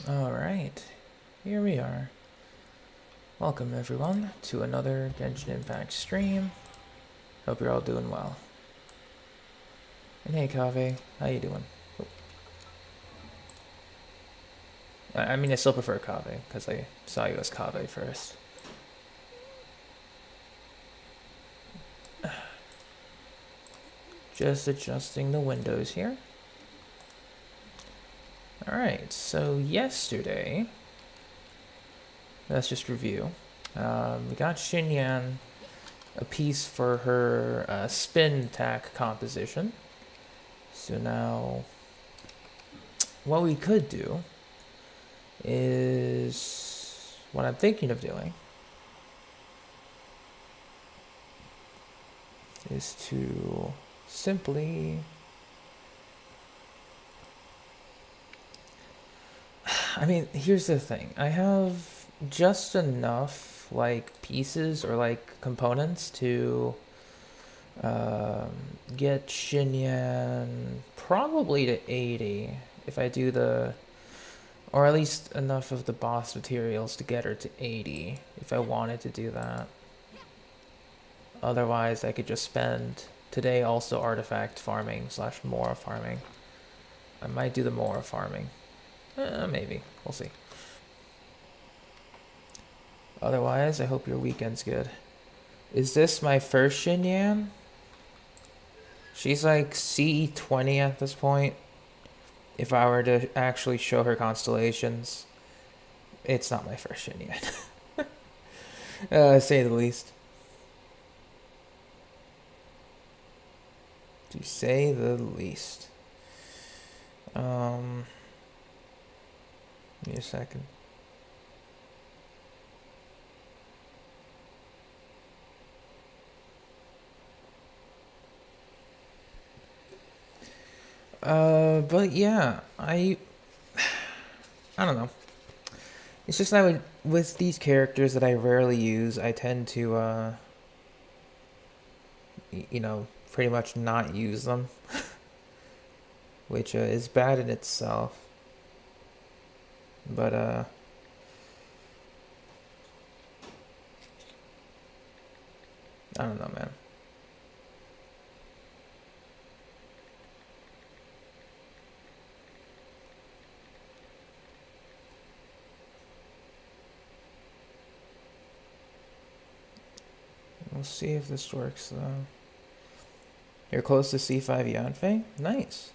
Alright, here we are. Welcome everyone to another Genshin Impact stream. Hope you're all doing well. And hey Kave, how you doing? Oh. I mean, I still prefer Kave, because I saw you as Kave first. Just adjusting the windows here. Alright, so yesterday, let's just review. We got Xinyan a piece for her spin attack composition. So now, what we could do is what I'm thinking of doing is to simply I mean, here's the thing. I have just enough like pieces or like components to get Xinyan probably to 80 if I do the, or at least enough of the boss materials to get her to 80 if I wanted to do that. Otherwise, I could just spend today also artifact farming / Mora farming. I might do the Mora farming. Maybe. We'll see. Otherwise, I hope your weekend's good. Is this my first Xinyan? She's like CE20 at this point. If I were to actually show her constellations, it's not my first Xinyan. Say the least. To say the least. Give me a second. But yeah, I don't know. It's just that with these characters that I rarely use, I tend to, you know, pretty much not use them, which is bad in itself. But I don't know, man. We'll see if this works though. You're close to C5 Yanfei? Nice.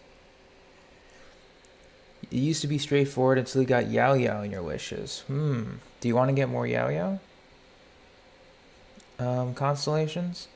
It used to be straightforward until you got YaoYao in your wishes. Do you want to get more YaoYao? Constellations?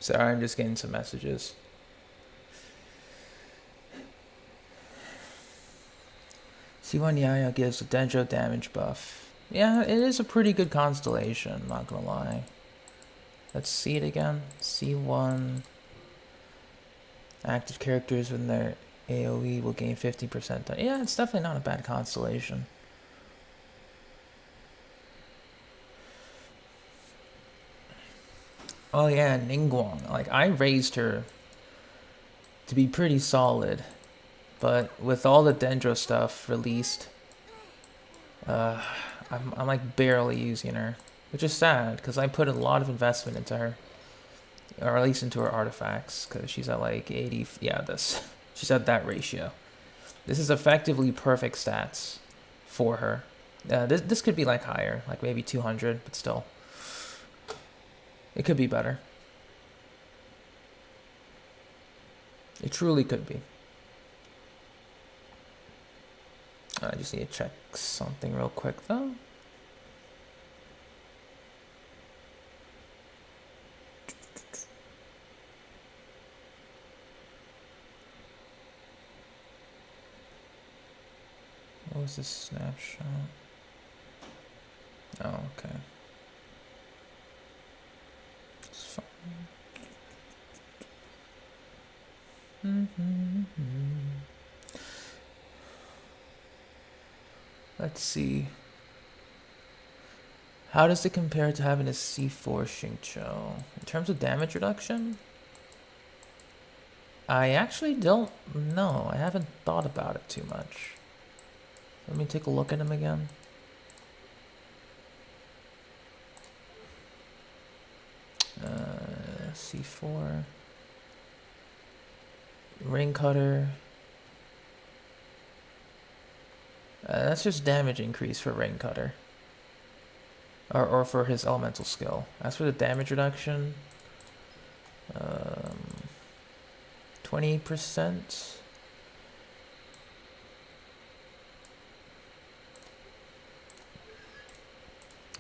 Sorry, I'm just getting some messages. C1 YaoYao gives a Dendro damage buff. Yeah, it is a pretty good constellation, not gonna lie. Let's see it again. C1. Active characters when their AoE will gain 50%. Yeah, it's definitely not a bad constellation. Oh yeah, Ningguang. Like, I raised her to be pretty solid. But with all the Dendro stuff released, I'm like barely using her. Which is sad, because I put a lot of investment into her. Or at least into her artifacts, because she's at like 80, yeah, she's at that ratio. This is effectively perfect stats for her. This could be like higher, like maybe 200, but still. It could be better. It truly could be. I just need to check something real quick though. What was this snapshot? Oh, okay. It's fine. Let's see. How does it compare to having a C4 Xingqiu? In terms of damage reduction? I actually don't know. I haven't thought about it too much. Let me take a look at him again. C4. Ring cutter. That's just damage increase for ring cutter. Or for his elemental skill. As for the damage reduction, 20%.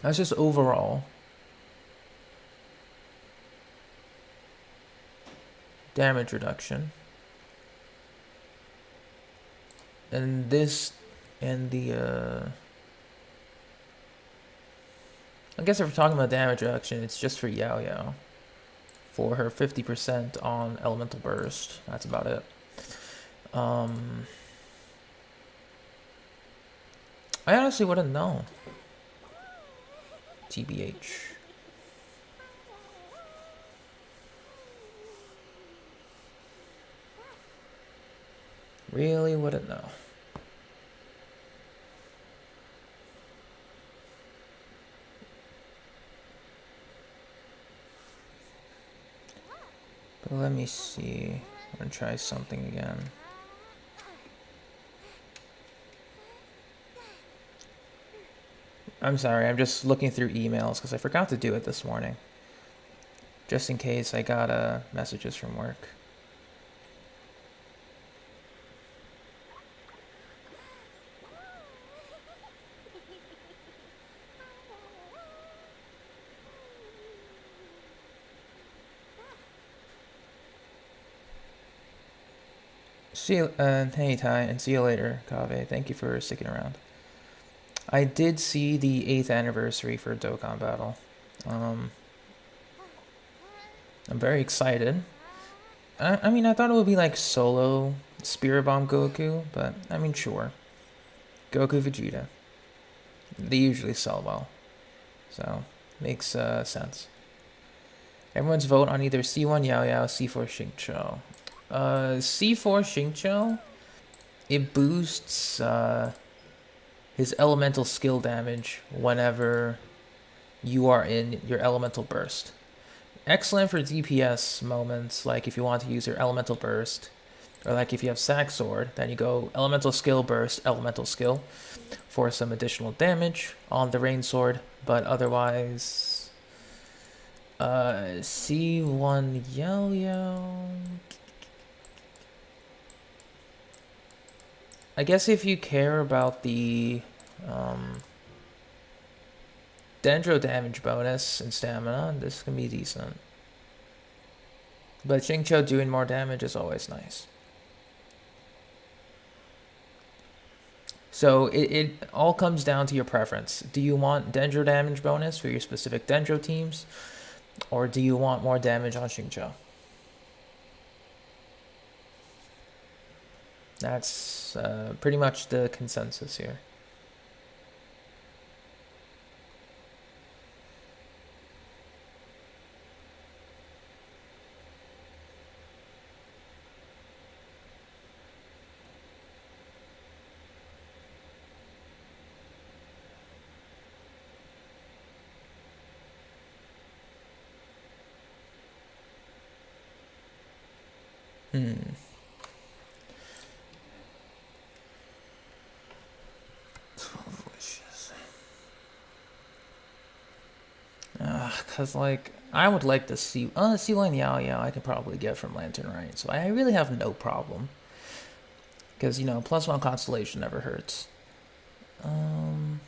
That's just overall. Damage reduction. And this and the I guess if we're talking about damage reduction, it's just for YaoYao. For her 50% on elemental burst. That's about it. I honestly wouldn't know. TBH. Really wouldn't know. But let me see. I'm gonna try something again. I'm sorry, I'm just looking through emails because I forgot to do it this morning. Just in case I got messages from work. See you, hey Ty, and see you later, Kave. Thank you for sticking around. I did see the 8th anniversary for Dokkan Battle. I'm very excited. I mean, I thought it would be like solo Spirit Bomb Goku, but I mean, sure. Goku Vegeta. They usually sell well. So, makes sense. Everyone's vote on either C1 YaoYao, C4 Xingqiu. C4 Xingqiu, it boosts his elemental skill damage whenever you are in your elemental burst. Excellent for DPS moments, like if you want to use your elemental burst, or like if you have Sack Sword, then you go elemental skill burst, elemental skill for some additional damage on the Rain Sword, but otherwise C1 YaoYao. I guess if you care about the Dendro damage bonus and stamina, this can be decent. But Xingqiu doing more damage is always nice. So it all comes down to your preference. Do you want Dendro damage bonus for your specific Dendro teams? Or do you want more damage on Xingqiu? That's pretty much the consensus here. Hmm. Cause like I would like to see C1 YaoYao I could probably get from Lantern Rite, so I really have no problem. Cause you know, +1 constellation never hurts. I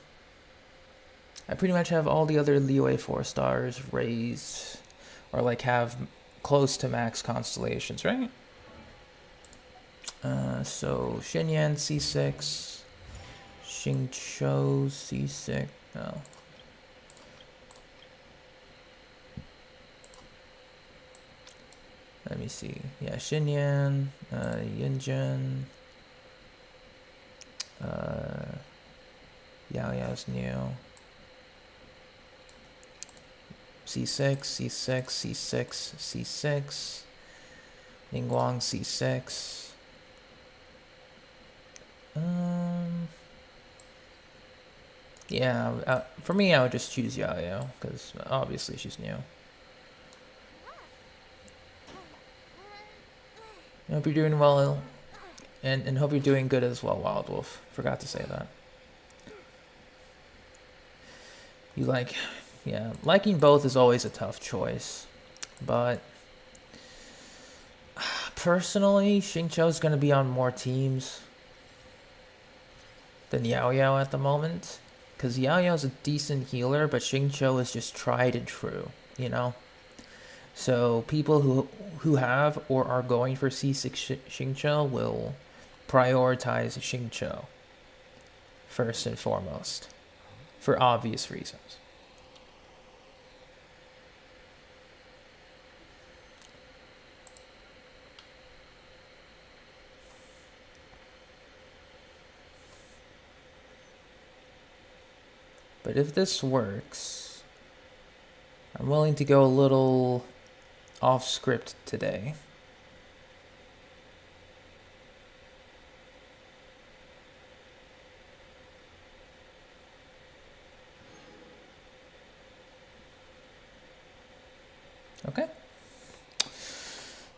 pretty much have all the other Liyue 4 stars raised, or like have close to max constellations, right? So Xinyan C6, Xingqiu C6. No. Let me see. Yeah, Xinyan, Yinjin, YaoYao's new. C6, C6, C6, C6. Ningguang C6. Yeah, for me, I would just choose YaoYao, because obviously she's new. I hope you're doing well, and hope you're doing good as well, Wild Wolf. Forgot to say that. You like, yeah, liking both is always a tough choice, but personally, Xingqiu's going to be on more teams than YaoYao at the moment, because YaoYao's a decent healer, but Xingqiu is just tried and true, you know? So people who have or are going for C6 Xingqiu will prioritize Xingqiu first and foremost, for obvious reasons. But if this works, I'm willing to go a little off script today. Okay.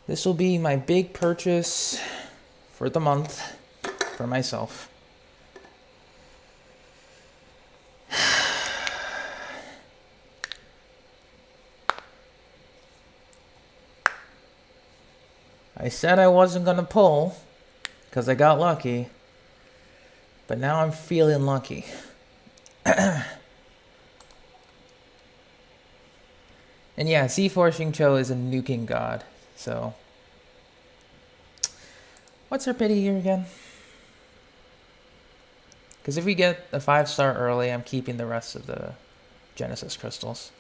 This will be my big purchase for the month for myself. I said I wasn't gonna pull because I got lucky, but now I'm feeling lucky. And yeah, C4 Xingqiu is a nuking god, so... What's her pity here again? Because if we get a 5-star early, I'm keeping the rest of the Genesis crystals.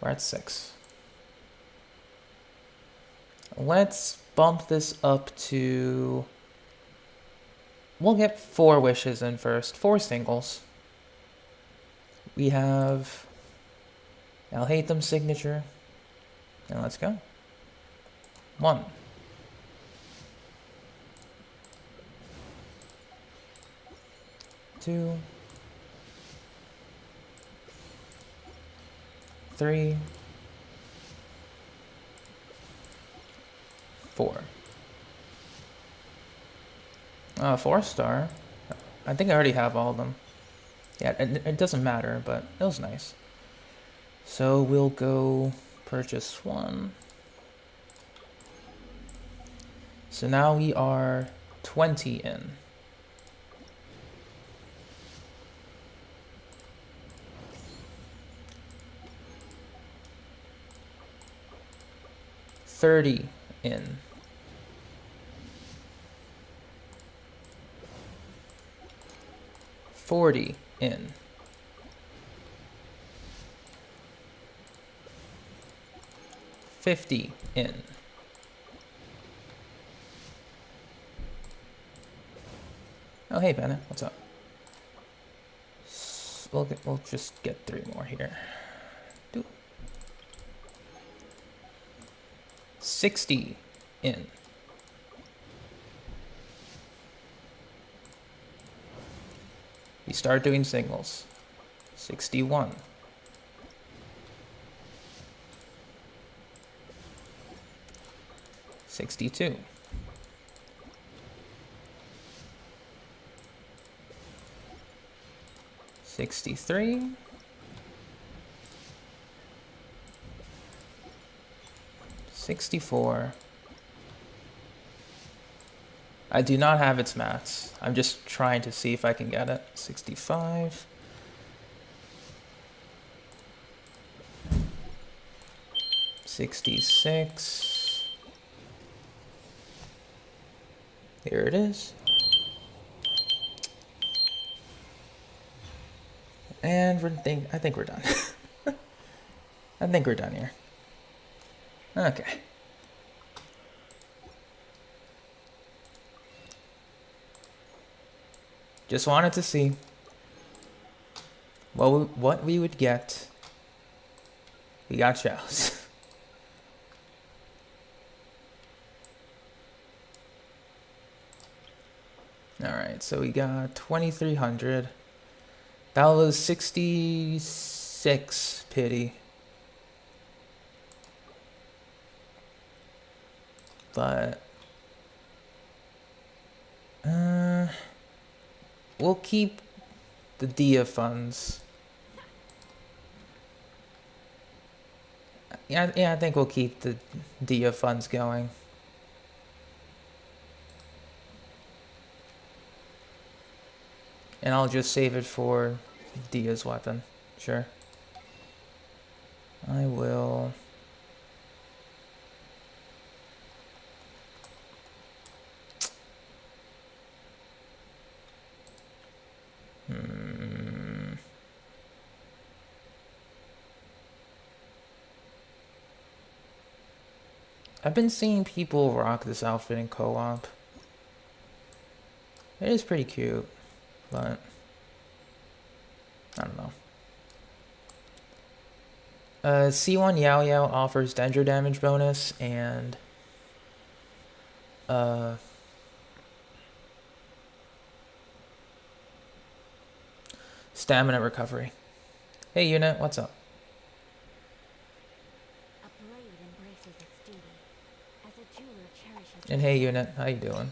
We're at 6. Let's bump this up to... We'll get 4 wishes in first. 4 singles. We have... Alhaitham signature. And let's go. 1. 2. 3. 4. 4-star. I think I already have all of them. Yeah, it doesn't matter, but it was nice. So we'll go purchase 1. So now we are 20 in. $30 in. $40 in. $50 in. Oh, hey, Bennett, what's up? We'll just get 3 more here. 60 in. We start doing singles. 61. 62. 63. 64. I do not have its mats. I'm just trying to see if I can get it. 65. 66. Here it is. And I think we're done. I think we're done here. Okay. Just wanted to see what we would get. We got Xiao's. Alright, so we got 2,300. That was 66 pity. But we'll keep the Dia funds. Yeah, I think we'll keep the Dia funds going. And I'll just save it for Dia's weapon. Sure. I will. I've been seeing people rock this outfit in co-op. It is pretty cute, but I don't know. C1 YaoYao offers Dendro damage bonus and stamina recovery. Hey unit, what's up? And hey unit, how you doing?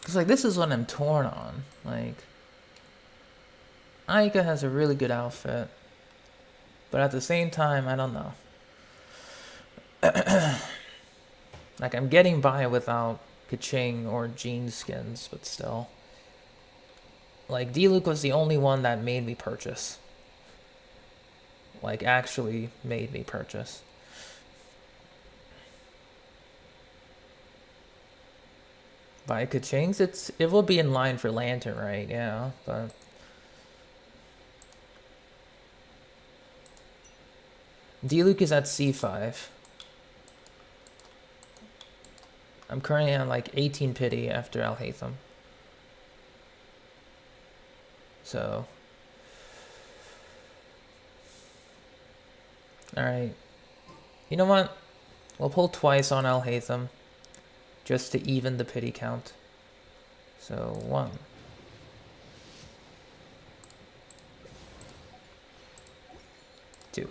Cause like this is what I'm torn on. Like Aika has a really good outfit, but at the same time, I don't know. Like I'm getting by without Kaching or Jean skins, but still. Like D-Luke was the only one that made me purchase. Like actually made me purchase. By Kaching's, it will be in line for Lantern, right? Yeah, but D-Luke is at C5. I'm currently on like 18 pity after Alhaitham. So alright. You know what? We'll pull twice on Alhaitham just to even the pity count. So 1. 2.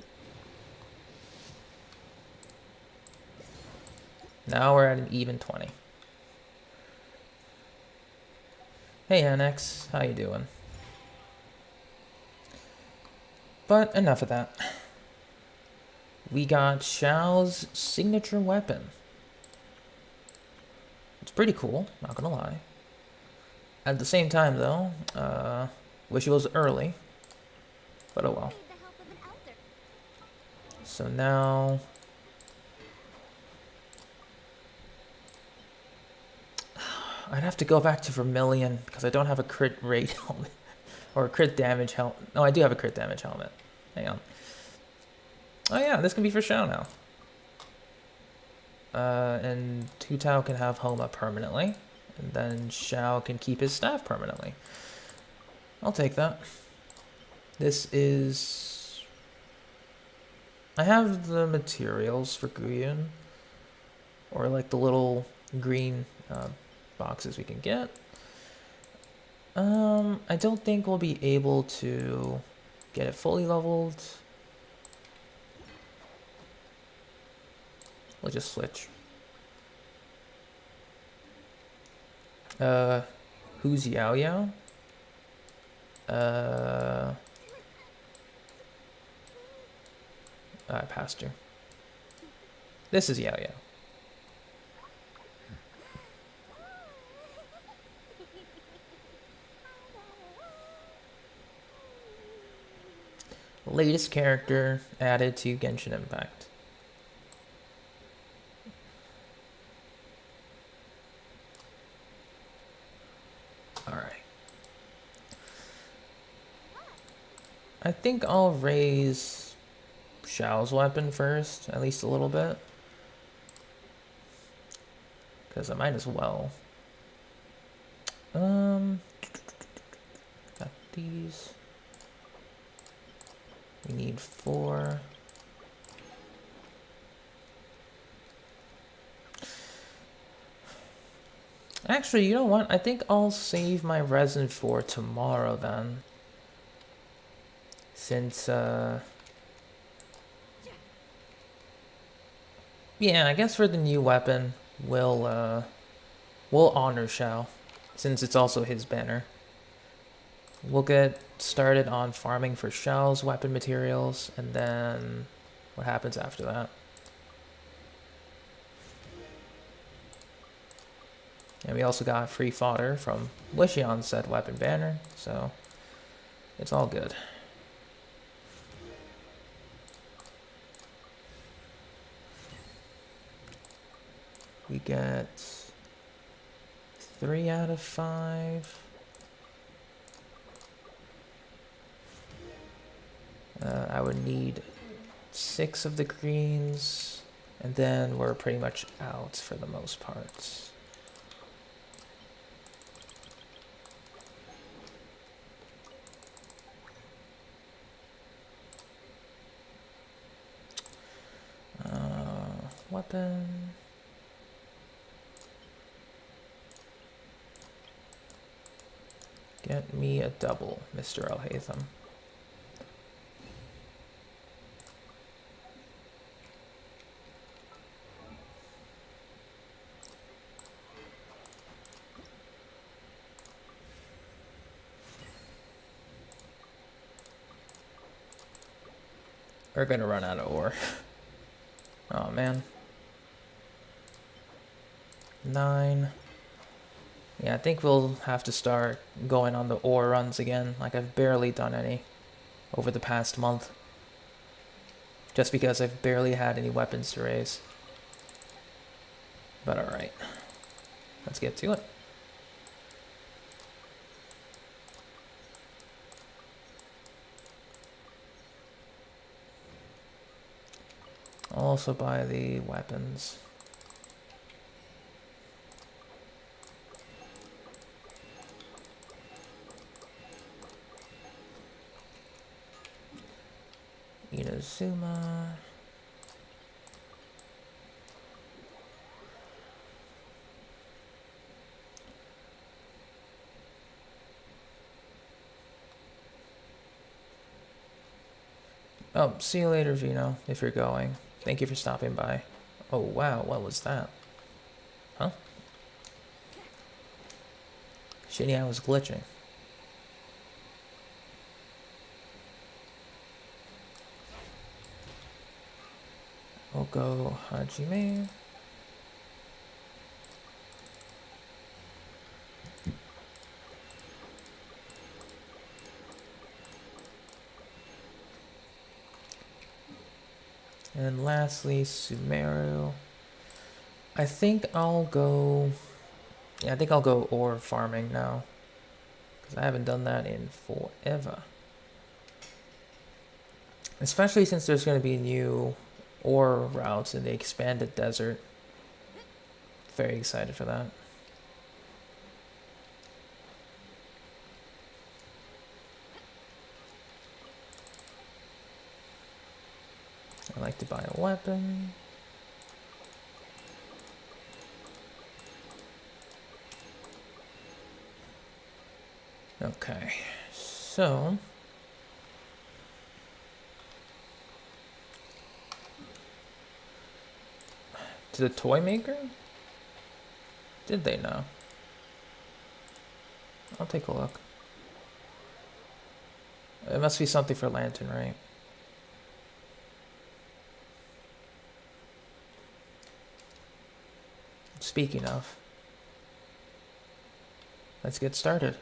Now we're at an even 20. Hey Annex, how you doing? But enough of that. We got Xiao's signature weapon. It's pretty cool, not gonna lie. At the same time though, wish it was early. But oh well. So now I'd have to go back to Vermilion because I don't have a crit rate helmet. Or a crit damage helmet. No, I do have a crit damage helmet. Hang on. Oh yeah, this can be for Xiao now. And Tu Tao can have Homa permanently. And then Xiao can keep his staff permanently. I'll take that. This is... I have the materials for Guyun. Or like the little green boxes we can get. I don't think we'll be able to get it fully leveled. We'll just switch. Who's YaoYao? I passed her. This is YaoYao. Latest character added to Genshin Impact. Alright. I think I'll raise Xiao's weapon first, at least a little bit. Because I might as well. Got these. We need 4. Actually, you know what? I think I'll save my resin for tomorrow then. Since, yeah, I guess for the new weapon, we'll honor Xiao, since it's also his banner. We'll get started on farming for Xiao's weapon materials, and then what happens after that? And we also got free fodder from Wishyon's said weapon banner, so it's all good. We get 3 out of 5. I would need 6 of the greens, and then we're pretty much out for the most part. Weapon. Get me a double, Mr. Alhaitham. We're gonna run out of ore. Oh man. 9. Yeah, I think we'll have to start going on the ore runs again. Like, I've barely done any over the past month. Just because I've barely had any weapons to raise. But alright. Let's get to it. I'll also buy the weapons. Inazuma. Oh, see you later, Vino, if you're going. Thank you for stopping by. Oh, wow, what was that? Huh? Shitty, I was glitching. We'll go Hajime. And lastly, Sumeru. I think I'll go... Yeah, I think I'll go ore farming now. Because I haven't done that in forever. Especially since there's going to be new ore routes in the expanded desert. Very excited for that. I like to buy a weapon. Okay, so to the toy maker? Did they know? I'll take a look. It must be something for Lantern, right? speaking of, let's get started.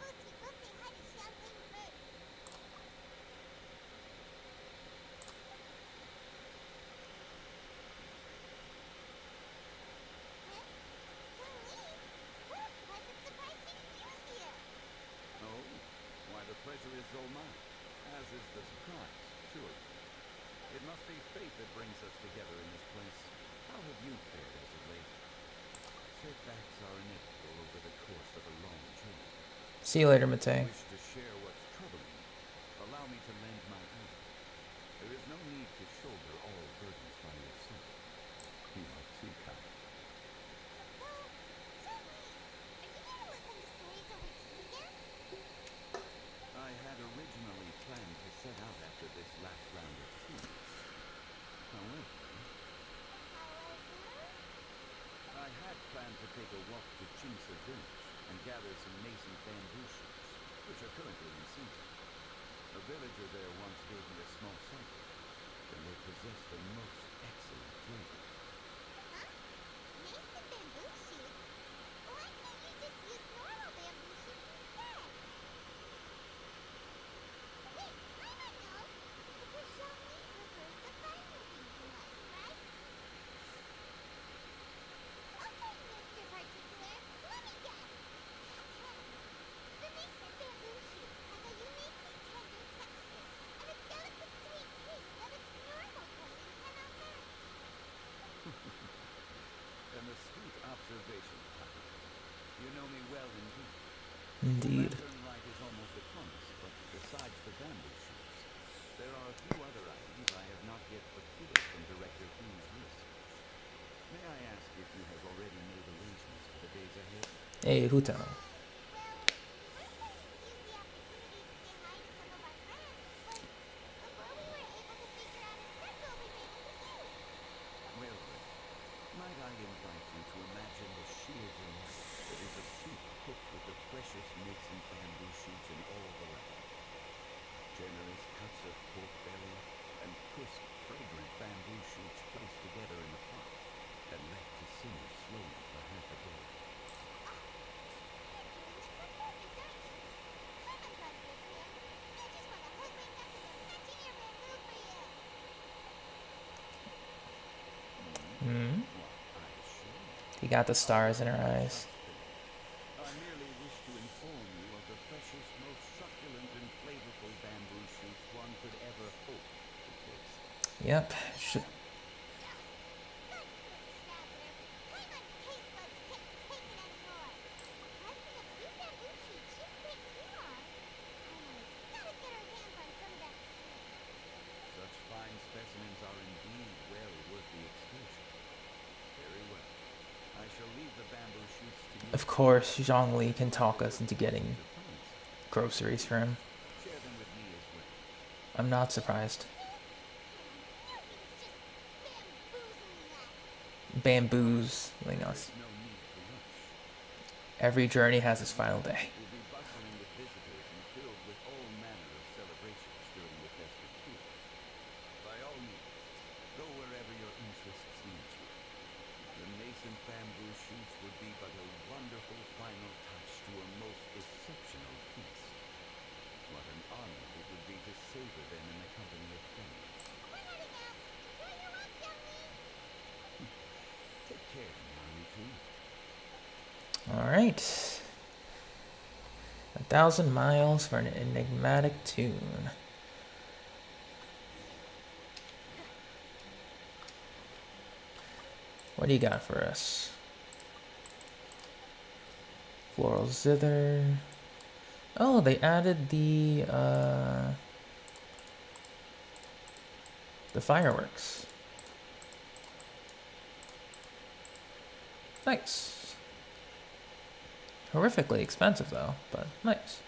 See you later, Matei. Indeed. Hey, Huta. You got the stars in her eyes. Yep. Of course, Zhongli can talk us into getting groceries for him. I'm not surprised. Bamboozling us. Every journey has its final day. Alright. 1,000 miles for an enigmatic tune. What do you got for us? Floral zither. Oh, they added the fireworks. Nice. Horrifically expensive though, but nice.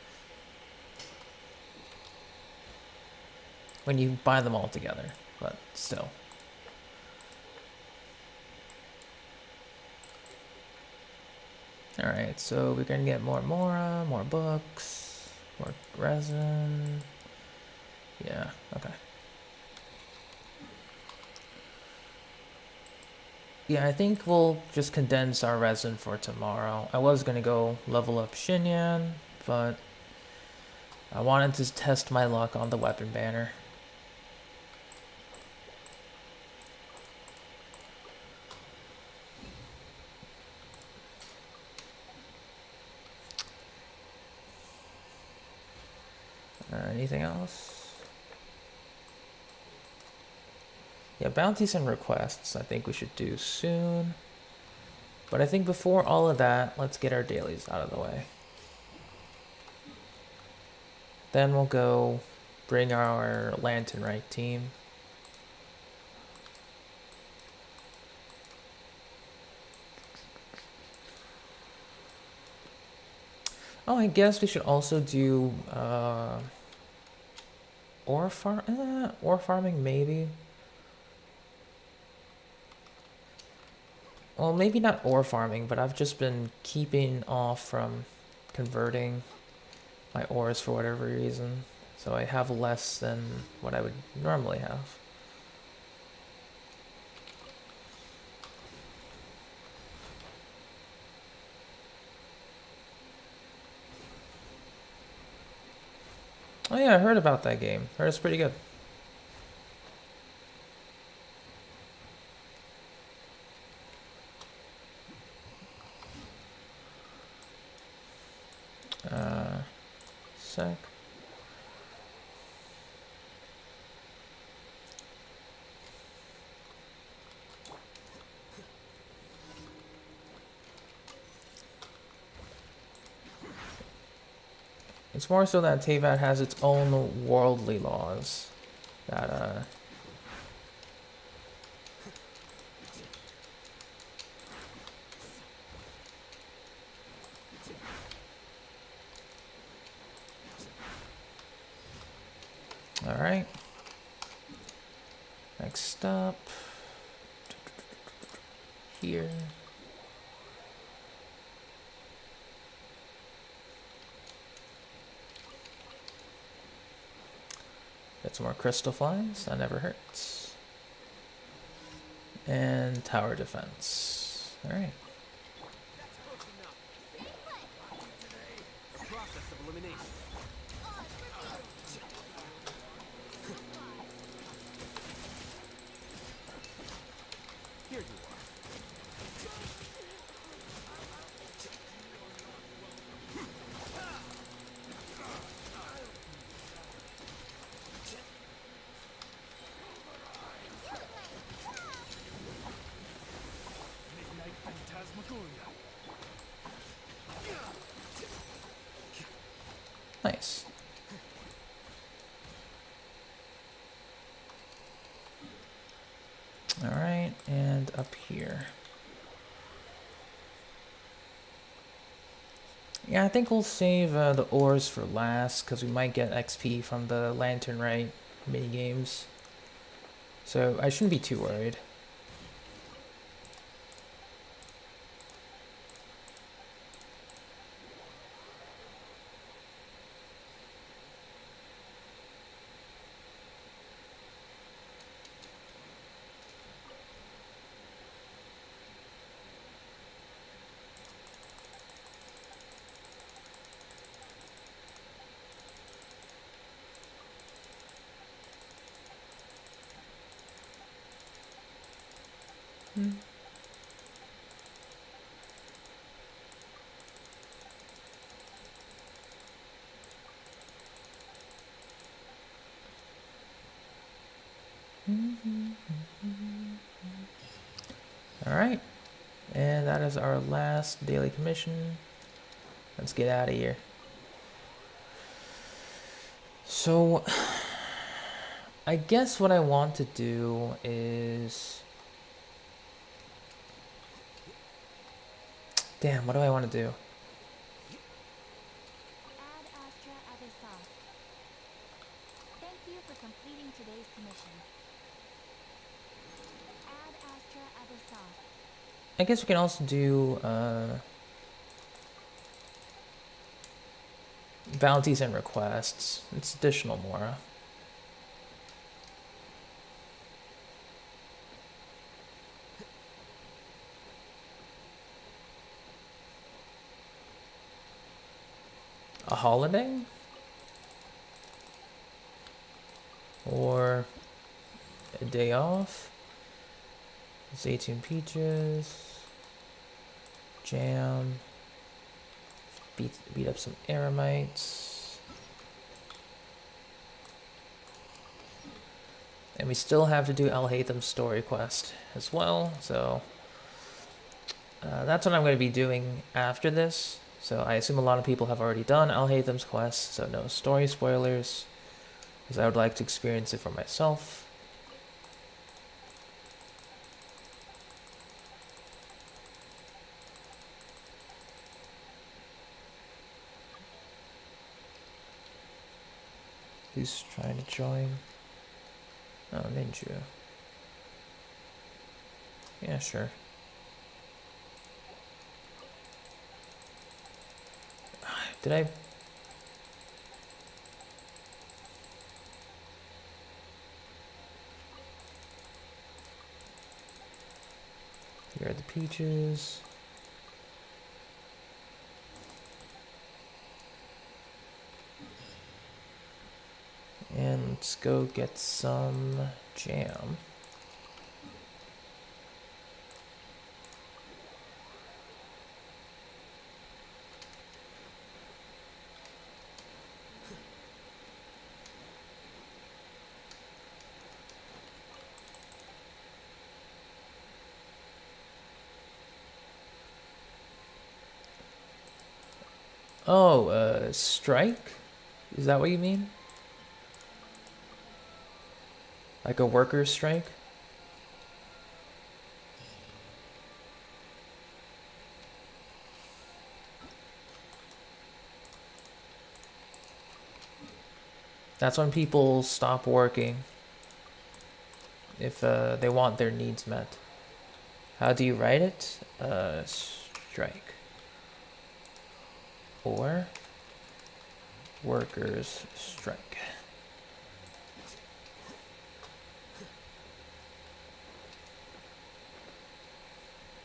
When you buy them all together, but still. Alright, so we're gonna get more Mora, more books, more resin. Yeah, okay. Yeah, I think we'll just condense our resin for tomorrow. I was gonna go level up Xinyan, but I wanted to test my luck on the weapon banner. Anything else? Yeah, bounties and requests I think we should do soon. But I think before all of that, let's get our dailies out of the way. Then we'll go bring our Lantern Rite team. Oh, I guess we should also do ore farming maybe. Well, maybe not ore farming, but I've just been keeping off from converting my ores for whatever reason. So I have less than what I would normally have. Oh yeah, I heard about that game. Heard it's pretty good. Sec. It's more so that Teyvat has its own worldly laws that Alright. Next up. Here. Get some more crystal flies, that never hurts. And tower defense. Alright. Nice. Alright, and up here. Yeah, I think we'll save the ores for last, because we might get XP from the Lantern Rite minigames. So I shouldn't be too worried. Alright, and that is our last daily commission. Let's get out of here. So, I guess what I want to do is... Damn, what do I want to do? Thank you for completing today's commission. Add Astra Abyssal. I guess we can also do bounties and requests. It's additional Mora. A holiday? Or a day off? Zaytune peaches. Jam. Beat up some aramites. And we still have to do Alhaitham's story quest as well, so that's what I'm going to be doing after this. So I assume a lot of people have already done Alhaitham's quest, so no story spoilers, because I would like to experience it for myself. Who's trying to join? Oh, Ninja. Yeah, sure. Did I? Here are the peaches. And let's go get some jam. Oh, strike? Is that what you mean? Like a workers' strike? That's when people stop working if they want their needs met. How do you write it? Strike. Or workers' strike.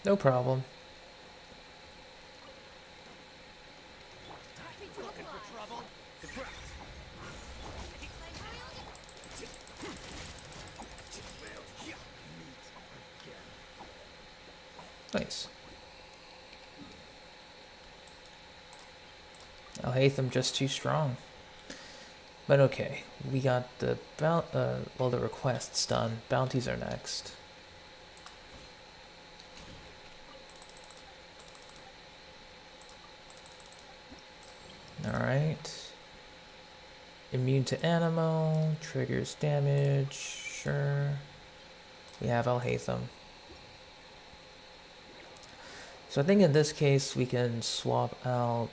No problem. Nice. Alhaitham just too strong. But okay, we got the well, the requests done. Bounties are next. Alright. Immune to animal, triggers damage, sure. We have Alhaitham. So I think in this case we can swap out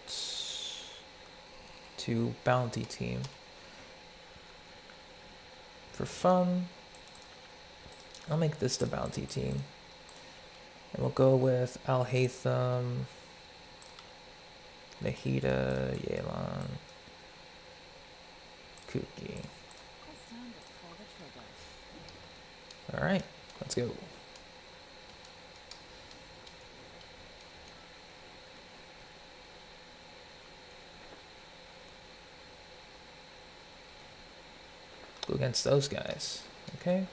to bounty team. For fun, I'll make this the bounty team. And we'll go with Alhaitham, Nahida, Yelan, Kuki. Alright, let's go. Go against those guys, okay?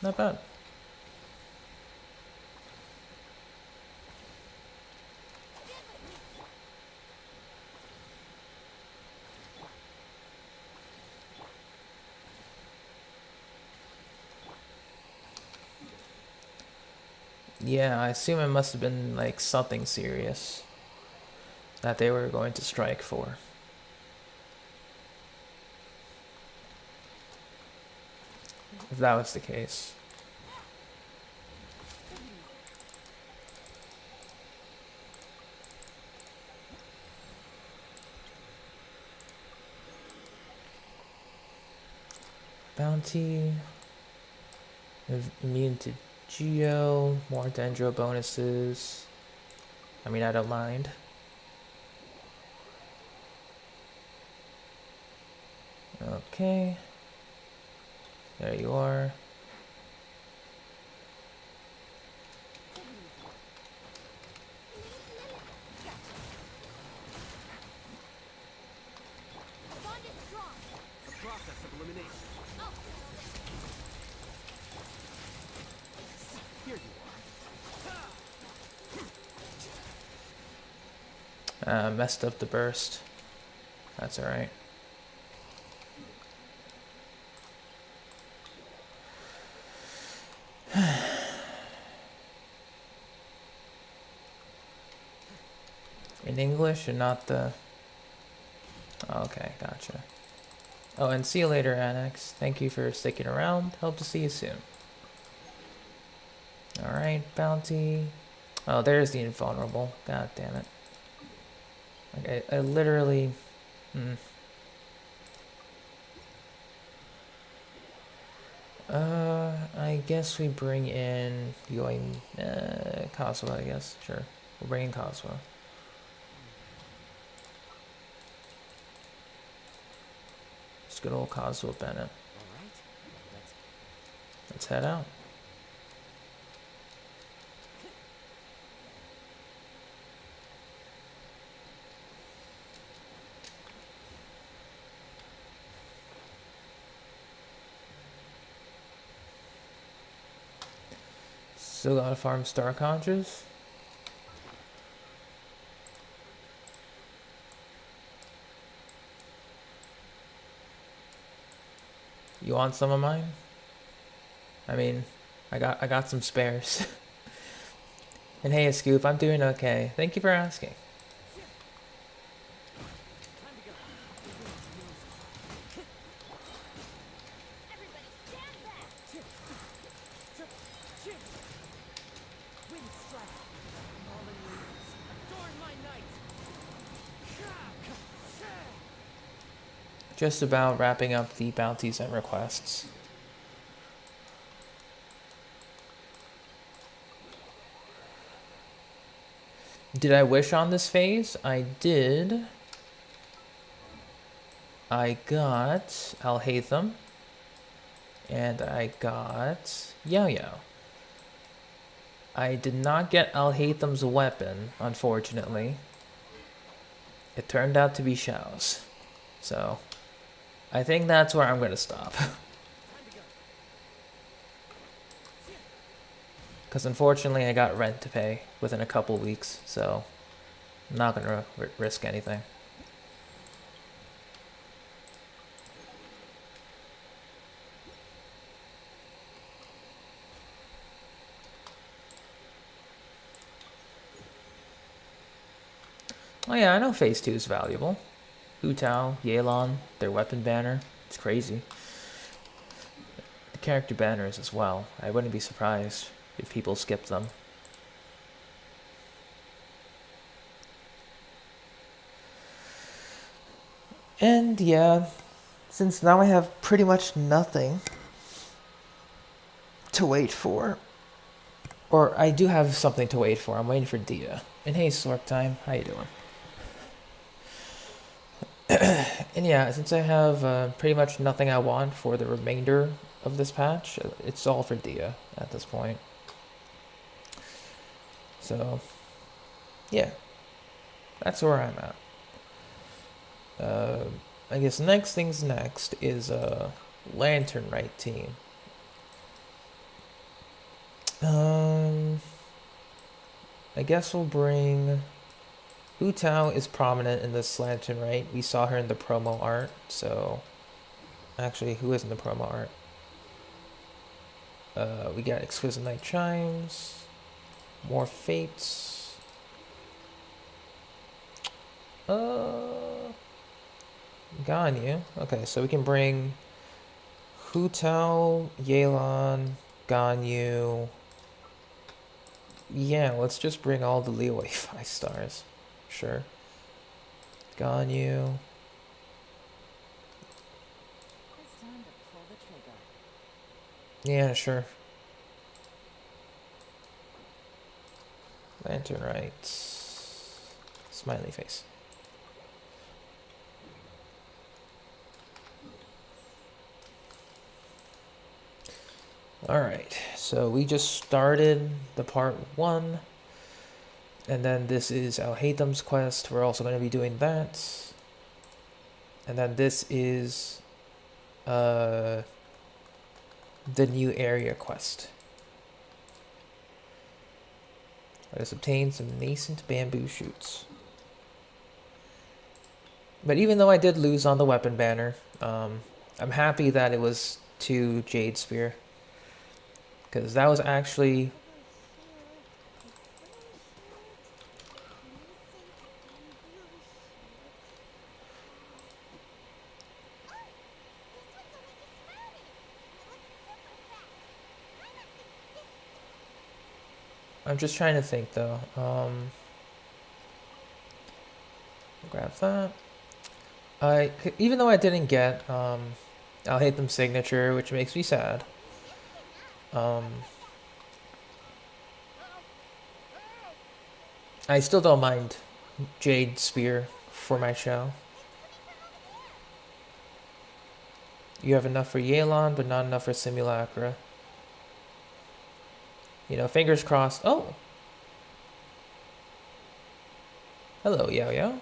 Not bad. Yeah, I assume it must have been like something serious that they were going to strike for. If that was the case. bounty. Immune to Geo. More Dendro bonuses. I mean, I don't mind. Okay. There you are. Messed up the burst. That's alright. In English and not the... Oh, okay, gotcha. Oh, and see you later, Annex. Thank you for sticking around. Hope to see you soon. Alright, bounty. Oh, there's the invulnerable. God damn it. Okay, I literally... I guess we bring in Kazuha, I guess. Sure. We'll bring in Kazuha. Just good old Kazuha Bennett. Alright. Let's head out. Still gotta farm Star Conches. You want some of mine? I mean, I got some spares. And hey, Scoop, I'm doing okay. Thank you for asking. Everybody stand back! Wind strike. Fallen leaves. Adorn my night. Just about wrapping up the bounties and requests. Did I wish on this phase? I did. I got Alhaitham. And I got YaoYao. I did not get Alhaitham's weapon, unfortunately. It turned out to be Xiao's. So, I think that's where I'm going to stop. Because unfortunately I got rent to pay within a couple weeks, so I'm not going to risk anything. Oh yeah, I know Phase 2 is valuable. Hu Tao, Yelan, their weapon banner. It's crazy. The character banners as well. I wouldn't be surprised if people skip them. And yeah, since now I have pretty much nothing to wait for. Or I do have something to wait for. I'm waiting for Dia. And hey, Slurp Time, how you doing? And yeah, since I have pretty much nothing I want for the remainder of this patch, it's all for Dia at this point. So, yeah, that's where I'm at. I guess next things next is Lantern Rite team. I guess we'll bring... Hu Tao is prominent in this Lantern Rite. We saw her in the promo art, so... Actually, who is in the promo art? We got Exquisite Night Chimes, more Fates. Ganyu. Okay, so we can bring Hu Tao, Yelan, Ganyu. Yeah, let's just bring all the Leeway 5 stars. Sure. Ganyu. It's time to pull the trigger. Yeah, sure. Lantern right. Smiley face. Alright, so we just started the part 1. And then this is Alhaitham's quest. We're also going to be doing that. And then this is the new area quest. Let us obtain some nascent bamboo shoots. But even though I did lose on the weapon banner, I'm happy that it was to Jade Spear. Because that was actually... I'm just trying to think though. Grab that. Even though I didn't get Alhaitham's signature, which makes me sad. I still don't mind Jade Spear for my show. You have enough for Yelan, but not enough for Simulacra. You know, fingers crossed. Oh! Hello, YaoYao. I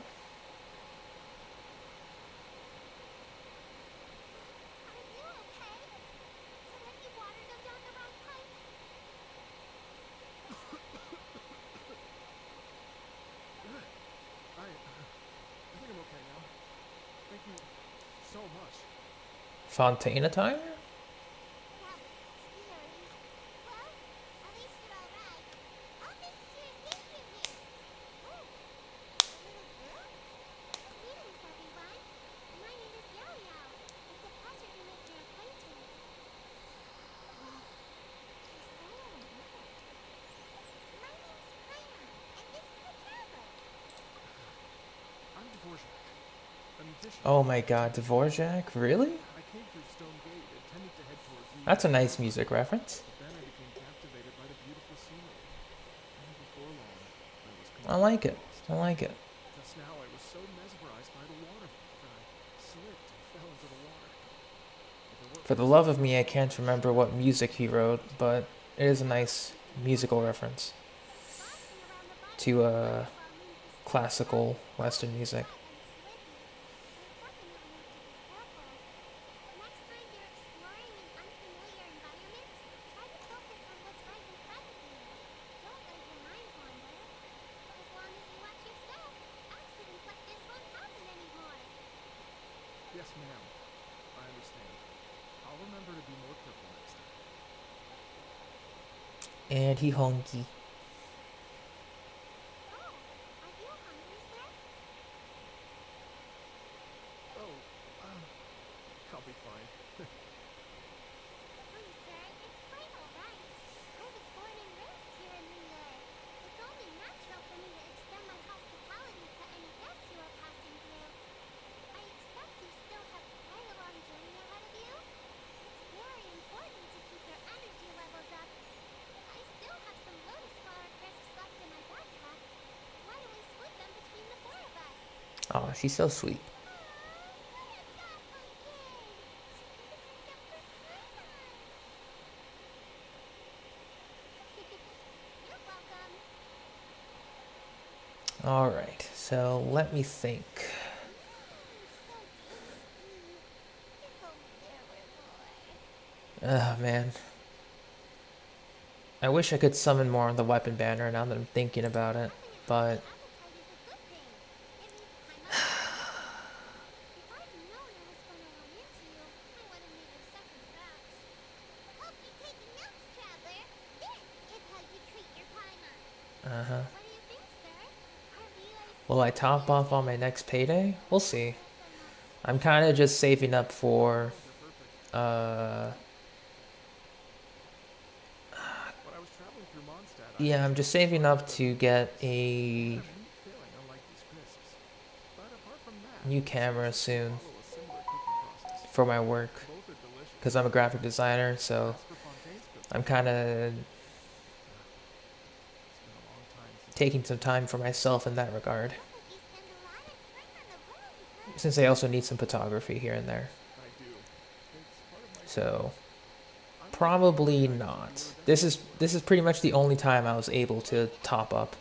think I'm okay now. Thank you so much. Fontaine attire? I'm Dvorak, a musician. Oh my god, Dvorak? Really? I came through Stone Gate, intending to head towards you. That's a nice music reference. But then I became captivated by the beautiful scenery. And before long, I was I like completely it. lost. I like it. Just now, I was so mesmerized by the waterfall that I slipped and fell into the water. If it weren't For the love of me, I can't remember what music he wrote, but it is a nice musical reference to classical Western music. Yes, ma'am. I understand. I'll remember to be more careful next time. And he honky. Oh, I'll be fine. Oh, she's so sweet. Alright, so let me think. Man. I wish I could summon more on the weapon banner now that I'm thinking about it, but... Uh-huh. Will I top off on my next payday? We'll see. I'm kind of just saving up for, When I was traveling through Mondstadt, yeah, I'm just saving up to get a I had a neat feeling, unlike these crisps. But apart from that, new camera soon follow a similar cooking process. for my work, Both are delicious. because I'm a graphic designer, so As for Fontaine, I'm kind of It's been a long time since taking some time for myself in that regard, Sounds like you spend a lot of time on the road, huh? since I also need some photography here and there. I do. It's part of my job. So I'm a video probably guide to the not. iridescent tour. This is pretty much the only time I was able to top up.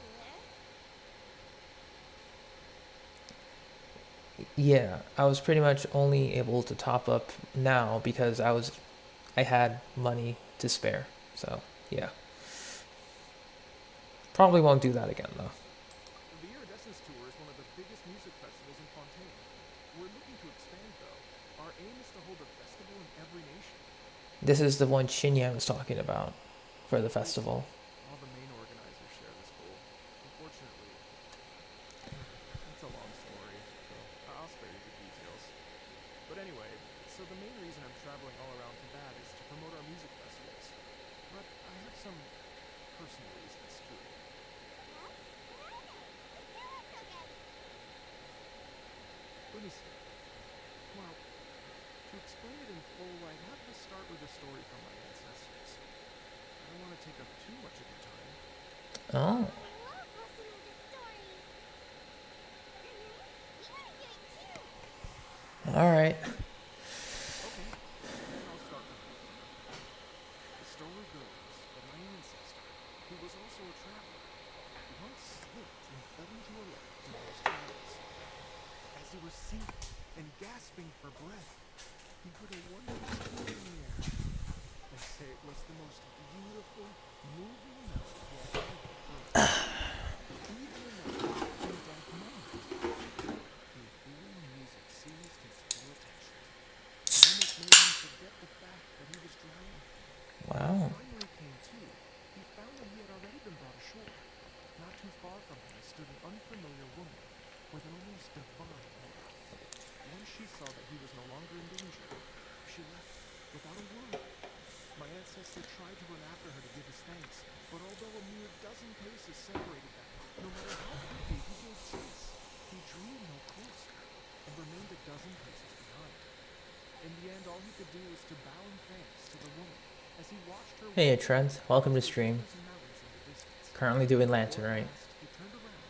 Yeah, I was pretty much only able to top up now because I had money to spare. So yeah, probably won't do that again though. The Iridescence Tour is one of the biggest music festivals in Fontaine. We're looking to expand, though. Our aim is to hold a festival in every nation. This is the one Shinya was talking about for the Yes, festival. all the main organizers share this goal. Unfortunately, it's a long story, so I'll spare you the details. But anyway, so the main reason I'm traveling all around Tibet is to promote our music festivals. But I have some personal reasons, too. Let me see. Well, to explain it in full, I'd have to start with a story from my ancestors. I don't want to take up too much of your time. Oh, all right. Okay, then I'll start from the beginning. The story goes that my ancestor, who was also a traveler, once slipped and fell into a lake near his travels. As he was sinking and gasping for breath, he heard a wondrous tune in the air. They say it was the most beautiful, moving melody he had ever heard. Even in that dark and dank moment, the ethereal music seized his full attention and almost made him forget the fact that he was drowning. When he Wow. finally came to, he found that he had already been brought ashore. Not too far from him stood an unfamiliar woman with an almost divine aura. Once she saw that he was no longer in danger, she left without a word. My ancestor tried to run after her to give his thanks, but although a mere dozen paces separated them, no matter how quickly he gave chase, he drew no closer and remained a dozen paces behind. In the end, all he could do was to bow in thanks to the woman as he watched her Hey walk away Trent, welcome to towards the stream. rivers and mountains in the distance. Currently doing Before Lantern, at right? last he turned around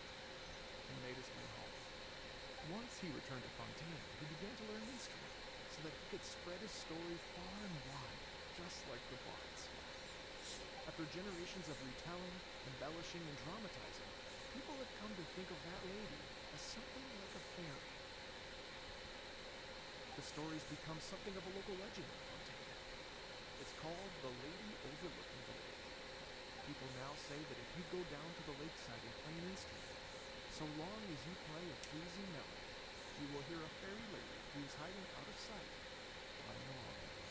and made his way home. Once he returned to Fontaine, he began to learn instrument so that he could spread his story far and wide, just like the bards. After generations of retelling, embellishing, and dramatizing, people have come to think of that lady as something like a fairy. The story's become something of a local legend in Fontaine. It's called The Lady Overlooking the Lake. People now say that if you go down to the lakeside and play an instrument, so long as you play a pleasing melody, you will hear a fairy lady who is hiding out of sight playing along with you.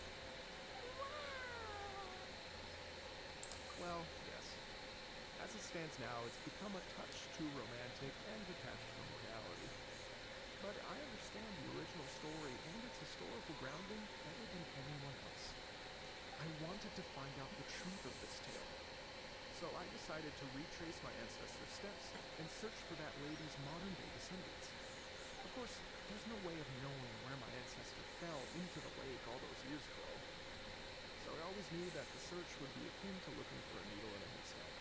Well, yes. As it stands now, it's become a touch too romantic and detached from reality. But I understand the original story and its historical grounding better than anyone else. I wanted to find out the truth of this tale. So I decided to retrace my ancestors' steps and search for that lady's modern-day descendants. Of course, there's no way of knowing where my ancestor fell into the lake all those years ago. So I always knew that the search would be akin to looking for a needle in a haystack.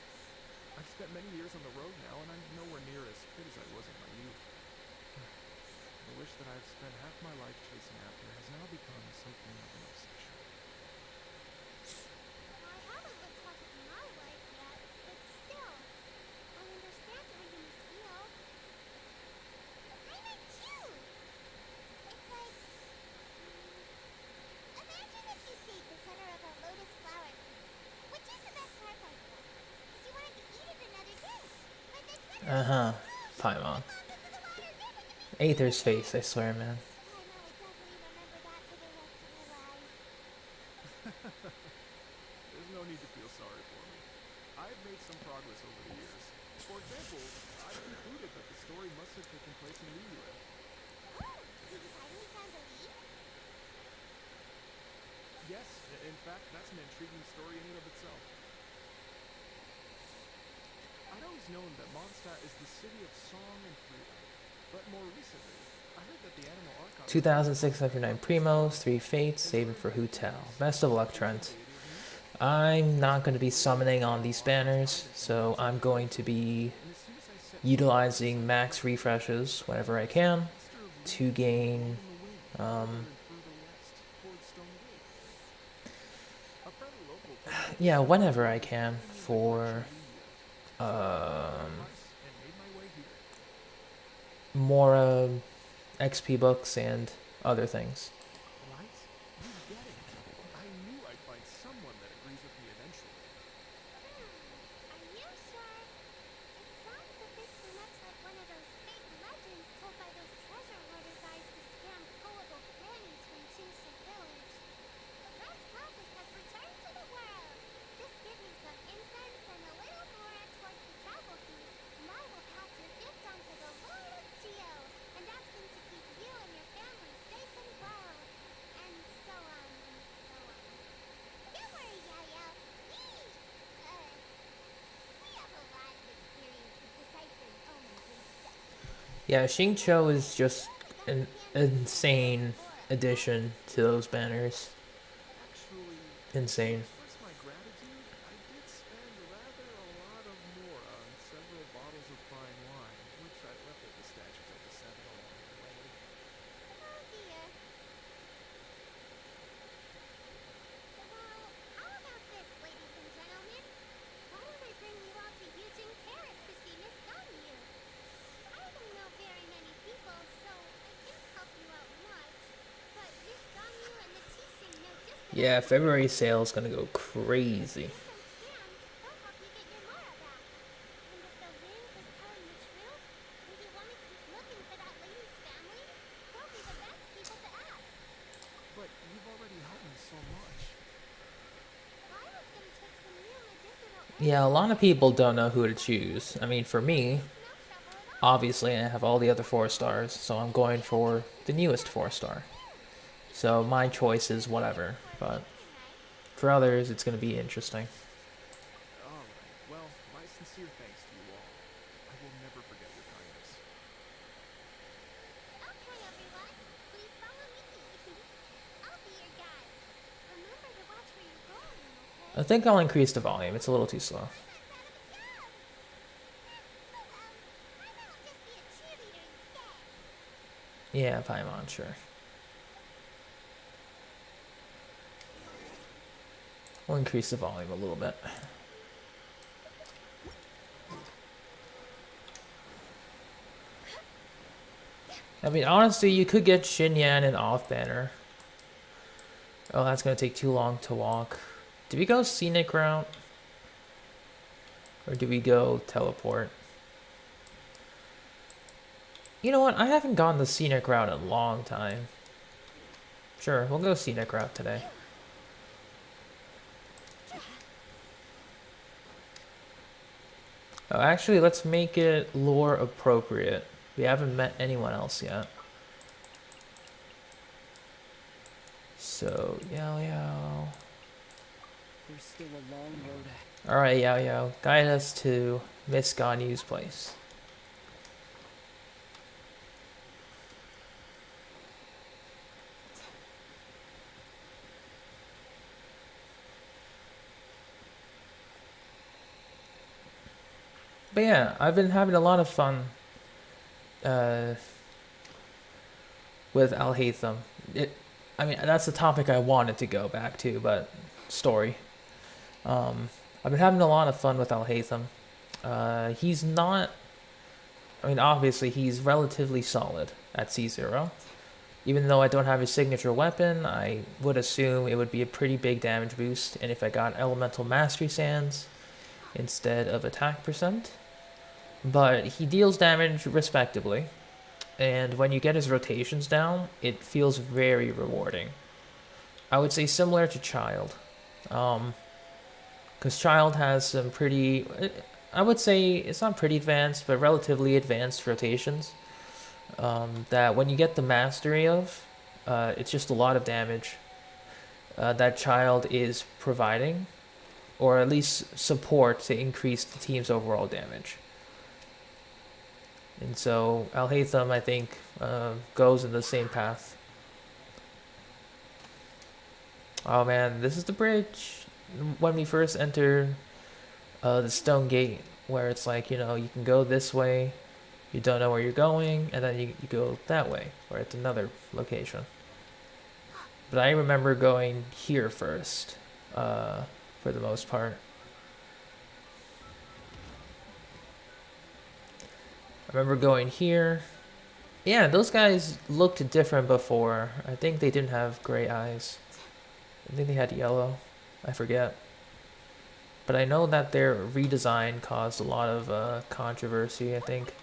I've spent many years on the road now, and I'm nowhere near as fit as I was in my youth. The wish that I've spent half my life chasing after has now become something of an obsession. I haven't been talking to my wife yet, but still, I understand how you must feel. I might too! It's like, imagine if you stayed the center of a lotus flower piece, which is the best part by far, because you wanted to eat it another day. But the center of Uh-huh. the ocean Paimon. that falls into the water never to be seen Aether's again. face, I swear, man. Paimon would definitely remember that for the rest of her life. There's no need to feel sorry for me. I've made some progress over the years. For example, I've concluded that the story must have taken place in Liyue. Oh, so you finally found a lead? Yes, in fact, that's an intriguing story in and of itself. I'd always known that Mondstadt is the city of song and freedom, but more recently, I heard that the animal archon was 2,609 primos, 3 fates, saving for and Hotel. curious. Best of luck, Is your Trent. deity of music? I'm not going to be summoning on these banners, so I'm going to be And as soon as I set foot utilizing inside, max refreshes whenever I can gust of to wind gain, howled in the wind um, further and further west towards Stone Gate. A friendly local told me that the yeah, statue whenever I was can apparently like much for Lugia. So I paid the high um, price and made my way here. more XP books and other things. Right? You get it. I knew I'd find someone that agrees with me eventually. Are you sure? It sounds a bit too much like one of those fake legends told by those treasure hoarder guys to scam gullible grannies from Chinsu Village. The Red Lapis has returned to the world. Just give me some incense and a little more towards the travel fees, and I will pass your gift on to the Lord of Geo and ask him to keep you and your family safe and well. And so on and so on. Don't worry, Yaya. We have a lot of experience with deciphering omens and stuff. Yeah, Xingqiu is just Not that an we can't use the insane aura. addition to those banners. Actually, to Insane. express my gratitude, I did spend rather a lot of mora on several bottles of fine wine, which I left at the statue's at the 7 along the way. Oh dear. Well, how about this, ladies and gentlemen? Why don't I bring you all to Yujing Terrace to see Miss Ganyu? I don't know very many people, so I can't help you out much. But Miss Ganyu and the Qixing know just about Yeah, February everything. sale is gonna go If crazy. you sell scams, they'll help you get your Mora back. And if the wind was telling the truth, and you want to keep looking for that lady's family, they'll be the best people to ask. But you've already helped me so much. I was gonna take some new medicinal Yeah, a herbs lot of and people don't know supplements who to from the choose. I mean, village, for but me, it's no trouble at all. obviously I have all the other 4 stars, so I'm going for the newest 4 star. So my choice is whatever, but for others it's gonna be interesting. Alright, well, my sincere thanks to you all. I will never forget your kindness. Okay, everyone, please follow me. I'll be your guide. Remember to watch where you're going, I okay? think I'll increase the volume, it's a little too slow. I'm out of a job. Maybe I'll just be a cheerleader instead. Yeah, Paimon, sure. We'll increase the volume a little bit. I mean, honestly, you could get Xinyan and off banner. Oh, that's gonna take too long to walk. Do we go scenic route? Or do we go teleport? You know what? I haven't gone the scenic route in a long time. Sure, we'll go scenic route today. Oh, actually, let's make it lore appropriate. We haven't met anyone else yet. So, YaoYao. There's still a long road ahead. Alright, YaoYao, guide us to Miss Ganyu's place. But yeah, I've been having a lot of fun with Alhaitham. I mean, that's the topic I wanted to go back to, but story. I've been having a lot of fun with Alhaitham. He's not. I mean, obviously, he's relatively solid at C0. Even though I don't have his signature weapon, I would assume it would be a pretty big damage boost. And if I got Elemental Mastery Sands instead of attack percent. But he deals damage respectably. And when you get his rotations down, it feels very rewarding. I would say similar to Child. Because Child has some pretty, I would say it's not pretty advanced, but relatively advanced rotations. That when you get the mastery of, it's just a lot of damage that Child is providing, or at least support to increase the team's overall damage. And so Alhaitham, I think, goes in the same path. Oh man, this is the bridge. when we first enter the stone gate, where it's like, you know, you can go this way, you don't know where you're going, and then you go that way, where it's another location. But I remember going here first, for the most part. I remember going here. Yeah, those guys looked different before. I think they didn't have gray eyes. I think they had yellow. I forget. But I know that their redesign caused a lot of controversy, I think.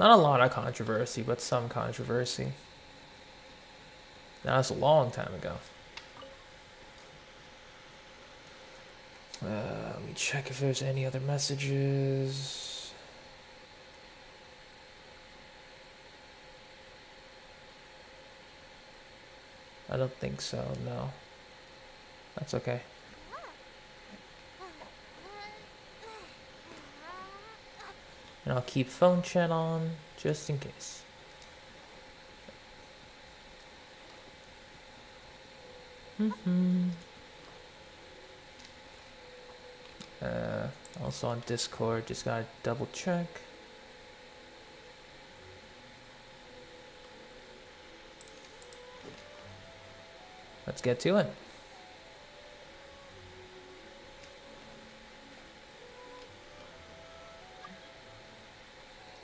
Not a lot of controversy, but some controversy. Now, that's a long time ago. Let me check if there's any other messages. I don't think so, no. That's okay. And I'll keep phone chat on, just in case. Also on Discord, just gotta double check. Let's get to it.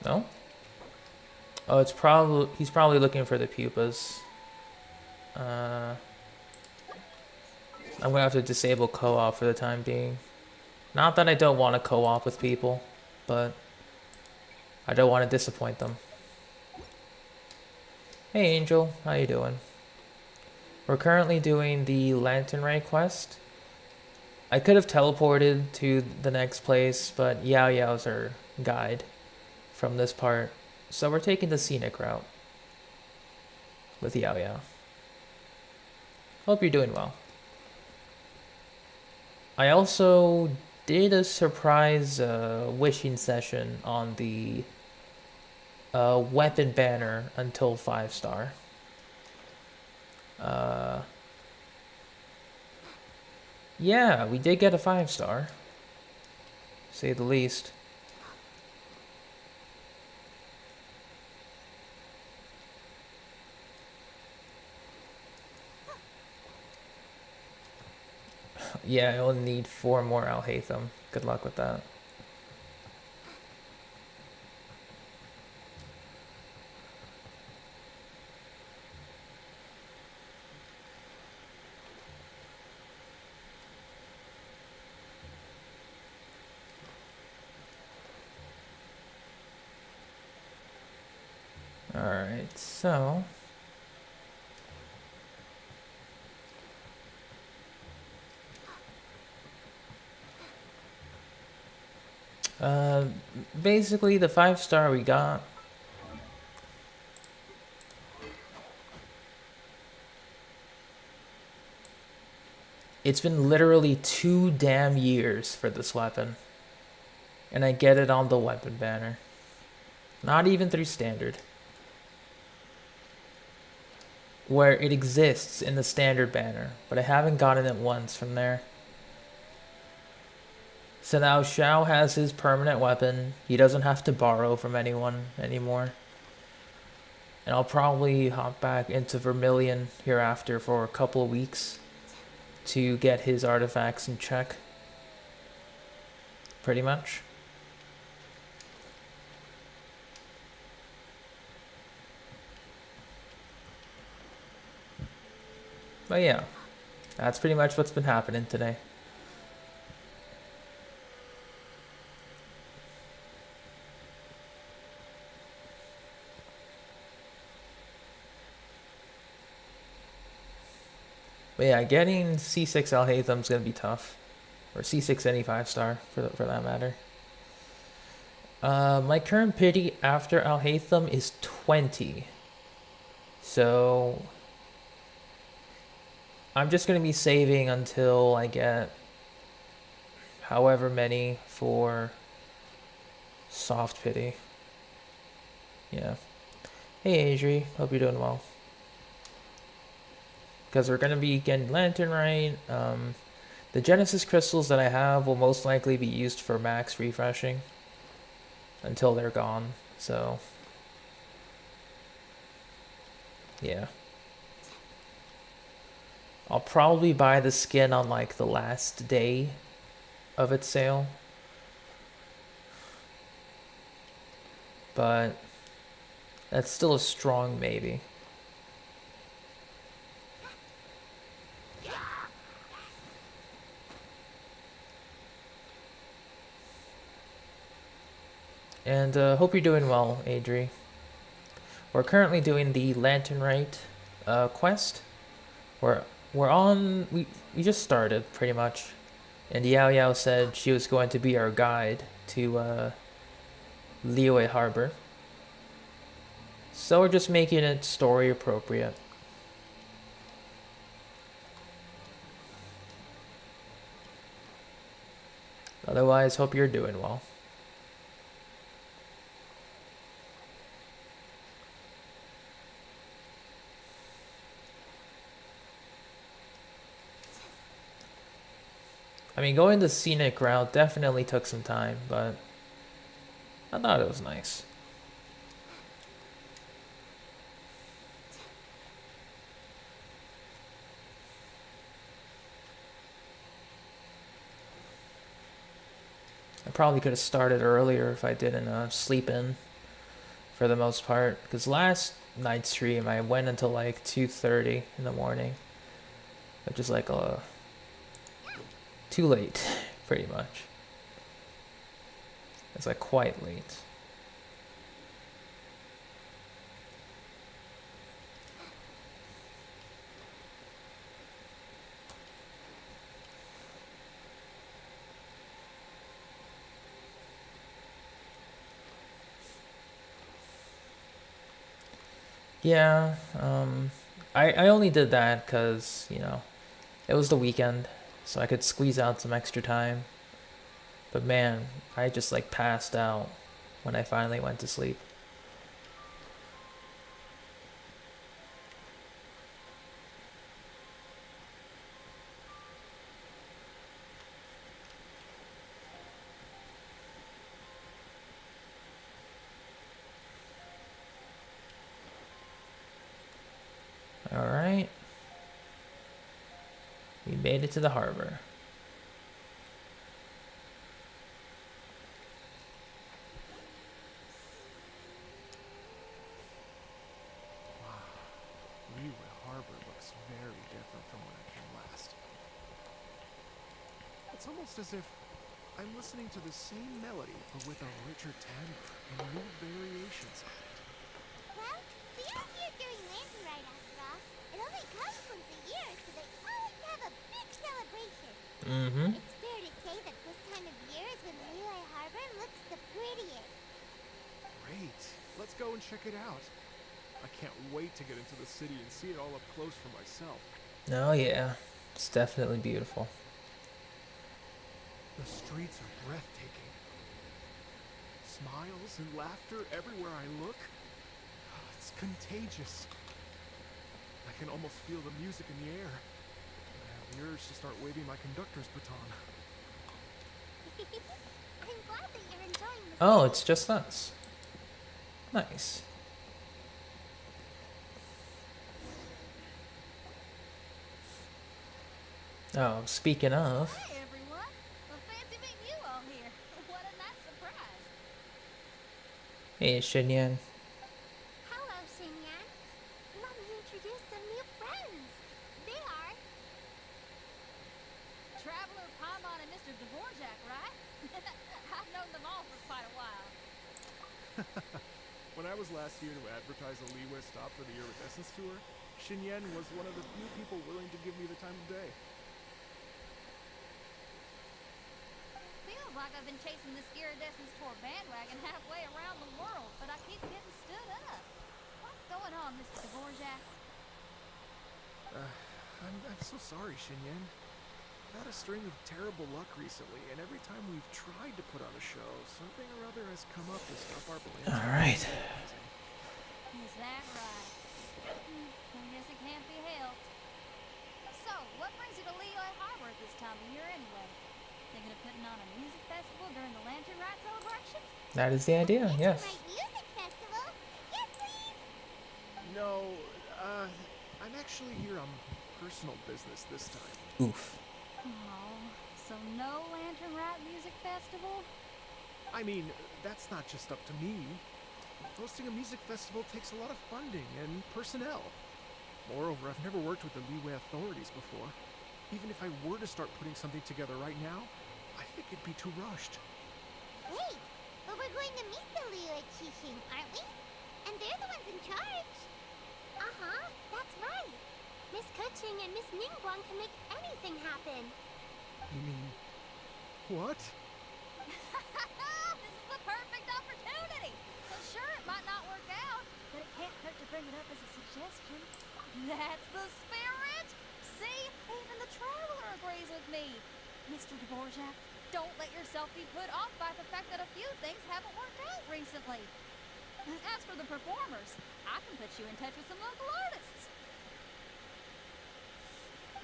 No? Oh, he's probably looking for the pupas. I'm gonna have to disable co-op for the time being. Not that I don't want to co-op with people, but I don't want to disappoint them. Hey Angel, how you doing? We're currently doing the Lantern Ray quest. I could have teleported to the next place, but YaoYao's our guide from this part. So we're taking the scenic route with YaoYao. Hope you're doing well. I also did a surprise wishing session on the weapon banner until 5-star. Yeah, we did get a 5-star, say the least. Yeah, I only need 4 more Alhaitham. Good luck with that. Alright, so... basically the 5-star we got. It's been literally 2 damn years for this weapon. And I get it on the weapon banner. Not even through standard. Where it exists in the standard banner, but I haven't gotten it once from there. So now Xiao has his permanent weapon. He doesn't have to borrow from anyone anymore. And I'll probably hop back into Vermilion hereafter for a couple of weeks to get his artifacts in check. Pretty much. But yeah, that's pretty much what's been happening today. But yeah, getting C6 Alhaitham is going to be tough. Or C6 any 5-star, for that matter. My current pity after Alhaitham is 20. So... I'm just going to be saving until I get however many for soft pity. Yeah. Hey Adri, hope you're doing well. because we're gonna be getting Lanternite. The Genesis crystals that I have will most likely be used for max refreshing until they're gone. So yeah, I'll probably buy the skin on like the last day of its sale, but that's still a strong maybe. And hope you're doing well, Adri. We're currently doing the Lanternite quest. We're we just started pretty much, and YaoYao said she was going to be our guide to Liyue Harbor. So we're just making it story appropriate. Otherwise, hope you're doing well. I mean, going the scenic route definitely took some time, but I thought it was nice. I probably could have started earlier if I didn't sleep in for the most part, because last night's stream I went until like 2:30 in the morning, which is like too late, pretty much. It's like quite late. Yeah, I only did that because, you know, it was the weekend, so I could squeeze out some extra time. But man, I just like passed out when I finally went to sleep. Alright. We made it to the harbor. Liyue Harbor looks very different from when I came last. It's almost as if I'm listening to the same melody, but with a richer timbre and new variations on it. Well, we are here during Lantern Rite after all. It only comes once a year, so they always have a big celebration. Mm-hmm. It's fair to say that this time of year is when Liyue Harbor looks the prettiest. Great. Let's go and check it out. I can't wait to get into the city and see it all up close for myself. Oh yeah, it's definitely beautiful. The streets are breathtaking. Smiles and laughter everywhere I look. It's contagious. I can almost feel the music in the air. I have the urge to start waving my conductor's baton. I'm glad that you're enjoying the Oh, it's just us. Nice. Oh, speaking of, Hey everyone! Well, fancy meeting you all here. What a nice surprise. hey Shinyan. Hello, Xinyan. Let me introduce some new friends. They are... Traveler, Paimon, and Mr. Dvorak, right? I've known them all for quite a while. When I was last here to advertise a Liyue stop for the Iridescence tour, Xinyan was one of the few people willing to give me the time of day. Feels like I've been chasing this Iridescence tour bandwagon halfway around the world, but I keep getting stood up. What's going on, Mr. Dvorak? I'm so sorry, Xinyan. I've had a string of terrible luck recently, and every time we've tried to put on a show, something or other has come up to stop our plans. All right. Is that right? I guess it can't be helped. So, what brings you to Lehigh Harbor at this time of year anyway? Thinking of putting on a music festival during the Lantern Rite celebrations? That is the idea, yes. Right music festival? Yes, please! No, I'm actually here on personal business this time. Oof. Oh, so no Lantern Rite music festival? I mean, that's not just up to me. Hosting a music festival takes a lot of funding and personnel. Moreover, I've never worked with the Liyue authorities before. Even if I were to start putting something together right now, I think it'd be too rushed. Wait, but we're going to meet the Liyue Qixing, aren't we? And they're the ones in charge. Uh-huh, that's right. Miss Kuching and Miss Ningguang can make anything happen. You mean... what? This is the perfect opportunity! Well, sure, it might not work out, but it can't hurt to bring it up as a suggestion. That's the spirit! See? Even the traveler agrees with me. Mr. Dvorak, don't let yourself be put off by the fact that a few things haven't worked out recently. As for the performers, I can put you in touch with some local artists.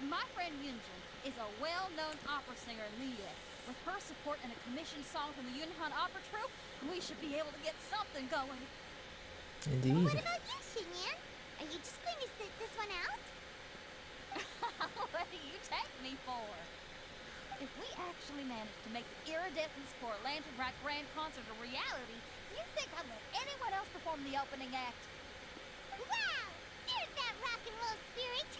My friend Yunjin is a well-known opera singer in Liyue. With her support and a commissioned song from the Yunhan Opera Troupe, we should be able to get something going. Indeed. What about you, Xinyan? Are you just going to sit this one out? What do you take me for? If we actually manage to make the Iridescence for Lantern Rite Grand Concert a reality, you think I'd let anyone else perform the opening act? Wow! There's that rock and roll spirit!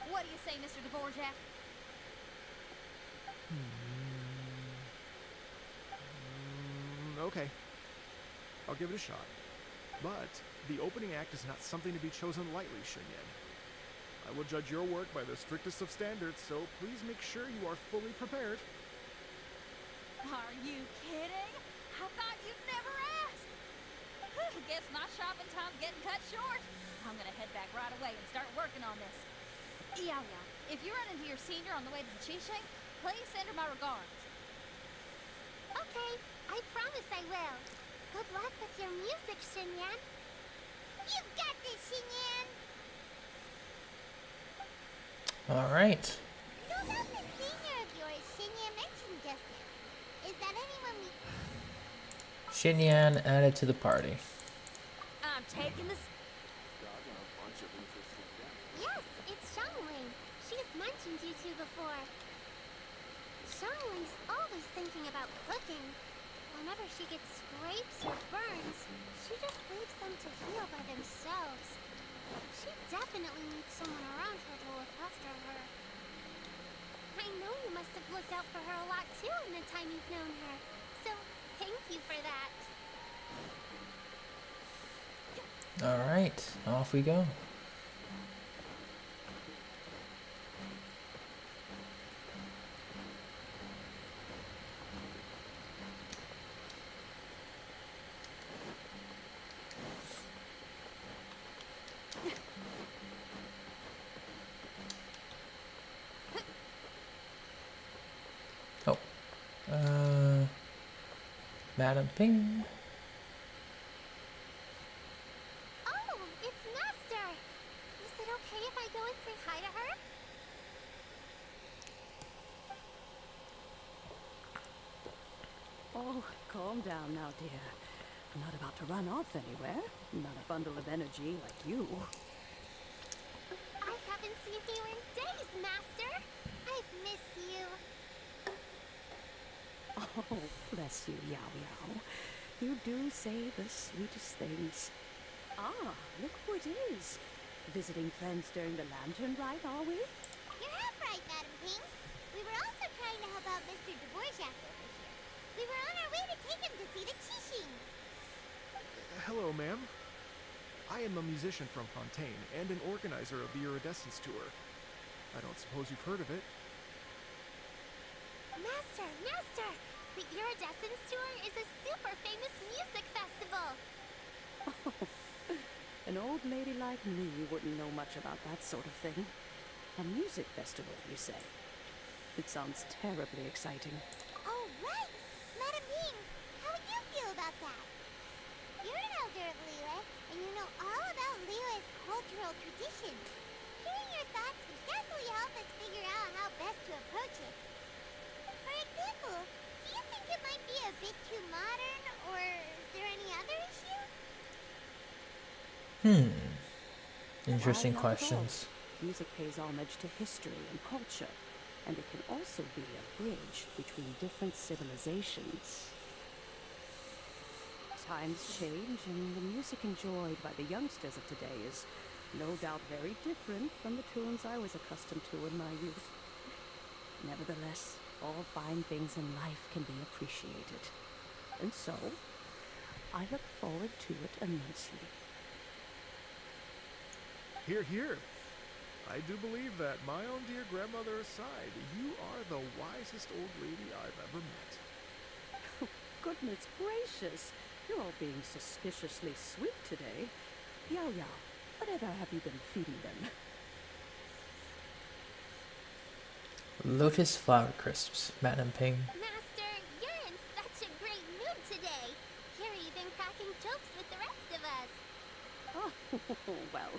What do you say, Mr. Dvorak? Okay. I'll give it a shot. But the opening act is not something to be chosen lightly, Xinyan. I will judge your work by the strictest of standards, so please make sure you are fully prepared. Are you kidding? How thought you'd never asked? Guess my shopping time's getting cut short. I'm gonna head back right away and start working on this. YaoYao, if you run into your senior on the way to the Qixing, please send her my regards. Okay, I promise I will. Good luck with your music, Xinyan. You've got this, Xinyan! Alright. So about the senior of yours Xinyan mentioned just now. Is that anyone we... Xinyan added to the party. I'm taking this. Yes, it's Xiangling. She's mentioned you two before. Xiangling's always thinking about cooking. Whenever she gets scrapes or burns, she just leaves them to heal by themselves. She definitely needs someone around her to look after her. I know you must have looked out for her a lot too in the time you've known her. So, thank you for that. Alright, off we go. Oh. Madam Ping. Oh, it's Master! Is it okay if I go and say hi to her? Oh, calm down now, dear. I'm not about to run off anywhere. Not a bundle of energy like you. I haven't seen you in days, Master! I've missed you. Oh, bless you, YaoYao. You do say the sweetest things. Ah, look who it is. Visiting friends during the Lantern Rite, are we? You're half right, Madam Ping. We were also trying to help out Mr. Dvorak over here. We were on our way to take him to see the Qixing. Hello, ma'am. I am a musician from Fontaine and an organizer of the Iridescence Tour. I don't suppose you've heard of it. Master! Master! The Iridescence Tour is a super famous music festival! Oh, an old lady like me wouldn't know much about that sort of thing. A music festival, you say? It sounds terribly exciting. Oh, right! Madam Ping, how would you feel about that? You're an elder of Liyue, and you know all about Liyue's cultural traditions. Here's Hearing your thoughts would definitely help us figure out how best to approach it. For example, do you think it might be a bit too modern, or is there any other issue? Interesting Why not at all? questions. Music pays homage to history and culture, and it can also be a bridge between different civilizations. Times change, and the music enjoyed by the youngsters of today is no doubt very different from the tunes I was accustomed to in my youth. Nevertheless, all fine things in life can be appreciated. And so, I look forward to it immensely. Hear, hear. I do believe that, my own dear grandmother aside, you are the wisest old lady I've ever met. Goodness gracious! You're all being suspiciously sweet today. YaoYao, whatever have you been feeding them? Lotus flower crisps, Madam Ping. Master, you're in such a great mood today. You're even cracking jokes with the rest of us. Oh, well.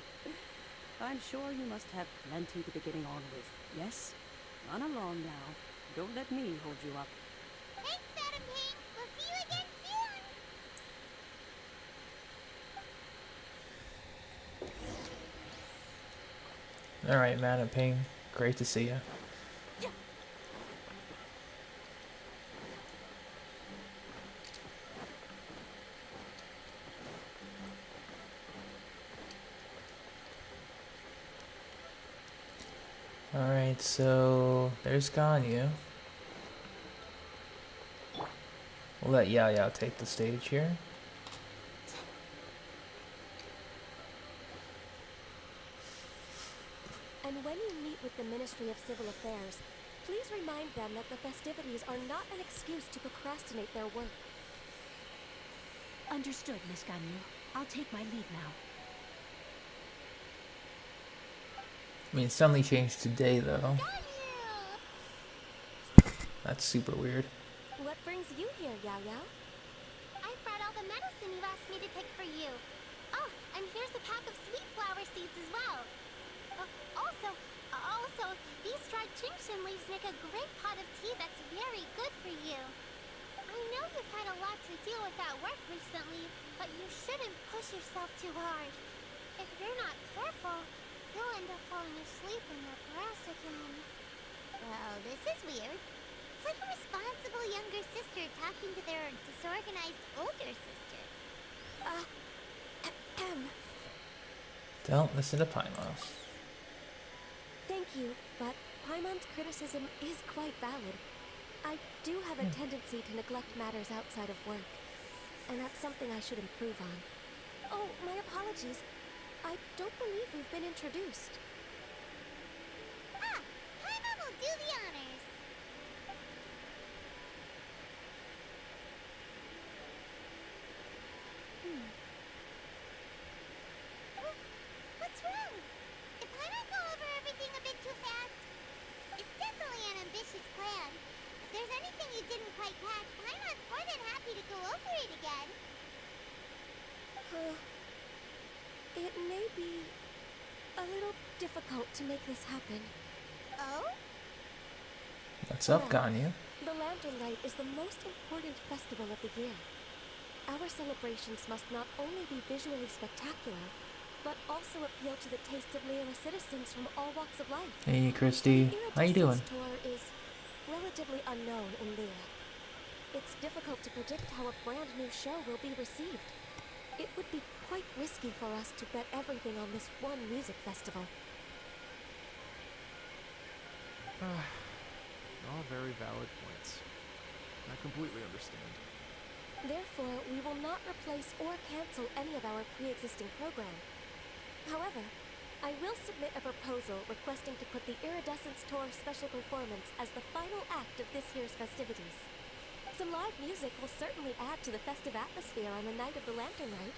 I'm sure you must have plenty to be getting on with. Yes? Run along now. Don't let me hold you up. Thanks, Madam Ping. We'll see you again soon. Alright, Madam Ping. Great to see you. Alright, so there's Ganyu. We'll let YaoYao take the stage here. And when you meet with the Ministry of Civil Affairs, please remind them that the festivities are not an excuse to procrastinate their work. Understood, Miss Ganyu. I'll take my leave now. I mean, it suddenly changed today, though. That's super weird. What brings you here, YaoYao? I brought all the medicine you asked me to pick for you. Oh, and here's a pack of sweet flower seeds as well. Also, these dried chingshin leaves make a great pot of tea that's very good for you. I know you've had a lot to deal with at work recently, but you shouldn't push yourself too hard. If you're not careful, you'll end up falling asleep in the grass again. Well, this is weird. It's like a responsible younger sister talking to their disorganized older sister. Don't listen to Paimon. Thank you, but Paimon's criticism is quite valid. I do have a tendency to neglect matters outside of work, and that's something I should improve on. Oh, my apologies. I don't believe we've been introduced. Ah, Paimon will do the honors. What's wrong? Did Paimon go over everything a bit too fast? It's definitely an ambitious plan. If there's anything you didn't quite catch, Paimon's more than happy to go over it again. It may be a little difficult to make this happen. Oh? What's up, Ganyu? The Lantern Rite is the most important festival of the year. Our celebrations must not only be visually spectacular, but also appeal to the tastes of Liyue citizens from all walks of life. Hey, Christy. How you doing? The tour is relatively unknown in Liyue. It's difficult to predict how a brand new show will be received. It would be quite risky for us to bet everything on this one music festival. All very valid points. I completely understand. Therefore, we will not replace or cancel any of our pre-existing program. However, I will submit a proposal requesting to put the Iridescence Tour special performance as the final act of this year's festivities. Some live music will certainly add to the festive atmosphere on the night of the Lantern Rite.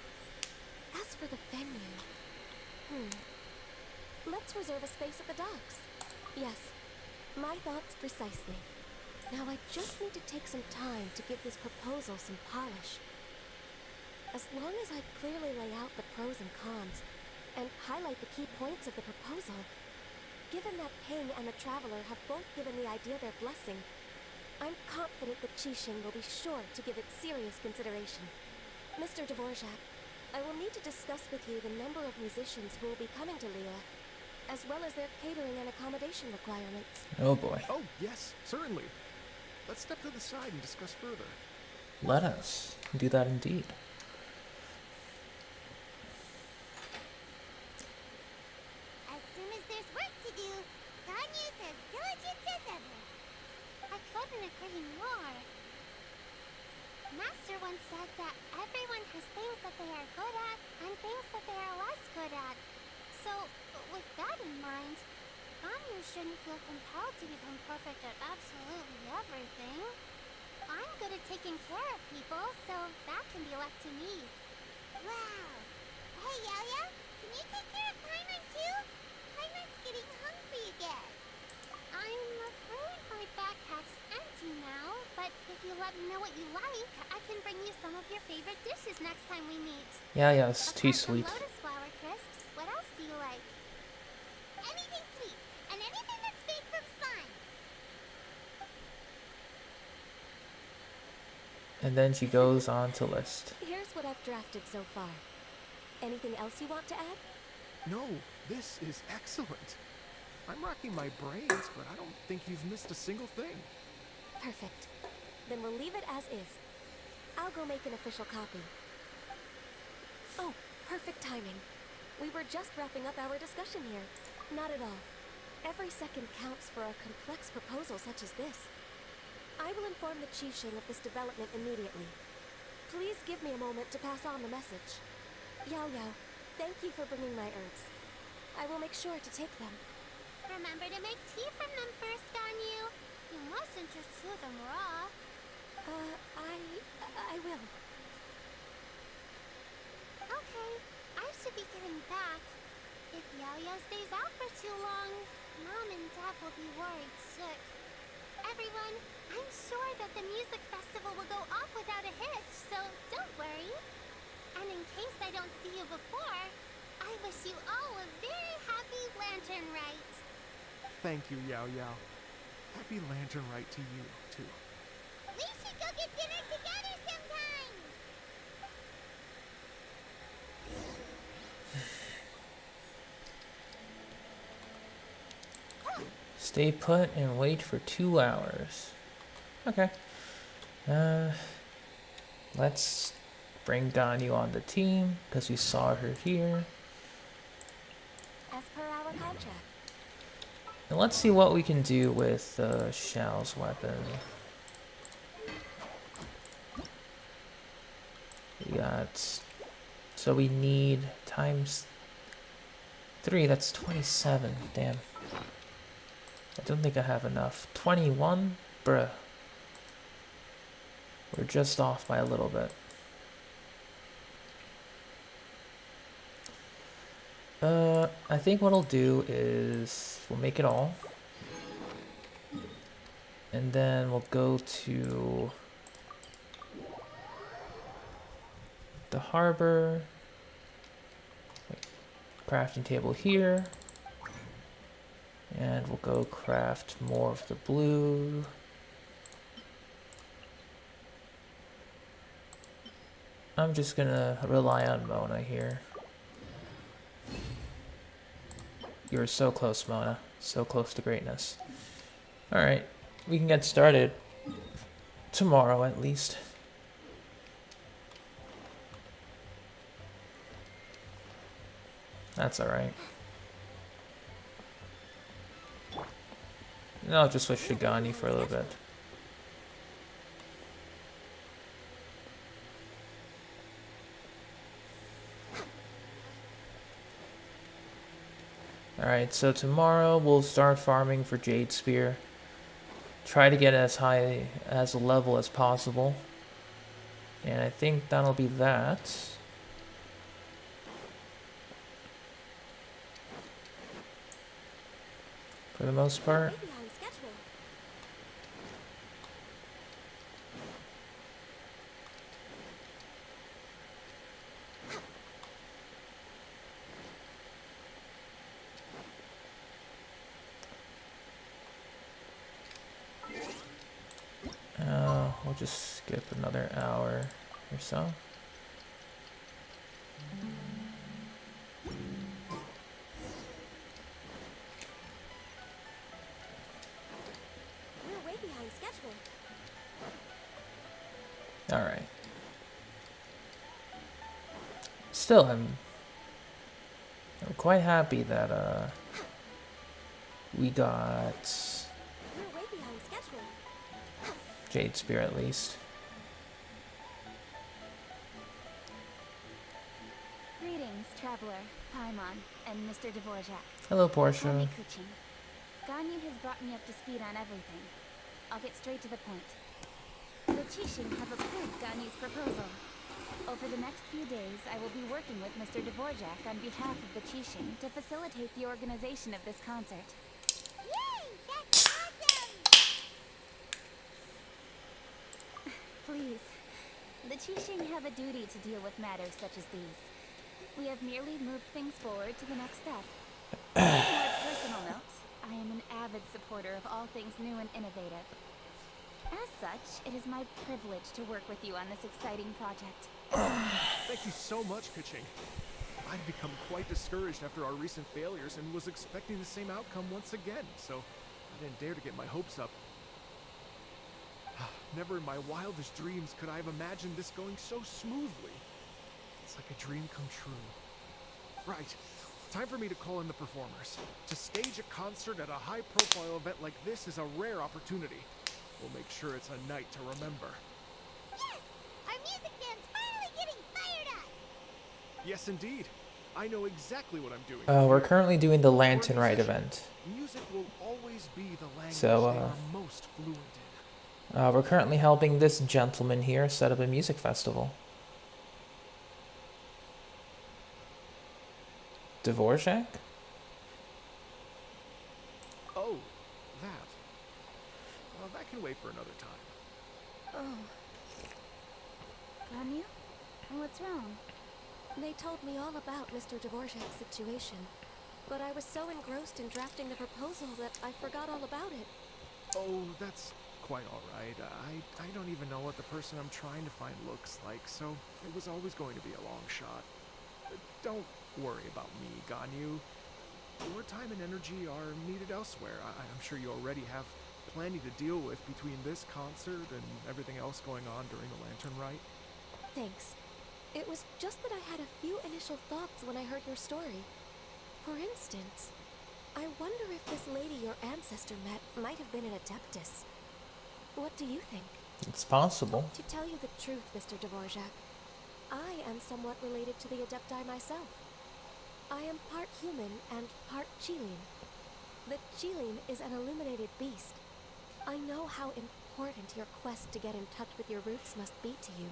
As for the venue... Let's reserve a space at the docks. Yes, my thoughts precisely. Now I just need to take some time to give this proposal some polish. As long as I clearly lay out the pros and cons, and highlight the key points of the proposal, Given that Ping and the Traveler have both given the idea their blessing, I'm confident that Qixing will be sure to give it serious consideration. Mr. Dvorak, I will need to discuss with you the number of musicians who will be coming to Liyue, as well as their catering and accommodation requirements. Oh boy. Oh, yes, certainly. Let's step to the side and discuss further. Let us do that indeed. As soon as there's work to do, Ganya's as diligent as ever. I couldn't agree more. Master once said that everyone has things that they are good at and things that they are less good at. So, with that in mind, Ganya shouldn't feel compelled to become perfect at absolutely everything. I'm good at taking care of people, so that can be left to me. Wow! Hey, YaoYao, can you take care of Paimon too? Paimon's getting hungry again. I'm afraid my backpack's empty now, but if you let me know what you like, I can bring you some of your favorite dishes next time we meet. Yeah, it's too Apart from sweet. lotus flower crisps, what else do you like? Anything sweet, and anything that's made from slime. And then she goes on to list. Here's what I've drafted so far. Anything else you want to add? No, this is excellent. I'm racking my brains, but I don't think you've missed a single thing. Perfect. Then we'll leave it as is. I'll go make an official copy. Oh, perfect timing. We were just wrapping up our discussion here. Not at all. Every second counts for a complex proposal such as this. I will inform the Qixing of this development immediately. Please give me a moment to pass on the message. YaoYao, thank you for bringing my herbs. I will make sure to take them. Remember to make tea from them first, Ganyu. You mustn't just chew them raw. I will. Okay, I should be getting back. If YaoYao stays out for too long, Mom and Dad will be worried sick. Everyone, I'm sure that the music festival will go off without a hitch, so don't worry. And in case I don't see you before, I wish you all a very happy Lantern Rite. Thank you, YaoYao. Happy Lantern Rite to you, too. We should go get dinner together sometime! Stay put and wait for 2 hours. Okay. Let's bring Ganyu on the team, because we saw her here. As per our contract. And let's see what we can do with Xiao's weapon. We got... So we need times 3, that's 27, damn. I don't think I have enough. 21? Bruh. We're just off by a little bit. I think what I'll do is we'll make it all. And then we'll go to the harbor. Wait, crafting table here. And we'll go craft more of the blue. I'm just gonna rely on Mona here. You were so close, Mona. So close to greatness. Alright, we can get started. Tomorrow, at least. That's alright. And I'll just switch to Ganyu for a little bit. Alright, so tomorrow we'll start farming for Jade Spear. Try to get as high as a level as possible. And I think that'll be that. For the most part. Way behind schedule. just skip another hour or so. We're way behind schedule. Alright. Still, I'm quite happy that we got We're way behind schedule. Jade Spear at least. Greetings, traveler, Paimon, and Mr. Dvorak. Hello, Call me Portia. Kuchin. Ganyu has brought me up to speed on everything. I'll get straight to the point. The Qixing have approved Ganyu's proposal. Over the next few days, I will be working with Mr. Dvorak on behalf of the Qixing to facilitate the organization of this concert. Yay! That's awesome! Please. The Qixing have a duty to deal with matters such as these. We have merely moved things forward to the next step. On a more personal note, I am an avid supporter of all things new and innovative. As such, it is my privilege to work with you on this exciting project. Thank you so much, Kuching. I'd become quite discouraged after our recent failures and was expecting the same outcome once again, so I didn't dare to get my hopes up. Never in my wildest dreams could I have imagined this going so smoothly. It's like a dream come true. Right. Time for me to call in the performers. To stage a concert at a high-profile event like this is a rare opportunity. We'll make sure it's a night to remember. Yes! Our music band's finally getting fired up! Yes, indeed. I know exactly what I'm doing. We're currently doing the Lantern Rite event. Music will always be the language So, they are most fluent in. We're currently helping this gentleman here set up a music festival. Dvorak? Oh, that. Well, that can wait for another time. Oh. Ganyu? What's wrong? They told me all about Mr. Dvorak's situation, but I was so engrossed in drafting the proposal that I forgot all about it. Oh, that's quite all right. I don't even know what the person I'm trying to find looks like, so it was always going to be a long shot. Don't worry about me, Ganyu. Your time and energy are needed elsewhere. I'm sure you already have plenty to deal with between this concert and everything else going on during the Lantern Rite. Thanks. It was just that I had a few initial thoughts when I heard your story. For instance, I wonder if this lady your ancestor met might have been an Adeptus. What do you think? It's possible. To tell you the truth, Mr. Dvorak, I am somewhat related to the Adepti myself. I am part human and part Qilin. The Qilin is an illuminated beast. I know how important your quest to get in touch with your roots must be to you,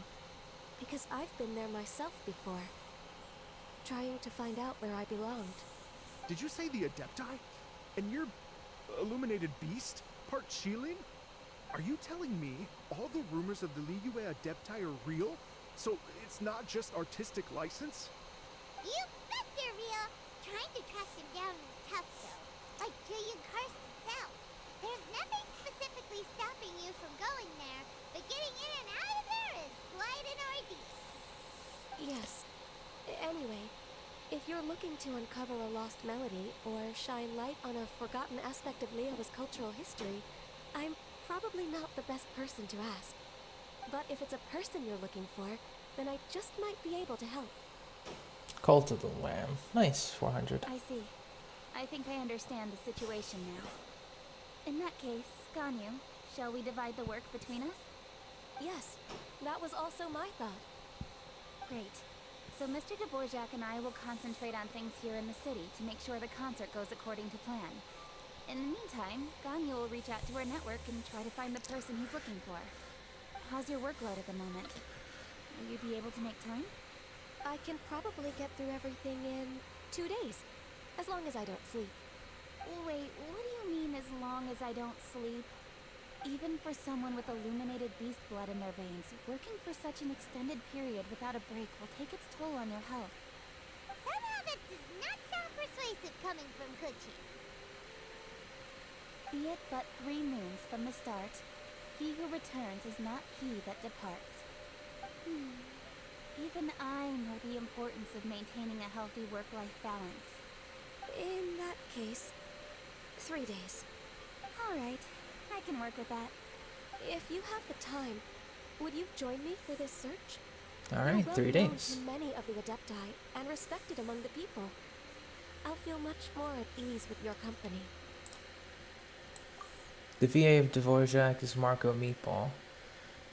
because I've been there myself before, trying to find out where I belonged. Did you say the Adepti? And you're illuminated beast? Part Qilin? Are you telling me all the rumors of the Liyue Adepti are real? So it's not just artistic license? You bet they're real! Trying to track them down is tough, though. Like Julian Karst himself. There's nothing specifically stopping you from going there, but getting in and out of there is quite an ordeal. Yes. Anyway, if you're looking to uncover a lost melody or shine light on a forgotten aspect of Liyue's cultural history, I'm probably not the best person to ask. But if it's a person you're looking for, then I just might be able to help. Cult of the Lamb. Nice, 400. I see. I think I understand the situation now. In that case, Ganyu, shall we divide the work between us? Yes, that was also my thought. Great. So Mr. Dvorak and I will concentrate on things here in the city to make sure the concert goes according to plan. In the meantime, Ganyu will reach out to our network and try to find the person he's looking for. How's your workload at the moment? Will you be able to make time? I can probably get through everything in 2 days, as long as I don't sleep. Wait, what do you mean as long as I don't sleep? Even for someone with illuminated beast blood in their veins, working for such an extended period without a break will take its toll on your health. Somehow that does not sound persuasive coming from Kuchi. Be it but 3 moons from the start, He who returns is not he that departs. Even I know the importance of maintaining a healthy work-life balance. In that case, 3 days. Alright, I can work with that. If you have the time, would you join me for this search? Alright, You're 3 well known days. to many of the Adepti and respected among the people. I'll feel much more at ease with your company. The VA of Dvorak is Marco Meatball.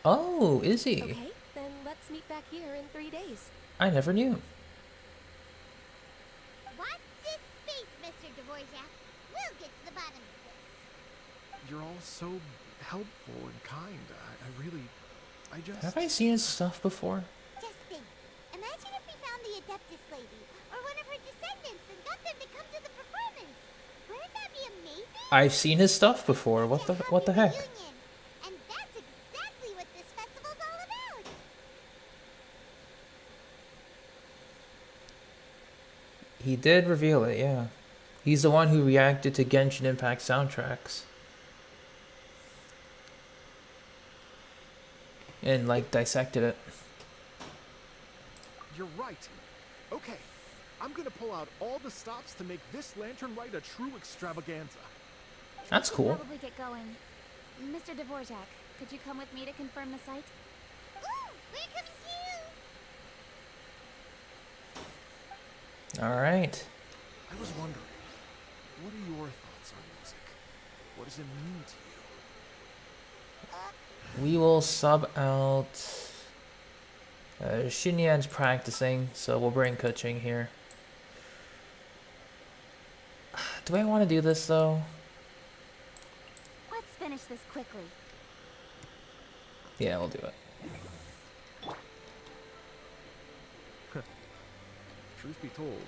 Oh, is he? Okay, then let's meet back here in 3 days. I never knew. Watch this space, Mr. Dvorak. We'll get to the bottom of this. You're all so helpful and kind. I just... Have I seen his stuff before? Just think. Imagine if we found the Adeptus lady, or one of her descendants, and got them to come to the performance. Wouldn't that be amazing? I've seen his stuff before. What the heck? Reunion. And that's exactly what this festival's all about. He did reveal it, yeah. He's the one who reacted to Genshin Impact soundtracks. And, like, dissected it. You're right. Okay, I'm gonna pull out all the stops to make this lantern rite a true extravaganza. That's We should cool. probably get going. Mr. Dvorak, could you come with me to confirm the site? Ooh, we're coming to you! Alright. I was wondering, what are your thoughts on music? What does it mean to you? We will sub out... Xinyan's practicing, so we'll bring Kuching here. Do I want to do this, though? Let's finish this quickly. Yeah, we'll do it. Truth be told,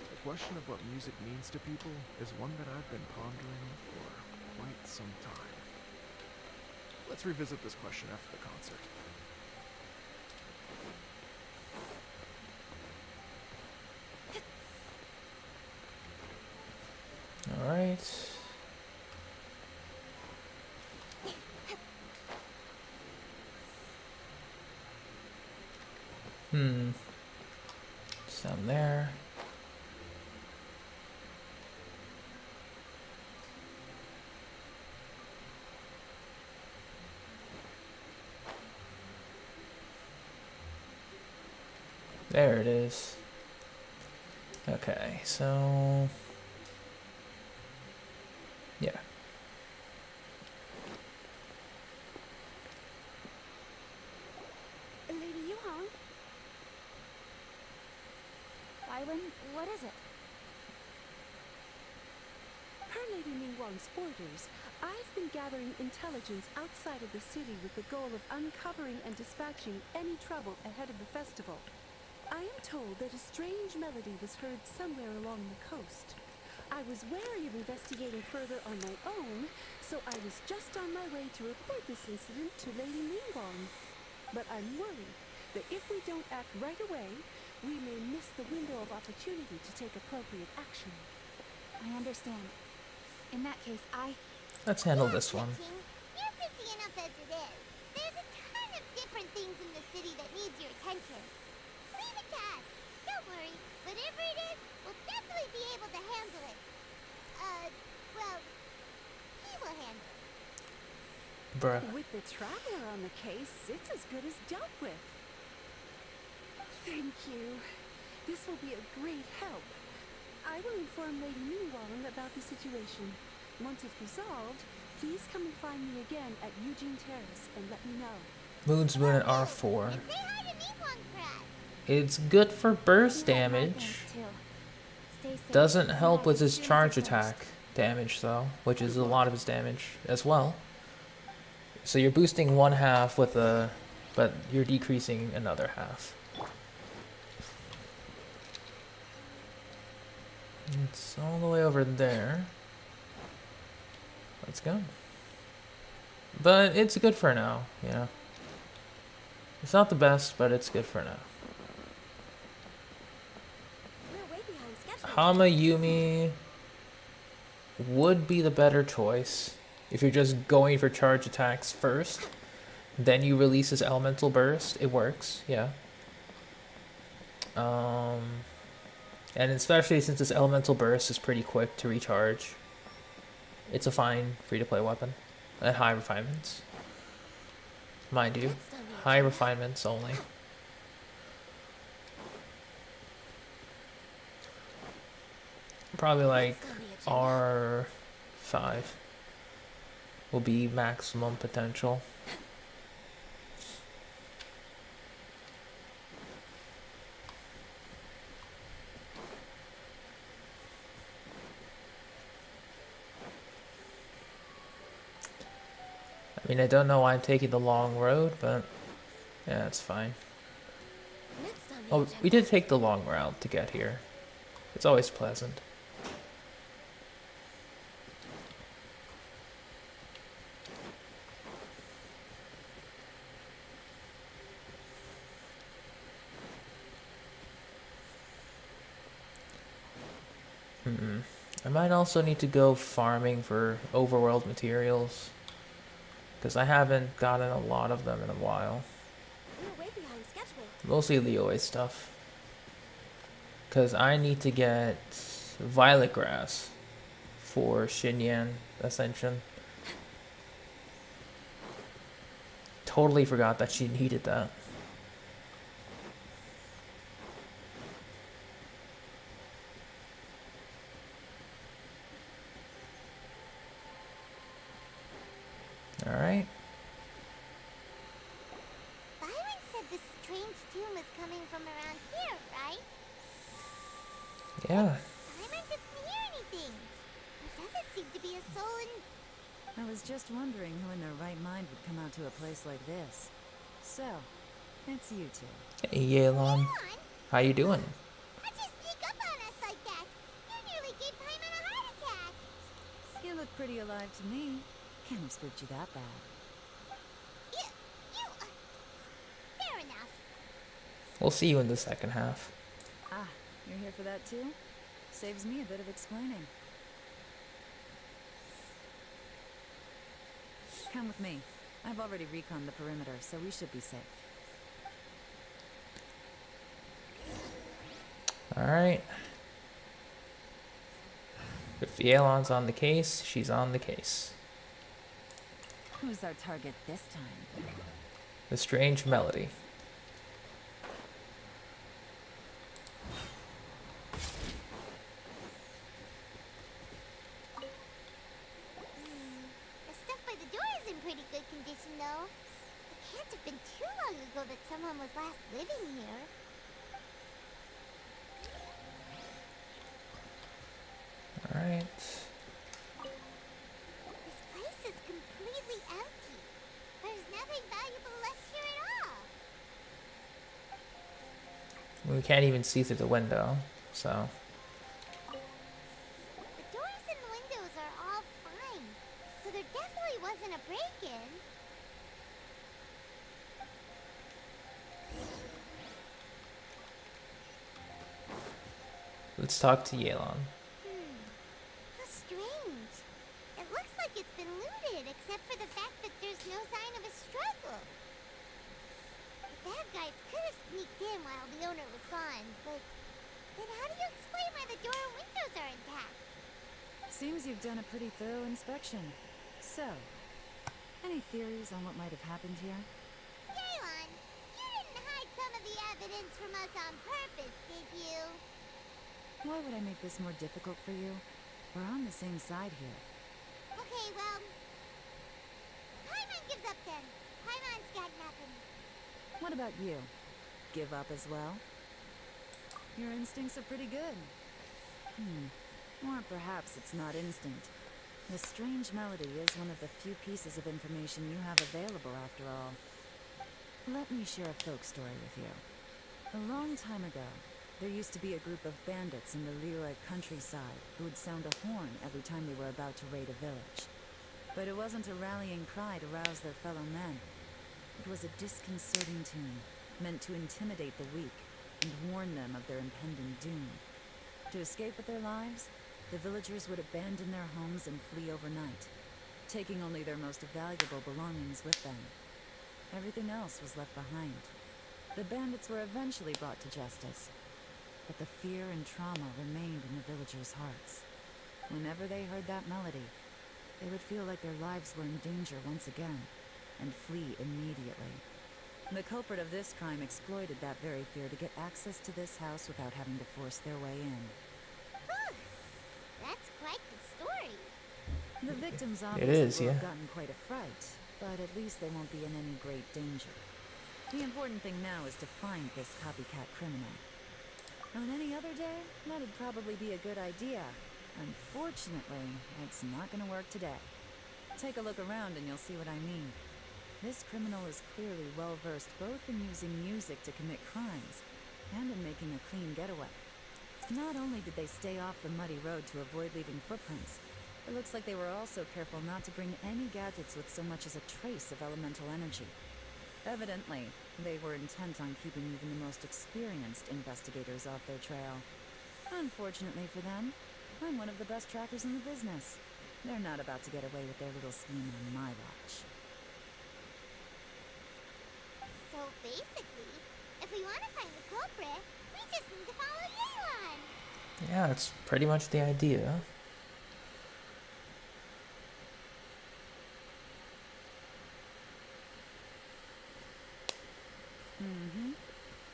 the question of what music means to people is one that I've been pondering for quite some time. Let's revisit this question after the concert. Alright. Some there. There it is. Okay, so... yeah. Lady Yuhan? Byron, what is it? Per Lady Ningguang's orders, I've been gathering intelligence outside of the city with the goal of uncovering and dispatching any trouble ahead of the festival. I am told that a strange melody was heard somewhere along the coast. I was wary of investigating further on my own, so I was just on my way to report this incident to Lady Ningguang. But I'm worried that if we don't act right away, we may miss the window of opportunity to take appropriate action. I understand. In that case, Let's handle this one. King, you're busy enough as it is. There's a ton of different things in the city that needs your attention. Leave it to us. Don't worry. Whatever it is, we'll definitely be able to handle it. Well, he will handle it. Bruh. With the traveler on the case, it's as good as dealt with. Thank you. This will be a great help. I will inform Lady Ningguang about the situation. Once it's resolved, please come and find me again at Eugene Terrace and let me know. Moon's Moon at R4. And say hi to Ningguang for us. It's good for burst You got my damage. thanks, too. Stay safe. Doesn't and help have with a his series charge of attack firsts. damage, though, which is a lot of his damage as well. So you're boosting one half with a, but you're decreasing another half. It's all the way over there. Let's go. But it's good for now, you know. It's not the best, but it's good for now. We're way behind schedule. Hama Yumi would be the better choice. If you're just going for charge attacks first, then you release his elemental burst, it works, yeah. And especially since this elemental burst is pretty quick to recharge, it's a fine free-to-play weapon at high refinements. Mind you, Next on the high agenda. refinements only. Probably like Next on the agenda. R5 will be maximum potential. I mean, I don't know why I'm taking the long road, but yeah, it's fine. Next on the Oh, agenda. we did take the long route to get here. It's always pleasant. I might also need to go farming for overworld materials, because I haven't gotten a lot of them in a while. We're way behind schedule. Mostly Leoy stuff. Because I need to get violet grass for Xinyan Ascension. Totally forgot that she needed that. Alright. Byron said this strange tune was coming from around here, right? Yeah. Byron doesn't hear anything. There doesn't seem to be a soul in... I was just wondering who in their right mind would come out to a place like this. So, it's you two. Hey, Yelan. Come on, How you doing? how'd you sneak up on us like that? You nearly gave Paimon a heart attack. You look pretty alive to me. Can't have spooked you that bad. Fair enough. We'll see you in the second half. Ah, you're here for that too? Saves me a bit of explaining. Come with me. I've already reconned the perimeter, so we should be safe. Alright. If Yelan's on the case, she's on the case. Who's our target this time? The strange melody. The stuff by the door is in pretty good condition, though. It can't have been too long ago that someone was last living here. Alright. This place is completely empty. There's nothing valuable left here at all. We can't even see through the window, so. The doors and windows are all fine, so there definitely wasn't a break-in. Let's talk to Yelan. How strange. It looks like it's been looted, except for the fact that there's no sign of a struggle. The bad guys could have sneaked in while the owner was gone, but then how do you explain why the door and windows are intact? Seems you've done a pretty thorough inspection. So, any theories on what might have happened here? Gaylon, you didn't hide some of the evidence from us on purpose, did you? Why would I make this more difficult for you? We're on the same side here. Okay, well... Paimon gives up then. Paimon's got nothing. What about you? Give up as well? Your instincts are pretty good. Or perhaps it's not instinct. The strange melody is one of the few pieces of information you have available after all. Let me share a folk story with you. A long time ago, there used to be a group of bandits in the Leroy countryside who would sound a horn every time they were about to raid a village. But it wasn't a rallying cry to rouse their fellow men. It was a disconcerting tune, meant to intimidate the weak and warn them of their impending doom. To escape with their lives, the villagers would abandon their homes and flee overnight. taking only their most valuable belongings with them. Everything else was left behind. The bandits were eventually brought to justice, but the fear and trauma remained in the villagers' hearts. Whenever they heard that melody, they would feel like their lives were in danger once again, and flee immediately. The culprit of this crime exploited that very fear to get access to this house without having to force their way in. Whew. That's quite the story. The victims It obviously is, will yeah. have gotten quite a fright, but at least they won't be in any great danger. The important thing now is to find this copycat criminal. On any other day, that'd probably be a good idea. Unfortunately, it's not gonna work today. Take a look around and you'll see what I mean. This criminal is clearly well-versed both in using music to commit crimes and in making a clean getaway. Not only did they stay off the muddy road to avoid leaving footprints, it looks like they were also careful not to bring any gadgets with so much as a trace of elemental energy. Evidently, they were intent on keeping even the most experienced investigators off their trail. Unfortunately for them, I'm one of the best trackers in the business. They're not about to get away with their little scheme on my watch. So basically, if we want to find the culprit, we just need to follow Yeon. Yeah, that's pretty much the idea.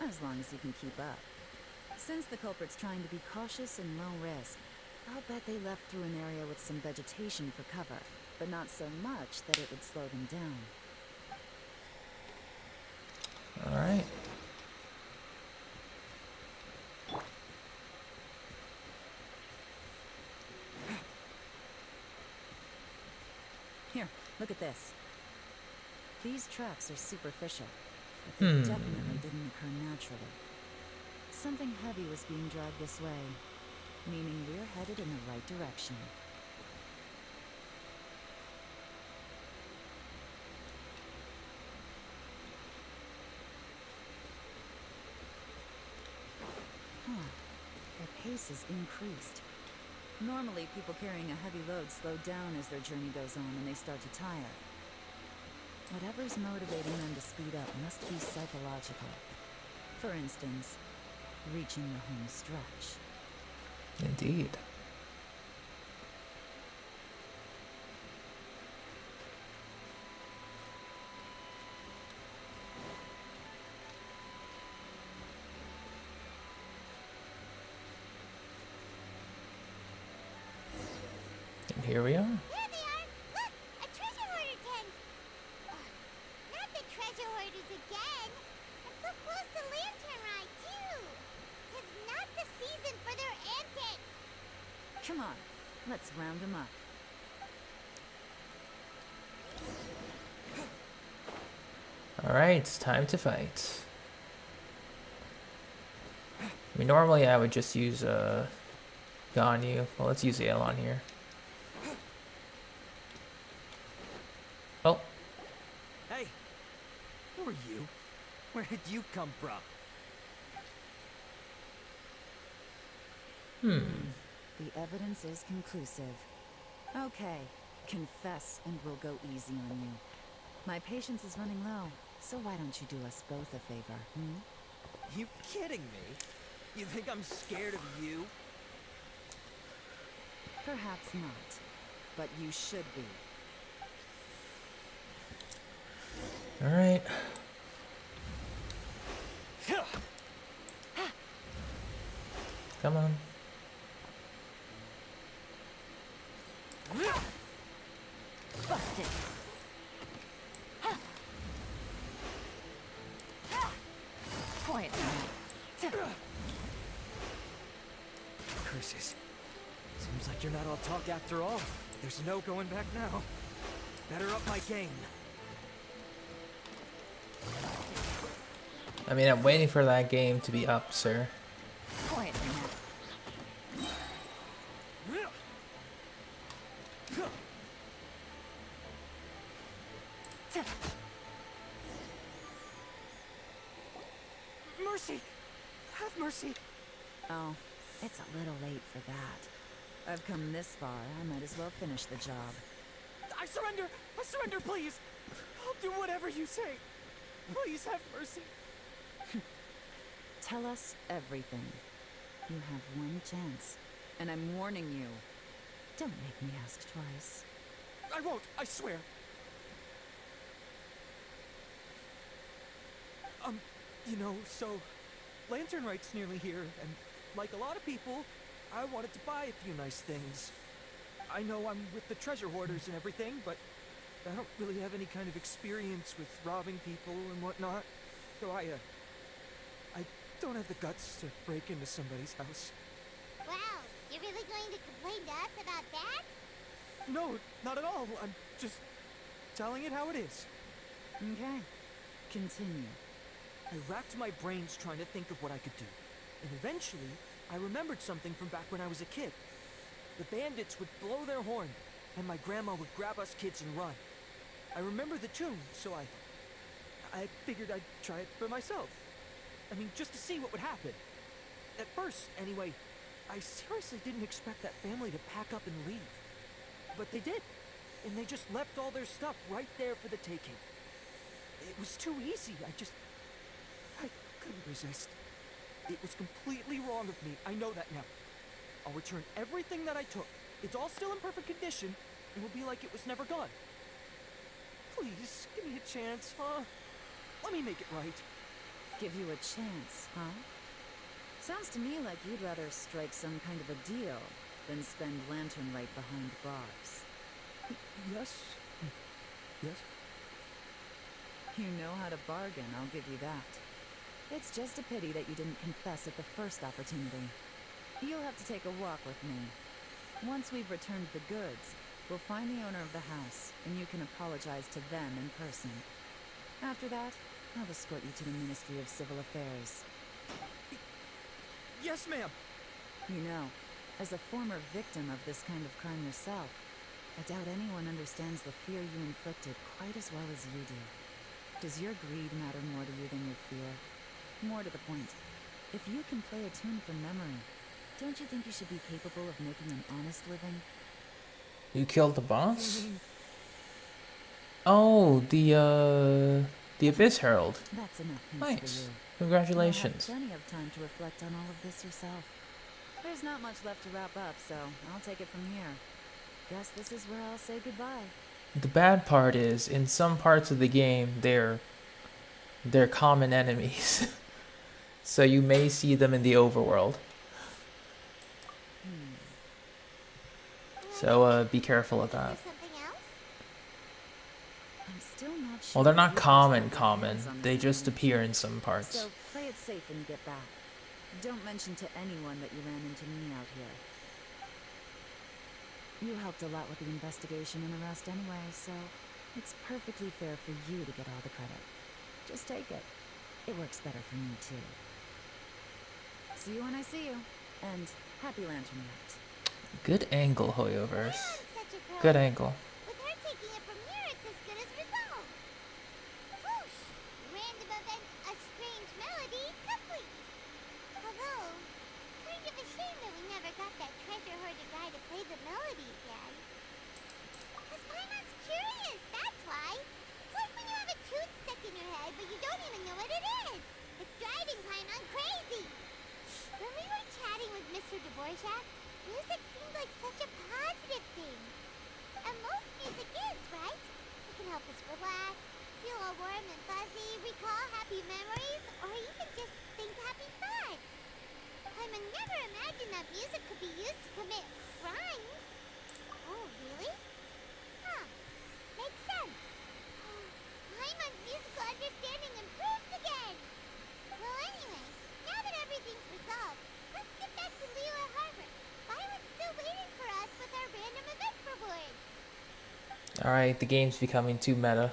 As long as you can keep up. Since the culprit's trying to be cautious and low risk, I'll bet they left through an area with some vegetation for cover, but not so much that it would slow them down. Alright. Here, look at this. These tracks are superficial, but they definitely didn't occur naturally. Something heavy was being dragged this way, meaning we're headed in the right direction. Their pace is increased. Normally, people carrying a heavy load slow down as their journey goes on and they start to tire. Whatever's motivating them to speed up must be psychological. For instance, reaching the home stretch. Indeed. And here we are. There they are! Look! A treasure hoarder tent! Not the treasure hoarders again! I'm so close to Lantern Ride, too! 'Tis not the season for their antics! Come on, let's round them up. Alright, it's time to fight. I mean, normally I would just use Ganyu. Well, let's use Aelon here. Oh, Hey! Who are you? Where did you come from? The evidence is conclusive. Okay, confess and we'll go easy on you. My patience is running low, so why don't you do us both a favor, You kidding me? You think I'm scared of you? Perhaps not, but you should be. alright. Come on. Busted. Quiet now. Curses. Seems like you're not all talk after all. There's no going back now. Better up my game. I mean, I'm waiting for that game to be up, sir. Quiet now. Mercy! Have mercy! Oh, it's a little late for that. I've come this far, I might as well finish the job. I surrender! I surrender, please! I'll do whatever you say. Please have mercy. Tell us everything. You have one chance, and I'm warning you. Don't make me ask twice. I won't, I swear. You know, so Lantern Rite's nearly here, and like a lot of people, I wanted to buy a few nice things. I know I'm with the treasure hoarders and everything, but I don't really have any kind of experience with robbing people and whatnot. So I don't have the guts to break into somebody's house. Wow, you're really going to complain to us about that? No, not at all. I'm just telling it how it is. Okay, continue. I racked my brains trying to think of what I could do. And eventually, I remembered something from back when I was a kid. The bandits would blow their horn, and my grandma would grab us kids and run. I remember the tune, so I figured I'd try it for myself. I mean, just to see what would happen. At first, anyway, I seriously didn't expect that family to pack up and leave. But they did, and they just left all their stuff right there for the taking. It was too easy. I couldn't resist. It was completely wrong of me. I know that now. I'll return everything that I took. It's all still in perfect condition, and will be like it was never gone. Please, give me a chance, huh? Let me make it right. Give you a chance, huh? Sounds to me like you'd rather strike some kind of a deal than spend Lantern Rite behind bars. Yes. Yes. You know how to bargain, I'll give you that. It's just a pity that you didn't confess at the first opportunity. You'll have to take a walk with me. Once we've returned the goods, we'll find the owner of the house, and you can apologize to them in person. After that, I'll escort you to the Ministry of Civil Affairs. Yes, ma'am. You know, as a former victim of this kind of crime yourself, I doubt anyone understands the fear you inflicted quite as well as you do. Does your greed matter more to you than your fear? More to the point, if you can play a tune from memory, don't you think you should be capable of making an honest living? You killed the boss? Oh, the Abyss Herald. That's enough hints Nice. for you. Congratulations. You'll have plenty of time to reflect on all of this yourself. There's not much left to wrap up, so I'll take it from here. Guess this is where I'll say goodbye. The bad part is, in some parts of the game, they're common enemies. So you may see them in the overworld. So be careful of that. Is there something else? I'm still not sure. Well, they're not if you common, personally have hands on They this just information. appear in some parts. So play it safe when you get back. Don't mention to anyone that you ran into me out here. You helped a lot with the investigation and arrest anyway, so it's perfectly fair for you to get all the credit. Just take it. It works better for me, too. See you when I see you. And happy Lantern Rite. Good angle, Hoyoverse. Such a pro. Good angle. With her taking it from here, it's as good as resolved. Whoosh! Random event, a strange melody, complete. Although, it's kind of a shame that we never got that treasure hoarder guy to play the melody again. Because Paimon's curious, that's why. It's like when you have a tune stuck in your head, but you don't even know what it is. It's driving Paimon crazy. When we were chatting with Mr. Dvorak, music seemed like such a positive thing. And most music is, right? It can help us relax, feel all warm and fuzzy, recall happy memories, or even just think happy thoughts. I never imagined that music could be used to commit crimes. Oh, really? Huh. Makes sense. Paimon's musical understanding improves again. Well, anyway, now that everything's resolved, let's get back to Liyue Harbor. Violet's still waiting for us with our random event rewards. Alright, the game's becoming too meta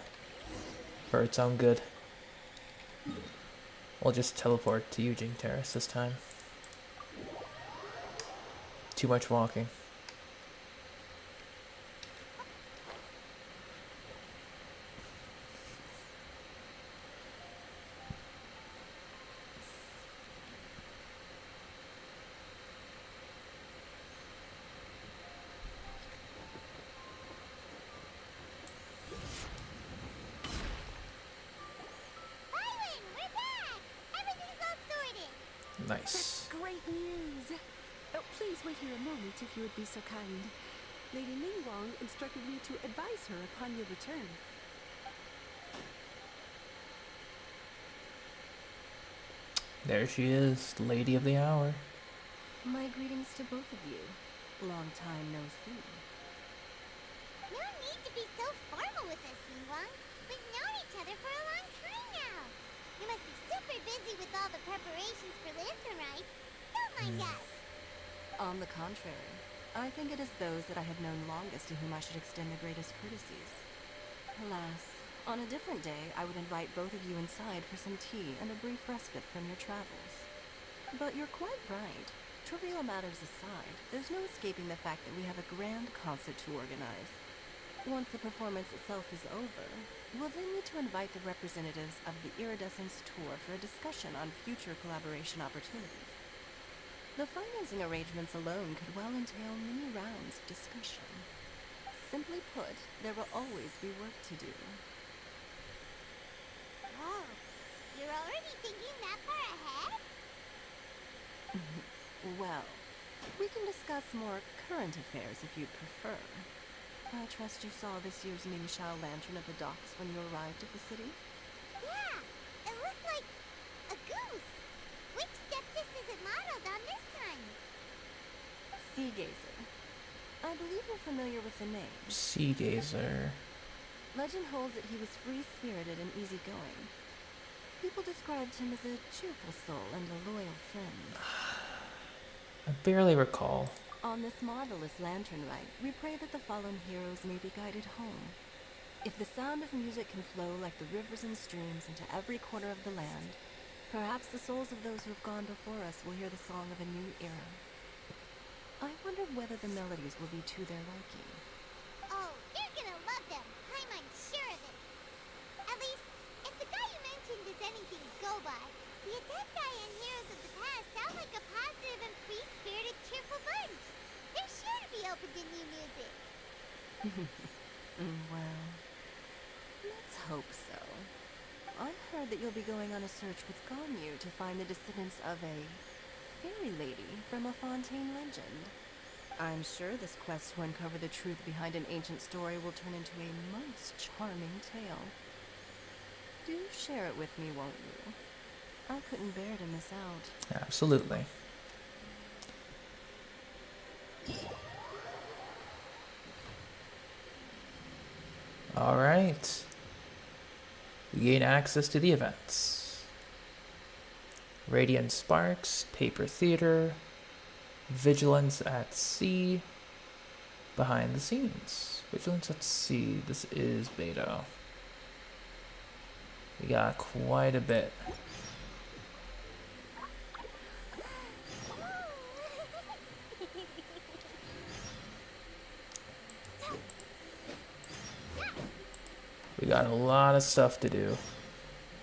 for its own good. We'll just teleport to Eugene Terrace this time. Too much walking. Nice. That's great news. Oh, please wait here a moment if you would be so kind. Lady Ningguang instructed me to advise her upon your return. There she is, the lady of the hour. My greetings to both of you. Long time no see. No need to be so formal with us, Ningguang. We've known each other for a long time now. You must be super busy with all the preparations for Lantern Rite. Don't mind us. On the contrary, I think it is those that I have known longest to whom I should extend the greatest courtesies. Alas, on a different day, I would invite both of you inside for some tea and a brief respite from your travels. But you're quite right. Trivial matters aside, there's no escaping the fact that we have a grand concert to organize. Once the performance itself is over, we'll then need to invite the representatives of the Iridescence Tour for a discussion on future collaboration opportunities. The financing arrangements alone could well entail many rounds of discussion. Simply put, there will always be work to do. Whoa, you're already thinking that far ahead? Well, we can discuss more current affairs if you'd prefer. I trust you saw this year's Mingxiao lantern at the docks when you arrived at the city? Yeah, it looked like a goose. Which Deptus is it modeled on this time? Sea Gazer. I believe you're familiar with the name. Sea Gazer. Legend holds that he was free-spirited and easygoing. People described him as a cheerful soul and a loyal friend. I barely recall. On this marvelous lantern rite, we pray that the fallen heroes may be guided home. If the sound of music can flow like the rivers and streams into every corner of the land, perhaps the souls of those who have gone before us will hear the song of a new era. I wondered whether the melodies will be to their liking. Oh, you're gonna love them. I'm sure of it. At least, if the guy you mentioned is anything to go by, the Adepti and Heroes of the Past sound like a positive and free-spirited, cheerful bunch. They're sure to be open to new music. Well, let's hope so. I've heard that you'll be going on a search with Ganyu to find the descendants of a fairy lady from a Fontaine legend. I'm sure this quest to uncover the truth behind an ancient story will turn into a most charming tale. Do share it with me, won't you? I couldn't bear to miss out. Absolutely. Alright. We gain access to the events. Radiant Sparks, Paper Theater, Vigilance at Sea, Behind the Scenes. Vigilance at Sea, this is beta. We got quite a bit. We got a lot of stuff to do.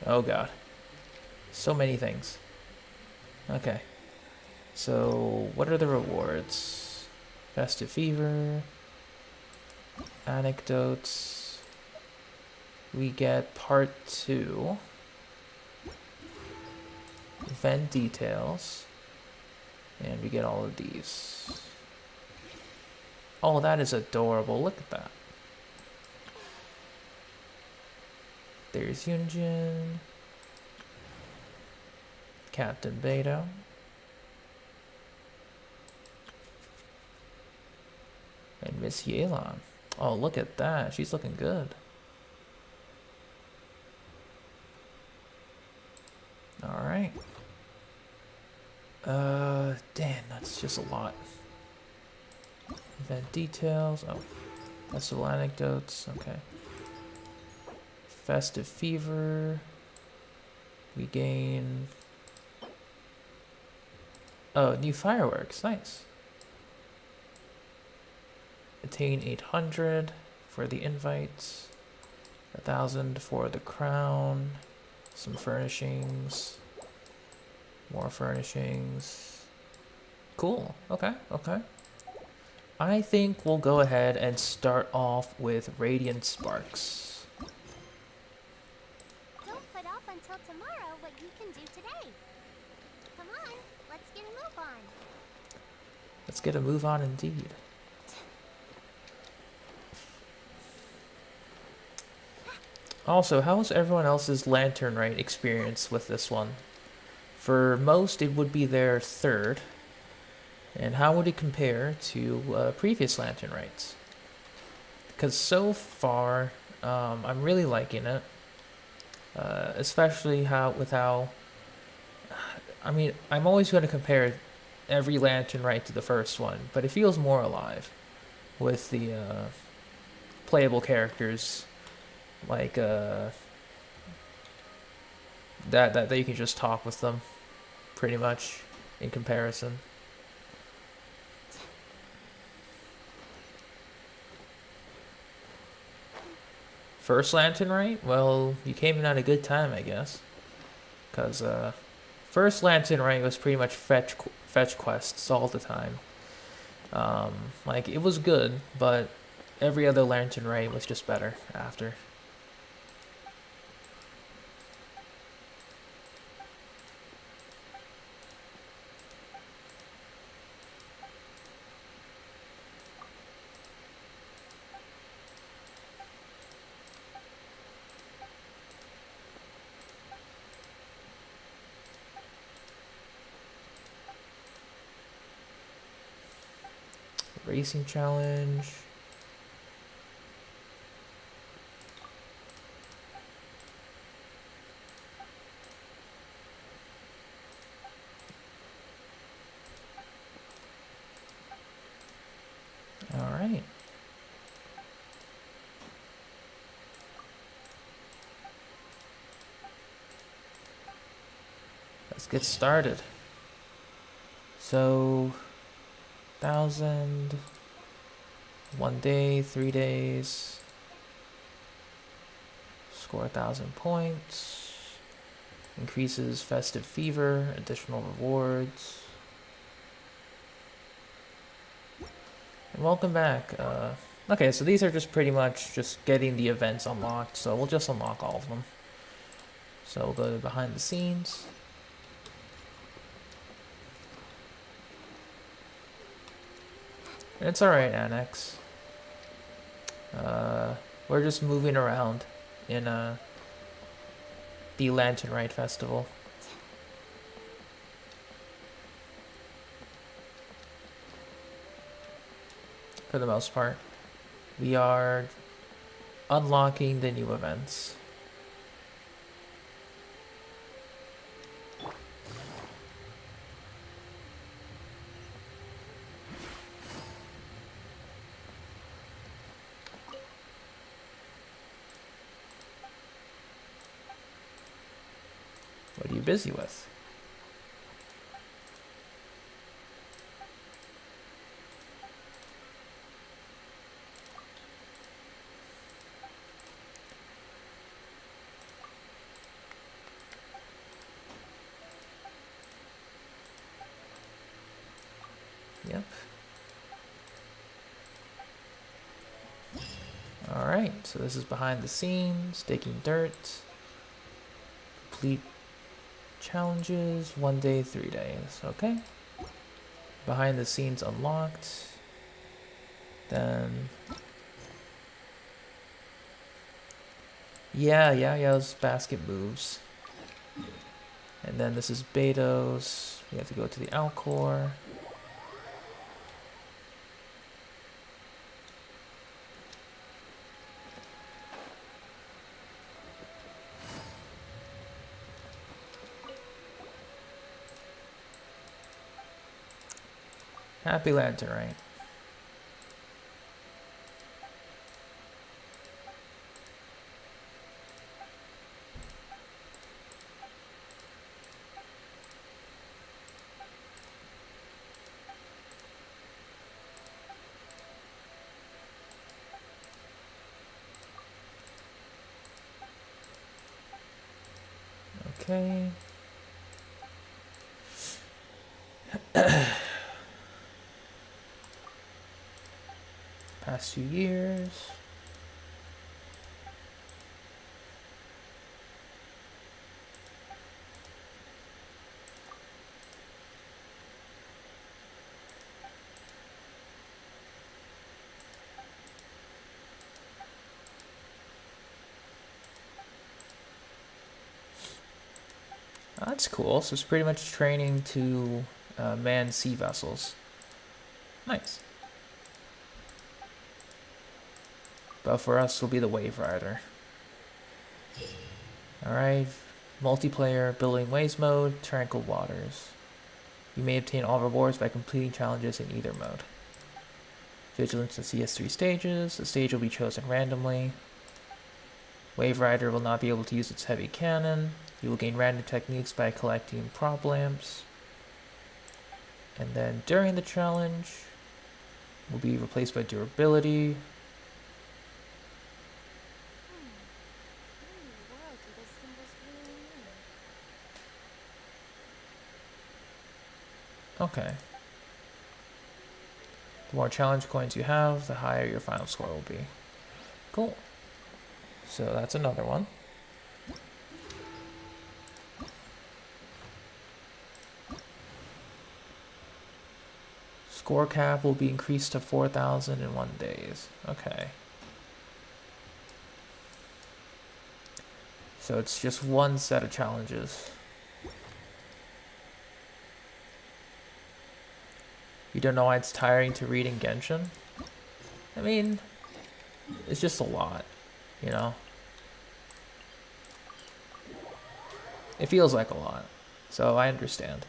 Oh god. So many things. Okay. So, what are the rewards? Festive Fever. Anecdotes. We get part 2. Event details. And we get all of these. Oh, that is adorable. Look at that. There's Yunjin. Captain Beto. And Miss Yelan. Oh, look at that. She's looking good. Alright. Damn, that's just a lot. Event details. Oh, festival anecdotes. Okay. Festive Fever. We gain... Oh, new fireworks. Nice. Attain 800 for the invites. 1,000 for the crown. Some furnishings. More furnishings. Cool. Okay, okay. I think we'll go ahead and start off with Radiant Sparks. Don't put off until tomorrow what you can do today. Come on, let's get a move on. Let's get a move on indeed. Also, how was everyone else's Lantern Rite experience with this one? For most, it would be their third. And how would it compare to previous Lantern Rites? Because so far, I'm really liking it. Especially how, I mean, I'm always going to compare every Lantern Rite to the first one, but it feels more alive with the playable characters, like that you can just talk with them, pretty much, in comparison. First Lantern Rite? Well, you came in at a good time, I guess. Because first Lantern Rite was pretty much fetch quests all the time. Like, it was good, but every other Lantern Rite was just better after. Racing challenge. All right. Let's get started. So 1,000, 1 day, 3 days, score 1,000 points, increases festive fever, additional rewards. And welcome back. Okay, so these are just pretty much just getting the events unlocked, so we'll just unlock all of them. So we'll go to behind the scenes. It's alright, Annex. We're just moving around in the Lantern Rite Festival. For the most part. We are unlocking the new events. What are you busy with? Yep. Alright, so this is behind the scenes, digging dirt. Complete challenges, 1 day, 3 days, okay. Behind the scenes unlocked. Then yeah, YaoYao's basket moves. And then this is Beto's. We have to go to the Alcor. Happy Lantern Rite. Okay. Past 2 years. That's cool. So it's pretty much training to man sea vessels. Nice. But for us, will be the Wave Rider. Alright. Multiplayer, Building Waves mode, Tranquil Waters. You may obtain all rewards by completing challenges in either mode. Vigilance and CS3 stages. The stage will be chosen randomly. Wave Rider will not be able to use its heavy cannon. You will gain random techniques by collecting prop lamps. And then during the challenge, will be replaced by durability. What in the world do those symbols really mean? Okay. The more challenge coins you have, the higher your final score will be. Cool. So that's another one. Score cap will be increased to 4,000 in 1 days. Okay. So it's just one set of challenges. You don't know why it's tiring to read in Genshin? I mean, it's just a lot, you know? It feels like a lot, so I understand.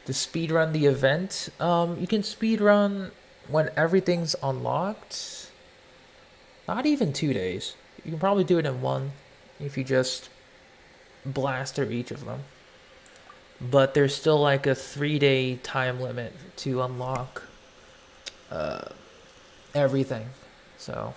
To speedrun the event, you can speedrun when everything's unlocked. Not even 2 days. You can probably do it in one if you just blast through each of them. But there's still like a 3-day time limit to unlock everything. So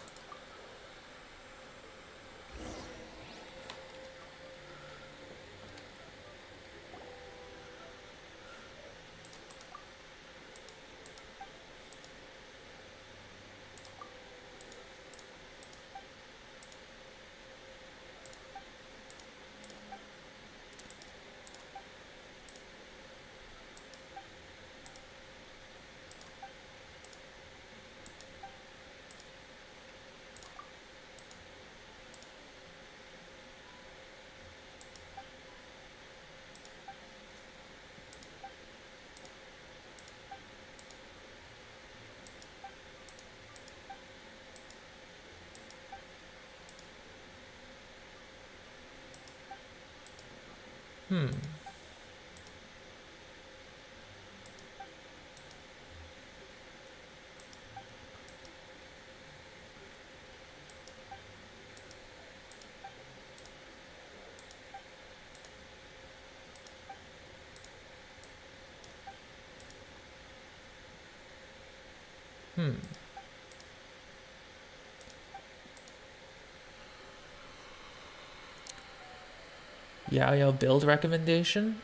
YaoYao build recommendation.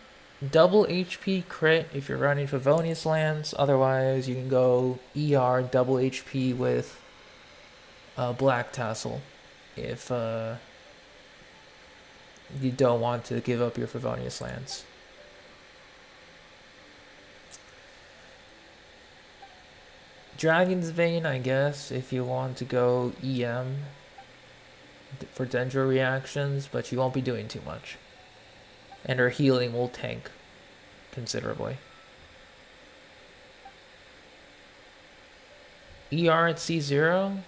Double HP crit if you're running Favonius lands. Otherwise, you can go ER double HP with Black Tassel if you don't want to give up your Favonius lands. Dragon's Vein, I guess, if you want to go EM for Dendro reactions, but you won't be doing too much. And her healing will tank considerably. ER at C0,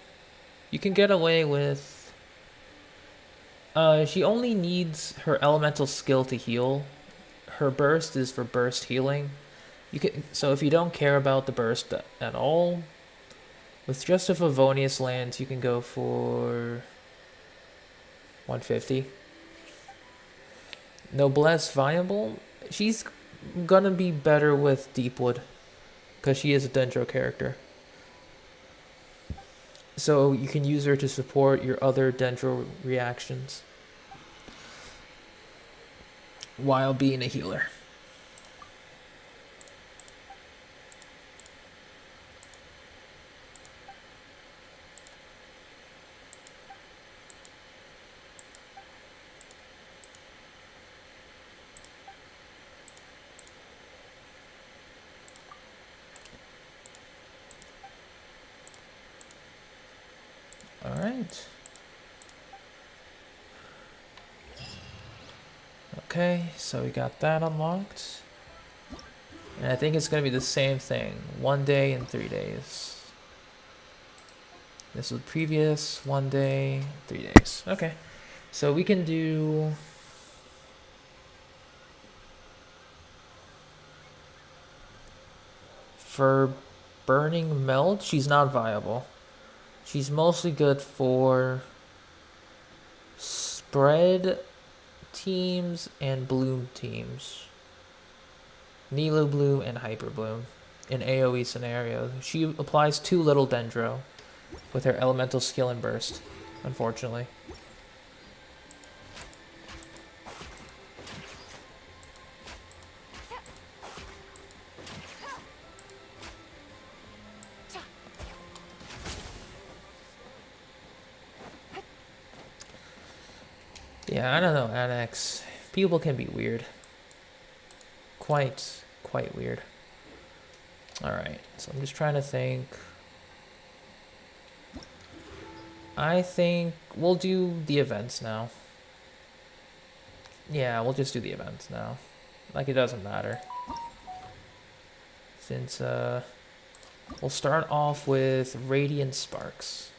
you can get away with... she only needs her elemental skill to heal. Her burst is for burst healing. So if you don't care about the burst at all, with just a Favonius Lands, you can go for 150. Noblesse Viable, she's gonna be better with Deepwood, because she is a Dendro character. So you can use her to support your other Dendro reactions, while being a healer. Alright. Okay, so we got that unlocked. And I think it's going to be the same thing. 1 day and 3 days. This was previous 1 day, 3 days. Okay. So we can do... For Burning Melt, she's not viable. She's mostly good for spread teams and bloom teams. Nilo Bloom and Hyper Bloom in AoE scenarios. She applies too little Dendro with her elemental skill and burst, unfortunately. Yeah, I don't know, Annex. People can be weird. Quite weird. Alright, so I'm just trying to think. I think we'll do the events now. Yeah, we'll just do the events now. Like, it doesn't matter. Since, we'll start off with Radiant Sparks.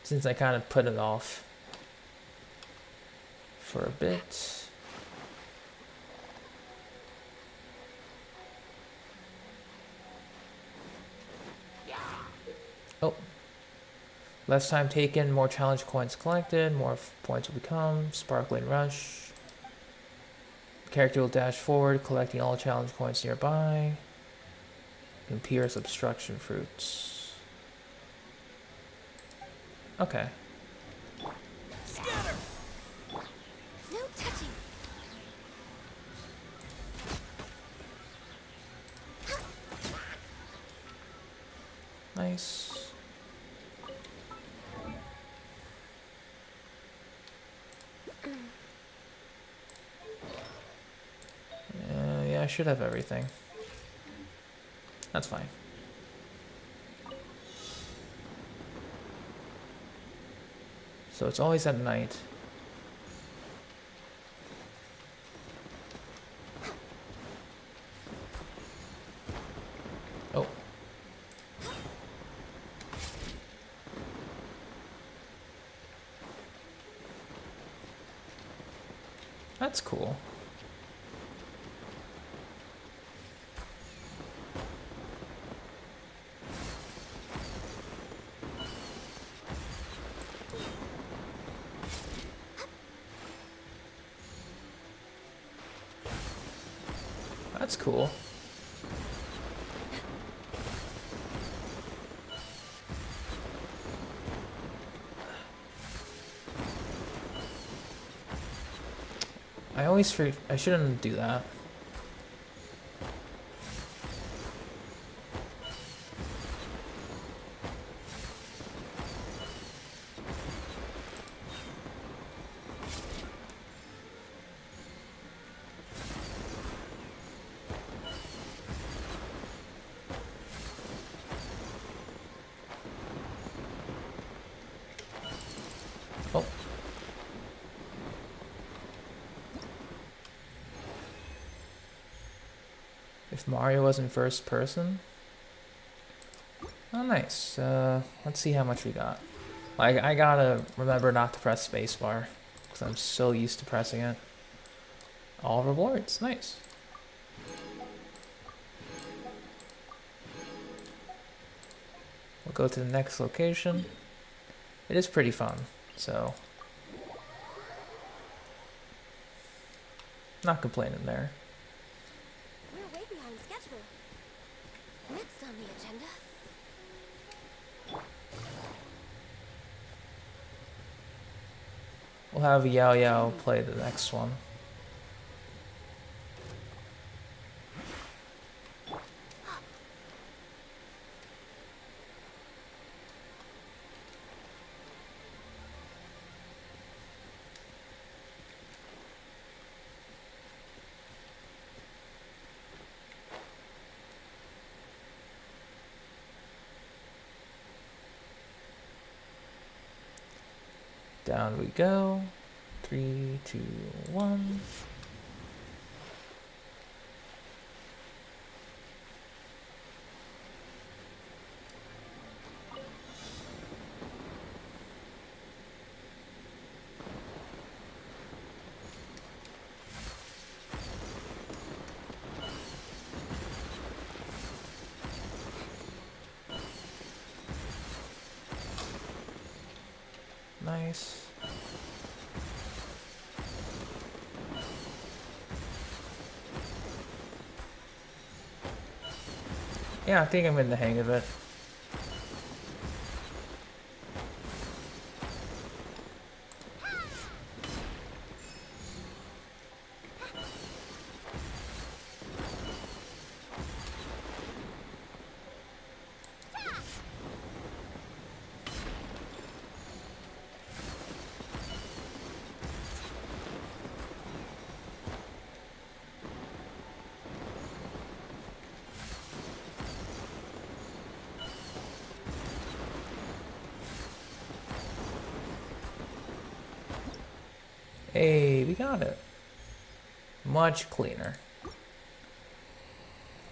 Since I kind of put it off for a bit. Oh. Less time taken, more challenge coins collected, more points will become. Sparkling Rush. Character will dash forward, collecting all challenge coins nearby. And Pierce Obstruction Fruits. Okay. Scatter! No touching. Nice. Yeah, I should have everything. That's fine. So it's always at night. Oh. That's cool. That's cool. I always forget. I shouldn't do that. Oh. If Mario was in first person? Oh, nice. Let's see how much we got. Like, I gotta remember not to press spacebar, because I'm so used to pressing it. All rewards. Nice. We'll go to the next location. It is pretty fun, so... Not complaining there. We're way behind schedule. Next on the agenda. We'll have YaoYao play the next one. Down we go. 3, 2, 1. Nice. Yeah, I think I'm in the hang of it. Hey, we got it. Much cleaner.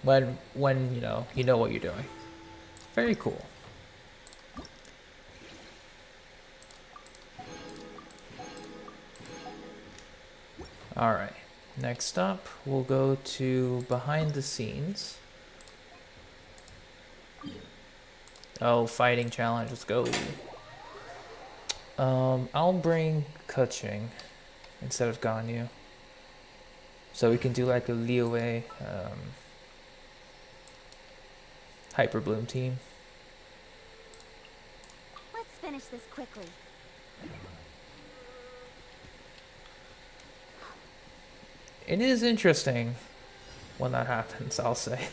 When you know what you're doing. Very cool. Alright, next up we'll go to behind the scenes. Oh, fighting challenge, let's go. I'll bring Kuching instead of Ganyu. So we can do like a Liyue Hyper Bloom team. Let's finish this quickly. It is interesting when that happens, I'll say.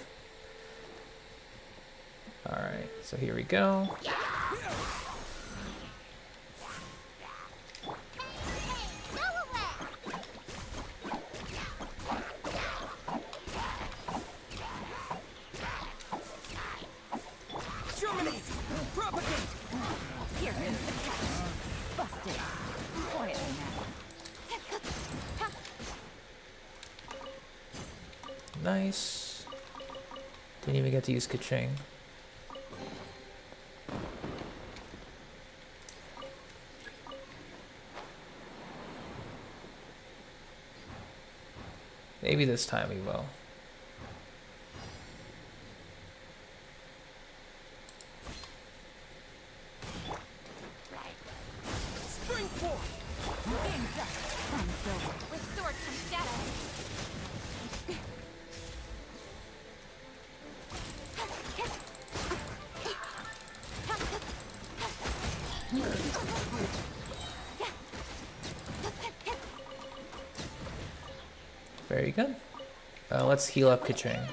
Alright, so here we go. Germinate! Propagate! Here comes the catch. Busted. Quietly now. Nice. Didn't even get to use Kaching. Maybe this time we will. Spring forth! Game's up. Fun's over. With sword comes shadow. Very good. Let's heal up Kaching.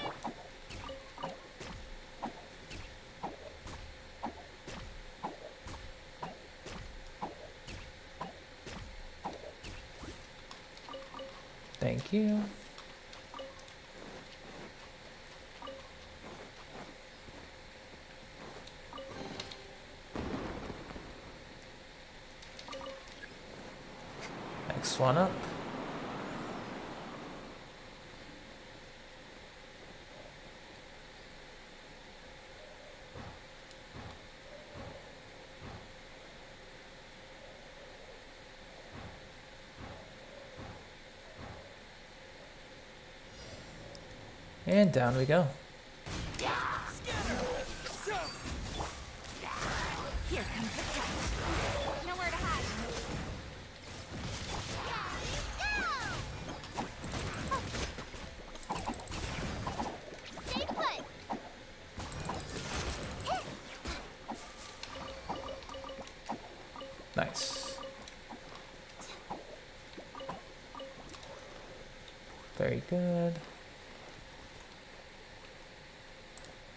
Thank you. Next one up. And down we go. Here comes the catch. Nowhere to hide. Stay put. Nice. Very good.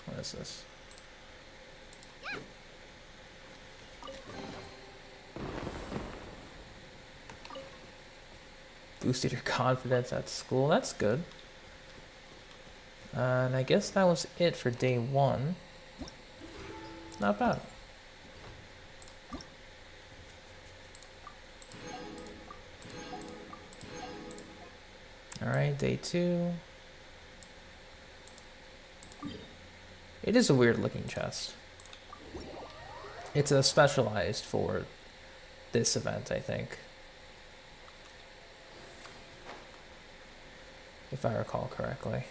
What is this? Boosted your confidence at school. That's good. And I guess that was it for day 1. Not bad. Alright, day 2. It is a weird looking chest. It's a specialized for this event, I think. If I recall correctly.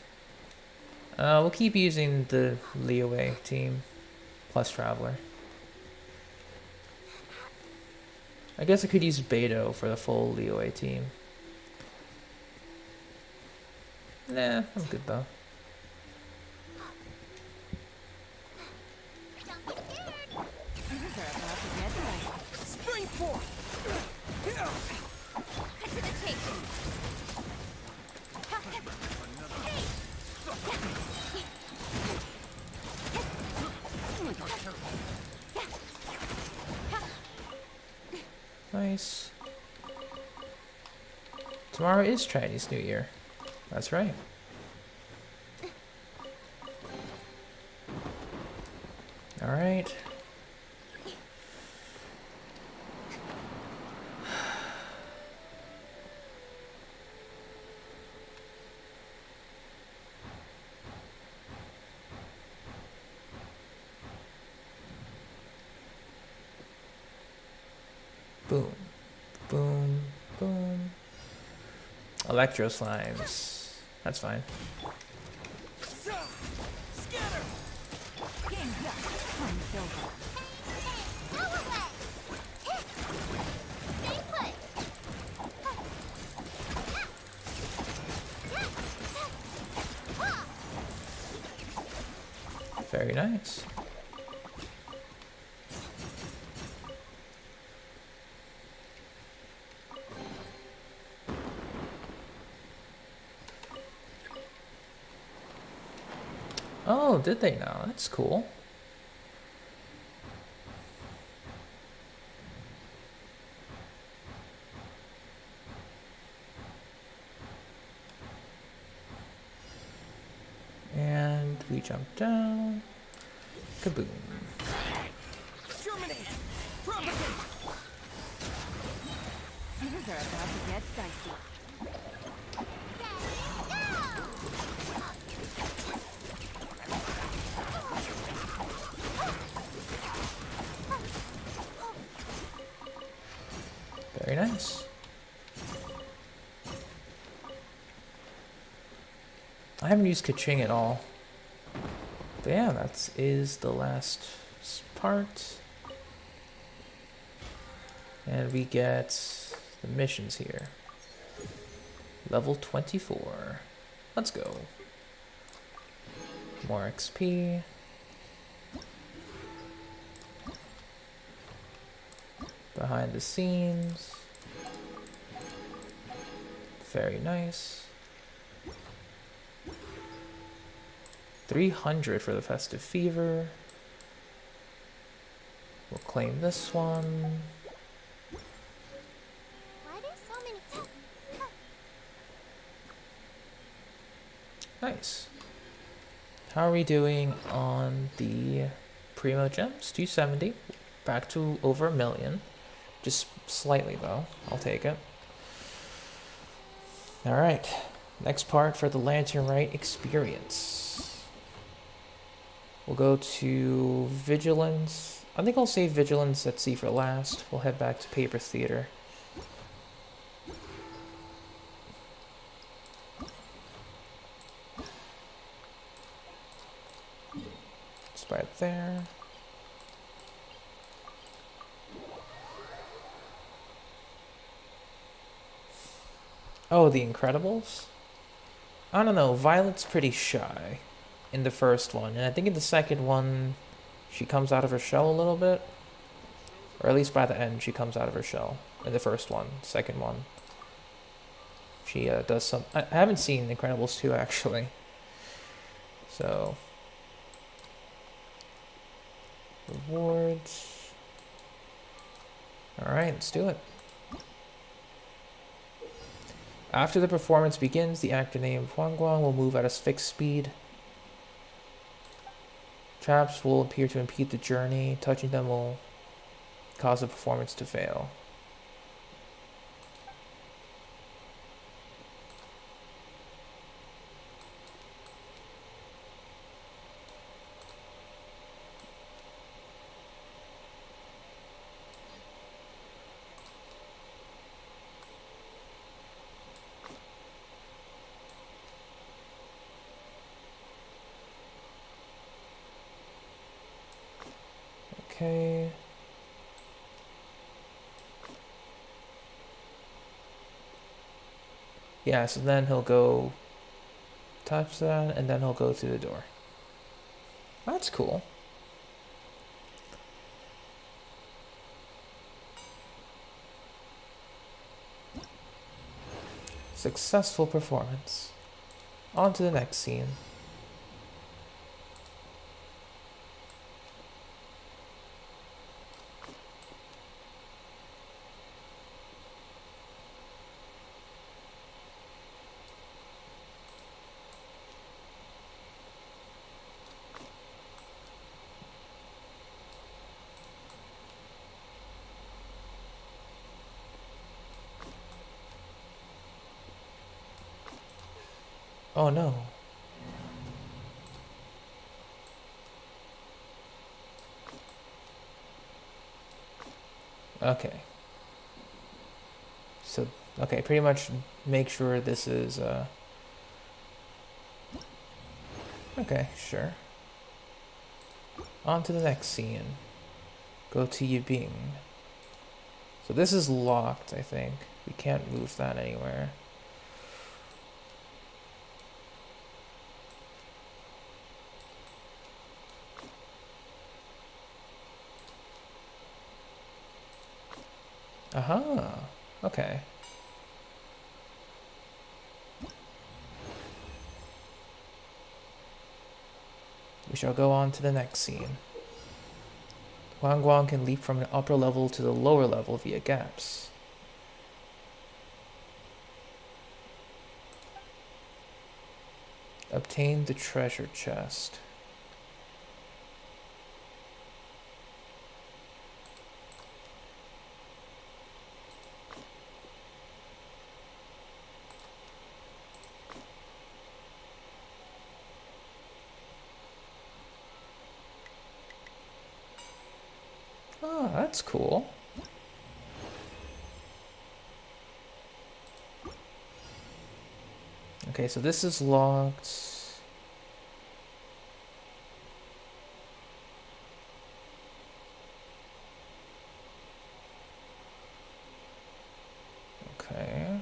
We'll keep using the Leeway team plus Traveler. I guess I could use Beto for the full Leeway team. Nah, I'm good though. Spring forth! Cut to the chase. Nice. Tomorrow is Chinese New Year. That's right. All right. Boom, boom, boom. Electro slimes. That's fine. Scatter! Game's up. Time's over. Stay put. Very nice. Oh, did they now? That's cool. And we jump down. Kaboom. Germinate! Propagate! Things are about to get dicey. Very nice. I haven't used Kaching at all. But yeah, that is the last part. And we get the missions here. Level 24. Let's go. More XP. Behind the scenes. Very nice. 300 for the Festive Fever. We'll claim this one. Why are there so many? Nice. How are we doing on the Primo Gems? 270. Back to over 1 million. Just slightly though. I'll take it. Alright. Next part for the Lantern Rite experience. We'll go to Vigilance. I think I'll save Vigilance at Sea for last. We'll head back to Paper Theater. It's right there. Oh, The Incredibles? I don't know, Violet's pretty shy in the first one, and I think in the second one she comes out of her shell a little bit. Or at least by the end she comes out of her shell. In the first one. Second one, she does some... I haven't seen Incredibles 2 actually. So... rewards. Alright, let's do it. After the performance begins, the actor named Huang Guang will move at a fixed speed. Traps will appear to impede the journey. Touching them will cause the performance to fail. Okay. Yeah, so then he'll go touch that, and then he'll go through the door. That's cool. Successful performance. On to the next scene. Oh no. Okay. So, okay, pretty much make sure this is, okay, sure. On to the next scene. Go to Yibing. So this is locked, I think. We can't move that anywhere. Aha, okay. We shall go on to the next scene. Guang Guang can leap from the upper level to the lower level via gaps. Obtain the treasure chest. Oh, that's cool. Okay, so this is locked. Okay.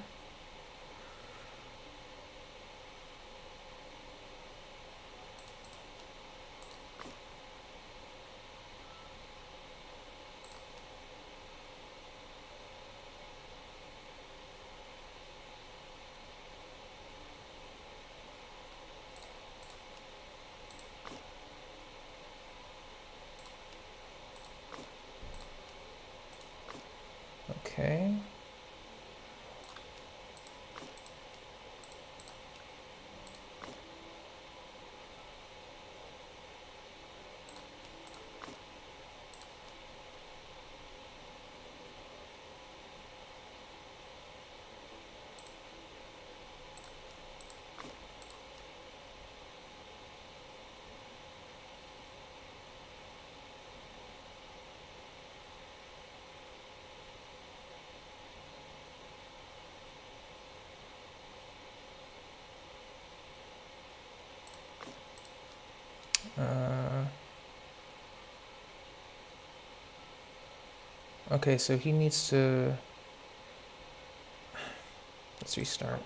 Okay. Okay, so he needs to... Let's restart.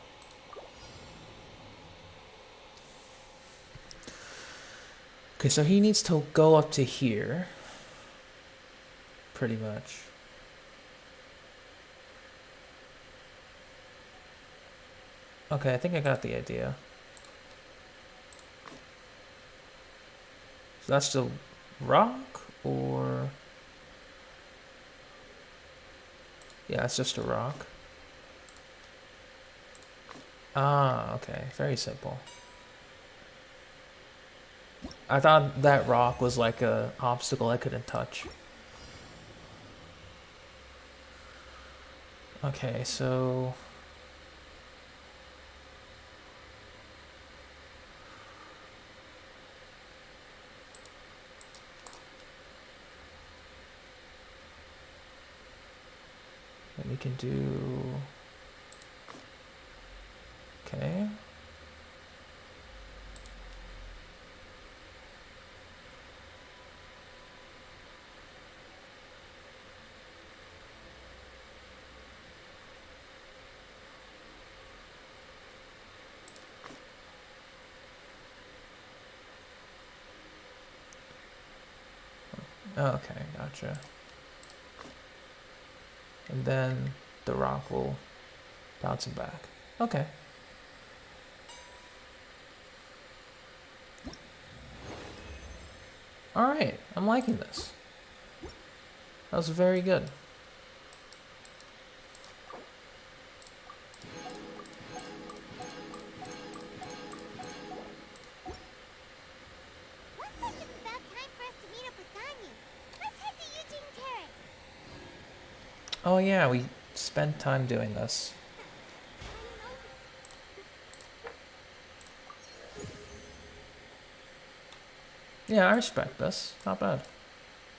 Okay, so he needs to go up to here. Pretty much. Okay, I think I got the idea. So that's the rock, or... Yeah, it's just a rock. Ah, okay. Very simple. I thought that rock was like a obstacle I couldn't touch. Okay, so... Then we can do... Okay. Okay, gotcha. And then the rock will bounce him back. Okay. Alright, I'm liking this. That was very good. Looks like it's about time for us to meet up with Tanya. Let's head to Eugene Terrace. Oh yeah, we spent time doing this. Yeah, I respect this. Not bad.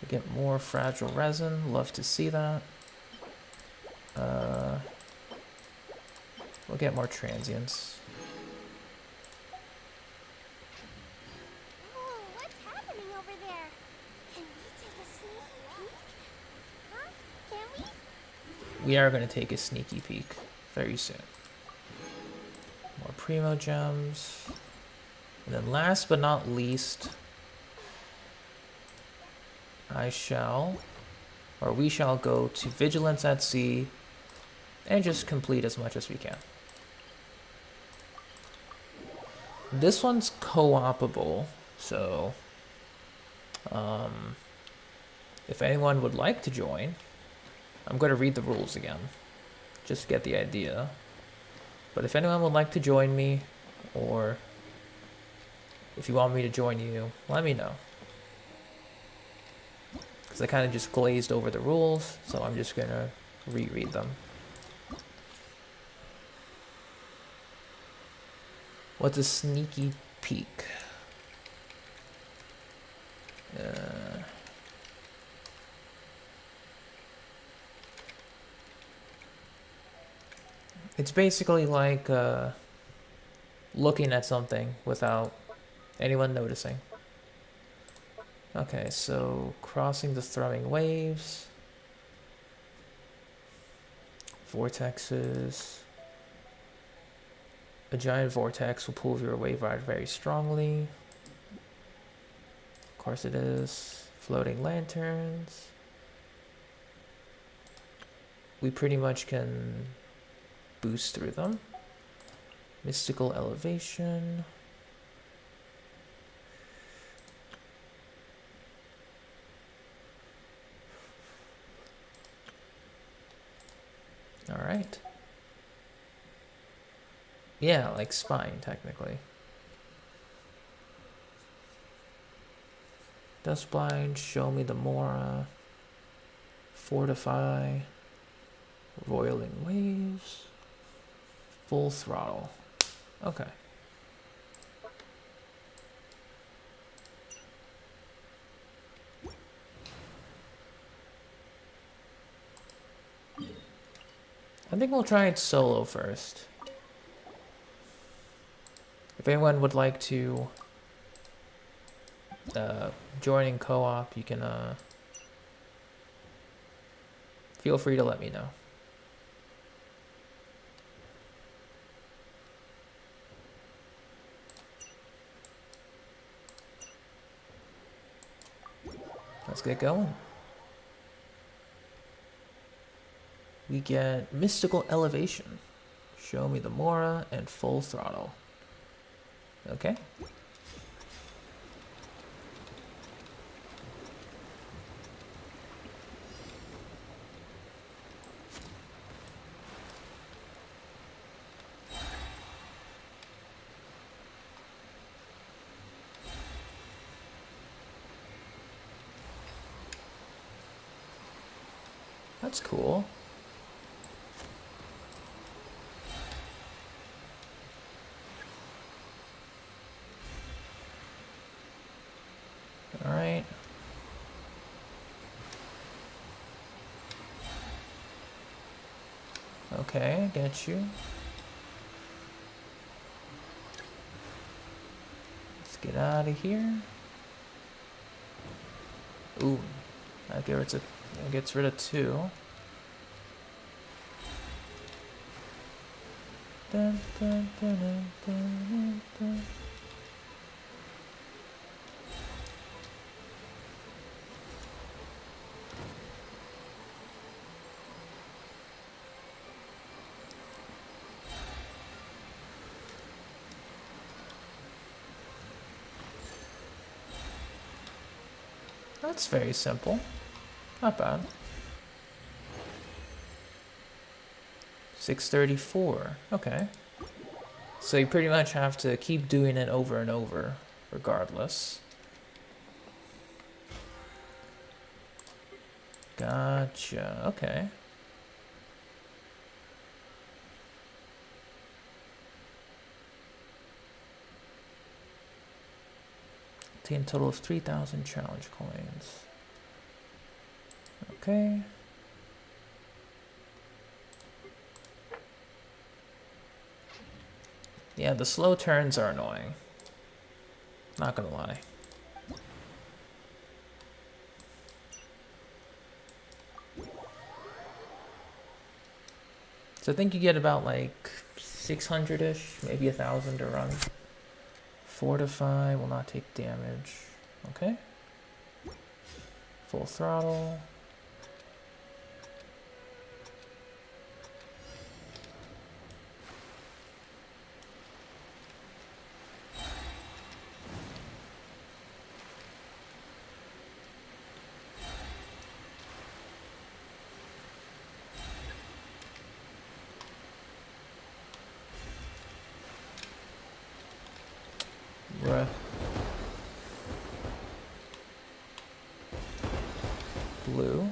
We get more fragile resin. Love to see that. We'll get more transients. Oh, what's happening over there? Can we take a sneaky peek? Huh? Can we? We are going to take a sneaky peek very soon. More primo gems. And then last but not least, we shall go to Vigilance at Sea and just complete as much as we can. This one's co-opable, so if anyone would like to join, I'm going to read the rules again, just to get the idea. But if anyone would like to join me, or if you want me to join you, let me know. Because I kind of just glazed over the rules, so I'm just going to reread them. What's a sneaky peek? It's basically like looking at something without anyone noticing. Okay, so crossing the thrumming waves, vortexes. A giant vortex will pull your wave ride very strongly. Of course it is. Floating lanterns. We pretty much can boost through them. Mystical elevation. All right. Yeah, like spine, technically. Dustblind, show me the Mora. Fortify. Roiling waves. Full throttle. Okay. I think we'll try it solo first. If anyone would like to join in co-op, you can feel free to let me know. Let's get going. We get Mystical Elevation. Show me the Mora and Full Throttle. Okay. That's cool. All right. Okay, I get you. Let's get out of here. Ooh, that gets rid of 2. Dun, dun, dun, dun, dun, dun. That's very simple. Not bad. 634. Okay. So you pretty much have to keep doing it over and over, regardless. Gotcha. Okay. Obtain a total of 3,000 challenge coins. Okay. Yeah, the slow turns are annoying. Not gonna lie. So I think you get about like 600-ish, maybe 1,000 to run. Fortify will not take damage. Okay. Full throttle. Bruh. Blue.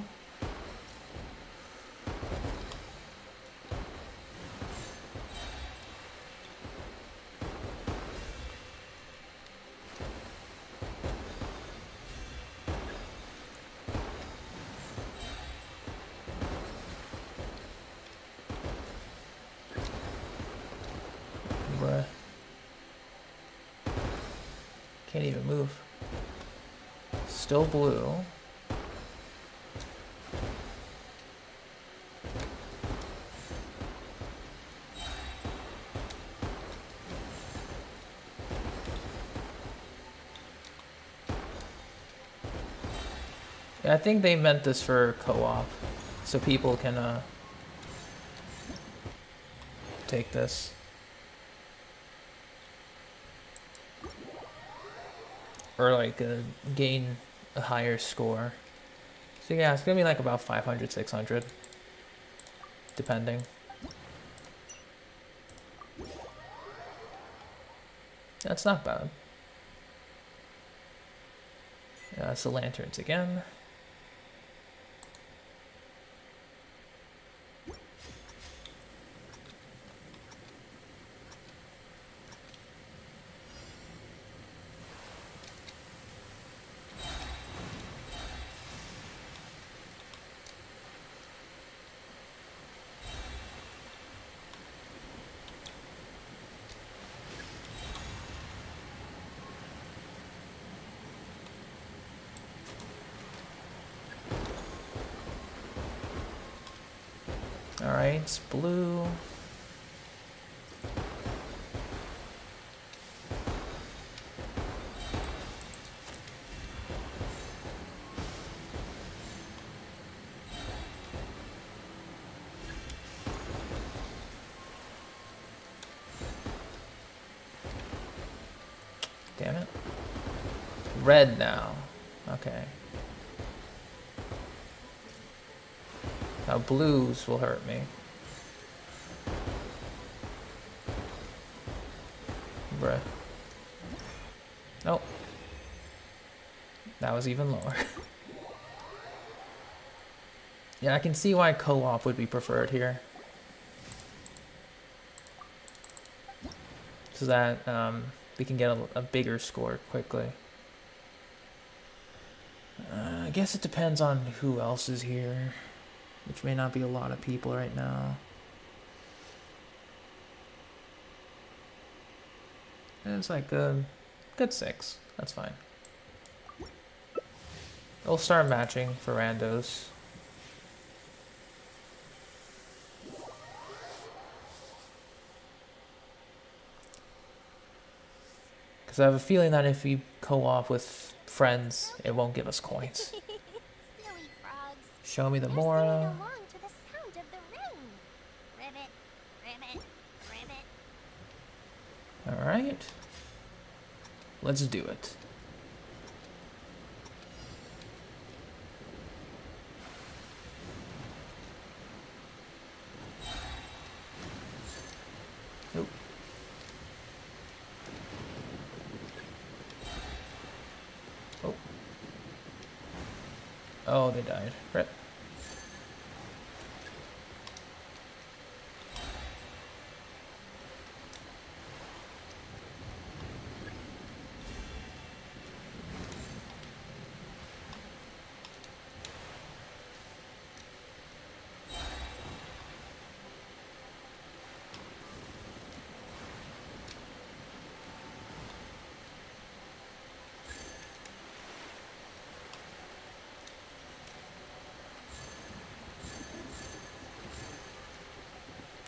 Bruh. Can't even move. Still blue. Yeah, I think they meant this for co-op, so people can take this. Or like gain a higher score. So yeah, it's gonna be like about 500, 600, depending. That's not bad. So lanterns again. Alright, it's blue. Damn it. Red now. Okay. Now blues will hurt me. Bruh. Nope. That was even lower. Yeah, I can see why co-op would be preferred here. So that we can get a bigger score quickly. I guess it depends on who else is here, which may not be a lot of people right now. And it's like a good 6. That's fine. We'll start matching for randos. Because I have a feeling that if we co-op with friends, it won't give us coins. Silly frogs. Show me the They're Mora. singing along to the sound of the rain. Ribbit, ribbit, ribbit. Alright. Let's do it. Nope. Oh. Oh, they died. Rip.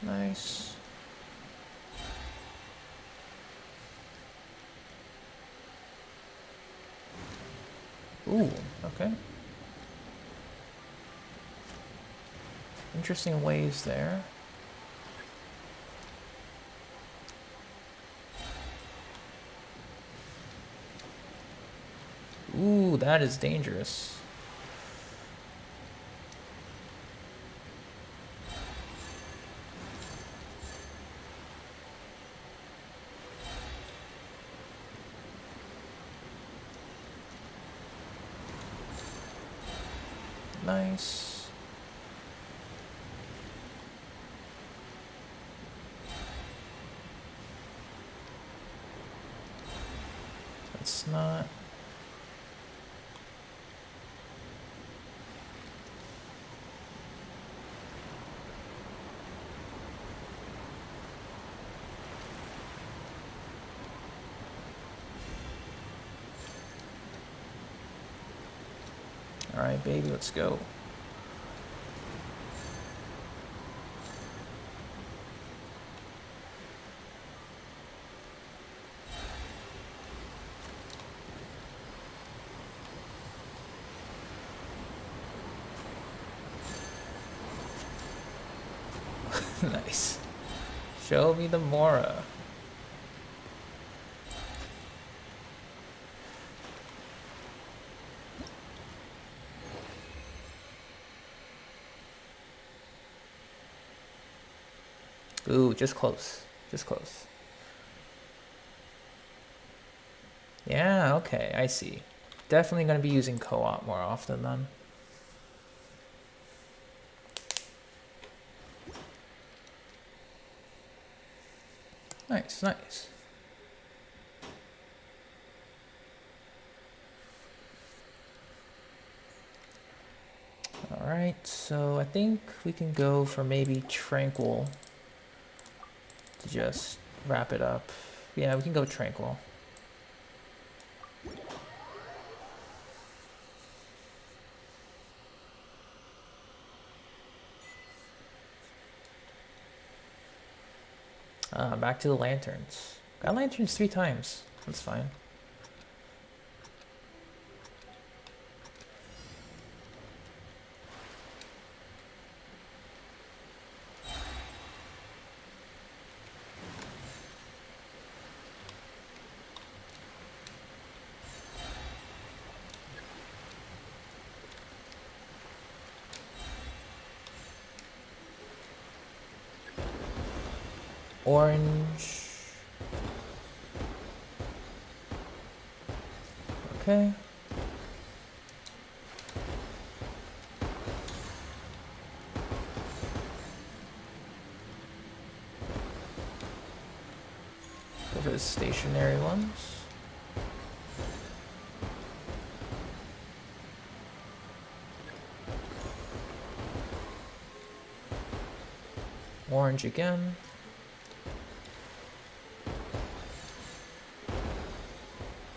Nice. Ooh, okay. Interesting waves there. Ooh, that is dangerous. Nice. It's not. All right, baby, let's go. Nice. Show me the Mora. Ooh, just close. Just close. Yeah, okay, I see. Definitely going to be using co-op more often then. Nice, nice. Alright, so I think we can go for maybe Tranquil to just wrap it up. Yeah, we can go Tranquil. Back to the lanterns. Got lanterns 3 times. That's fine. Orange. Okay. Go for the stationary ones. Orange again.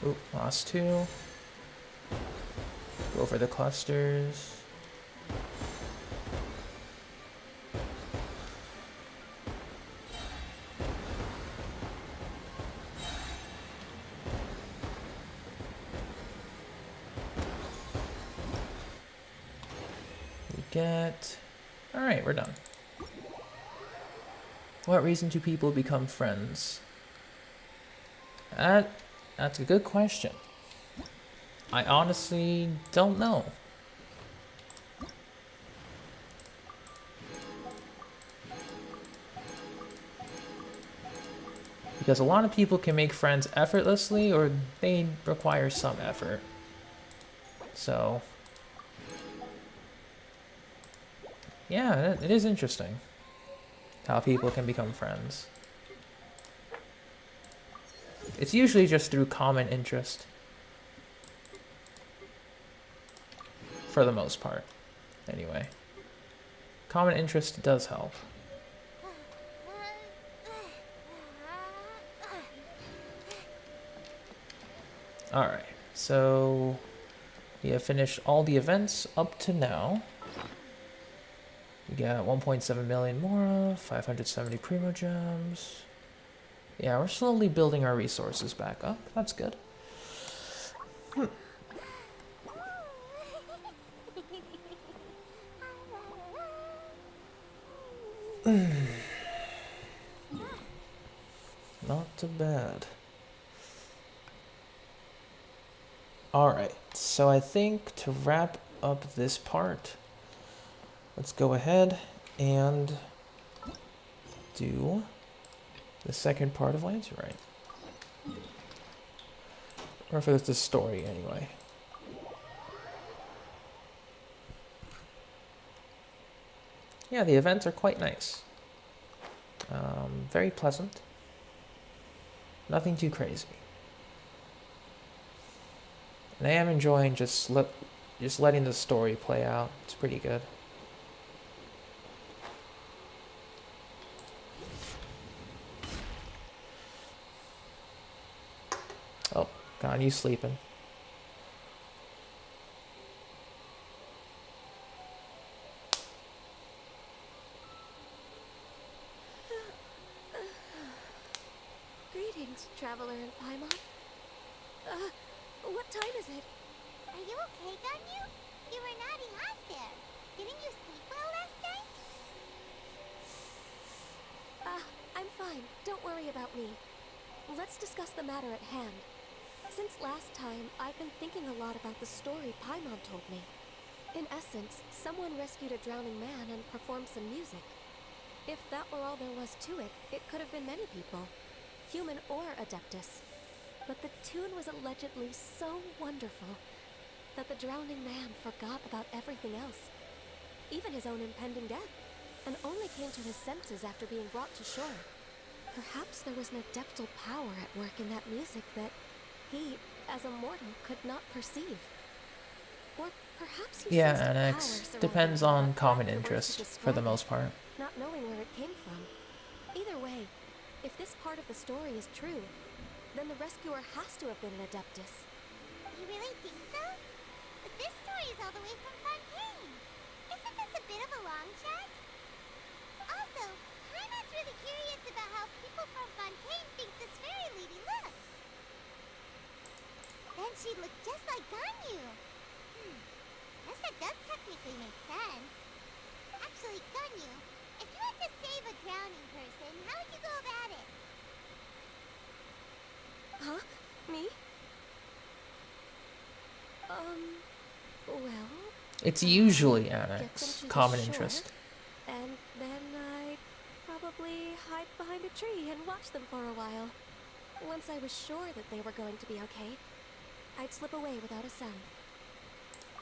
Oop, lost 2. Go for the clusters. We get... Alright, we're done. What reason do people become friends? That's a good question. I honestly don't know. Because a lot of people can make friends effortlessly, or they require some effort. So, yeah, it is interesting how people can become friends. It's usually just through common interest, for the most part, anyway. Common interest does help. Alright, so we have finished all the events up to now. We got 1.7 million Mora, 570 Primo Gems. Yeah, we're slowly building our resources back up. That's good. Not too bad. Alright, so I think to wrap up this part, let's go ahead and do the second part of Rite. Or if it's the story, anyway. Yeah, the events are quite nice. Very pleasant. Nothing too crazy. And I am enjoying just letting the story play out. It's pretty good. Oh, God, you sleeping. Greetings, traveler in Paimon. What time is it? Are you okay, Ganyu? You were nodding off there. Didn't you sleep well last night? I'm fine. Don't worry about me. Let's discuss the matter at hand. Since last time, I've been thinking a lot about the story Paimon told me. In essence, someone rescued a drowning man and performed some music. If that were all there was to it, it could have been many people, human or Adeptus. But the tune was allegedly so wonderful that the drowning man forgot about everything else, even his own impending death, and only came to his senses after being brought to shore. Perhaps there was an adeptal power at work in that music that he, as a mortal, could not perceive. Or perhaps he Yeah, sensed a power Annex. surrounding Depends him on that common lacked the words to interest, for describe the it, most part. not knowing where it came from. Either way, if this part of the story is true, then the rescuer has to have been an Adeptus. You really think so? But this story is all the way from Fontaine. Isn't this a bit of a long shot? Also, Paimon's really curious about how people from Fontaine think this fairy lady looks. Then she'd look just like Ganyu. Guess that does technically make sense. Actually, Ganyu, if you had to save a drowning person, how would you go about it? Huh? Me? Well... It's usually get them Annex. to the Common shore, interest. And then I'd probably hide behind a tree and watch them for a while. Once I was sure that they were going to be okay, I'd slip away without a sound.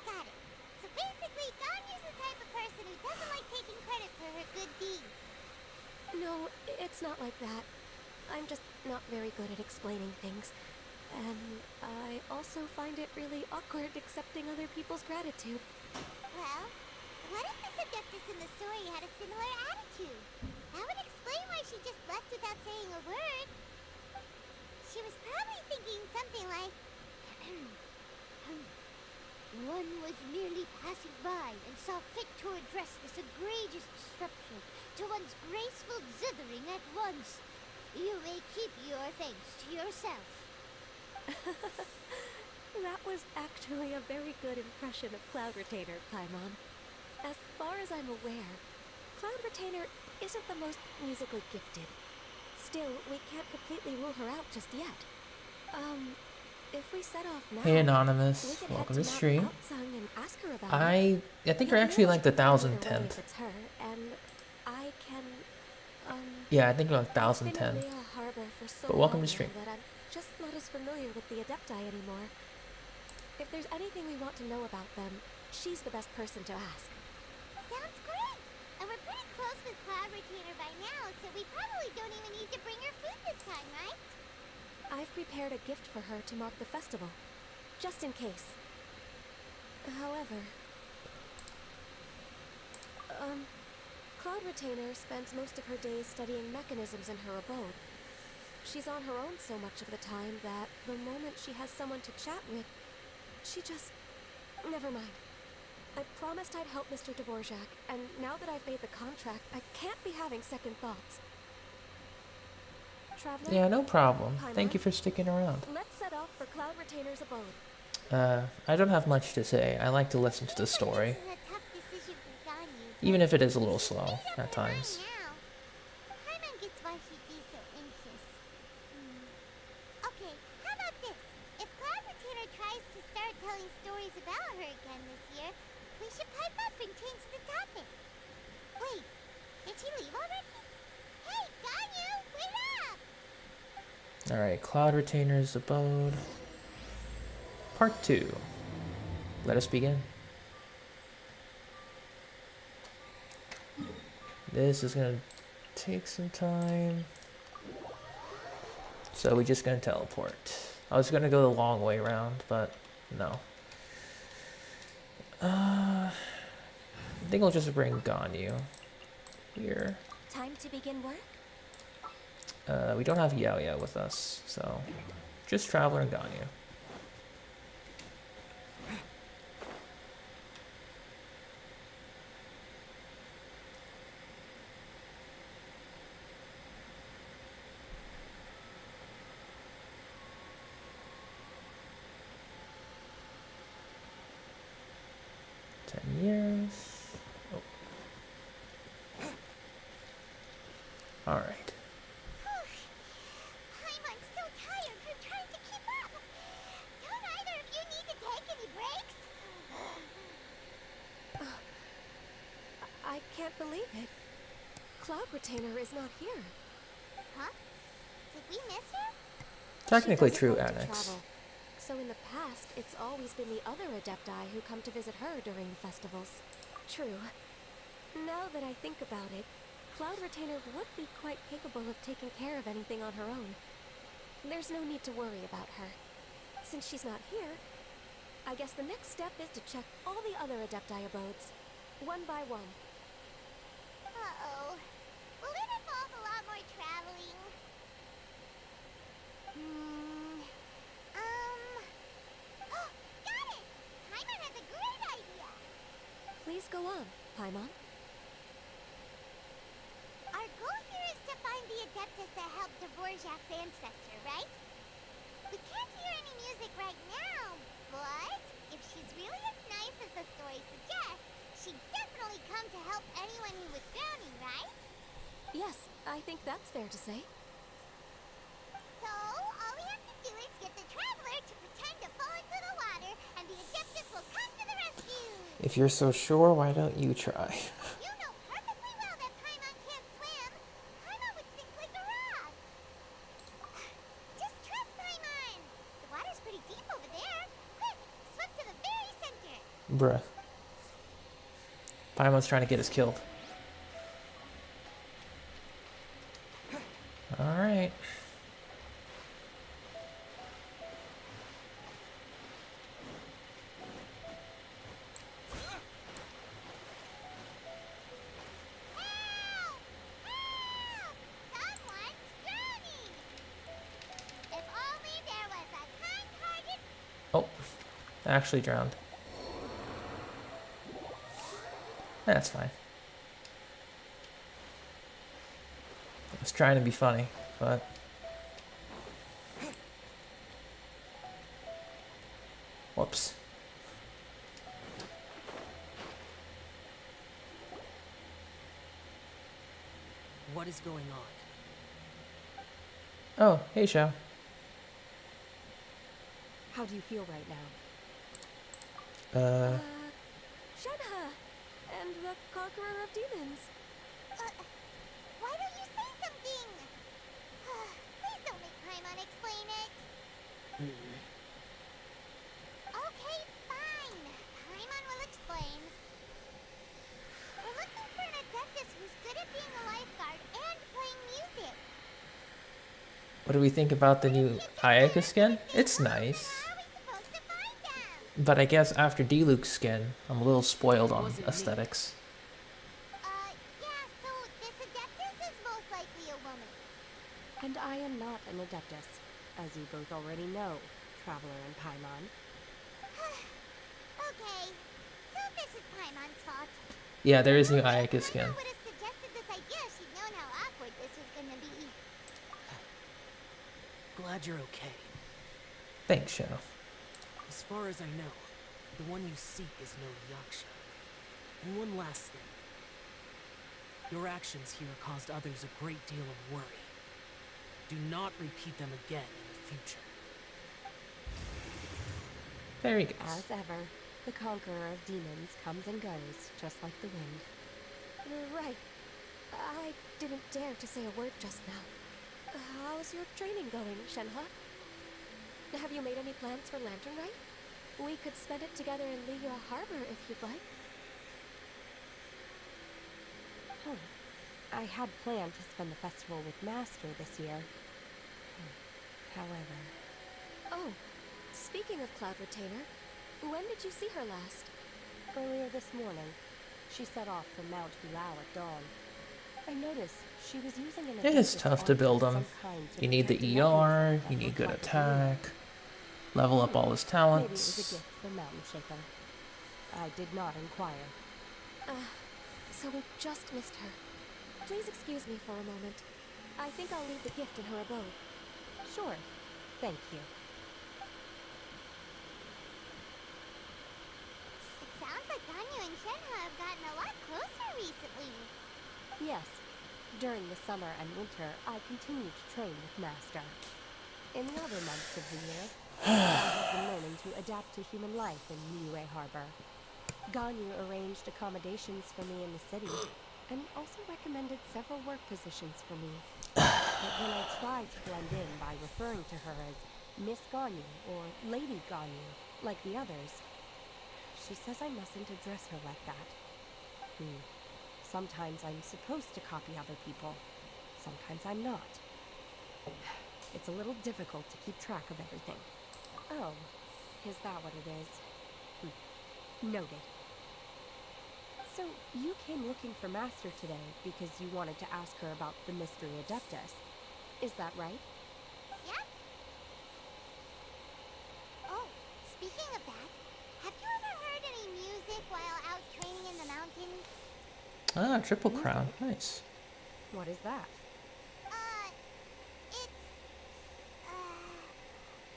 Got it. So basically, Ganyu's the type of person who doesn't like taking credit for her good deeds. No, it's not like that. I'm just not very good at explaining things. And I also find it really awkward accepting other people's gratitude. Well, what if this Adeptus in the story had a similar attitude? That would explain why she just left without saying a word. She was probably thinking something like, one was merely passing by and saw fit to address this egregious disruption to one's graceful zithering at once. You may keep your thanks to yourself. That was actually a very good impression of Cloud Retainer, Paimon. As far as I'm aware, Cloud Retainer isn't the most musically gifted. Still, we can't completely rule her out just yet. If we set off now, Hey we Anonymous, could welcome head to Mount stream. Outsung and ask her about it. I think you're You'll actually know like the she'll find her way 1010th. if it's her, and I can, Yeah, I think you're like I've been 1010. in Lea Harbor for for so But welcome long to stream. now that I'm just not as familiar with the Adepti anymore. If there's anything we want to know about them, she's the best person to ask. Sounds great! And we're pretty close with Cloud Retainer by now, so we probably don't even need to bring her food this time, right? I've prepared a gift for her to mark the festival, just in case. However, Cloud Retainer spends most of her days studying mechanisms in her abode. She's on her own so much of the time that the moment she has someone to chat with, she just... Never mind. I promised I'd help Mr. Dvorak, and now that I've made the contract, I can't be having second thoughts. Traveler? Yeah, no problem. Paimon? Thank you for sticking around. Let's set off for Cloud Retainer's abode. I don't have much to say. I like to listen to the story, This is a tough decision for Ganyu. even if it is a little slow at times. Now, Paimon gets why she'd be so anxious. Okay, how about this? If Cloud Retainer tries to start telling stories about her again this year, we should pipe up and change the topic. Wait, did she leave already? Hey, Ganyu, wait up! Alright, Cloud Retainer's Abode. Part 2. Let us begin. This is gonna take some time. So we're just gonna teleport. I was gonna go the long way around, but no. I think I'll just bring Ganyu here. Time to begin work? We don't have YaoYao with us, so just Traveler and Ganyu. Years. Oh. All right. Paimon's so tired from trying to keep up. Don't either of you need to take any breaks? I can't believe it. Cloud Retainer is not here. Huh? Did we miss her? Technically She doesn't true, like to Annex. travel. So in the past, it's always been the other Adepti who come to visit her during the festivals. True. Now that I think about it, Cloud Retainer would be quite capable of taking care of anything on her own. There's no need to worry about her. Since she's not here, I guess the next step is to check all the other Adepti abodes, one by one. Uh-oh. Will it involve a lot more traveling? Got it! Paimon has a great idea! Please go on, Paimon. Our goal here is to find the Adeptus that helped Dvorak's ancestor, right? We can't hear any music right now, but if she's really as nice as the story suggests, she'd definitely come to help anyone who was drowning, right? Yes, I think that's fair to say. So, all we have to do is get the Traveler to pretend to fall into the water, and the Adeptus will come to the rescue! If you're so sure, why don't you try? You know perfectly well that Paimon can't swim! Paimon would sink like a rock! Just trust Paimon! The water's pretty deep over there! Quick, swim to the very center! Bruh. Paimon's trying to get us killed. Alright. Help! Help! Someone's drowning! If only there was a kind-hearted... Oh, actually drowned. That's fine. I was trying to be funny, but... Whoops. What is going on? Oh, hey, Xiao. How do you feel right now? Shenhe! And the Conqueror of Demons. Why don't you say something? Please don't What do we think about the new Ayaka skin? It's nice. How are we supposed to find them? But I guess after Diluc's skin, I'm a little spoiled on aesthetics. Yeah, so this Adeptus is most likely a woman. And I am not an Adeptus, as you both already know, Traveler and Paimon. Okay, so this is Paimon's fault. Yeah, there is new Ayaka skin. If would have suggested this idea, she'd known how awkward this was gonna be. Glad you're okay. Thanks, Shadow. As far as I know, the one you seek is no Yaksha. And one last thing. Your actions here caused others a great deal of worry. Do not repeat them again in the future. There he goes. As ever, the conqueror of demons comes and goes, just like the wind. Right. I didn't dare to say a word just now. How's your training going, Shenhe? Have you made any plans for Lantern Rite? We could spend it together in Liyue Harbor if you'd like. I had planned to spend the festival with Master this year. However... Oh, speaking of Cloud Retainer, when did you see her last? Earlier this morning. She set off from Mount Hulao at dawn. I noticed she was using an... It is tough to build him. You need the ER, you need good attack, level up all his Maybe it was a talents. gift from Mountain Shaker. I did not inquire. So we just missed her. Please excuse me for a moment. I think I'll leave the gift in her abode. Sure. Thank you. It sounds like Ganyu and Shenhe have gotten a lot closer recently. Yes. During the summer and winter, I continued to train with Master. In the other months of the year, I have been learning to adapt to human life in Liyue Harbor. Ganyu arranged accommodations for me in the city, and also recommended several work positions for me. But when I tried to blend in by referring to her as Miss Ganyu or Lady Ganyu, like the others, she says I mustn't address her like that. Sometimes I'm supposed to copy other people. Sometimes I'm not. It's a little difficult to keep track of everything. Oh, is that what it is? Noted. So, you came looking for Master today because you wanted to ask her about the Mystery Adeptus. Is that right? Yep. Oh, speaking of that, have you ever heard any music while out training in the mountains? Ah, Triple Crown. Nice. What is that? It's,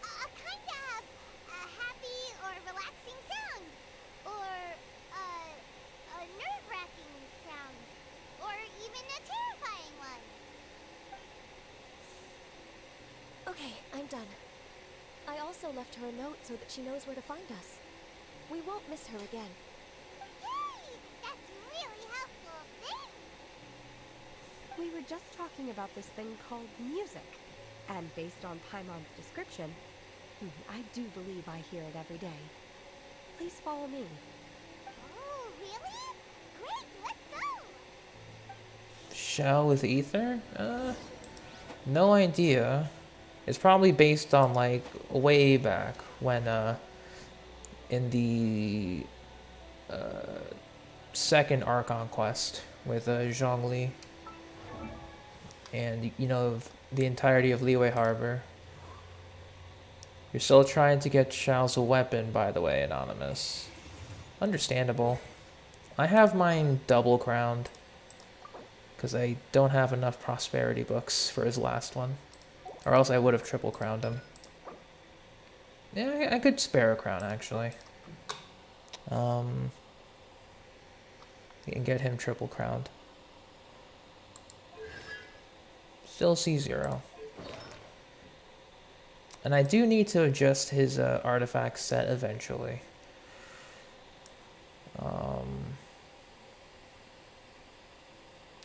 a kind of a happy or relaxing sound. Or, a nerve-wracking sound. Or even a terrifying one. Okay, I'm done. I also left her a note so that she knows where to find us. We won't miss her again. Yay! That's really helpful. Thanks! We were just talking about this thing called music. And based on Paimon's description, I do believe I hear it every day. Please follow me. Oh, really? Great, let's go! Shell with Ether? No idea. It's probably based on like way back when in the second Archon quest with Zhongli and you know the entirety of Liyue Harbor. You're still trying to get Shao's weapon, by the way, Anonymous. Understandable. I have mine double crowned because I don't have enough prosperity books for his last one. Or else I would have triple crowned him. Yeah, I could spare a crown, actually. You can get him triple crowned. Still C0. And I do need to adjust his artifact set eventually.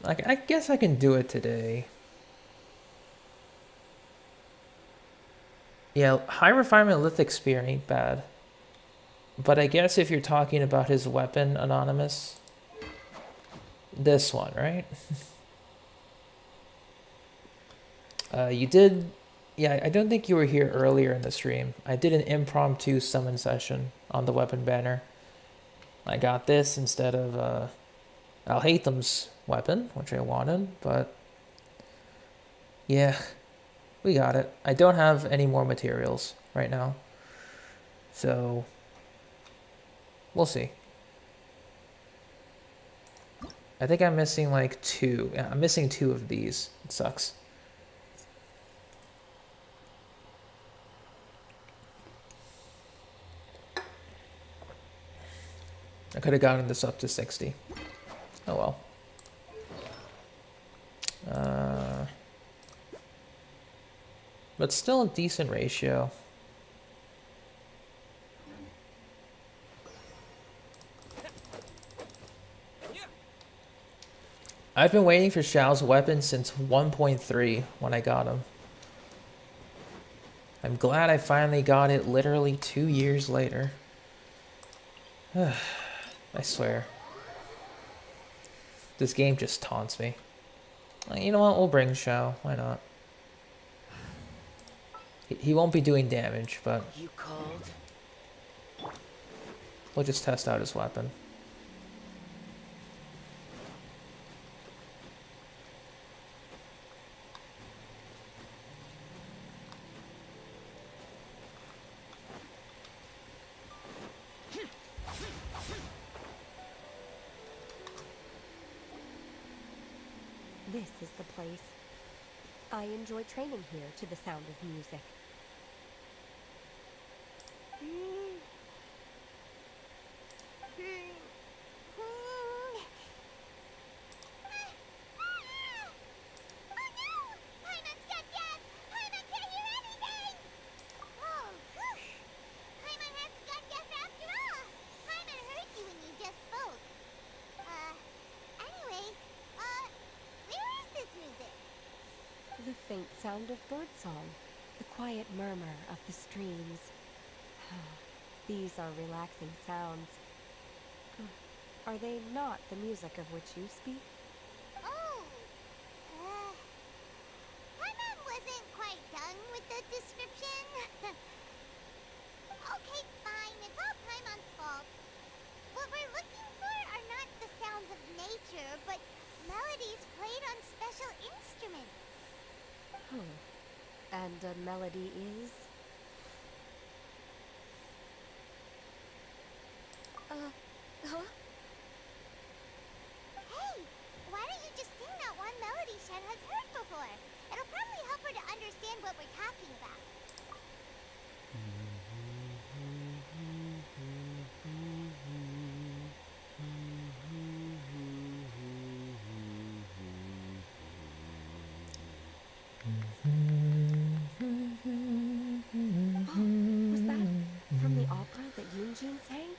I guess I can do it today. Yeah, high refinement lithic spear ain't bad. But I guess if you're talking about his weapon, Anonymous, this one, right? You did Yeah, I don't think you were here earlier in the stream. I did an impromptu summon session on the weapon banner. I got this instead of Alhaitham's weapon, which I wanted, but yeah, we got it. I don't have any more materials right now, so we'll see. I think I'm missing like 2. Yeah, I'm missing 2 of these. It sucks. I could have gotten this up to 60. Oh well. But still a decent ratio. I've been waiting for Xiao's weapon since 1.3 when I got him. I'm glad I finally got it literally 2 years later. I swear. This game just taunts me. You know what? We'll bring Xiao. Why not? He won't be doing damage, but You called? we'll just test out his weapon. This is the place. I enjoy training here to the sound of music. The faint sound of birdsong, the quiet murmur of the streams. These are relaxing sounds. Are they not the music of which you speak? Paimon wasn't quite done with the description. Okay, fine, it's all Paimon's fault. What we're looking for are not the sounds of nature, but melodies played on special instruments. And a melody is? Huh? Hey, why don't you just sing that one melody Shen has heard before? It'll probably help her to understand what we're talking about. Was that from the opera that Yunjin sang?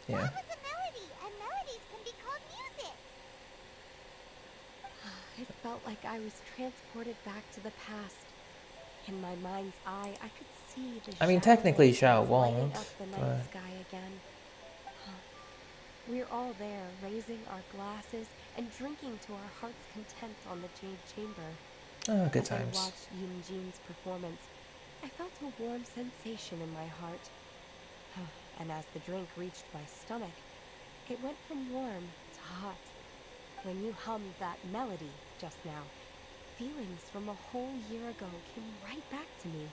Yeah. That was a melody, and melodies can be called music. It felt like I was transported back to the past. In my mind's eye, I could see the I mean, shadow technically lights Xiao lighting won't, up the night but sky again. We're all there, raising our glasses and drinking to our heart's content on the Jade Chamber. oh, good As I times. watched Yunjin's performance, I felt a warm sensation in my heart. And as the drink reached my stomach, it went from warm to hot. When you hummed that melody just now, feelings from a whole year ago came right back to me,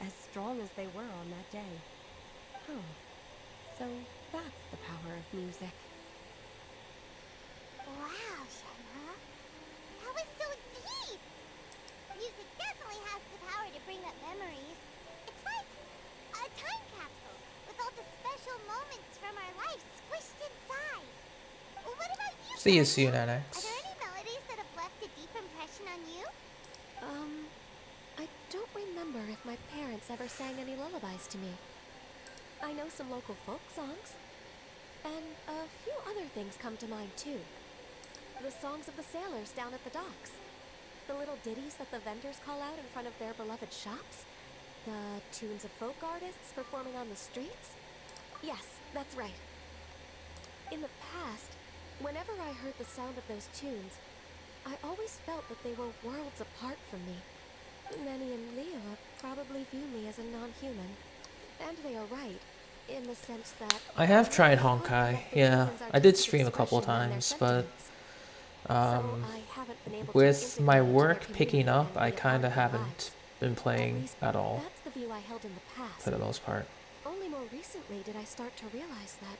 as strong as they were on that day. So that's the power of music. Wow, Shenhe. That was so deep! Music definitely has the power to bring up memories. It's like a time capsule with all the special moments from our lives squished inside. What about you? See you Shenhe? soon, Are Alex. there any melodies that have left a deep impression on you? I don't remember if my parents ever sang any lullabies to me. I know some local folk songs, and a few other things come to mind too. The songs of the sailors down at the docks. The little ditties that the vendors call out in front of their beloved shops. The tunes of folk artists performing on the streets. Yes, that's right. In the past, whenever I heard the sound of those tunes, I always felt that they were worlds apart from me. Nenny and Leah probably view me as a non-human. And they are right, in the sense that I have tried can't Honkai. let the Yeah, humans' I did artistic stream a couple of expression run their times, but sentiments. So I haven't been able to with my integrate into their work picking community up, and I be a part kind of of their haven't lives. been At playing least at all that's the view I held in the past. for the most part. Only more recently did I start to realize that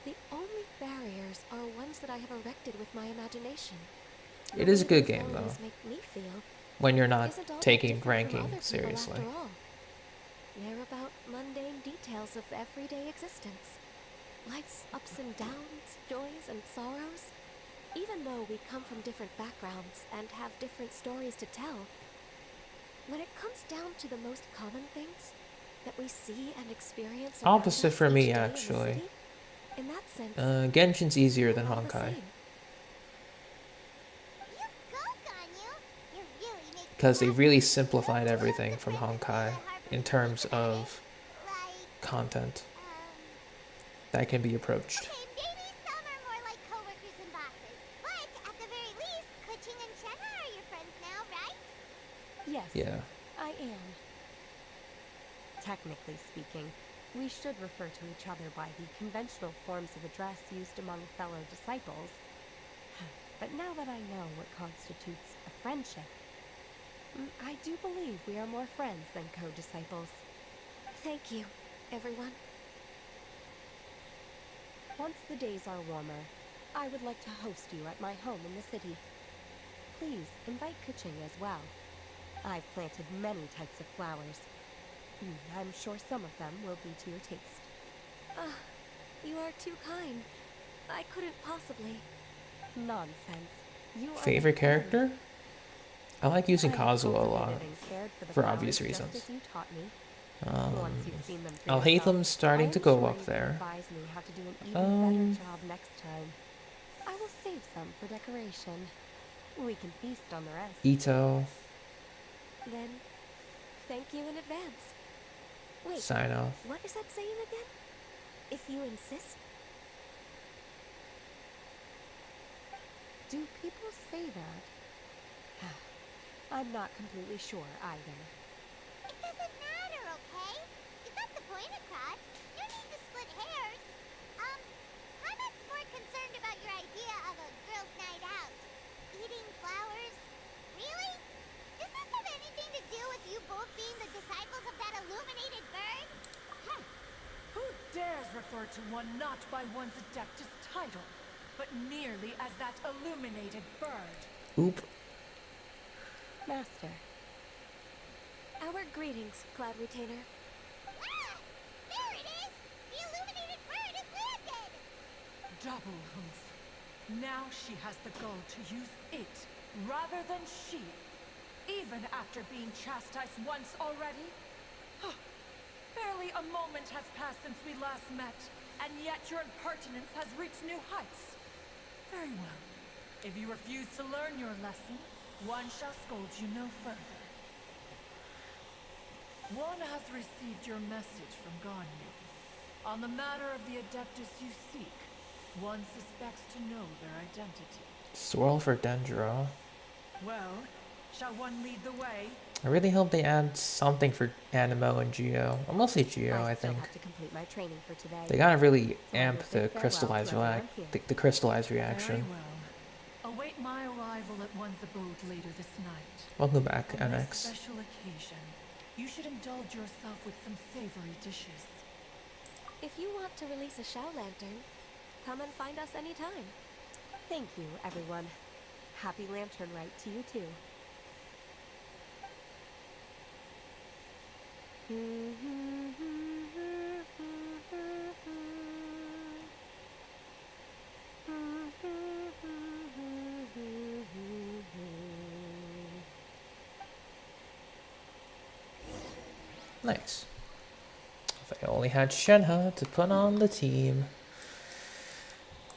the only barriers are ones that I have erected with my imagination. It The is a way good these game though, elements make me feel when you're not isn't all that taking different from ranking other people seriously. after all. They're about mundane details of everyday existence. Life's ups and downs, joys and sorrows. Even though we come from different backgrounds and have different stories to tell, when it comes down to the most common things that we see and experience around Opposite us for each me, day in the actually. city, in that sense, Genshin's easier than we're all the Honkai, same. You go, Ganyu. You're really making because they that really easy. simplified Lots everything of from different Honkai people at in Harvard terms about it. of Like, content that can be approached. okay, maybe some are more like coworkers and bosses. But at the very least, Kuching and Shenna are your friends now, right? Yes, Yeah. I am. Technically speaking, we should refer to each other by the conventional forms of address used among fellow disciples. But now that I know what constitutes a friendship, I do believe we are more friends than co-disciples. Thank you, everyone. Once the days are warmer, I would like to host you at my home in the city. Please invite Kuching as well. I've planted many types of flowers. I'm sure some of them will be to your taste. You are too kind. I couldn't possibly. Nonsense. You are Favorite my friend. character? I like using I have Kazuha a lot, cultivated and cared for the for flowers obvious just reasons. as you taught me. Um, Once you've seen them for yourself, Alhaitham's starting I to am go sure up you can there. advise me how to do an even better job Um, next time. I will save some for decoration. We can feast on the rest. Ito, Then, thank you in advance. Wait, sign off. what is that saying again? If you insist? Do people say that? I'm not completely sure either. It doesn't matter, okay? You got the point across. No need to split hairs. Hamet's more concerned about your idea of a girls' night out. Eating flowers? Really? Does this have anything to do with you both being the disciples of that illuminated bird? Who dares refer to one not by one's Adeptus title, but merely as that illuminated bird? Oop. Master, Our greetings, Cloud Retainer. Ah! There it is! The illuminated bird is landed! Double hoof. Now she has the goal to use it rather than she. Even after being chastised once already? Barely a moment has passed since we last met, and yet your impertinence has reached new heights. Very well. If you refuse to learn your lesson, one shall scold you no further. One has received your message from Ganyu. On the matter of the Adeptus you seek, one suspects to know their identity. Swirl for Dendro. Well, shall one lead the way? I really hope they add something for Animo and Geo. Or mostly Geo, I still think. have to complete my training for today. They gotta really So I amp will the say farewell crystallized to everyone here. the crystallized Very reaction. well. Await my arrival at one's abode later this night. Welcome back, On this NX. special occasion, you should indulge yourself with some savory dishes. If you want to release a Shao Lantern, come and find us anytime. Thank you, everyone. Happy Lantern Rite to you too. Nice. If I only had Shenhe to put on the team.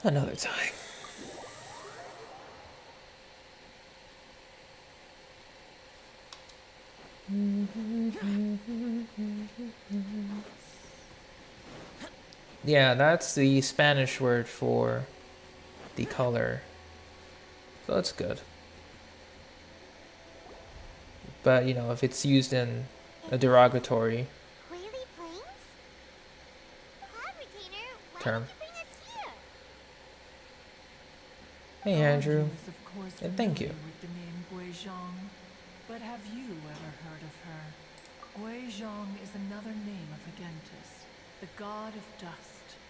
Another time. Yeah, that's the Spanish word for the color. So that's good. But you know, if it's used in a derogatory Whaley Plains? Cloud Retainer, why term. did you bring us here? Hey Andrew, Ardu is of course and thank you. familiar with the name Guizhong, but have you ever heard of her? Guizhong is another name of Agentis, the god of dust.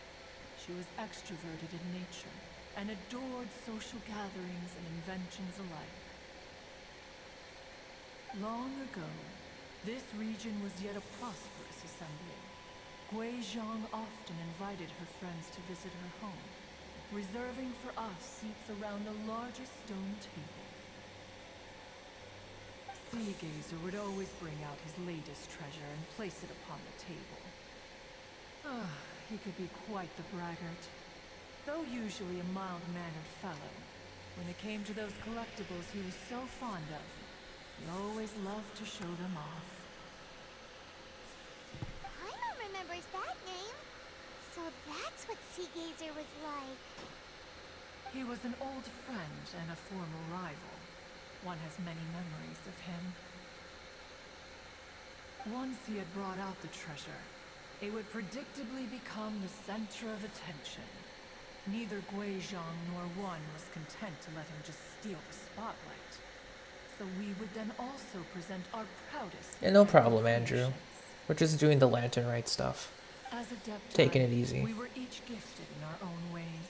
She was extroverted in nature and adored social gatherings and inventions alike. Long ago, this region was yet a prosperous assembly. Guizhong often invited her friends to visit her home, reserving for us seats around the largest stone table. Sea Gazer would always bring out his latest treasure and place it upon the table. He could be quite the braggart. Though usually a mild-mannered fellow, when it came to those collectibles he was so fond of, he always loved to show them off. Paimon remembers that name. So that's what Sea Gazer was like. He was an old friend and a former rival. One has many memories of him. Once he had brought out the treasure, it would predictably become the center of attention. Neither Guizhong nor one was content to let him just steal the spotlight. So we would then also present our proudest. Yeah, no problem, Andrew. creations. We're just doing the lantern right stuff. As Adepti, Taking it easy. we were each gifted in our own ways,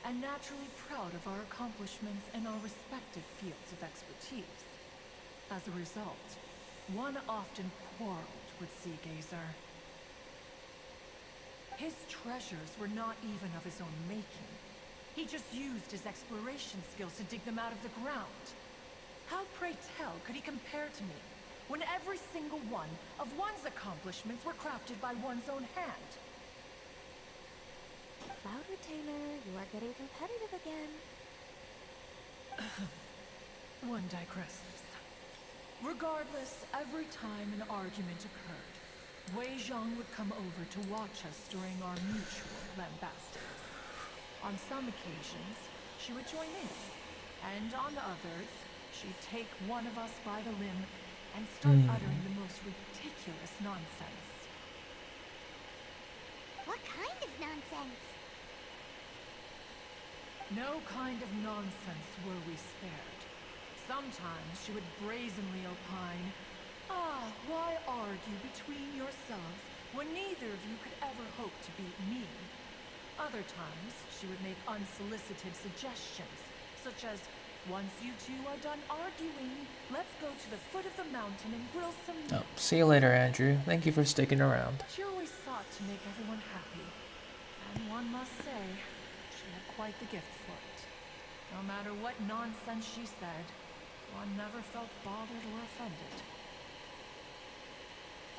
and naturally proud of our accomplishments in our respective fields of expertise. As a result, one often quarreled with Sea Gazer. His treasures were not even of his own making. He just used his exploration skills to dig them out of the ground. How, pray tell, could he compare to me, when every single one of one's accomplishments were crafted by one's own hand? Cloud Retainer, you are getting competitive again. One digresses. Regardless, every time an argument occurred, Guizhong would come over to watch us during our mutual lambastings. On some occasions, she would join in, and on others, she'd take one of us by the limb and start uttering the most ridiculous nonsense. What kind of nonsense? No kind of nonsense were we spared. Sometimes she would brazenly opine, why argue between yourselves when neither of you could ever hope to beat me? Other times, she would make unsolicited suggestions, such as, once you two are done arguing, let's go to the foot of the mountain and grill some meat. Oh, see you later, Andrew. Thank you for sticking around. She always sought to make everyone happy, and one must say, she had quite the gift for it. No matter what nonsense she said, one never felt bothered or offended.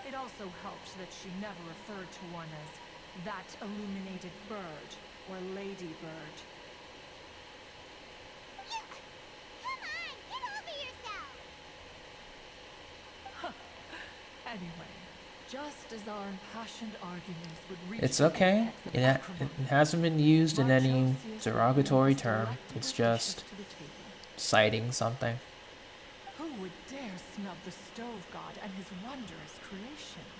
It also helped that she never referred to one as that illuminated bird or ladybird. Come on, get over yourself! Anyway, just as our impassioned arguments would reach It's the okay. apex of It acrimony, hasn't been used in any Marchosius would derogatory announce term. collective It's additions just to the table. citing something. Who would dare snub the stove god and his wondrous creations?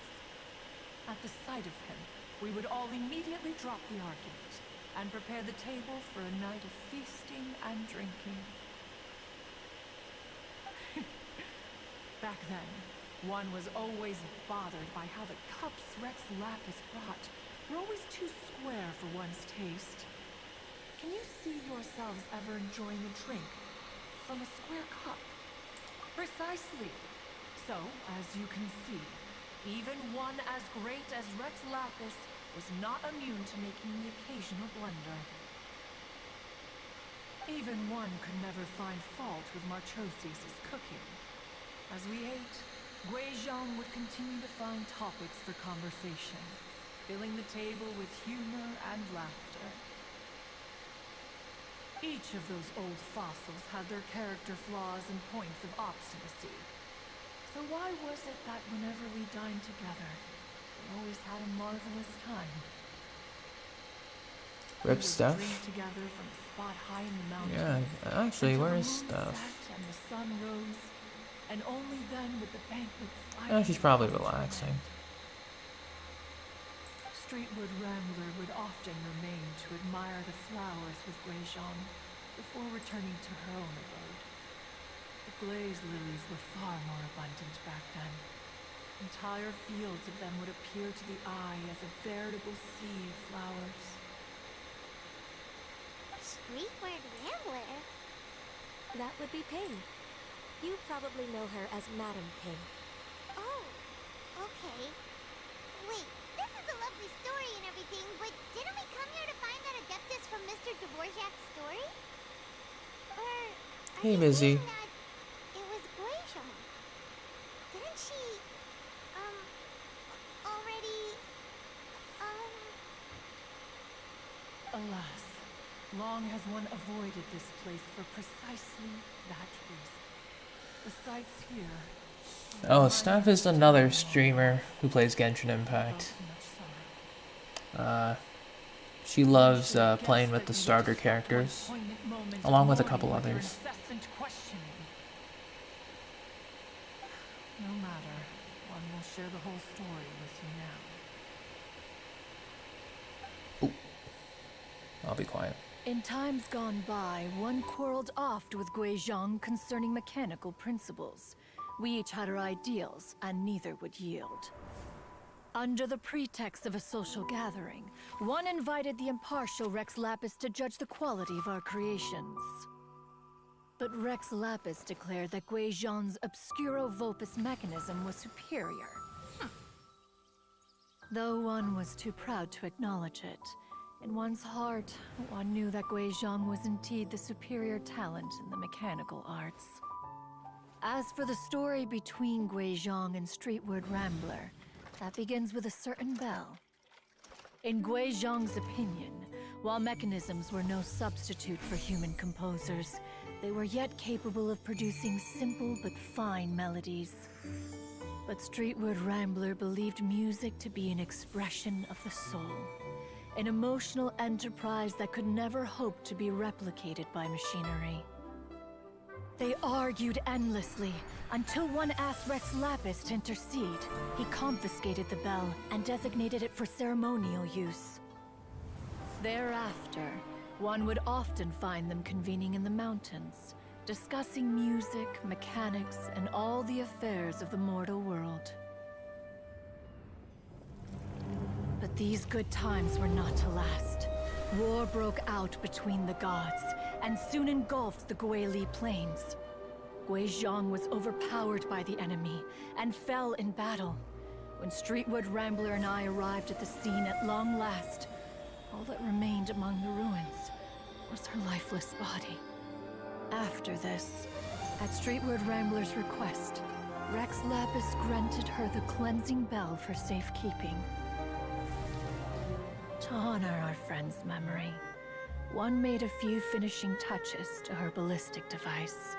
At the sight of him, we would all immediately drop the argument and prepare the table for a night of feasting and drinking. Back then, one was always bothered by how the cups Rex Lapis brought were always too square for one's taste. Can you see yourselves ever enjoying a drink from a square cup? Precisely. So, as you can see, even one as great as Rex Lapis was not immune to making the occasional blunder. Even one could never find fault with Marchosius' cooking. As we ate, Guizhong would continue to find topics for conversation, filling the table with humor and laughter. Each of those old fossils had their character flaws and points of obstinacy. So why was it that whenever we dined together, we always had a marvelous time? We Rip would stuff? drink together from a spot high in the mountains. Yeah, actually, until where the is moon stuff? set and the sun rose, and only then would the banquet Oh, finally she's probably come to an relaxing. end. Streetwood Rambler would often remain to admire the flowers with Greyjean before returning to her own abode. The glaze lilies were far more abundant back then. Entire fields of them would appear to the eye as a veritable sea of flowers. Streetward Rambler? That would be Ping. You probably know her as Madam Ping. Oh, okay. Wait, this is a lovely story and everything, but didn't we come here to find that Adeptus from Mr. Dvorak's story? Or are Hey, you Mizzy. saying that it was Greyjean? Didn't she, already, Alas, long has one avoided this place for precisely that reason. The sights here... Oh, Steph is another streamer who plays Genshin Impact. She loves playing with the starter characters, along with a couple others. No matter, one will share the whole story with you now. I'll be quiet. In times gone by, one quarreled oft with Guizhong concerning mechanical principles. We each had our ideals, and neither would yield. Under the pretext of a social gathering, one invited the impartial Rex Lapis to judge the quality of our creations. But Rex Lapis declared that Guizhong's Obscuro Vulpus mechanism was superior. Though one was too proud to acknowledge it, in one's heart, one knew that Guizhong was indeed the superior talent in the mechanical arts. As for the story between Guizhong and Streetward Rambler, that begins with a certain bell. In Guizhong's opinion, while mechanisms were no substitute for human composers, they were yet capable of producing simple but fine melodies. But Streetward Rambler believed music to be an expression of the soul, an emotional enterprise that could never hope to be replicated by machinery. They argued endlessly, until one asked Rex Lapis to intercede. He confiscated the bell and designated it for ceremonial use. Thereafter, one would often find them convening in the mountains, discussing music, mechanics, and all the affairs of the mortal world. But these good times were not to last. War broke out between the gods, and soon engulfed the Guili Plains. Guizhong was overpowered by the enemy, and fell in battle. When Streetwood Rambler and I arrived at the scene at long last, all that remained among the ruins was her lifeless body. After this, at Streetwood Rambler's request, Rex Lapis granted her the cleansing bell for safekeeping. To honor our friend's memory, one made a few finishing touches to her ballistic device.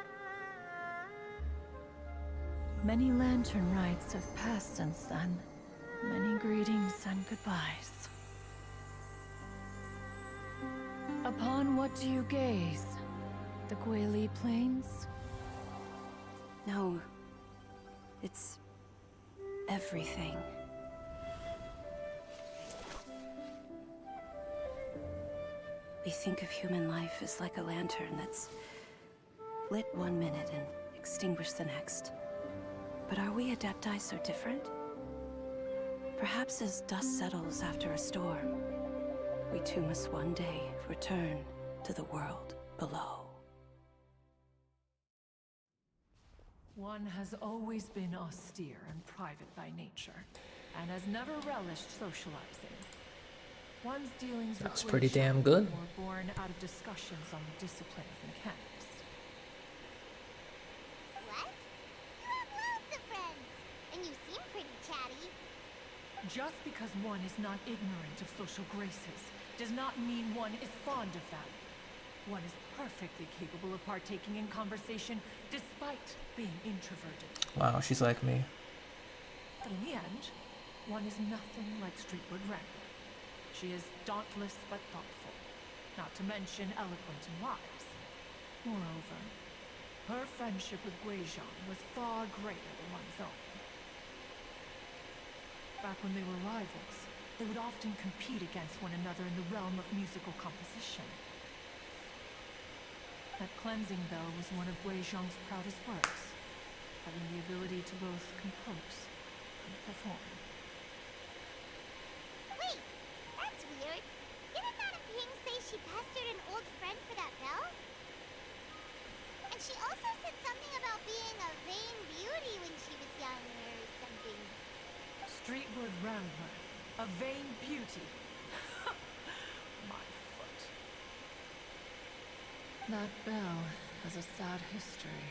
Many lantern rites have passed since then. Many greetings and goodbyes. Upon what do you gaze? The Guili Plains? No. It's everything. We think of human life as like a lantern that's lit one minute and extinguished the next. But are we Adepti so different? Perhaps as dust settles after a storm, we too must one day return to the world below. One has always been austere and private by nature, and has never relished socializing. One's dealings with That's pretty Guizhong damn good. were born out of discussions on the discipline of mechanics. what? You have loads of friends, and you seem pretty chatty. Just because one is not ignorant of social graces does not mean one is fond of them. One is perfectly capable of partaking in conversation despite being introverted. Wow, she's like me. But in the end, one is nothing like Streetwood Rambler. She is dauntless but thoughtful, not to mention eloquent and wise. Moreover, Her friendship with Guizhong was far greater than one's own. Back when they were rivals, they would often compete against one another in the realm of musical composition. That cleansing bell was one of Guizhong's proudest works, having the ability to both compose and perform. Wait, that's weird. Didn't Madame Ping say she pestered an old friend for that bell? And she also said something about being a vain beauty when she was young or something. Streetward Rambler, a vain beauty. My foot. That bell has a sad history.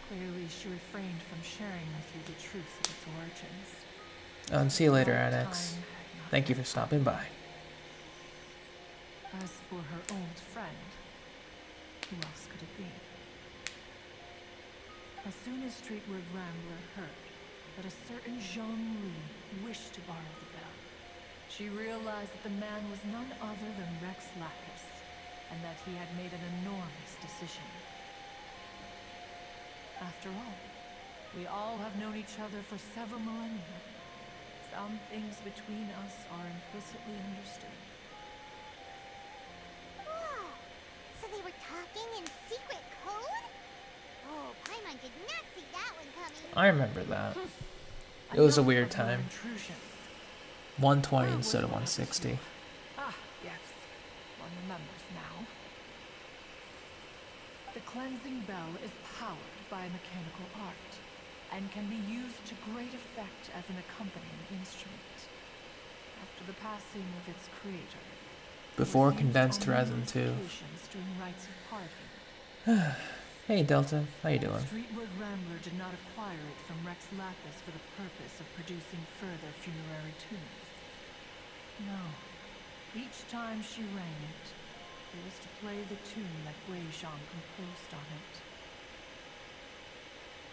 Clearly, she refrained from sharing with you the truth of its origins. And see you later, Annex. Thank you for stopping by. As for her old friend, who else could it be? As soon as Streetward Rambler heard that a certain Zhang Li wished to borrow the bell, she realized that the man was none other than Rex Lapis, and that he had made an enormous decision. After all, we all have known each other for several millennia. Some things between us are implicitly understood. Whoa! So they were talking in secret code? Oh, Paimon did not see that one coming. I remember that. It was a Enough weird of your time. intrusions. 120 Where instead of were you? 160. Ah, yes. One remembers now. The cleansing bell is powered by mechanical art, and can be used to great effect as an accompanying instrument. After the passing of its creator, it Before was used condensed on resin numerous too. occasions during rites of parting. Hey Delta, how you doing? Streetward Rambler did not acquire it from Rex Lapis for the purpose of producing further funerary tunes. No. Each time she rang it, it was to play the tune that Guizhong composed on it.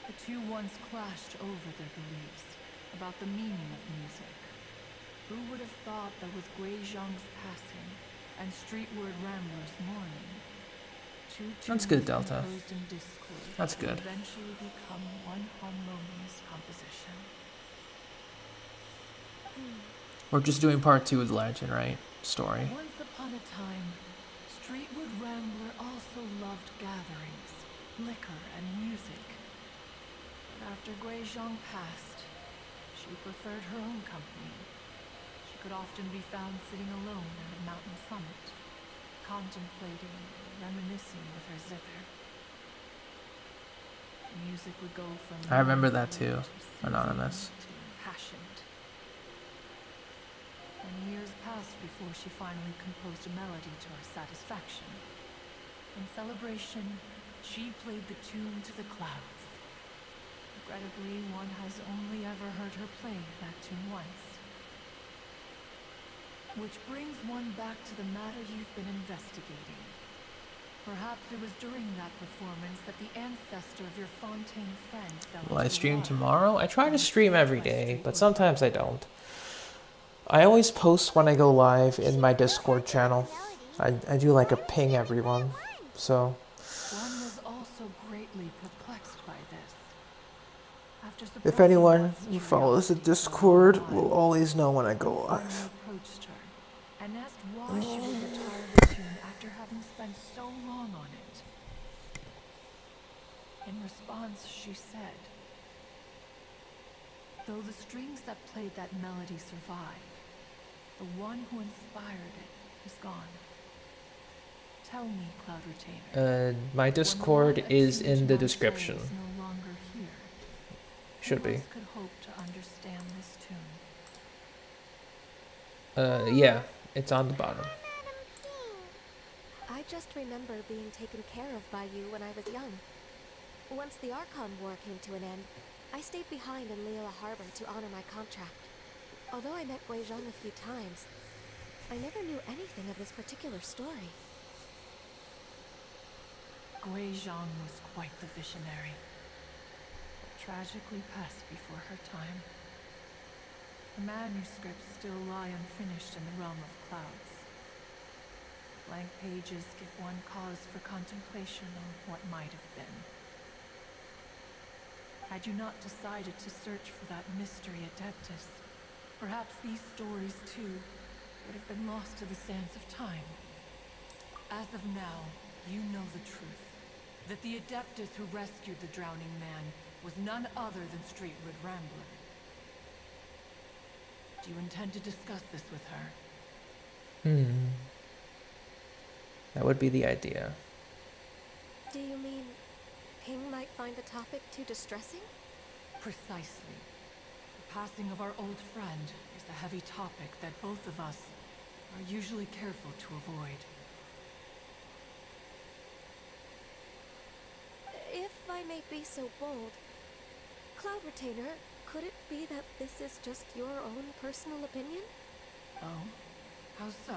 The two once clashed over their beliefs about the meaning of music. Who would have thought that with Guizhong's passing and Streetward Rambler's mourning, two That's tunes good, Delta. composed in discord That's would good. eventually become one harmonious composition. We're just doing part 2 of the Legend, right? Story. Once upon a time, Streetward Rambler also loved gatherings, liquor, and music. But after Guizhong passed, she preferred her own company. She could often be found sitting alone at a mountain summit, contemplating, reminiscing with her zither. Music would go from I remember that mournful too, to soothing Anonymous. to impassioned. Many years passed before she finally composed a melody to her satisfaction. In celebration, she played the tune to the clouds. Regrettably, one has only ever heard her play that tune once. Which brings one back to the matter you've been investigating. Perhaps it was during that performance that the ancestor of your Fontaine friend fell Will I into the stream water. tomorrow? I try to stream every day, but sometimes I don't. I always post when I go live in my Discord channel. I do like a ping everyone. So, One was also greatly perplexed by this. After if suppressing anyone God's who follows the curiosity for a Discord long will time, always know when I go Gordon live. approached her and asked why she would retire the tune after having spent so long on it. In response, she said, "Though the strings that played that melody survive, the one who inspired it is gone. Tell me, Cloud Retainer. My Discord when the one is attuned in to the my soul description. is no longer here, Should who be. else could hope to understand this tune?" Yeah, it's on the bottom. Madame Ping. I just remember being taken care of by you when I was young. Once the Archon War came to an end, I stayed behind in Leola Harbor to honor my contract. Although I met Guizhong a few times, I never knew anything of this particular story. Guizhong was quite the visionary, but tragically passed before her time. The manuscripts still lie unfinished in the realm of clouds. Blank pages give one cause for contemplation on what might have been. Had you not decided to search for that mystery Adeptus, perhaps these stories, too, would have been lost to the sands of time. As of now, you know the truth. That the Adeptus who rescued the drowning man was none other than Streetwood Rambler. Do you intend to discuss this with her? That would be the idea. Do you mean Ping might find the topic too distressing? Precisely. The passing of our old friend is a heavy topic that both of us are usually careful to avoid. If I may be so bold, Cloud Retainer, could it be that this is just your own personal opinion? Oh? How so?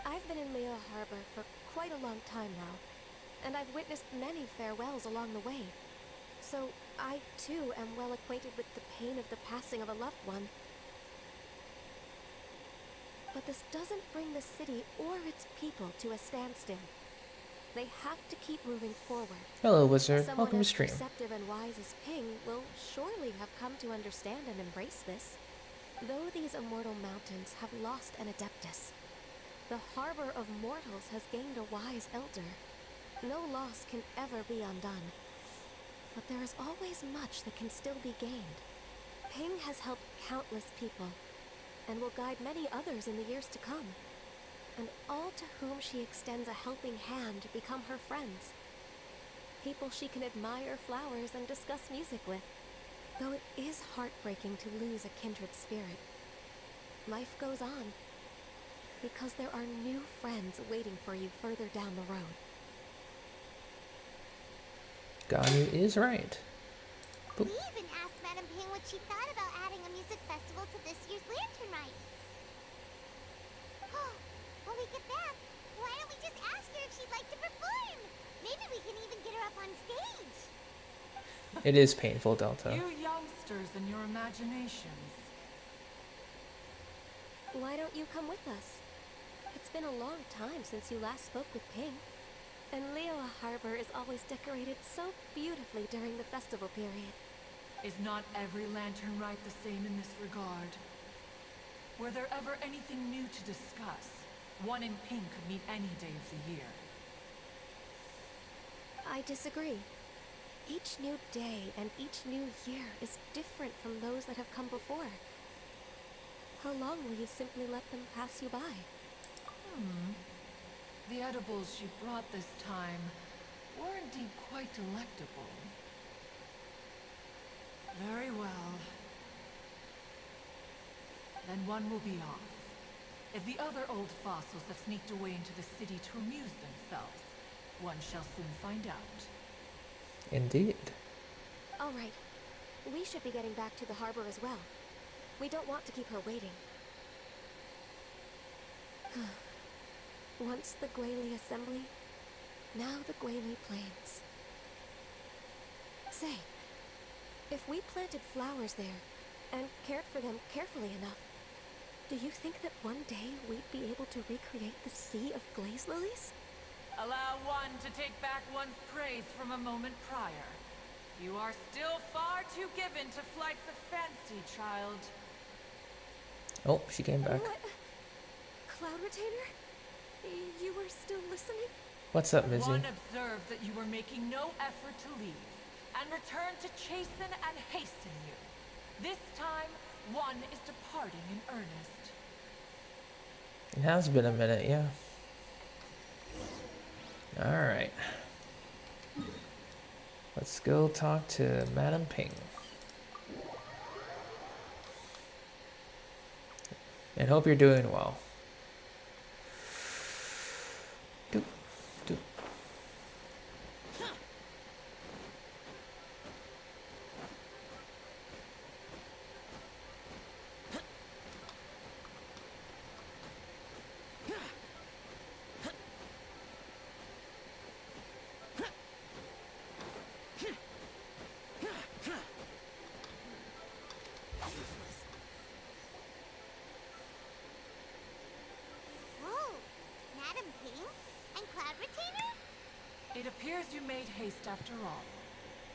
I've been in Leo Harbor for quite a long time now, and I've witnessed many farewells along the way. So I, too, am well acquainted with the pain of the passing of a loved one. But this doesn't bring the city or its people to a standstill. They have to keep moving forward. Hello, Wizard. Someone Welcome to as stream. perceptive and wise as Ping will surely have come to understand and embrace this. Though these immortal mountains have lost an Adeptus, the harbor of mortals has gained a wise elder. No loss can ever be undone. But there is always much that can still be gained. Ping has helped countless people, and will guide many others in the years to come. And all to whom she extends a helping hand become her friends. People she can admire flowers and discuss music with. Though it is heartbreaking to lose a kindred spirit, life goes on. Because there are new friends waiting for you further down the road. Ganyu is right. We even asked Madame Ping what she thought about adding a music festival to this year's Lantern Rite. When we get back, why don't we just ask her if she'd like to perform? Maybe we can even get her up on stage. It is painful, Delta. You youngsters and your imaginations. Why don't you come with us? It's been a long time since you last spoke with Ping. And Leoa Harbor is always decorated so beautifully during the festival period. Is not every lantern rite the same in this regard? Were there ever anything new to discuss? One in Pink could meet any day of the year. I disagree. Each new day and each new year is different from those that have come before. How long will you simply let them pass you by? The edibles you brought this time were indeed quite delectable. Very well. Then one will be off. If the other old fossils have sneaked away into the city to amuse themselves, one shall soon find out. Indeed. All right. We should be getting back to the harbor as well. We don't want to keep her waiting. Once the Guili Assembly, now the Guili Plains. Say, if we planted flowers there, and cared for them carefully enough, do you think that one day we'd be able to recreate the sea of glaze lilies? Allow one to take back one's praise from a moment prior. You are still far too given to flights of fancy, child. Oh, she came back. What? Cloud Retainer? You were still listening? What's up, Mizzy? One observed that you were making no effort to leave, and returned to chasten and hasten you. This time, one is departing in earnest. It has been a minute, yeah. Alright. Let's go talk to Madame Ping. And hope you're doing well. Doop, doop. Appears you made haste after all.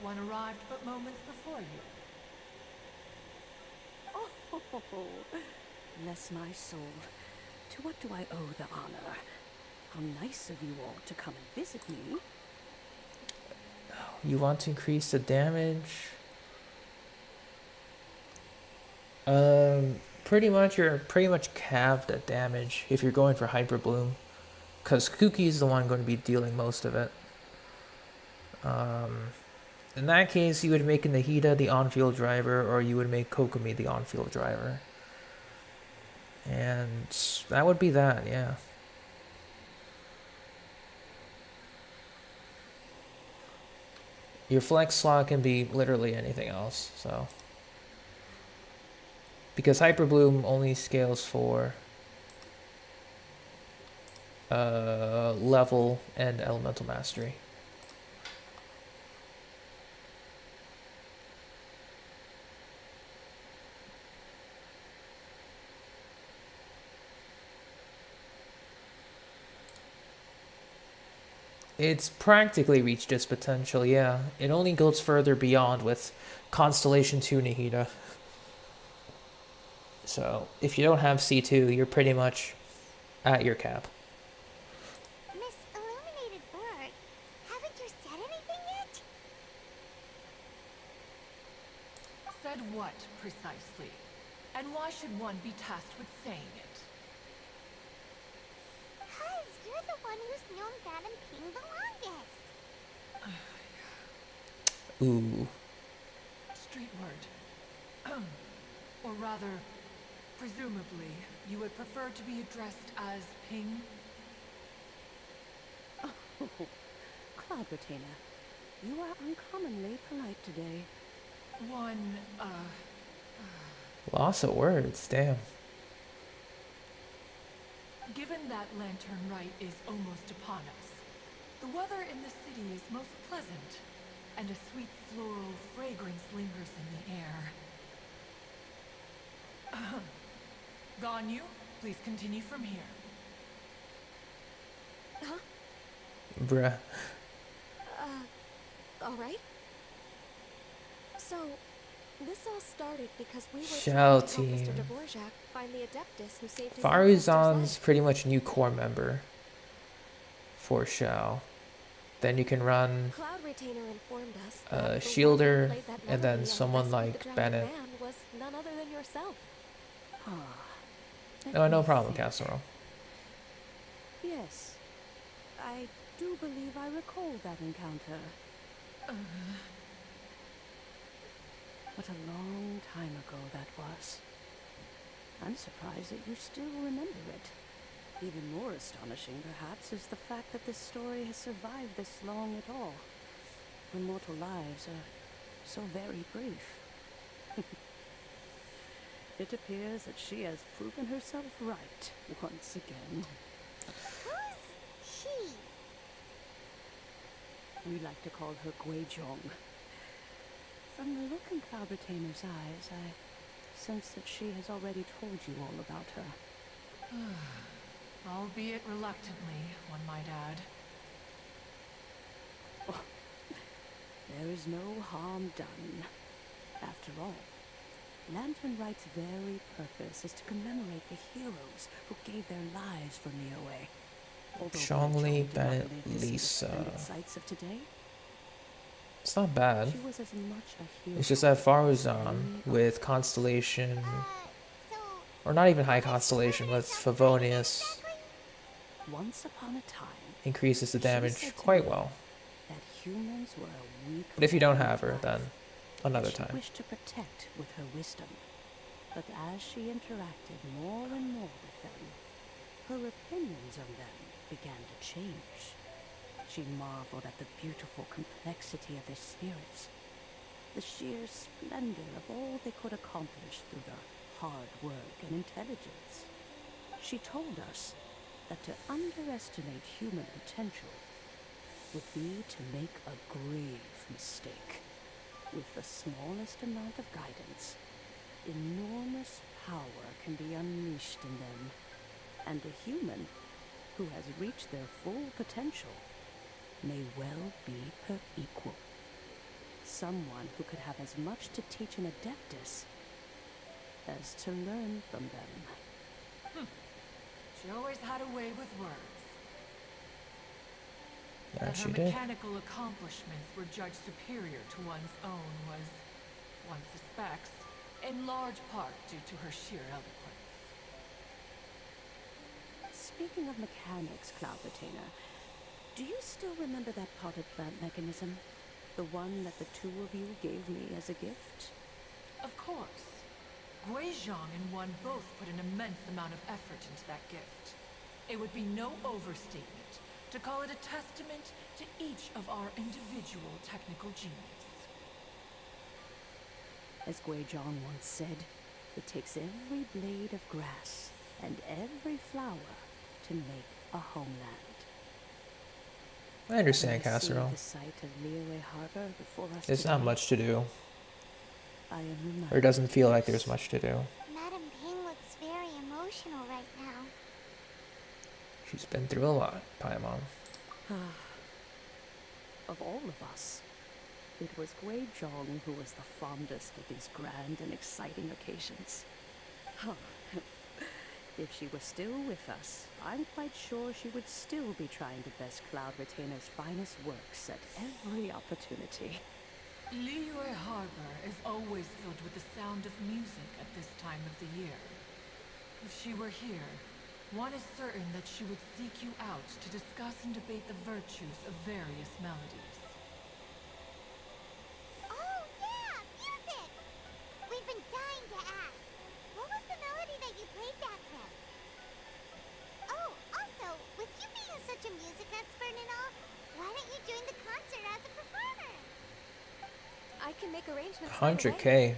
One arrived but moments before you. Oh, bless my soul. To what do I owe the honor? How nice of you all to come and visit me. You want to increase the damage? You're pretty much capped at damage if you're going for Hyper Bloom, because Kuki is the one going to be dealing most of it. In that case, you would make Nahida the on-field driver, or you would make Kokomi the on-field driver. And that would be that, yeah. Your flex slot can be literally anything else, so. Because Hyper Bloom only scales for level and elemental mastery. It's practically reached its potential, yeah. It only goes further beyond with Constellation 2 Nahida. So, if you don't have C2, you're pretty much at your cap. Miss Illuminated Bird, haven't you said anything yet? Said what, precisely? And why should one be tasked with saying it? Because you're the one who's known Madam King the longest. Ooh. Street word. Or rather, presumably, you would prefer to be addressed as Ping? Oh, Cloud Retainer, you are uncommonly polite today. Lots of words, damn. Given that Lantern Rite is almost upon us, the weather in the city is most pleasant, and a sweet floral fragrance lingers in the air. Ganyu, please continue from here. Huh? Bruh. Alright. So, this all started because we were Shell trying to help team. Mr. Dvorak find the Adeptus who saved his Faruzan's ancestor's pretty much new core member for Shao. Then you can run life. Cloud Retainer informed us that the Shielder, one who played that and then melody on someone Rescue the like Drowning Bennett. Man was none other than yourself. Oh, no problem, Casserole. Yes, I do believe I recall that encounter. What a long time ago that was. I'm surprised that you still remember it. Even more astonishing, perhaps, is the fact that this story has survived this long at all, when mortal lives are so very brief. It appears that she has proven herself right once again. Who's she? We like to call her Guizhong. From the look in Cloud Retainer's eyes, I sense that she has already told you all about her. Albeit reluctantly, one might add. There is no harm done. After all, Lantern Rite's very purpose is to commemorate the heroes who gave their lives for Niue. Although Zhongli, Guizhong did not Bennett, live to see the Lisa. splendid sights of today, It's not bad. she was as much a hero It's just that as Faruzan any with Constellation, So, or not even High Constellation, with Favonius, once upon a time increases the she damage said to quite me well. that humans were a weak But if you don't form have of her, then life another that she time. wished to protect with her wisdom. But as she interacted more and more with them, her opinions on them began to change. She marveled at the beautiful complexity of their spirits, the sheer splendor of all they could accomplish through the hard work and intelligence. She told us that to underestimate human potential would be to make a grave mistake. With the smallest amount of guidance, enormous power can be unleashed in them, and a human who has reached their full potential may well be her equal. Someone who could have as much to teach an adeptus as to learn from them. She always had a way with words. Yeah, That she her did. mechanical accomplishments were judged superior to one's own was, one suspects, in large part due to her sheer eloquence. Speaking of mechanics, Cloud Retainer, do you still remember that potted plant mechanism? The one that the two of you gave me as a gift? Of course. Guizhong and one both put an immense amount of effort into that gift. It would be no overstatement to call it a testament to each of our individual technical genius. As Guizhong once said, it takes every blade of grass and every flower to make a homeland. I understand, When I see Casserole. the sight of Liyue Harbor before us There's not today, much to do. I am Or it reminded doesn't feel of like this. there's much to do. Madam Ping looks very emotional right now. She's been through a lot, Paimon. Of all of us, it was Guizhong who was the fondest of these grand and exciting occasions. If she were still with us, I'm quite sure she would still be trying to best Cloud Retainer's finest works at every opportunity. Liyue Harbor is always filled with the sound of music at this time of the year. If she were here, one is certain that she would seek you out to discuss and debate the virtues of various melodies. Oh, yeah! Music! We've been dying to ask. What was the melody that you played back then? Oh, also, with you being such a music expert and all, why don't you join the concert as a performer? I can make arrangements right away. 100k.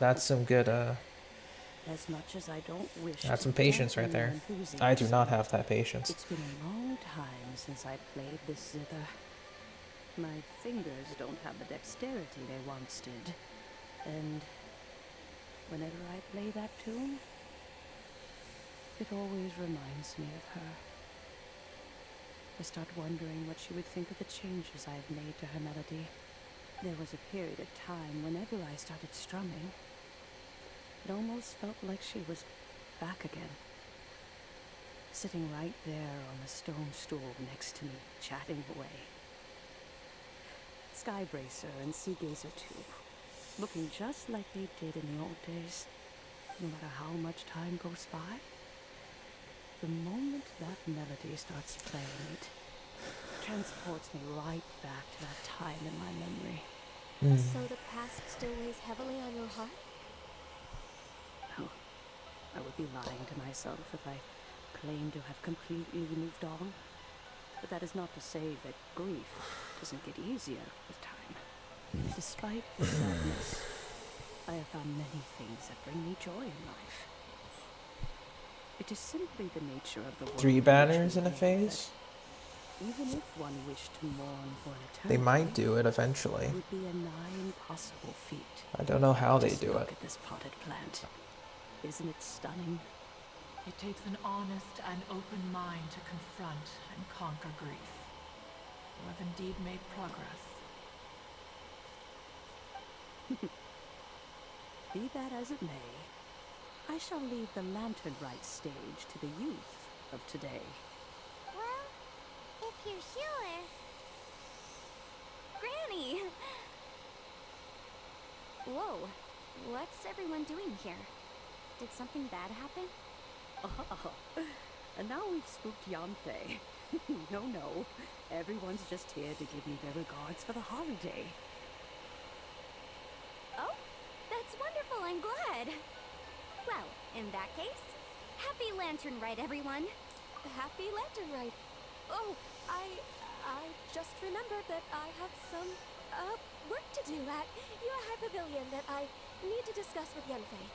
That's some good, As much as I don't wish that's to some patience right dampen your there. I do enthusiasm, not have that patience. it's been a long time since I played this zither. My fingers don't have the dexterity they once did. And whenever I play that tune, it always reminds me of her. I start wondering what she would think of the changes I have made to her melody. There was a period of time whenever I started strumming, it almost felt like she was back again. Sitting right there on the stone stool next to me, chatting away. Skybracer and Seagazer too, looking just like they did in the old days, no matter how much time goes by. The moment that melody starts playing, it transports me right back to that time in my memory. So the past still weighs heavily on your heart? No, I would be lying to myself if I claimed to have completely moved on. But that is not to say that grief doesn't get easier with time. Despite the sadness, I have found many things that bring me joy in life. It is simply the nature of the world. 3 banners in a phase? Even if one wished to mourn for an eternity, They might do it eventually. it would be a nigh impossible feat. I don't know how they Just do look it. at this potted plant. Isn't it stunning? It takes an honest and open mind to confront and conquer grief. You have indeed made progress. Be that as it may, I shall leave the lantern rite stage to the youth of today. Well, if you're sure. Granny! Whoa, what's everyone doing here? Did something bad happen? Oh, and now we've spooked Yanfei. No. Everyone's just here to give me their regards for the holiday. Oh, that's wonderful, I'm glad. Well, in that case, happy Lantern Rite, everyone. Happy Lantern Rite. Oh, I just remembered that I have some, work to do at your pavilion that I need to discuss with Yanfei.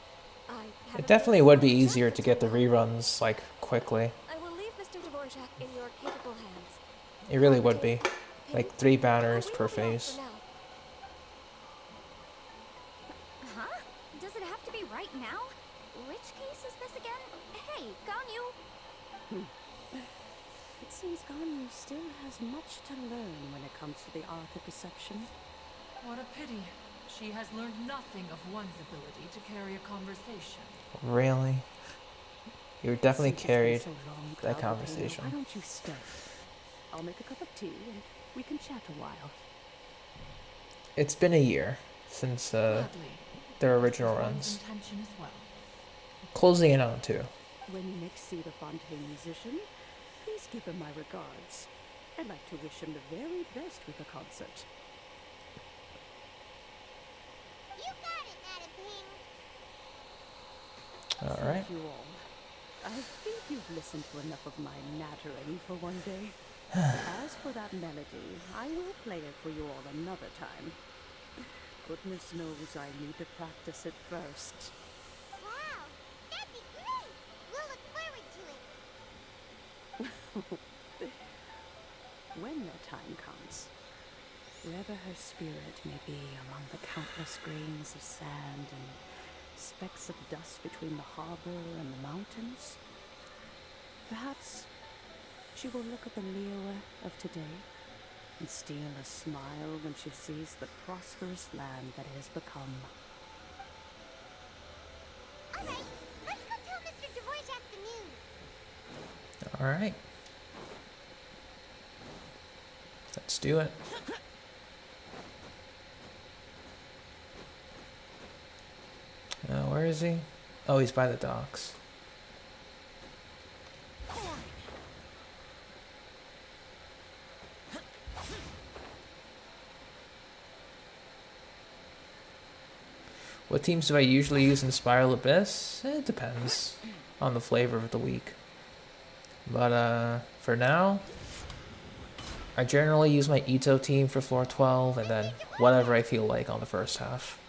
It definitely would be easier to get the reruns, like, quickly. I will leave Mr. Dvorak in your capable hands. It really would be. Like, 3 banners per phase. Huh? Does it have to be right now? Which case is this again? Hey, Ganyu! It seems Ganyu still has much to learn when it comes to the art of deception. What a pity. She has learned nothing of one's ability to carry a conversation. Really? You definitely Since it's been carried so long, that Cloud conversation. Why don't you stay? I'll make a cup of tea and we can chat a while. It's been a year since Gladly. their This original was runs. one's intention as well. Closing in on 2. When you next see the Fontaine musician, please give him my regards. I'd like to wish him the very best with the concert. You got it, Madam Ping. Alright. Thank you all. I think you've listened to enough of my nattering for one day. As for that melody, I will play it for you all another time. Goodness knows I need to practice it first. Wow, that'd be great. We'll look forward to it. When the time comes, wherever her spirit may be among the countless grains of sand and specks of dust between the harbor and the mountains, perhaps she will look at the Liyue of today and steal a smile when she sees the prosperous land that it has become. All right, let's go tell Mr. Dvorak the news. Alright. Let's do it. Where is he? Oh, he's by the docks. What teams do I usually use in Spiral Abyss? It depends on the flavor of the week. But for now, I generally use my Ito team for floor 12 and then whatever I feel like on the first half.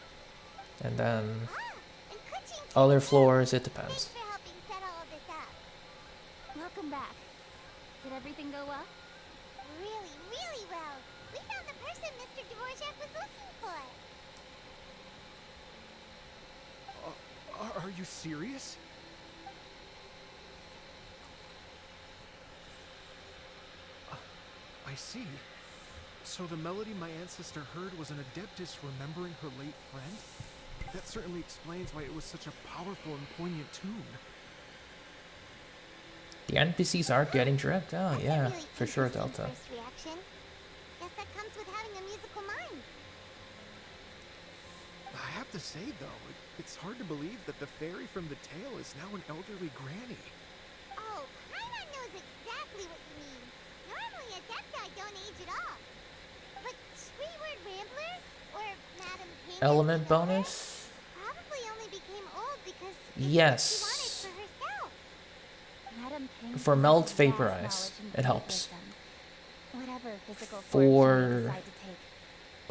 And then And Kuchin, other floors, it thanks depends. for helping set all of this up. Welcome back. Did everything go well? Really, really well. We found the person Mr. Dvorak was looking for. Are you serious? I see. So the melody my ancestor heard was an adeptus remembering her late friend? That certainly explains why it was such a powerful and poignant tune. The NPCs are getting dripped. Oh That's a yeah, really for sure, interesting Delta. First reaction. Guess that comes with having a musical mind. I have to say, though, it's hard to believe that the fairy from the tale is now an elderly granny. Oh, Paimon knows exactly what you mean. Normally, Adepti don't age at all. But Screeword Rambler, or Madam Ping, as we Element know her, bonus? probably only became old because it's Yes. what she wanted for herself. Madam Ping For possesses melt vast vaporize, knowledge and it great helps. wisdom. Whatever physical form she For may decide to take, her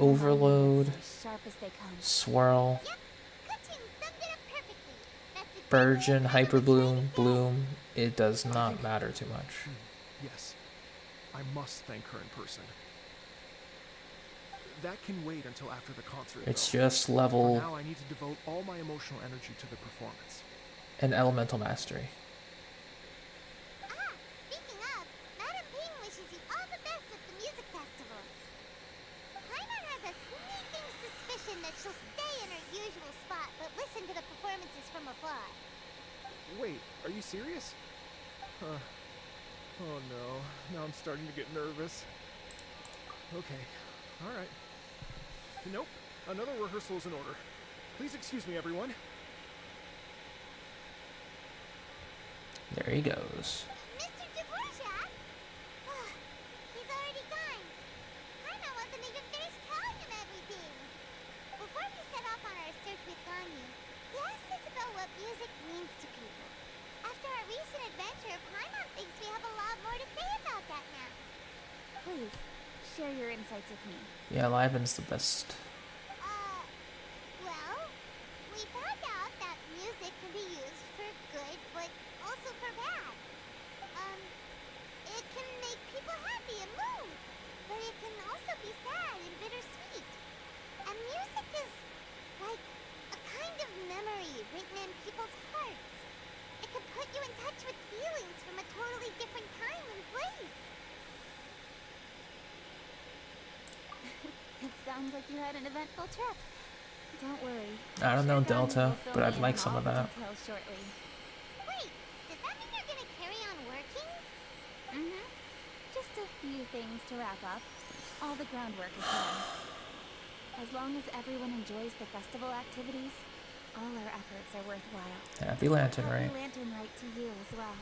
mind Overload, is as sharp as they come. Swirl, Yep, Kuchin summed it up perfectly. That's exactly Virgin, what I was Hyper trying Bloom, to say. Bloom, it does not matter too much. Yes, I must thank her in person. That can wait until after the concert. It's though. just For level now, I need to devote all my emotional energy to the performance. and elemental mastery. Ah, speaking of, Madam Ping wishes you all the best at the music festival. Paimon has a sneaking suspicion that she'll stay in her usual spot, but listen to the performances from afar. Wait, are you serious? Oh no, now I'm starting to get nervous. Okay, alright. Nope, another rehearsal is in order. Please excuse me, everyone. There he goes. Mr. Dvorak? He's already gone. Paimon wasn't even finished telling him everything. Before we set off on our search with Ganyu, he asked us about what music means to people. After our recent adventure, Paimon thinks we have a lot more to say about that now. Please, share your insights with me. Yeah, Liven's the best. Well, we found out that music can be used for good, but also for bad. It can make people happy and move, but it can also be sad and bittersweet. And music is like a kind of memory written in people's hearts. It can put you in touch with feelings from a totally different time and place. Sounds like you had an eventful trip. Don't worry. I don't know Sure Gandhi Delta, will fill but me I'd in like on some all of the that. details shortly. Wait, does that mean you're gonna carry on working? Mm-hmm. Just a few things to wrap up. All the groundwork is done. As long as everyone enjoys the festival activities, all our efforts are worthwhile. Happy Lantern, Happy right? Lantern Rite to you as well.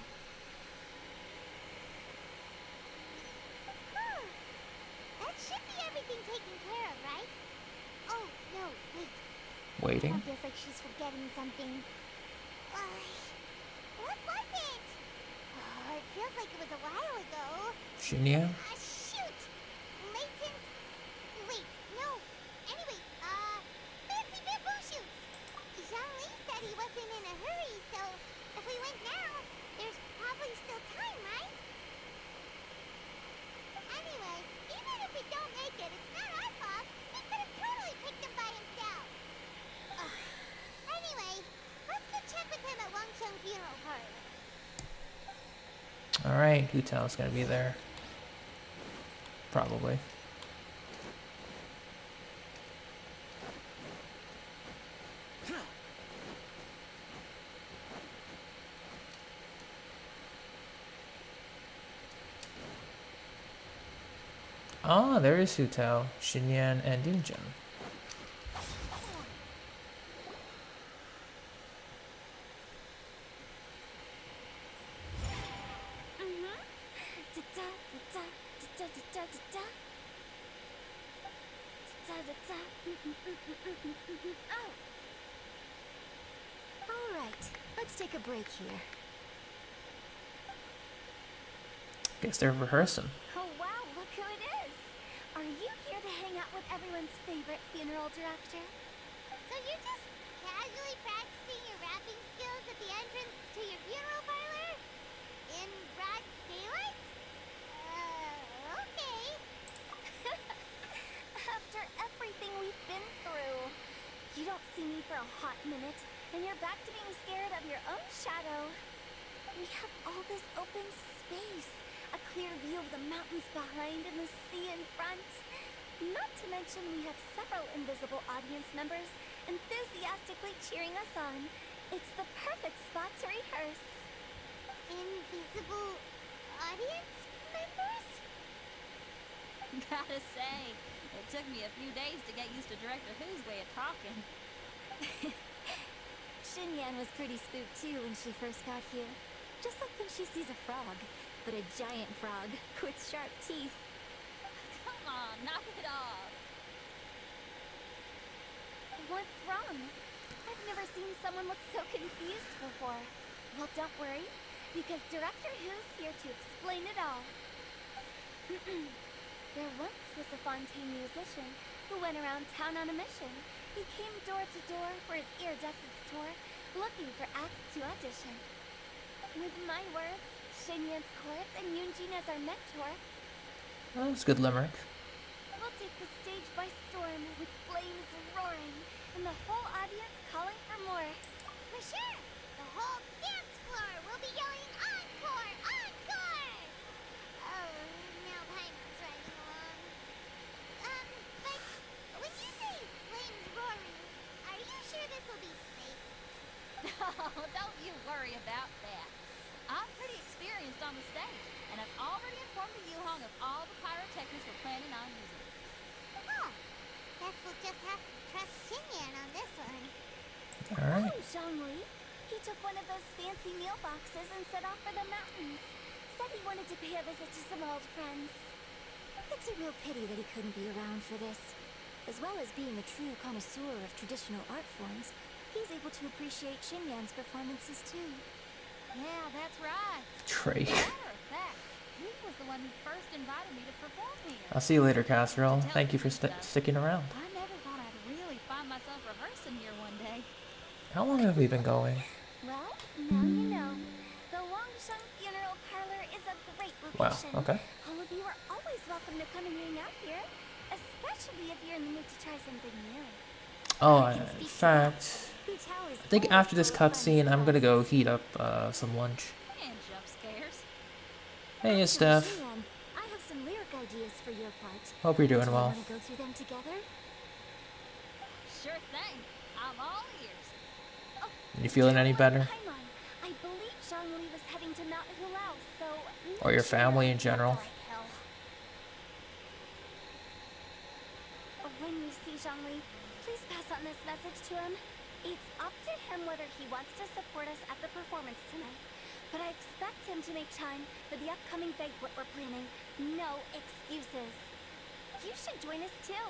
That should be everything taken care of, right? Oh, no, wait. Waiting. I feels like she's forgetting something. What was it? Oh, it feels like it was a while ago. Shinya? Shoot! Latent... Wait, no. Anyway, fancy bamboo shoots! Jean-Lee said he wasn't in a hurry, so if we went now, there's probably still time, right? Anyway, even if we don't make it, it's not our fault. He could have totally picked them by himself. Anyway, let's go check with him at Wangcheng Funeral Parlor. Alright, Hu Tao's gonna be there. Probably. Ah, there is Hu Tao, Xinyan, and Yunjin. Oh. All right, let's take a break here. Guess they're rehearsing. Oh wow, look who it is! Are you here to hang out with everyone's favorite funeral director? So you're just casually practicing your rapping skills at the entrance to your funeral parlor? In broad daylight? Okay. After everything we've been through, you don't see me for a hot minute, and you're back to being scared of your own shadow. We have all this open space. A clear view of the mountains behind and the sea in front. Not to mention we have several invisible audience members enthusiastically cheering us on. It's the perfect spot to rehearse. Invisible audience members? Gotta say, it took me a few days to get used to Director Who's way of talking. Xinyan was pretty spooked too when she first got here. Just like when she sees a frog, but a giant frog with sharp teeth. Come on, knock it off. What's wrong? I've never seen someone look so confused before. Well, don't worry, because Director Who's here to explain it all. There once was a Fontaine musician who went around town on a mission. He came door to door for his iridescence tour, looking for acts to audition. With my words, Xinyan's chorus, and Yunjin as our mentor, Well, that's a good limerick. we'll take the stage by storm with flames roaring and the whole audience calling for more. For sure! The whole dance floor will be yelling encore! Encore! Oh, now Paimon's riding along. But when you say flames roaring, are you sure this will be safe? Oh, don't you worry about that. I'm pretty experienced on the stage, and I've already informed the Yuhong of all the pyrotechnics we're planning on using. Huh. Guess we'll just have to trust Xinyan on this one. Alright. Oh, Zhongli. He took one of those fancy meal boxes and set off for the mountains. Said he wanted to pay a visit to some old friends. It's a real pity that he couldn't be around for this. As well as being a true connoisseur of traditional art forms, he's able to appreciate Xinyan's performances too. Yeah, that's right. Drake. Matter of fact, he was the one who first invited me to perform here. I'll see you later, Casserole. Thank you for sticking around. I never thought I'd really find myself rehearsing here one day. How long have we been going? Well, now you know. The Wangsheng Funeral Parlor is a great Wow, location. okay. All of you are always welcome to come and hang out here, especially if you're in the mood to try something new. Oh, in fact, I think after this cutscene, I'm gonna go heat up some lunch. And jump scares. Hey, Steph. Xinyan, I have some lyric ideas for your part. Hope you're doing Do you well. want to go through them together? Sure thing. I'm all ears. You feeling any better? Paimon, I believe Zhongli was heading to Mount Hulao, so... Or your family in general? When you see Zhongli, please pass on this message to him. It's up to him whether he wants to support us at the performance tonight, but I expect him to make time for the upcoming banquet we're planning. No excuses. You should join us too.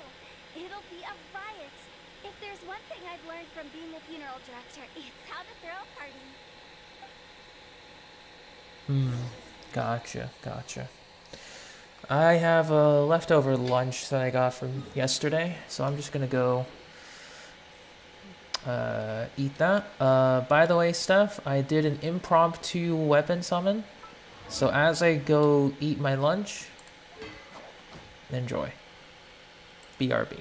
It'll be a riot. If there's one thing I've learned from being a funeral director, it's how to throw a party. Gotcha. I have a leftover lunch that I got from yesterday, so I'm just gonna go eat that. By the way, Steph, I did an impromptu weapon summon, so as I go eat my lunch, enjoy. BRB.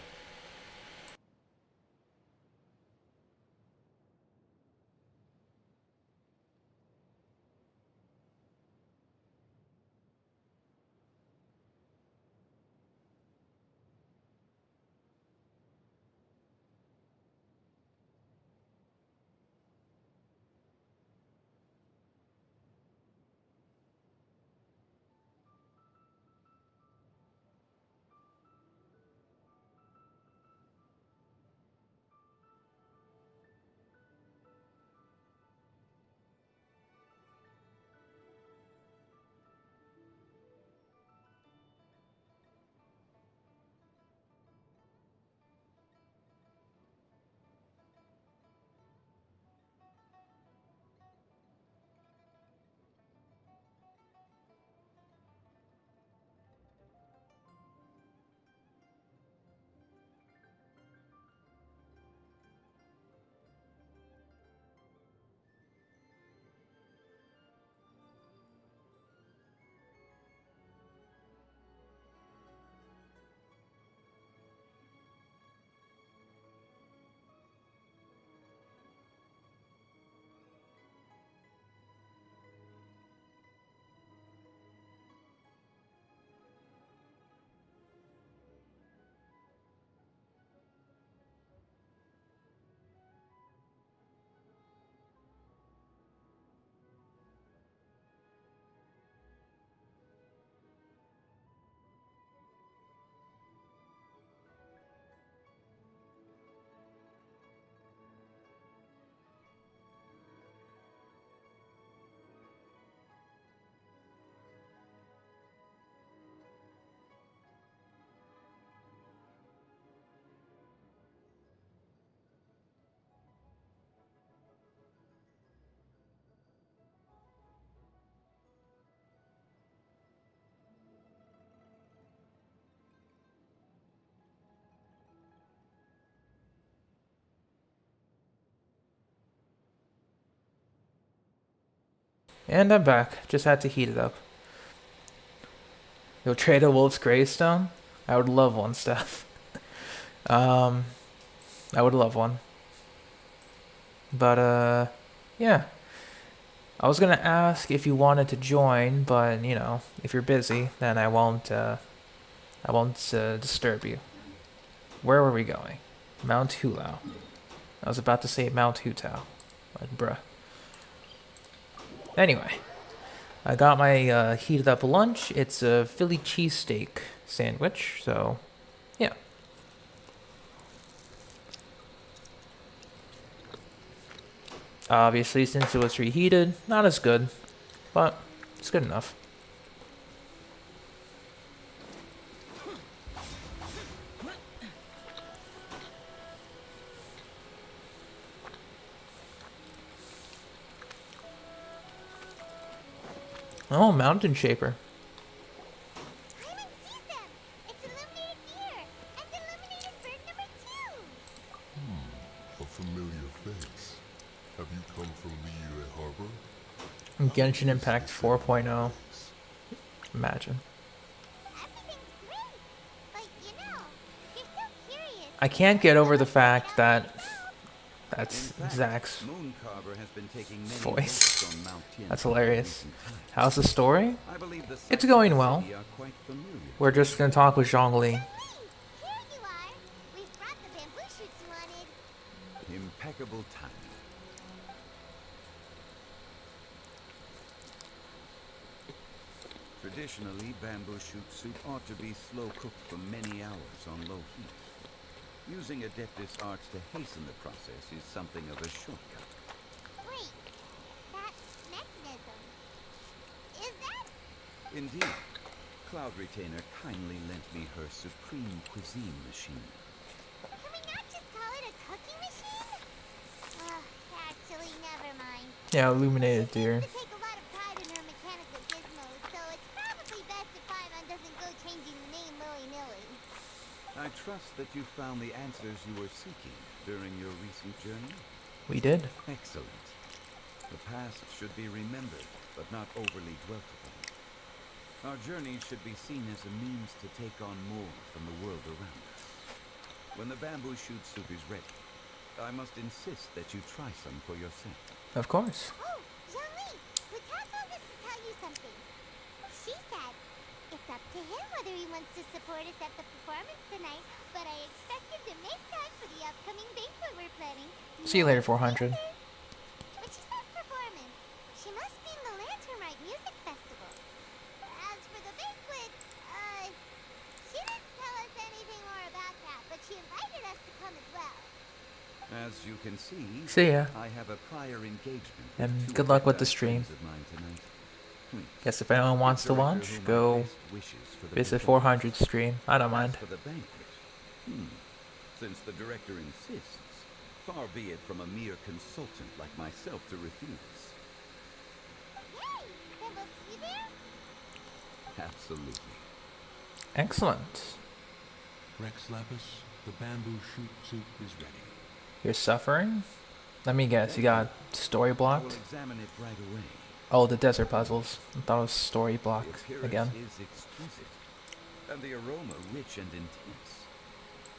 And I'm back. Just had to heat it up. You'll trade a Wolf's Greystone? I would love one, Steph. I would love one. But, yeah. I was gonna ask if you wanted to join, but, you know, if you're busy, then I won't disturb you. Where were we going? Mount Hulao. I was about to say Mount Hutao. Like, bruh. Anyway, I got my heated up lunch. It's a Philly cheesesteak sandwich, so yeah. Obviously, since it was reheated, not as good, but it's good enough. Oh, Mountain Shaper. Paimon sees them! It's illuminated deer! And illuminated bird number 2! A familiar face. Have you come from Liyue Harbor? Genshin Impact 4.0. Imagine. Everything's great! But you know, you're so curious. I can't get over the fact that that's Zach's voice. That's hilarious. How's the story? It's going well. We're just gonna talk with Zhongli. Here you are! We've brought the bamboo shoots you wanted. Impeccable timing. Traditionally, bamboo shoot soup ought to be slow cooked for many hours on low heat. Using Adeptus arts to hasten the process is something of a shortcut. Wait, that mechanism. Is that? Indeed. Cloud Retainer kindly lent me her supreme cuisine machine. Can we not just call it a cooking machine? Actually, never mind. Yeah, illuminated She deer. seems to take a lot of pride in her mechanical gizmos, so it's probably best if Paimon doesn't go changing the name willy-nilly. I trust that you found the answers you were seeking during your recent journey. We did. Excellent. The past should be remembered, but not overly dwelt upon. Our journey should be seen as a means to take on more from the world around us. When the bamboo shoot soup is ready, I must insist that you try some for yourself. Of course. Oh, Zhongli, Lukat told us to tell you something. She said it's up to him whether he wants to support us at the performance tonight, but I expect him to make time for the upcoming banquet we're planning. See you later, 400. When she says performance, she must mean the Lantern Rite Music Festival. As for the banquet, she didn't tell us anything more about that, but she invited us to come as well. As you can see, ya. I have a prior engagement. And with two good luck with the Adeptus stream. friends of mine tonight. Please, Guess if anyone wants to give Director watch, Who my go best wishes for the visit performance. 400 stream. I don't As mind. for the banquet, since the director insists, far be it from a mere consultant like myself to refuse. Yay! Then we'll see you there? Absolutely. Excellent. Rex Lapis, the bamboo shoot soup is ready. You're suffering? Let me guess, you got story I will blocked? examine it right away. Oh, the desert puzzles. I thought it was story The blocked appearance again. is exquisite, and the aroma rich and intense.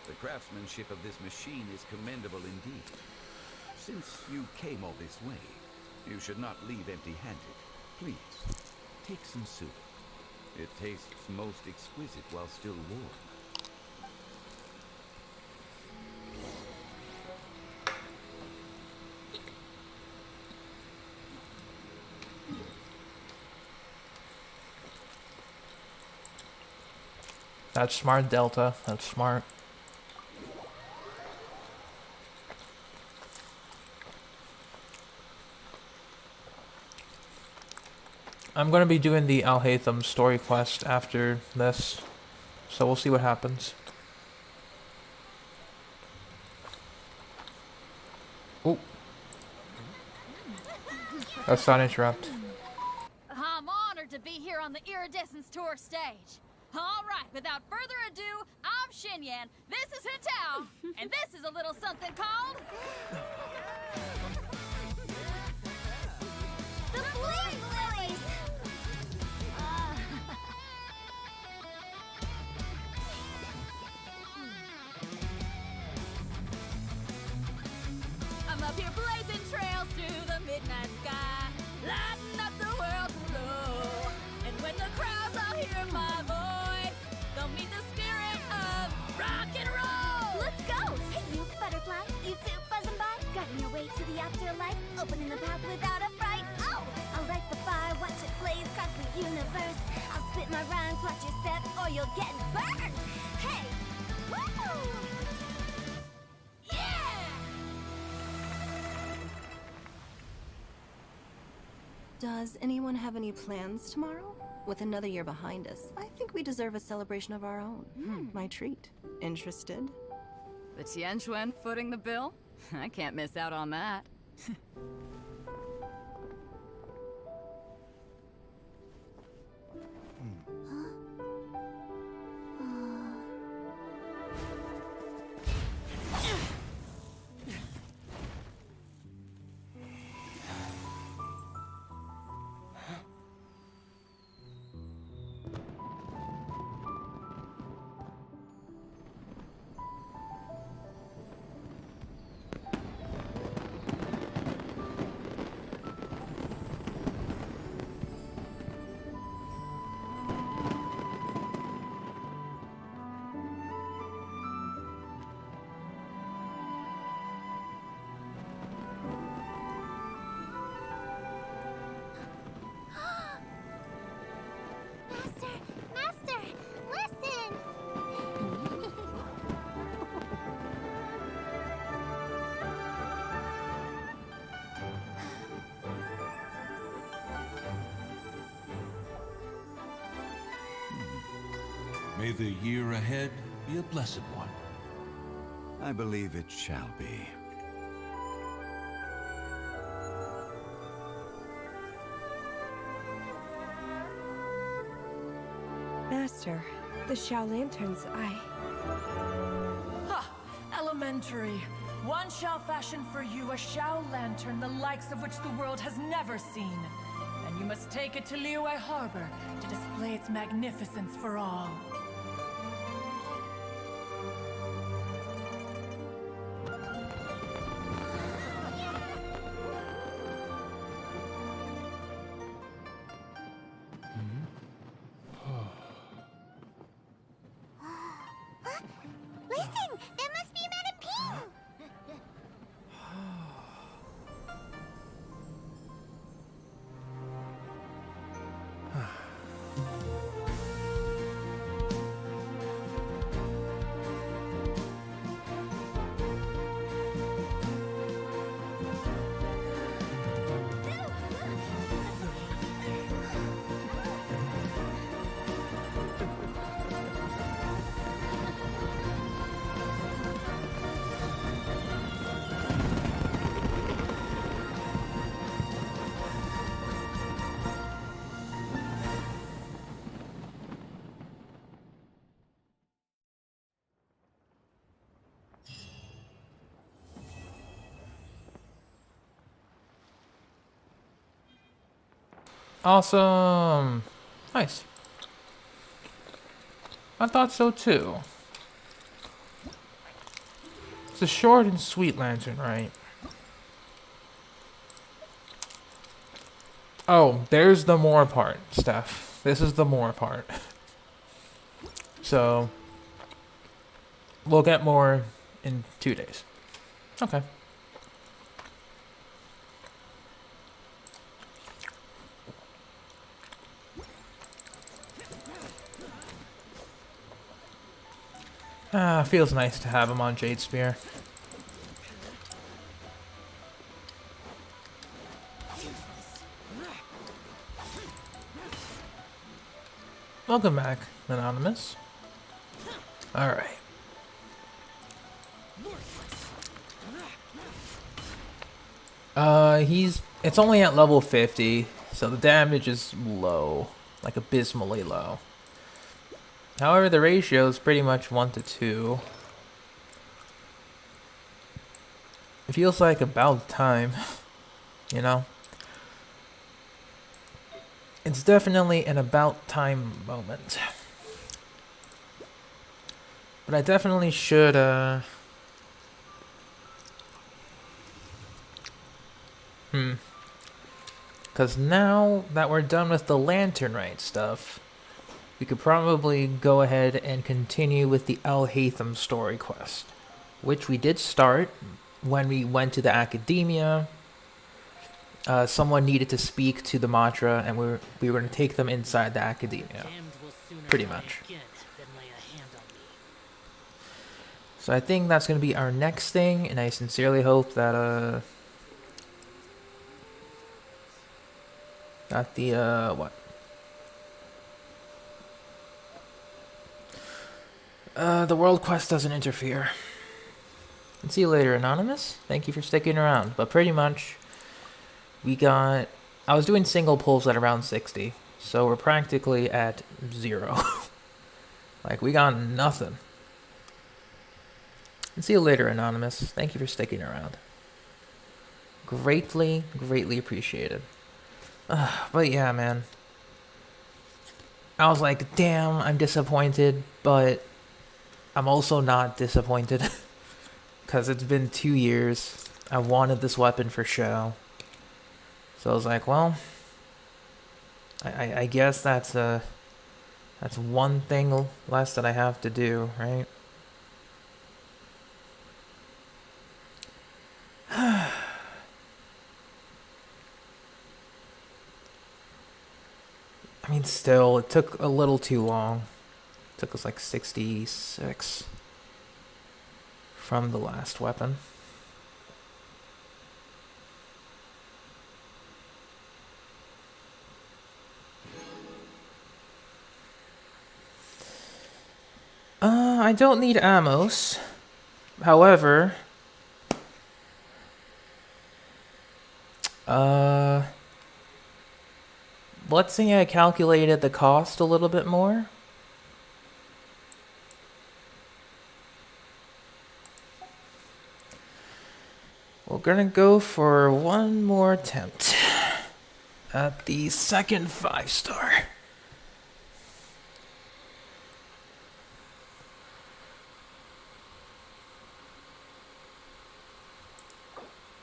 The craftsmanship of this machine is commendable indeed. Since you came all this way, you should not leave empty-handed. Please, take some soup. It tastes most exquisite while still warm. That's smart, Delta. That's smart. I'm gonna be doing the Alhaitham story quest after this, so we'll see what happens. Oh. Let's not interrupt. I'm honored to be here on the Iridescence Tour stage. All right, without further ado, I'm Xinyan, this is Hetao, and this is a little something called... The Blue Lilies! I'm up here blazing trails through the midnight sky, lighting up the world below. And when the crowds all hear my voice, they'll meet the spirit of rock and roll. Let's go! Hey, you butterfly, you two buzzing by, guiding your way to the afterlife, opening the path without a fright. Oh! I'll light the fire, watch it blaze across the universe. I'll spit my rhymes, watch you step, or you'll get burned. Hey! Woo! Yeah! Does anyone have any plans tomorrow? With another year behind us, I think we deserve a celebration of our own. My treat. Interested? The Tianquan footing the bill? I can't miss out on that. May the year ahead be a blessed one. I believe it shall be. Master, the Xiao Lanterns, Ha! Elementary. One shall fashion for you a Xiao lantern the likes of which the world has never seen. And you must take it to Liyue Harbor to display its magnificence for all. Listen! That must be Madame Ping! Awesome. Nice. I thought so too. It's a short and sweet lantern, right? Oh, there's the more part, Steph. This is the more part. So, we'll get more in 2 days. Okay. Ah, feels nice to have him on Jade Spear. Welcome back, Anonymous. Alright. It's only at level 50, so the damage is low. Like abysmally low. However, the ratio is pretty much 1 to 2. It feels like about time, you know? It's definitely an about time moment. But I definitely should, Because now that we're done with the Lantern Rite stuff, we could probably go ahead and continue with the Alhaitham story quest, which we did start when we went to the academia. Someone needed to speak to the Matra, and we were going to take them inside the academia, pretty much. So I think that's going to be our next thing, and I sincerely hope that the world quest doesn't interfere. And see you later, Anonymous. Thank you for sticking around. But pretty much, I was doing single pulls at around 60, so we're practically at 0. Like, we got nothing. And see you later, Anonymous. Thank you for sticking around. Greatly, greatly appreciated. But yeah, man. I was like, damn, I'm disappointed, but I'm also not disappointed. Because it's been 2 years. I wanted this weapon for show. So I was like, well, I guess that's one thing less that I have to do, right? I mean, still, it took a little too long. It took us like 66 from the last weapon. I don't need ammos. However, let's say I calculated the cost a little bit more. We're gonna go for one more attempt at the second 5-star.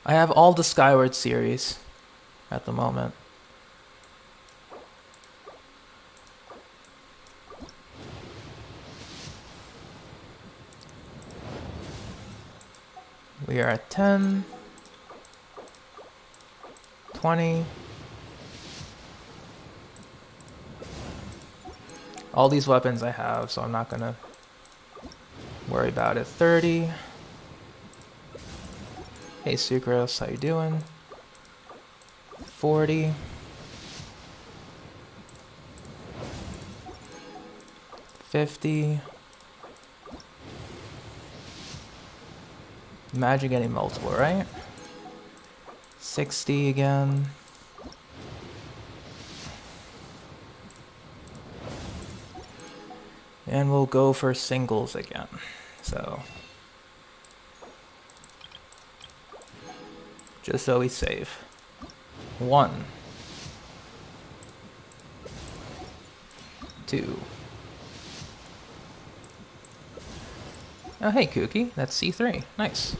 I have all the Skyward series at the moment. We are at 10, 20. All these weapons I have, so I'm not gonna worry about it. 30. Hey Sucrose, how you doing? 40. 50. Imagine getting multiple, right? 60 again. And we'll go for singles again. So, just so we save. 1, 2. Oh, hey, Kooky. That's C3. Nice.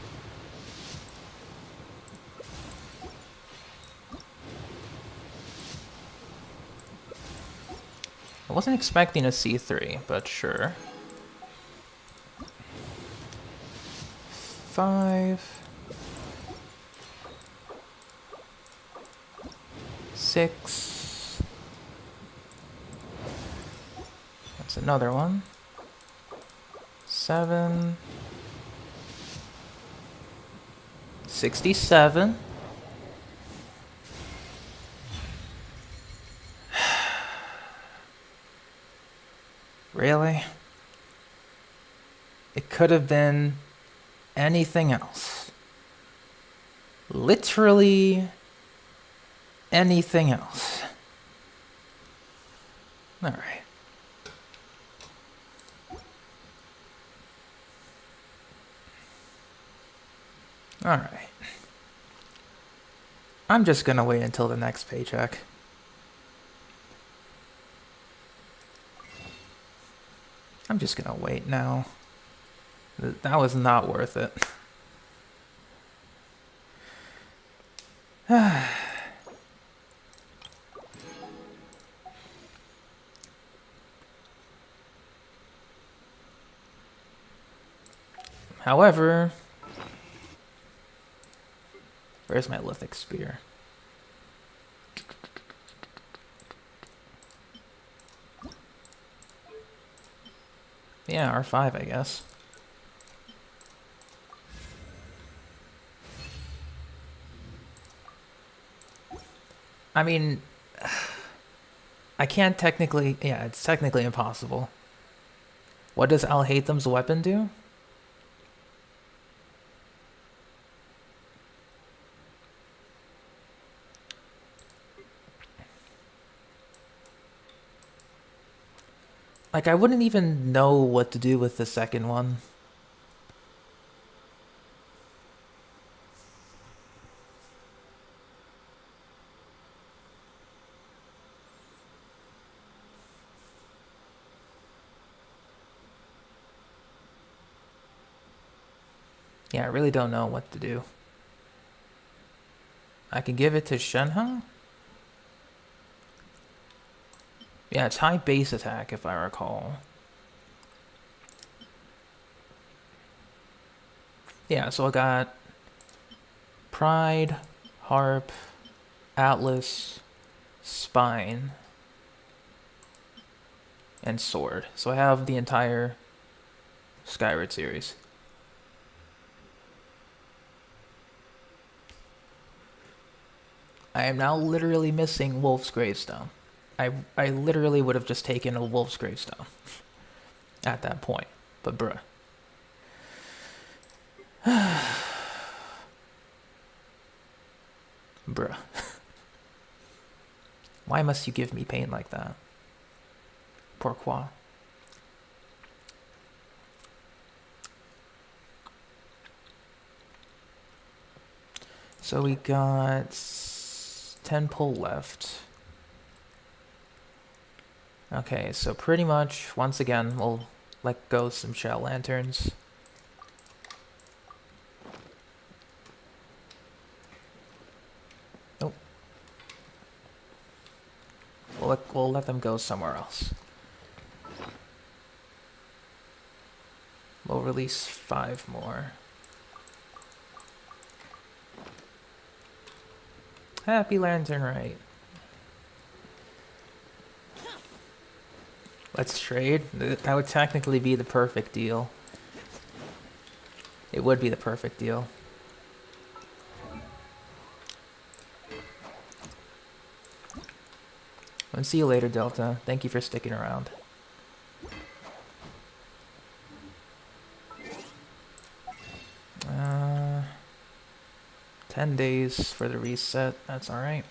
I wasn't expecting a C3, but sure. 5. 6. That's another one. 7. 67. Really? It could have been anything else. Literally anything else. All right. All right. I'm just gonna wait until the next paycheck. I'm just gonna wait now. That was not worth it. However, where's my lithic spear? Yeah, R5, I guess. I mean, I can't technically... Yeah, it's technically impossible. What does Alhaitham's weapon do? Like, I wouldn't even know what to do with the second one. Yeah, I really don't know what to do. I can give it to Shenhe? Yeah, it's high base attack, if I recall. Yeah, so I got Pride, Harp, Atlas, Spine, and Sword. So I have the entire Skyward series. I am now literally missing Wolf's Gravestone. I literally would have just taken a Wolf's Gravestone at that point. But bruh. Bruh. Why must you give me pain like that? Pourquoi? So we got 10 pull left. Okay, so pretty much, once again, we'll let go some shell lanterns. Nope. We'll let them go somewhere else. We'll release 5 more. Happy Lantern Rite. Let's trade. That would technically be the perfect deal. It would be the perfect deal. And see you later, Delta. Thank you for sticking around. Uh, 10 days for the reset. That's alright.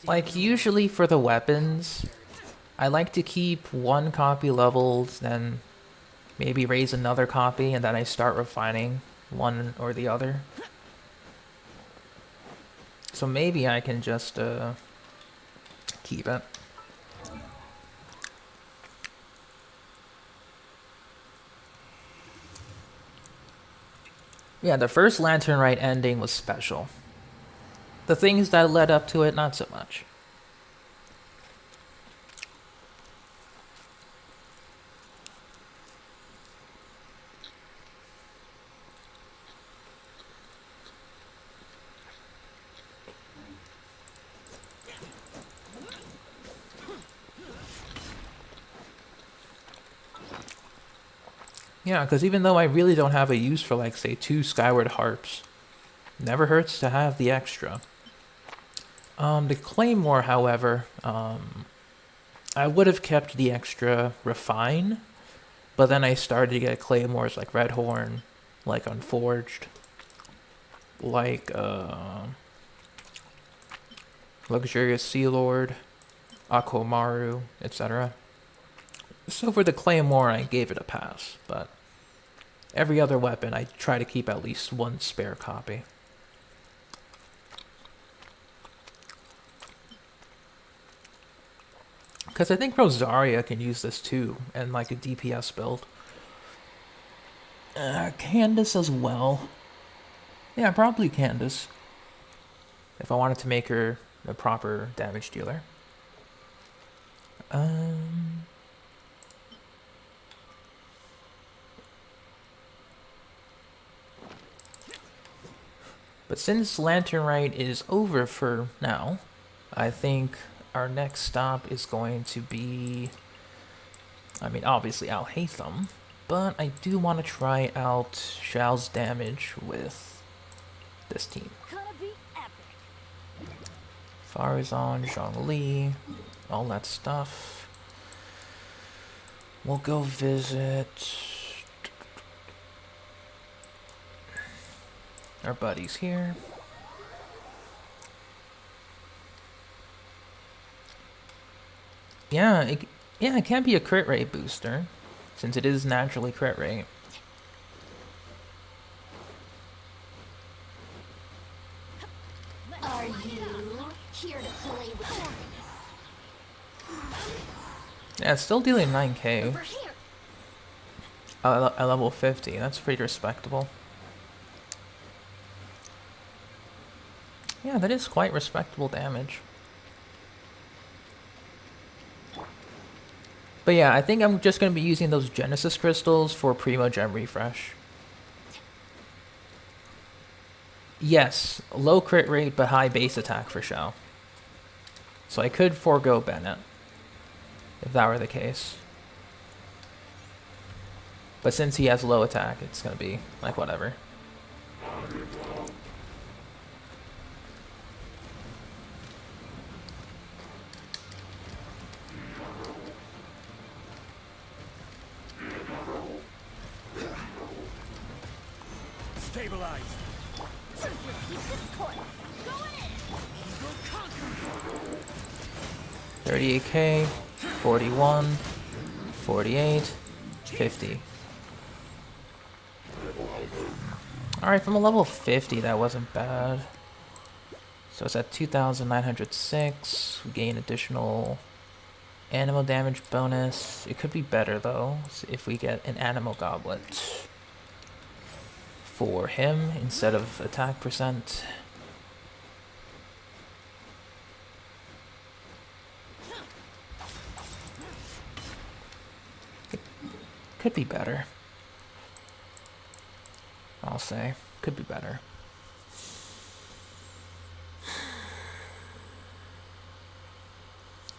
Like, usually for the weapons, I like to keep 1 copy leveled, then maybe raise another copy, and then I start refining one or the other. So maybe I can just keep it. Yeah, the first Lantern Rite ending was special. The things that led up to it, not so much. Yeah, because even though I really don't have a use for, like, say, 2 Skyward Harps, never hurts to have the extra. The Claymore, however, I would have kept the extra Refine, but then I started to get Claymores like Red Horn, like Unforged, like Luxurious Sea Lord, Akomaru, etc. So for the Claymore, I gave it a pass, but every other weapon, I try to keep at least 1 spare copy. Because I think Rosaria can use this too, and like a DPS build. Candace as well. Yeah, probably Candace. If I wanted to make her a proper damage dealer. But since Lantern Rite is over for now, I think our next stop is going to be, I mean, obviously Alhaitham, but I do want to try out Shao's damage with this team. Farazan, Zhongli, all that stuff. We'll go visit our buddies here. Yeah, it can be a crit rate booster, since it is naturally crit rate. Are you here to play with? Yeah, it's still dealing 9k. At level 50, that's pretty respectable. Yeah, that is quite respectable damage. But yeah, I think I'm just going to be using those Genesis crystals for Primo Gem Refresh. Yes, low crit rate but high base attack for Shao. So I could forego Bennett, if that were the case. But since he has low attack, it's gonna be like whatever. Stabilize. 38k, 41, 48, 50. Alright, from a level 50, that wasn't bad. So it's at 2,906. We gain additional animal damage bonus. It could be better though, if we get an animal goblet for him instead of attack percent. Could be better. I'll say. Could be better.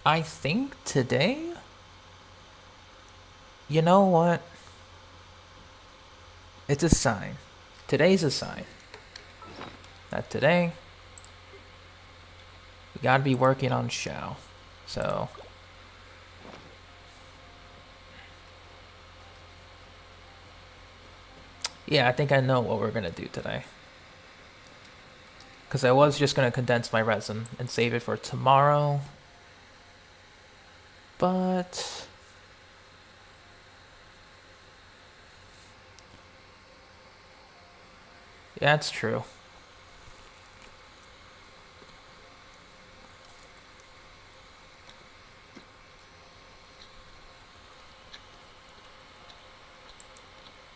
I think today... You know what? It's a sign. Today's a sign. That today... We gotta be working on Xiao. So... Yeah, I think I know what we're gonna do today. Because I was just gonna condense my resin and save it for tomorrow. But... Yeah, it's true.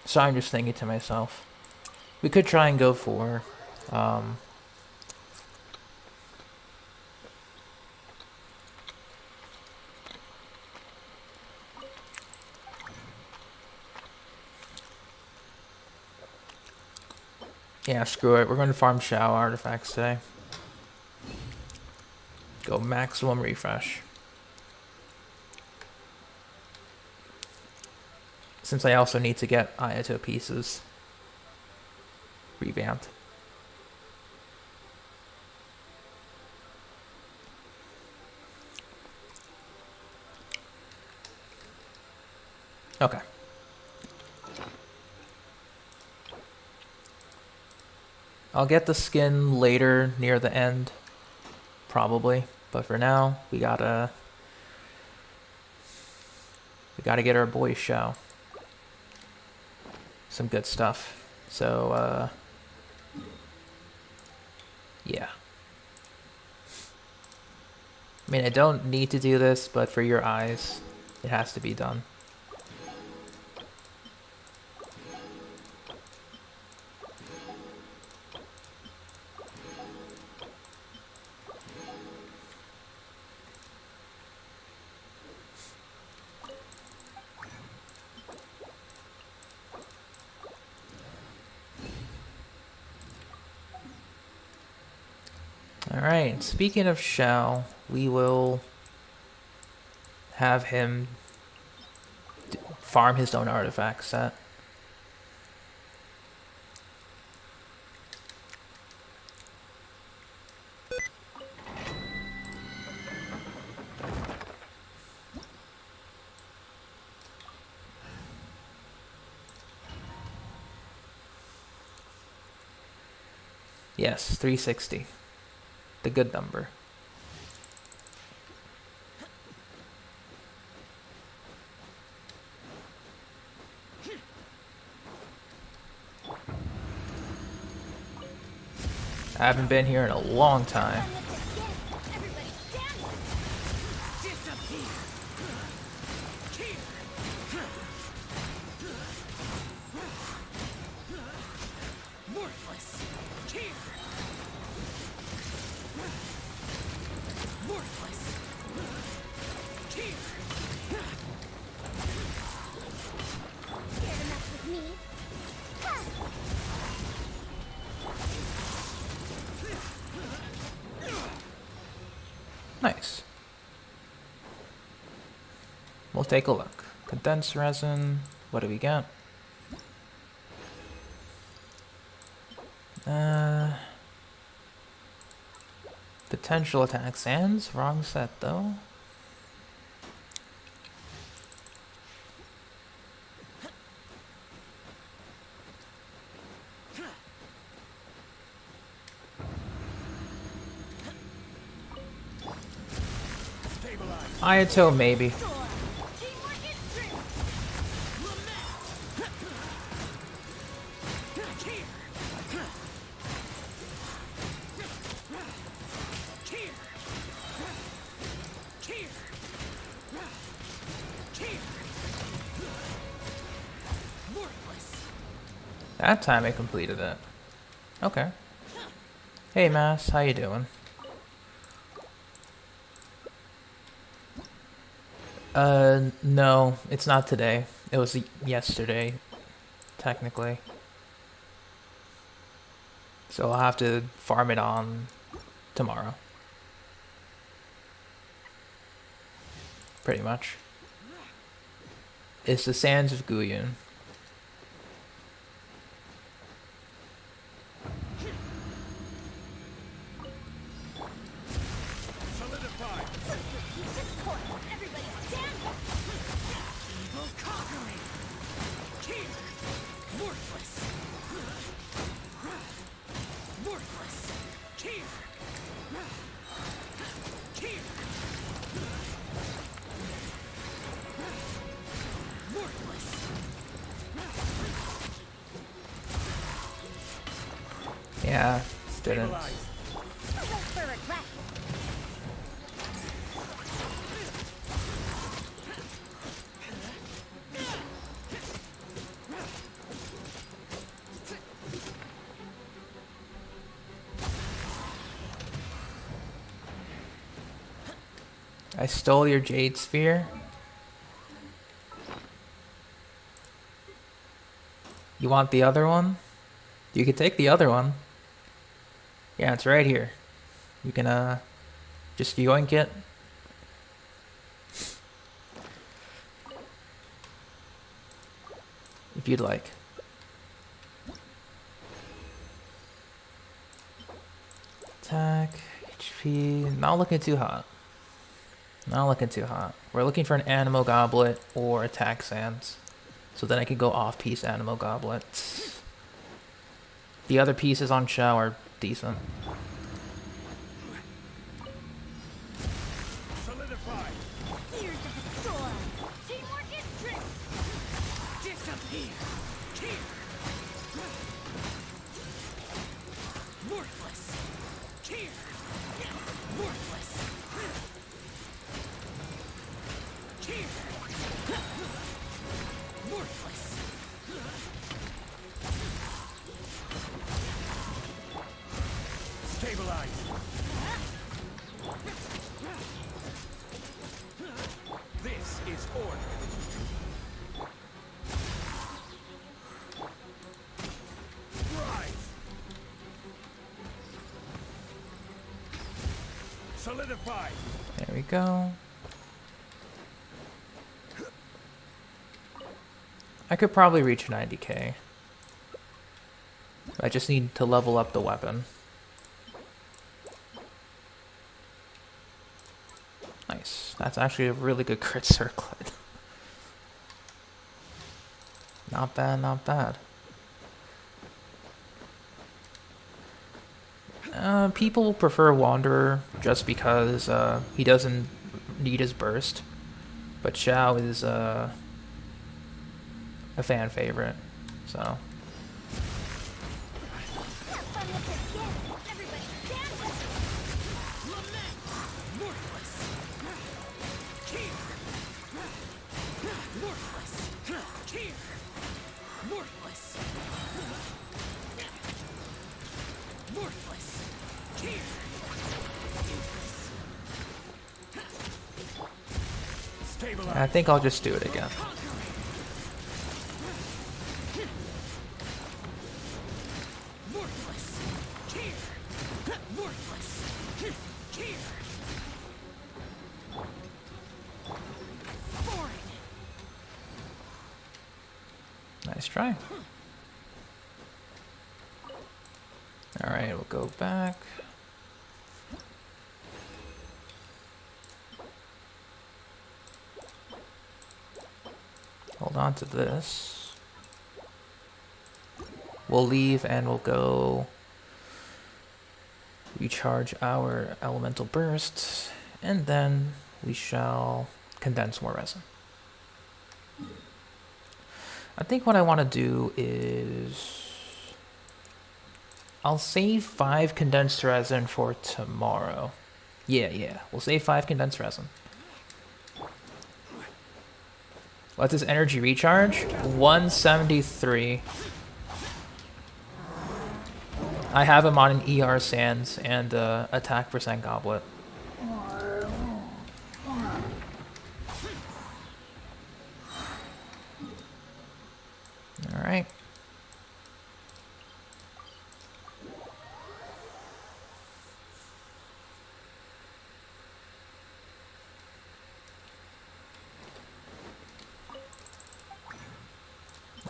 So I'm just thinking to myself, we could try and go for, yeah, screw it. We're going to farm Xiao artifacts today. Go maximum refresh. Since I also need to get Ayato pieces revamped. Okay. I'll get the skin later near the end, probably. But for now, we gotta get our boy Xiao. Some good stuff. So, yeah. I mean, I don't need to do this, but for your eyes, it has to be done. Alright, speaking of Xiao, we will have him farm his own artifact set. Yes, 360. The good number. I haven't been here in a long time. Nice. We'll take a look. Condensed resin. What do we got? Potential attack sands. Wrong set though. Ayato maybe. That time I completed it. Okay. Hey Mass, how you doing? No, it's not today. It was yesterday, technically. So I'll have to farm it on tomorrow. Pretty much. It's the Sands of Guyun. Yeah, didn't. I stole your Jade Sphere. You want the other one? You can take the other one. Yeah, it's right here. You can just yoink it. If you'd like. Attack, HP, not looking too hot. Not looking too hot. We're looking for an Animo Goblet or attack sands. So then I can go off-piece Animo Goblet. The other pieces on Shao are decent. Solidify. Here's the storm. Teamwork is trick. Disappear. Here. Worthless. Here. Worthless. Here. Worthless. Stabilize. This is order. Rise. Solidify. There we go. I could probably reach 90k. I just need to level up the weapon. Nice. That's actually a really good crit circlet. Not bad, not bad. People prefer Wanderer just because he doesn't need his burst. But Shao is a fan favorite, so. I think I'll just do it again. Nice try. Alright, we'll go back. Hold on to this. We'll leave and we'll go recharge our elemental bursts, and then we shall condense more resin. I think what I want to do is I'll save 5 condensed resin for tomorrow. Yeah, we'll save 5 condensed resin. What's his energy recharge? 173. I have him on an ER Sands and attack percent goblet. Alright.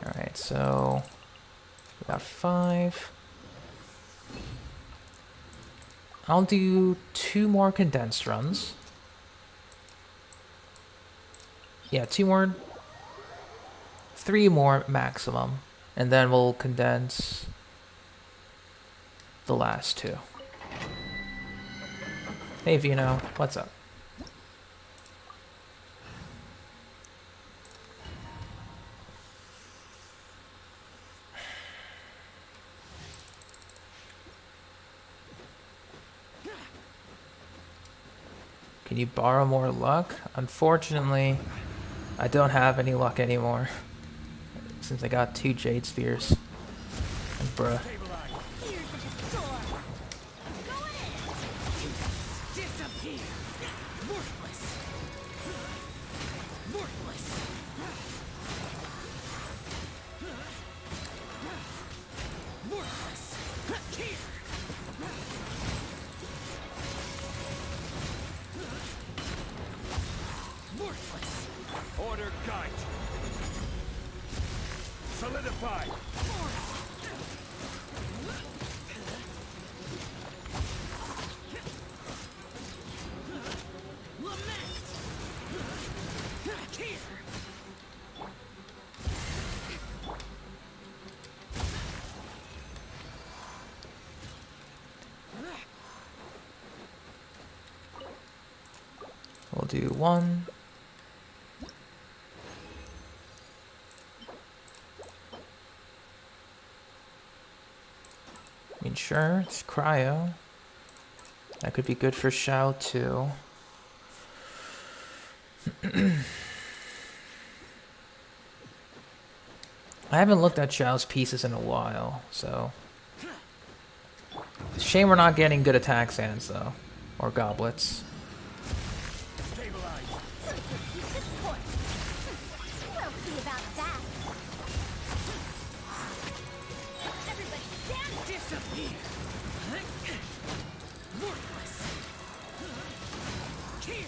Alright, so we got 5. I'll do 2 more condensed runs. Yeah, 2 more. 3 more maximum. And then we'll condense the last 2. Hey Vino, what's up? Can you borrow more luck? Unfortunately, I don't have any luck anymore. Since I got 2 Jade Spears. And bruh. Order guide. Solidify. We'll do 1. I mean, sure, it's cryo. That could be good for Shao too. I haven't looked at Xiao's pieces in a while, so... Shame we're not getting good attack sands, though. Or goblets. Disappear! Worthless! Here!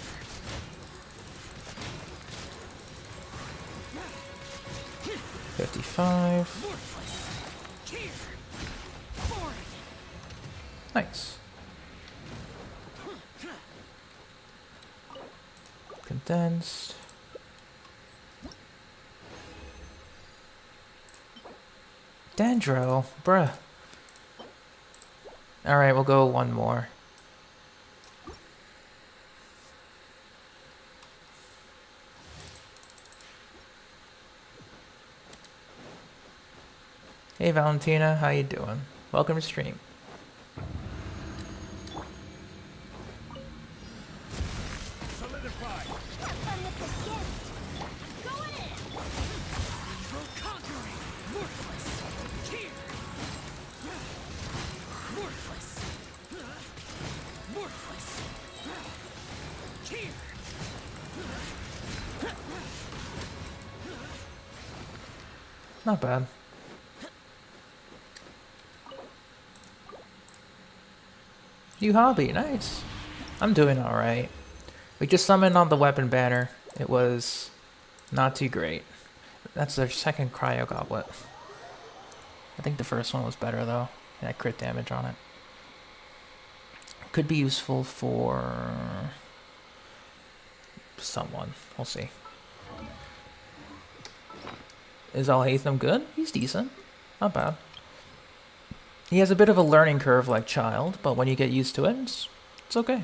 55. Worthless! Here! Forward! Nice. Condensed. Dendro, bruh. Alright, we'll go 1 more. Hey Valentina, how you doing? Welcome to stream. Solidify! Have fun with this gift! Going in! We'll conquer it! Worthless! Here! Worthless! Worthless! Here! Not bad. New hobby, nice. I'm doing alright. We just summoned on the weapon banner. It was not too great. That's their second cryo goblet. I think the first one was better though. It had crit damage on it. Could be useful for someone. We'll see. Is Alhaitham good? He's decent. Not bad. He has a bit of a learning curve like Child, but when you get used to it, it's okay.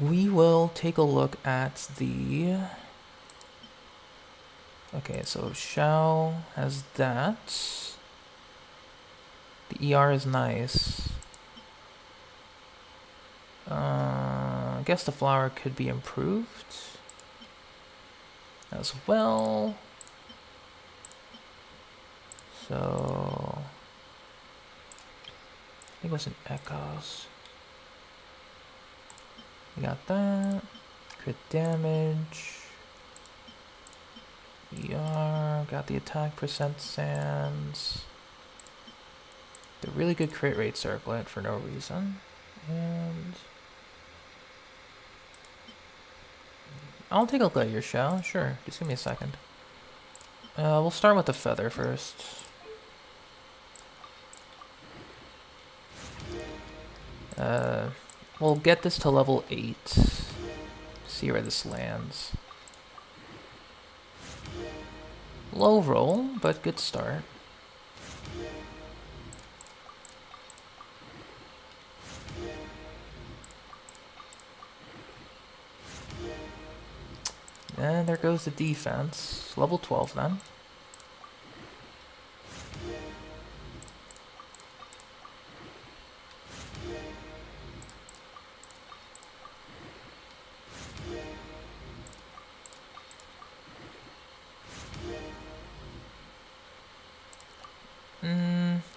We will take a look at the... Okay, so Xiao has that. The ER is nice. I guess the flower could be improved as well. So I think it was an echoes. We got that. Crit damage. ER. Got the attack percent sands. The really good crit rate circlet for no reason. And I'll take a look at your shell. Sure. Just give me a second. We'll start with the feather first. We'll get this to level 8. See where this lands. Low roll, but good start. And there goes the defense. Level 12 then.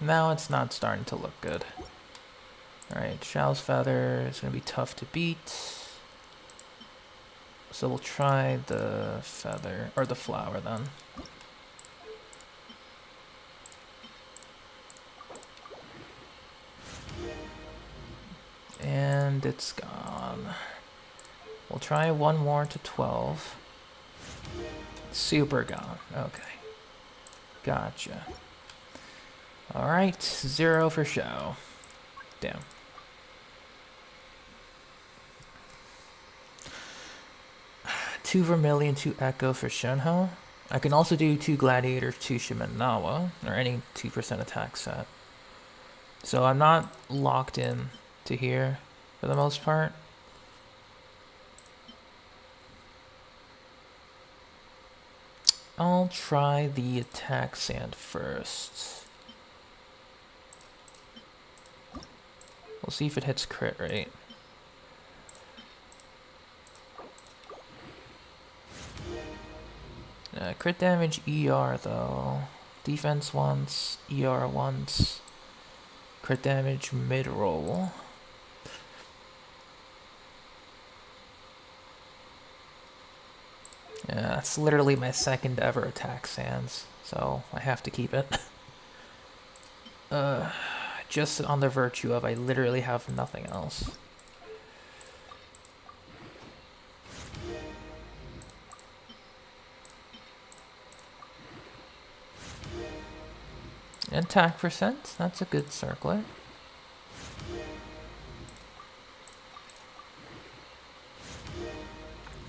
Now it's not starting to look good. Alright, Xiao's feather is going to be tough to beat. So we'll try the feather, or the flower then. And it's gone. We'll try one more to 12. Super gone. Okay. Gotcha. Alright, 0 for Xiao. Damn. Two Vermilion, 2 Echo for Shenhe. I can also do 2 Gladiator, 2 Shimenawa, or any 2% attack set. So I'm not locked in to here for the most part. I'll try the attack sand first. We'll see if it hits crit rate. Crit damage ER though. Defense once, ER once. Crit damage mid-roll. Yeah, that's literally my second ever attack sands, so I have to keep it. Just on the virtue of I literally have nothing else. Attack percent, that's a good circlet.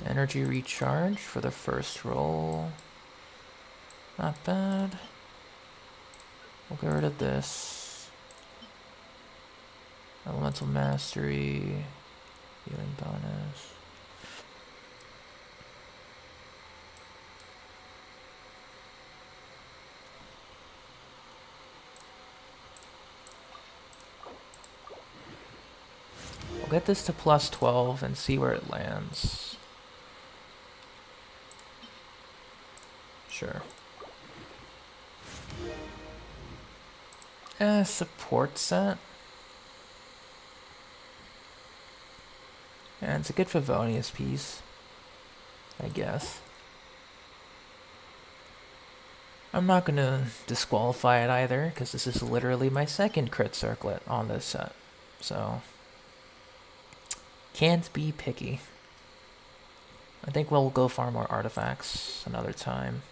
Energy recharge for the first roll. Not bad. We'll get rid of this. Elemental mastery. Healing bonus. We'll get this to plus 12 and see where it lands. Sure. Support set. And it's a good Favonius piece, I guess. I'm not going to disqualify it either, because this is literally my second crit circlet on this set. So, can't be picky. I think we'll go farm more artifacts another time.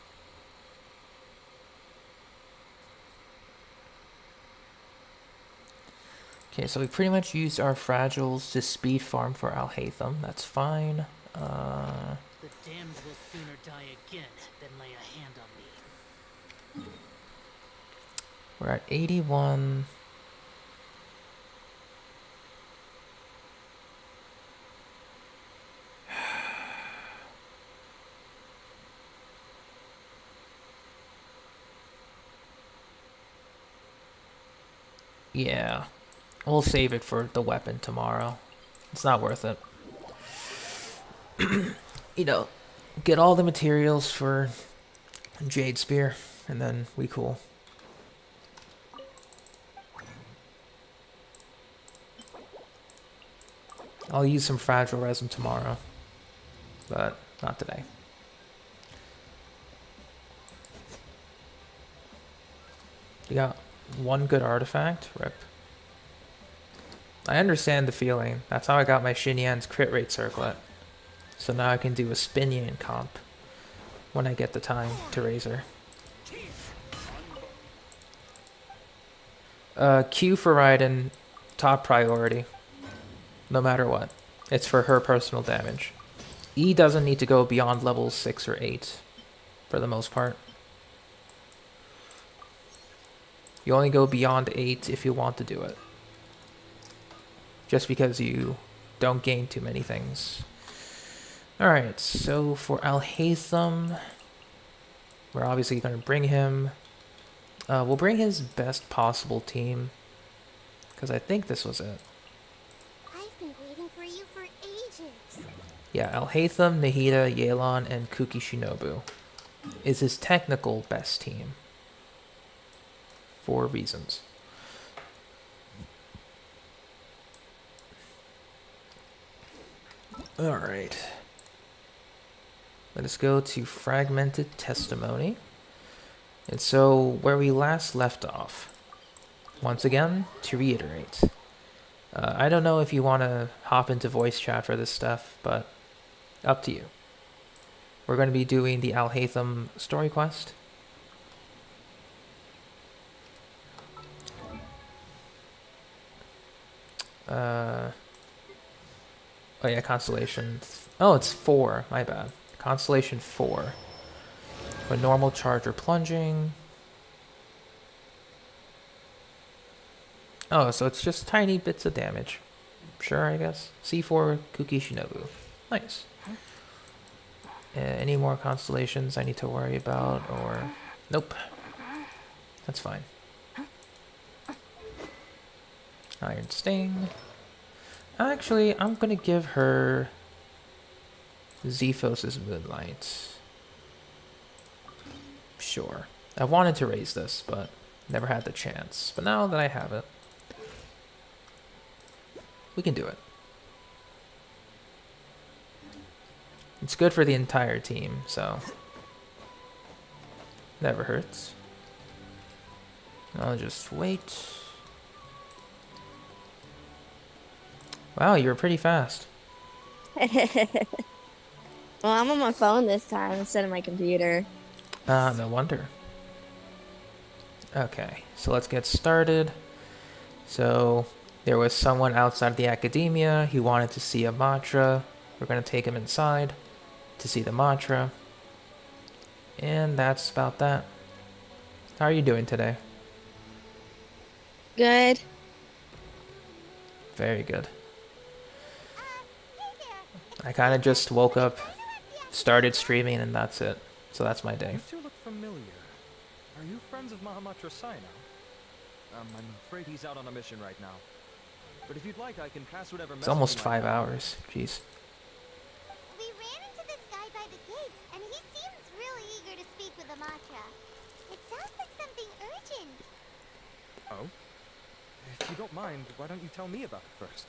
Okay, so we pretty much used our fragiles to speed farm for Alhaitham. That's fine. The damned will sooner die again than lay a hand on me. We're at 81. Yeah, we'll save it for the weapon tomorrow. It's not worth it. You know, get all the materials for Jade Spear, and then we cool. I'll use some fragile resin tomorrow, but not today. You got one good artifact? Rip. I understand the feeling. That's how I got my Xinyan's crit rate circlet. So now I can do a Spinian comp when I get the time to raise her. Q for Raiden, top priority. No matter what. It's for her personal damage. E doesn't need to go beyond level 6 or 8 for the most part. You only go beyond 8 if you want to do it. Just because you don't gain too many things. Alright, so for Alhaitham, we're obviously going to bring him. We'll bring his best possible team. Because I think this was it. I've been waiting for you for ages. Yeah, Alhaitham, Nahida, Yelan, and Kuki Shinobu is his technical best team. For reasons. Alright. Let us go to Fragmented Testimony. And so, where we last left off, once again, to reiterate, I don't know if you want to hop into voice chat for this stuff, but up to you. We're going to be doing the Alhaitham story quest. Oh yeah, Constellation. Oh, it's 4. My bad. Constellation 4. With normal charge or plunging. Oh, so it's just tiny bits of damage. Sure, I guess. C4 Kuki Shinobu. Nice. Any more constellations I need to worry about, or... Nope. That's fine. Iron Sting. Actually, I'm gonna give her Zephos' Moonlight. Sure. I wanted to raise this, but never had the chance. But now that I have it, we can do it. It's good for the entire team, so never hurts. I'll just wait. Wow, you were pretty fast. Well, I'm on my phone this time instead of my computer. No wonder. Okay, so let's get started. So, there was someone outside the academia. He wanted to see a mantra. We're going to take him inside to see the mantra. And that's about that. How are you doing today? Good. Very good. I kind of just woke up, started streaming, and that's it. So that's my day. You two look familiar. Are you friends of Mahamatra Sai now? I'm afraid he's out on a mission right now. But if you'd like, I can pass whatever It's almost 5 hours. Jeez. We ran into this guy by the gates, and he seems really eager to speak with Amatra. It sounds like something urgent. Oh? If you don't mind, why don't you tell me about it first?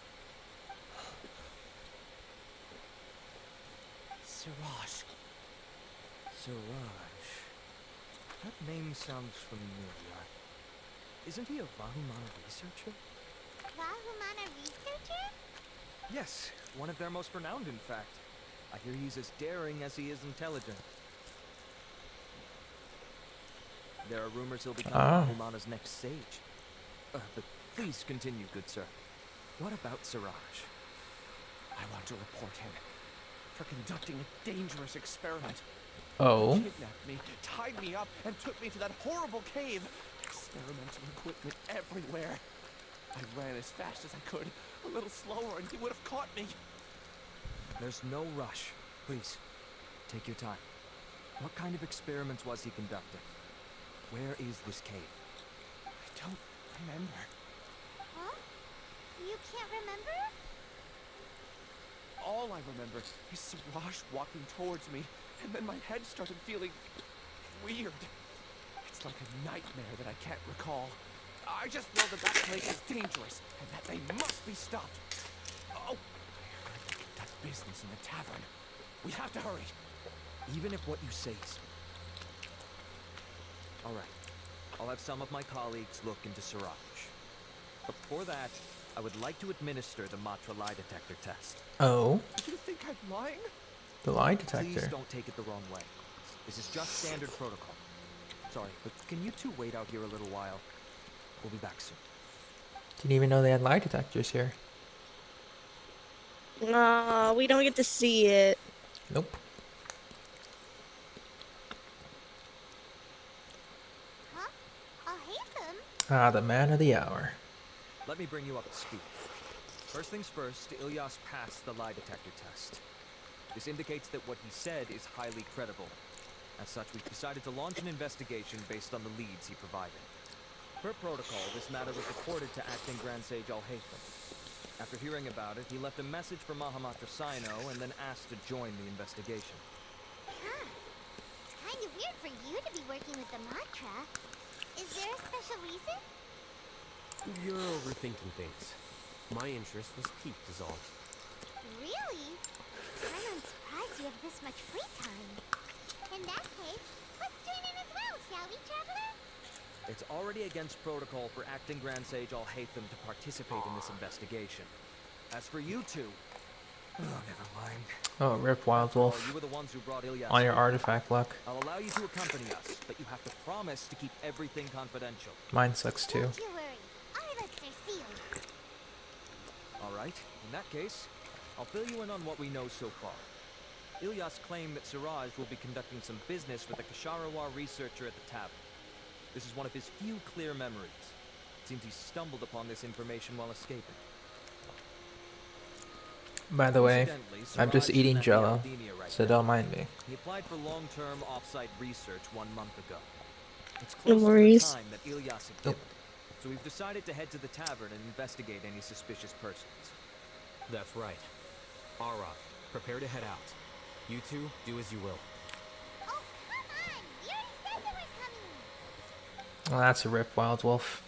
Siraj. Siraj. That name sounds familiar. Isn't he a Vahumana researcher? Vahumana researcher? Yes, one of their most renowned, in fact. I hear he's as daring as he is intelligent. There are rumors he'll become Vahumana's next sage. But please continue, good sir. What about Siraj? I want to report him. for conducting a dangerous experiment. Oh. They kidnapped me, tied me up, and took me to that horrible cave. Experimental equipment everywhere. I ran as fast as I could, a little slower, and he would have caught me. There's no rush. Please, take your time. What kind of experiments was he conducting? Where is this cave? I don't remember. Huh? You can't remember? All I remember is Siraj walking towards me, and then my head started feeling weird. It's like a nightmare that I can't recall. I just know that that place is dangerous, and that they must be stopped. Oh, I heard they conduct business in the tavern. We have to hurry. Even if what you say is... Alright, I'll have some of my colleagues look into Siraj. But before that, I would like to administer the Matra lie detector test. Oh. You think I'm lying? The lie detector. Please don't take it the wrong way. This is just standard protocol. Sorry, but can you two wait out here a little while? We'll be back soon. Didn't even know they had lie detectors here. No, we don't get to see it. Nope. Huh? Alhaitham? Ah, the man of the hour. Let me bring you up to speed. First things first, Ilyas passed the lie detector test. This indicates that what he said is highly credible. As such, we've decided to launch an investigation based on the leads he provided. Per protocol, this matter was reported to Acting Grand Sage Alhaitham. After hearing about it, he left a message for Mahamatra Sino and then asked to join the investigation. Huh. It's kind of weird for you to be working with the Matra. Is there a special reason? You're overthinking things. My interest was piqued is all. Really? I'm surprised you have this much free time. In that case, let's join in as well, shall we, Traveler? It's already against protocol for Acting Grand Sage Alhaitham to participate in this investigation. As for you two... Oh, never mind. Oh, rip Wild Wolf. You were the ones who brought Ilyas On your here. artifact luck. I'll allow you to accompany us, but you have to promise to keep everything confidential. Mine sucks too. Don't you worry. Our lips are sealed. Alright, in that case, I'll fill you in on what we know so far. Ilyas claimed that Siraj will be conducting some business with a Kasharawa researcher at the tavern. This is one of his few clear memories. It seems he stumbled upon this information while escaping. By the way, I'm just Siraj eating is in Jello, Aldeania right so now. don't mind me. He applied for long-term off-site research 1 month ago. It's No close to the worries. time that Ilyas had given. So we've decided to head to the tavern and investigate any suspicious persons. That's right. Arav, prepare to head out. You two, do as you will. Oh, come on! You already said they were coming! Well, that's a rip Wild Wolf.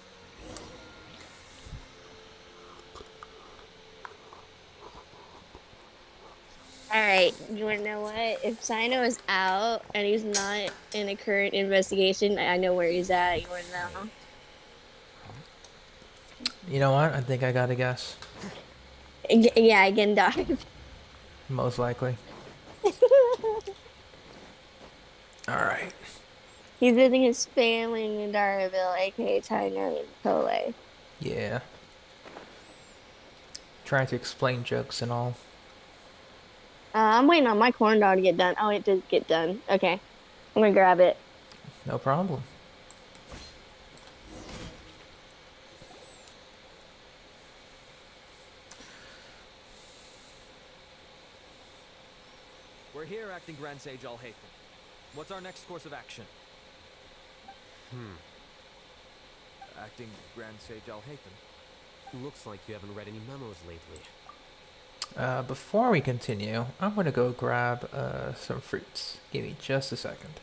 Alright, you wanna know what? If Sino is out and he's not in a current investigation, I know where he's at. You wanna know? You know what? I think I got a guess. Yeah, I can dive. Most likely. Alright. He's visiting his family in Darville, aka China and Cole. Yeah. Trying to explain jokes and all. I'm waiting on my corn dog to get done. Oh, it did get done. Okay. I'm gonna grab it. No problem. We're here, Acting Grand Sage Alhaitham. What's our next course of action? Acting Grand Sage Alhaitham? Looks like you haven't read any memos lately. Before we continue, I'm gonna go grab some fruits. Give me just a second.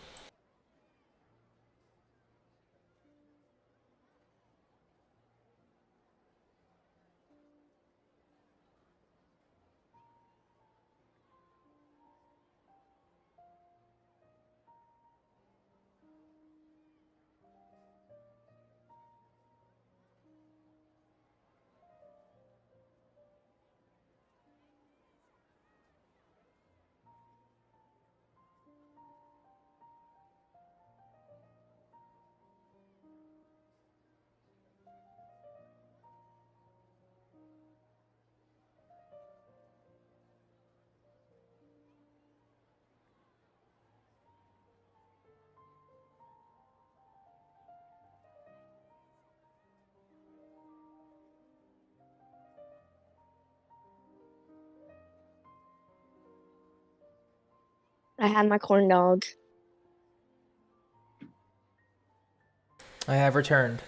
I had my corn dog. I have returned.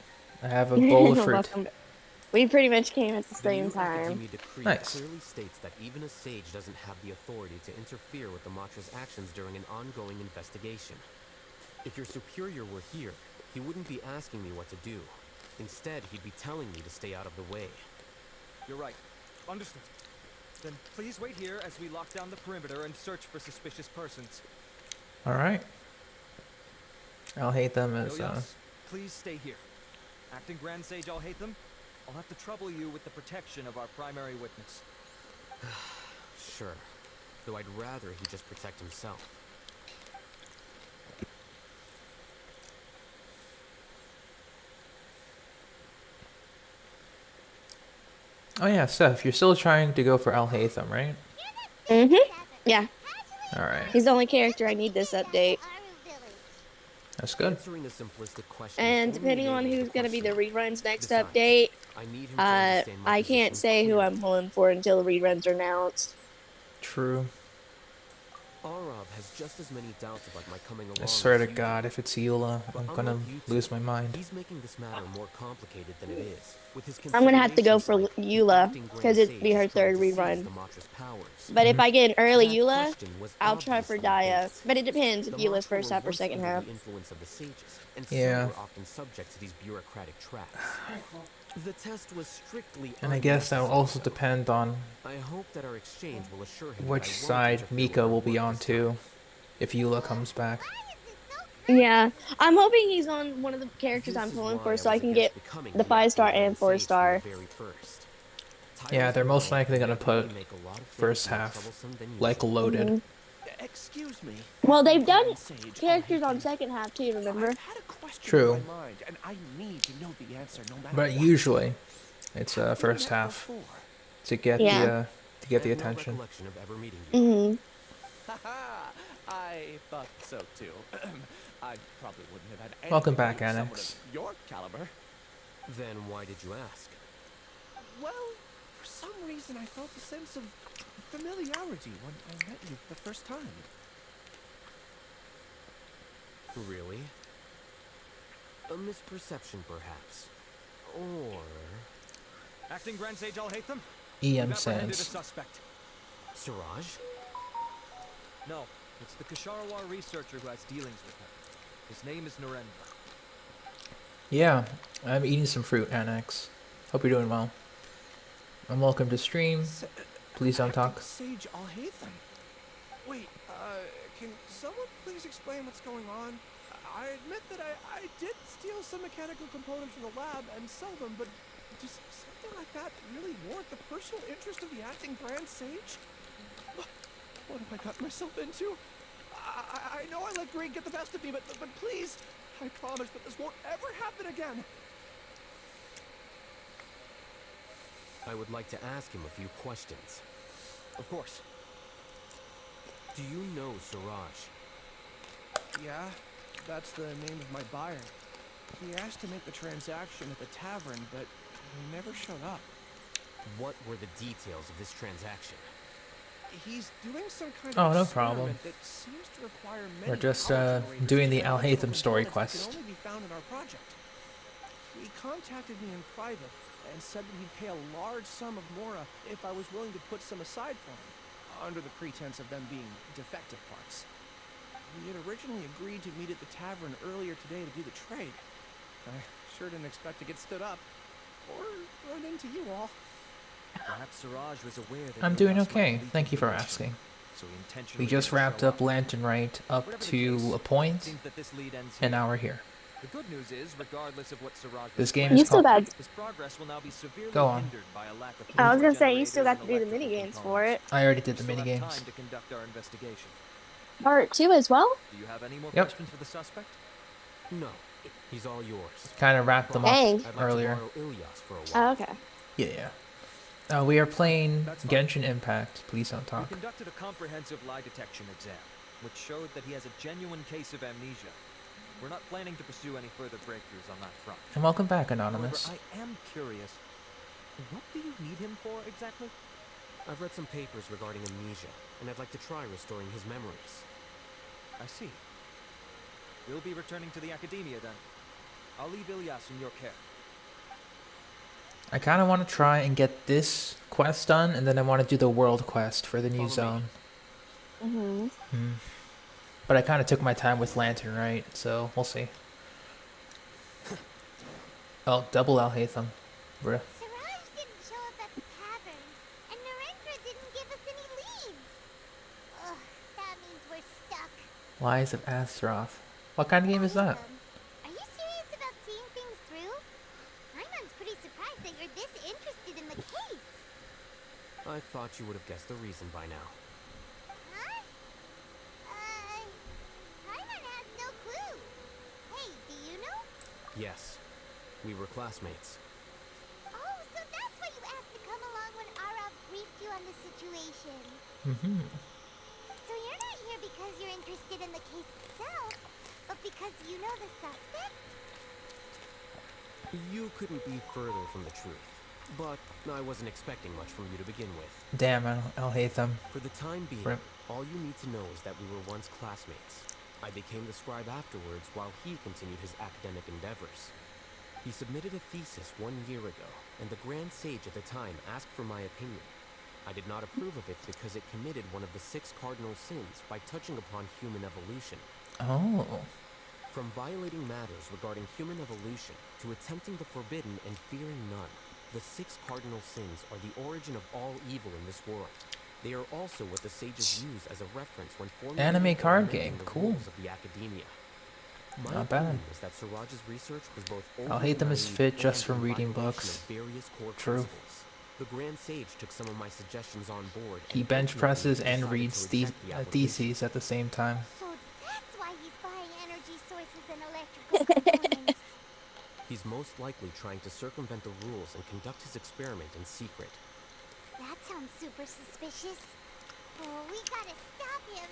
I have a bowl of fruit. Welcome back. We pretty much came at the The same new time. Academia decree Nice. clearly states that even a sage doesn't have the authority to interfere with the Matra's actions during an ongoing investigation. If your superior were here, he wouldn't be asking me what to do. Instead, he'd be telling me to stay out of the way. You're right. Understood. Then please wait here as we lock down the perimeter and search for suspicious persons. All right. Alhaitham is YaoYao, please stay here. Acting Grand Sage Alhaitham, I'll have to trouble you with the protection of our primary witness. Sure. Though I'd rather he just protect himself. Oh yeah, Steph, you're still trying to go for Alhaitham, right? Yeah. All right. He's the only character I need this update. That's good. Answering a simplistic question And only depending on enables who's the gonna be the questioner. reruns next Besides, update, I need him to understand my I can't position say who clearly. I'm pulling for until the reruns are announced. True. Arov has just as many doubts about my coming along. I swear to as you God, do. if it's Eula, But I'm gonna unlike you two, lose my mind. He's making this matter more complicated than it is. With his I'm gonna have to go for considerations like Eula acting Grand because it'd be Sage her is trying third to seize rerun. the Matra's powers. But if I get an early That Eula, question was I'll try for obviously Daya. bait. But it depends if The Eula's Matra first were half or once second under half. the influence of the sages, and Yeah. so were often subject to these bureaucratic traps. The test was strictly And I guess that will also unnecessary. depend on I hope that our exchange will assure him which that I won't side interfere Mika with will our be work on this time. too, if Eula comes back. Yeah, I'm hoping he's on one of the characters I'm This is pulling why for, I so I was can against get becoming the the 5-star acting and Grand Sage from 4-star. the very first. Yeah, Titles they're most alone likely gonna inevitably put make a lot of things first more half troublesome than like usual. loaded. Excuse me. Well, they've done Grand Sage characters on Alhaitham. second half too, remember? I've had a question True. in my mind, and I need to know the answer no matter But what. usually, it's Have we first met half before? to get Yeah. the I have no attention. recollection of ever meeting you. Haha, I thought so too. I probably wouldn't have had anything Welcome to back, do with someone Annex. of your caliber. Then why did you ask? Well, for some reason I felt a sense of familiarity when I met you for the first time. Really? A misperception, perhaps. Or... Acting Grand Sage Alhaitham, EM we've apprehended a Sans. suspect. Siraj? No, it's the Kasharawar researcher who has dealings with her. His name is Narendra. Yeah, I'm eating some fruit, Annex. Hope you're doing well. And welcome to stream. Please don't talk. Sage Alhaitham. Wait, can someone please explain what's going on? I admit that I did steal some mechanical components from the lab and sell them, but does something like that really warrant the personal interest of the acting Grand Sage? What have I gotten myself into? I know I let greed get the best of me, but please, I promise that this won't ever happen again. I would like to ask him a few questions. Of course. Do you know Siraj? Yeah, that's the name of my buyer. He asked to make the transaction at the tavern, but he never showed up. What were the details of this transaction? He's doing some kind Oh, of no experiment problem. that seems to require many We're just power generators doing to the channel Alhaitham different story components that quest. can only be found in our project. He contacted me in private and said that he'd pay a large sum of Mora if I was willing to put some aside for him, under the pretense of them being defective parts. We had originally agreed to meet at the tavern earlier today to do the trade. I sure didn't expect to get stood up, or run into you all. Perhaps Siraj was aware that I'm you doing lost my okay. belief Thank in you for progression, asking. so he intentionally We just didn't wrapped show up Lantern Rite up Whatever the to case, a point, seems that this lead ends and here. now we're here. The good news is, regardless of what Siraj This was game planning, is called... his progress will now be severely Go on. hindered by a lack of I was power gonna say, you still got generators to do and the electrical minigames for it. I already did the We still have minigames. time to conduct our investigation. Part 2 as well? Do you have any more Yep. questions for the suspect? No. He's all yours. Kind of wrapped them up Dang. I'd like earlier. to borrow Ilyas for a while. Oh, okay. Yeah. We are playing That's fine. Genshin Impact. Please don't We talk. conducted a comprehensive lie detection exam, which showed that he has a genuine case of amnesia. We're not planning to pursue any further breakthroughs on that front. And welcome back, Anonymous. However, I am curious. What do you need him for exactly? I've read some papers regarding amnesia, and I'd like to try restoring his memories. I see. You'll be returning to the academia then. I'll leave Ilyas in your care. I kind of want to try and get this quest done, and then I want to do the world quest for the new Follow me. zone. But I kind of took my time with Lantern, right? So we'll see. Oh, double Alhaitham. Bruh. Siraj didn't show up at the tavern, and Narendra didn't give us any leads. Ugh, that means we're stuck. Lies of Astaroth. What kind of game is that? Are you serious about seeing things through? Hyman's pretty surprised that you're this interested in the case. I thought you would have guessed the reason by now. Huh? Hyman has no clue. Hey, do you know? Yes, we were classmates. Oh, so that's why you asked to come along when Arav briefed you on the situation. So you're not here because you're interested in the case itself, but because you know the suspect? You couldn't be further from the truth, but I wasn't expecting much from you to begin with. Damn, Alhaitham. For the time being, Rip. all you need to know is that we were once classmates. I became the scribe afterwards while he continued his academic endeavors. He submitted a thesis 1 year ago, and the Grand Sage at the time asked for my opinion. I did not approve of it because it committed one of the 6 cardinal sins by touching upon human evolution. Oh. From violating matters regarding human evolution to attempting the forbidden and fearing none, the 6 cardinal sins are the origin of all evil in this world. They are also what the sages use as a reference when formulating Anime card and amending game, the cool. rules of the academia. My Not bad. opinion was that Siraj's research was both Alhaitham is overly fit naive just and from in reading violation books. of various core True. principles. The Grand Sage took some of my suggestions on board. He and bench ultimately presses and decided reads to reject the application. theses at the same time. So that's why he's buying energy sources and electrical components. He's most likely trying to circumvent the rules and conduct his experiment in secret. That sounds super suspicious. Oh, we gotta stop him.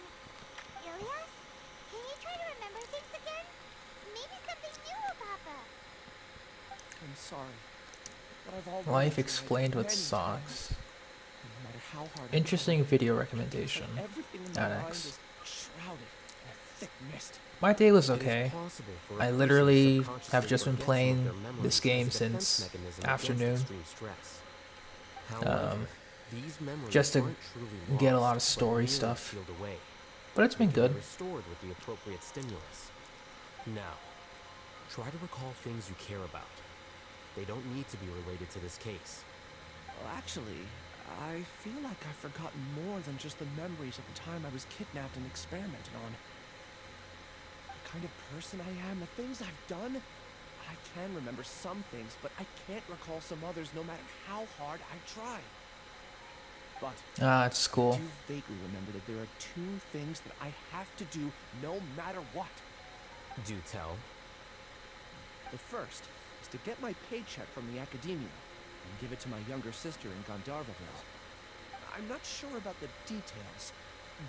Ilyas, can you try to remember things again? Maybe something new will pop up. I'm sorry, but I've already Life tried explained with many socks. times. No matter how hard I Interesting try, video recommendation. everything in my mind Alex. is shrouded in a thick mist. My day was It is okay. possible for a I person literally subconsciously have just been forget some of playing their memories this as game a defense since mechanism against afternoon. extreme stress. However, these memories just to aren't truly get a lot lost, of but story merely stuff. sealed away. But it's been They can be good. restored with the appropriate stimulus. Now, try to recall things you care about. They don't need to be related to this case. Well, actually, I feel like I've forgotten more than just the memories of the time I was kidnapped and experimented on. The kind of person I am, the things I've done, I can remember some things, but I can't recall some others no matter how hard I try. But It's cool. I do vaguely remember that there are 2 things that I have to do no matter what. Do tell. The first is to get my paycheck from the academia and give it to my younger sister in Gandharvaville. I'm not sure about the details,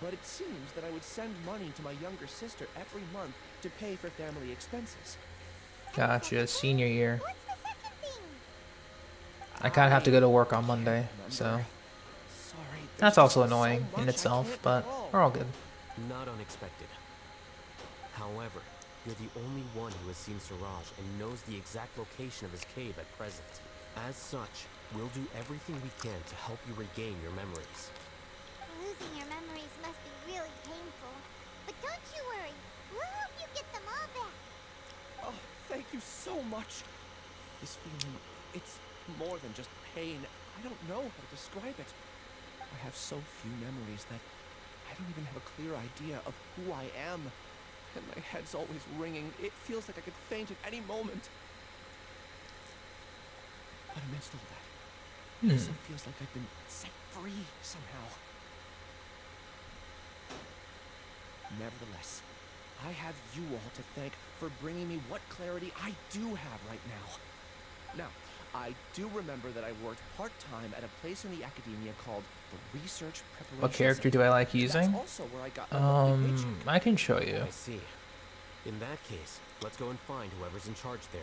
but it seems that I would send money to my younger sister every month to pay for family expenses. Gotcha. Senior year. What's the second thing? I kind of have to go to work on Monday, so Sorry, that's there's also just so annoying much in I itself, can't but recall. we're all good. Not unexpected. However, you're the only one who has seen Siraj and knows the exact location of his cave at present. As such, we'll do everything we can to help you regain your memories. Losing your memories must be really painful. But don't you worry. We'll help you get them all back. Oh, thank you so much. This feeling, it's more than just pain. I don't know how to describe it. I have so few memories that I don't even have a clear idea of who I am. And my head's always ringing. It feels like I could faint at any moment. But amidst all that, it also feels like I've been set free somehow. Nevertheless, I have you all to thank for bringing me what clarity I do have right now. Now, I do remember that I worked part-time at a place in the academia called the Research Preparation What character do Center. I like That's using? also where I got my monthly paycheck. I can show you. I see. In that case, let's go and find whoever's in charge there.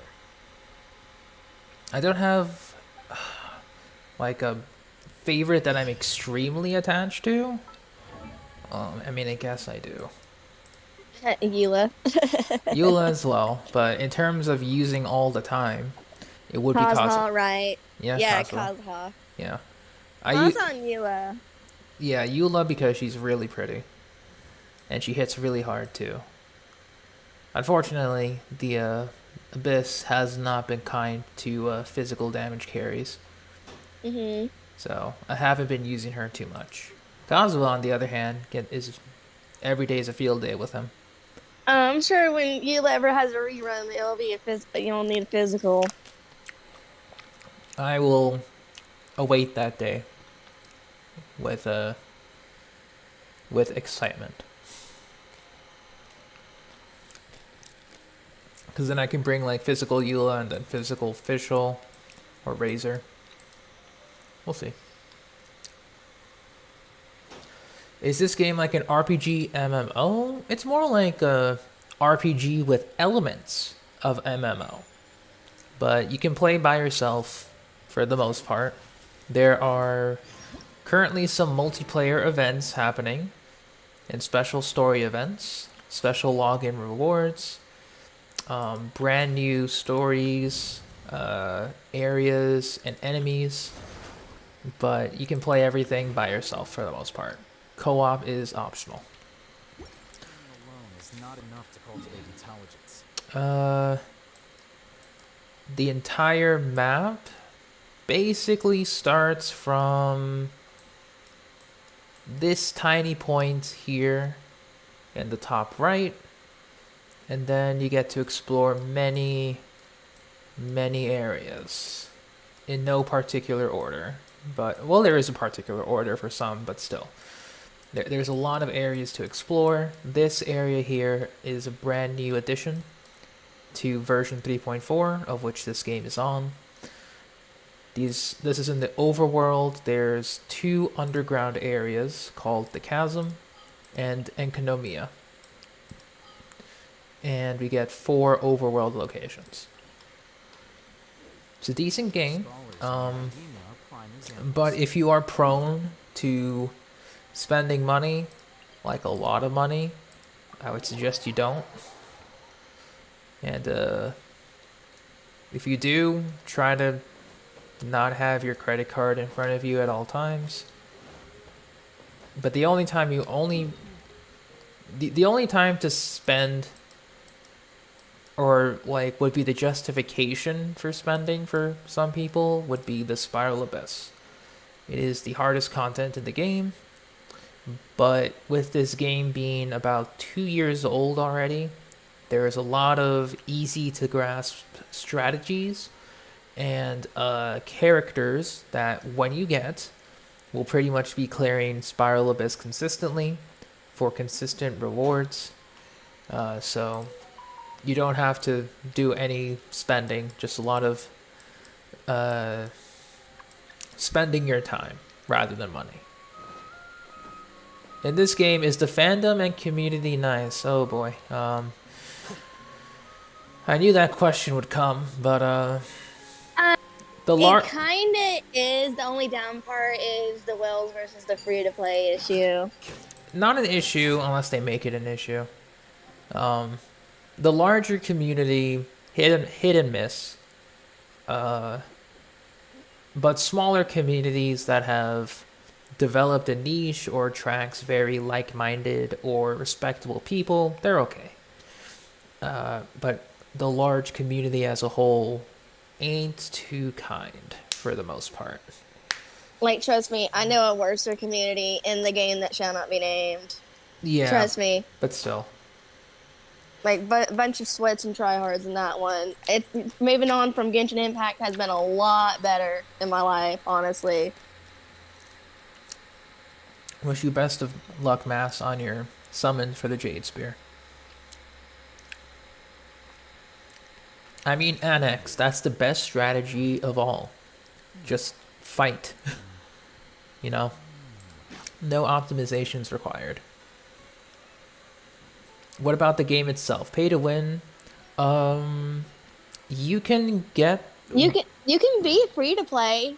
I don't have like a favorite that I'm extremely attached to. I mean, I guess I do. Eula. Eula as well, but in terms of using all the time, it would be Kazuha. Kazuha, right? Yeah, Yeah, Kazuha. Kazuha. Yeah. Kazuha and Eula. Yeah, Eula because she's really pretty. And she hits really hard too. Unfortunately, the Abyss has not been kind to physical damage carries. So I haven't been using her too much. Kazuha, on the other hand, is every day is a field day with him. I'm sure when Eula ever has a rerun, it'll be a physical. You'll need a physical. I will await that day with excitement. Because then I can bring like physical Eula and then physical Fischl or Razor. We'll see. Is this game like an RPG MMO? It's more like a RPG with elements of MMO. But you can play by yourself for the most part. There are currently some multiplayer events happening and special story events, special login rewards, brand new stories, areas, and enemies. But you can play everything by yourself for the most part. Co-op is optional. Alone is not enough to cultivate intelligence. The entire map basically starts from this tiny point here in the top right, and then you get to explore many areas in no particular order. But, well, there is a particular order for some, but still. There's a lot of areas to explore. This area here is a brand new addition to version 3.4, of which this game is on. This is in the overworld. There's 2 underground areas called the Chasm and Enkonomia. And we get 4 overworld locations. It's a decent game. But if you are prone to spending money, like a lot of money, I would suggest you don't. And if you do, try to not have your credit card in front of you at all times. But the only time the only time to spend, or like would be the justification for spending for some people, would be the Spiral Abyss. It is the hardest content in the game, but with this game being about 2 years old already, there is a lot of easy to grasp strategies and characters that when you get will pretty much be clearing Spiral Abyss consistently for consistent rewards. So you don't have to do any spending, just a lot of spending your time rather than money. In this game, is the fandom and community nice? Oh boy. I knew that question would come, but it kinda is. The only down part is the Wells versus the free-to-play issue. Not an issue unless they make it an issue. The larger community, hit and miss. But smaller communities that have developed a niche or attracts very like-minded or respectable people, they're okay. But the large community as a whole ain't too kind for the most part. Like, trust me, I know a worser community in the game that shall not be named. Yeah. Trust me. But still. Like, a bunch of sweats and tryhards in that one. It's moving on from Genshin Impact has been a lot better in my life, honestly. Wish you best of luck, Mass, on your summon for the Jade Spear. I mean, Annex, that's the best strategy of all. Just fight. You know? No optimizations required. What about the game itself? Pay to win? You can get... You can be free to play.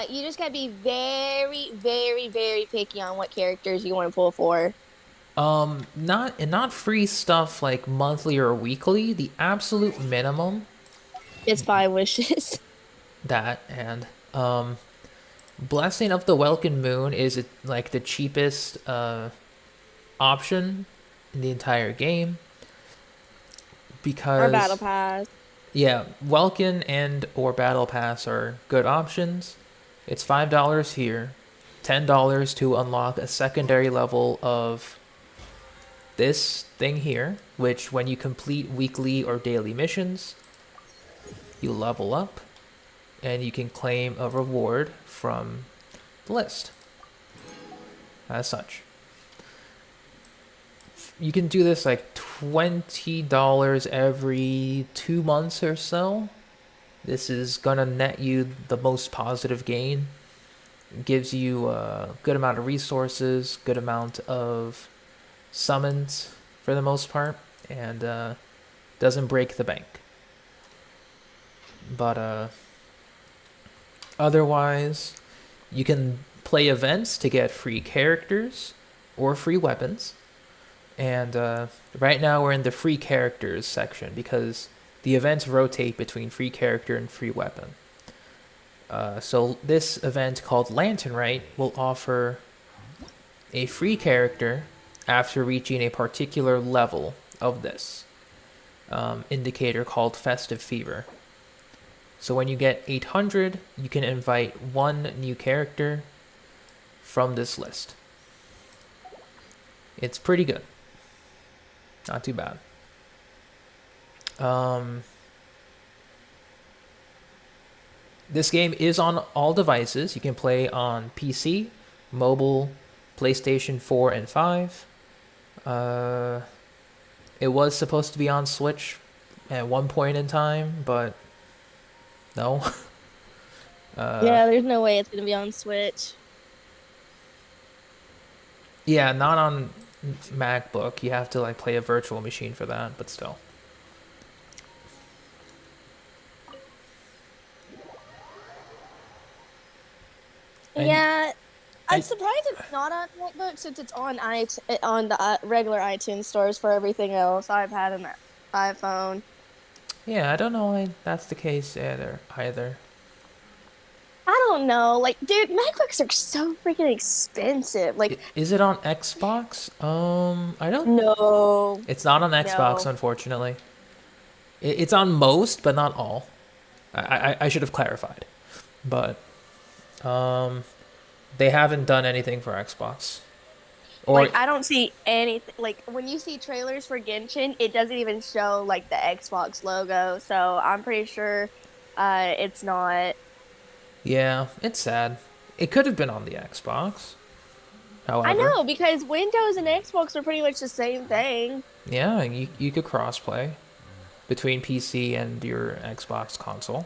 You just gotta be very, very, very picky on what characters you want to pull for. Not free stuff like monthly or weekly. The absolute minimum. It's 5 wishes. That and Blessing of the Welkin Moon is like the cheapest option in the entire game because Or Battle Pass. yeah, Welkin and or Battle Pass are good options. It's $5 here, $10 to unlock a secondary level of this thing here, which when you complete weekly or daily missions, you level up and you can claim a reward from the list as such. You can do this like $20 every 2 months or so. This is gonna net you the most positive gain. It gives you a good amount of resources, good amount of summons for the most part, and doesn't break the bank. But otherwise, you can play events to get free characters or free weapons. And right now we're in the free characters section because the events rotate between free character and free weapon. So this event called Lantern Rite will offer a free character after reaching a particular level of this indicator called Festive Fever. So when you get 800, you can invite one new character from this list. It's pretty good. Not too bad. This game is on all devices. You can play on PC, mobile, PlayStation 4 and 5. It was supposed to be on Switch at one point in time, but no. Yeah, there's no way it's gonna be on Switch. Yeah, not on MacBook. You have to like play a virtual machine for that, but still. And Yeah, I'm surprised it's not on MacBook since it's on on the regular iTunes stores for everything else. iPad and iPhone. yeah, I don't know why that's the case either. I don't know, like, dude, MacBooks are so freaking expensive. Like, Is it on Xbox? I don't. No. It's not on Xbox, No. unfortunately. It's on most, but not all. I should have clarified, but they haven't done anything for Xbox. Or like I don't see anything. Like when you see trailers for Genshin, it doesn't even show like the Xbox logo. So I'm pretty sure it's not. yeah, it's sad. It could have been on the Xbox. However, I know because Windows and Xbox are pretty much the same thing. yeah, you could crossplay between PC and your Xbox console.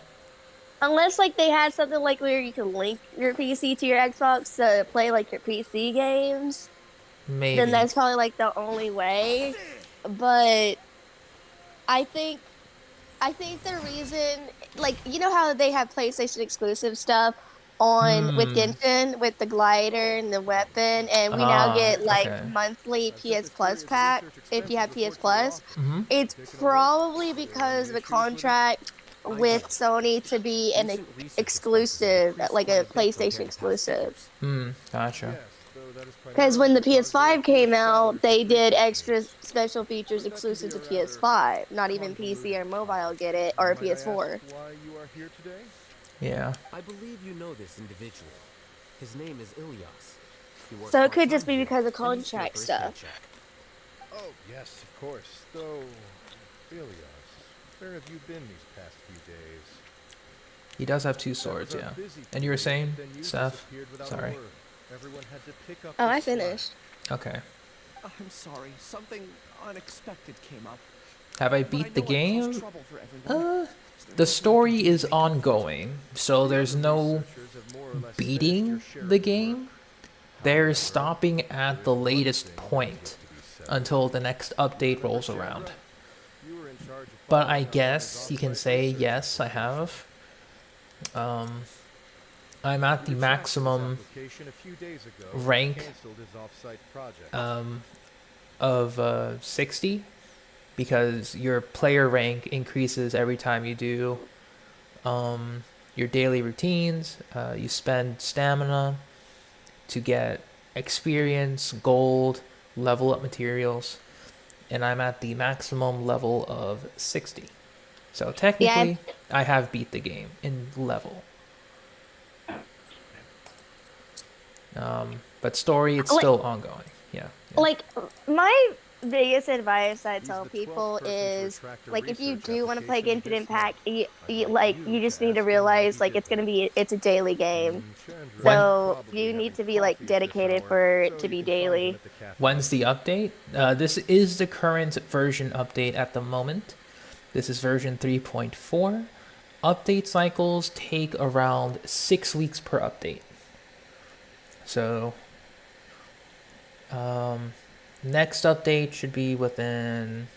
Unless like they had something like where you can link your PC to your Xbox to play like your PC games. Maybe. Then that's probably like the only way. But I think the reason, like, you know how they have PlayStation exclusive stuff on with Genshin with the glider and the weapon, and we now get like monthly PS Plus pack if you have PS Plus. Mhm. It's probably because of a contract with Sony to be an exclusive, like a PlayStation exclusive. Gotcha. Because when the PS5 came out, they did extra special features exclusive to PS5. Not even PC or mobile get it, or PS4. Why you are here today? Yeah. I believe you know this individual. His name is Ilias. He works So it could part-time just be here, because of and he's here contract for his stuff. paycheck. Oh, yes, of course. Though, Ilias, where have you been these past few days? He does have two swords, yeah. And you were saying, Then you Seth? disappeared without a Sorry. word. Everyone had to pick up Oh, the I slack. finished. Okay. I'm sorry. Something unexpected came up. Have I But beat I the know it caused game? trouble for everyone. The story is ongoing, so there's no beating the game. They're stopping at the latest point until the next update rolls around. But I guess you can say, yes, I have. I'm at the maximum rank of 60 because your player rank increases every time you do your daily routines. You spend stamina to get experience, gold, level up materials, and I'm at the maximum level of 60. So technically, I have beat the game in level. But story, it's still ongoing. Yeah. Like, my biggest advice I tell people is, like, if you do want to play Genshin Impact, you just need to realize, like, it's a daily game. So you need to be, like, dedicated for it to be daily. When's the update? This is the current version update at the moment. This is version 3.4. Update cycles take around 6 weeks per update. So, next update should be within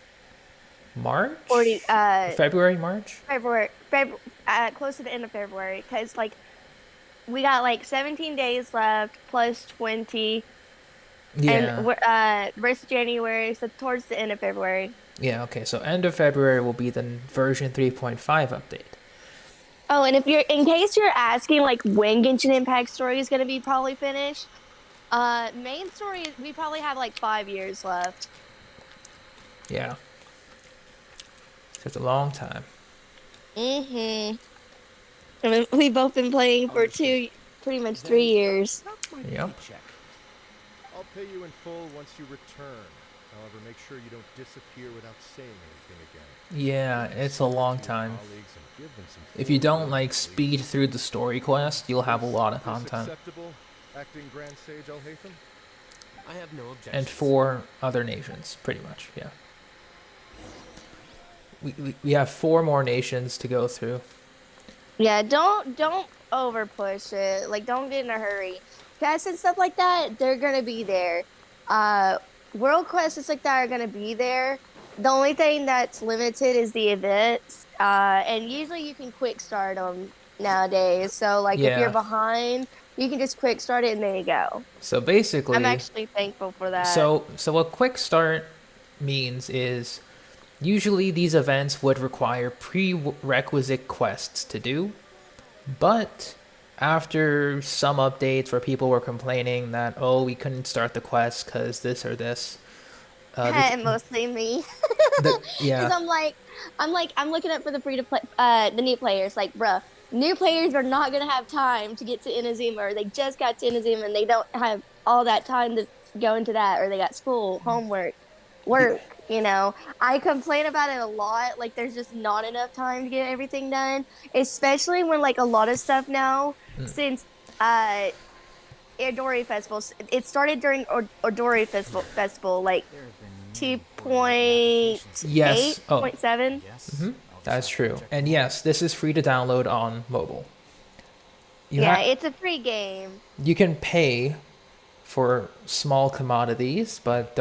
March? February, March? February, close to the end of February, because, like, we got, like, 17 days left, plus 20. Yeah. And versus January, so towards the end of February. Yeah, okay, so end of February will be the version 3.5 update. Oh, and in case you're asking, like, when Genshin Impact story is going to be probably finished, main story, we probably have, like, 5 years left. Yeah. It's a long time. Mm-hmm. I mean, we've both been playing for pretty much 3 years. Yep. I'll pay you in full once you return. However, make sure you don't disappear without saying anything again. Yeah, it's a long time. If you don't, like, speed through the story quest, you'll have a lot of content. Acting Grand Sage Alhaitham? I have no objections. And 4 other nations, pretty much, yeah. We have 4 more nations to go through. Yeah, don't over push it. Like, don't get in a hurry. Quests and stuff like that, they're gonna be there. World quests and stuff like that are gonna be there. The only thing that's limited is the events. And usually you can quick start them nowadays. So, like, if you're behind, you can just quick start it and there you go. So basically, I'm actually thankful for that. So what quick start means is usually these events would require prerequisite quests to do, but after some updates where people were complaining that, oh, we couldn't start the quest because this or this. Mostly me. Yeah. Because I'm looking up for the free to play, the new players. Like, bruh, new players are not gonna have time to get to Inazuma, or they just got to Inazuma and they don't have all that time to go into that, or they got school, homework, work. You know, I complain about it a lot. Like, there's just not enough time to get everything done, especially when, like, a lot of stuff now, since Odori festivals, it started during Odori festival, like 2.8, 0.7. That's true. And yes, this is free to download on mobile. It's a free game. You can pay for small commodities, but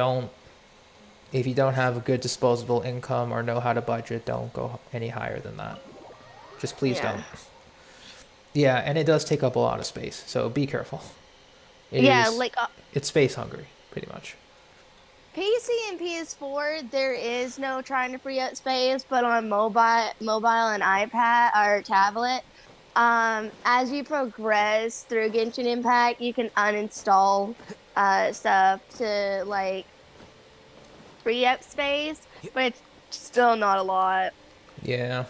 if you don't have a good disposable income or know how to budget, don't go any higher than that. Just please don't. Yeah, and it does take up a lot of space, so be careful. It's space hungry, pretty much. PC and PS4, there is no trying to free up space, but on mobile and iPad or tablet, as you progress through Genshin Impact, you can uninstall stuff to, like, free up space, but it's still not a lot. Yeah.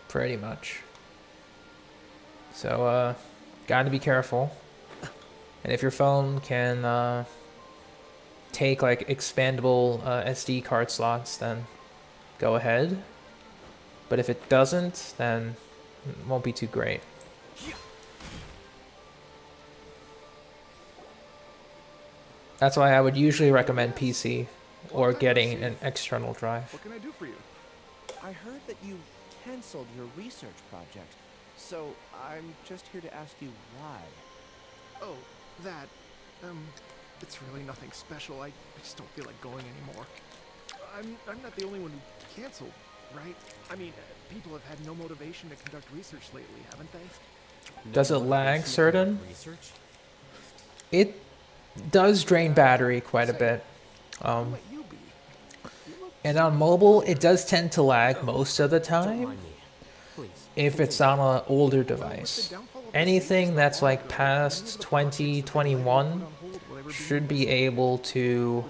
Pretty much. So, gotta be careful. And if your phone can take, like, expandable SD card slots, then go ahead. But if it doesn't, then it won't be too great. That's why I would usually recommend PC or getting an external drive. What can I do for you? I heard that you canceled your research project, so I'm just here to ask you why. Oh, that, it's really nothing special. I just don't feel like going anymore. I'm not the only one who canceled, right? I mean, people have had no motivation to conduct research lately, haven't they? Does it lag, certain? does drain battery quite a bit. And on mobile, it does tend to lag most of the time if it's on an older device. Anything that's like past 2021 should be able to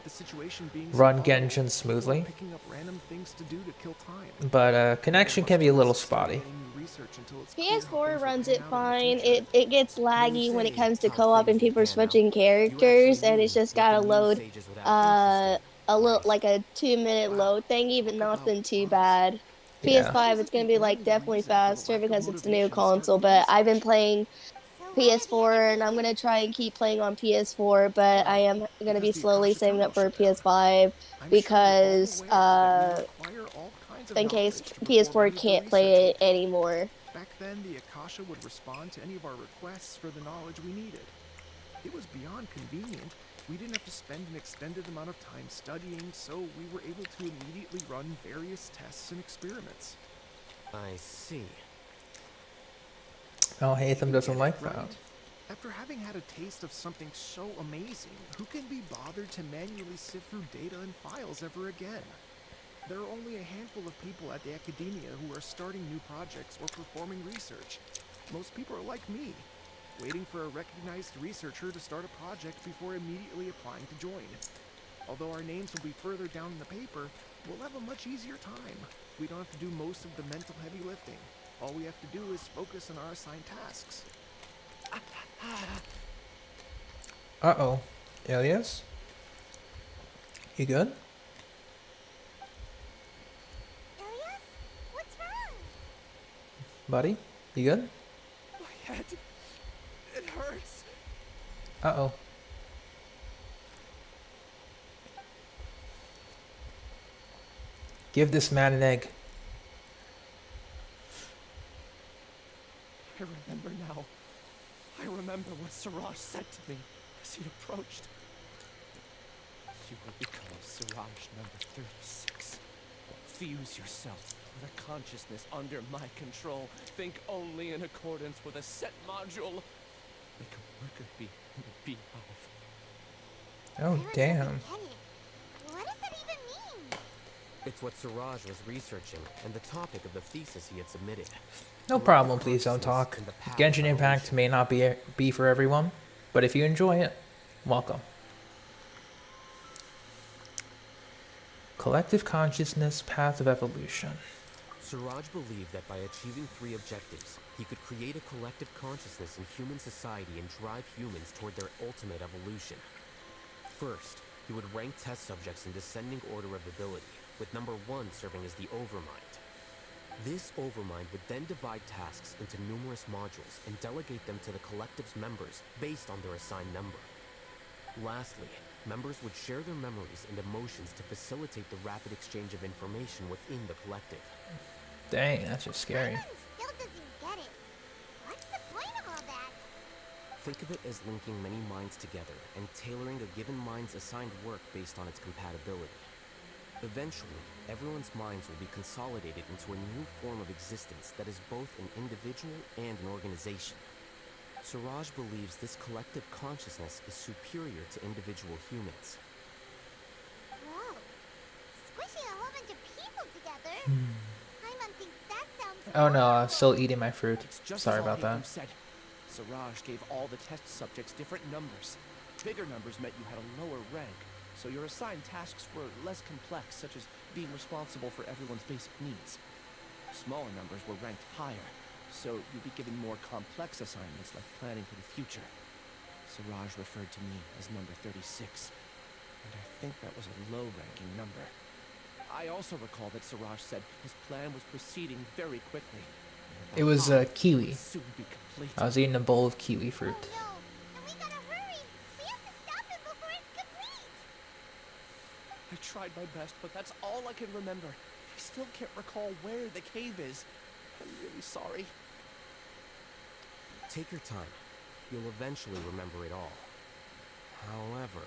run Genshin smoothly. But connection can be a little spotty. PS4 runs it fine. It gets laggy when it comes to co-op and people are switching characters, and it's just gotta load a little like a 2-minute load thingy, but nothing too bad. Yeah. PS5 it's gonna be like definitely faster because it's a new console, but I've been playing PS4 and I'm gonna try and keep playing on PS4, but I am gonna be slowly saving up for a PS5 because in case PS4 can't play it anymore. Back then, the Akasha would respond to any of our requests for the knowledge we needed. It was beyond convenient. We didn't have to spend an extended amount of time studying, so we were able to immediately run various tests and experiments. I see. Alhaitham doesn't like that. Right? After having had a taste of something so amazing, who can be bothered to manually sift through data and files ever again? There are only a handful of people at the academia who are starting new projects or performing research. Most people are like me, waiting for a recognized researcher to start a project before immediately applying to join. Although our names will be further down in the paper, we'll have a much easier time. We don't have to do most of the mental heavy lifting. All we have to do is focus on our assigned tasks. Uh-oh. Elias? You good? Elias? What's wrong? Buddy? You good? My head. It hurts. Uh-oh. Give this man an egg. I remember now. I remember what Siraj said to me as he approached. You will become Siraj number 36. Fuse yourself with a consciousness under my control. Think only in accordance with a set module. Make a worker bee in a beehive. Oh, damn. What does that even mean? It's what Siraj was researching, and the topic of the thesis he had submitted. No problem, please don't talk. Genshin Impact may not be for everyone, but if you enjoy it, welcome. Collective Consciousness Path of Evolution. Siraj believed that by achieving 3 objectives, he could create a collective consciousness in human society and drive humans toward their ultimate evolution. First, he would rank test subjects in descending order of ability, with number 1 serving as the Overmind. This Overmind would then divide tasks into numerous modules and delegate them to the collective's members based on their assigned number. Lastly, members would share their memories and emotions to facilitate the rapid exchange of information within the collective. Dang, that's just scary. Still doesn't get it. What's the point of all that? Think of it as linking many minds together and tailoring a given mind's assigned work based on its compatibility. Eventually, everyone's minds will be consolidated into a new form of existence that is both an individual and an organization. Siraj believes this collective consciousness is superior to individual humans. Whoa. Squishing a whole bunch of people together? Paimon thinks that sounds Oh no, I'm still eating my fruit. Just Sorry as about Alhaitham that. said, Siraj gave all the test subjects different numbers. Bigger numbers meant you had a lower rank, so your assigned tasks were less complex, such as being responsible for everyone's basic needs. Smaller numbers were ranked higher, so you'd be given more complex assignments like planning for the future. Siraj referred to me as number 36, and I think that was a low-ranking number. I also recall that Siraj said his plan was proceeding very quickly. It was kiwi. Soon be complete. I was eating a bowl of kiwi fruit. I tried my best, but that's all I can remember. I still can't recall where the cave is. I'm really sorry. Take your time. You'll eventually remember it all. However,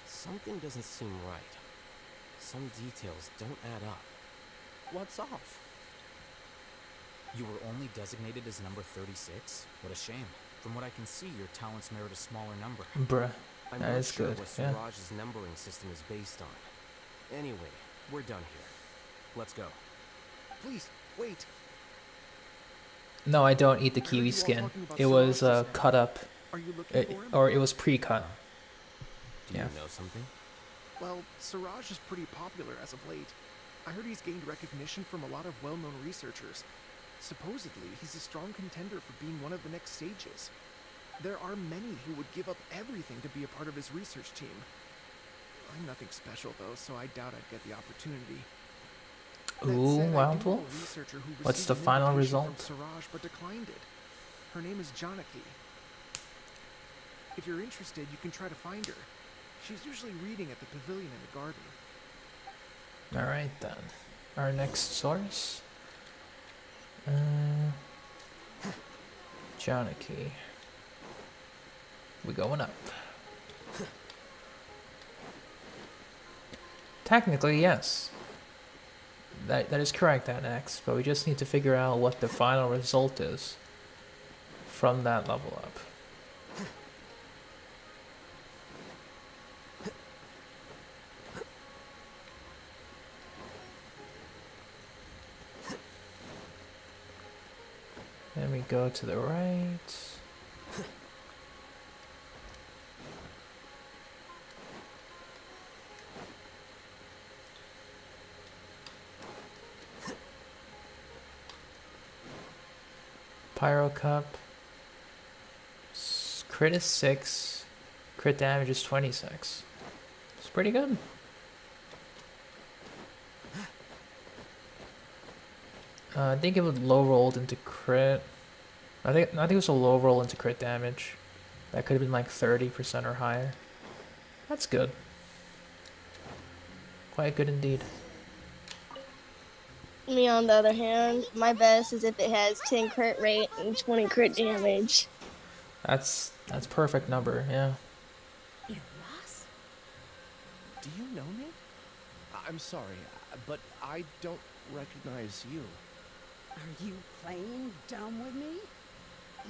something doesn't seem right. Some details don't add up. What's off? You were only designated as number 36? What a shame. From what I can see, your talents merit a smaller number. Bruh. I'm That not is sure good, what yeah. Siraj's numbering system is based on. Anyway, we're done here. Let's go. Please, wait. No, I don't eat the I heard kiwi you all skin. talking about It was Siraj just now. cut up, Are you looking for him? or it was pre-cut. Do Yeah. you know something? Well, Siraj is pretty popular as of late. I heard he's gained recognition from a lot of well-known researchers. Supposedly, he's a strong contender for being one of the next sages. There are many who would give up everything to be a part of his research team. I'm nothing special though, so I doubt I'd get the opportunity. That Ooh, said, I Wild do know a Wolf. researcher who What's received the an final invitation result? from Siraj but declined it. Her name is Janaki. If you're interested, you can try to find her. She's usually reading at the pavilion in the garden. Alright then. Our next source? Janaki. We going up. Technically, yes. That is correct, that X, but we just need to figure out what the final result is from that level up. Then we go to the right. Pyro Cup. Crit is 6. Crit damage is 26. It's pretty good. I think it was low rolled into crit. I think it was a low roll into crit damage. That could have been like 30% or higher. That's good. Quite good indeed. Me, on the other hand, my best is if it has 10 crit rate and 20 crit damage. That's perfect number, yeah. Elias? Do you know me? I'm sorry, but I don't recognize you. Are you playing dumb with me?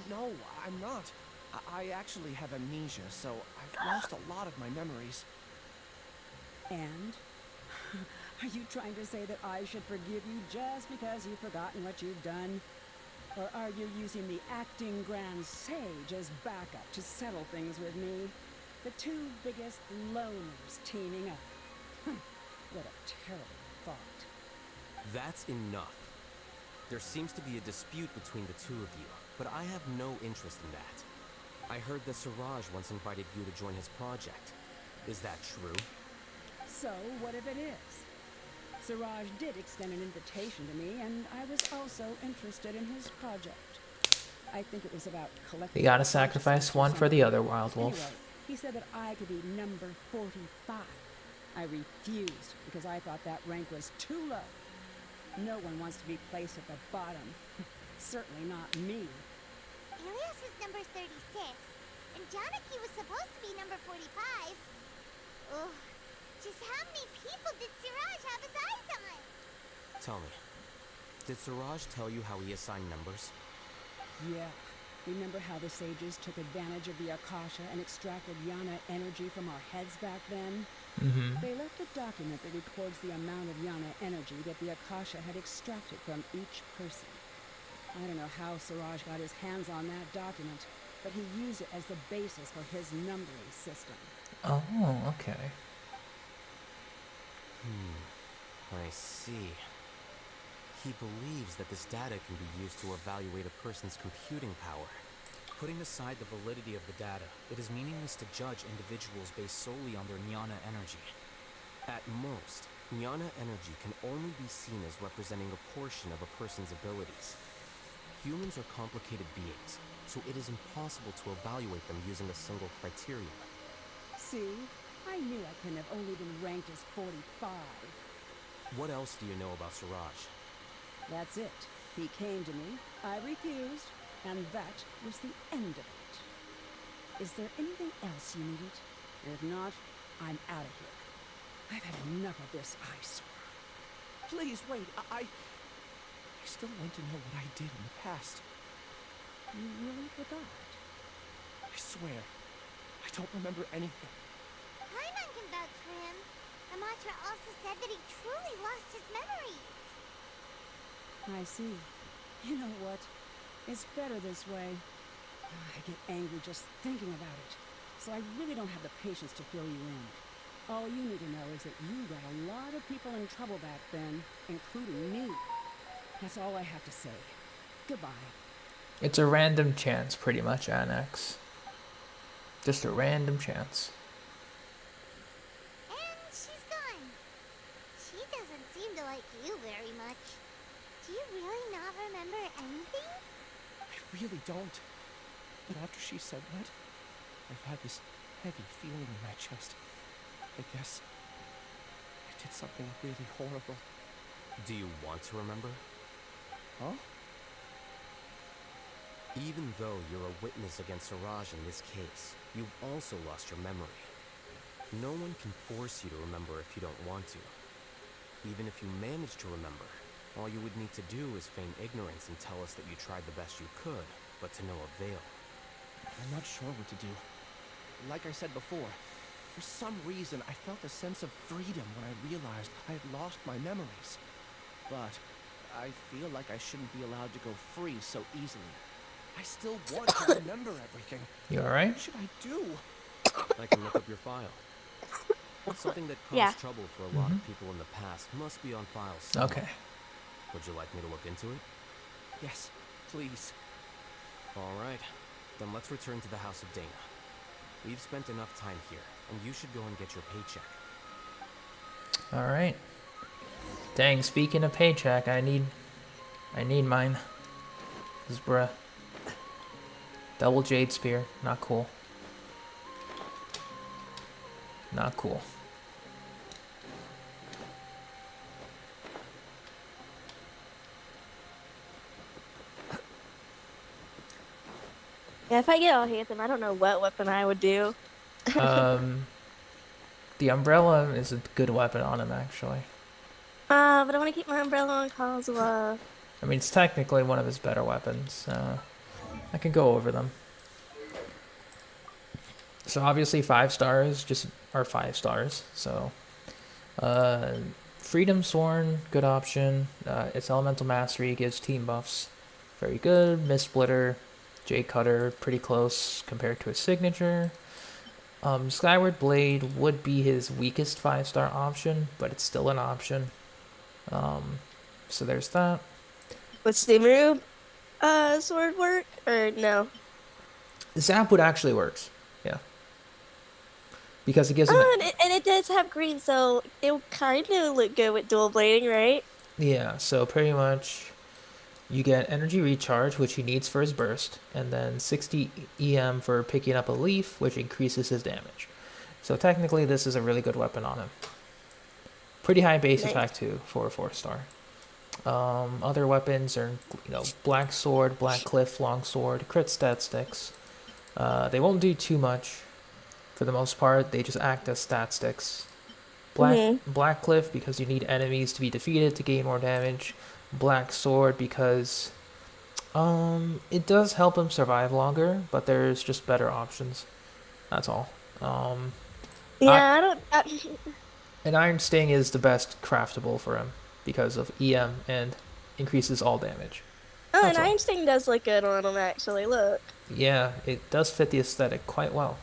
No, I'm not. I actually have amnesia, so I've lost a lot of my memories. And? Are you trying to say that I should forgive you just because you've forgotten what you've done? Or are you using the acting grand sage as backup to settle things with me? The two biggest loners teaming up. What a terrible thought. That's enough. There seems to be a dispute between the two of you, but I have no interest in that. I heard that Siraj once invited you to join his project. Is that true? So, what if it is? Siraj did extend an invitation to me, and I was also interested in his project. I think it was about collecting... You gotta sacrifice one for the other, Wild Wolf. Anyway, he said that I could be number 45. I refused because I thought that rank was too low. No one wants to be placed at the bottom. Certainly not me. Elias is number 36, and Janaki was supposed to be number 45. Ugh. Just how many people did Siraj have his eyes on? Tell me, did Siraj tell you how he assigned numbers? Yeah. Remember how the sages took advantage of the Akasha and extracted Yana energy from our heads back then? Mm-hmm. They left a document that records the amount of Yana energy that the Akasha had extracted from each person. I don't know how Siraj got his hands on that document, but he used it as the basis for his numbering system. Oh, okay. I see. He believes that this data can be used to evaluate a person's computing power. Putting aside the validity of the data, it is meaningless to judge individuals based solely on their Jnana energy. At most, Jnana energy can only be seen as representing a portion of a person's abilities. Humans are complicated beings, so it is impossible to evaluate them using a single criterion. See? I knew I couldn't have only been ranked as 45. What else do you know about Siraj? That's it. He came to me, I refused, and that was the end of it. Is there anything else you needed? If not, I'm out of here. I've had enough of this eyesore. Please, wait, I still want to know what I did in the past. You really forgot? I swear, I don't remember anything. Paimon can vouch for him. The mantra also said that he truly lost his memories. I see. You know what? It's better this way. I get angry just thinking about it. So I really don't have the patience to fill you in. All you need to know is that you got a lot of people in trouble back then, including me. That's all I have to say. Goodbye. It's a random chance, pretty much, Annex. Just a random chance. And she's gone. She doesn't seem to like you very much. Do you really not remember anything? I really don't. But after she said that, I've had this heavy feeling in my chest. I guess I did something really horrible. Do you want to remember? Huh? Even though you're a witness against Siraj in this case, you've also lost your memory. No one can force you to remember if you don't want to. Even if you manage to remember, all you would need to do is feign ignorance and tell us that you tried the best you could, but to no avail. I'm not sure what to do. Like I said before, for some reason I felt a sense of freedom when I realized I had lost my memories. But I feel like I shouldn't be allowed to go free so easily. I still want to remember everything. You alright? What should I do? I can look up your file. Something that caused Yeah. trouble for a lot of people in the past must be on file somewhere. Okay. Would you like me to look into it? Yes, please. All right. Then let's return to the House of Dana. We've spent enough time here, and you should go and get your paycheck. Alright. Dang, speaking of paycheck, I need mine. This bruh. Double Jade Spear. Not cool. Not cool. Yeah, if I get Alhaitham, I don't know what weapon I would do. The umbrella is a good weapon on him, actually. But I want to keep my umbrella on Kazuha. I mean, it's technically one of his better weapons. I can go over them. So obviously 5 stars just are 5 stars. So Freedom Sworn, good option. Its elemental mastery gives team buffs. Very good. Mist Splitter, Jade Cutter, pretty close compared to his signature. Skyward Blade would be his weakest 5-star option, but it's still an option. So there's that. Would Sumeru sword work? Or no? Zap would actually works. Yeah. Because it gives him... and it does have green, so it will kind of look good with dual blading, right? Yeah, so pretty much you get energy recharge, which he needs for his burst, and then 60 EM for picking up a leaf, which increases his damage. So technically this is a really good weapon on him. Pretty high base attack too for a 4-star. Other weapons are, Black Sword, Black Cliff, Longsword, crit stat sticks. They won't do too much for the most part. They just act as stat sticks. Black Cliff because you need enemies to be defeated to gain more damage. Black Sword because it does help him survive longer, but there's just better options. That's all. And Iron Sting is the best craftable for him because of EM and increases all damage. Oh, and Iron Sting does look good on him, actually. Look. Yeah, it does fit the aesthetic quite well.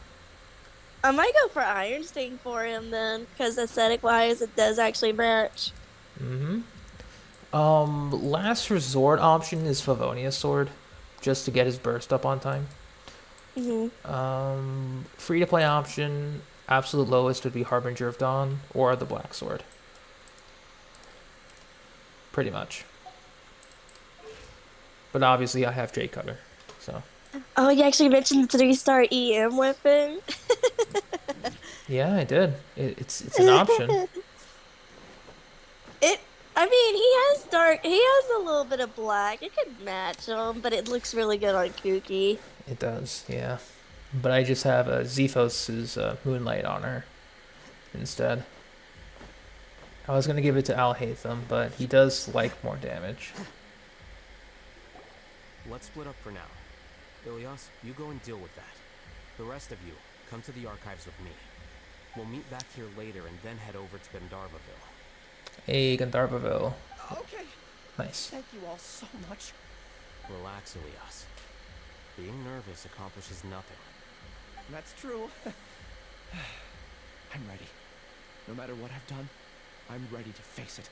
I might go for Iron Sting for him then, because aesthetic-wise, it does actually match. Last resort option is Favonia's Sword, just to get his burst up on time. Free-to-play option, absolute lowest would be Harbinger of Dawn or the Black Sword. Pretty much. But obviously I have Jade Cutter, so... Oh, you actually mentioned the 3-star EM weapon? Yeah, I did. It's an option. I mean, he has a little bit of black. It could match him, but it looks really good on Kuki. It does, yeah. But I just have Zephos' Moonlight on her instead. I was going to give it to Alhaitham, but he does like more damage. Let's split up for now. Ilias, you go and deal with that. The rest of you, come to the archives with me. We'll meet back here later and then head over to Gandharvaville. Hey, Gandharvaville. Okay. Nice. Thank you all so much. Relax, Ilias. Being nervous accomplishes nothing. That's true. I'm ready. No matter what I've done, I'm ready to face it.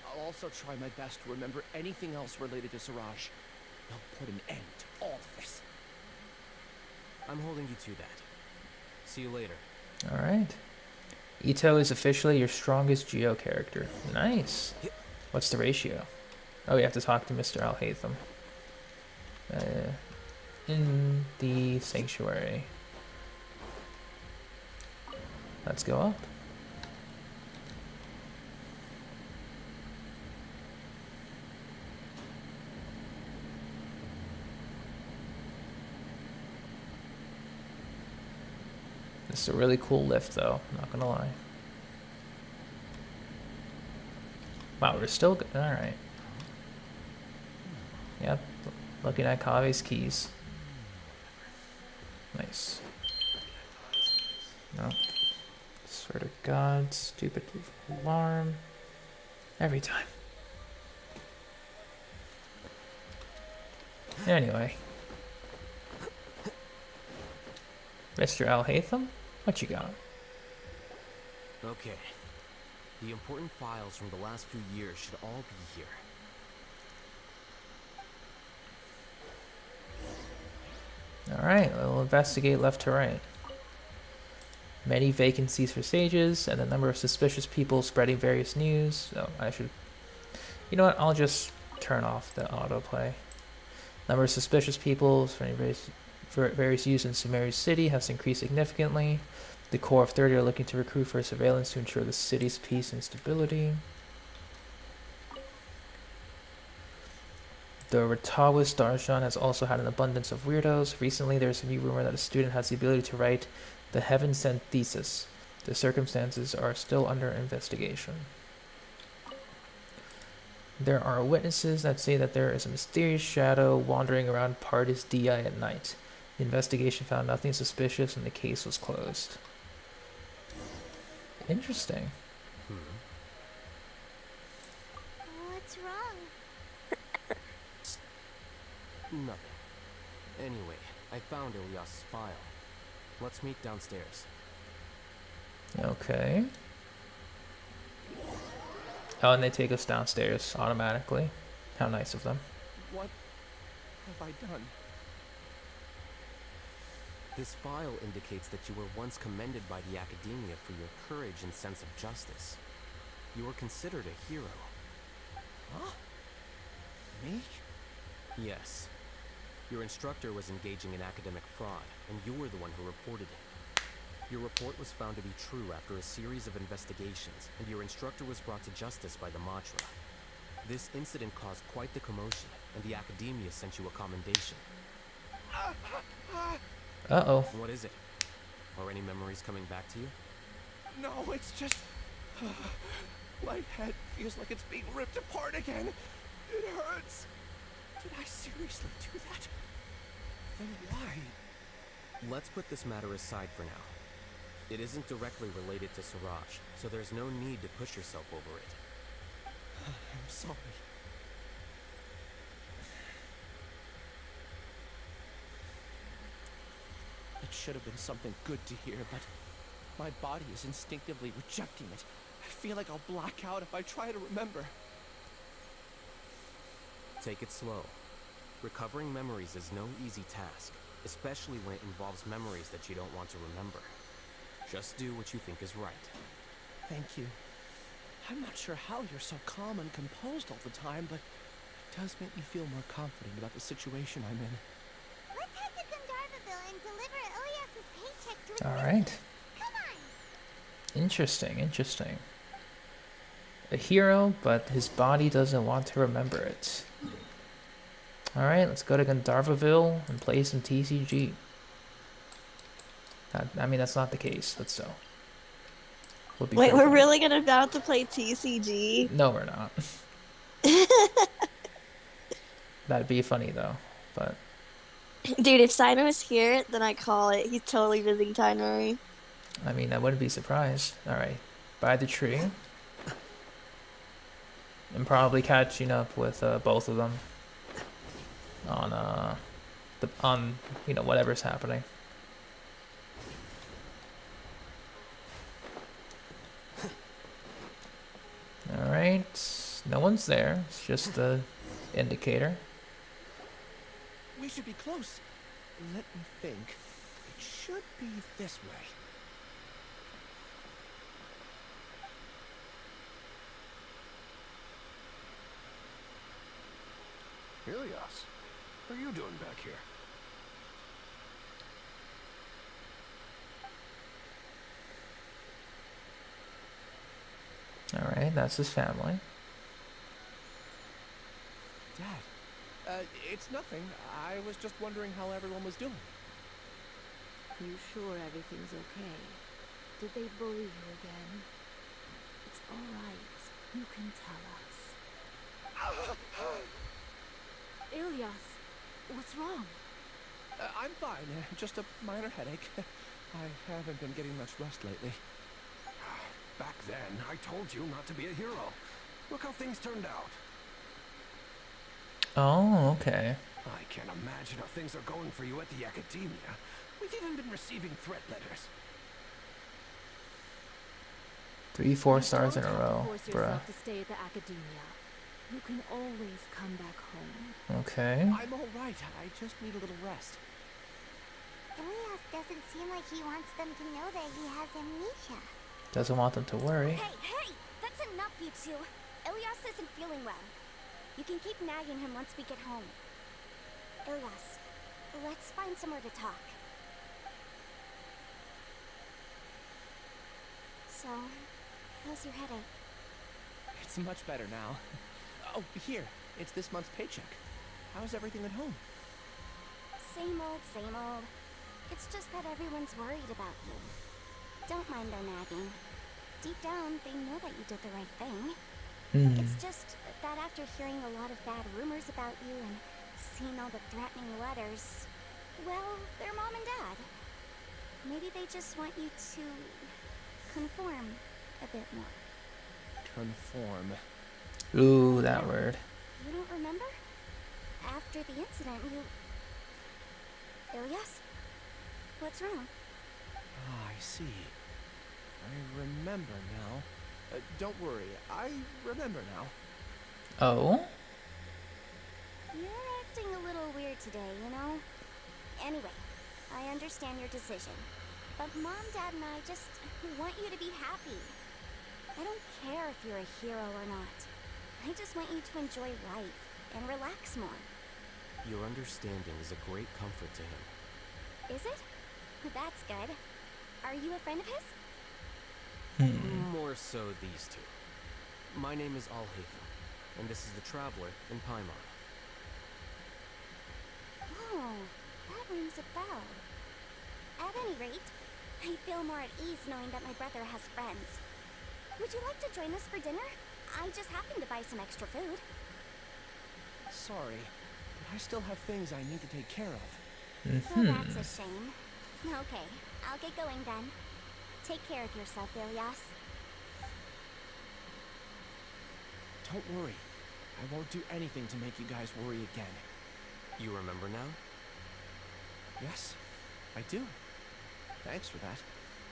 I'll also try my best to remember anything else related to Siraj. I'll put an end to all of this. I'm holding you to that. See you later. Alright. Ito is officially your strongest Geo character. Nice. What's the ratio? Oh, we have to talk to Mr. Alhaitham. In the sanctuary. Let's go up. This is a really cool lift, though. Not gonna lie. Wow, we're still good. All right. Yep. Looking at Kave's keys. Nice. No. Swear to God, stupid alarm. Every time. Anyway. Mr. Alhaitham, what you got? Okay. The important files from the last few years should all be here. Alright, we'll investigate left to right. Many vacancies for sages, and the number of suspicious people spreading various news. Oh, I should... You know what, I'll just turn off the autoplay. Number of suspicious people spreading various news in Sumeru's city has increased significantly. The core of 30 are looking to recruit for surveillance to ensure the city's peace and stability. The Ratawas Darshan has also had an abundance of weirdos. Recently, there's a new rumor that a student has the ability to write the Heaven Sent Thesis. The circumstances are still under investigation. There are witnesses that say that there is a mysterious shadow wandering around Pardis Di at night. The investigation found nothing suspicious and the case was closed. Interesting. What's wrong? Nothing. Anyway, I found Ilias' file. Let's meet downstairs. Okay. Oh, and they take us downstairs automatically. How nice of them. What have I done? This file indicates that you were once commended by the Academia for your courage and sense of justice. You were considered a hero. Huh? Me? Yes. Your instructor was engaging in academic fraud, and you were the one who reported it. Your report was found to be true after a series of investigations, and your instructor was brought to justice by the Matra. This incident caused quite the commotion, and the Academia sent you a commendation. Uh-oh. What is it? Are any memories coming back to you? No, it's just... my head feels like it's being ripped apart again. It hurts. Did I seriously do that? Then why? Let's put this matter aside for now. It isn't directly related to Siraj, so there's no need to push yourself over it. I'm sorry. It should have been something good to hear, but my body is instinctively rejecting it. I feel like I'll black out if I try to remember. Take it slow. Recovering memories is no easy task, especially when it involves memories that you don't want to remember. Just do what you think is right. Thank you. I'm not sure how you're so calm and composed all the time, but it does make me feel more confident about the situation I'm in. Let's head to Gandharvaville and deliver Ilias's paycheck to his Alright. sister. Come on! Interesting, interesting. A hero, but his body doesn't want to remember it. Alright, let's go to Gandharvaville and play some TCG. I mean, that's not the case, but still. We'll be Wait, careful. we're really gonna about to play TCG? No, we're not. That'd be funny, though, but... Dude, if Simon was here, then I call it. He's totally visiting Tinary. I mean, I wouldn't be surprised. Alright. By the tree. And probably catching up with both of them on whatever's happening. Alright. No one's there. It's just the indicator. We should be close. Let me think. It should be this way. Ilias, what are you doing back here? Alright, that's his family. Dad, it's nothing. I was just wondering how everyone was doing. You sure everything's okay? Did they bully you again? It's all right. You can tell us. Ilias, what's wrong? I'm fine. Just a minor headache. I haven't been getting much rest lately. Back then, I told you not to be a hero. Look how things turned out. Oh, okay. I can't imagine how things are going for you at the academia. We've even been receiving threat letters. 3 4-stars in a row, Force bruh. yourself to stay at the academia. You can always come back home. Okay. I'm all right. I just need a little rest. Ilias doesn't seem like he wants them to know that he has amnesia. Doesn't want them to worry. Hey! That's enough, you two. Ilias isn't feeling well. You can keep nagging him once we get home. Ilias, let's find somewhere to talk. So, how's your headache? It's much better now. Oh, here. It's this month's paycheck. How's everything at home? Same old, same old. It's just that everyone's worried about you. Don't mind their nagging. Deep down, they know that you did the right thing. It's just that after hearing a lot of bad rumors about you and seeing all the threatening letters, well, they're mom and dad. Maybe they just want you to conform a bit more. Conform. Ooh, that word. You don't remember? After the incident, you... Ilias? What's wrong? Ah, I see. I remember now. Don't worry, I remember now. Oh? You're acting a little weird today, you know? Anyway, I understand your decision. But Mom, Dad, and I just want you to be happy. I don't care if you're a hero or not. I just want you to enjoy life and relax more. Your understanding is a great comfort to him. Is it? That's good. Are you a friend of his? More so these two. My name is Alhaitham, and this is the Traveler in Paimon. Oh, that rings a bell. At any rate, I feel more at ease knowing that my brother has friends. Would you like to join us for dinner? I just happened to buy some extra food. Sorry, but I still have things I need to take care of. Well, that's a shame. Okay, I'll get going then. Take care of yourself, Ilias. Don't worry. I won't do anything to make you guys worry again. You remember now? Yes, I do. Thanks for that.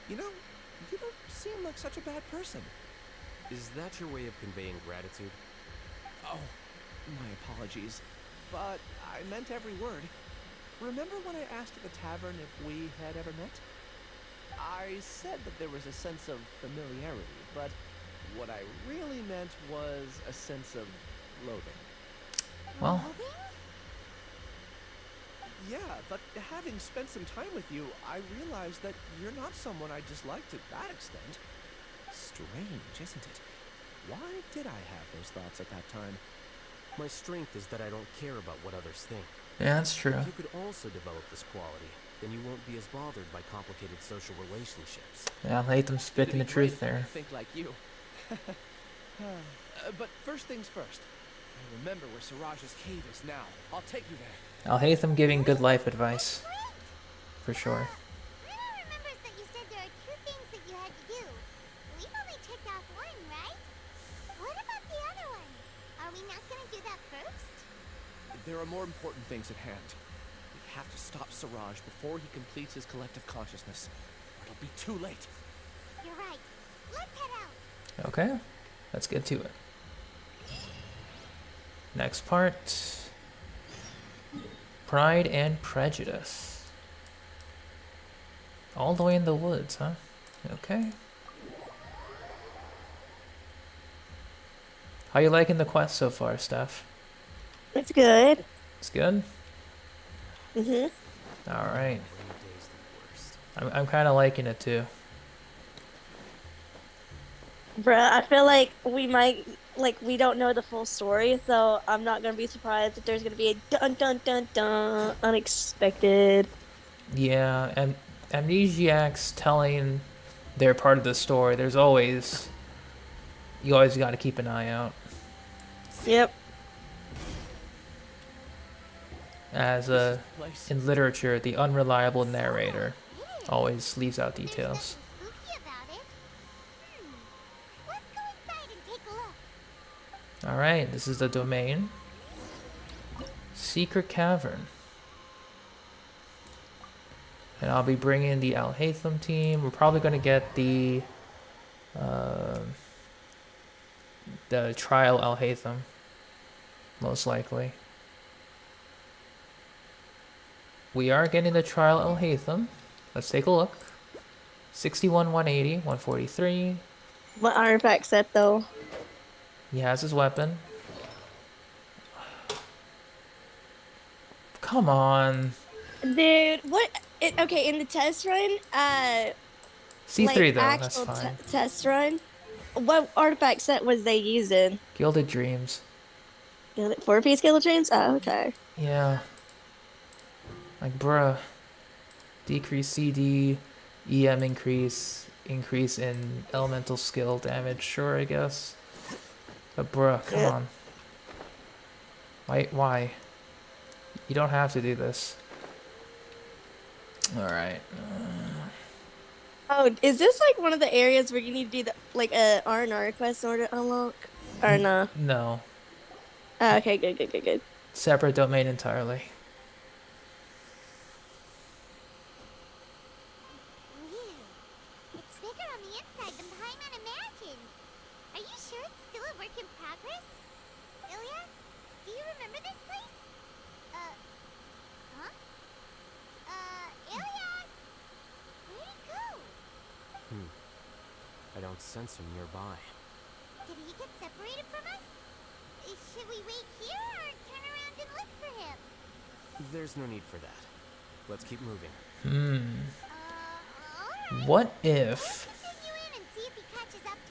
You know, you don't seem like such a bad person. Is that your way of conveying gratitude? Oh, my apologies. But I meant every word. Remember when I asked at the tavern if we had ever met? I said that there was a sense of familiarity, but what I really meant was a sense of loathing. Well. Yeah, but having spent some time with you, I realized that you're not someone I dislike to that extent. Strange, isn't it? Why did I have those thoughts at that time? My strength is that I don't care about what others think. Yeah, that's true. If you could also develop this quality, then you won't be as bothered by complicated social relationships. Yeah, Latham's spitting the truth there. I think like you. But first things first. I remember where Siraj's cave is now. I'll take you there. Alhaitham giving good life advice. For sure. Rita remembers that you said there are 2 things that you had to do. We've only checked off 1, right? What about the other one? Are we not gonna do that first? There are more important things at hand. We have to stop Siraj before he completes his collective consciousness, or it'll be too late. You're right. Let's head out. Okay, let's get to it. Next part. Pride and Prejudice. All the way in the woods, huh? Okay. How you liking the quest so far, Steph? It's good. It's good? Mhm. Alright. I'm kind of liking it too. Bruh, I feel like we might, like, we don't know the full story, so I'm not gonna be surprised if there's gonna be a dun dun dun dun unexpected. Yeah, and amnesiacs telling their part of the story, you always got to keep an eye out. Yep. As in literature, the unreliable narrator always leaves out details. Let's go inside and take a look. Alright, this is the domain. Secret Cavern. And I'll be bringing the Alhaitham team. We're probably going to get the trial Alhaitham, most likely. We are getting the trial Alhaitham. Let's take a look. 61, 180, 143. What artifact set though? He has his weapon. Come on. Dude, what? Okay, in the test run, C3 like, though, that's actual fine. test run, what artifact set was they using? Gilded Dreams. 4-piece Gilded Dreams? Oh, okay. Yeah. Like, bruh. Decrease CD, EM increase in elemental skill damage. Sure, I guess. But bruh, come on. Why? You don't have to do this. Alright. Oh, is this like one of the areas where you need to do the, like, a R&R quest in order to unlock? Or no? No. Oh, okay, good. Separate domain entirely. It's bigger on the inside than Paimon imagined. Are you sure it's still a work in progress? Ilias, do you remember this place? Huh? Ilias! Where'd he go? I don't sense him nearby. Did he get separated from us? Should we wait here or turn around and look for him? There's no need for that. Let's keep moving. What if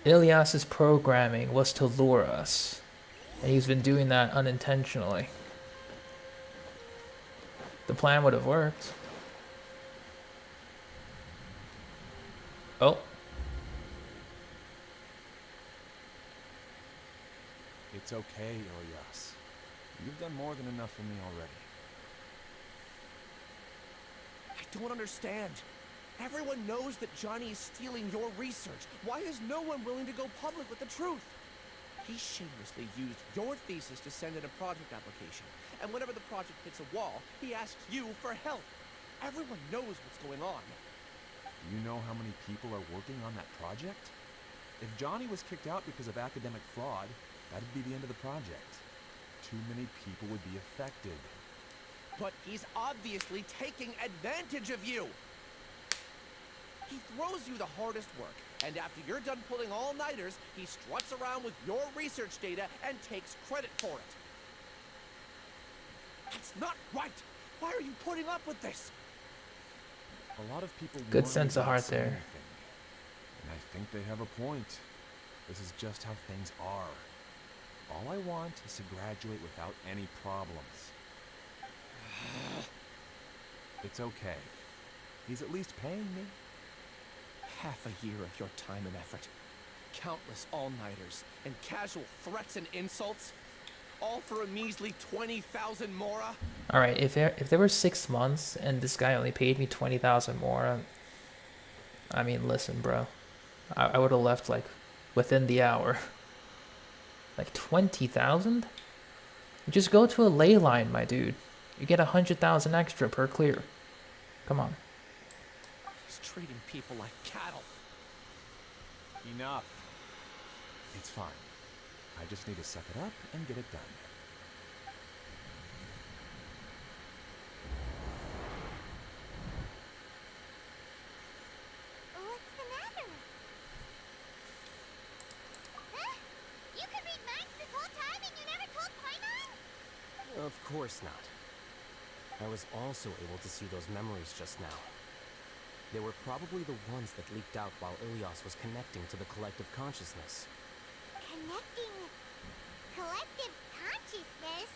Ilias's programming was to lure us, and he's been doing that unintentionally? The plan would have worked. Oh. It's okay, Ilias. You've done more than enough for me already. I don't understand. Everyone knows that Johnny is stealing your research. Why is no one willing to go public with the truth? He shamelessly used your thesis to send in a project application. And whenever the project hits a wall, he asks you for help. Everyone knows what's going on. You know how many people are working on that project? If Johnny was kicked out because of academic fraud, that'd be the end of the project. Too many people would be affected. But he's obviously taking advantage of you. He throws you the hardest work, and after you're done pulling all-nighters, he struts around with your research data and takes credit for it. That's not right! Why are you putting up with this? A lot of people Good warn me sense of not heart to say there. anything, and I think they have a point. This is just how things are. All I want is to graduate without any problems. It's okay. He's at least paying me. Half a year of your time and effort. Countless all-nighters and casual threats and insults. All for a measly 20,000 mora? Alright, if there were 6 months and this guy only paid me 20,000 more, I mean, listen, bro. I would have left, like, within the hour. Like, 20,000? Just go to a ley line, my dude. You get 100,000 extra per clear. Come on. He's treating people like cattle. Enough. It's fine. I just need to suck it up and get it done. What's the matter? Huh? You could read minds this whole time and you never told Paimon? Of course not. I was also able to see those memories just now. They were probably the ones that leaked out while Ilias was connecting to the collective consciousness. Connecting collective consciousness?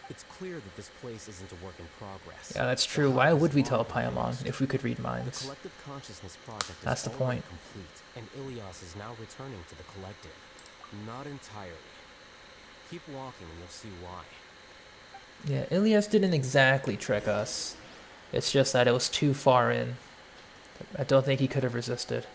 It's clear that this place isn't a work in progress. Yeah, that's true. Why would we tell Paimon if we could read The minds? collective consciousness project That's is the already point. complete, and Ilias is now returning to the collective. Not entirely. Keep walking and you'll see why. Yeah, Ilias didn't exactly trick us. It's just that it was too far in. I don't think he could have resisted.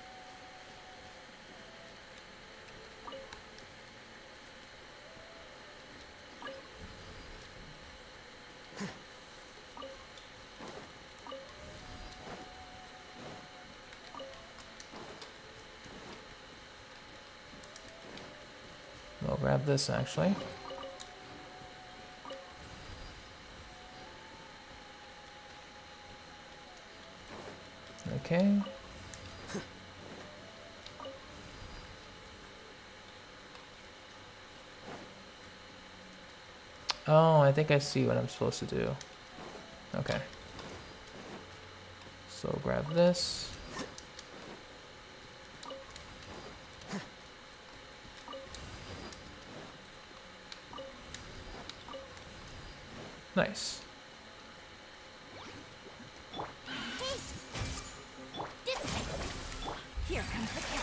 We'll grab this actually. Okay. Oh, I think I see what I'm supposed to do. Okay. So grab this. Nice. Here comes the cat.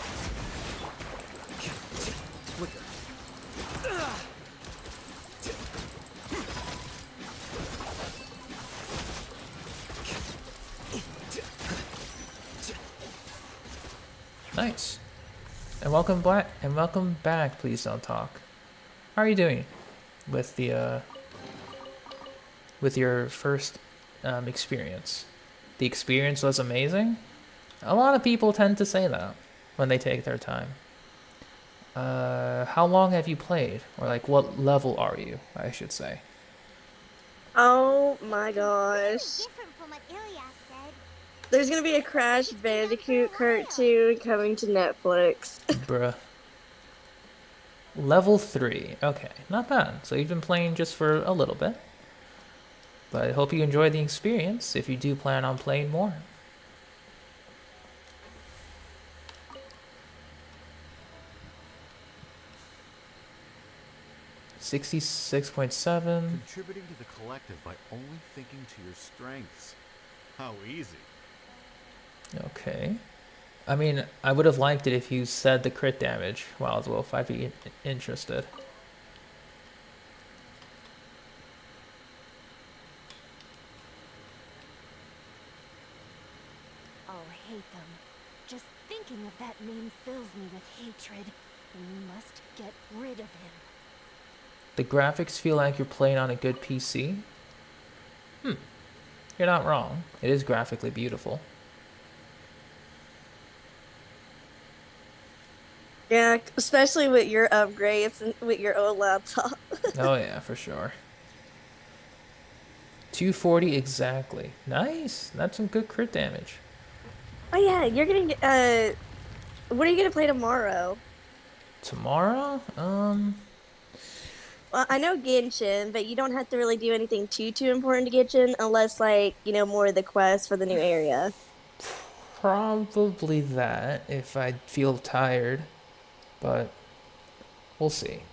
Nice. And welcome back, please don't talk. How are you doing with the with your first experience? The experience was amazing? A lot of people tend to say that when they take their time. How long have you played? Or like what level are you, I should say? Oh my gosh. Different from what Ilias said. There's gonna be a Crash Bandicoot cartoon coming to Netflix. Bruh. Level 3. Okay, not bad. So you've been playing just for a little bit. But I hope you enjoy the experience if you do plan on playing more. $66.7. Contributing to the collective by only thinking to your strengths. How easy. Okay. I mean, I would have liked it if you said the crit damage. Wow, as well, if I'd be interested. Alhaitham. Just thinking of that name fills me with hatred. We must get rid of him. The graphics feel like you're playing on a good PC. You're not wrong. It is graphically beautiful. Yeah, especially with your upgrades and with your old laptop. Oh yeah, for sure. 240 exactly. Nice. That's some good crit damage. Oh yeah, you're gonna get, what are you gonna play tomorrow? Tomorrow? Well, I know Genshin, but you don't have to really do anything too important to Genshin unless, like, you know, more of the quests for the new area. Probably that, if I feel tired. But we'll see.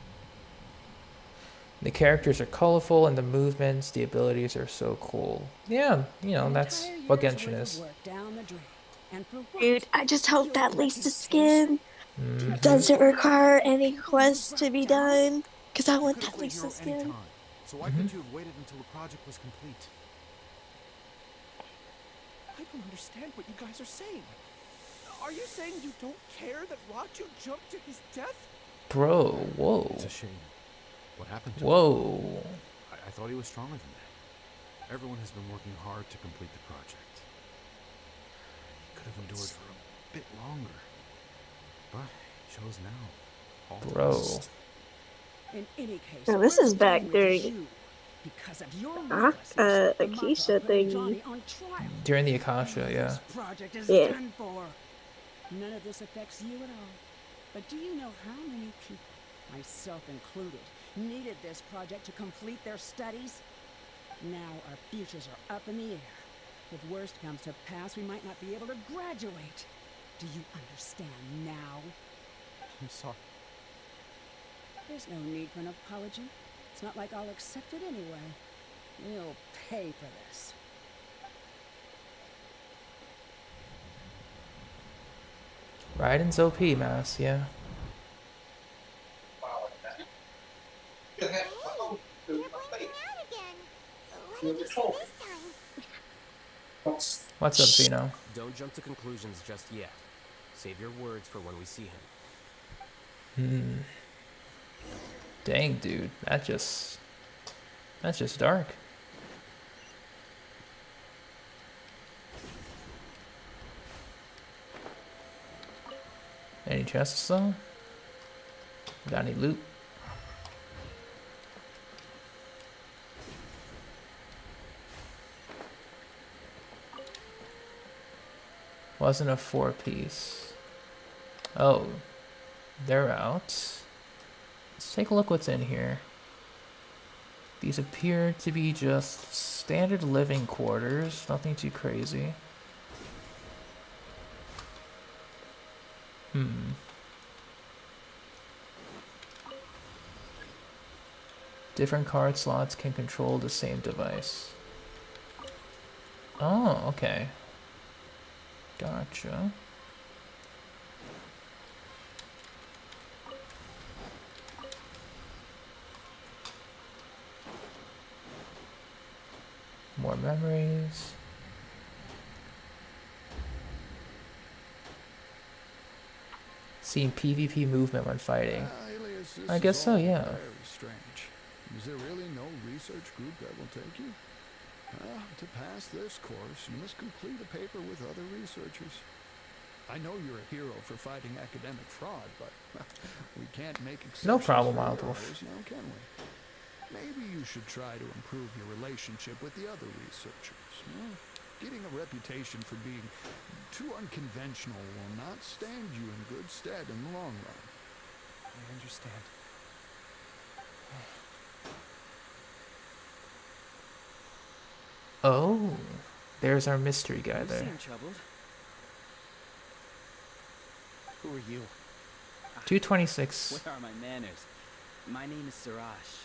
The characters are colorful and the movements, the abilities are so cool. Yeah, you know, that's what Genshin is. Dude, I just hope that Lisa skin doesn't require any quests to be done. Because I You want could have that quit here Lisa at any skin. time. So why couldn't you have waited until the project was complete? I don't understand what you guys are saying. Are you saying you don't care that Raju jumped to his death? Bro, whoa. It's a shame. What happened to him? Whoa. I thought he was stronger than that. Everyone has been working hard to complete the project. He could have endured for a bit longer. But he chose now. All Bro. In any case, Now, this is back during because of your recklessness, the Mata Akisha put Johnny thingy. on trial. During the Akasha, yeah. This project is Yeah. done for. None of this affects you at all. But do you know how many people, myself included, needed this project to complete their studies? Now our futures are up in the air. If worst comes to pass, we might not be able to graduate. Do you understand now? I'm sorry. There's no need for an apology. It's not like I'll accept it anyway. You'll pay for this. Raiden's OP, Mass, yeah. They're blinking out again. What did you say this time? What's up, Zeno? Don't jump to conclusions just yet. Save your words for when we see him. Dang, dude. That's just dark. Any chests though? Got any loot? Wasn't a 4-piece. Oh, they're out. Let's take a look what's in here. These appear to be just standard living quarters, nothing too crazy. Different card slots can control the same device. Oh, okay. Gotcha. More memories. Seeing PvP movement when fighting. Alias, this I guess is so, all yeah. Very strange. Is there really no research group that will take you? To pass this course, you must complete a paper with other researchers. I know you're a hero for fighting academic fraud, but we can't make exceptions. No problem, for Wild Wolf. heroes, now can we? Maybe you should try to improve your relationship with the other researchers. Getting a reputation for being too unconventional will not stand you in good stead in the long run. I understand. Oh, there's our mystery guy You there. seem troubled. Who are you? 226. Where are my manners? My name is Siraj.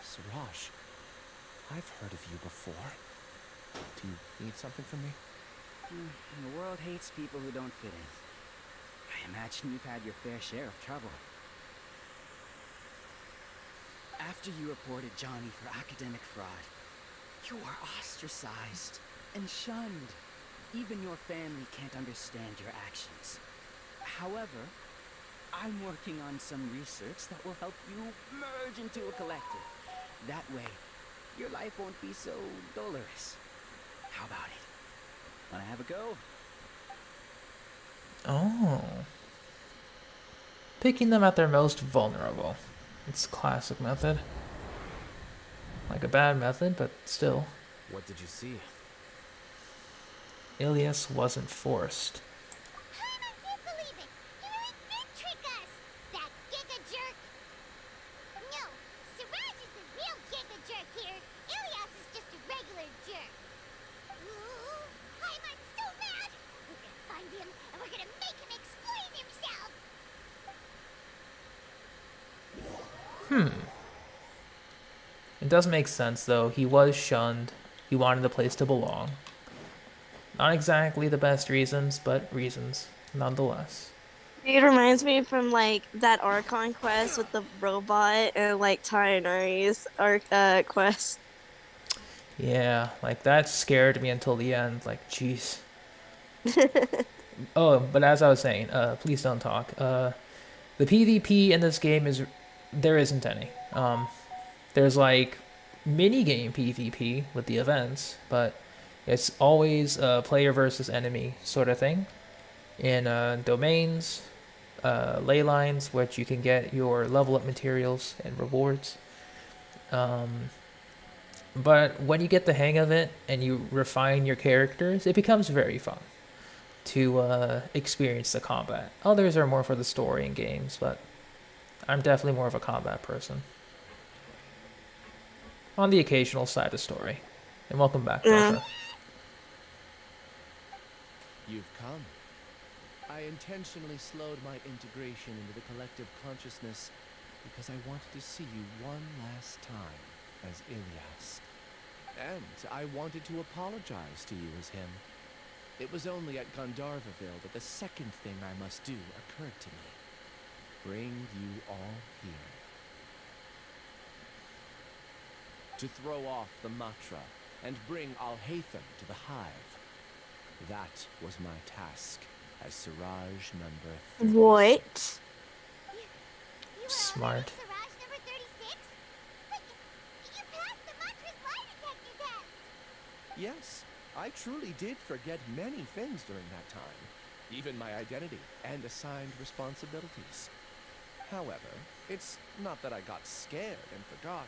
Siraj, I've heard of you before. Do you need something from me? The world hates people who don't fit in. I imagine you've had your fair share of trouble. After you reported Johnny for academic fraud, you were ostracized and shunned. Even your family can't understand your actions. However, I'm working on some research that will help you merge into a collective. That way, your life won't be so dolorous. How about it? Wanna have a go? Oh. Picking them at their most vulnerable. It's a classic method. Like a bad method, but still. What did you see? Ilias wasn't forced. I can't believe it! He really did trick us! That giga jerk! No, Siraj is the real giga jerk here. Ilias is just a regular jerk. Ooh, I'm so mad! We're gonna find him and we're gonna make him explain himself! It does make sense though. He was shunned. He wanted the place to belong. Not exactly the best reasons, but reasons nonetheless. It reminds me from like that Archon quest with the robot and like Tainari's Arc quest. Yeah, like that scared me until the end. Like, jeez. Oh, but as I was saying, please don't talk. The PvP in this game is there isn't any. There's like mini game PvP with the events, but it's always player versus enemy sort of thing. In domains, ley lines, which you can get your level up materials and rewards. But when you get the hang of it and you refine your characters, it becomes very fun to experience the combat. Others are more for the story in games, but I'm definitely more of a combat person. On the occasional side of story. And welcome back, Delta. You've come. I intentionally slowed my integration into the collective consciousness because I wanted to see you one last time as Ilias. And I wanted to apologize to you as him. It was only at Gandharvaville that the second thing I must do occurred to me. Bring you all here. To throw off the Matra and bring Alhaitham to the hive. That was my task as Siraj number 36. What? Smart. Siraj number 36? But you passed the Matra's lie detector test! Yes, I truly did forget many things during that time. Even my identity and assigned responsibilities. However, it's not that I got scared and forgot.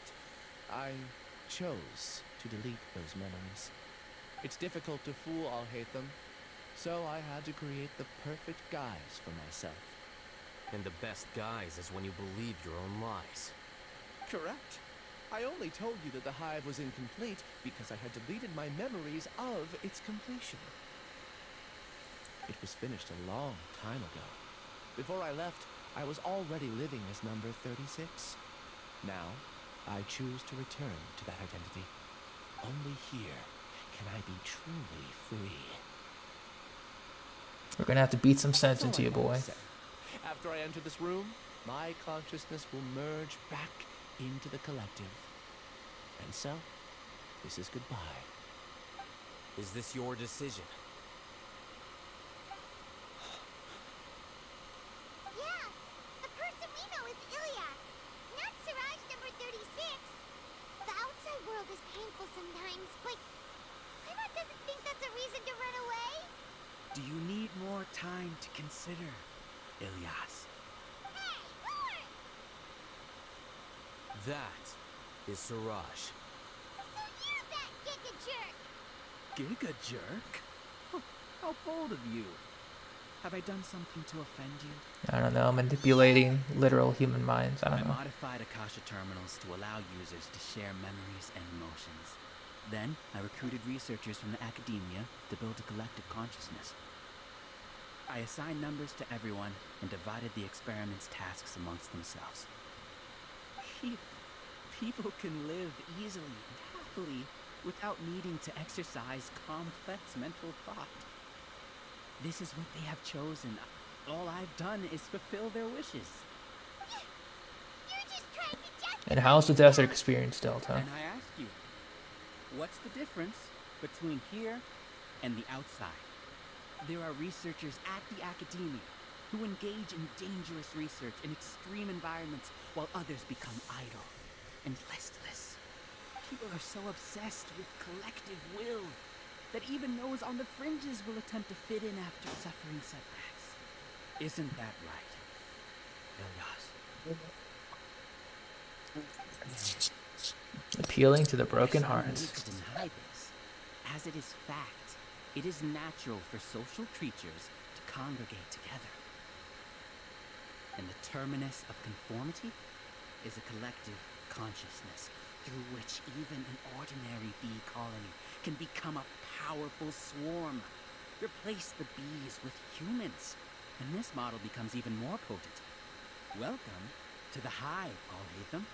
I chose to delete those memories. It's difficult to fool Alhaitham, so I had to create the perfect guise for myself. And the best guise is when you believe your own lies. Correct. I only told you that the hive was incomplete because I had deleted my memories of its completion. It was finished a long time ago. Before I left, I was already living as number 36. Now, I choose to return to that identity. Only here can I be truly free. We're gonna have to beat some sense into you, That's all I boy. wanted to say. After I enter this room, my consciousness will merge back into the collective. And so, this is goodbye. Is this your decision? Yeah! The person we know is Ilias, not Siraj number 36. The outside world is painful sometimes, but Paimon doesn't think that's a reason to run away. Do you need more time to consider, Ilias? Hey, Lord! That is Siraj. So you're that giga jerk! Giga jerk? How bold of you. Have I done something to offend you? I don't know, manipulating literal human minds. I I don't know. modified Akasha terminals to allow users to share memories and emotions. Then, I recruited researchers from the academia to build a collective consciousness. I assigned numbers to everyone and divided the experiment's tasks amongst themselves. People can live easily and happily without needing to exercise complex mental thought. This is what they have chosen. All I've done is fulfill their wishes. You're just trying to justify. And how's the desert experience, Delta? And I ask you, what's the difference between here and the outside? There are researchers at the academia who engage in dangerous research in extreme environments while others become idle and listless. People are so obsessed with collective will that even those on the fringes will attempt to fit in after suffering setbacks. Isn't that right, Ilias? Appealing to the broken There's no hearts. need to deny this, as it is fact. It is natural for social creatures to congregate together. And the terminus of conformity is a collective consciousness through which even an ordinary bee colony can become a powerful swarm. Replace the bees with humans, and this model becomes even more potent. Welcome to the hive, Alhaitham.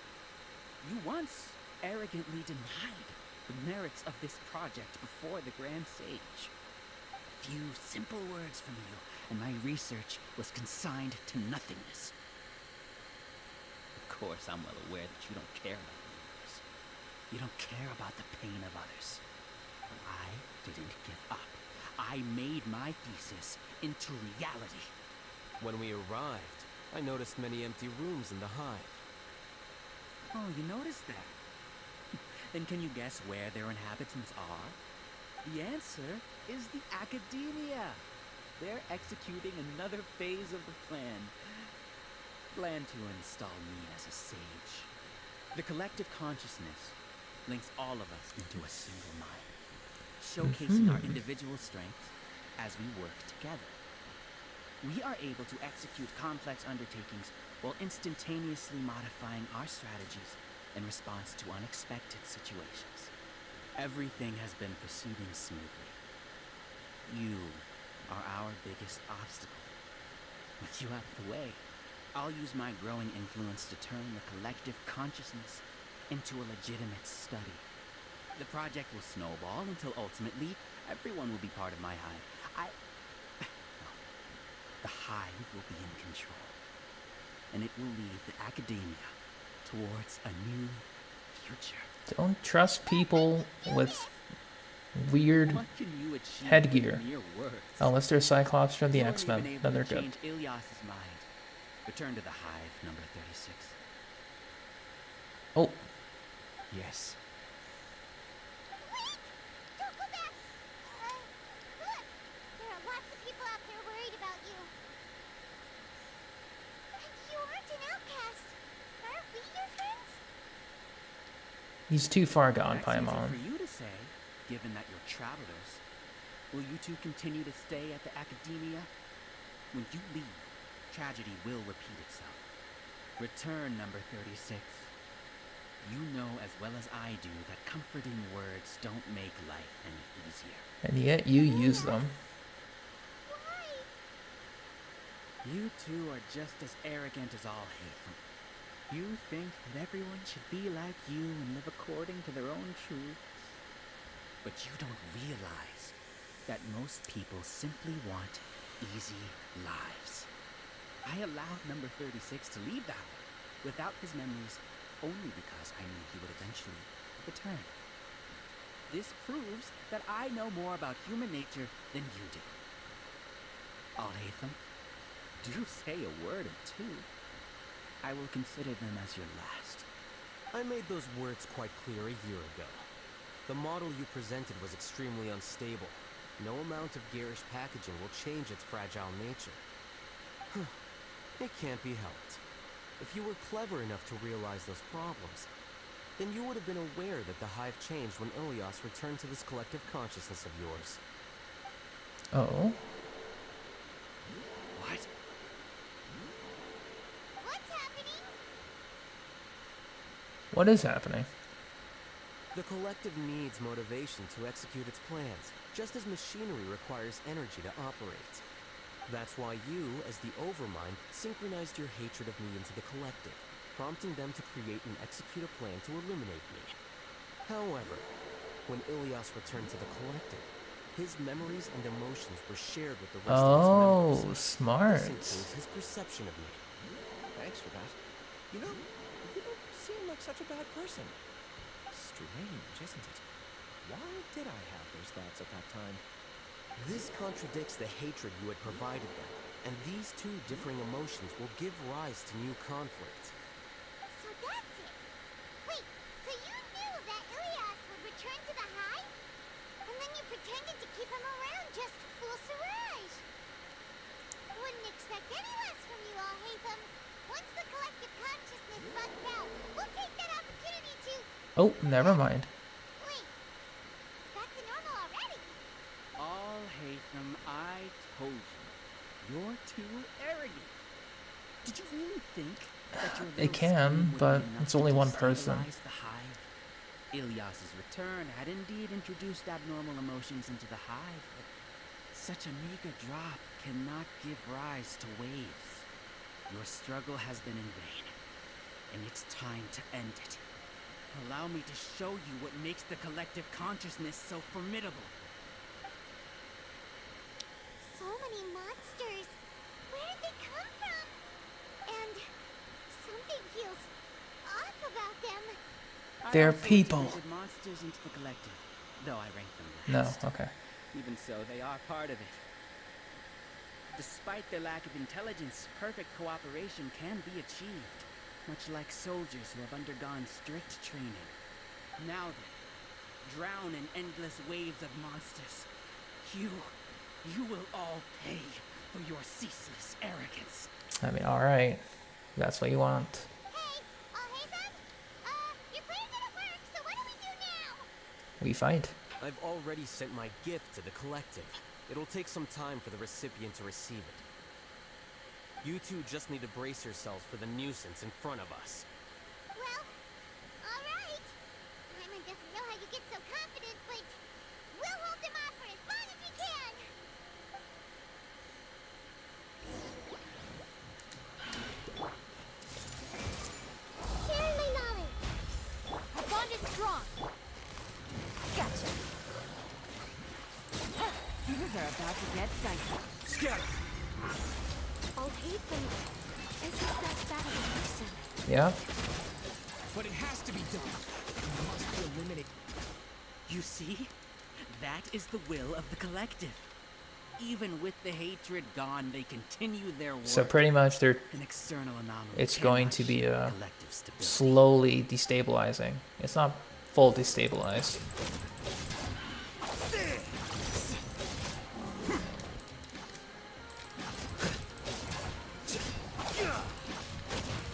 You once arrogantly denied the merits of this project before the Grand Sage. few simple words from you, and my research was consigned to nothingness. Of course, I'm well aware that you don't care about the universe. You don't care about the pain of others. I didn't give up. I made my thesis into reality. When we arrived, I noticed many empty rooms in the hive. Oh, you noticed that? Then can you guess where their inhabitants are? The answer is the academia. They're executing another phase of the plan. Plan to install me as a sage. The collective consciousness links all of us into a single mind, showcasing our individual strengths as we work together. We are able to execute complex undertakings while instantaneously modifying our strategies in response to unexpected situations. Everything has been proceeding smoothly. You are our biggest obstacle. With you out of the way, I'll use my growing influence to turn the collective consciousness into a legitimate study. The project will snowball until ultimately everyone will be part of my hive. The hive will be in control, and it will lead the academia towards a new future. Don't trust people with weird What can you achieve headgear. with mere words? Unless they're Cyclops from the You weren't X-Men, even able then they're to good. change Ilias's mind. Return to the hive, number 36. Oh, Yes. Wait! Don't go back! Look! There are lots of people out there worried about you. You aren't an outcast. Are we your friends? he's too far gone, That's easy Paimon. for you to say, given that you're travelers. Will you two continue to stay at the academia? When you leave, tragedy will repeat itself. Return, number 36. You know as well as I do that comforting words don't make life any easier. And yet you use them. You two are just as arrogant as Alhaitham. You think that everyone should be like you and live according to their own truths. But you don't realize that most people simply want easy lives. I allowed number 36 to leave the hive without his memories only because I knew he would eventually return. This proves that I know more about human nature than you do. Alhaitham, do say a word or two. I will consider them as your last. I made those words quite clear a year ago. The model you presented was extremely unstable. No amount of garish packaging will change its fragile nature. It can't be helped. If you were clever enough to realize those problems, then you would have been aware that the hive changed when Ilias returned to this collective consciousness of yours. Oh. What? What's happening? What is happening? The collective needs motivation to execute its plans, just as machinery requires energy to operate. That's why you, as the Overmind, synchronized your hatred of me into the collective, prompting them to create and execute a plan to eliminate me. However, when Ilias returned to the collective, his memories and emotions were shared with the rest of its members. Oh, smart. This includes his perception of me. Thanks for that. You know, you don't seem like such a bad person. Strange, isn't it? Why did I have those thoughts at that time? This contradicts the hatred you had provided them, and these two differing emotions will give rise to new conflict. So that's it. Wait, so you knew that Ilias would return to the hive? And then you pretended to keep him around just to fool Siraj. Wouldn't expect any less from you, Alhaitham. Once the collective consciousness bugs out, we'll take that opportunity to... Oh, never mind. Wait, it's back to normal already. Alhaitham, I told you. You're too arrogant. Did you really think that your It little can, scheme would but be enough it's to only one person. destabilize the hive? Ilias's return had indeed introduced abnormal emotions into the hive, but such a meager drop cannot give rise to waves. Your struggle has been in vain, and it's time to end it. Allow me to show you what makes the collective consciousness so formidable. so many monsters. Where did they come from? And something feels off about them. They're I also people. integrated monsters into the collective, though I rank them No, last. okay. Even so, they are part of it. Despite their lack of intelligence, perfect cooperation can be achieved, much like soldiers who have undergone strict training. Now then, drown in endless waves of monsters. You will all pay for your ceaseless arrogance. I mean, alright. That's what you want. Hey, Alhaitham? Your plan didn't work, so what do we do now? We fight. I've already sent my gift to the collective. It'll take some time for the recipient to receive it. You two just need to brace yourselves for the nuisance in front of us. Well, alright. Paimon doesn't know how you get so confident, but we'll hold them off for as long as we can. Share my knowledge. Our bond is strong. Gotcha. Things are about to get dicey. Scatter! Alhaitham isn't that bad of a person. Yeah? But it has to be done. We must eliminate. You see? That is the will of the collective. Even with the hatred gone, they continue their work. So pretty much they're An external anomaly it's going cannot to be shake the collective stability. slowly destabilizing. It's not full destabilized.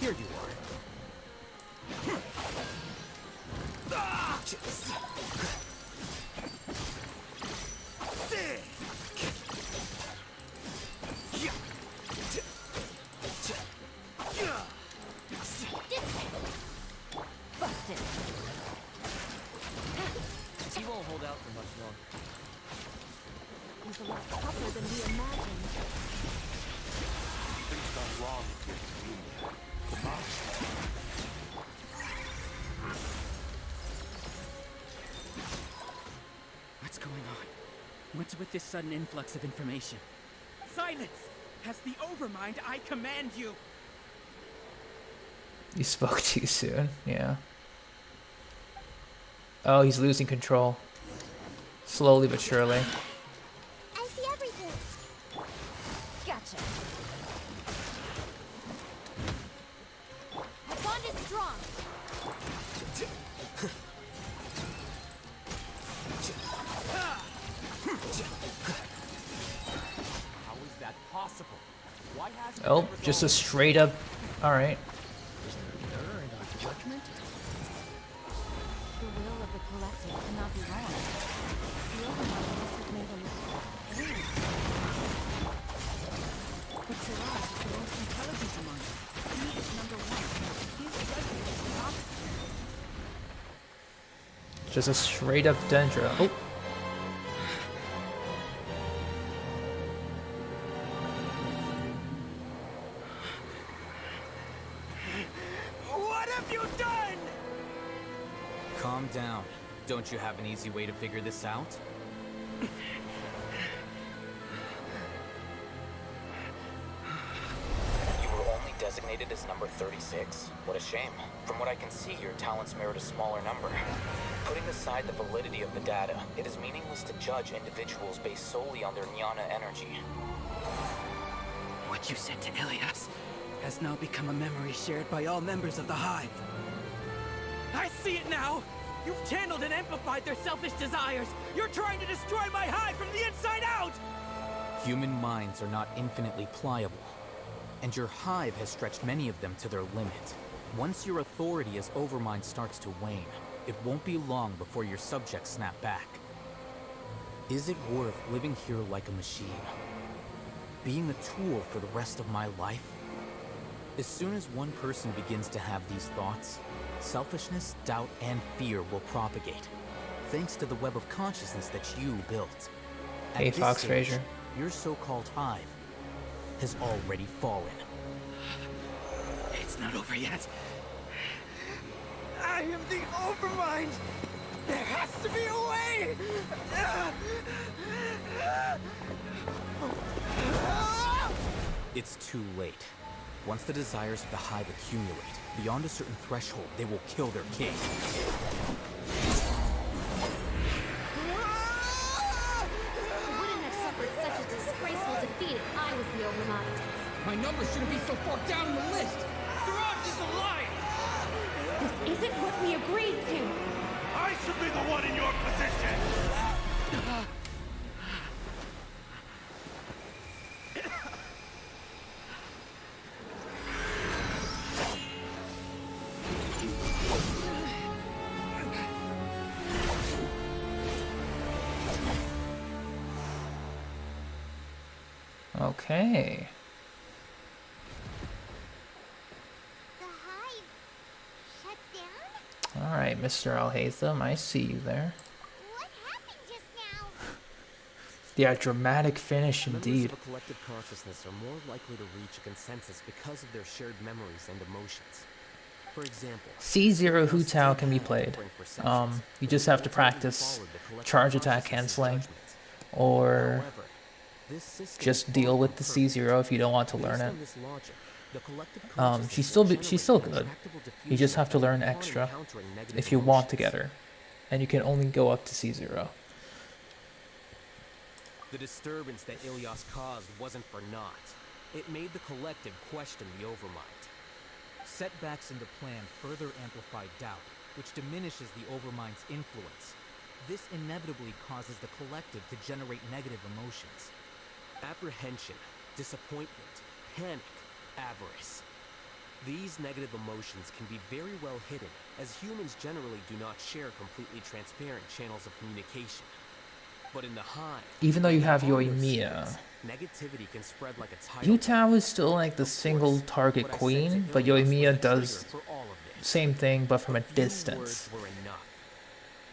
Here you are. Busted. He won't hold out for much longer. He's a lot tougher than we imagined. Things gone wrong with your academia. The monster. What's going on? What's with this sudden influx of information? Silence! As the Overmind, I command you! You spoke too soon. Yeah. Oh, he's losing control. Slowly but surely. I see everything. Gotcha. Our bond is strong. How is that possible? Why hasn't Oh, it just a resolved? straight up. Alright. Error in our judgment? The will of the collective cannot be wrong. The Overmind must have made a mistake. But Siraj is the most intelligent among them. He is number one. His judgment is the opposite. Just a straight up Dendro. Oh. What have you done? Calm down. Don't you have an easy way to figure this out? You were only designated as number 36? What a shame. From what I can see, your talents merit a smaller number. Putting aside the validity of the data, it is meaningless to judge individuals based solely on their jnana energy. What you said to Elias has now become a memory shared by all members of the Hive. I see it now! You've channeled and amplified their selfish desires! You're trying to destroy my Hive from the inside out! Human minds are not infinitely pliable, and your hive has stretched many of them to their limit. Once your authority as Overmind starts to wane, it won't be long before your subjects snap back. Is it worth living here like a machine? Being a tool for the rest of my life? As soon as one person begins to have these thoughts, selfishness, doubt, and fear will propagate, thanks to the web of consciousness that you built. At Hey, this Fox stage, Frazier. your so-called hive has already fallen. It's not over yet. I am the Overmind! There has to be a way! It's too late. Once the desires of the Hive accumulate, beyond a certain threshold, they will kill their king. I wouldn't have suffered such a disgraceful defeat if I was the Overmind. My number shouldn't be so far down the list! Siraj is alive! This isn't what we agreed to! I should be the one in your position! Okay. The hive shut down? All right, Mr. Alhaitham, I see you there. What happened just now? Yeah, dramatic finish indeed. Members of a collective consciousness are more likely to reach a consensus because of their shared memories and emotions. For example, C0 Hu Tao can be played. You just have to practice charge attack canceling, or just deal with the C0 if you don't want to learn it. She's still good. You just have to learn extra if you want to get her, and you can only go up to C0. the disturbance that Ilias caused wasn't for naught. It made the collective question the Overmind. Setbacks in the plan further amplify doubt, which diminishes the Overmind's influence. This inevitably causes the collective to generate negative emotions. Apprehension, disappointment, panic, avarice. These negative emotions can be very well hidden, as humans generally do not share completely transparent channels of communication. But in the Hive, even though you have Yoimiya, negativity can spread like a tidal. Hu Tao is still like the single target queen, but Yoimiya does same thing but from a distance. Were enough.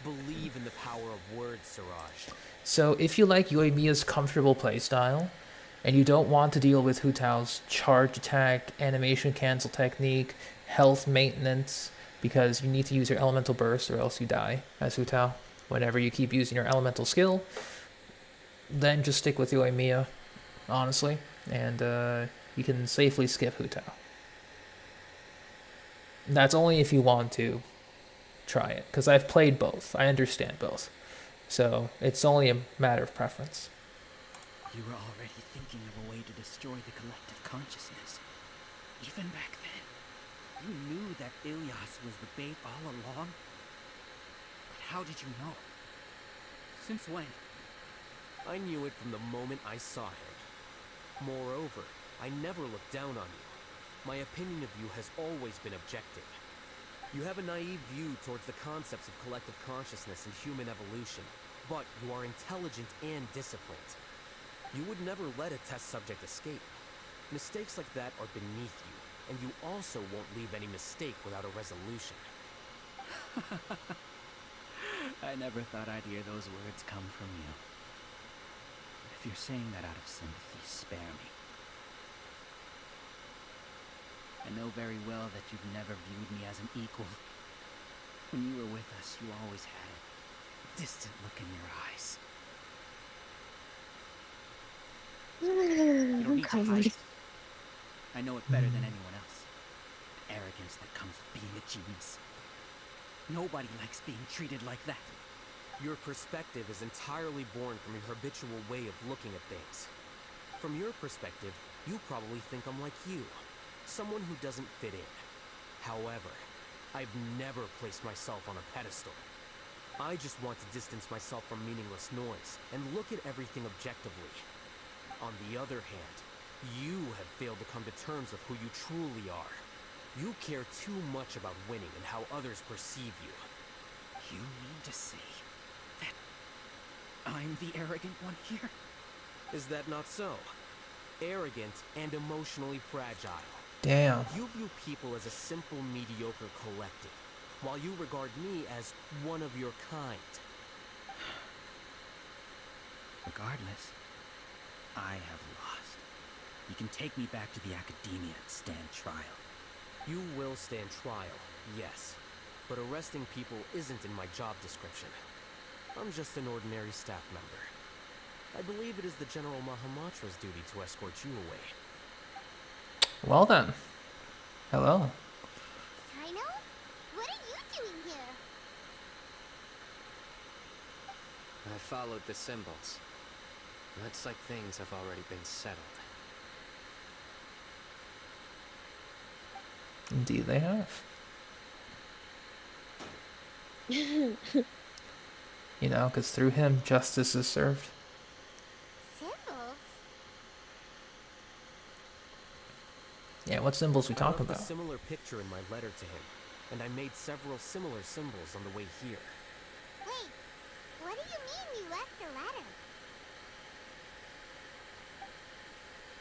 Believe in the power of words, Siraj. So if you like Yoimiya's comfortable playstyle, and you don't want to deal with Hu Tao's charge attack, animation cancel technique, health maintenance, because you need to use your elemental burst or else you die as Hu Tao whenever you keep using your elemental skill, then just stick with Yoimiya, honestly, and you can safely skip Hu Tao. That's only if you want to try it, because I've played both. I understand both. So it's only a matter of preference. You were already thinking of a way to destroy the collective consciousness. Even back then, you knew that Ilias was the bait all along? But how did you know? Since when? I knew it from the moment I saw him. Moreover, I never looked down on you. My opinion of you has always been objective. You have a naive view towards the concepts of collective consciousness and human evolution, but you are intelligent and disciplined. You would never let a test subject escape. Mistakes like that are beneath you, and you also won't leave any mistake without a resolution. I never thought I'd hear those words come from you. If you're saying that out of sympathy, spare me. I know very well that you've never viewed me as an equal. When you were with us, you always had a distant look in your eyes. You don't need to hide it. I know it better than anyone else. The arrogance that comes with being a genius. Nobody likes being treated like that. Your perspective is entirely born from your habitual way of looking at things. From your perspective, you probably think I'm like you, someone who doesn't fit in. However, I've never placed myself on a pedestal. I just want to distance myself from meaningless noise and look at everything objectively. On the other hand, you have failed to come to terms with who you truly are. You care too much about winning and how others perceive you. You mean to say that I'm the arrogant one here? Is that not so? Arrogant and emotionally fragile. Damn. You view people as a simple, mediocre collective, while you regard me as one of your kind. Regardless, I have lost. You can take me back to the academia and stand trial. You will stand trial, yes. But arresting people isn't in my job description. I'm just an ordinary staff member. I believe it is the General Mahamatra's duty to escort you away. Well then. Hello. Sino? What are you doing here? I followed the symbols. Looks like things have already been settled. Indeed they have. You know, because through him, justice is served. Symbols? Yeah, what symbols we I talking left about? a similar picture in my letter to him, and I made several similar symbols on the way here. Wait, what do you mean you left a letter?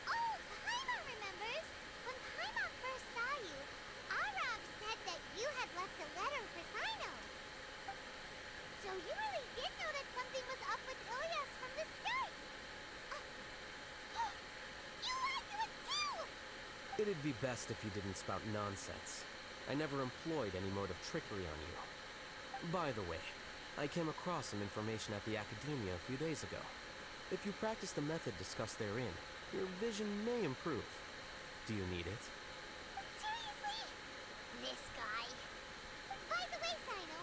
Oh, Paimon remembers. When Paimon first saw you, Arab said that you had left a letter for Sino. So you really did know that something was up with Ilyas from the start. You lied to us too! It'd be best if you didn't spout nonsense. I never employed any mode of trickery on you. By the way, I came across some information at the Academia a few days ago. If you practice the method discussed therein, your vision may improve. Do you need it? Seriously? This guy. By the way, Sino,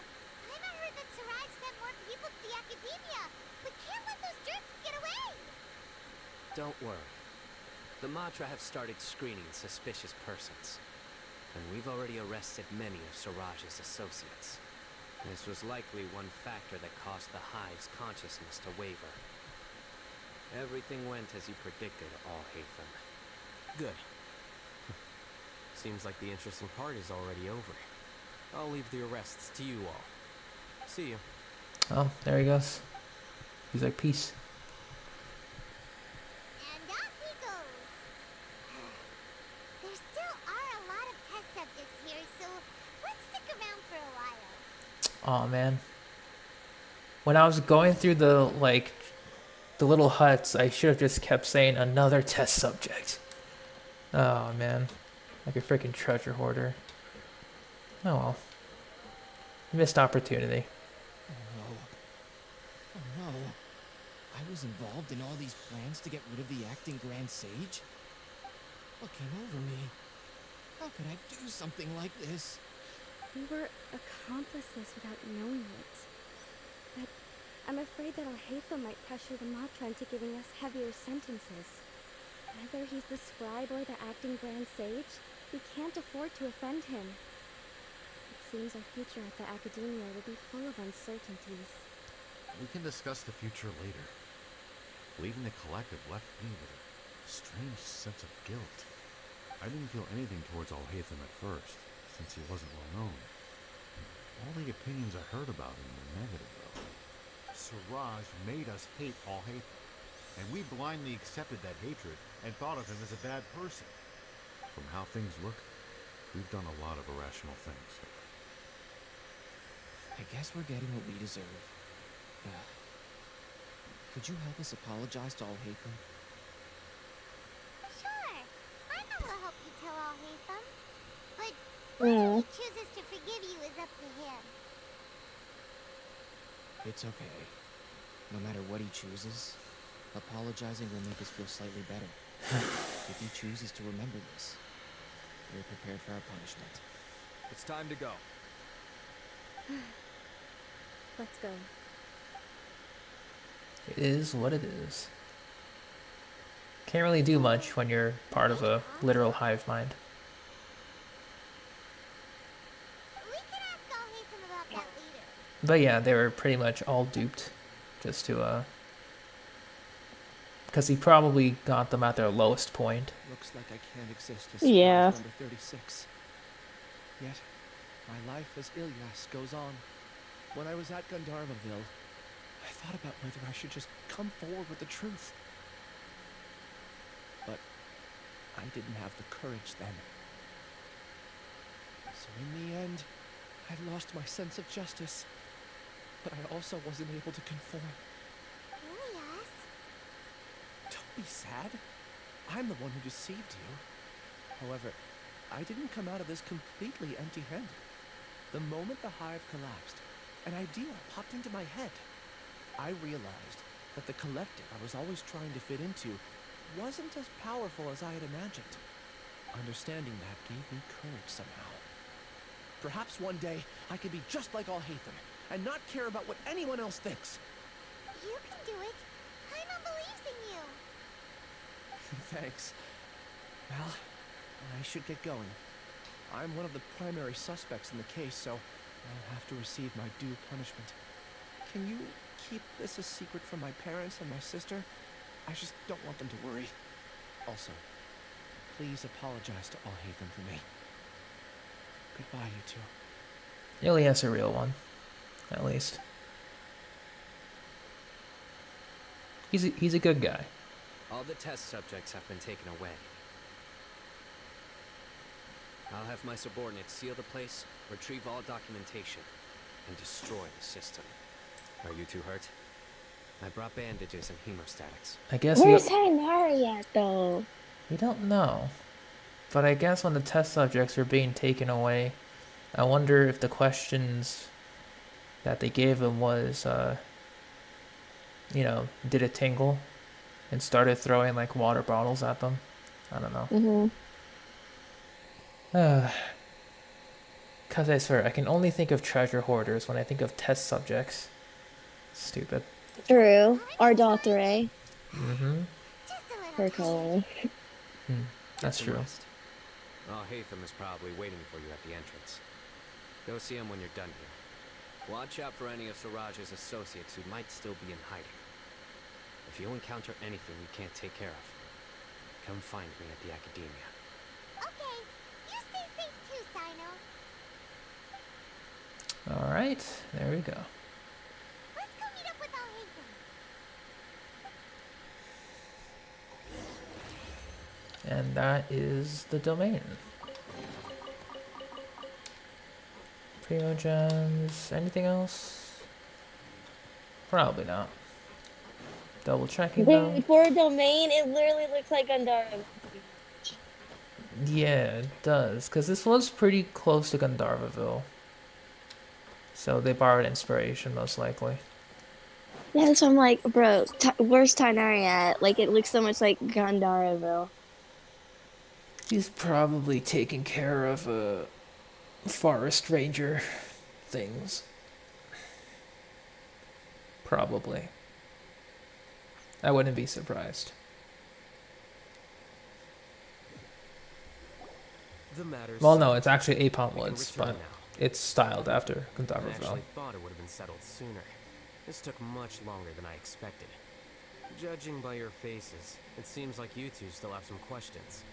Paimon heard that Siraj sent more people to the Academia. We can't let those jerks get away! Don't worry. The Matra have started screening suspicious persons, and we've already arrested many of Siraj's associates. This was likely one factor that caused the Hive's consciousness to waver. Everything went as you predicted, Alhaitham. Good. Seems like the interesting part is already over. I'll leave the arrests to you all. See you. Oh, there he goes. He's like, peace. And off he goes. There still are a lot of test subjects here, so let's stick around for a while. Oh man. When I was going through the little huts, I should have just kept saying another test subject. Oh man. Like a freaking treasure hoarder. Oh well. Missed opportunity. Oh no. I was involved in all these plans to get rid of the acting Grand Sage? What came over me? How could I do something like this? We were accomplices without knowing it. But I'm afraid that Alhaitham might pressure the Matra into giving us heavier sentences. Whether he's the scribe or the acting Grand Sage, we can't afford to offend him. It seems our future at the Academia will be full of uncertainties. We can discuss the future later. Leaving the collective left me with a strange sense of guilt. I didn't feel anything towards Alhaitham at first, since he wasn't well known. All the opinions I heard about him were negative, though. Siraj made us hate Alhaitham, and we blindly accepted that hatred and thought of him as a bad person. From how things look, we've done a lot of irrational things. I guess we're getting what we deserve. Could you help us apologize to Alhaitham? Sure, Paimon will help you tell Alhaitham. But whether he chooses to forgive you is up to him. It's okay. No matter what he chooses, apologizing will make us feel slightly better. If he chooses to remember this, we're prepared for our punishment. It's time to go. Let's go. It is what it is. Can't really do much when you're part of a literal hive mind. We can ask Alhaitham about that later. But yeah, they were pretty much all duped. Just to, because he probably got them at their lowest point. Looks like I can't exist as Yeah. number 36. Yet, my life as Ilyas goes on. When I was at Gandharvaville, I thought about whether I should just come forward with the truth. But I didn't have the courage then. So in the end, I lost my sense of justice. But I also wasn't able to conform. Ilyas? Don't be sad. I'm the one who deceived you. However, I didn't come out of this completely empty-handed. The moment the hive collapsed, an idea popped into my head. I realized that the collective I was always trying to fit into wasn't as powerful as I had imagined. Understanding that gave me courage somehow. Perhaps one day I could be just like Alhaitham and not care about what anyone else thinks. You can do it. Paimon believes in you. Thanks. Well, I should get going. I'm one of the primary suspects in the case, so I'll have to receive my due punishment. Can you keep this a secret from my parents and my sister? I just don't want them to worry. Also, please apologize to Alhaitham for me. Goodbye, you two. Ilias a real one, at least. He's a good guy. All the test subjects have been taken away. I'll have my subordinates seal the place, retrieve all documentation, and destroy the system. Are you too hurt? I brought bandages and hemostatics. I guess Where's Hainari at, though? We don't know. But I guess when the test subjects are being taken away, I wonder if the questions that they gave him was, you know, did it tingle? And started throwing, like, water bottles at them. I don't know. Because I swear, I can only think of treasure hoarders when I think of test subjects. Stupid. True. Our daughter, eh? Her color. That's true. Alhaitham is probably waiting for you at the entrance. Go see him when you're done here. Watch out for any of Siraj's associates who might still be in hiding. If you encounter anything you can't take care of, come find me at the academia. Okay. You stay safe too, Sino. Alright, there we go. Let's go meet up with Alhaitham. And that is the domain. Primogems. Anything else? Probably not. Double checking though. For a domain, it literally looks like Gandhara. Yeah, it does. Because this was pretty close to Gandharvaville. So they borrowed inspiration, most likely. Yeah, that's why I'm like, bro, where's Tainari at? Like, it looks so much like Gandharaville. He's probably taking care of forest ranger things. Probably. I wouldn't be surprised. The matters. Well, no, it's actually Apont We can Woods, return but now. it's styled after I Gandharvaville. actually thought it would have been settled sooner. This took much longer than I expected. Judging by your faces, it seems like you two still have some questions.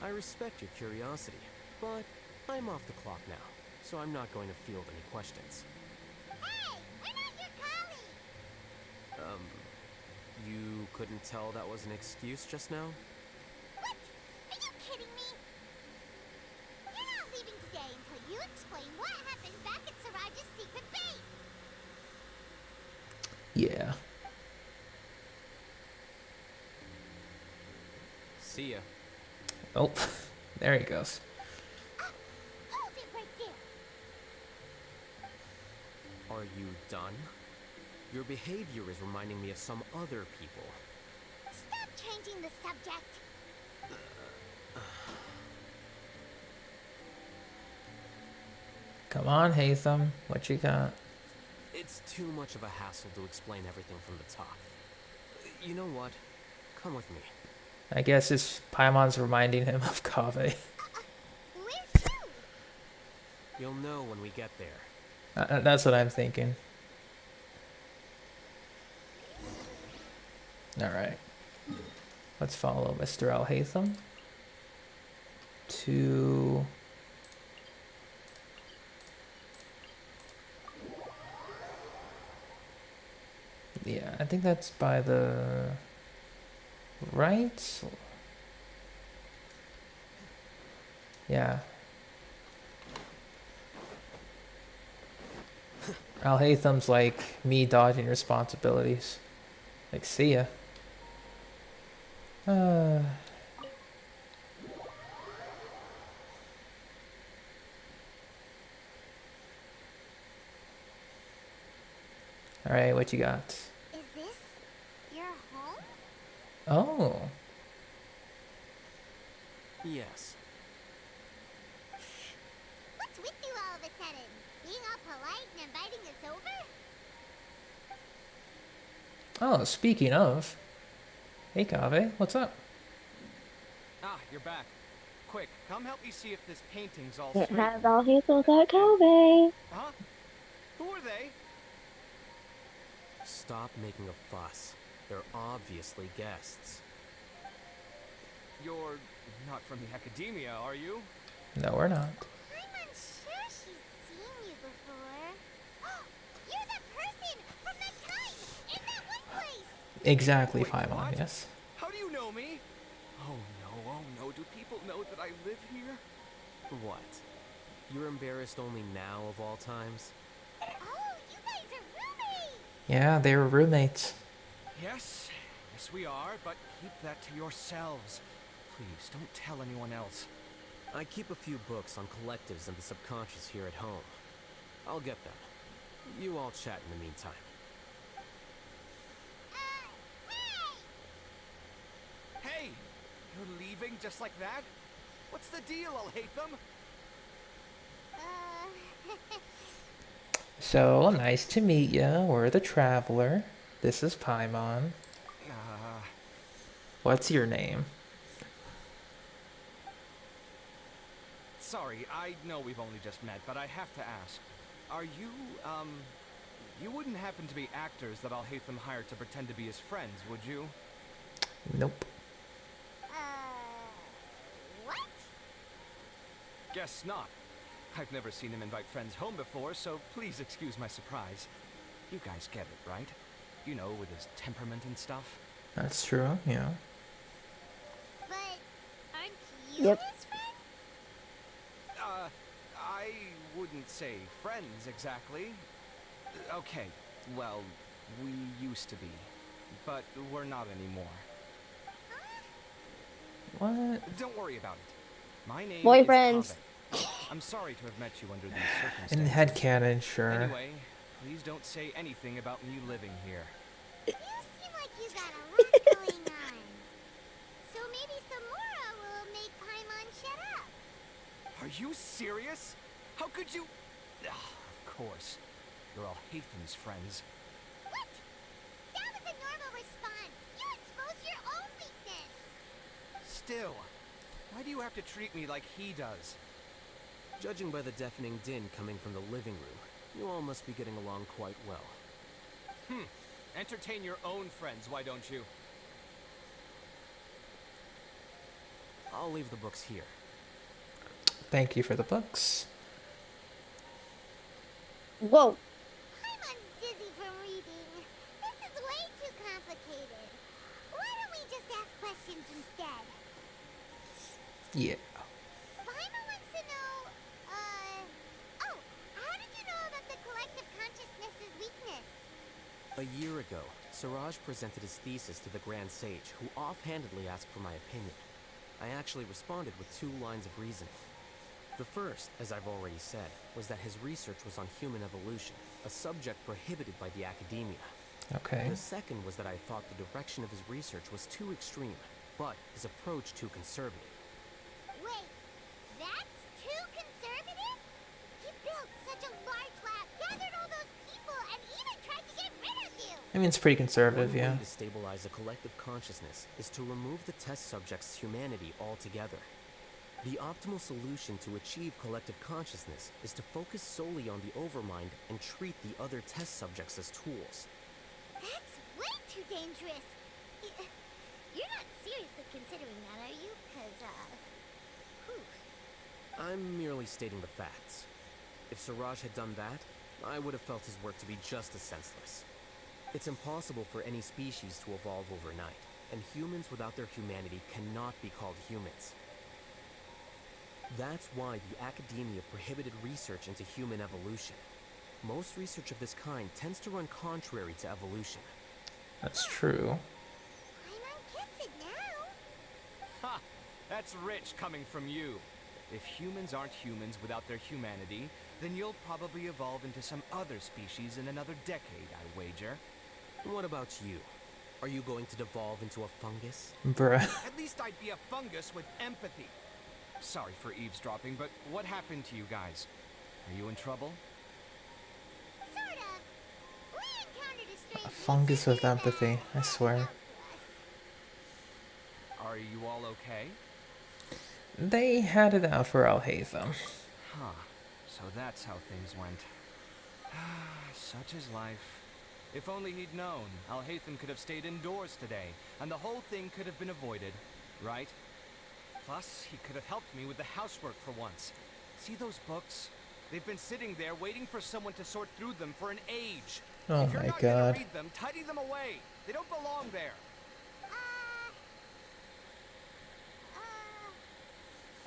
I respect your curiosity, but I'm off the clock now, so I'm not going to field any questions. Hey, we're not your colleagues. You couldn't tell that was an excuse just now? What? Are you kidding me? You're not leaving today until you explain what happened back at Siraj's secret base. Yeah. See ya. Oh, there he goes. Hold it right there. Are you done? Your behavior is reminding me of some other people. Stop changing the subject. Come on, Haitham. What you got? It's too much of a hassle to explain everything from the top. You know what? Come with me. I guess it's Paimon's reminding him of Kaveh. Where to? You'll know when we get there. That's what I'm thinking. Alright. Let's follow Mr. Alhaitham to... Yeah, I think that's by the... Right? Yeah. Alhaitham's like me dodging responsibilities. Like, see ya. Alright, what you got? Is this Oh. Yes. What's with you all of a sudden? Being all polite and inviting us over? Oh, speaking of. Hey, Kave, what's up? Ah, you're back. Quick, come help me see if this painting's all It straight. has Alhaitham and YaoYao. Huh? Who are they? Stop making a fuss. They're obviously guests. You're not from the academia, are you? No, we're not. I'm unsure she's seen you before. You're the person from that time in that one place! Exactly, Wait, Paimon, what? yes. How do you know me? Oh no, do people know that I live here? What? You're embarrassed only now of all times? Oh, you guys are roommates! Yeah, they were roommates. Yes, we are, but keep that to yourselves. Please, don't tell anyone else. I keep a few books on collectives and the subconscious here at home. I'll get them. You all chat in the meantime. Hey! You're leaving just like that? What's the deal, Alhaitham? So, nice to meet ya. We're the Traveler. This is Paimon. What's your name? Sorry, I know we've only just met, but I have to ask. Are you, you wouldn't happen to be actors that Alhaitham hired to pretend to be his friends, would you? Nope. What? Guess not. I've never seen him invite friends home before, so please excuse my surprise. You guys get it, right? You know, with his temperament and stuff. That's true, yeah. But aren't you Yep. his friend? I wouldn't say friends exactly. Okay, well, we used to be, but we're not anymore. What? Don't worry about it. My name Boyfriends. is Kave. I'm sorry to have met you under these In circumstances. headcanon, sure. Anyway, please don't say anything about me living here. You seem like you got a lot going on. So maybe Samora will make Paimon shut up. Are you serious? How could you? Of course. You're Alhaitham's friends. What? That was a normal response. You exposed your own weakness. Still, why do you have to treat me like he does? Judging by the deafening din coming from the living room, you all must be getting along quite well. Entertain your own friends, why don't you? I'll leave the books here. Thank you for the books. Whoa. Paimon's dizzy from reading. This is way too complicated. Why don't we just ask questions instead? Yeah. Paimon wants to know, oh, how did you know about the collective consciousness's weakness? A year ago, Siraj presented his thesis to the Grand Sage, who offhandedly asked for my opinion. I actually responded with 2 lines of reasoning. The first, as I've already said, was that his research was on human evolution, a subject prohibited by the academia. Okay. The second was that I thought the direction of his research was too extreme, but his approach too conservative. Wait, that's too conservative? He built such a large lab, gathered all those people, and even tried to get rid of you! I mean, it's pretty conservative, One yeah. way to stabilize a collective consciousness is to remove the test subject's humanity altogether. The optimal solution to achieve collective consciousness is to focus solely on the overmind and treat the other test subjects as tools. That's way too dangerous. You're not seriously considering that, are you? I'm merely stating the facts. If Siraj had done that, I would have felt his work to be just as senseless. It's impossible for any species to evolve overnight, and humans without their humanity cannot be called humans. That's why the academia prohibited research into human evolution. Most research of this kind tends to run contrary to evolution. That's true. Paimon gets it now. Ha! That's rich coming from you. If humans aren't humans without their humanity, then you'll probably evolve into some other species in another decade, I wager. What about you? Are you going to devolve into a fungus? Bruh. At least I'd be a fungus with empathy. Sorry for eavesdropping, but what happened to you guys? Are you in trouble? Sort of. We encountered a strange A fungus with empathy, I swear. Are you all okay? They had it out for Alhaitham. Huh. So that's how things went. Such is life. If only he'd known, Alhaitham could have stayed indoors today, and the whole thing could have been avoided, right? Plus, he could have helped me with the housework for once. See those books? They've been sitting there waiting for someone to sort through them for an age. Oh if you're my not God. gonna read them, tidy them away. They don't belong there.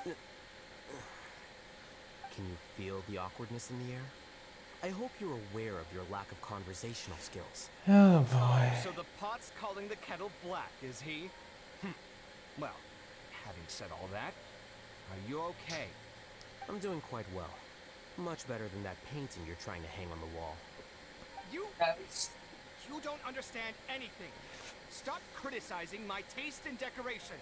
Can you feel the awkwardness in the air? I hope you're aware of your lack of conversational skills. Oh boy. So the pot's calling the kettle black, is he? Well, having said all that, are you okay? I'm doing quite well. Much better than that painting you're trying to hang on the wall. You don't understand anything. Stop criticizing my taste in decoration.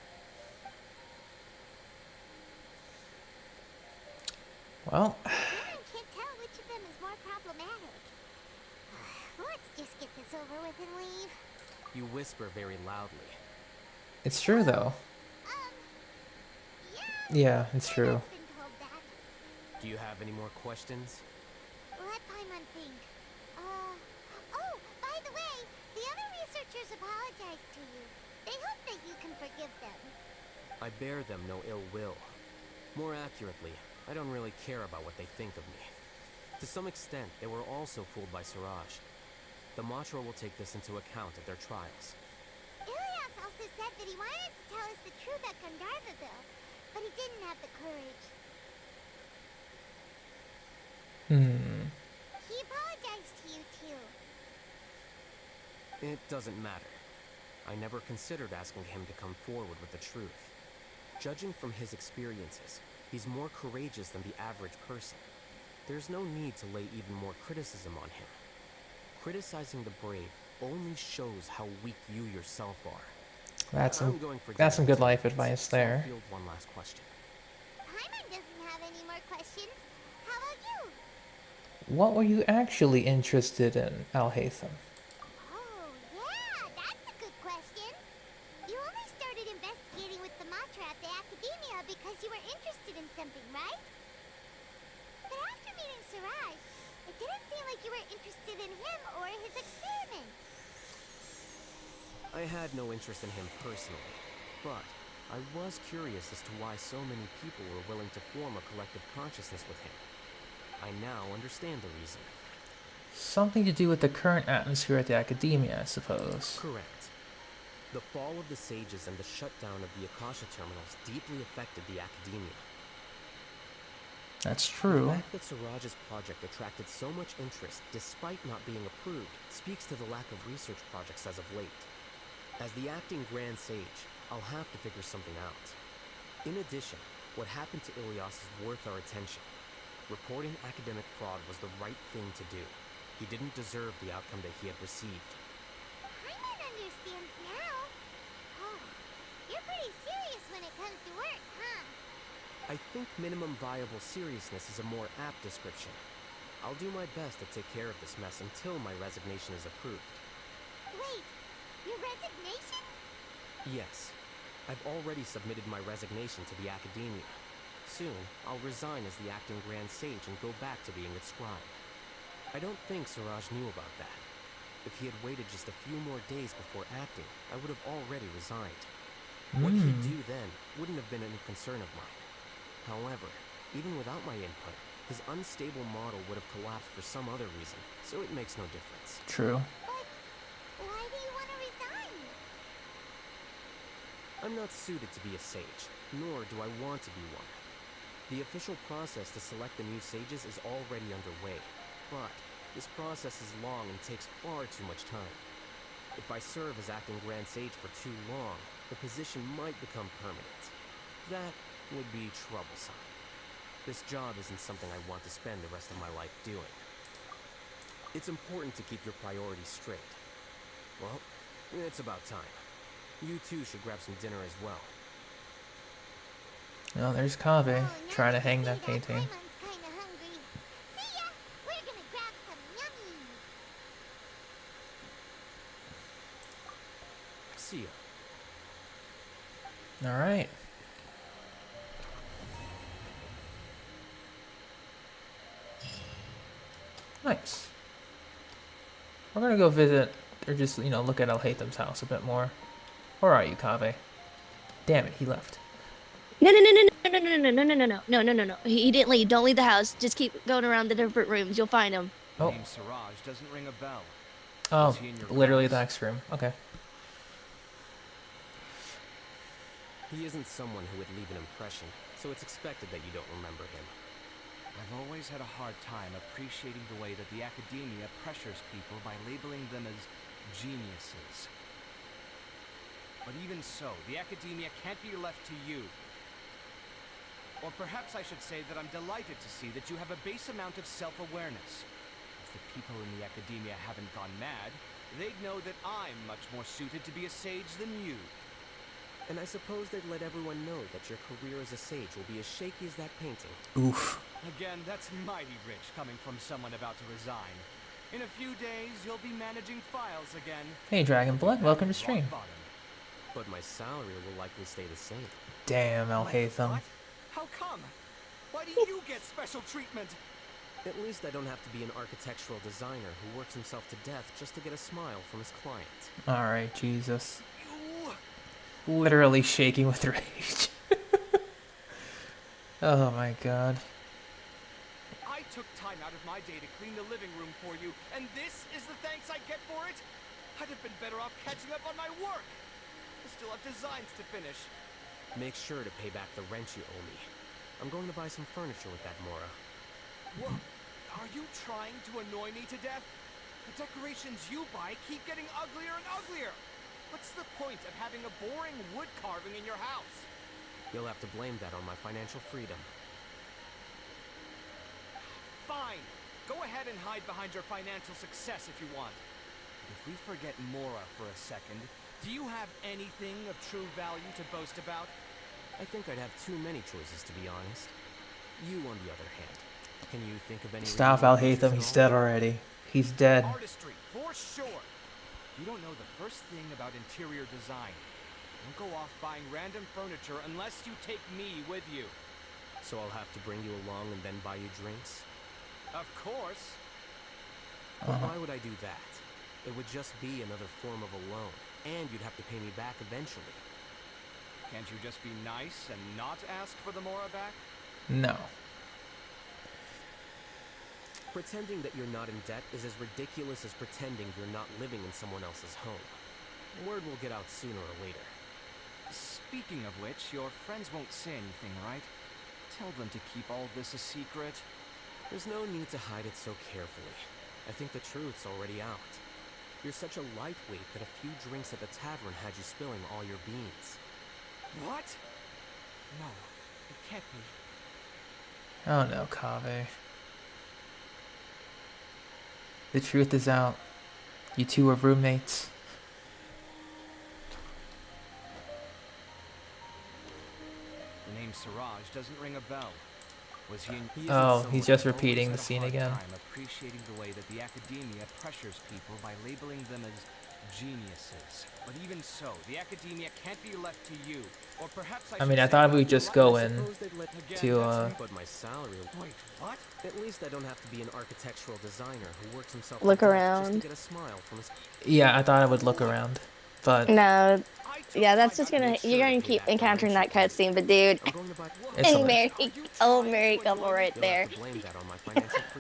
Well, I can't tell which of them is more problematic. Let's just get this over with and leave. You whisper very loudly. it's true though. Yeah, it's true. Been told that. Do you have any more questions? Let Paimon think. Oh, by the way, the other researchers apologize to you. They hope that you can forgive them. I bear them no ill will. More accurately, I don't really care about what they think of me. To some extent, they were also fooled by Siraj. The Matra will take this into account at their trials. Ilias also said that he wanted to tell us the truth at Gandharvaville, but he didn't have the courage. He apologized to you too. It doesn't matter. I never considered asking him to come forward with the truth. Judging from his experiences, he's more courageous than the average person. There's no need to lay even more criticism on him. Criticizing the brave only shows how weak you yourself are. That's I'm going for some good dinner, life advice so I'll there. field one last question. Paimon doesn't have any more questions. How about you? What were you actually interested in, Alhaitham? Oh, yeah, that's a good question. You only started investigating with the Matra at the Academia because you were interested in something, right? But after meeting Siraj, it didn't seem like you were interested in him or his experiment. I had no interest in him personally, but I was curious as to why so many people were willing to form a collective consciousness with him. I now understand the reason. Something to do with the current atmosphere at the Academia, I suppose. Correct. The fall of the sages and the shutdown of the Akasha terminals deeply affected the Academia. That's true. The fact that Siraj's project attracted so much interest despite not being approved speaks to the lack of research projects as of late. As the acting Grand Sage, I'll have to figure something out. In addition, what happened to Ilias is worth our attention. Reporting academic fraud was the right thing to do. He didn't deserve the outcome that he had received. Paimon understands now. Oh, you're pretty serious when it comes to work, huh? I think minimum viable seriousness is a more apt description. I'll do my best to take care of this mess until my resignation is approved. Wait, your resignation? Yes, I've already submitted my resignation to the Academia. Soon, I'll resign as the acting Grand Sage and go back to being its scribe. I don't think Siraj knew about that. If he had waited just a few more days before acting, I would have already resigned. What he'd do then wouldn't have been any concern of mine. However, even without my input, his unstable model would have collapsed for some other reason, so it makes no difference. True. Why do you want to resign? I'm not suited to be a sage, nor do I want to be one. The official process to select the new sages is already underway, but this process is long and takes far too much time. If I serve as acting Grand Sage for too long, the position might become permanent. That would be troublesome. This job isn't something I want to spend the rest of my life doing. It's important to keep your priorities straight. Well, It's about time. You two should grab some dinner as well. Oh, there's Kaveh trying to hang that painting. Kinda hungry. See ya! We're gonna grab some yummies. See ya. All right. Nice. We're gonna go visit, or just, you know, look at Alhaitham's house a bit more. Where are you, Kaveh? Damn it, he left. No, no, no, no, no, no, no, no, no, no, no, no, no, no, no. He didn't leave. Don't leave the house. Just keep going around the different rooms. You'll find him. Oh. Name Siraj doesn't ring a bell. Oh, Is he in your literally the house? next room. Okay. He isn't someone who would leave an impression, so it's expected that you don't remember him. I've always had a hard time appreciating the way that the academia pressures people by labeling them as geniuses. But even so, the academia can't be left to you. Or perhaps I should say that I'm delighted to see that you have a base amount of self-awareness. If the people in the academia haven't gone mad, they'd know that I'm much more suited to be a sage than you. And I suppose they'd let everyone know that your career as a sage will be as shaky as that painting. Oof. Again, that's mighty rich coming from someone about to resign. In a few days, you'll be managing files again. Hey, Dragonblood, welcome to stream. But my salary will likely stay the same. Damn, Alhaitham. How come? Why do you get special treatment? At least I don't have to be an architectural designer who works himself to death just to get a smile from his client. Alright, Jesus. Literally shaking with rage. Oh my god. I took time out of my day to clean the living room for you, and this is the thanks I get for it? I'd have been better off catching up on my work. I still have designs to finish. Make sure to pay back the rent you owe me. I'm going to buy some furniture with that, Mora. What? Are you trying to annoy me to death? The decorations you buy keep getting uglier and uglier. What's the point of having a boring wood carving in your house? You'll have to blame that on my financial freedom. Fine. Go ahead and hide behind your financial success if you want. If we forget Mora for a second, do you have anything of true value to boast about? I think I'd have too many choices, to be honest. You, on the other hand, can you think of any... Stop Alhaitham, he's dead already. He's dead. Artistry, for sure. You don't know the first thing about interior design. Don't go off buying random furniture unless you take me with you. So I'll have to bring you along and then buy you drinks? Of course. But why would I do that? It would just be another form of a loan, and you'd have to pay me back eventually. Can't you just be nice and not ask for the Mora back? No. Pretending that you're not in debt is as ridiculous as pretending you're not living in someone else's home. Word will get out sooner or later. Speaking of which, your friends won't say anything, right? Tell them to keep all this a secret. There's no need to hide it so carefully. I think the truth's already out. You're such a lightweight that a few drinks at the tavern had you spilling all your beans. What? No, it can't be. Oh no, Kaveh. The truth is out. You two are roommates. The name Siraj doesn't ring a bell. Was he in... Oh, he's just repeating the scene again. I'm appreciating the way that the academia pressures people by labeling them as geniuses. But even so, the academia can't be left to you. Or perhaps I mean, I thought we'd just go in to But my salary... Wait, what? At least I don't have to be an architectural designer who works himself Look to death around. just to get a smile from his... Yeah, I thought I would look around, but No. Yeah, that's just you're gonna keep encountering that cutscene, but dude, It's and hilarious. old married couple right there.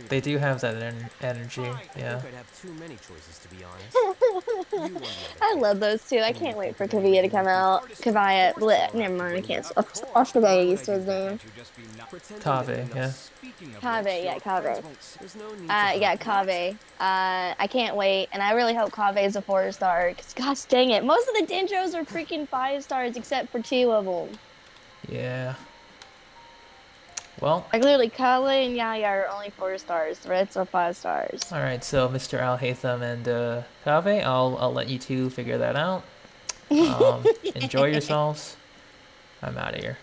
They do have that energy, yeah. I'd have too many choices, to be honest. I love those two. I can't wait for Kavia to come out. Kavia, bleh, never mind, I can't. I forgot I used his name. Kaveh, yeah. Kaveh, yeah, Kaveh. Yeah, Kaveh. I can't wait, and I really hope Kaveh is a 4-star. Cause gosh dang it, most of the Dendros are freaking 5 stars except for 2 of them. Yeah. Well, Like literally, Kale and Yaya are only 4 stars. The rest are 5 stars. all right. So Mr. Alhaitham and Kave, I'll let you two figure that out. Enjoy yourselves. I'm out of here.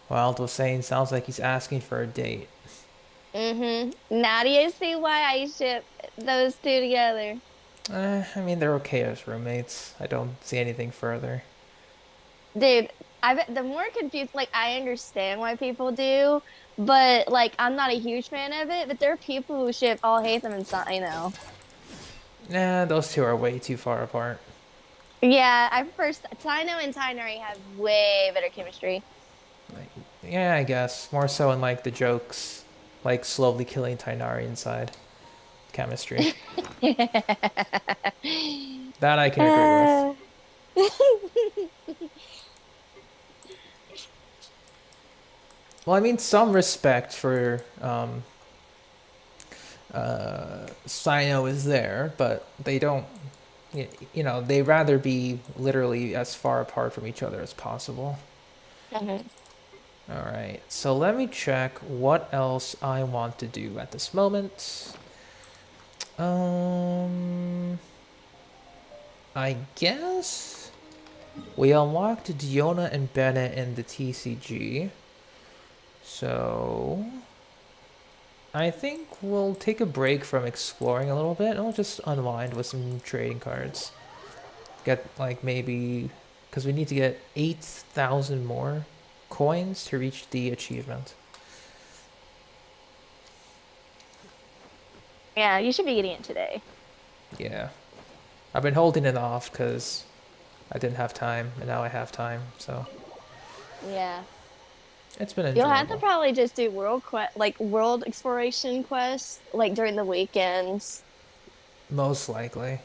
Wild was saying sounds like he's asking for a date. Now do you see why I ship those two together? I mean, they're okay as roommates. I don't see anything further. Dude, the more confused, like, I understand why people do, but, like, I'm not a huge fan of it, but there are people who ship Alhaitham and Sino. Nah, those two are way too far apart. Yeah, I prefer Sino and Tainari have way better chemistry. Yeah, I guess. More so in, like, the jokes, like, slowly killing Tainari inside. Chemistry. That I can agree with. Well, I mean, some respect for Sino is there, but they don't, you know, they rather be literally as far apart from each other as possible. All right, so let me check what else I want to do at this moment. I guess we unlocked Diona and Bennett in the TCG. So I think we'll take a break from exploring a little bit and we'll just unwind with some trading cards. Get like maybe, because we need to get 8,000 more coins to reach the achievement. Yeah, you should be getting it today. Yeah. I've been holding it off because I didn't have time and now I have time, so. Yeah. It's been enjoyable. You'll have to probably just do world exploration quests, like during the weekends. Most likely.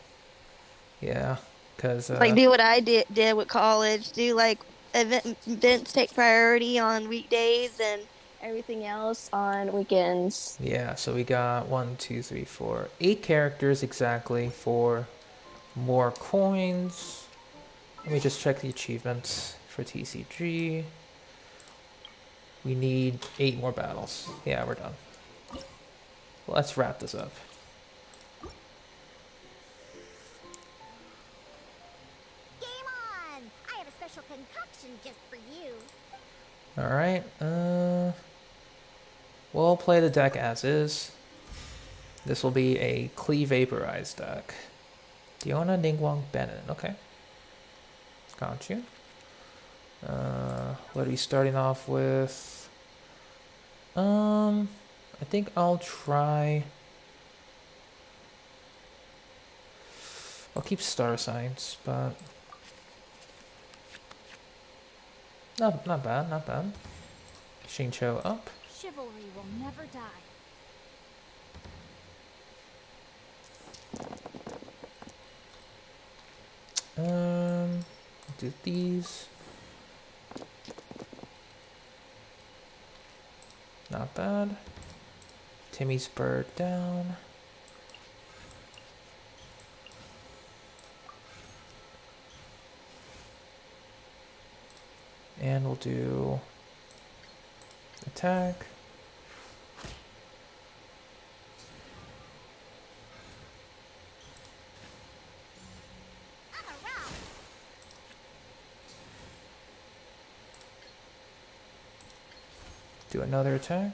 Yeah, because... Like do what I did with college. Do like events take priority on weekdays and everything else on weekends. Yeah, so we got 1, 2, 3, 4, 8 characters exactly for more coins. Let me just check the achievements for TCG. We need 8 more battles. Yeah, we're done. Let's wrap this up. Game on! I have a special concoction just for you. Alright, we'll play the deck as is. This will be a Klee Vaporized deck. Diona, Ningguang, Bennett. Okay. Got you. What are we starting off with? I think I'll keep star signs, but not bad, not bad. Xingqiu up. Chivalry will never die. Do these. Not bad. Timmy's bird down. And we'll do attack. Do another attack.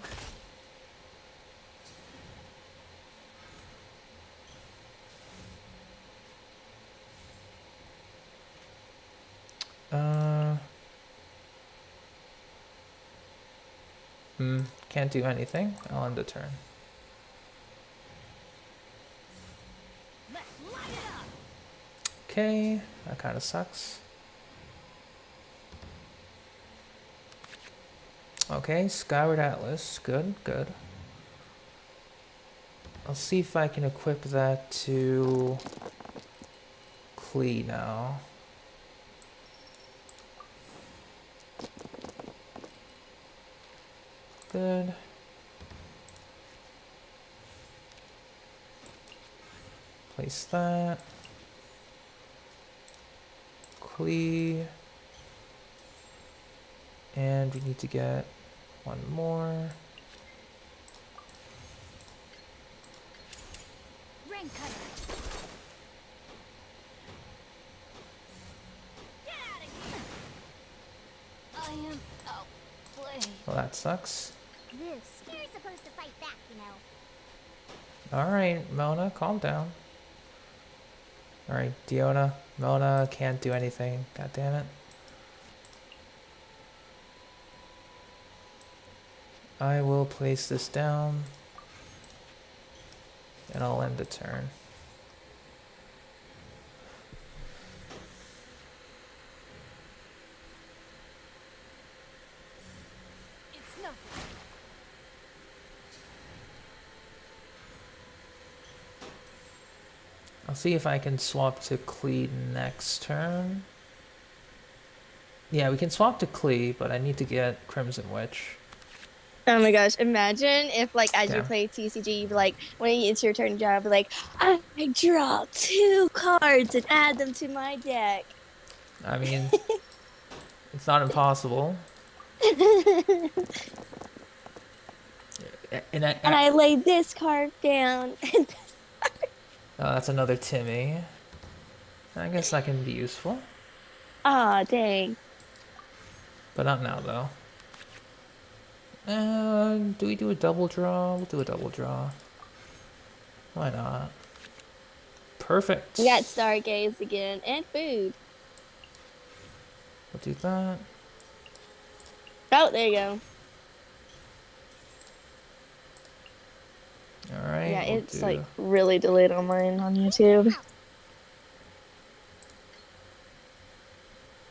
Can't do anything. I'll end the turn. Okay, that kind of sucks. Okay, Skyward Atlas. Good, good. I'll see if I can equip that to Klee now. Good. Place that. Klee. And we need to get one more. Ring cutter. Get out of here. I am outplayed. Well, that sucks. This. You're supposed to fight back, you know. Alright, Mona, calm down. Alright, Diona. Mona can't do anything. God damn it. I will place this down. And I'll end the turn. It's nothing. I'll see if I can swap to Klee next turn. Yeah, we can swap to Klee, but I need to get Crimson Witch. Oh my gosh, imagine if, like, as you Yeah. play TCG, you'd be like, when it's your turn to draw, be like, I draw 2 cards and add them to my deck. I mean, it's not impossible. And I lay this card down. Oh, that's another Timmy. I guess that can be useful. Aw, dang. But not now, though. Do we do a double draw? We'll do a double draw. Why not? Perfect. We got Stargaze again, and food. We'll do that. Oh, there you go. Alright. Yeah, we'll it's do... like really delayed on mine on YouTube.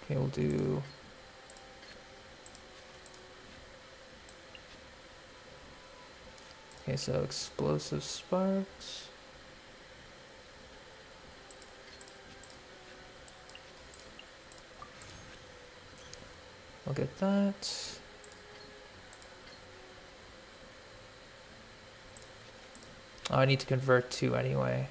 Okay, we'll do... Okay, so explosive sparks. We'll get that. Oh, I need to convert 2 anyway.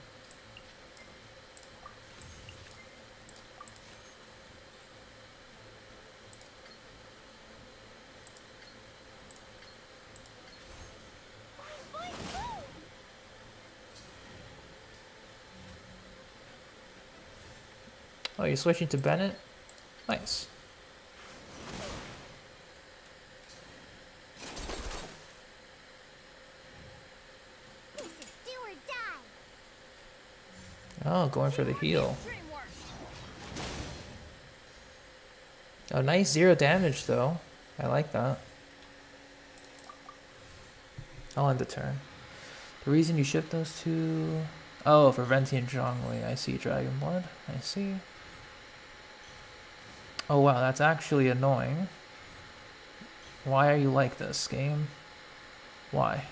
Oh, you're switching to Bennett? Nice. This is do or die. Oh, going for the heal. Oh, nice 0 damage though. I like that. I'll end the turn. The reason you ship those two... Oh, for Venti and Zhongli. I see, Dragon Blood. I see. Oh wow, that's actually annoying. Why are you like this, game? Why?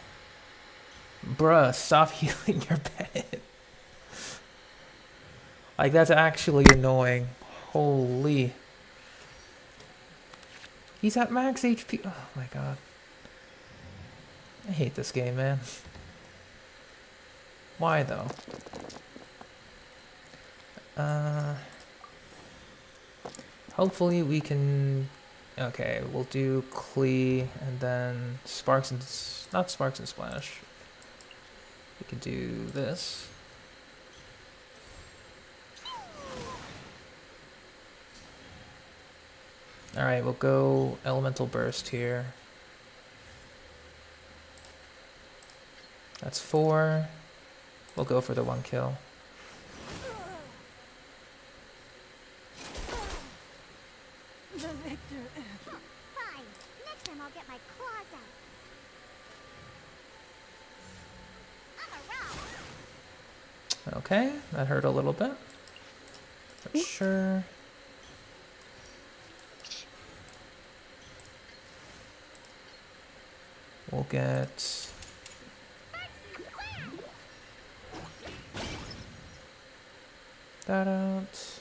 Bruh, stop healing your pet. Like, that's actually annoying. Holy. He's at max HP. Oh my god. I hate this game, man. Why though? Hopefully we can... Okay, we'll do Klee and then Sparks and... Not Sparks and Splash. We can do this. Alright, we'll go Elemental Burst here. That's 4. We'll go for the 1 kill. The victor. Fine. Next time I'll get my claws out. I'm a rock. Okay, that hurt a little bit. But sure. We'll get... that out.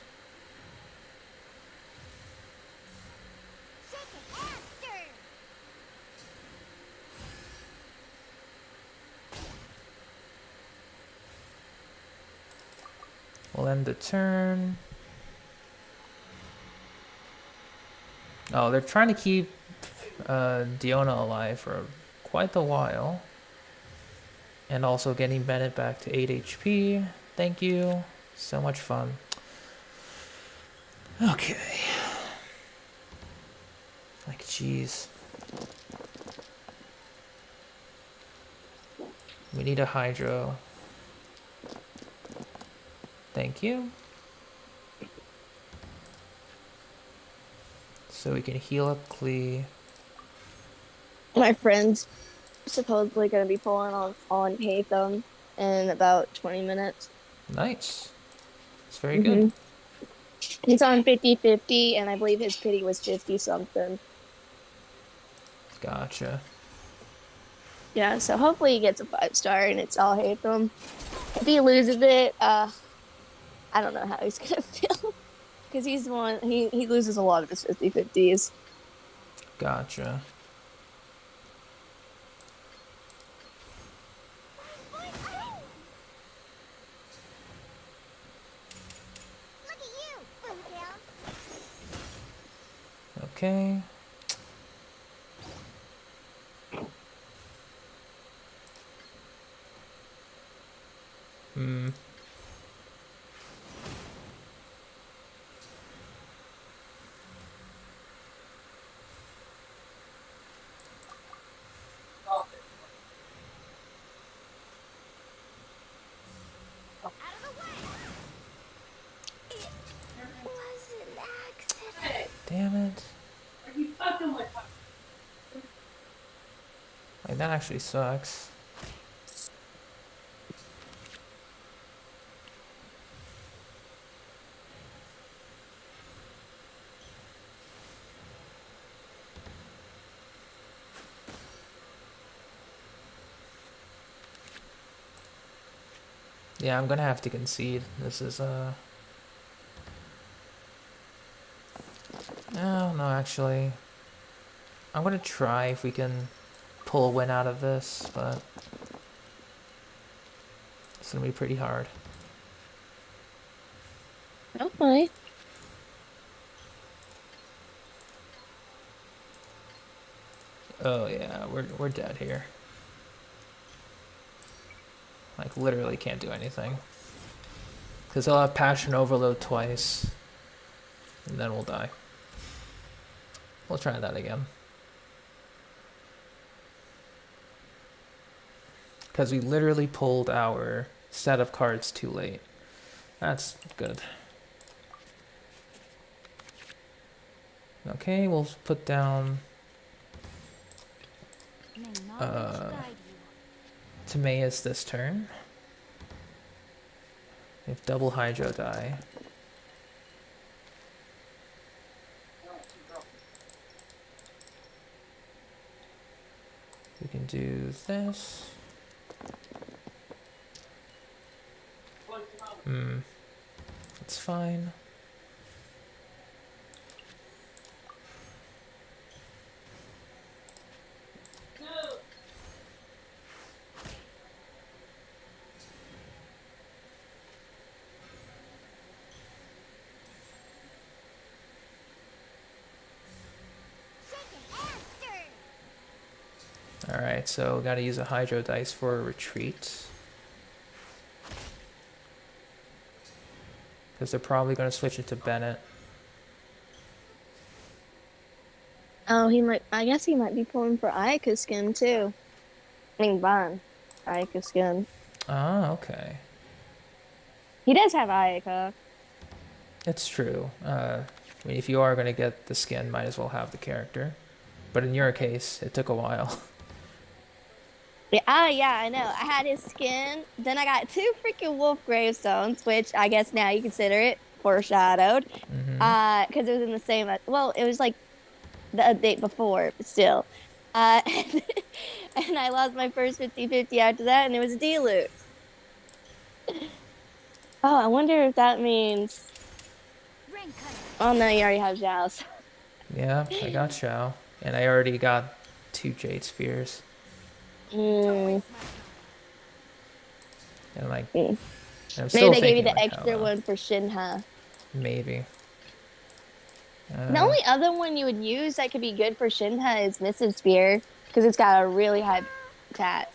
We'll end the turn. Oh, they're trying to keep Diona alive for quite a while. And also getting Bennett back to 8 HP. Thank you. So much fun. Okay. Like, jeez. We need a hydro. Thank you. So we can heal up Klee. My friend's supposedly going to be pulling on Alhaitham in about 20 minutes. Nice. It's very good. He's on 50-50, and I believe his pity was 50-something. Gotcha. Yeah, so hopefully he gets a 5-star, and it's Alhaitham. If he loses it, I don't know how he's going to feel. Because he's the one, he loses a lot of his 50-50s. Gotcha. Okay. Hmm. Damn it. Like, that actually sucks. Yeah, I'm gonna have to concede. This is, no, actually. I'm gonna try if we can pull a win out of this, but it's gonna be pretty hard. Okay. Oh yeah, we're dead here. Like, literally can't do anything. Because he'll have Passion Overload twice. And then we'll die. We'll try that again. Because we literally pulled our set of cards too late. That's good. Okay, we'll put down Timaeus this turn. If double Hydro die. We can do this. It's fine. Alright, so gotta use a Hydro Dice for a retreat. Because they're probably gonna switch it to Bennett. Oh, I guess he might be pulling for Ayaka's skin, too. I mean, Von. Ayaka's skin. Ah, okay. He does have Ayaka. It's true. I mean, if you are gonna get the skin, might as well have the character. But in your case, it took a while. Yeah, I know. I had his skin. Then I got 2 freaking wolf gravestones, which I guess now you consider it foreshadowed. Because it was in the same... Well, it was like the update before, but still. And I lost my first 50-50 after that, and it was a D-loot. Oh, I wonder if that means... Oh, no, you already have Zhao's. Yeah, I got Xiao. And I already got 2 Jade Spheres. And like, I'm Maybe they gave you the extra one for Shinha. Maybe. The only other one you would use that could be good for Shinha is Missive Spear, because it's got a really high attack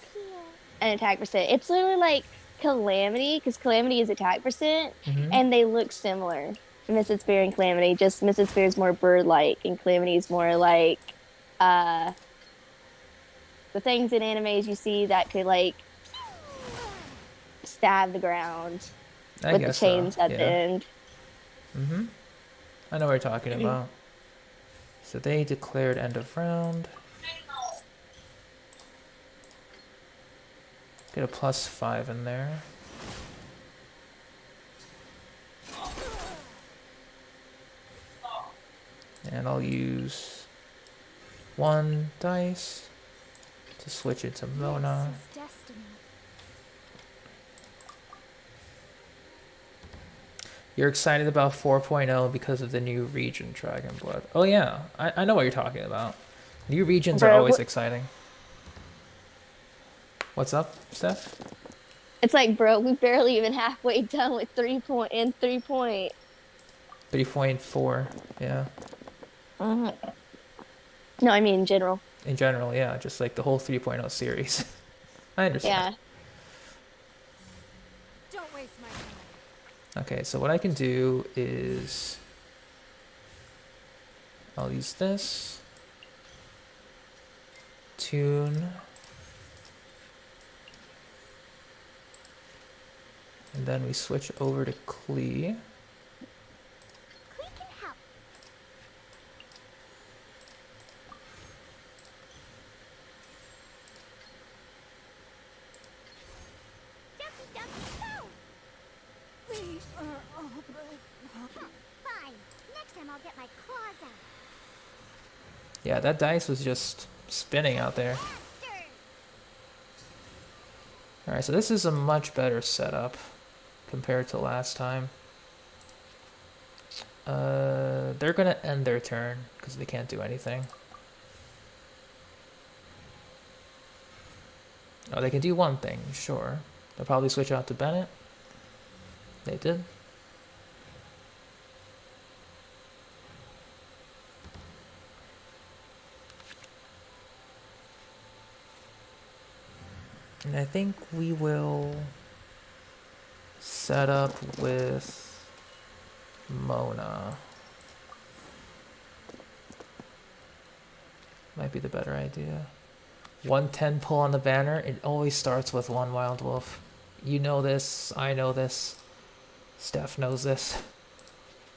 and attack percent. It's literally like Calamity, because Calamity is attack percent, Mhm. and they look similar. Missive Spear and Calamity, just Missive Spear is more bird-like, and Calamity is more like uh the things in animes you see that could like stab the ground I with the guess so. chains at the Yeah. end. Mhm. I know what you're talking about. So they declared end of round. Get a +5 in there. And I'll use 1 dice to switch it to Mona. You're excited about 4.0 because of the new region, Dragon Blood. Oh yeah, I know what you're talking about. New regions are always exciting. What's up, Steph? It's like, bro, we barely even halfway done with 3 point and 3 point. 3.4, yeah. No, I mean in general. In general, yeah, just like the whole 3.0 series. I understand. Yeah. Don't waste my time. Okay, so what I can do is I'll use this. Tune. And then we switch over to Klee. Klee can help. Ducky, ducky, go! We are all Fine. Next time I'll get my claws out. Yeah, that dice was just spinning out there. Alright, so this is a much better setup compared to last time. They're gonna end their turn because they can't do anything. Oh, they can do one thing, sure. They'll probably switch out to Bennett. They did. And I think we will set up with Mona. Might be the better idea. 110 pull on the banner. It always starts with 1 Wild Wolf. You know this. I know this. Steph knows this.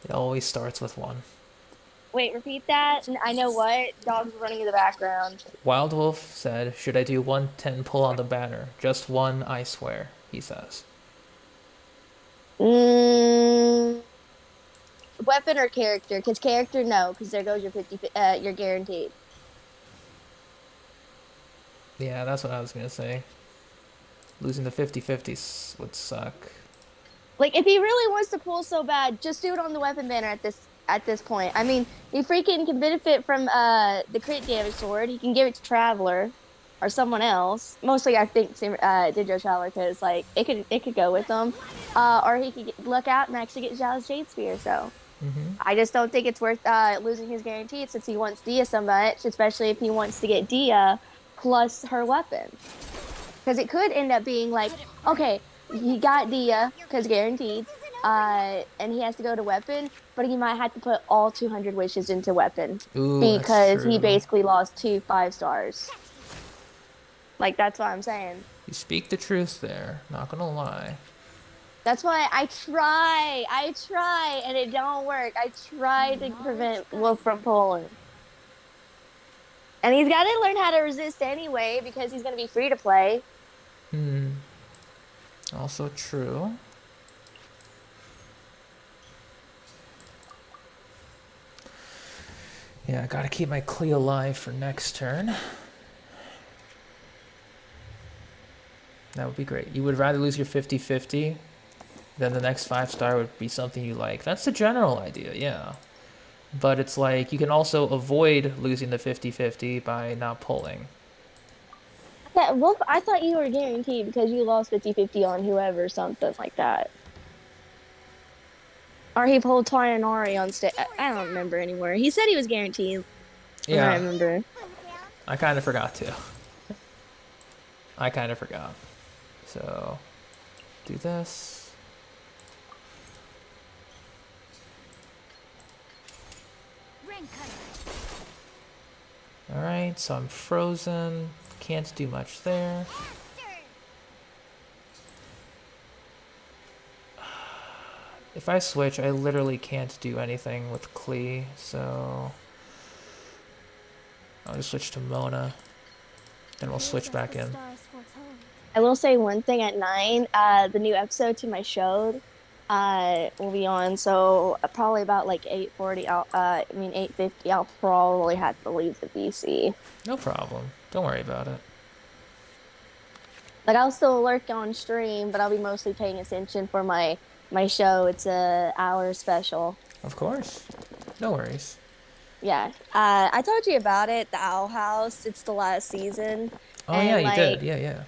It always starts with 1. Wait, repeat that. I know what. Dogs are running in the background. Wild Wolf said, should I do 110 pull on the banner? Just 1, I swear, he says. Weapon or character? Because character, no. Because there goes your 50. You're guaranteed. Yeah, that's what I was gonna say. Losing the 50-50 would suck. Like, if he really wants to pull so bad, just do it on the weapon banner at this point. I mean, he freaking can benefit from the crit damage sword. He can give it to Traveler or someone else. Mostly, I think Didro Traveler, because like it could go with them. Or he could look out and actually get Zhao's Jade Spear. So I just don't think it's worth losing his guarantee since he wants Dia so much, especially if he wants to get Dia plus her weapon. Because it could end up being like, okay, he got Dia because guaranteed, and he has to go to weapon, but he might have to put all 200 wishes into weapon. Ooh, because he basically lost 2 5-stars. Like, that's what I'm saying. You speak the truth there, not gonna lie. That's why I try, and it don't work. I try to prevent Wolf from pulling. And he's got to learn how to resist anyway, because he's going to be free to play. Also true. Yeah, I gotta keep my Klee alive for next turn. That would be great. You would rather lose your 50-50 than the next 5-star would be something you like. That's the general idea, yeah. But it's like, you can also avoid losing the 50-50 by not pulling. Yeah, Wolf, I thought you were guaranteed because you lost 50-50 on whoever, something like that. Or he pulled Toyanari on stage. I don't remember anymore. He said he was guaranteed. From what I Yeah, remember. I kind of forgot to. I kind of forgot. So, do this. Alright, so I'm frozen. Can't do much there. If I switch, I literally can't do anything with Klee, so I'll just switch to Mona. Then we'll switch back in. I will say one thing at 9, the new episode to my show will be on, so probably about like 8:40 8:50 I'll probably have to leave the VC. No problem. Don't worry about it. Like I'll still lurk on stream, but I'll be mostly paying attention for my show. It's a hour special. Of course. No worries. Yeah. I told you about it, the Owl House. It's the last season. Oh and, yeah, you like, did. Yeah.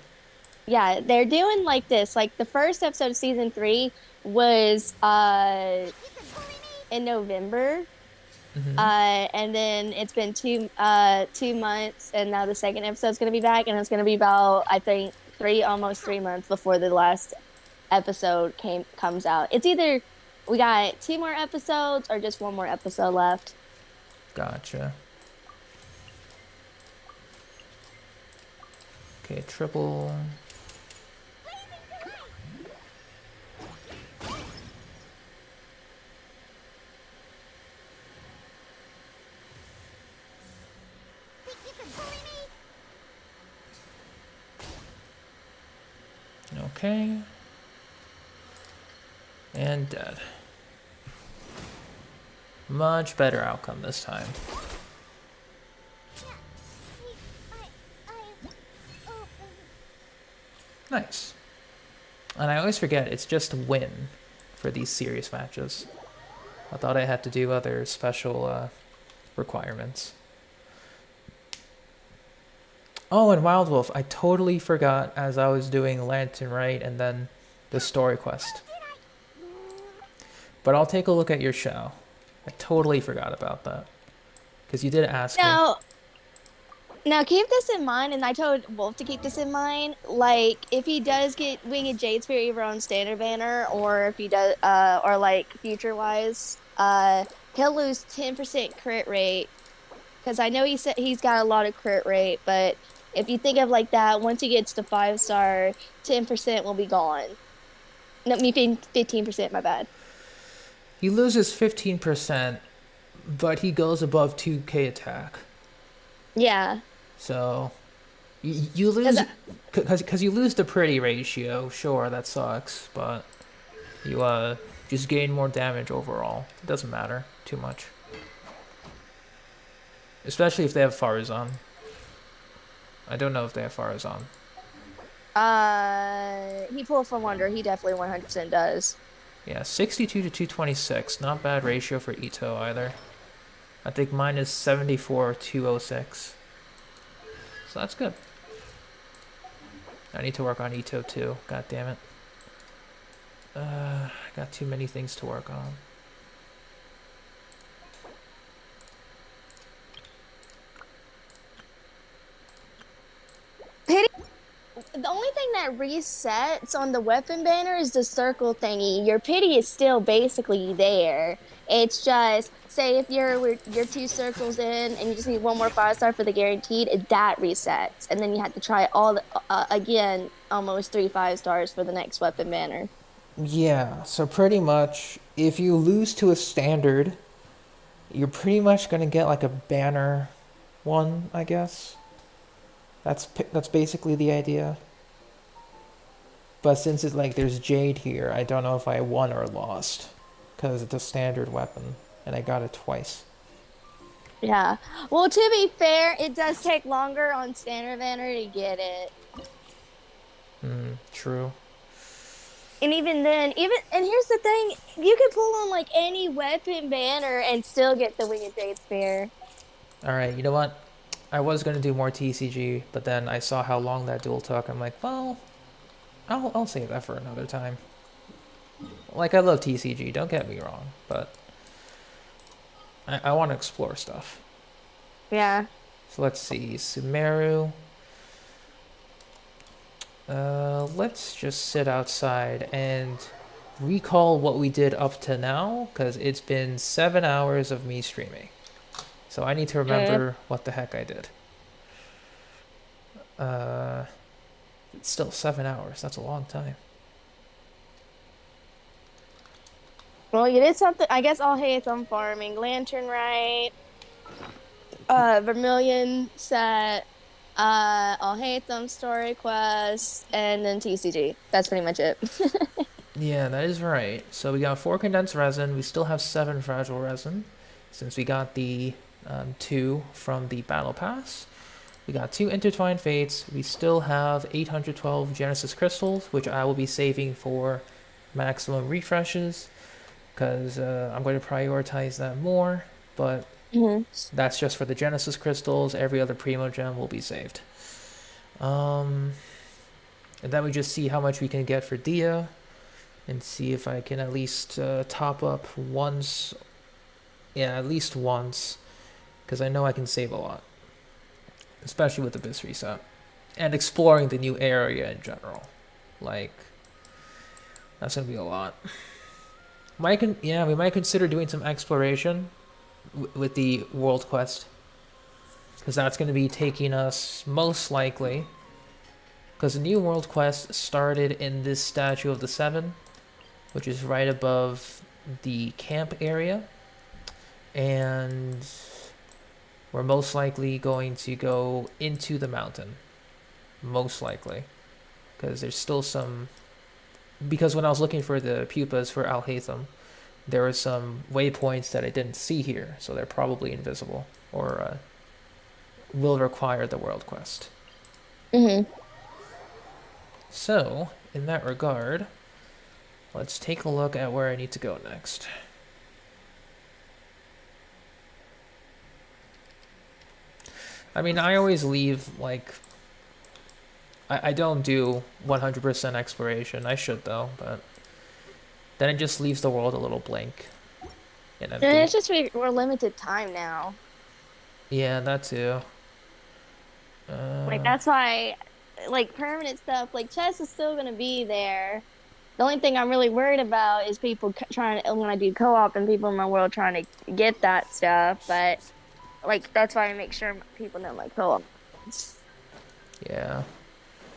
Yeah, they're doing like this. Like the first episode of season 3 was in November. And then it's been 2 months, and now the second episode's gonna be back, and it's gonna be about, I think, almost 3 months before the last episode comes out. It's either we got 2 more episodes or just 1 more episode left. Gotcha. Okay, triple. Okay. And dead. Much better outcome this time. Nice. And I always forget, it's just win for these serious matches. I thought I had to do other special requirements. Oh, and Wild Wolf, I totally forgot as I was doing Lantern Rite and then the story quest. But I'll take a look at your show. I totally forgot about that. Because you did ask me. Now keep this in mind, and I told Wolf to keep this in mind. Like, if he does get Winged Jade Spear either on Standard Banner, or if he does, or like future-wise, he'll lose 10% crit rate. Because I know he said he's got a lot of crit rate, but if you think of like that, once he gets to 5-star, 10% will be gone. No, me 15%, my bad. He loses 15%, but he goes above 2k attack. Yeah. So, you lose, because you lose the pretty ratio, sure, that sucks, but you just gain more damage overall. It doesn't matter too much. Especially if they have Farazan. I don't know if they have Farazan. He pulled from Wonder. He definitely 100% does. Yeah, 62 to 226. Not bad ratio for Ito either. I think mine is 74 206. So that's good. I need to work on Ito too. God damn it. I got too many things to work on. The only thing that resets on the weapon banner is the circle thingy. Your pity is still basically there. It's just, say if you're 2 circles in and you just need 1 more 5-star for the guaranteed, that resets. And then you have to try all again, almost 3 5-stars for the next weapon banner. Yeah, so pretty much, if you lose to a standard, you're pretty much going to get like a banner one, I guess. That's basically the idea. But since it's like there's Jade here, I don't know if I won or lost. Because it's a standard weapon, and I got it twice. Yeah. Well, to be fair, it does take longer on standard banner to get it. True. And even then, and here's the thing, you can pull on like any weapon banner and still get the Winged Jade Spear. Alright, you know what? I was going to do more TCG, but then I saw how long that duel took. I'm like, well, I'll save that for another time. Like, I love TCG, don't get me wrong, but I want to explore stuff. Yeah. So let's see, Sumeru. Let's just sit outside and recall what we did up to now, because it's been 7 hours of me streaming. So I need to remember what the heck I did. It's still 7 hours, that's a long time. Well, you did something. I guess Alhaitham farming, Lantern Rite, Vermilion set, Alhaitham story quest, and then TCG. That's pretty much it. Yeah, that is right. So we got 4 condensed resin. We still have 7 fragile resin, since we got the 2 from the battle pass. We got 2 intertwined fates. We still have 812 Genesis crystals, which I will be saving for maximum refreshes, because I'm going to prioritize that more. But that's just for the Genesis crystals. Every other Primo Gem will be saved. And then we just see how much we can get for Dia, and see if I can at least top up once. Yeah, at least once, because I know I can save a lot, especially with the BIS reset and exploring the new area in general. Like, that's gonna be a lot. We might consider doing some exploration with the world quest, because that's going to be taking us most likely, because the new world quest started in this Statue of the Seven, which is right above the camp area, and we're most likely going to go into the mountain, most likely, because there's still some. Because when I was looking for the pupas for Alhaitham, there were some waypoints that I didn't see here, so they're probably invisible, or will require the world quest. So, in that regard, let's take a look at where I need to go next. I mean, I always leave, like, I don't do 100% exploration. I should, though, but then it just leaves the world a little blank and empty. And it's just we're limited time now. Yeah, that too. Like, that's why, like, permanent stuff, like, chess is still gonna be there. The only thing I'm really worried about is people trying to, when I do co-op, and people in my world trying to get that stuff. But, like, that's why I make sure people know my co-op. Yeah.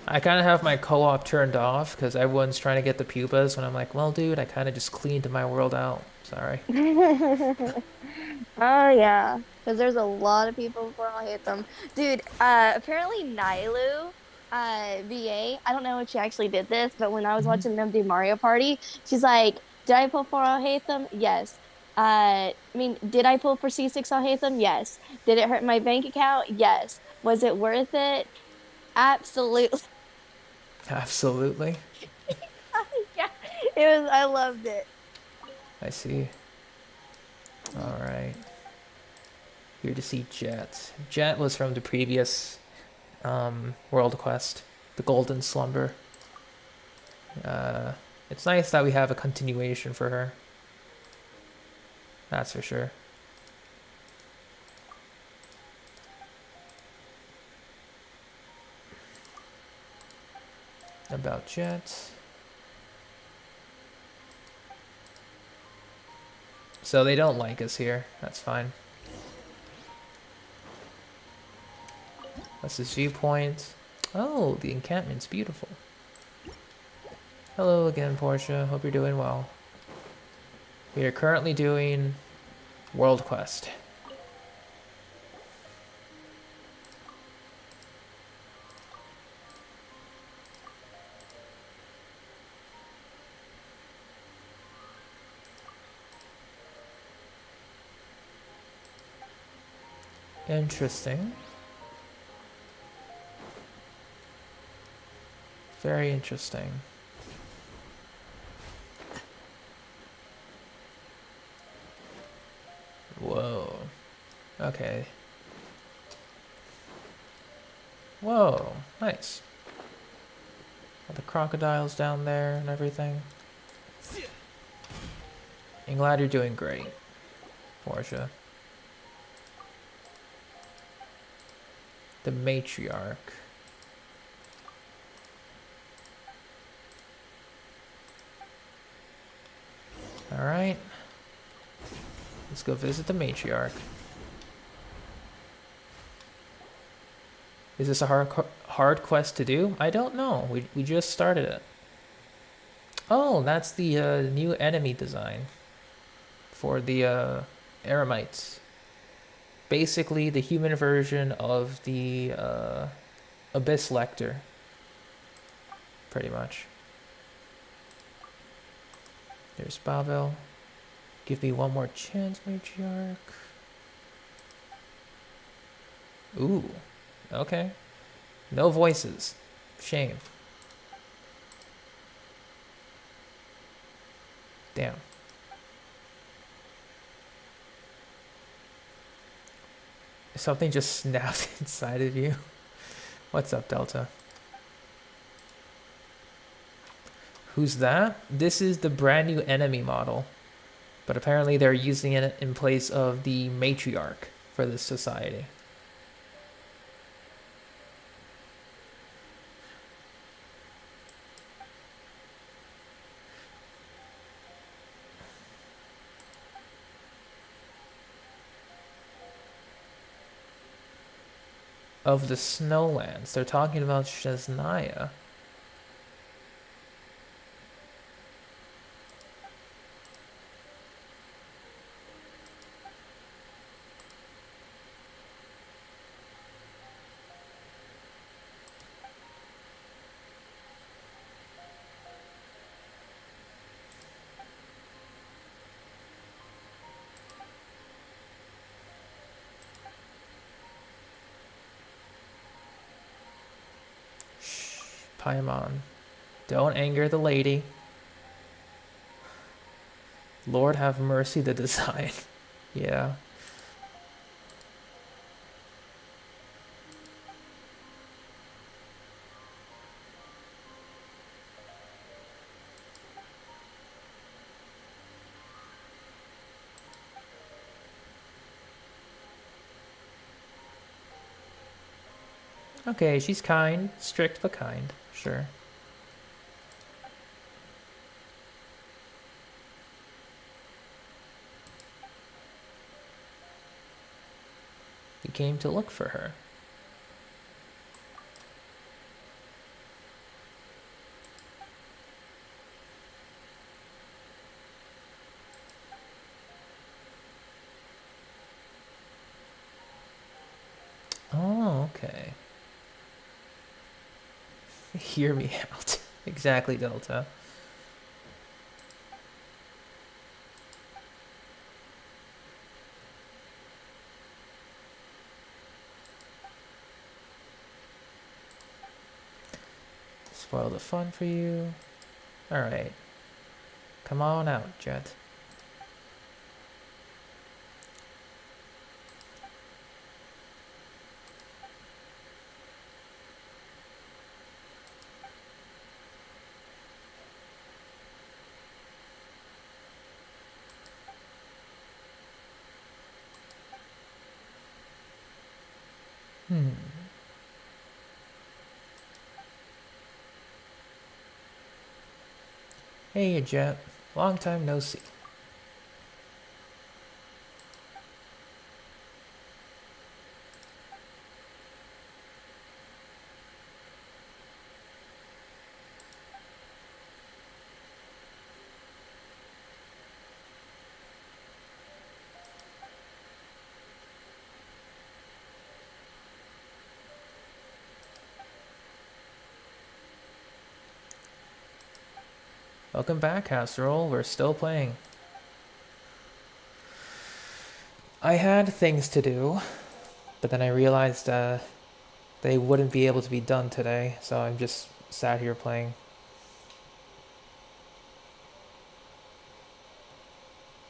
I kind of have my co-op turned off because everyone's trying to get the pupas, and I'm like, well, dude, I kind of just cleaned my world out. Sorry. Oh, yeah. Because there's a lot of people before I'll hate them. Dude, apparently Nailu, VA, I don't know if she actually did this, but when I was watching them do Mario Party, she's like, did I pull for I'll hate them? Yes. Did I pull for C6 I'll hate them? Yes. Did it hurt my bank account? Yes. Was it worth it? Absolutely. Absolutely. Yeah, it was. I loved it. I see. All right. Here to see Jet. Jet was from the previous world quest, the Golden Slumber. It's nice that we have a continuation for her. That's for sure. About Jet. So they don't like us here. That's fine. That's his viewpoint. Oh, the encampment's beautiful. Hello again, Portia. Hope you're doing well. We are currently doing World Quest. Interesting. Very interesting. Whoa. Okay. Whoa. Nice. All the crocodiles down there and everything. I'm glad you're doing great, Portia. The matriarch. Alright. Let's go visit the matriarch. Is this a hard quest to do? I don't know. We just started it. Oh, that's the new enemy design for the Eremites. Basically, the human version of the Abyss Lecter. Pretty much. There's Babel. Give me one more chance, matriarch. Ooh. Okay. No voices. Shame. Damn. Something just snapped inside of you. What's up, Delta? Who's that? This is the brand new enemy model. But apparently they're using it in place of the matriarch for this society. Of the Snowlands. They're talking about Shesnaya. Paimon. Don't anger the lady. Lord have mercy, the design. Yeah. Okay, she's kind. Strict but kind. Sure. You came to look for her. Oh, okay. Hear me out. Exactly, Delta. Spoil the fun for you. Alright. Come on out, Jet. Hey, Jet. Long time no see. Welcome back, Casserole. We're still playing. I had things to do, but then I realized they wouldn't be able to be done today, so I'm just sat here playing.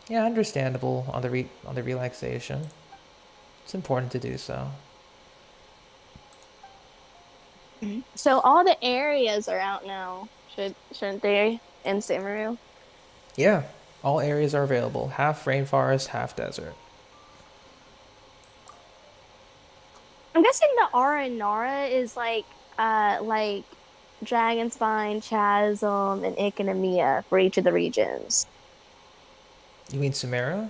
Yeah, understandable on the relaxation. It's important to do so. So all the areas are out now, shouldn't they, in Samaru? Yeah, all areas are available. Half rainforest, half desert. I'm guessing the Ara and Nara is like Dragonspine, Chasm, and Iconomia for each of the regions. You mean Samara?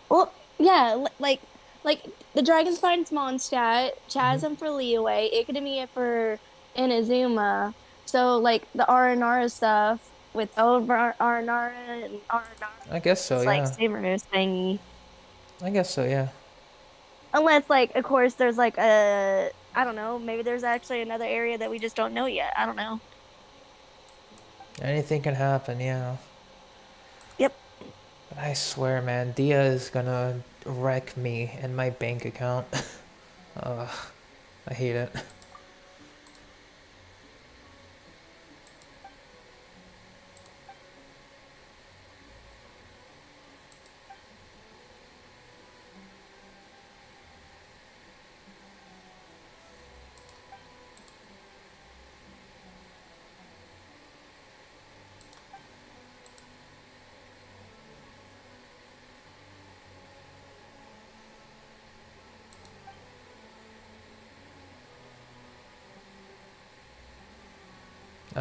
Well, yeah, like the Dragonspine's Mondstadt, Chasm for Liyue, Iconomia for Inazuma. So like the Aranara stuff with over Aranara and Aranara, I guess so, it's like yeah. Saberner's thingy. I guess so, yeah. Unless like of course there's like a I don't know, maybe there's actually another area that we just don't know yet. I don't know. Anything can happen, yeah. Yep. But I swear, man, Dia is gonna wreck me and my bank account. Ugh, I hate it.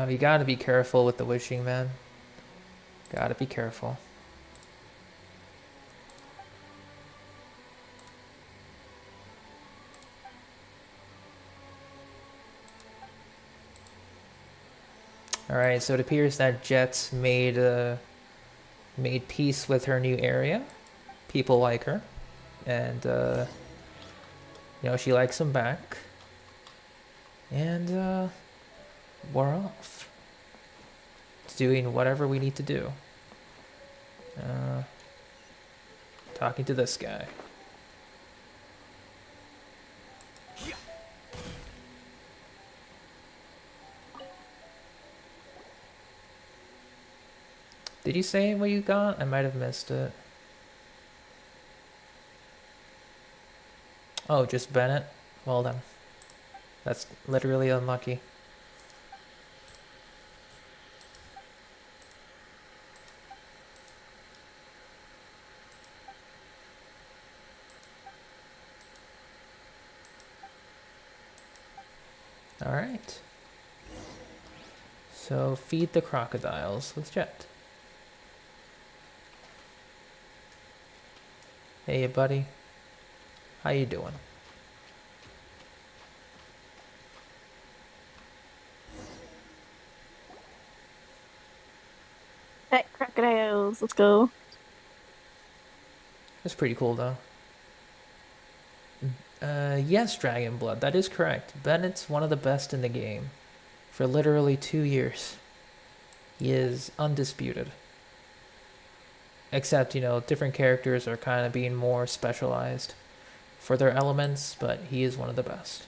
You gotta be careful with the wishing, man. Gotta be careful. Alright, so it appears that Jet's made peace with her new area. People like her. And, you know, she likes them back. And, we're off. Doing whatever we need to do. Talking to this guy. Did you say what you got? I might have missed it. Oh, just Bennett? Well done. That's literally unlucky. Alright. So, feed the crocodiles with Jet. Hey, buddy. How you doing? Pet crocodiles, let's go. That's pretty cool, though. Yes, Dragon Blood, that is correct. Bennett's one of the best in the game. For literally 2 years. He is undisputed. Except, you know, different characters are kind of being more specialized for their elements, but he is one of the best.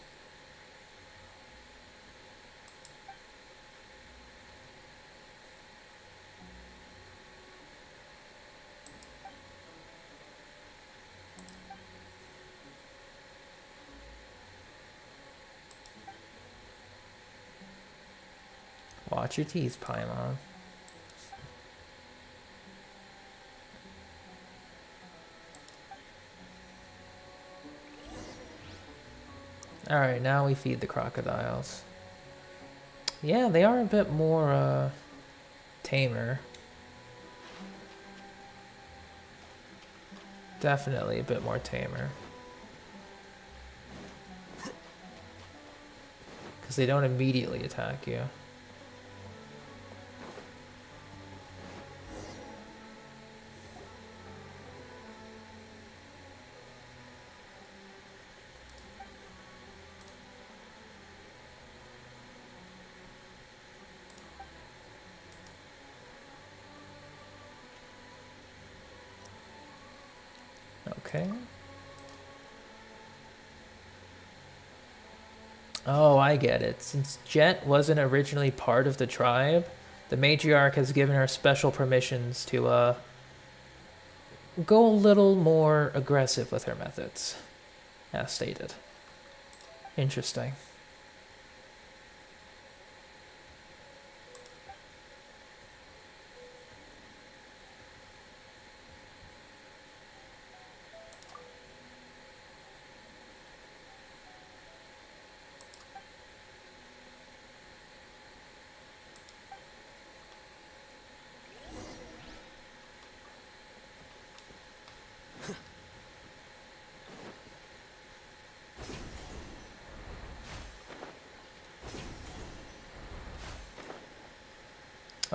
Watch your teeth, Paimon. Alright, now we feed the crocodiles. Yeah, they are a bit more, tamer. Definitely a bit more tamer. Because they don't immediately attack you. Okay. Oh, I get it. Since Jet wasn't originally part of the tribe, the matriarch has given her special permissions to, go a little more aggressive with her methods, as stated. Interesting.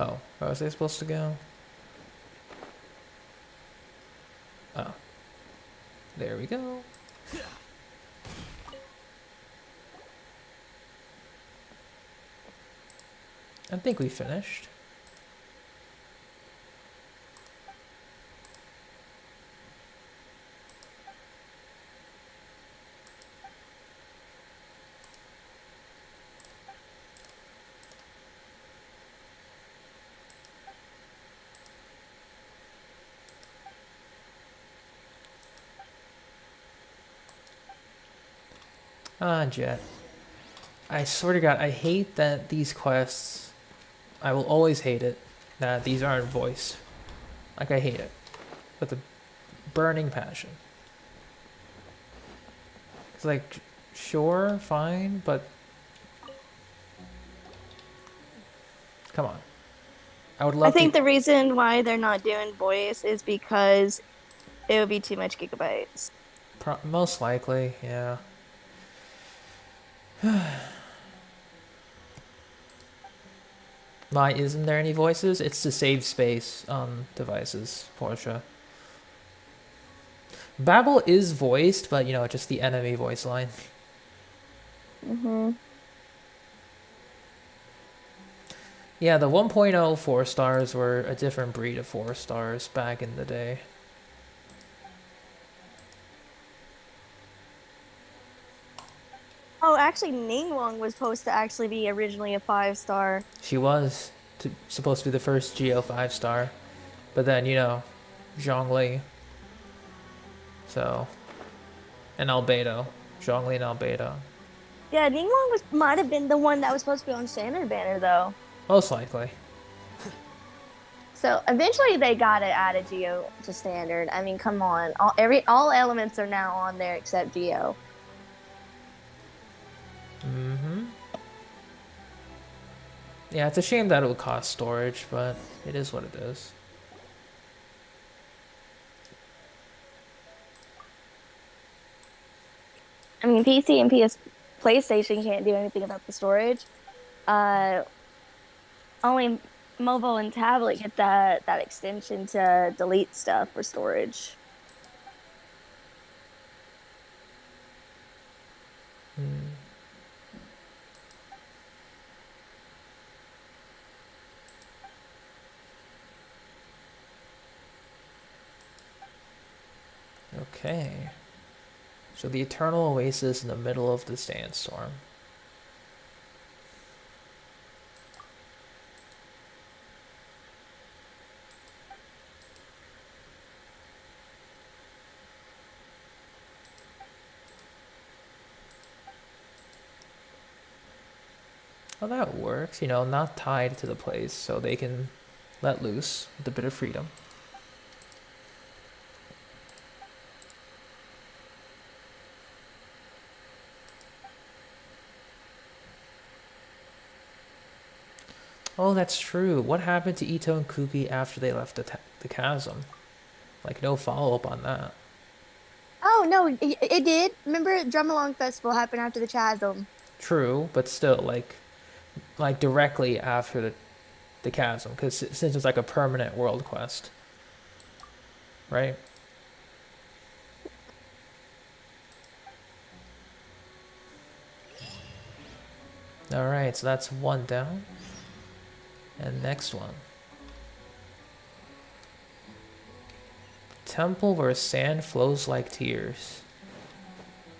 Oh, where was I supposed to go? Oh. There we go. I think we finished. Ah, Jet. I swear to God, I hate that these quests, I will always hate it, that these aren't voiced. Like, I hate it. With a burning passion. It's like, sure, fine, but... Come on. I would love I think to... the reason why they're not doing voice is because it would be too much gigabytes. Most likely, yeah. Why isn't there any voices? It's to save space on devices, Portia. Babel is voiced, but you know, just the enemy voice line. Yeah, the 1.0 4-stars were a different breed of 4-stars back in the day. Oh, actually, Ningguang was supposed to actually be originally a 5-star. She was supposed to be the first Geo 5-star, but then, you know, Zhongli. So, and Albedo. Zhongli and Albedo. Yeah, Ningguang might have been the one that was supposed to be on standard banner, though. Most likely. So eventually they got it added Geo to standard. I mean, come on, all elements are now on there except Geo. Yeah, it's a shame that it would cost storage, but it is what it is. I mean, PC and PlayStation can't do anything about the storage. Only mobile and tablet get that extension to delete stuff for storage. Okay. So the Eternal Oasis in the middle of the sandstorm. Well, that works, you know, not tied to the place, so they can let loose with a bit of freedom. Oh, that's true. What happened to Ito and Kupi after they left the chasm? Like, no follow-up on that. Oh, no, it did. Remember, Drum Along Festival happened after the chasm. True, but still, like directly after the chasm, because since it's like a permanent world quest, right? All right, so that's one down, and next one. Temple where sand flows like tears.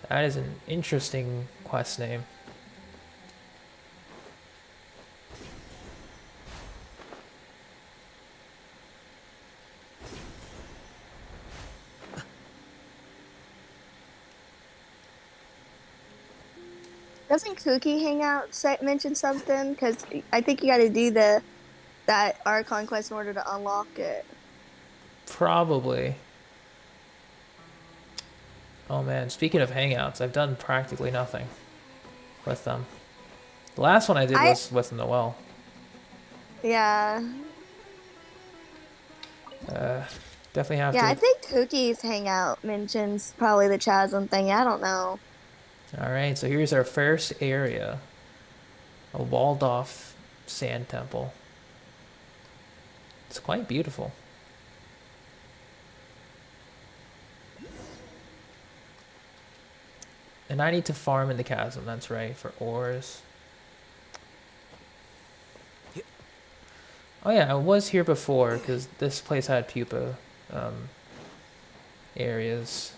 That is an interesting quest name. Doesn't Cookie Hangout mention something? Because I think you got to do that Archon quest in order to unlock it. Probably. Oh man, speaking of hangouts, I've done practically nothing with them. The last one I did was with Noelle. Yeah. Definitely have to. Yeah, I think Cookie's Hangout mentions probably the chasm thing. I don't know. Alright, so here's our first area. A walled off sand temple. It's quite beautiful. And I need to farm in the chasm, that's right, for ores. Oh yeah, I was here before, because this place had pupa areas.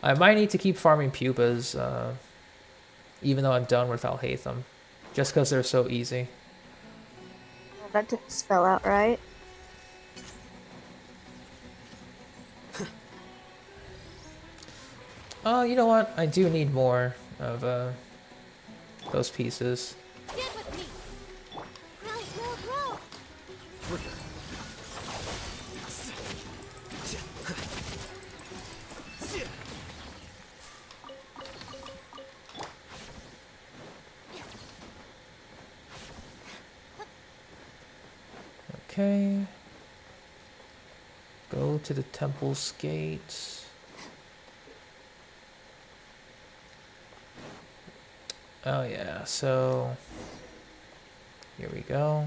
I might need to keep farming pupas, even though I'm done with Alhaitham, just because they're so easy. That didn't spell out right. Oh, you know what? I do need more of those pieces. Get with me. Grow, grow, grow. Okay. Go to the temple's gates. Oh yeah, so here we go.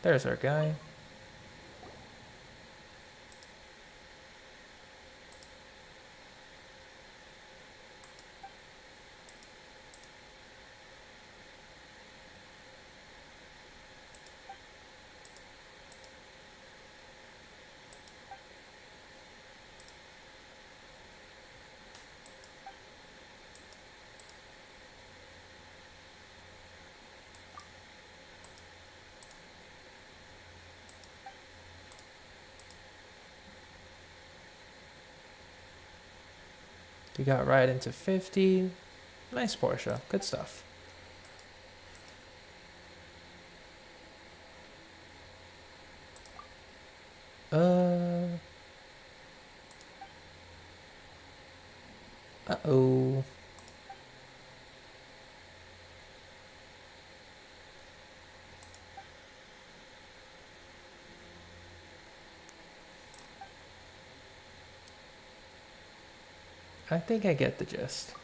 There's our guy. We got right into 50. Nice Porsche. Good stuff. Uh-oh. I think I get the gist.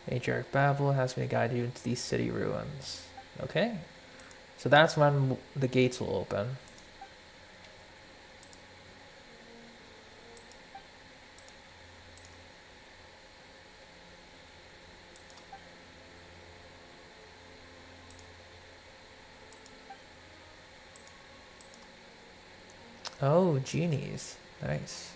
Matriarch Babel has me guide you into these city ruins. Okay. So that's when the gates will open. Oh, genies. Nice.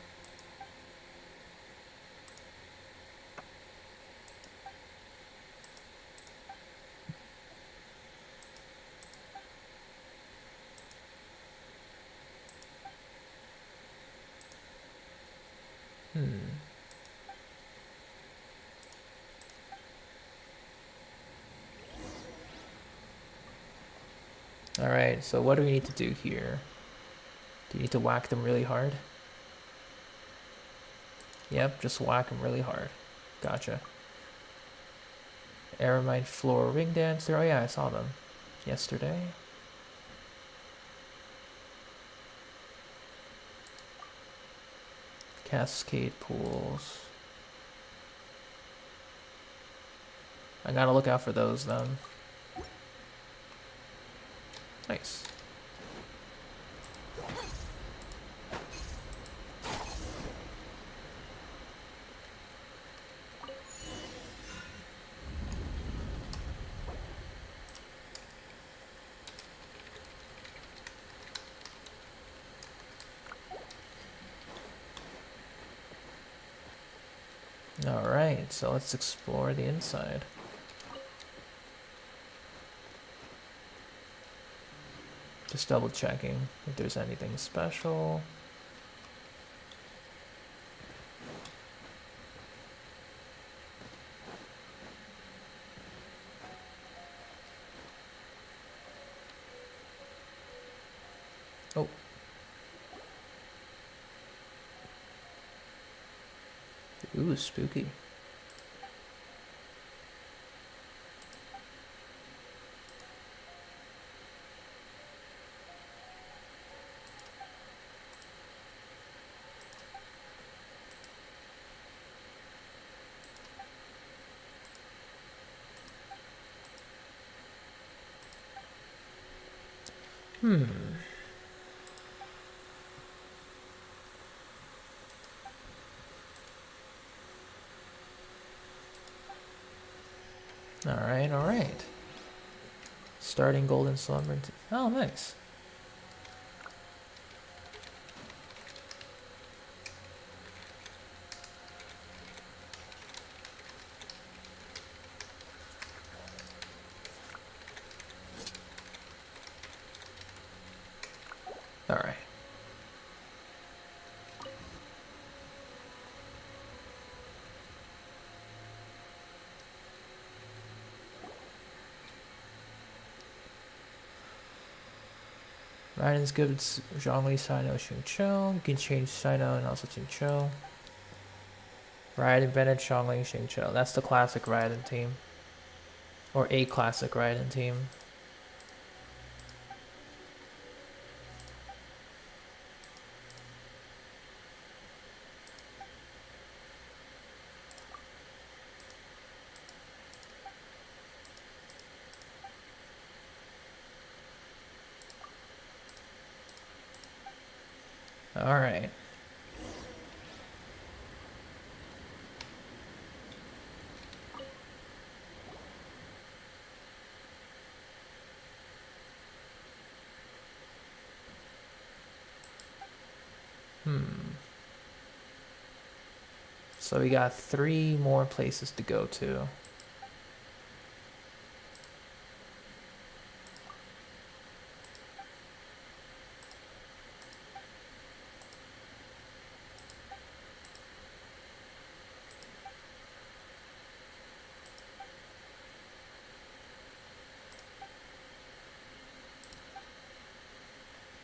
Alright, so what do we need to do here? Do you need to whack them really hard? Yep, just whack them really hard. Gotcha. Aramite Floor Ring Dancer. Oh yeah, I saw them yesterday. Cascade pools. I gotta look out for those then. Nice. Alright, so let's explore the inside. Just double checking if there's anything special. Oh. Ooh, spooky. Hmm. Alright, alright. Starting Golden Slumber. Oh, nice. Alright. Raiden's good with Zhongli, Sino, Xingqiu. You can change Sino and also Xingqiu. Raiden, Bennett, Zhongli, Xingqiu. That's the classic Raiden team. Or a classic Raiden team. Alright. So we got 3 more places to go to.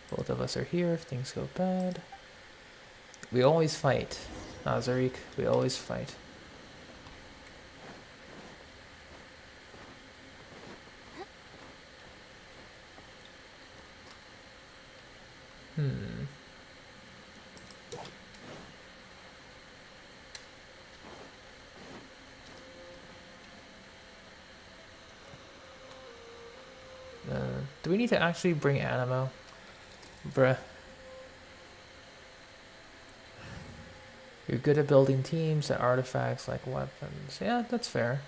Both of us are here if things go bad. We always fight. Azarik, we always fight. Do we need to actually bring Animo? Bruh. You're good at building teams and artifacts like weapons. Yeah, that's fair.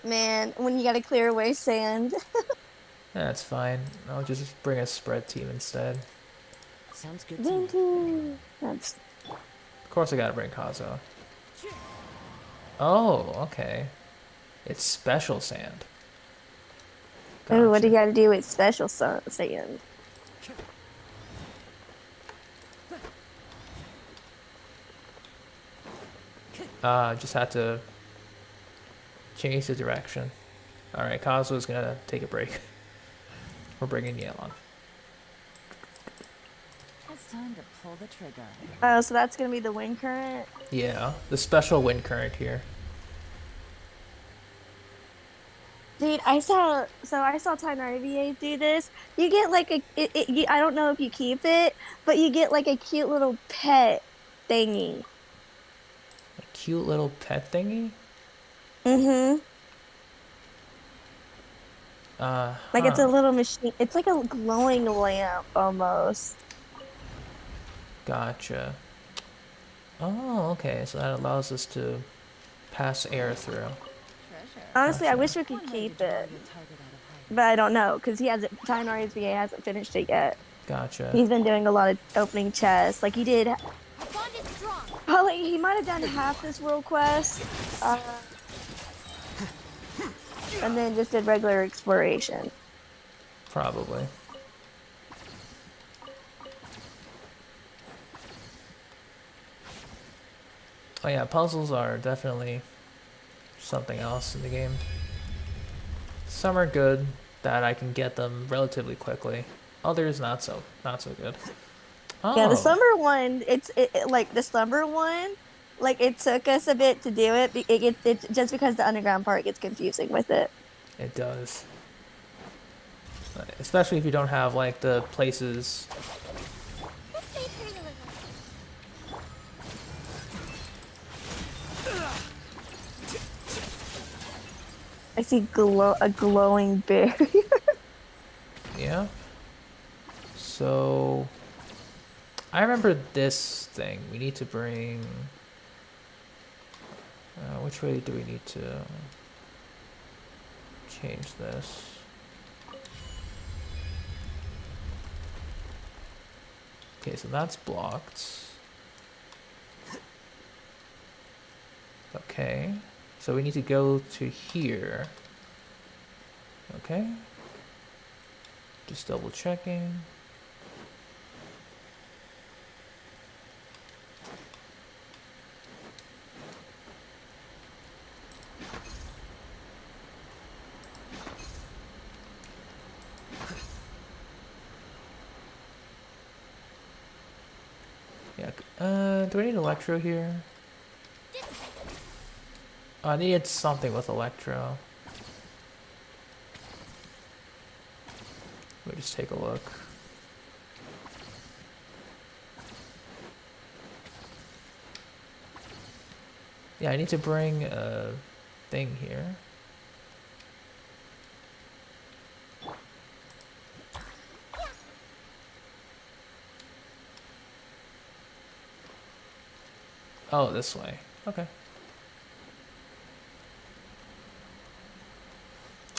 Man, when you gotta clear away sand. That's fine. I'll just bring a spread team instead. Sounds good to me. That's... Of course I gotta bring Kazuo. Oh, okay. It's special sand. Ooh, what do you gotta do with special sand? Just had to change the direction. Alright, Kazuo's gonna take a break. We're bringing Yale on. It's time to pull the trigger. Oh, so that's gonna be the wind current? Yeah, the special wind current here. Dude, I saw Tainari VA do this. You get like I don't know if you keep it, but you get like a cute little pet thingy. A cute little pet thingy? Mm-hmm. Like it's a little machine. It's like a glowing lamp almost. Gotcha. Oh, okay. So that allows us to pass air through. Honestly, I wish we could keep it, but I don't know because Tainari's VA hasn't finished it yet. Gotcha. He's been doing a lot of opening chests. Like he did. Probably he might have done half this world quest, and then just did regular exploration. Probably. Oh yeah, puzzles are definitely something else in the game. Some are good that I can get them relatively quickly. Others not so good. Oh. Yeah, the slumber one. Like the slumber one. Like it took us a bit to do it. It just because the underground part gets confusing with it. It does. Especially if you don't have like the places. I see a glowing barrier. Yeah. So I remember this thing. We need to bring. Which way do we need to change this? Okay, so that's blocked. Okay, so we need to go to here. Okay, just double checking. Yeah, do I need Electro here? Oh, I needed something with Electro. Let me just take a look. Yeah, I need to bring a thing here. Oh, this way. Okay.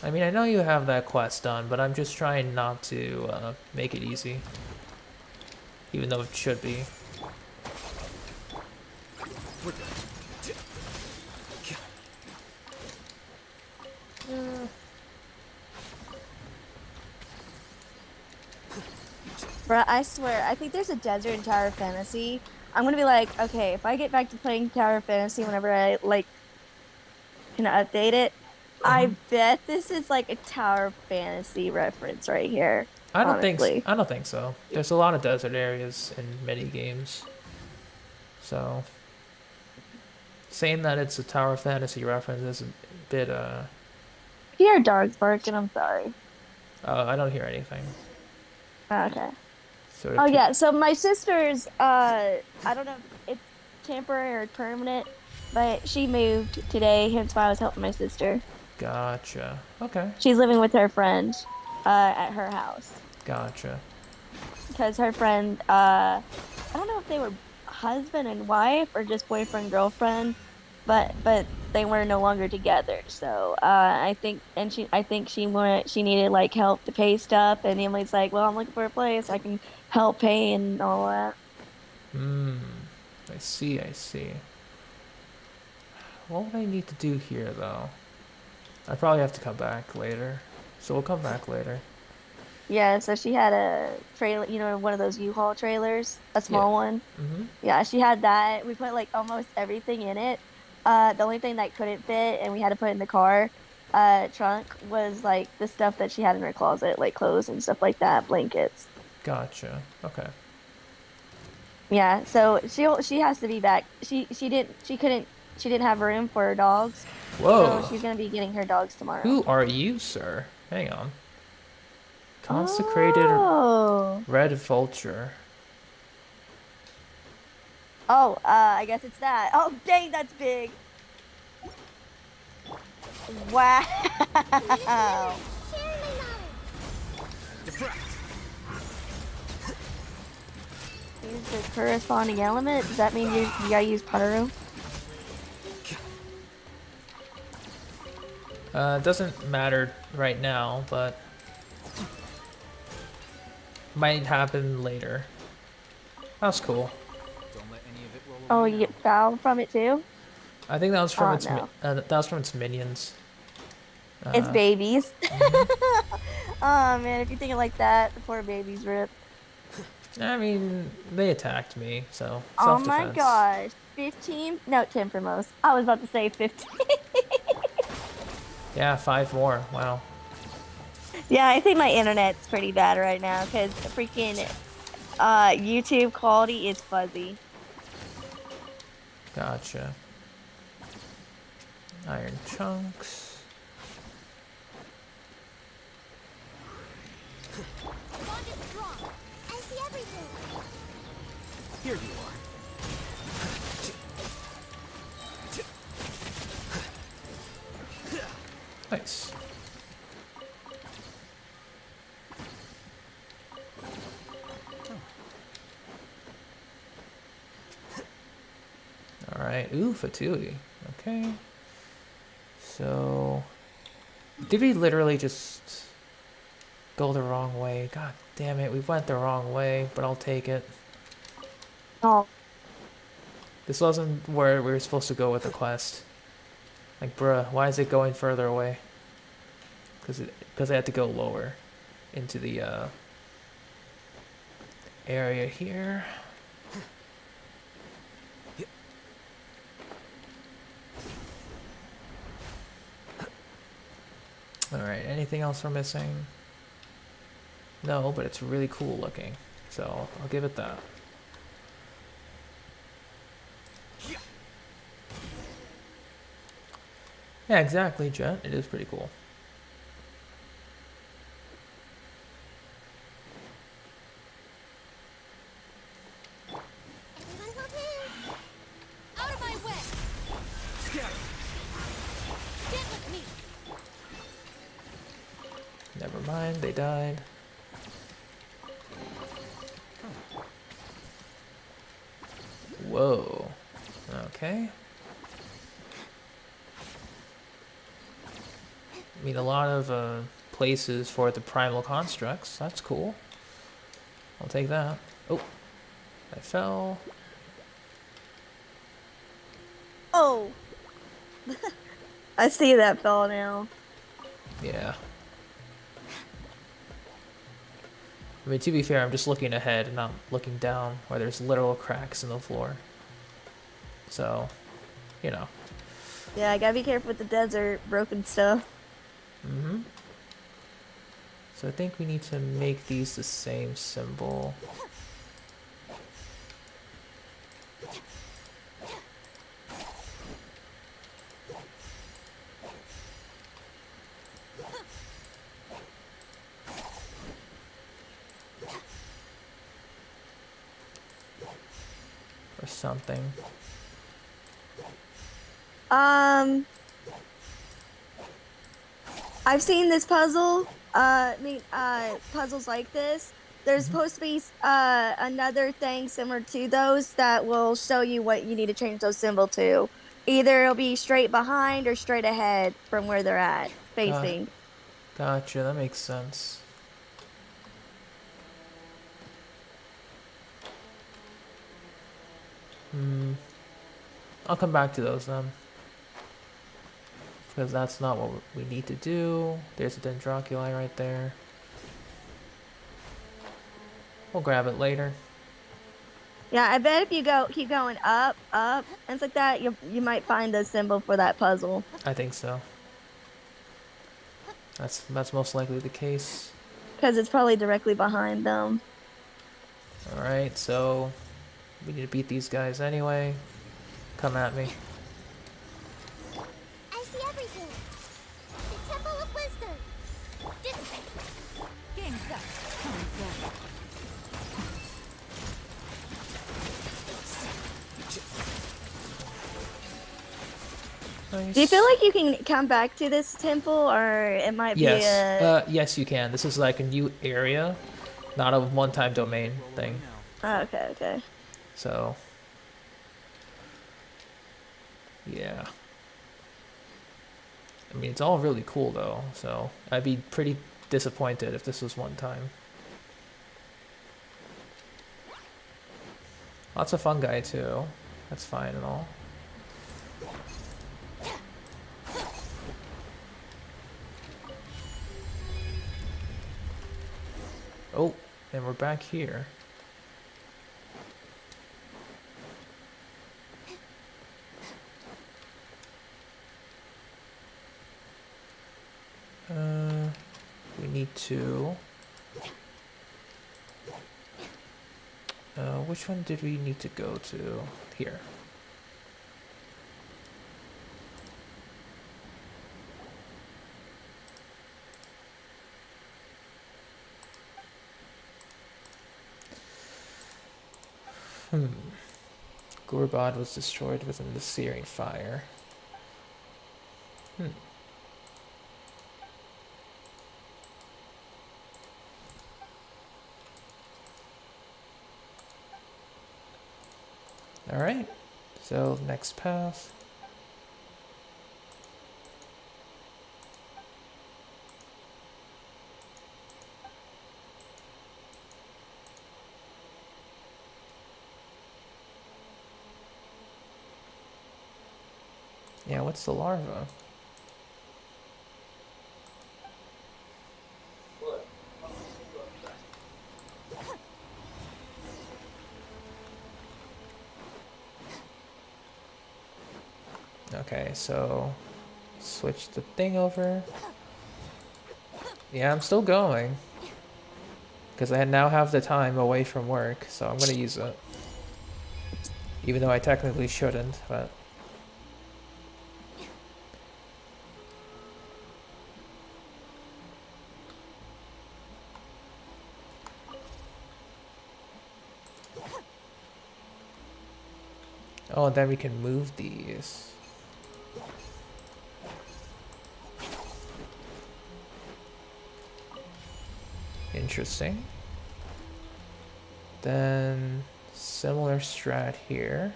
I mean, I know you have that quest done, but I'm just trying not to make it easy. Even though it should be. Bruh, I swear, I think there's a desert in Tower Fantasy. I'm gonna be like, okay, if I get back to playing Tower Fantasy whenever I, like, can update it, I bet this is like a Tower Fantasy reference right here. I don't honestly. think so. There's a lot of desert areas in many games. So saying that it's a Tower Fantasy reference is a bit Hear dogs barking, I'm sorry. I don't hear anything. Okay. So Oh yeah, so my sister's I don't know if it's temporary or permanent, but she moved today, hence why I was helping my sister. Gotcha. Okay. She's living with her friend at her house. Gotcha. Because her friend I don't know if they were husband and wife or just boyfriend girlfriend, but they were no longer together. So I think she needed like help to pay stuff, and Emily's like, well, I'm looking for a place I can help pay and all that. I see. What would I need to do here though? I probably have to come back later. So we'll come back later. Yeah, so she had a trailer, one of those U-Haul trailers, a small one. Yeah, she had that. We put like almost everything in it. The only thing that couldn't fit and we had to put in the car trunk was like the stuff that she had in her closet, like clothes and stuff like that, blankets. Gotcha. Okay. Yeah, so she has to be back. She didn't have room for her dogs. Whoa. So she's gonna be getting her dogs tomorrow. Who are you, sir? Hang on. Consecrated Red Vulture. Oh, I guess it's that. Oh, dang, that's big. Wow. Use the corresponding element. Does that mean you gotta use Paru? It doesn't matter right now, but might happen later. That's cool. Oh, you get foul from it too? I think that was from its minions. It's babies. Oh man, if you think it like that, the poor babies rip. I mean, they attacked me, so Oh self-defense. my gosh, 15? No, 10 for most. I was about to say 15. Yeah, 5 more. Wow. Yeah, I think my internet's pretty bad right now because freaking YouTube quality is fuzzy. Gotcha. Iron chunks. I see everything. Here you are. Nice. Alright, ooh, Fatui. Okay. So... Did we literally just go the wrong way? God damn it, we went the wrong way, but I'll take it. Oh. This wasn't where we were supposed to go with the quest. Like, bruh, why is it going further away? Because I had to go lower into the area here. Alright, anything else we're missing? No, but it's really cool looking. So, I'll give it that. Yeah, exactly, Jet. It is pretty cool. Out of my way! Get with me! Never mind, they died. Whoa. Okay. I mean, a lot of places for the primal constructs. That's cool. I'll take that. Oh, I fell. Oh! I see that fall now. Yeah. I mean, to be fair, I'm just looking ahead and not looking down where there's literal cracks in the floor. So, you know. Yeah, I gotta be careful with the desert, broken stuff. Mm-hmm. So I think we need to make these the same symbol. Or something. I've seen this puzzle. Puzzles like this. There's supposed to be another thing similar to those that will show you what you need to change those symbol to. Either it'll be straight behind or straight ahead from where they're at, facing. Gotcha, that makes sense. I'll come back to those then. Because that's not what we need to do. There's a Dendroculi right there. We'll grab it later. Yeah, I bet if you keep going up, and it's like that, you might find the symbol for that puzzle. I think so. That's most likely the case. Because it's probably directly behind them. Alright, so we need to beat these guys anyway. Come at me. I see everything! The Temple of Wisdom! Dissipate! Game's up! Nice. Do you feel like you can come back to this temple, or it might be a... Yes, you can. This is like a new area, not a one-time domain thing. Oh, okay. So, yeah. I mean, it's all really cool though, so I'd be pretty disappointed if this was one time. Lots of fungi too. That's fine and all. Oh, and we're back here. We need to... which one did we need to go to? Here. Gurbad was destroyed within the searing fire. Alright, So, next path. Yeah, what's the larva? Okay, so switch the thing over. Yeah, I'm still going. Because I now have the time away from work, so I'm gonna use it. Even though I technically shouldn't, but... Oh, and then we can move these. Interesting. Then similar strat here.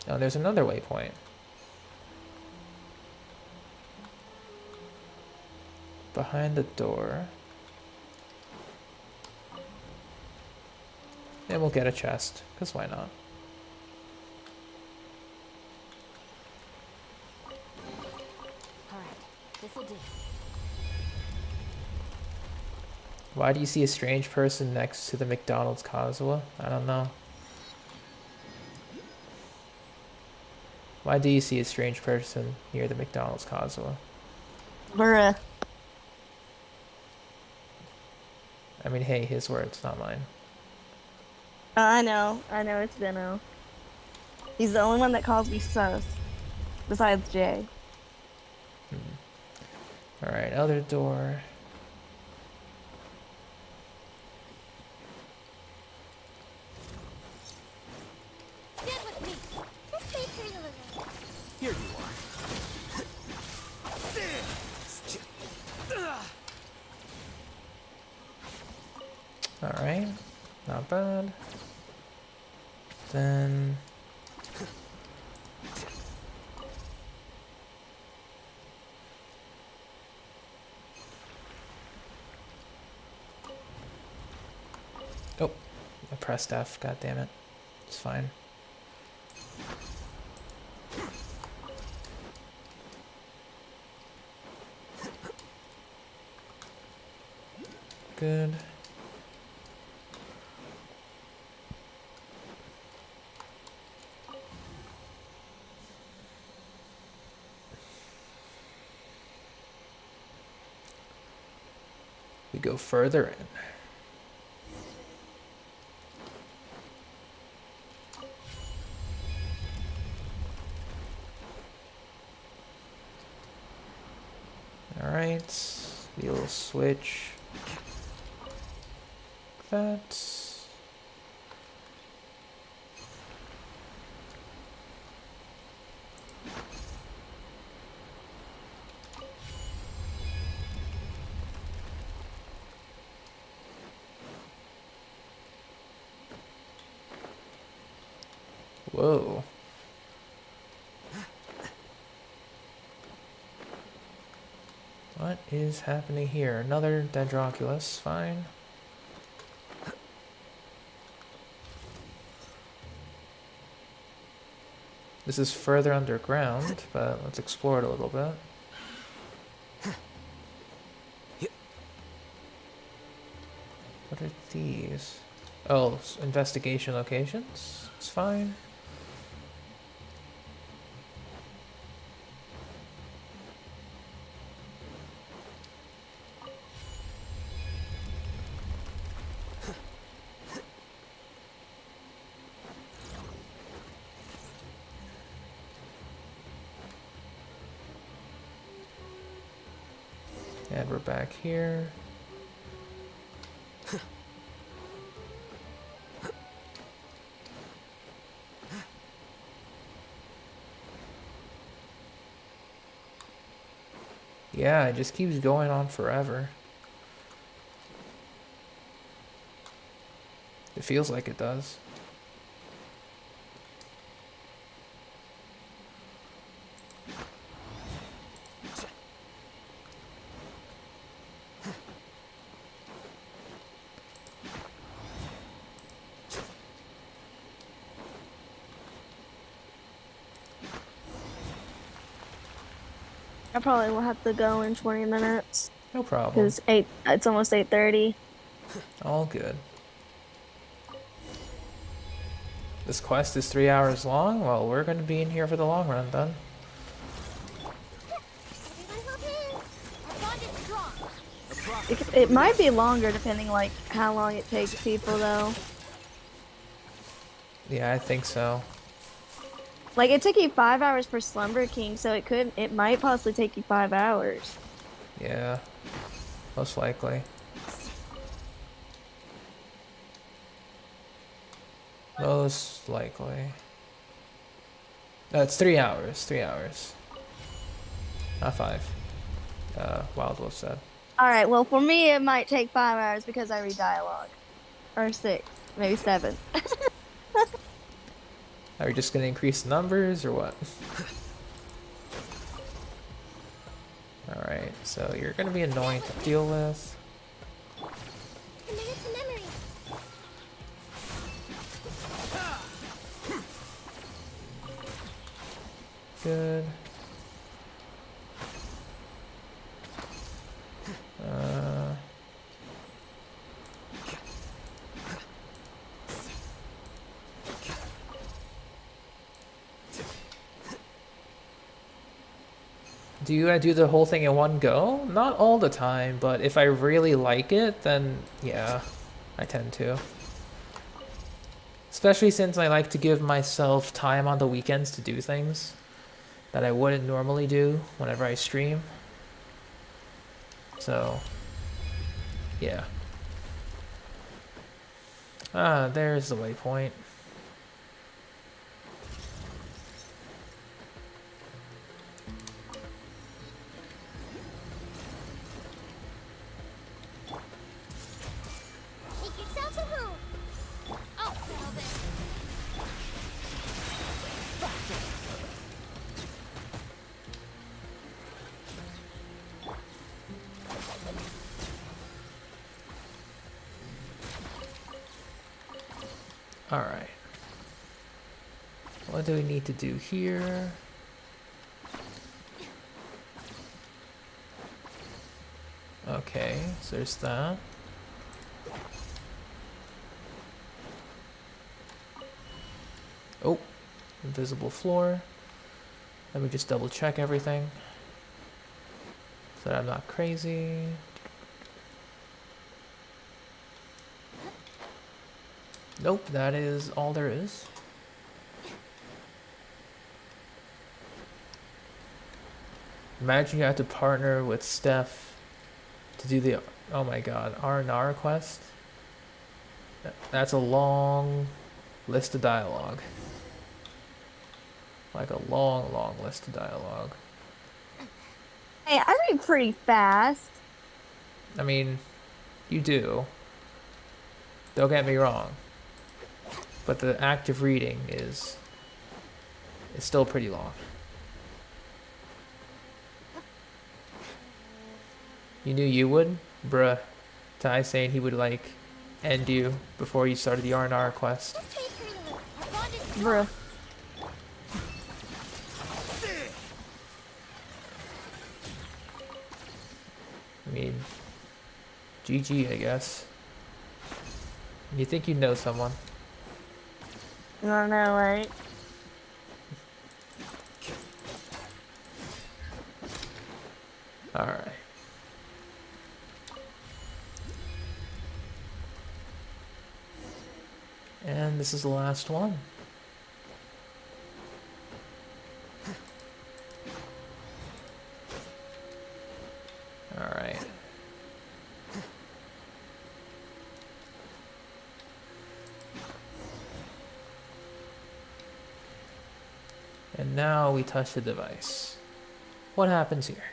Oh, there's another waypoint. Behind the door. And we'll get a chest, because why not? Alright, this'll do. Why do you see a strange person next to the McDonald's Kazuha? I don't know. Why do you see a strange person near the McDonald's Kazuha? Bruh. I mean, hey, his words, not mine. I know, it's Deno. He's the only one that calls me sus, besides Jay. Alright, other door. Stand with me. This may take a little. Here you are. Alright, not bad. Then... Oh, I pressed F, god damn it. It's fine. Good. We go further in. Alright, we'll switch that. Whoa. What is happening here? Another Dendroculus, fine. This is further underground, but let's explore it a little bit. What are these? Oh, investigation locations? It's fine. And we're back here. Yeah, it just keeps going on forever. It feels like it does. I probably will have to go in 20 minutes. No problem. Because it's almost 8:30. All good. This quest is 3 hours long? Well, we're going to be in here for the long run then. It might be longer depending like how long it takes people though. Yeah, I think so. Like it took you 5 hours for Slumber King, so it might possibly take you 5 hours. Yeah, most likely. Most likely. No, it's 3 hours. 3 hours. Not 5. Wild Wolf said. Alright, well for me it might take 5 hours because I read dialogue. Or 6, maybe 7. Are we just gonna increase the numbers or what? Alright, so you're gonna be annoying to deal with. Good. Do I do the whole thing in one go? Not all the time, but if I really like it, then yeah, I tend to. Especially since I like to give myself time on the weekends to do things that I wouldn't normally do whenever I stream. So, yeah. Ah, there's the waypoint. Make yourselves at home. Oh, well then. Alright. What do we need to do here? Okay, so there's that. Oh, invisible floor. Let me just double check everything so that I'm not crazy. Nope, that is all there is. Imagine you had to partner with Steph to do the, oh my god, R&R quest. That's a long list of dialogue. Like a long, long list of dialogue. Hey, I read pretty fast. I mean, you do. Don't get me wrong. But the act of reading is still pretty long. You knew you would? Bruh. Ty saying he would like end you before you started the R&R quest. Bruh. I mean, GG, I guess. You think you know someone. I don't know, right? Alright. And this is the last one. Alright. And now we touch the device. What happens here?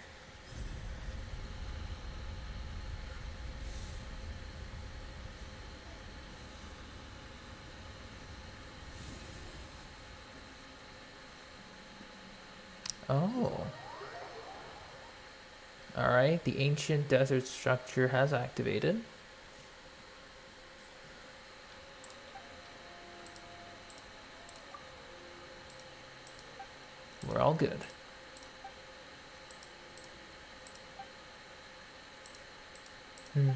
Oh. Alright, the ancient desert structure has activated. We're all good. Hmm.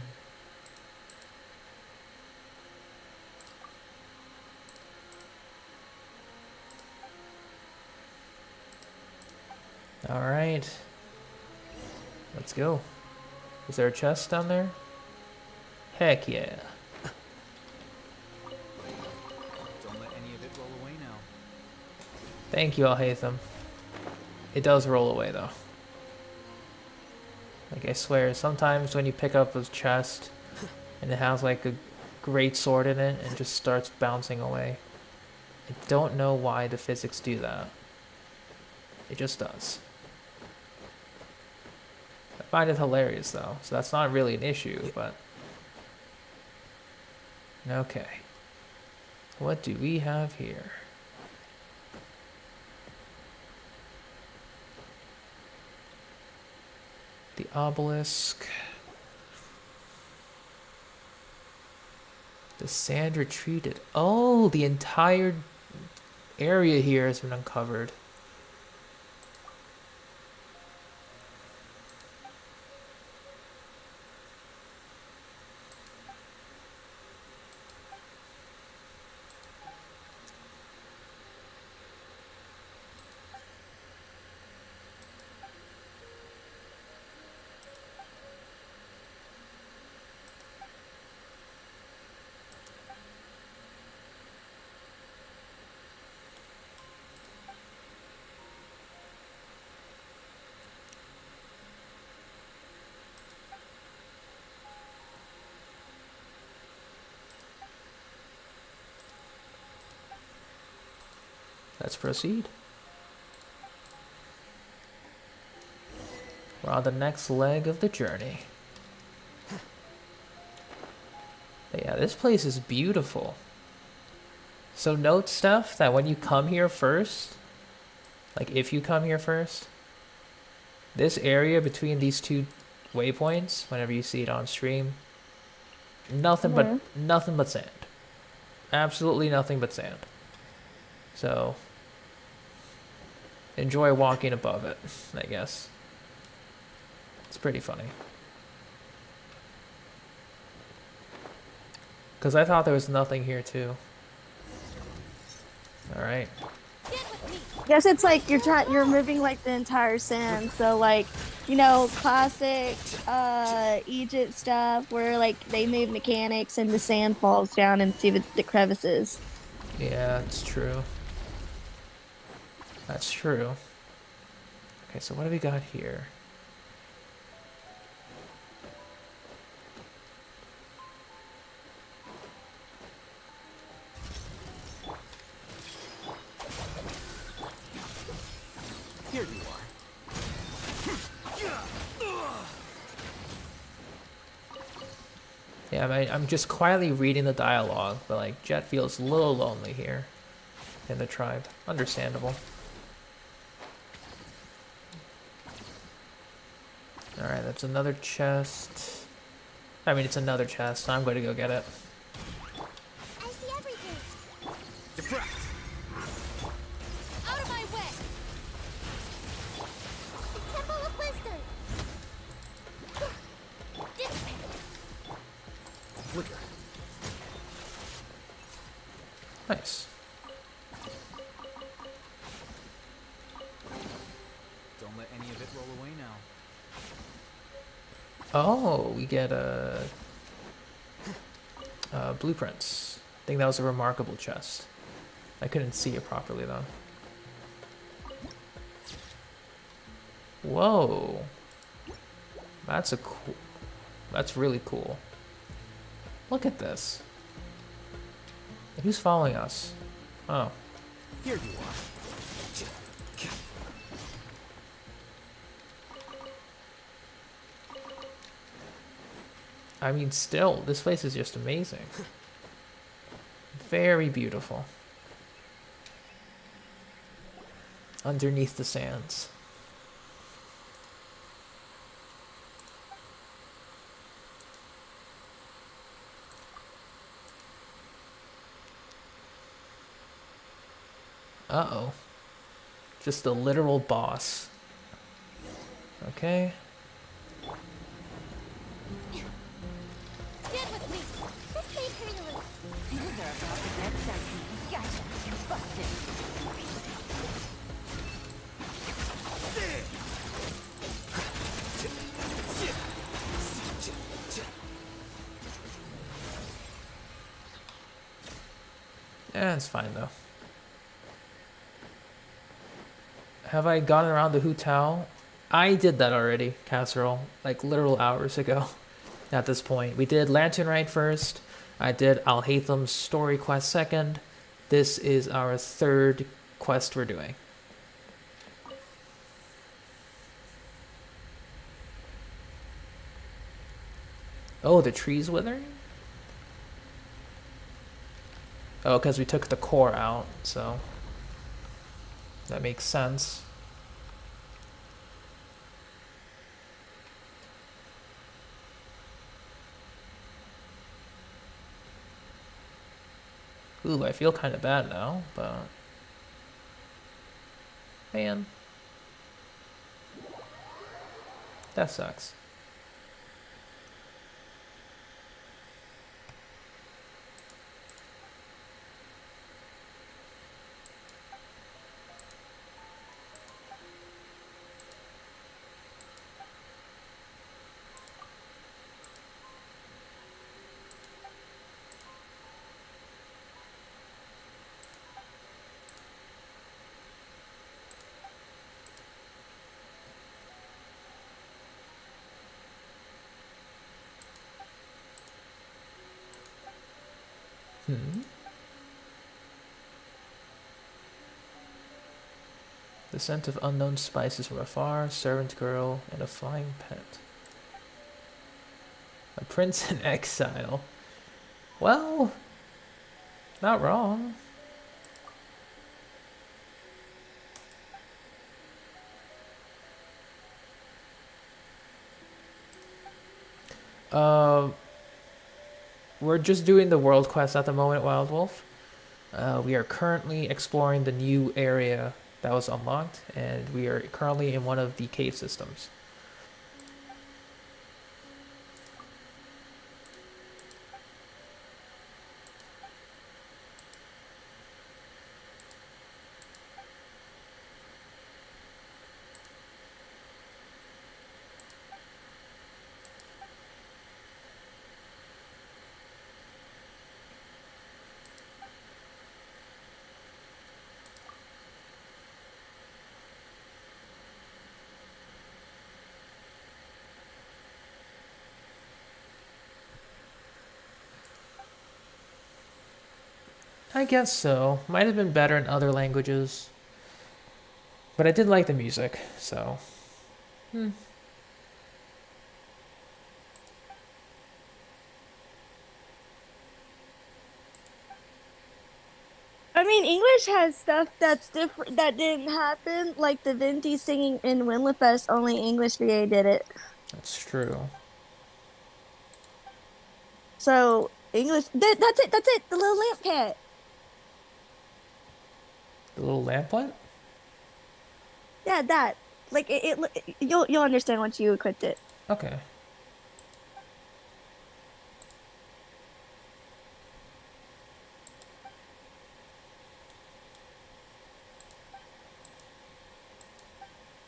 Alright. Let's go. Is there a chest down there? Heck yeah. Don't let any of it roll away now. Thank you, Alhaitham. It does roll away though. Like I swear, sometimes when you pick up a chest and it has like a great sword in it and just starts bouncing away. I don't know why the physics do that. It just does. I find it hilarious though, so that's not really an issue, but... Okay. What do we have here? The obelisk. The sand retreated. Oh, the entire area here has been uncovered. Let's proceed. We're on the next leg of the journey. But yeah, this place is beautiful. So note, Steph, that when you come here first, like if you come here first, this area between these two waypoints, whenever you see it on stream, nothing but sand. Absolutely nothing but sand. So enjoy walking above it, I guess. It's pretty funny. Because I thought there was nothing here too. Alright. Guess it's like you're moving like the entire sand, so like, you know, classic Egypt stuff where like they move mechanics and the sand falls down into the crevices. Yeah, it's true. That's true. Okay, so what do we got here? Here you are. Yeah, I'm just quietly reading the dialogue, but like Jet feels a little lonely here in the tribe. Understandable. Alright, that's another chest. I mean, it's another chest, so I'm going to go get it. I see everything. Defract. Out of my way. The Temple of Wisdom. This way. Flicker. Nice. Don't let any of it roll away now. Oh, we get blueprints. I think that was a remarkable chest. I couldn't see it properly though. Whoa. That's that's really cool. Look at this. Who's following us? Oh. Here you are. I mean, still, this place is just amazing. Very beautiful. Underneath the sands. Uh-oh. Just the literal boss. Okay. Stand with me. Just maintain a little. These are about to get dicey. Gotcha. Busted. Yeah, it's fine though. Have I gotten around the Hu Tao? I did that already, Casserole, like literal hours ago. At this point, we did Lantern Rite first. I did Alhaitham's story quest second. This is our third quest we're doing. Oh, the tree's withering? Oh, because we took the core out, so that makes sense. Ooh, I feel kind of bad now, but man, that sucks. The scent of unknown spices from afar, servant girl, and a flying pet. A prince in exile. Well, not wrong. We're just doing the world quest at the moment, Wild Wolf. We are currently exploring the new area that was unlocked, and we are currently in one of the cave systems. I guess so. Might have been better in other languages. But I did like the music, so... I mean, English has stuff that's different that didn't happen, like the Venti singing in Winterfest. Only English VA did it. That's true. So English. That's it. That's it. The little lamp cat. The little lamplet? Yeah, that. Like you'll understand once you equip it. Okay.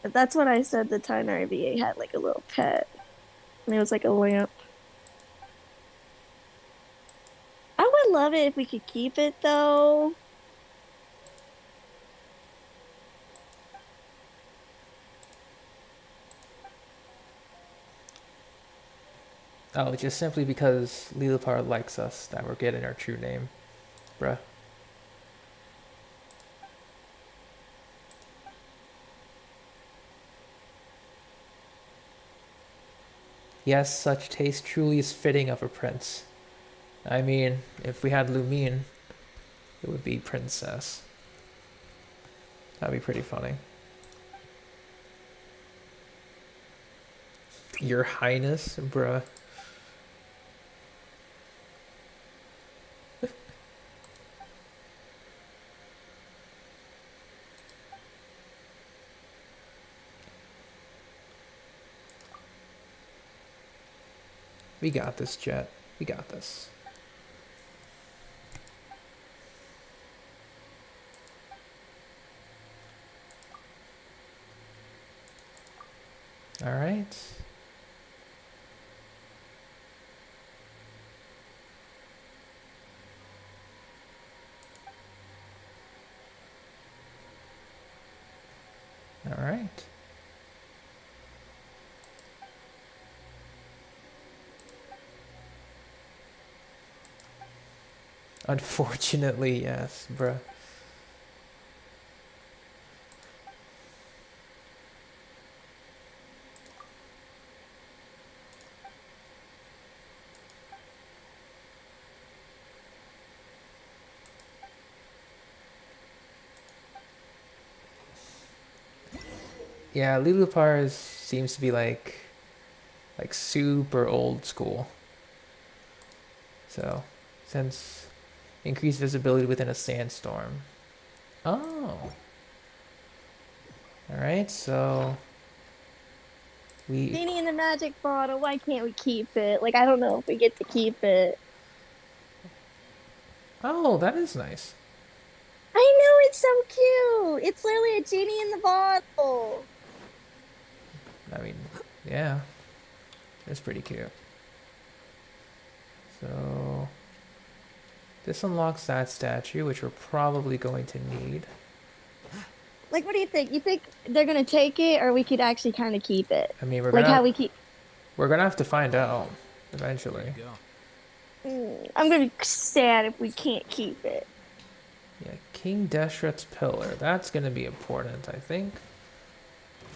That's what I said. The Tinari VA had like a little pet, and it was like a lamp. I would love it if we could keep it though. Oh, just simply because Lilipar likes us that we're getting our true name. Bruh. Yes, such taste truly is fitting of a prince. I mean, if we had Lumine, it would be princess. That'd be pretty funny. Your Highness, bruh. We got this, Jet. We got this. All right. All right. Unfortunately, yes, bruh. Yeah, Lilupar seems to be like super old school. So, since increased visibility within a sandstorm. Oh. Alright, so we Genie in the magic bottle, why can't we keep it? Like, I don't know if we get to keep it. Oh, that is nice. I know, it's so cute! It's literally a genie in the bottle! I mean, yeah. It's pretty cute. So this unlocks that statue, which we're probably going to need. Like, what do you think? You think they're gonna take it, or we could actually kind of keep it? I mean, we're like gonna how we keep. We're gonna have to find out eventually. I'm gonna be sad if we can't keep it. Yeah, King Deshret's pillar. That's gonna be important, I think.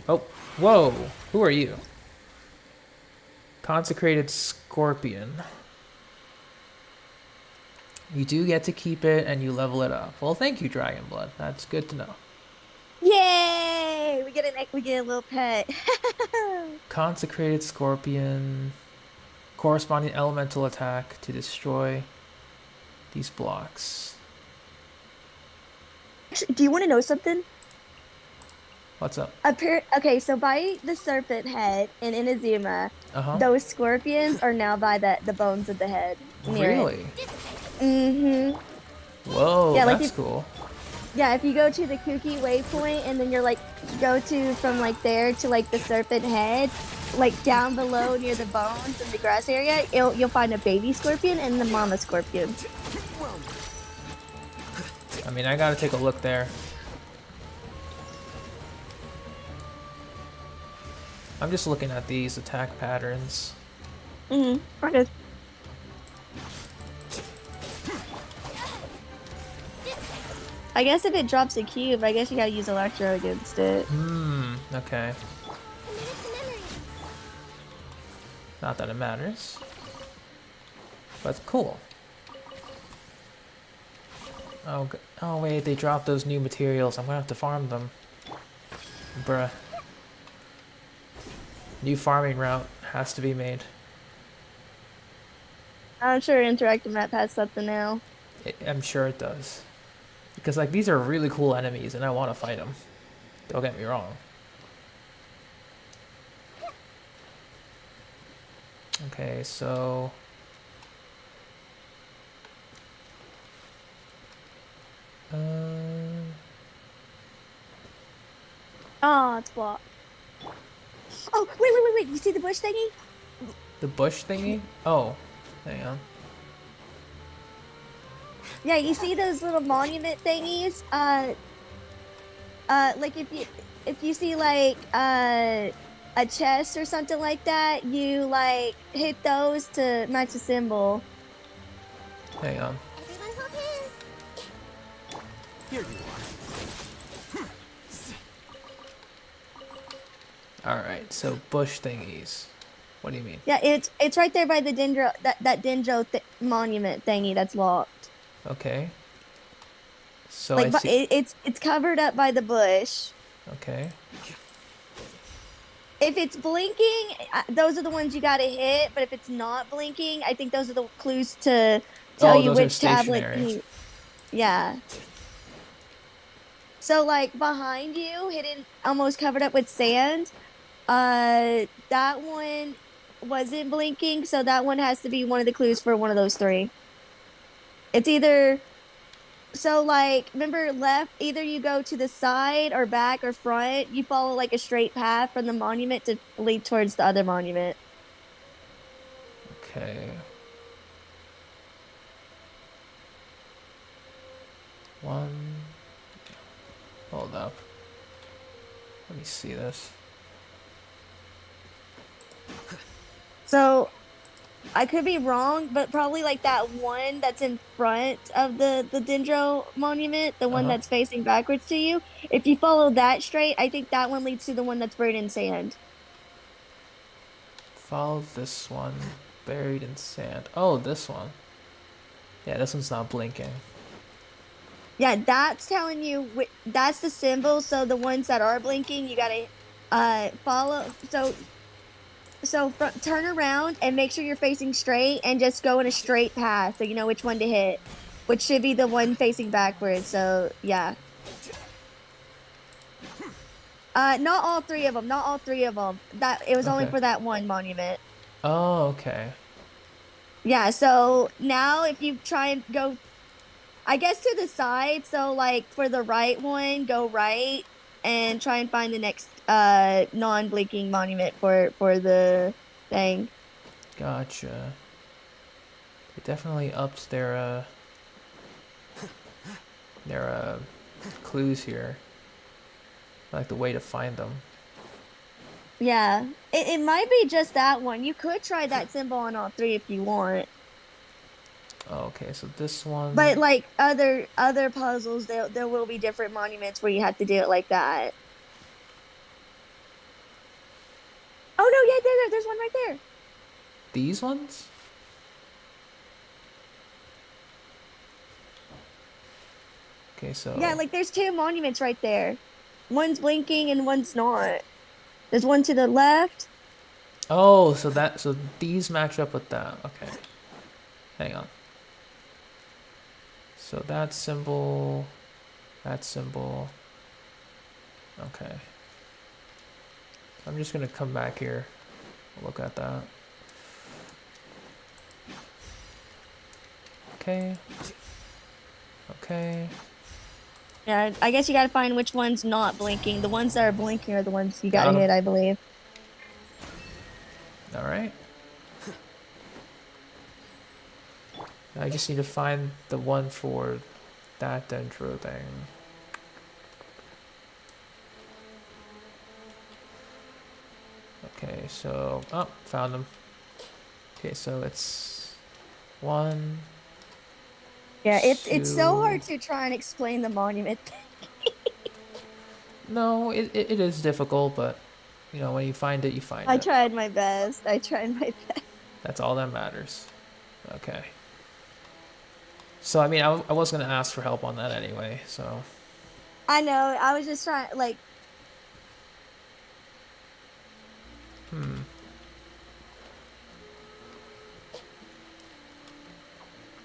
Oh, whoa! Who are you? Consecrated Scorpion. You do get to keep it, and you level it up. Well, thank you, Dragonblood. That's good to know. Yay! We get a little pet. Consecrated Scorpion. Corresponding elemental attack to destroy these blocks. Do you want to know something? What's up? Okay, so by the serpent head in Inazuma, those scorpions are now by the bones of the head. Really? Mm-hmm. Whoa, Yeah, that's cool. Yeah, if you go to the Kuki waypoint and then you're like, go to from like there to like the serpent head, like down below near the bones in the grass area, you'll find a baby scorpion and the mama scorpion. I mean, I gotta take a look there. I'm just looking at these attack patterns. Okay. I guess if it drops a cube, I guess you gotta use Electro against it. Okay. Not that it matters. But cool. Oh wait, they dropped those new materials. I'm gonna have to farm them. Bruh. New farming route has to be made. I'm sure Interactive Map has something now. I'm sure it does. Because like these are really cool enemies and I want to fight them. Don't get me wrong. Okay, so Oh, it's blocked. Oh, wait. You see the bush thingy? the bush thingy? Oh, hang on. Yeah, you see those little monument thingies? Like if you see like a chest or something like that, you like hit those to match the symbol. Hang on. Here you All right, so bush thingies. What do you mean? Yeah, it's right there by the dendro Dendro monument thingy that's locked. Okay. So like, I see. it's covered up by the bush. Okay. If it's blinking, those are the ones you gotta hit. But if it's not blinking, I think those are the clues to tell you those are which tablet. stationary. Yeah. So like behind you, hidden, almost covered up with sand. That one, wasn't blinking, so that one has to be one of the clues for one of those three. It's either so like remember left, either you go to the side or back or front. You follow like a straight path from the monument to lead towards the other monument. Okay. One. Hold up. Let me see this. So I could be wrong, but probably like that one that's in front of the Dendro monument, the one that's facing backwards to you. If you follow that straight, I think that one leads to the one that's buried in sand. Follow this one. Buried in sand. Oh, this one. Yeah, this one's not blinking. Yeah, that's telling you that's the symbol. So the ones that are blinking, you gotta follow. Turn around and make sure you're facing straight and just go in a straight path so you know which one to hit, which should be the one facing backwards. So yeah. Not all three of them. Not all three of them. That it was only for that one monument. Oh, okay. Yeah. So now if you try and go, I guess to the side. So like for the right one, go right and try and find the next non-blinking monument for the thing. Gotcha. They definitely upped their clues here. Like the way to find them. Yeah, it might be just that one. You could try that symbol on all three if you want. Oh, okay, so this one. But like other puzzles, there will be different monuments where you have to do it like that. Oh no! Yeah, there's one right there. These ones? Okay, so. Yeah, like there's two monuments right there. One's blinking and one's not. There's one to the left. Oh, so these match up with that. Okay. Hang on. So that symbol. Okay. I'm just gonna come back here, look at that. Okay. Okay. Yeah, I guess you gotta find which one's not blinking. The ones that are blinking are the ones you gotta hit, I believe. Alright. I just need to find the one for that dendro thing. Okay, so found them. Okay, so it's 1. Yeah, it's so hard to try and explain the monument thing. No, it is difficult, but you know, when you find it, you find it. I tried my best. That's all that matters. Okay. So I mean, I was gonna ask for help on that anyway, so. I know. I was just trying, like.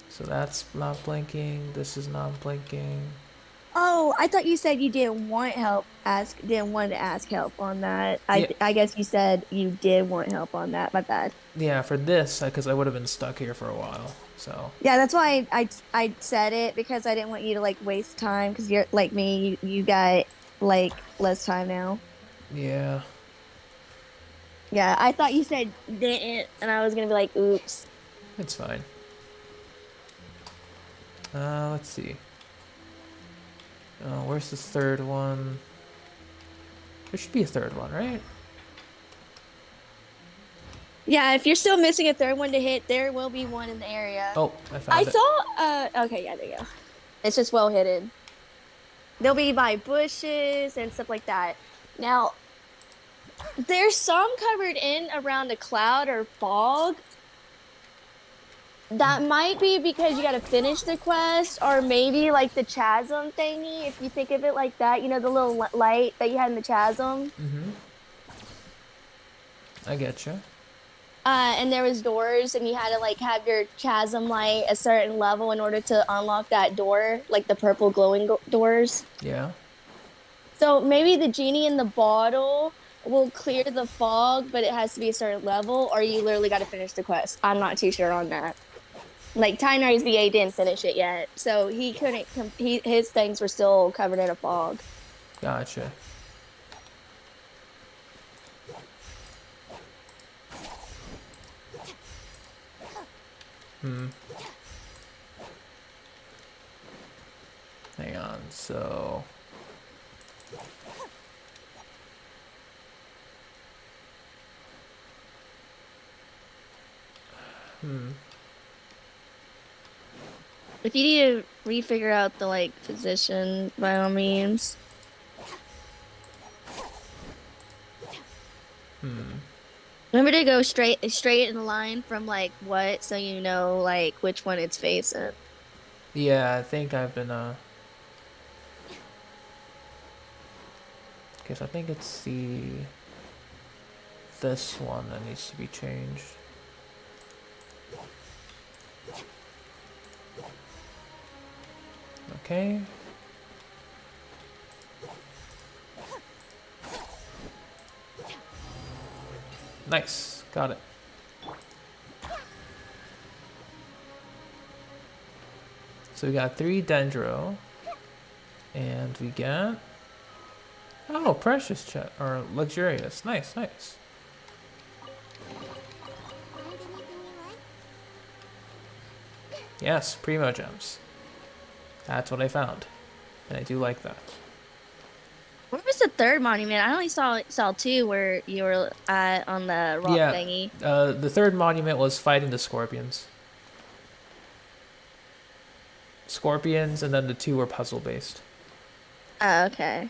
So that's not blinking. This is not blinking. Oh, I thought you said you didn't want help. Didn't want to ask help on that. I guess you said you did want help on that. My bad. Yeah, for this, because I would have been stuck here for a while. So. Yeah, that's why I said it, because I didn't want you to like waste time, because you're like me. You got like less time now. Yeah. Yeah, I thought you said didn't, and I was gonna be like, oops. It's fine. Let's see. Where's the third one? There should be a third one, right? Yeah, if you're still missing a third one to hit, there will be one in the area. Oh, I found it. Saw, okay, yeah, there you go. It's just well hidden. They'll be by bushes and stuff like that. Now, there's some covered in around a cloud or fog. That might be because you gotta finish the quest, or maybe like the chasm thingy, if you think of it like that. You know, the little light that you had in the chasm? Mm-hmm. I getcha. And there was doors, and you had to like have your chasm light a certain level in order to unlock that door, like the purple glowing doors. Yeah. So maybe the genie in the bottle will clear the fog, but it has to be a certain level, or you literally got to finish the quest. I'm not too sure on that. Like Tyner's VA didn't finish it yet, so he couldn't. His things were still covered in a fog. Gotcha. Hang on, so... If you need to refigure out the like position, by all means. Remember to go straight in a line from like what, so you know like which one it's facing. Yeah, I think I've been guess I think it's this one that needs to be changed. Okay. Nice, got it. So we got 3 Dendro, and we got precious chest or luxurious. Nice, nice. Yes, primo gems. That's what I found, and I do like that. Where was the third monument? I only saw 2 where you were on the rock thingy. The third monument was fighting the scorpions. Scorpions, and then the 2 were puzzle based. Oh, okay.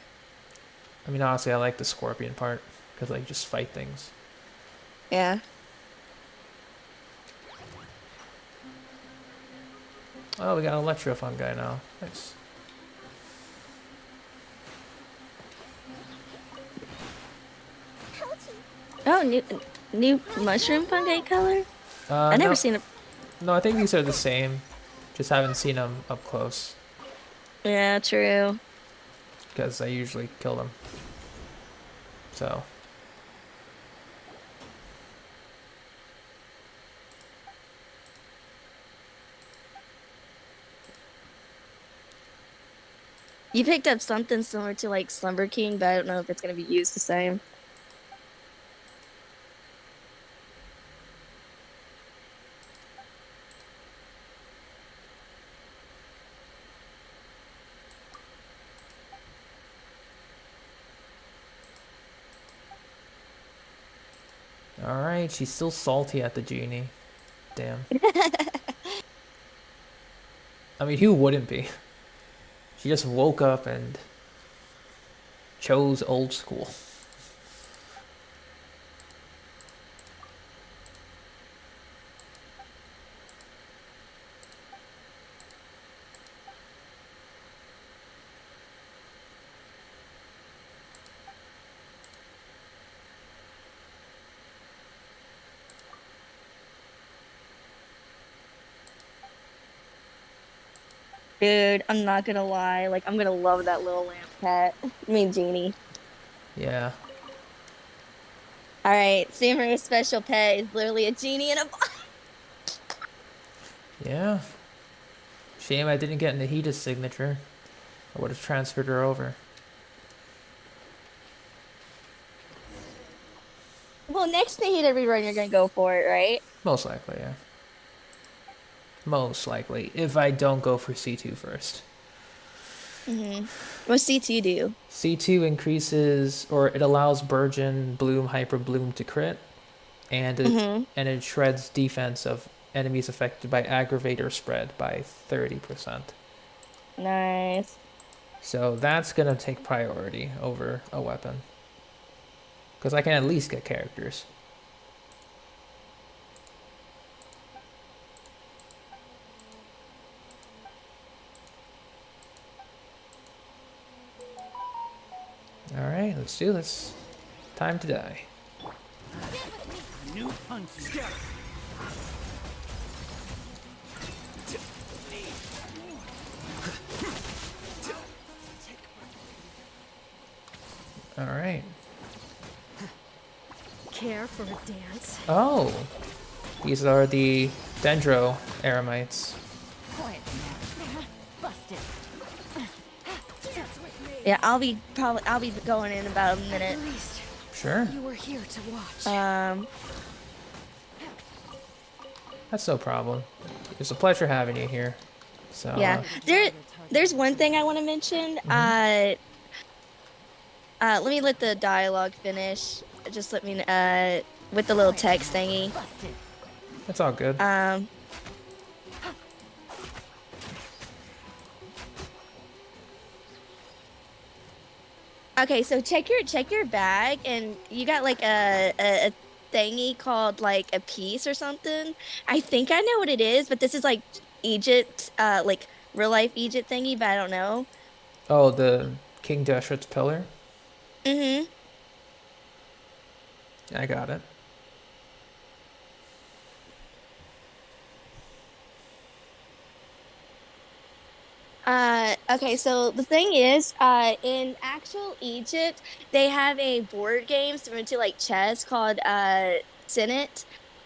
I mean, honestly, I like the scorpion part because I just fight things. Yeah. Oh, we got an electro fungi now. Nice. Oh, new mushroom fungi color? I never seen it. No, I think these are the same. Just haven't seen them up close. Yeah, true. Because I usually kill them. So. You picked up something similar to like Slumber King, but I don't know if it's going to be used the same. Alright, she's still salty at the genie. Damn. I mean, who wouldn't be? She just woke up and chose old school. Dude, I'm not gonna lie. Like, I'm gonna love that little lamp pet. I mean, genie. Yeah. Alright, Samura's special pet is literally a genie in a box. Yeah. Shame I didn't get Nahida's signature. I would have transferred her over. Well, next Nahida rerun, you're gonna go for it, right? Most likely, yeah. Most likely. If I don't go for C2 first. What's C2 do? C2 increases, or it allows Burgeon, Bloom, Hyper Bloom to crit. And it shreds defense of enemies affected by Aggravate or Spread by 30%. Nice. So that's going to take priority over a weapon. Because I can at least get characters. Alright, let's do this. Time to die. New punky. Alright. care for a dance? Oh, these are the Dendro Eremites. Quiet now. Busted. Yeah, I'll be going in about a minute. At least Sure. you were here to watch. That's no problem. It's a pleasure having you here. So Yeah, there's one thing I want to mention. Let me let the dialogue finish. Just let me with the little text thingy. That's all good. Okay, so check your bag, and you got like a thingy called like a piece or something. I think I know what it is, but this is like Egypt, like real life Egypt thingy, but I don't know. Oh, the King Dashret's pillar? Mm-hmm. I got it. Okay, so the thing is, in actual Egypt, they have a board game similar to like chess called Senate.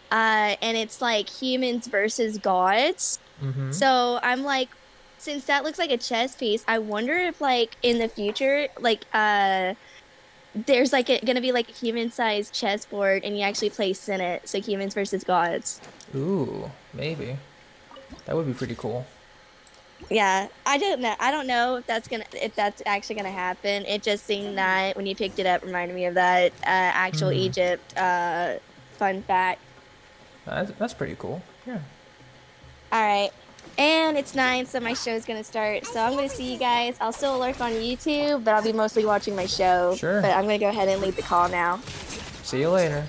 And it's like humans versus gods. Mm-hmm. So I'm like, since that looks like a chess piece, I wonder if like in the future, like there's like gonna be like a human-sized chessboard, and you actually play Senate, so humans versus gods. Ooh, maybe. That would be pretty cool. Yeah, I don't know. I don't know if that's actually gonna happen. It just seemed that when you picked it up reminded me of that actual Egypt fun fact. That's pretty cool. Yeah. All right. And it's 9, so my show's gonna start. So I'm gonna see you guys. I'll still lurk on YouTube, but I'll be mostly watching my show. Sure. But I'm gonna go ahead and leave the call now. See you later.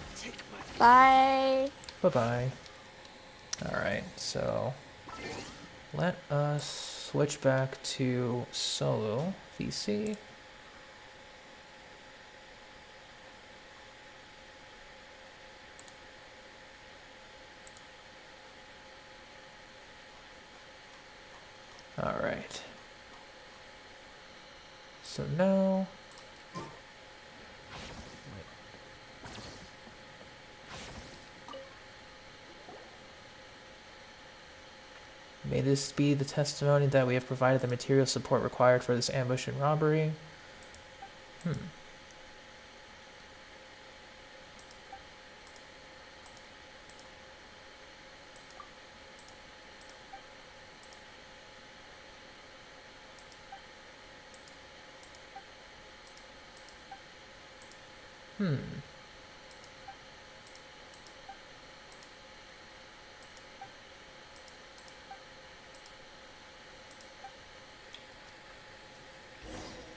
Bye. Bye-bye. Alright, so let us switch back to solo VC. Alright. So now may this be the testimony that we have provided the material support required for this ambush and robbery.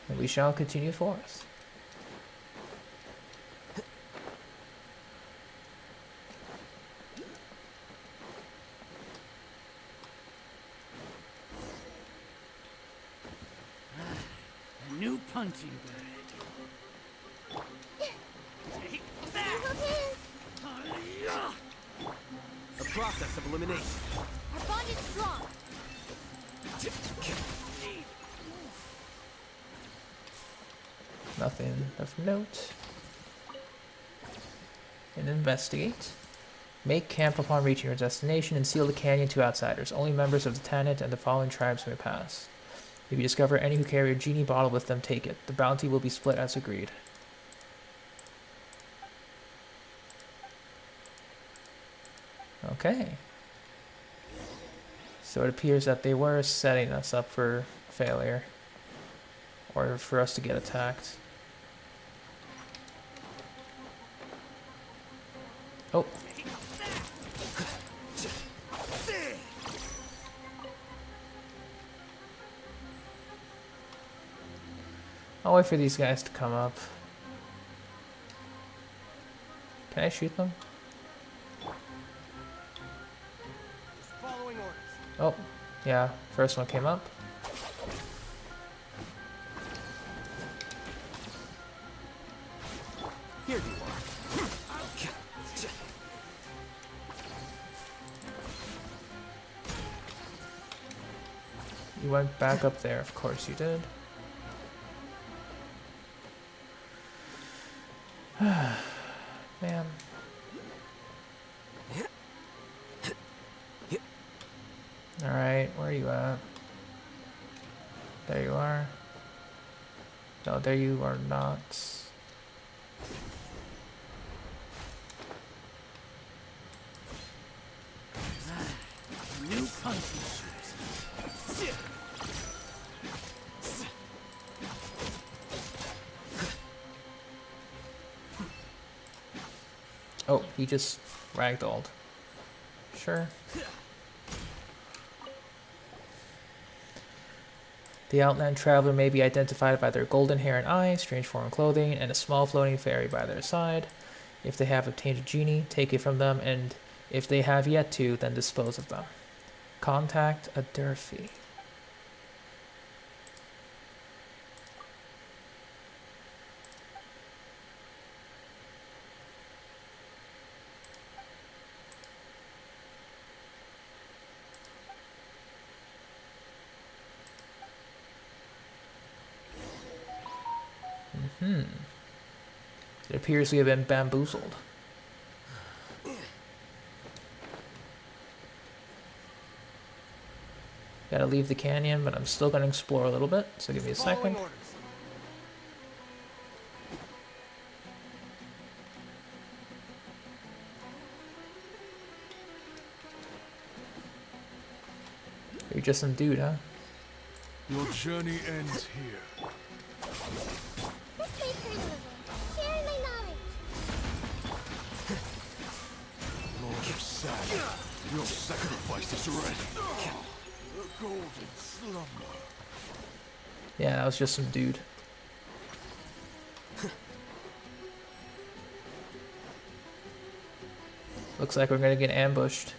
And we shall continue forth. A new punching bag. A process of elimination. Our bond is strong. Nothing of note. And investigate. Make camp upon reaching your destination and seal the canyon to outsiders. Only members of the Tanit and the following tribes may pass. If you discover any who carry a genie bottle with them, take it. The bounty will be split as agreed. Okay. So it appears that they were setting us up for failure. Or for us to get attacked. Oh. I'll wait for these guys to come up. Can I shoot them? Following orders. Oh, yeah. First one came up. Here you are. You went back up there, of course you did. Man. Alright, where are you at? There you are. No, there you are not. New punching shoes. Oh, he just ragdolled. Sure. The outland traveler may be identified by their golden hair and eyes, strange foreign clothing, and a small floating fairy by their side. If they have obtained a genie, take it from them, and if they have yet to, then dispose of them. Contact a Durfee. It appears we have been bamboozled. Gotta leave the canyon, but I'm still gonna explore a little bit, so give me a second. You're just some dude, huh? Your journey ends here. This pays for your delivery. Sharing my knowledge. Lord of Sad, your sacrifice is ready. The golden slumber. Yeah, that was just some dude. Looks like we're gonna get ambushed.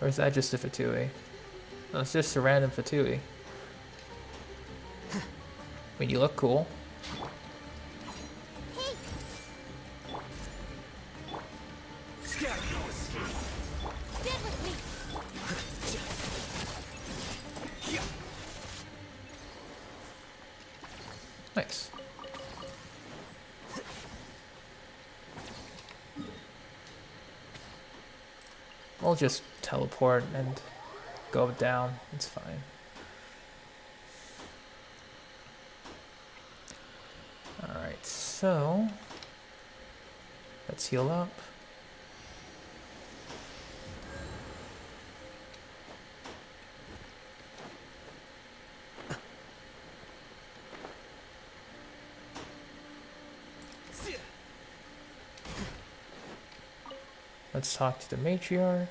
Or is that just a Fatui? No, it's just a random Fatui. I mean, you look cool. Nice. We'll just teleport and go down. It's fine. Alright, so let's heal up. Let's talk to the matriarch.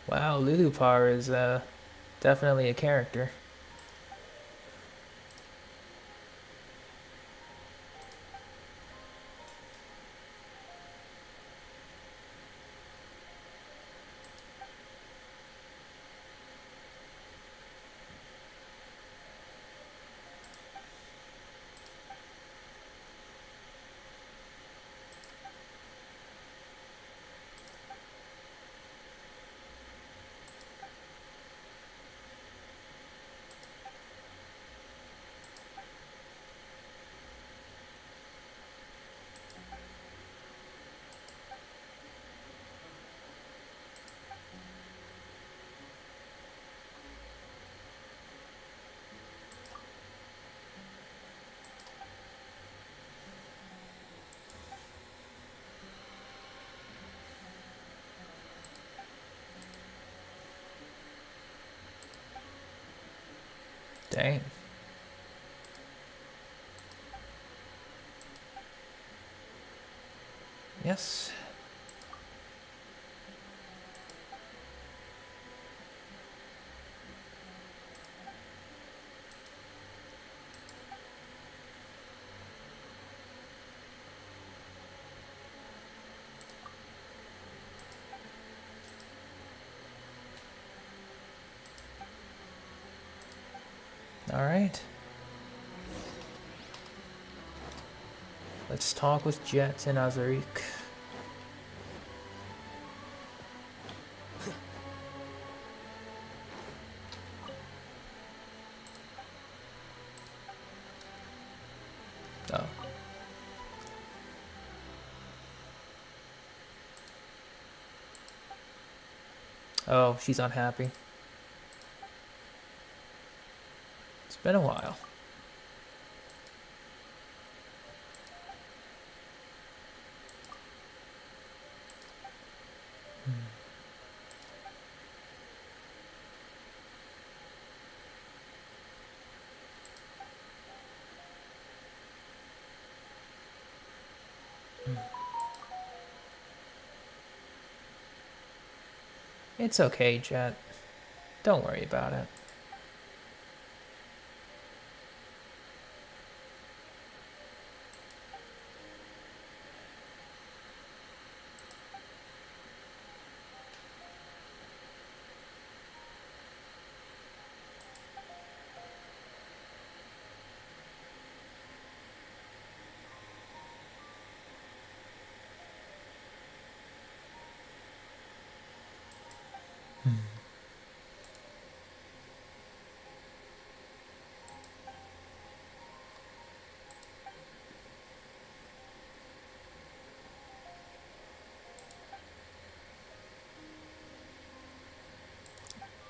Wow, Lulupar is definitely a character. Dang. Yes. All right. Let's talk with Jet and Azarik. Oh. Oh, she's unhappy. It's been a while. It's okay, Jet. Don't worry about it.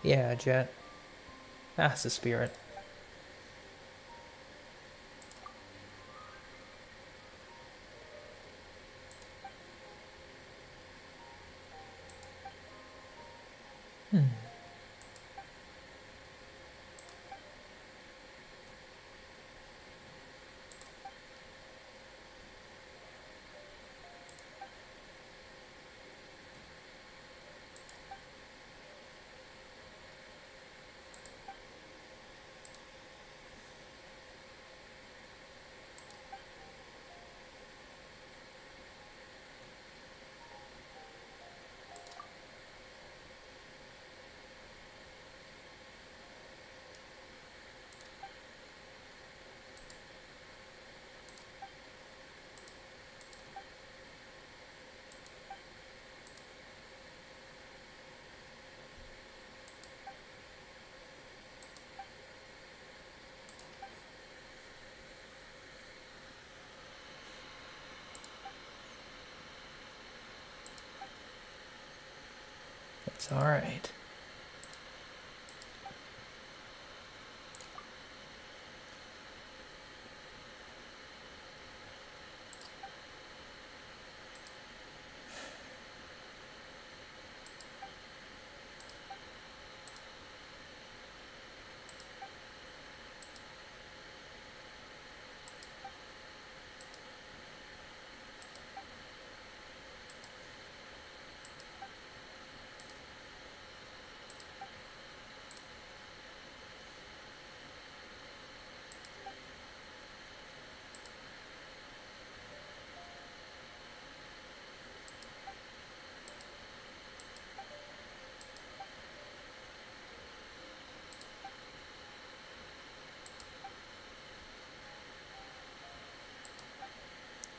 Yeah, Jet. That's the spirit. It's alright.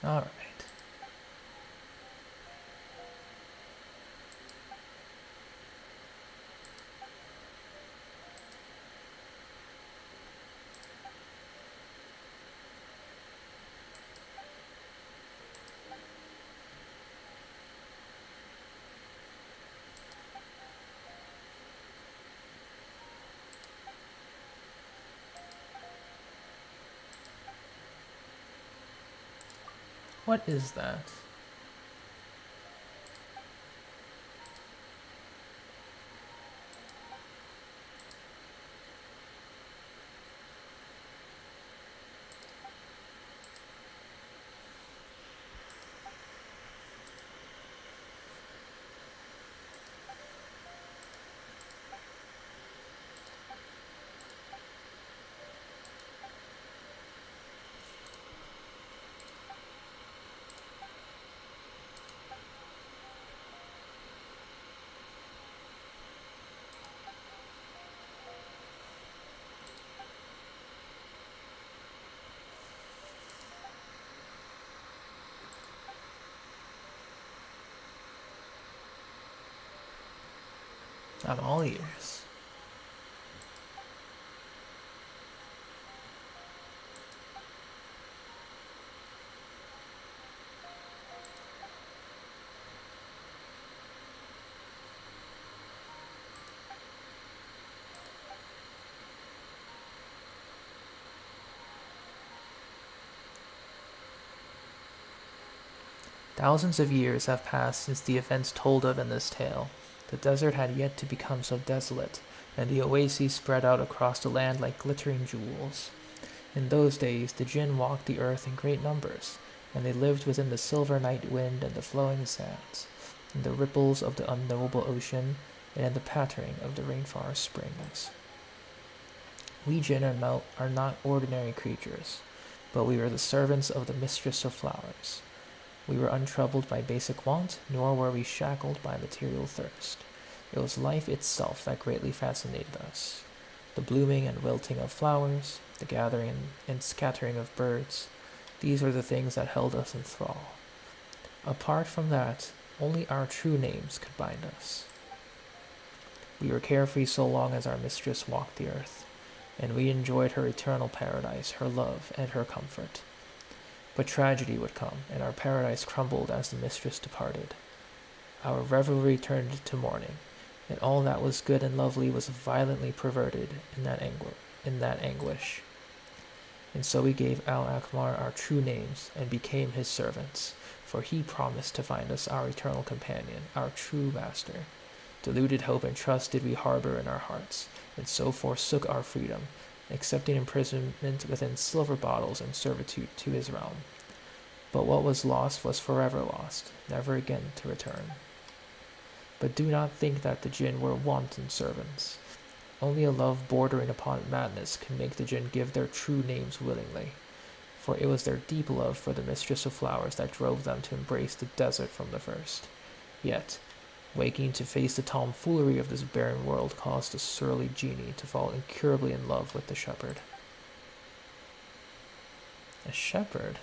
Alright. What is that? I'm all ears. Thousands of years have passed since the events told of in this tale. The desert had yet to become so desolate, and the oases spread out across the land like glittering jewels. In those days, the Jinn walked the earth in great numbers, and they lived within the silver night wind and the flowing sands, in the ripples of the unknowable ocean, and in the pattering of the rainforest springs. We Jinn are not ordinary creatures, but we are the servants of the mistress of flowers. We were untroubled by basic want, nor were we shackled by material thirst. It was life itself that greatly fascinated us. The blooming and wilting of flowers, the gathering and scattering of birds, these were the things that held us in thrall. Apart from that, only our true names could bind us. We were carefree so long as our mistress walked the earth, and we enjoyed her eternal paradise, her love, and her comfort. But tragedy would come, and our paradise crumbled as the mistress departed. Our revelry turned to mourning, and all that was good and lovely was violently perverted in that anguish. And so we gave Al-Akmar our true names and became his servants, for he promised to find us our eternal companion, our true master. Deluded hope and trust did we harbor in our hearts, and so forsook our freedom, accepting imprisonment within silver bottles and servitude to his realm. But what was lost was forever lost, never again to return. But do not think that the Jinn were wanton servants. Only a love bordering upon madness can make the Jinn give their true names willingly, for it was their deep love for the mistress of flowers that drove them to embrace the desert from the first. Yet, waking to face the tomfoolery of this barren world caused the surly genie to fall incurably in love with the shepherd. A shepherd?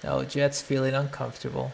Oh, Jet's feeling uncomfortable.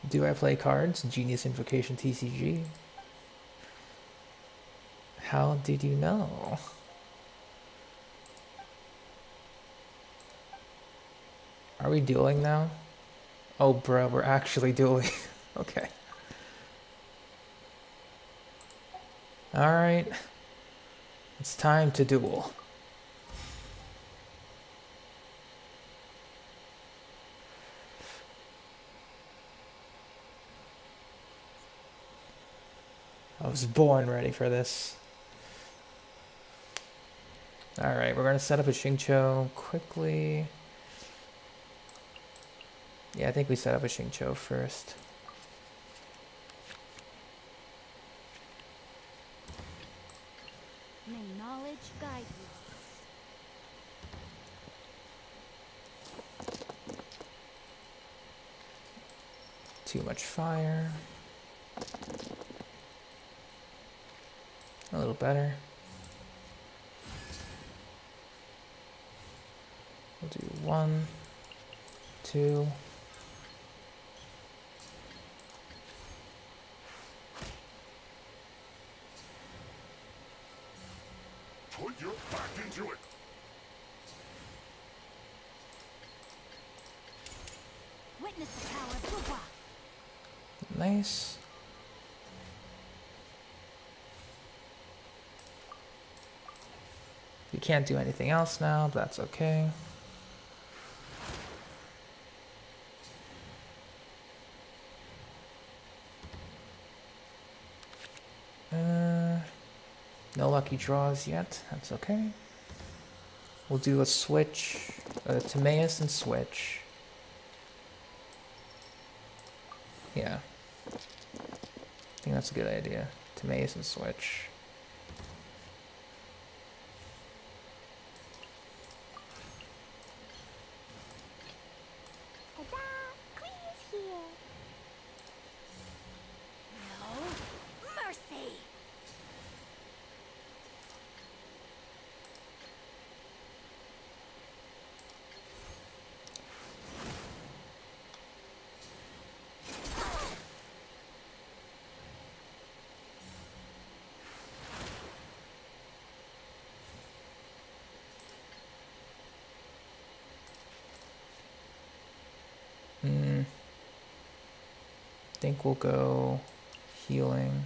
Do I play cards? Genius Invocation TCG. How did you know? Are we dueling now? Oh, bro, we're actually dueling. Okay. Alright. It's time to duel. I was born ready for this. Alright, we're going to set up a Xingqiu quickly. Yeah, I think we set up a Xingqiu first. May knowledge guide you. Too much fire. little better. We'll do 1, 2. Put your back into it. Witness the power of Bouba. Nice. You can't do anything else now, but that's okay. No lucky draws yet, that's okay. We'll do a switch, Timaeus and switch. Yeah. I think that's a good idea. Timaeus and switch. Ta-da! Clee's here. No mercy. I think we'll go healing.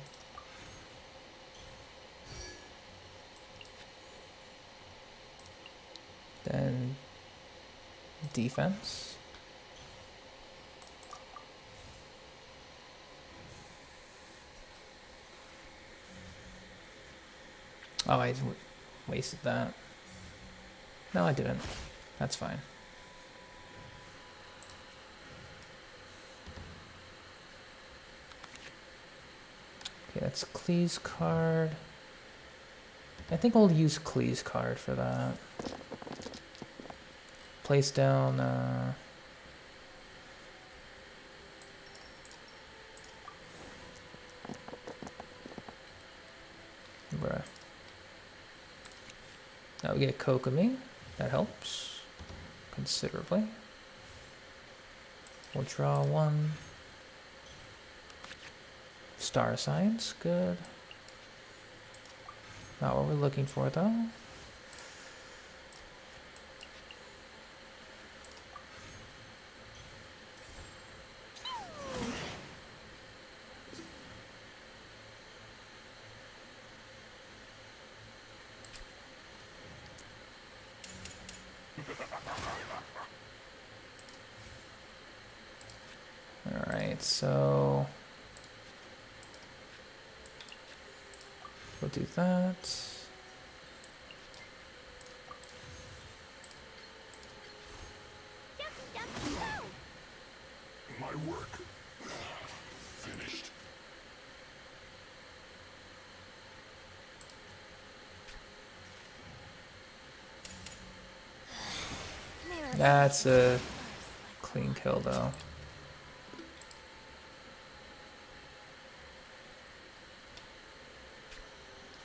Then defense. Oh, I wasted that. No, I didn't. That's fine. Okay, that's Clee's card. I think I'll use Clee's card for that. Place down, bruh. Now we get Kokomi. That helps considerably. We'll draw 1. Star signs, good. Not what we're looking for though. Alright, so we'll do that. My work finished. That's a clean kill though.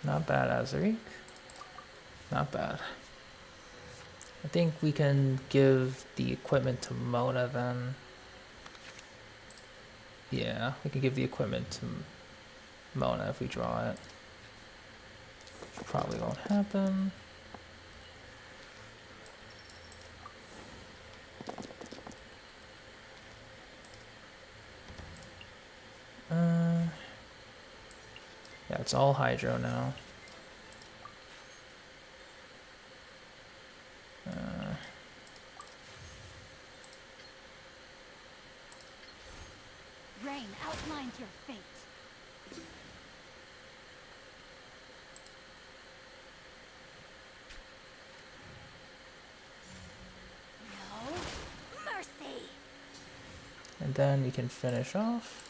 Not bad, Azariq. Not bad. I think we can give the equipment to Mona then. Yeah, we can give the equipment to Mona if we draw it. Which probably won't happen. Yeah, it's all Hydro now. Rain outlines your fate. No mercy. And then we can finish off.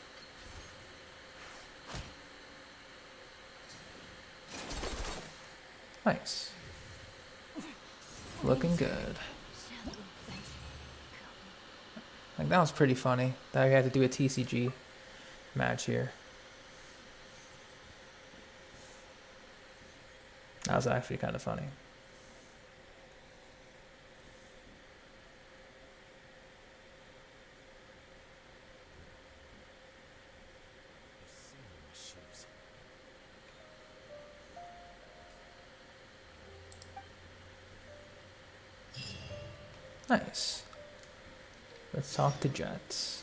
Nice. Looking good. Like, that was pretty funny that I had to do a TCG match here. That was actually kind of funny. Nice. Let's talk to Jets.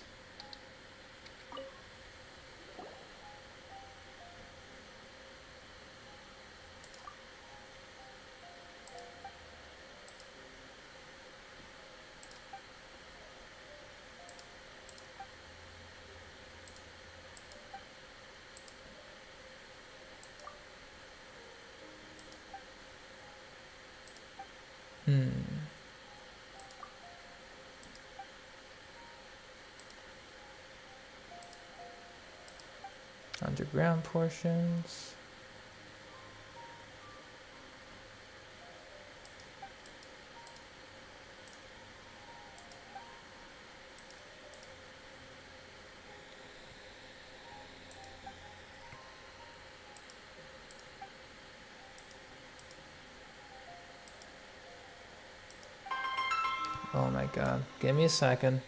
Underground portions. Oh my god. Give me a second.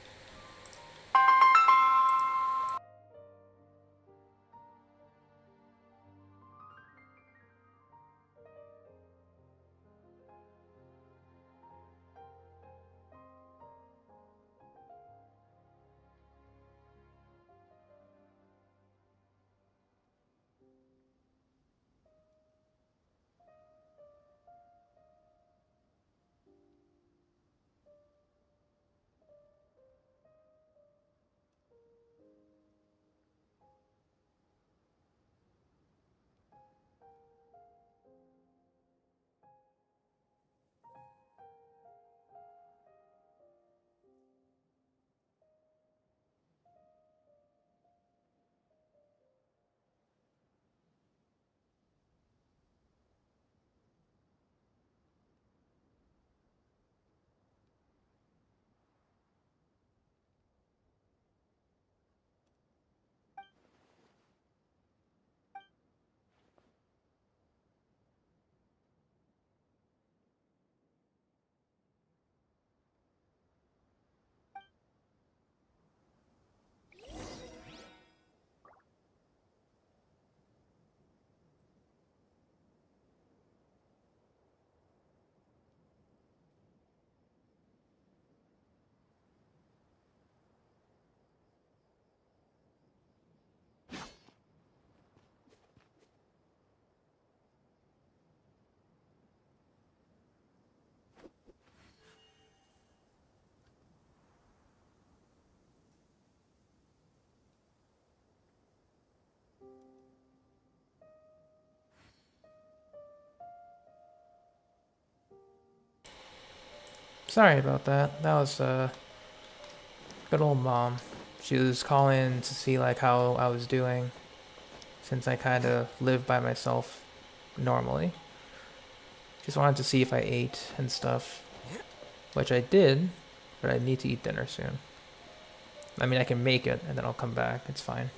Sorry about that. That was good old mom. She was calling to see like how I was doing, since I kind of live by myself normally. Just wanted to see if I ate and stuff, which I did, but I need to eat dinner soon. I mean, I can make it and then I'll come back. It's fine.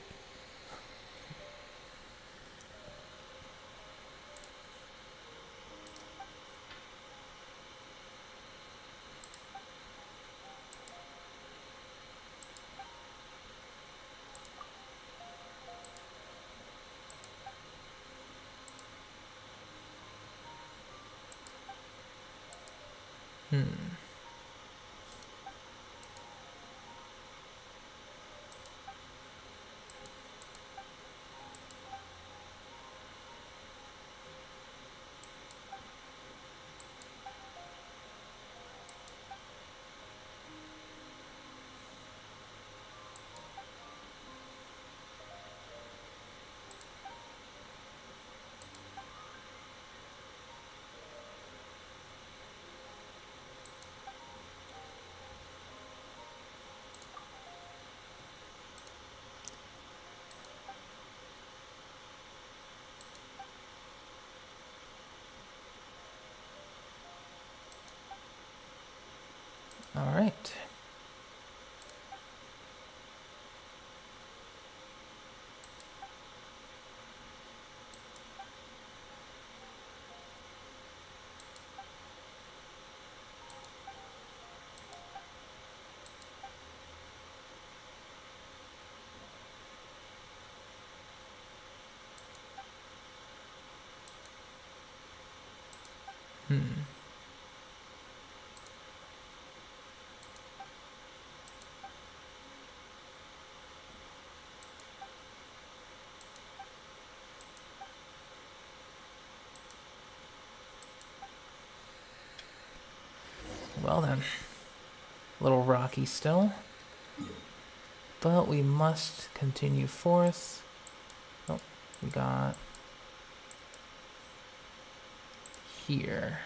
All right. Hmm. Well then, a little rocky still, but we must continue forth. Oh, we got here.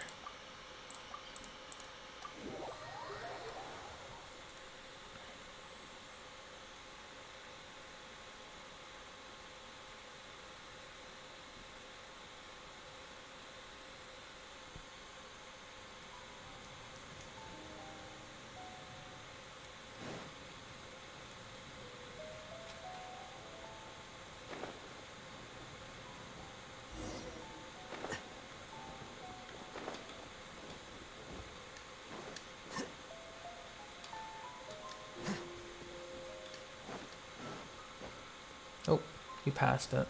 Oh, we passed it.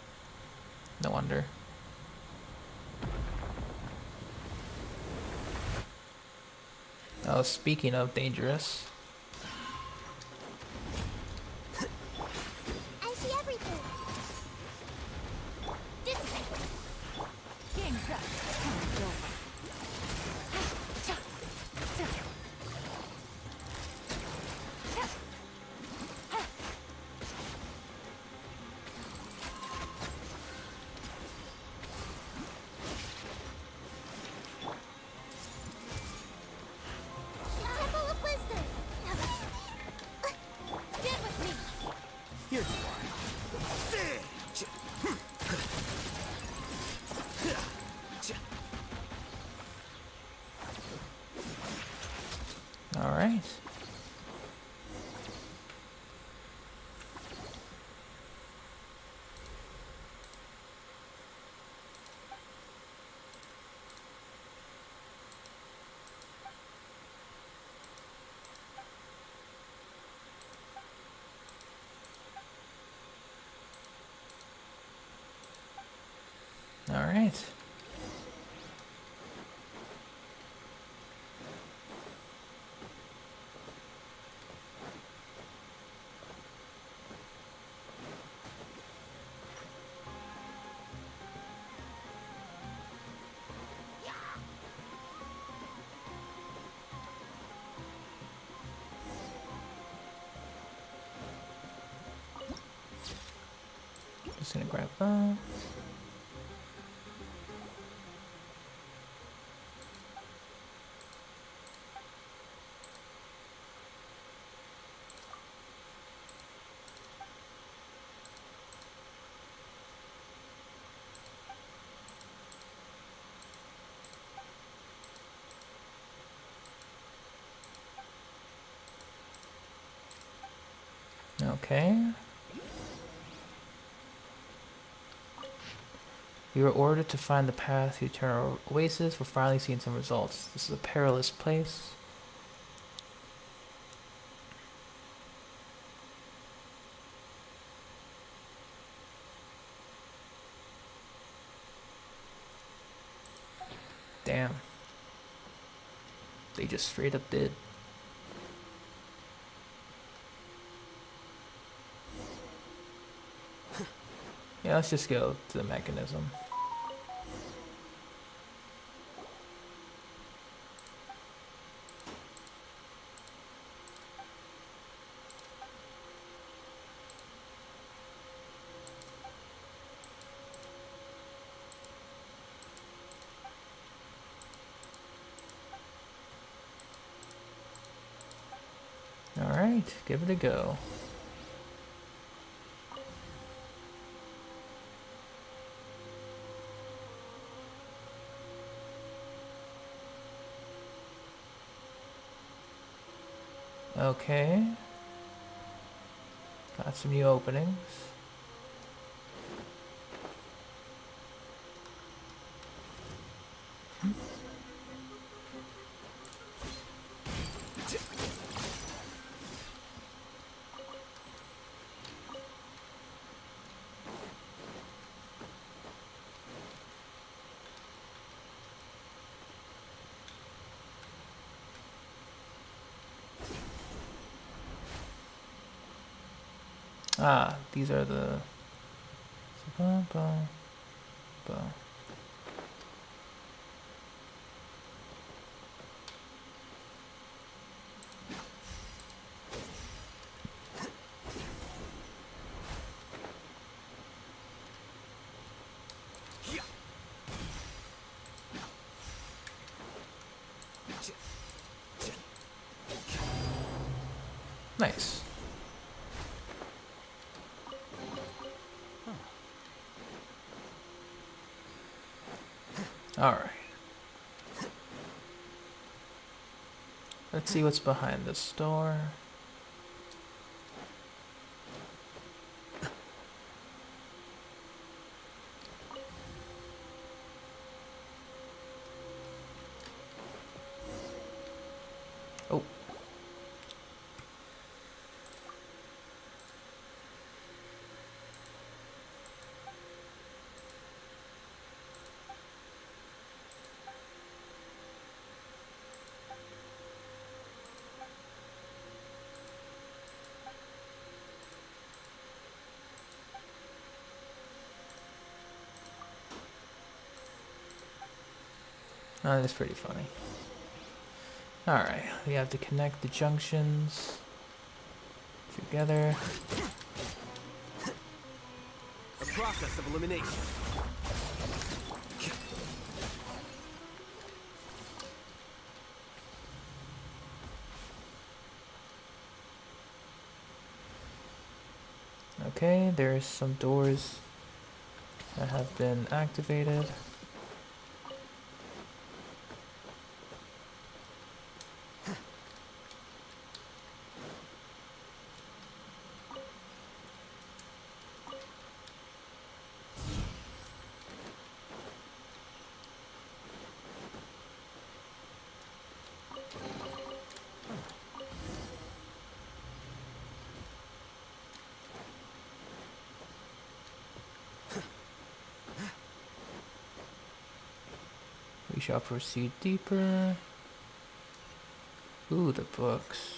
No wonder. Oh, speaking of dangerous. I see everything. This way. Game's up. Time's over. Temple of Wisdom. Get with me. Here's why. All right. All right. Just gonna grab that. Okay. We were ordered to find the path to Eternal Oasis. We're finally seeing some results. This is a perilous place. Damn. They just straight up did. Yeah, let's just go to the mechanism. Alright, give it a go. Okay. Got some new openings. Ah, these are the... Nice. All right. Let's see what's behind this door. Oh. Oh, that's pretty funny. Alright, we have to connect the junctions together. A process of elimination. Okay, there's some doors that have been activated. We shall proceed deeper. Ooh, the books.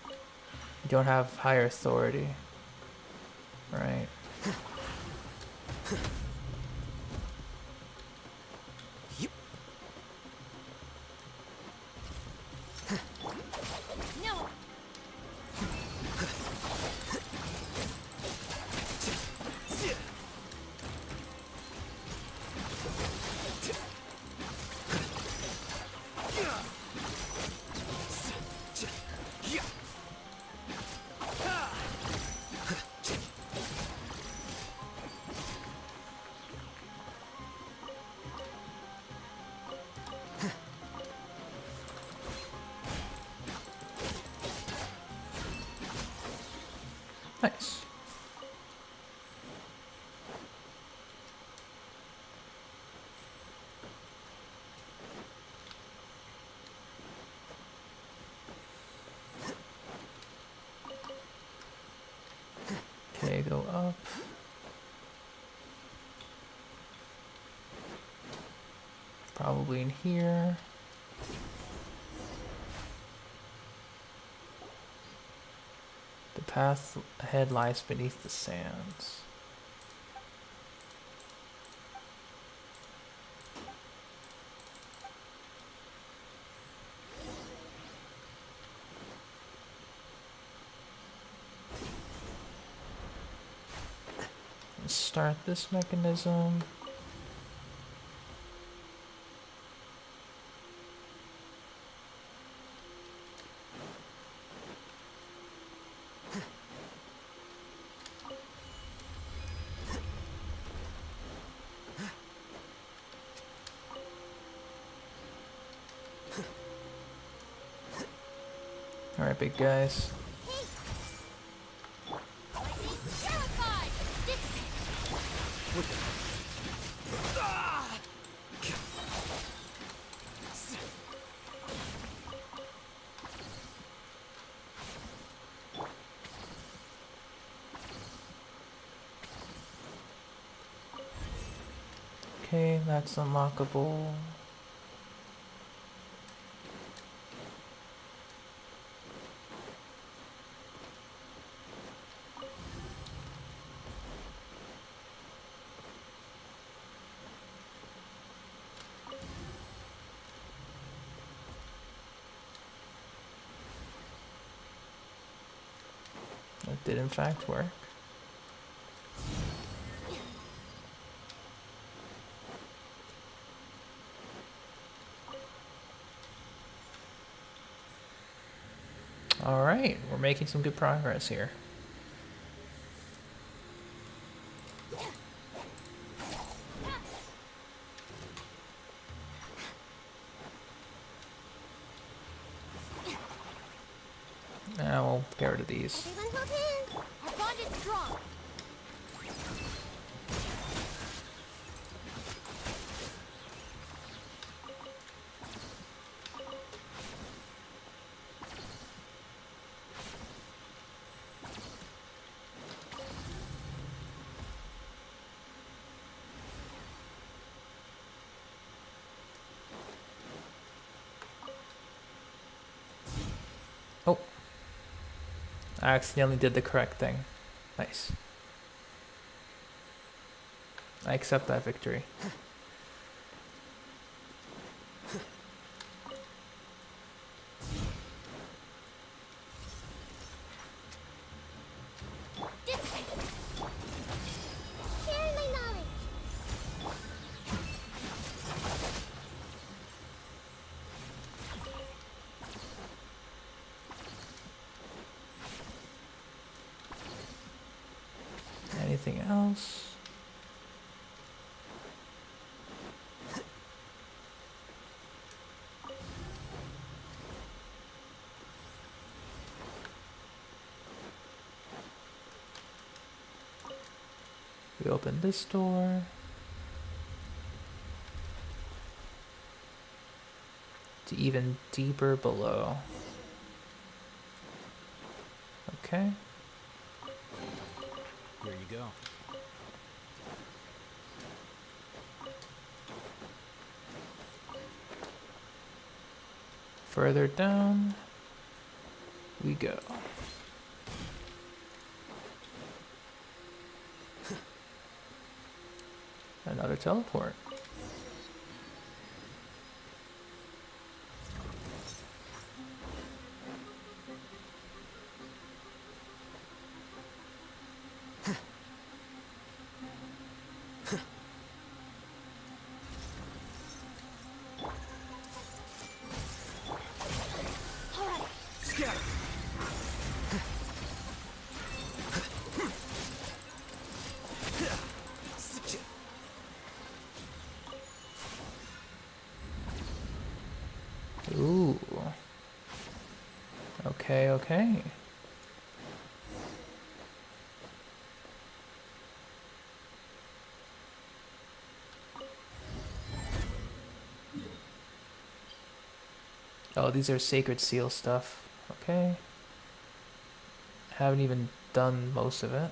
You don't have higher authority. Right. No. Nice. Okay, go up. Probably in here. The path ahead lies beneath the sands. Let's start this mechanism. Alright, big guys. Okay, that's unlockable. did in fact work. Alright, we're making some good progress here. Now we'll get rid of these. Everyone hold hands. Our bond is strong. Oh. I accidentally did the correct thing. Nice. I accept that victory. Sharing my knowledge. Anything else? We open this door. To even deeper below. Okay. Here you go. Further down we go. Another teleport. Ooh. Okay, okay. Oh, these are sacred seal stuff. Okay. Haven't even done most of it.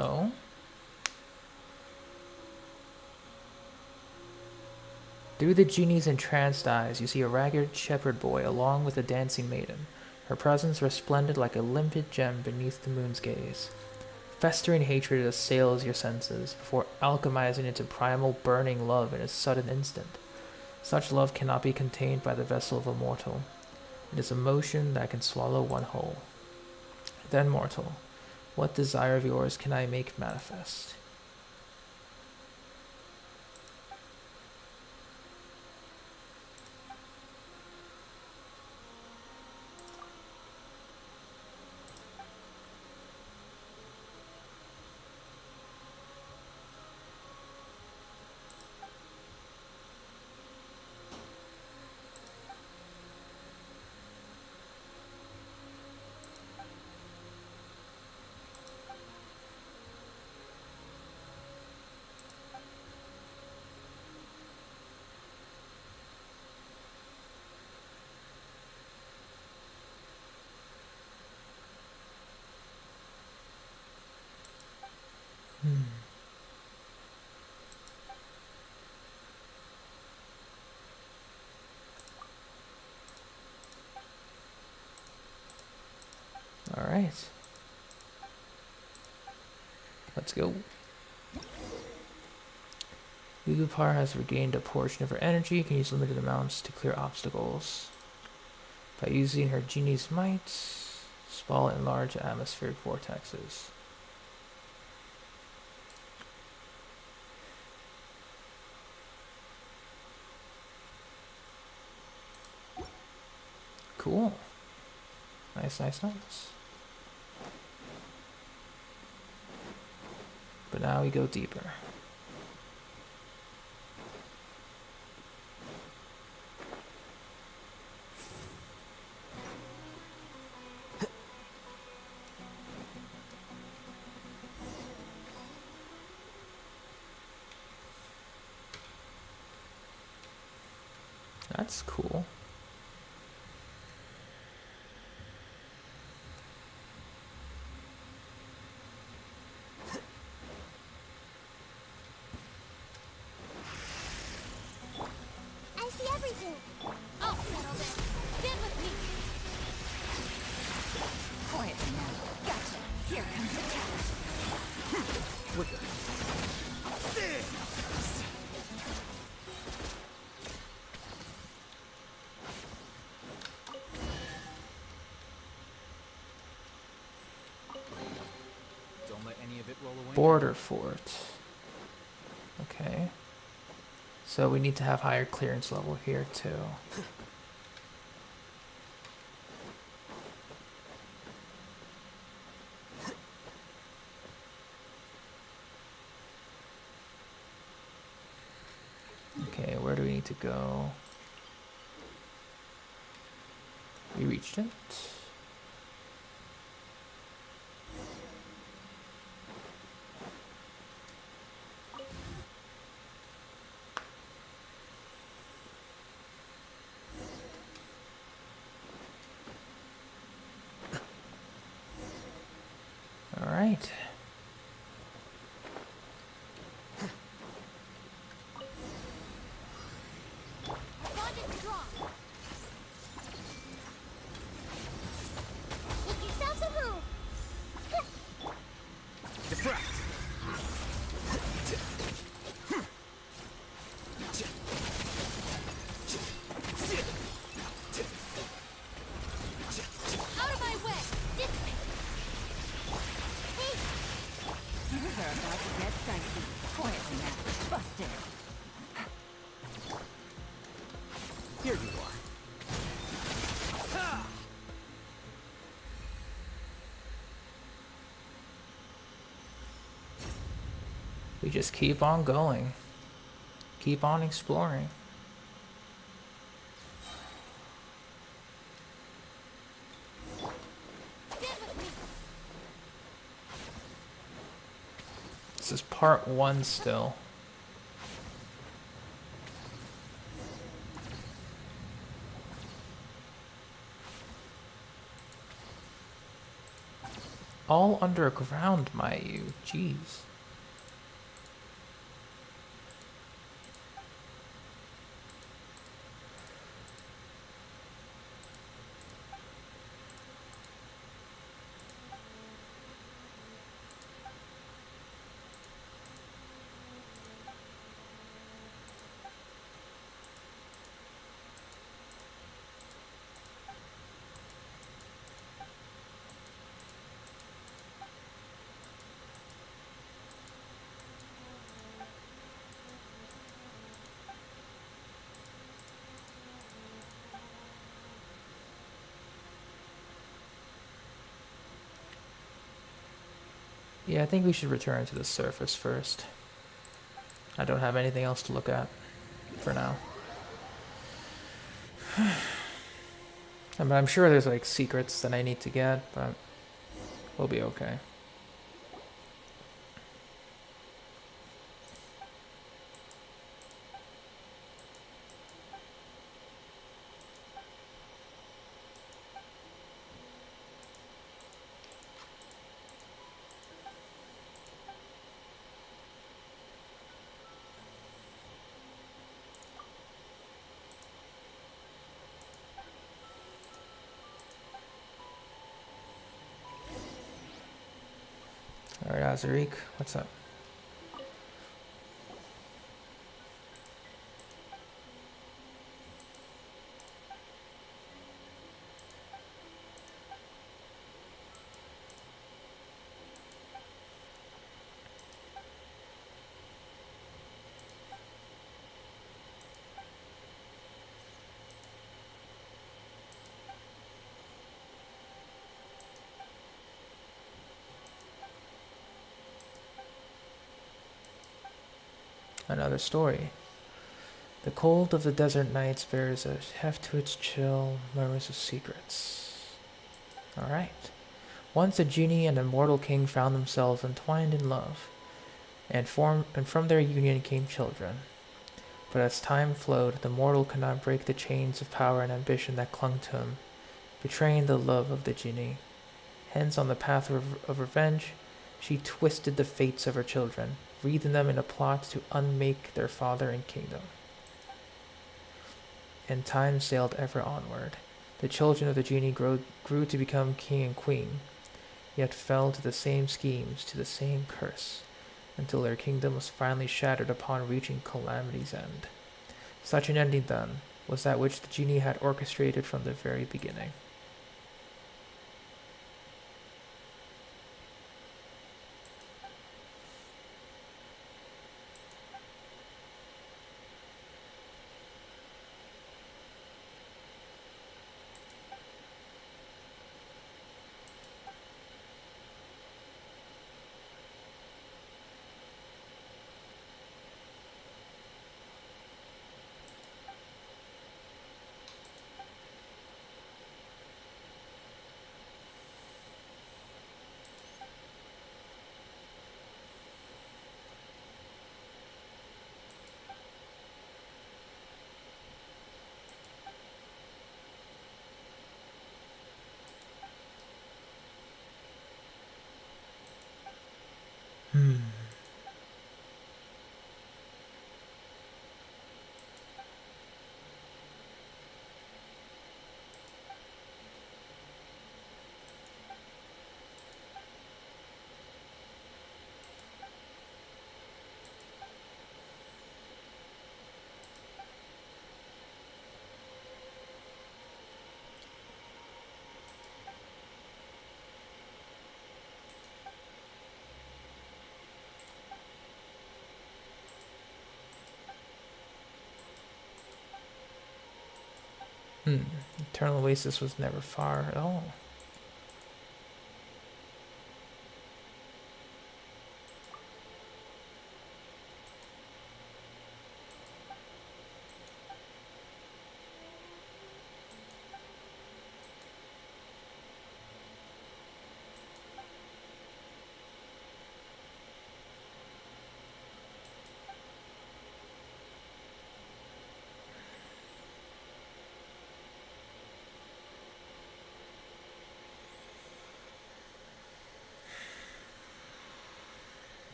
Oh. Through the genie's entranced eyes, you see a ragged shepherd boy along with a dancing maiden. Her presence resplendent like a limpid gem beneath the moon's gaze. Festering hatred assails your senses, before alchemizing into primal burning love in a sudden instant. Such love cannot be contained by the vessel of a mortal. It is a motion that can swallow one whole. Then, mortal, what desire of yours can I make manifest? Let's go. Lulupar has regained a portion of her energy, can use limited amounts to clear obstacles. By using her genie's might, Spall enlarge atmospheric vortexes. Cool. Nice, nice, nice. But now we go deeper. That's cool. I see everything. I'll settle this. Stand with me. Quiet now. Gotcha. Here comes the challenge. Quicker. Don't let any of it roll away. Border fort. Okay. So we need to have higher clearance level here too. Okay, where do we need to go? We reached it. All right. Bond is strong. Make yourselves a room. Deflect. Out of my way. This way. Hey, Things are about to get dicey. Quietly now. Busted. Here you are. We just keep on going. Keep on exploring. stand with me. This is part 1 still. All underground, Mayu. Jeez. Yeah, I think we should return to the surface first. I don't have anything else to look at for now. I mean, I'm sure there's like secrets that I need to get, but we'll be okay. Alright, Azarik, what's up? Another story. The cold of the desert nights bears a heft to its chill murmurs of secrets. Alright. Once a genie and a mortal king found themselves entwined in love, and from their union came children. But as time flowed, the mortal could not break the chains of power and ambition that clung to him, betraying the love of the genie. Hence, on the path of revenge, she twisted the fates of her children, wreathing them in a plot to unmake their father and kingdom. And time sailed ever onward. The children of the genie grew to become king and queen, yet fell to the same schemes, to the same curse, until their kingdom was finally shattered upon reaching calamity's end. Such an ending, then, was that which the genie had orchestrated from the very beginning. Eternal Oasis was never far at all.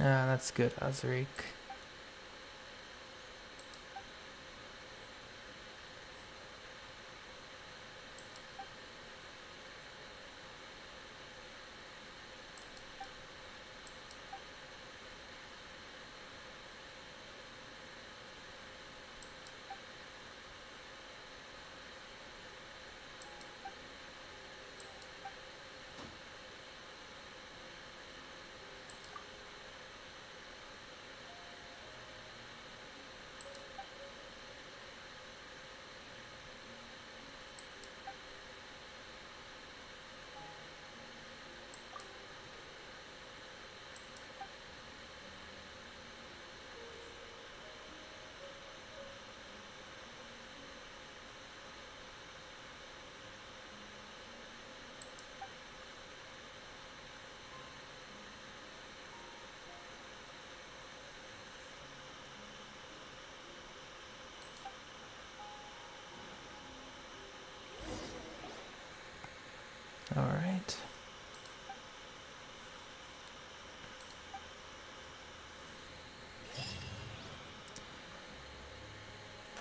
Ah, that's good, Azarik.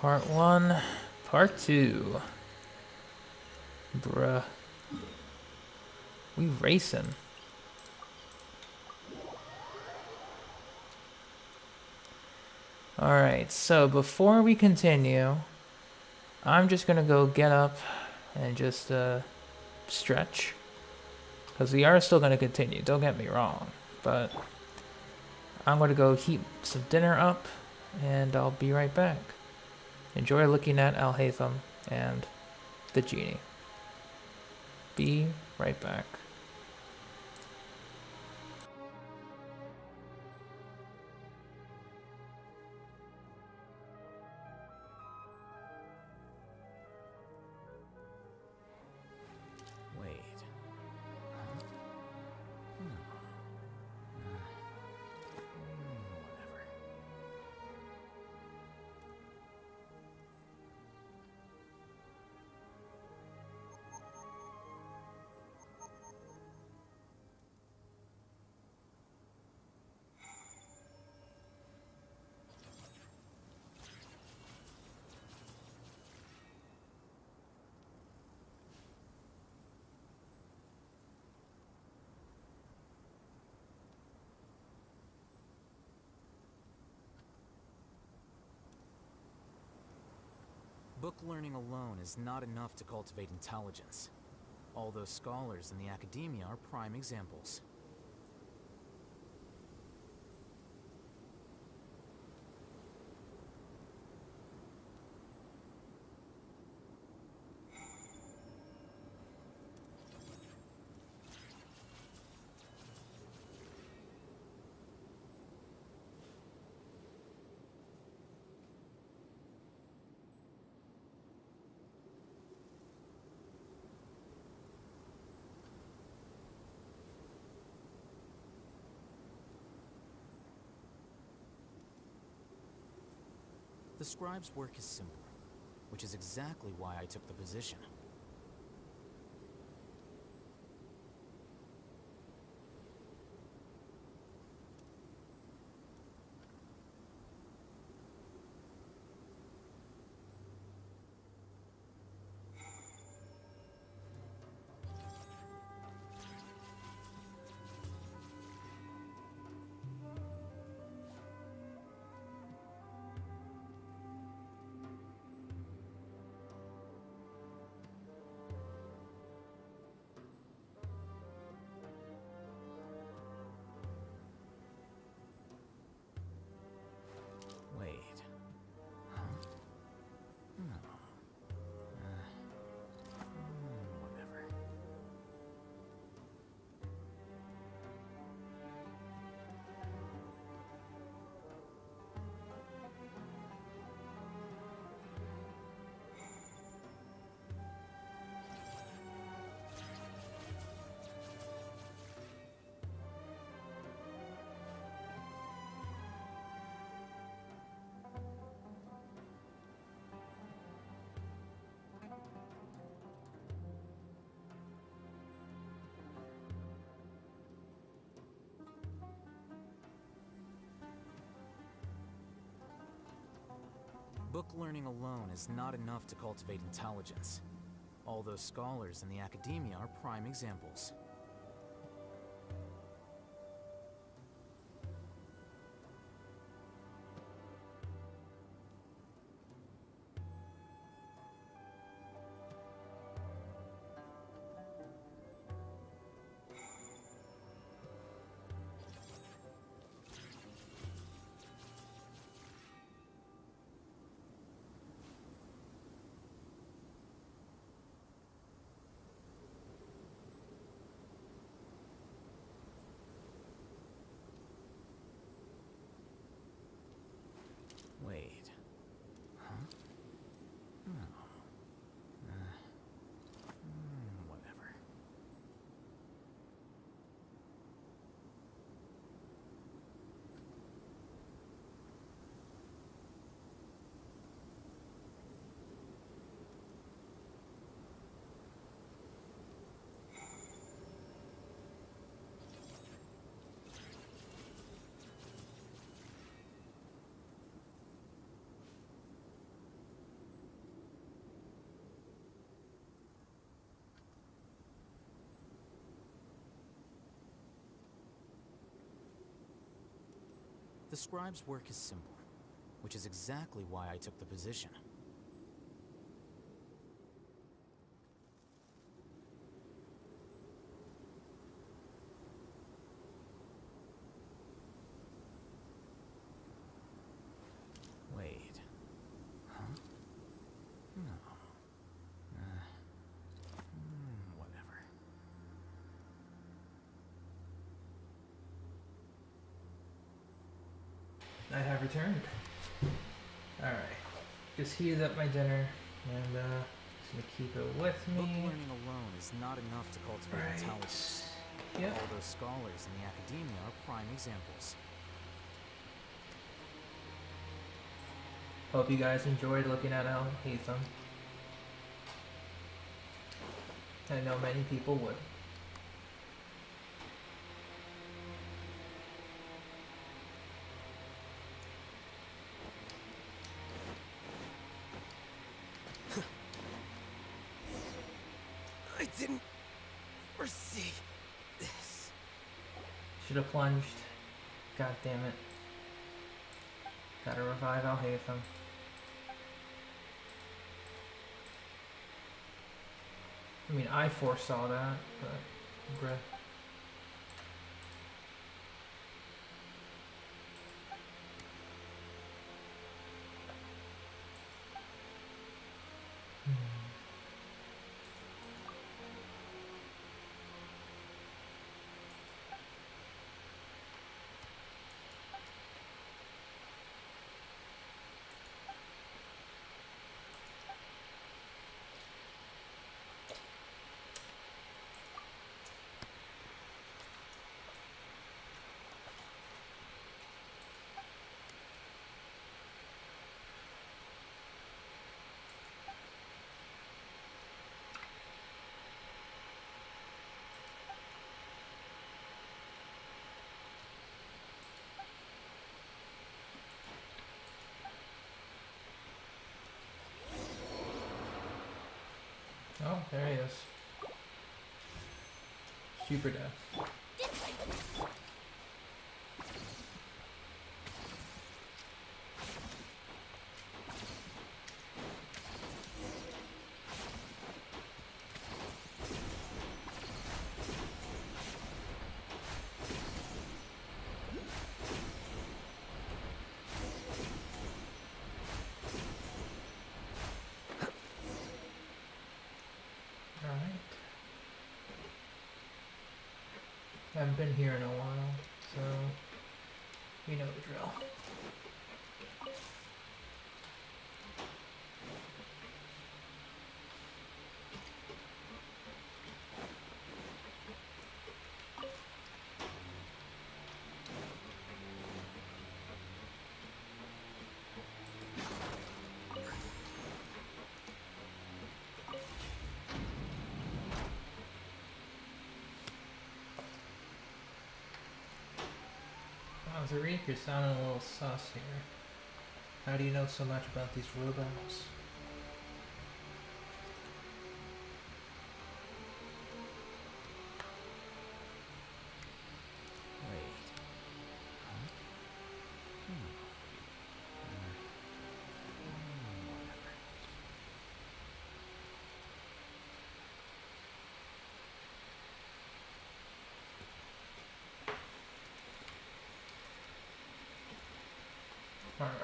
Part 1, Part 2. Bruh. We racing. Alright, so before we continue, I'm just gonna go get up and just stretch. Because we are still gonna continue, don't get me wrong. But I'm gonna go heat some dinner up and I'll be right back. Enjoy looking at Alhaitham and the genie. Be right back. Wait. Huh? No. Whatever. Book learning alone is not enough to cultivate intelligence. All those scholars in the academia are prime examples. The scribe's work is simple, which is exactly why I took the position. Wait. Huh? No. Whatever. Book learning alone is not enough to cultivate intelligence. All those scholars in the academia are prime examples. The scribe's work is simple, which is exactly why I took the position. Wait. Huh? No. Whatever. I have returned. Alright. Just heated up my dinner and just gonna keep it with me. Book learning alone is not enough to cultivate intelligence. Yep. All those scholars in the academia are prime examples. Hope you guys enjoyed looking at Alhaitham. I know many people would. I didn't foresee this. Should have plunged. God damn it. Gotta revive Alhaitham. I mean, I foresaw that, but bruh. Oh, there he is. Super death. Haven't been here in a while, so you know the drill. Wow, Zarik, you're sounding a little sus here. How do you know so much about these robots? Alright.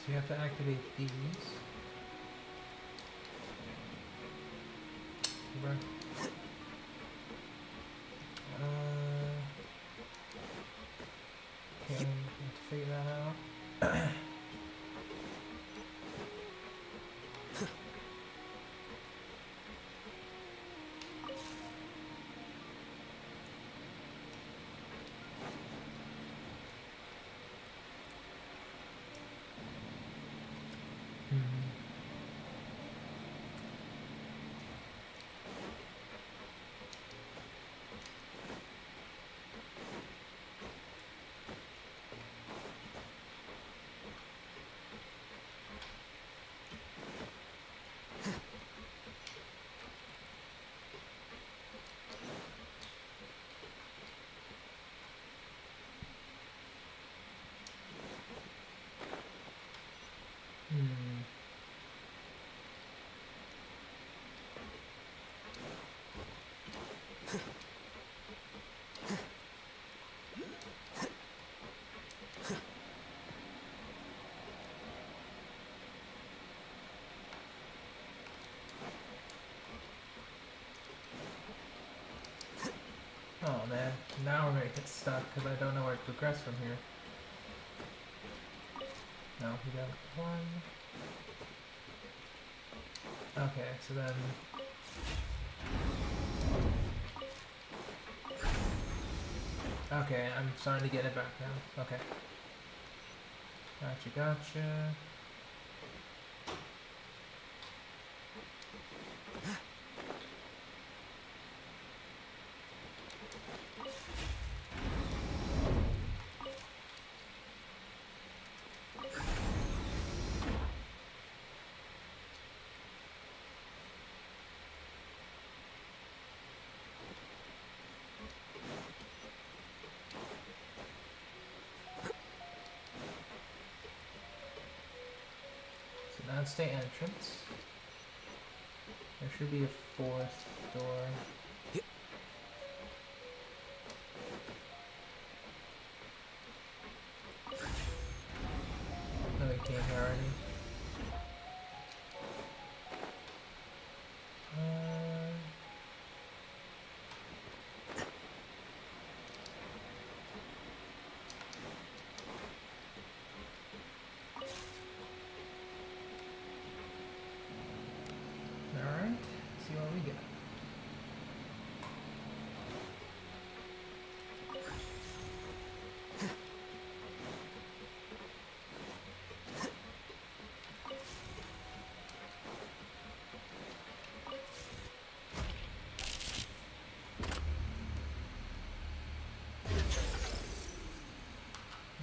So you have to activate these. bro. Okay, need to figure that out. Oh man, now we're gonna get stuck because I don't know where to progress from here. No, we got one. Okay, so then... Okay, I'm starting to get it back now. Okay. Gotcha. So that's the entrance. There should be a fourth door. Oh, we came here already. Alright, see what we get.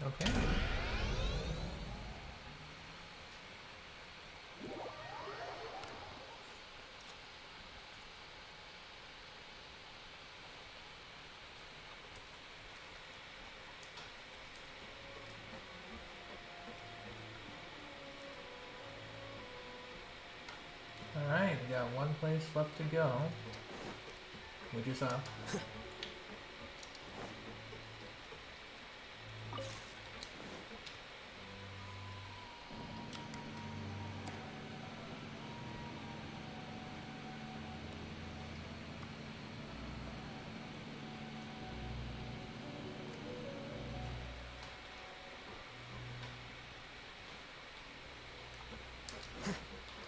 Okay. Alright, we got one place left to go, which is up.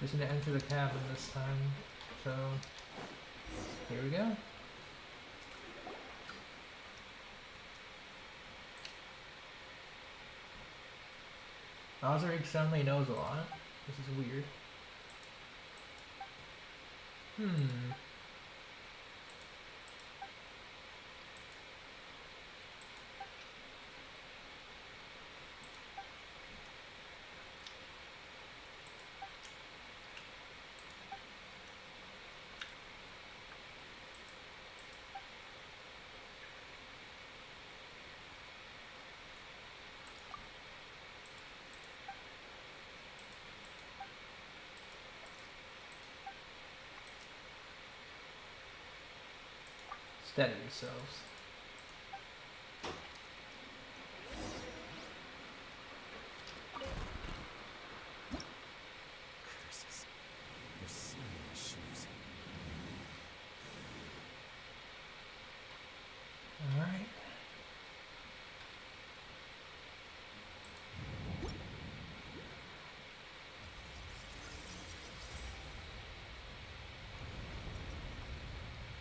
Just gonna enter the cabin this time, so here we go. Ozric suddenly knows a lot. This is weird. Steady yourselves. Curses. You're seeing my shoes.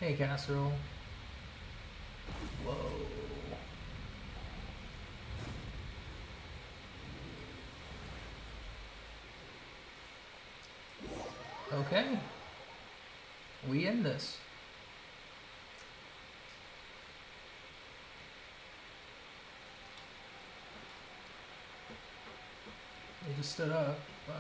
Hey, casserole. Whoa. Okay. We end this. They just stood up, but...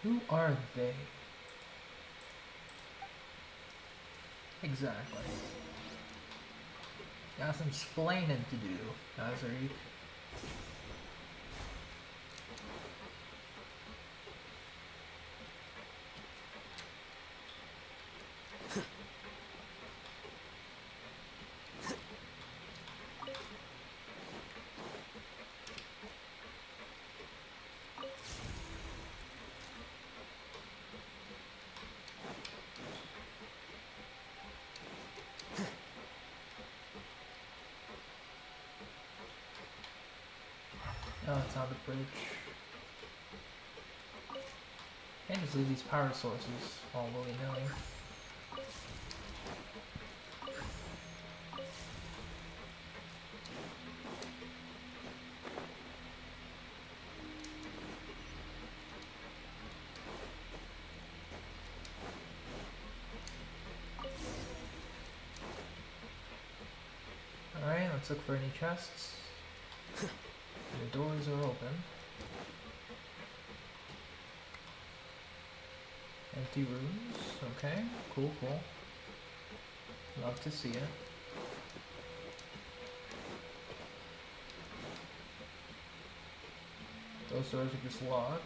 Who are they? Exactly. Got some splaining to do, Azariq. Oh, it's on the bridge. Can't just leave these power sources all willy-nilly. Alright, let's look for any chests. The doors are open. Empty rooms. Okay, cool, cool. Love to see it. Those doors are just locked.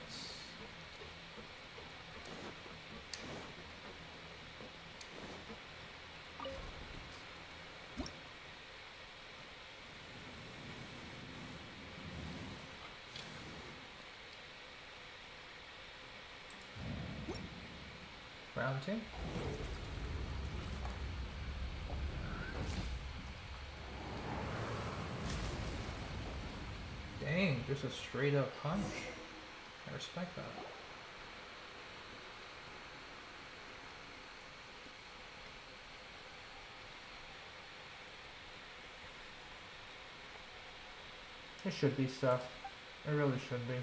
Round two. Dang, just a straight up punch. I respect that. It should be stuff. It really should be.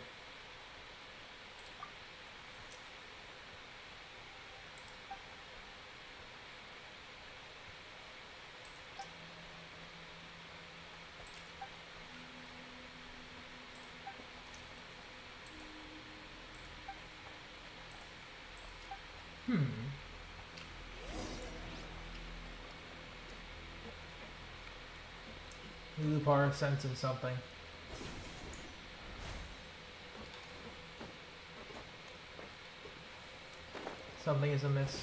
Lupar sensing something. Something is amiss.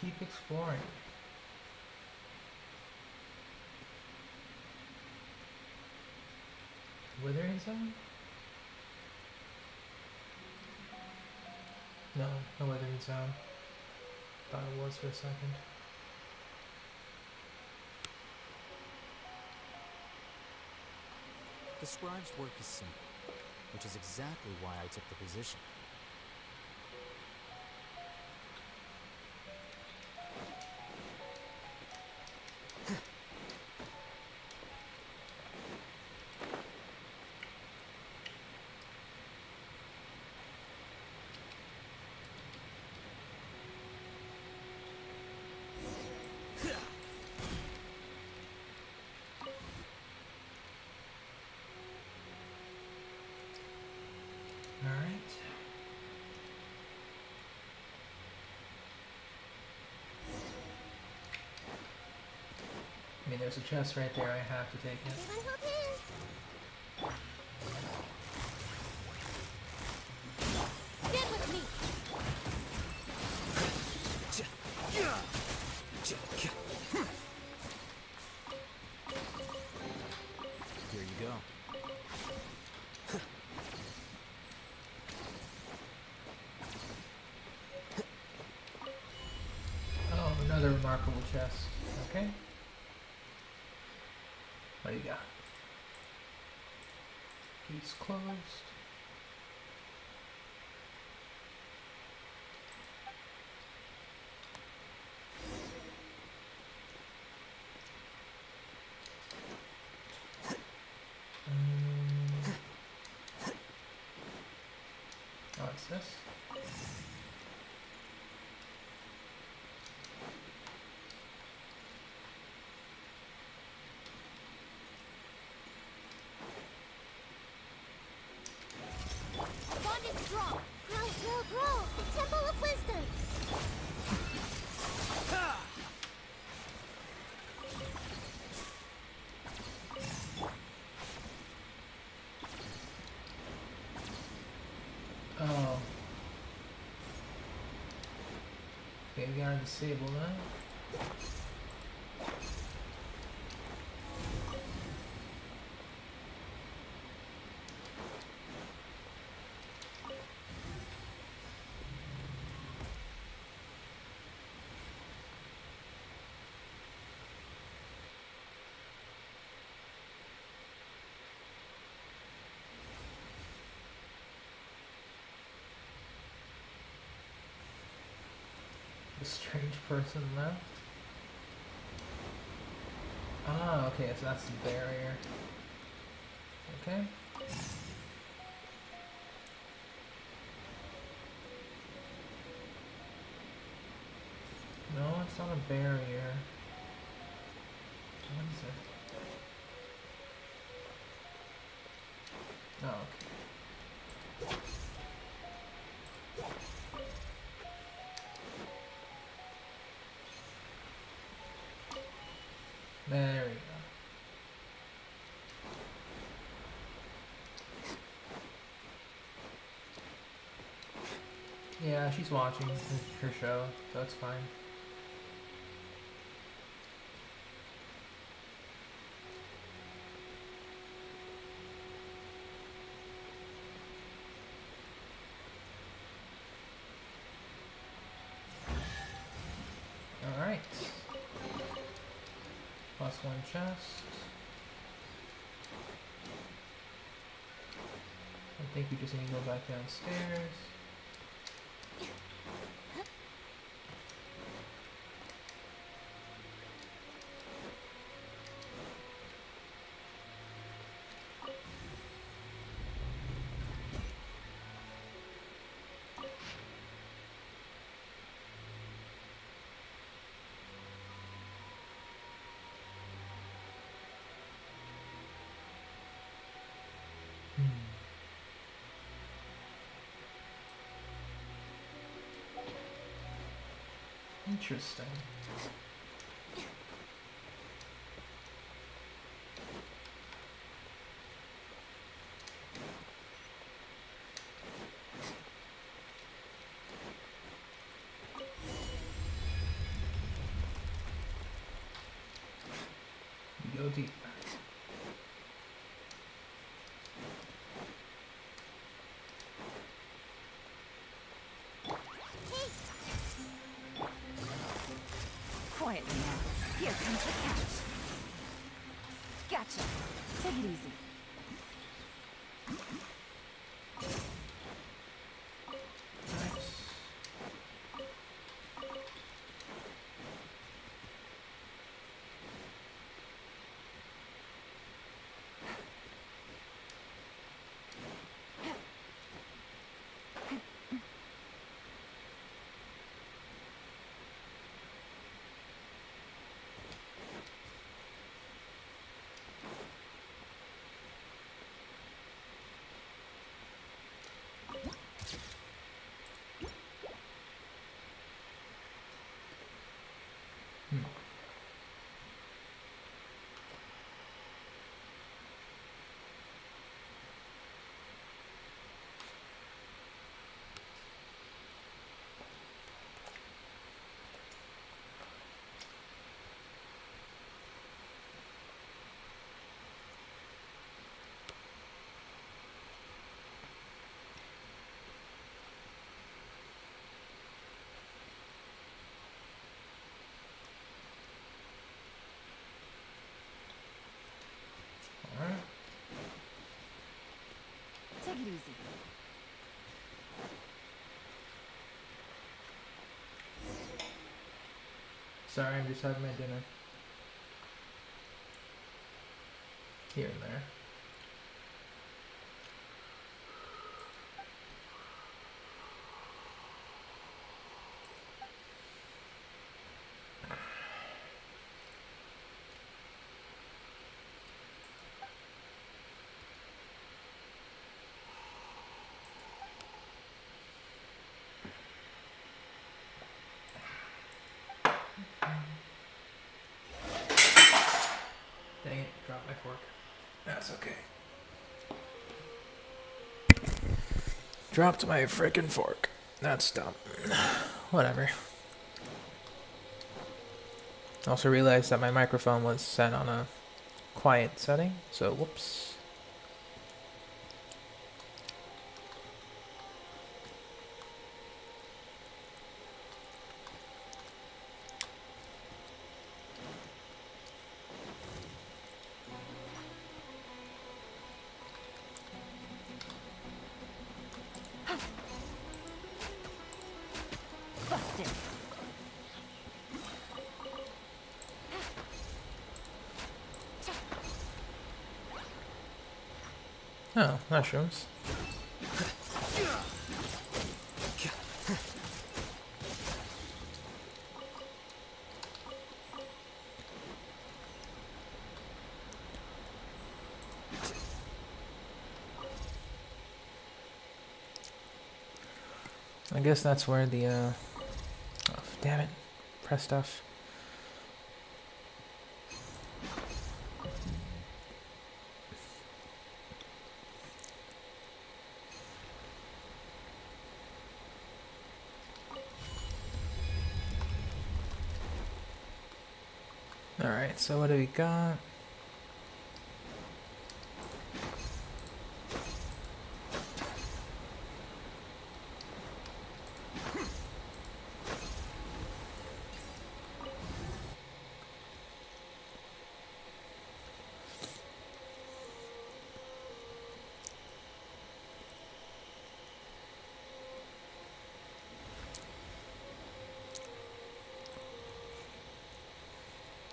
Keep exploring. Withering zone? No, no withering zone. Thought it was for a second. The scribe's work is simple, which is exactly why I took the position. Alright. I mean, there's a chest right there. I have to take it. Get with me! Here you go. Oh, another remarkable chest. Okay. What do you got? Gates closed. Oh, it's this. Bond is strong! Grow, grow, grow! The Temple of Wisdom! Oh. Okay, we gotta disable that. A strange person left. Ah, okay, so that's the barrier. Okay. No, it's not a barrier. What is it? Oh, okay. There we go. Yeah, she's watching her show, so it's fine. Alright. Plus one chest. I think we just need to go back downstairs. Interesting. We go deeper. Quietly now. Here comes the catch. Gotcha. Take it easy. Sorry, I'm just having my dinner. Here and there. Dang it, dropped my fork. That's okay. Dropped my frickin' fork. That's dumb. Whatever. Also realized that my microphone was set on a quiet setting, so whoops. Busted. Oh, mushrooms. I guess that's where the, oh, damn it. Press stuff. Alright, so what do we got?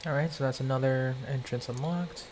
Alright, so that's another entrance unlocked.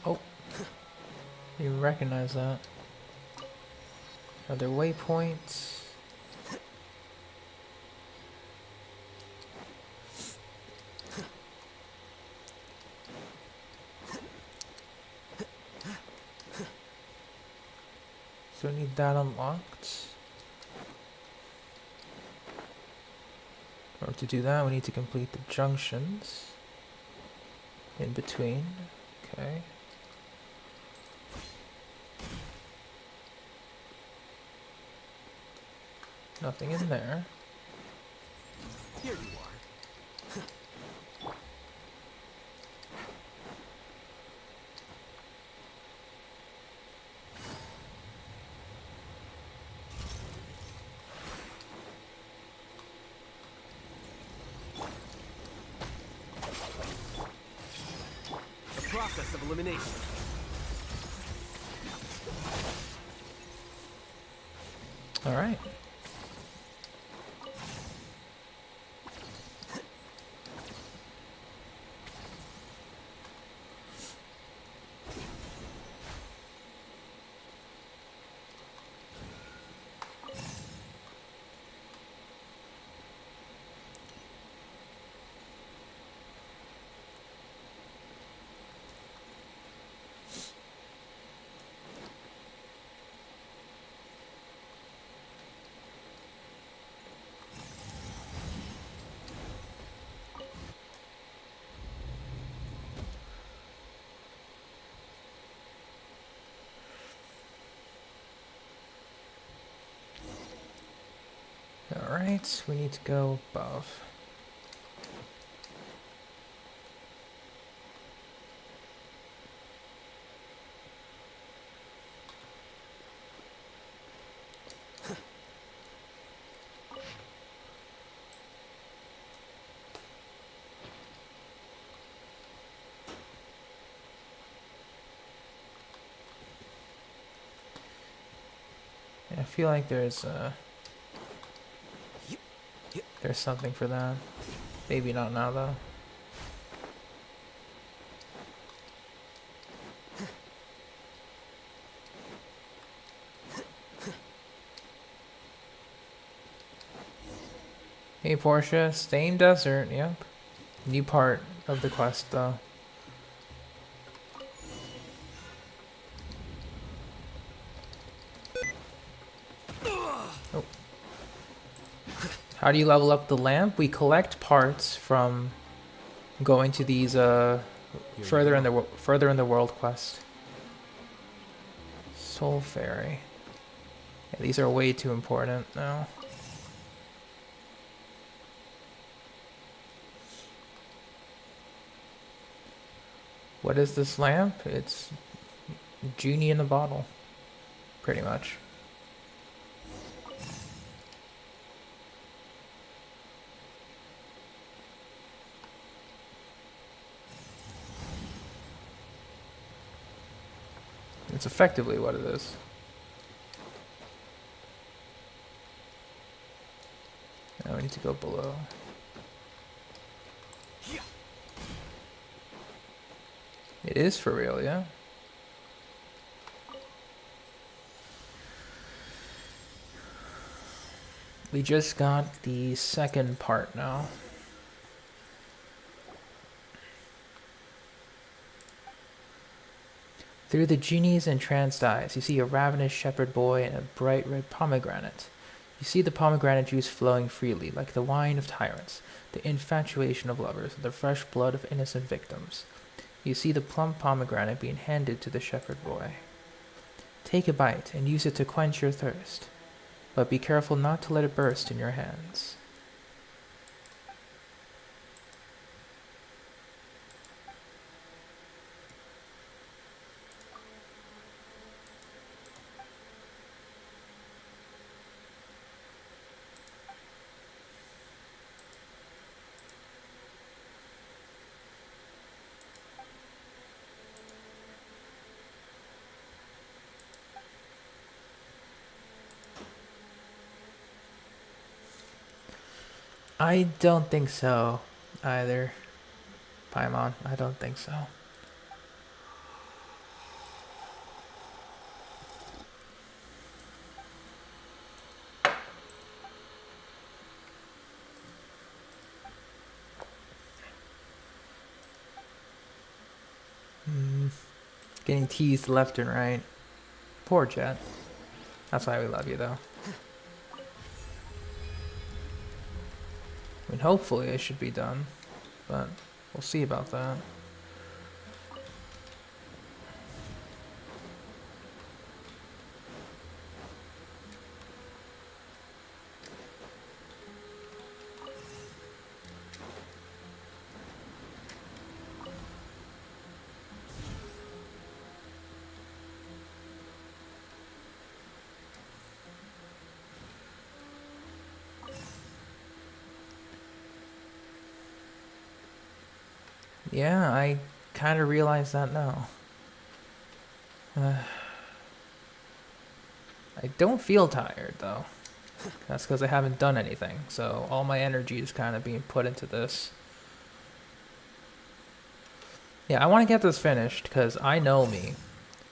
Oh, you recognize that. Are there waypoints? So we need that unlocked. Or to do that, we need to complete the junctions in between. Okay. Nothing in there. Here you are. The process of elimination. All right. Alright, we need to go above. I feel like there's something for that. Maybe not now though. Hey Portia, same desert, yep. New part of the quest though. Oh. How do you level up the lamp? We collect parts from going to these further in the world quest. Soul Fairy. Yeah, these are way too important now. What is this lamp? It's genie in the bottle, pretty much. It's effectively what it is. Now we need to go below. It is for real, yeah. We just got the second part now. Through the genie's entranced eyes, you see a ravenous shepherd boy and a bright red pomegranate. You see the pomegranate juice flowing freely, like the wine of tyrants, the infatuation of lovers, the fresh blood of innocent victims. You see the plump pomegranate being handed to the shepherd boy. Take a bite and use it to quench your thirst, but be careful not to let it burst in your hands. I don't think so, either. Paimon, I don't think so. Getting teased left and right. Poor Jet. That's why we love you, though. I mean, hopefully it should be done, but we'll see about that. Yeah, I kind of realize that now. I don't feel tired, though. That's because I haven't done anything, so all my energy is kind of being put into this. Yeah, I want to get this finished, because I know me.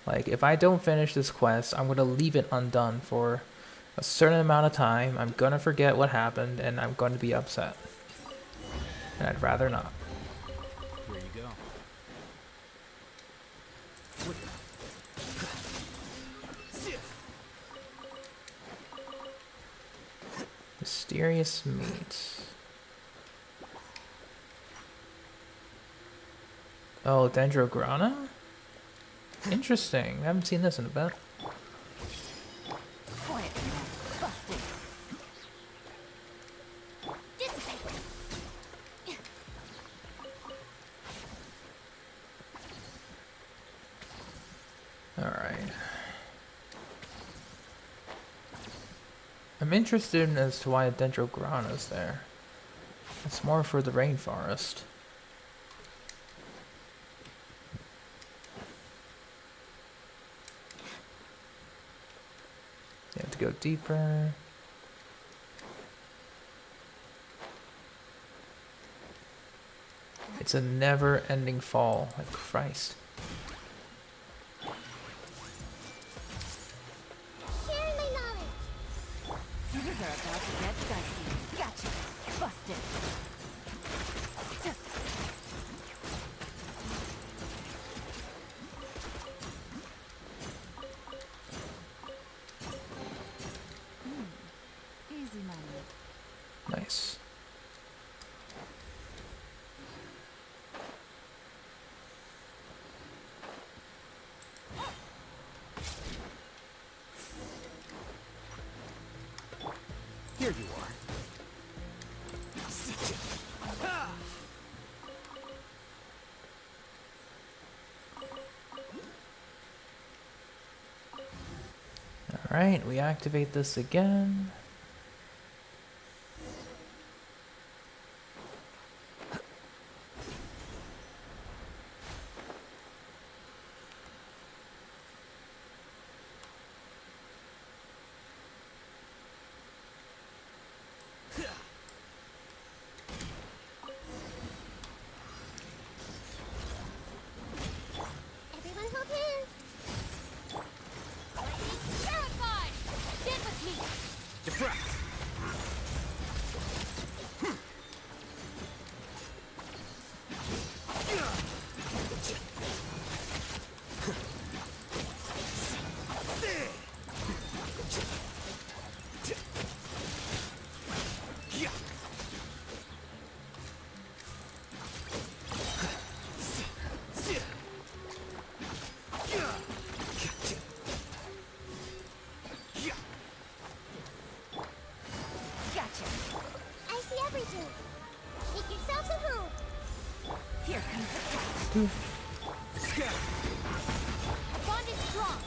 Like, if I don't finish this quest, I'm going to leave it undone for a certain amount of time. I'm going to forget what happened, and I'm going to be upset. And I'd rather not. Here you go. Mysterious meat. Oh, Dendrograna? Interesting. I haven't seen this in a bit. Quiet. Busted. I'm interested in as to why a dendrogram is there. It's more for the rainforest. You have to go deeper. It's a never-ending fall, like Christ. Share my knowledge. You're about to get dicey. Gotcha. Busted. Easy money. Nice. Here you are. Alright, we activate this again. Everyone hold hands. Terrified! Stand with me! Deflect. Gotcha. I see everything. Make yourselves at home. Here comes the catch. Bond is strong!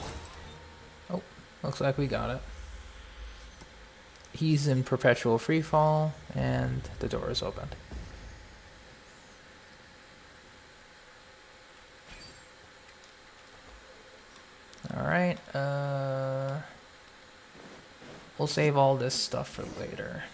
Oh, looks like we got it. He's in perpetual freefall, and the door is opened. Alright, we'll save all this stuff for later.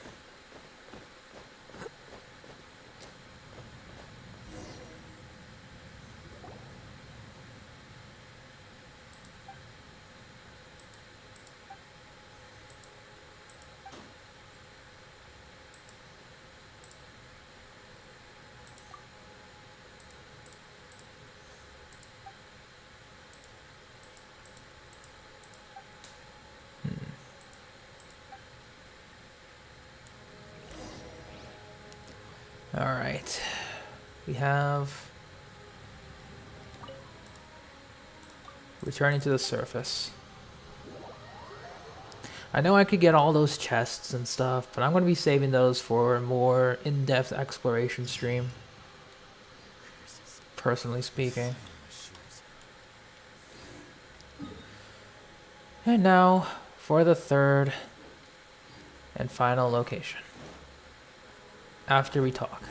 Alright, we have returning to the surface. I know I could get all those chests and stuff, but I'm going to be saving those for a more in-depth exploration stream, personally speaking. And now for the third and final location. After we talk.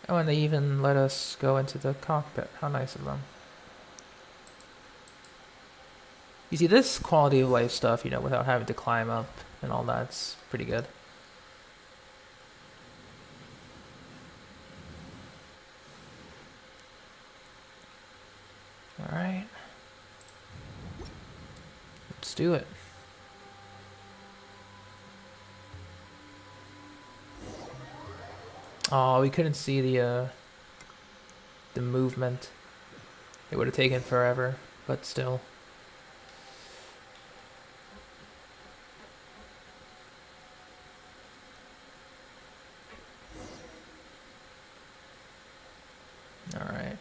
Oh, and they even let us go into the cockpit. How nice of them. You see, this quality of life stuff, you know, without having to climb up and all that's pretty good. Alright. Let's do it. Oh, we couldn't see the movement. It would have taken forever, but still. Alright.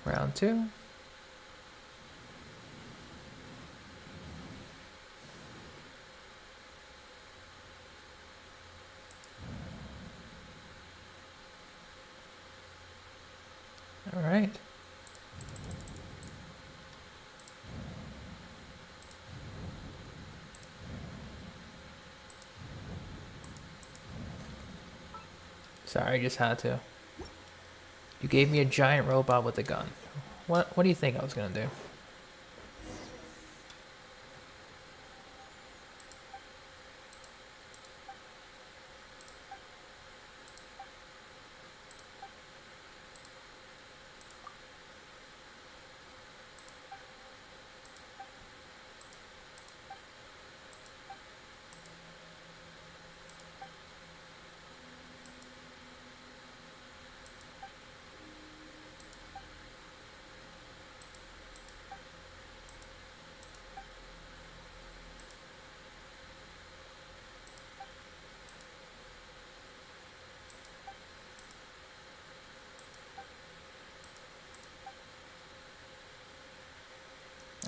Round 2. All right. Sorry, I just had to. You gave me a giant robot with a gun. What do you think I was gonna do?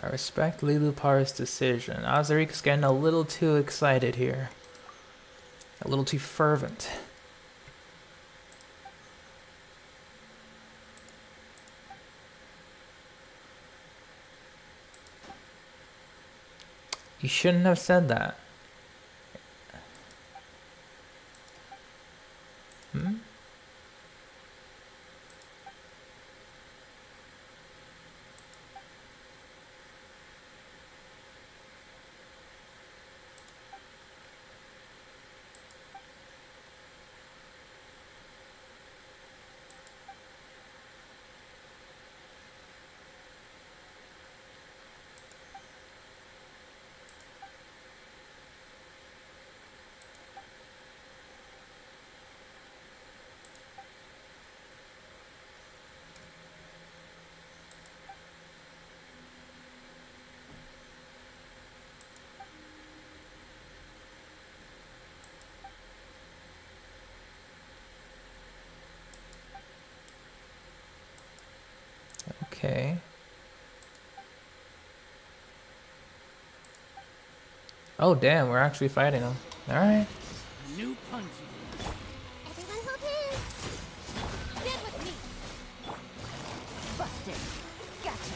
I respect Lilu Par's decision. Azarik's getting a little too excited here. A little too fervent. You shouldn't have said that. Hmm? Okay. Oh damn, we're actually fighting them. Alright. New punch. Everyone hold hands. Stand with me. Busted. Gotcha.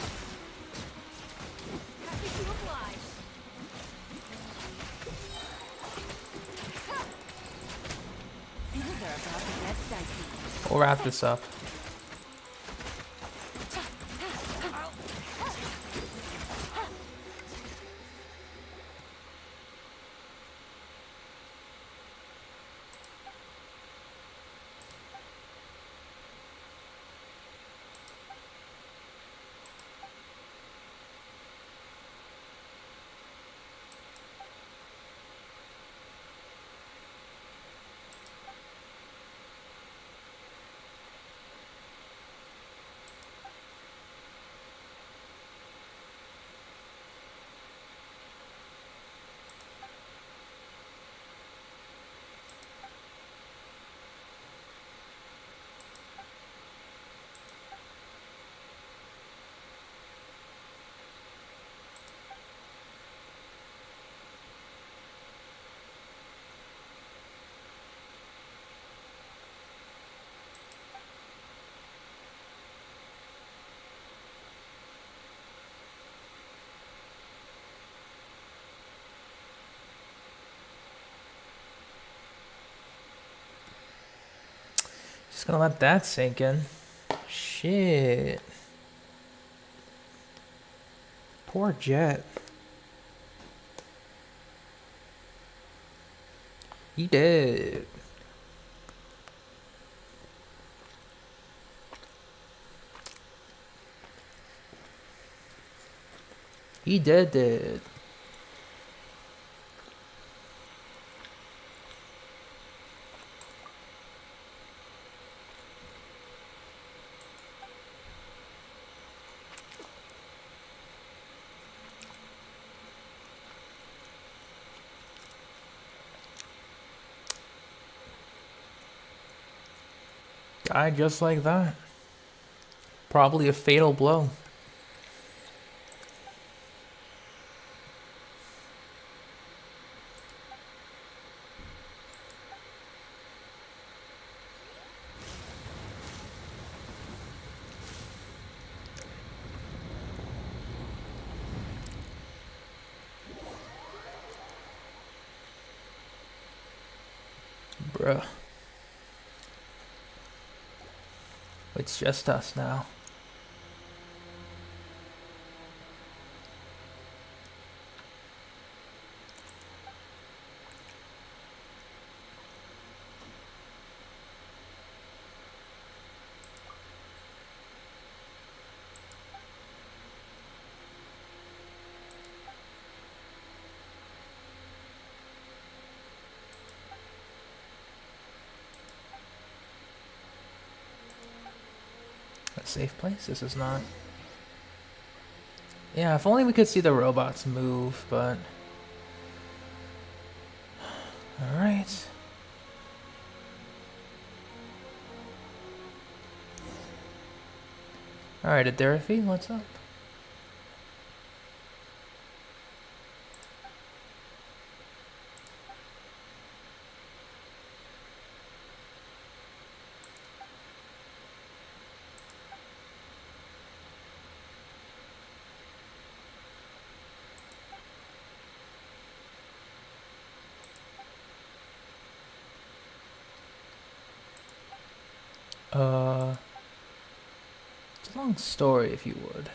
Happy to oblige. Things are about to get dicey. We'll wrap this up. Just gonna let that sink in. Shit. Poor Jet. He did. He did it. Died just like that. Probably a fatal blow. Bruh. It's just us now. A safe place? This is not. Yeah, if only we could see the robots move, but... Alright. Alright, Aderfi, what's up? It's a long story, if you would.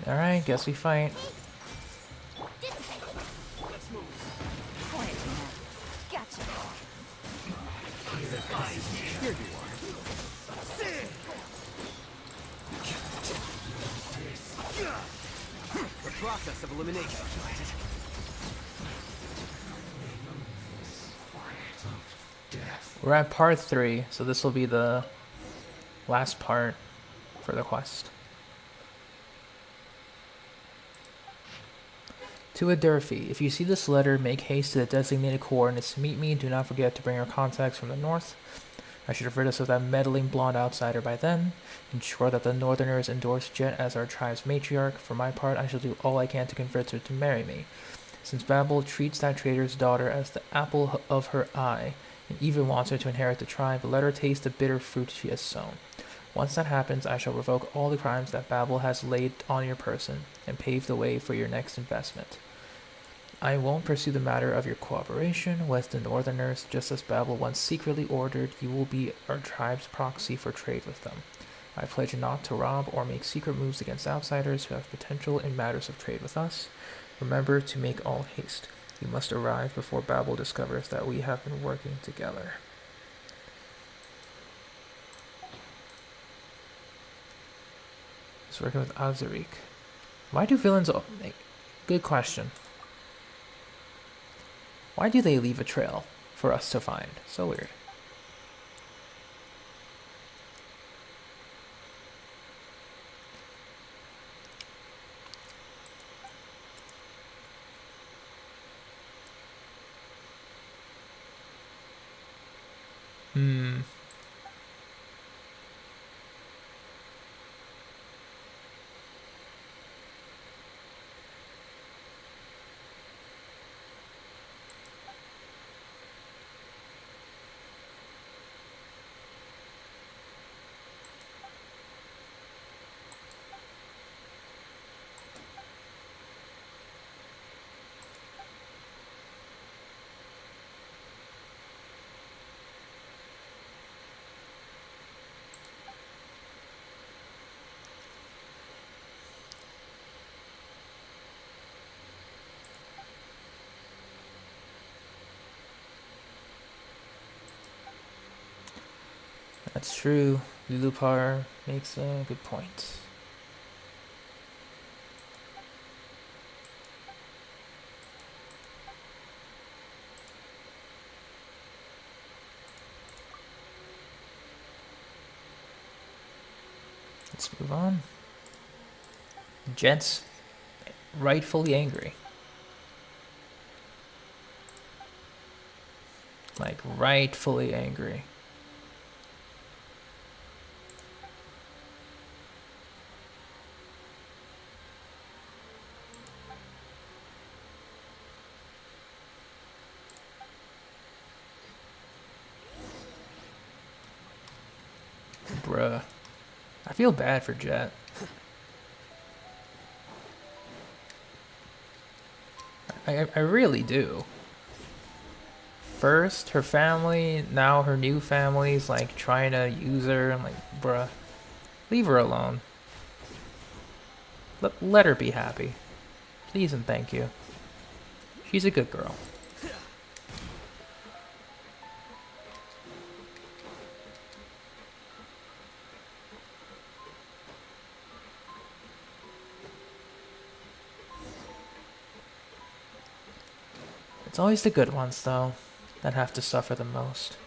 Alright, guess we fight. Let's move. Quiet now. Gotcha. Here you are. The process of elimination. We're at part 3, so this will be the last part for the quest. To Aderfi, if you see this letter, make haste to the designated coordinates to meet me. Do not forget to bring our contacts from the north. I should have rid us of that meddling blonde outsider by then. Ensure that the Northerners endorse Jet as our tribe's matriarch. For my part, I shall do all I can to convince her to marry me. Since Babel treats that traitor's daughter as the apple of her eye, and even wants her to inherit the tribe, let her taste the bitter fruit she has sown. Once that happens, I shall revoke all the crimes that Babel has laid on your person, and pave the way for your next investment. I won't pursue the matter of your cooperation with the Northerners, just as Babel once secretly ordered. You will be our tribe's proxy for trade with them. I pledge not to rob or make secret moves against outsiders who have potential in matters of trade with us. Remember to make all haste. You must arrive before Babel discovers that we have been working together. He's working with Azarik. Why do villains... Good question. Why do they leave a trail for us to find? So weird. That's true. Lulupar makes a good point. Let's move on. Jet's rightfully angry. Like, rightfully angry. Bruh. I feel bad for Jet. I really do. First, her family, now her new family's like trying to use her. I'm like, bruh, leave her alone. Let her be happy. Please and thank you. She's a good girl. It's always the good ones, though, that have to suffer the most.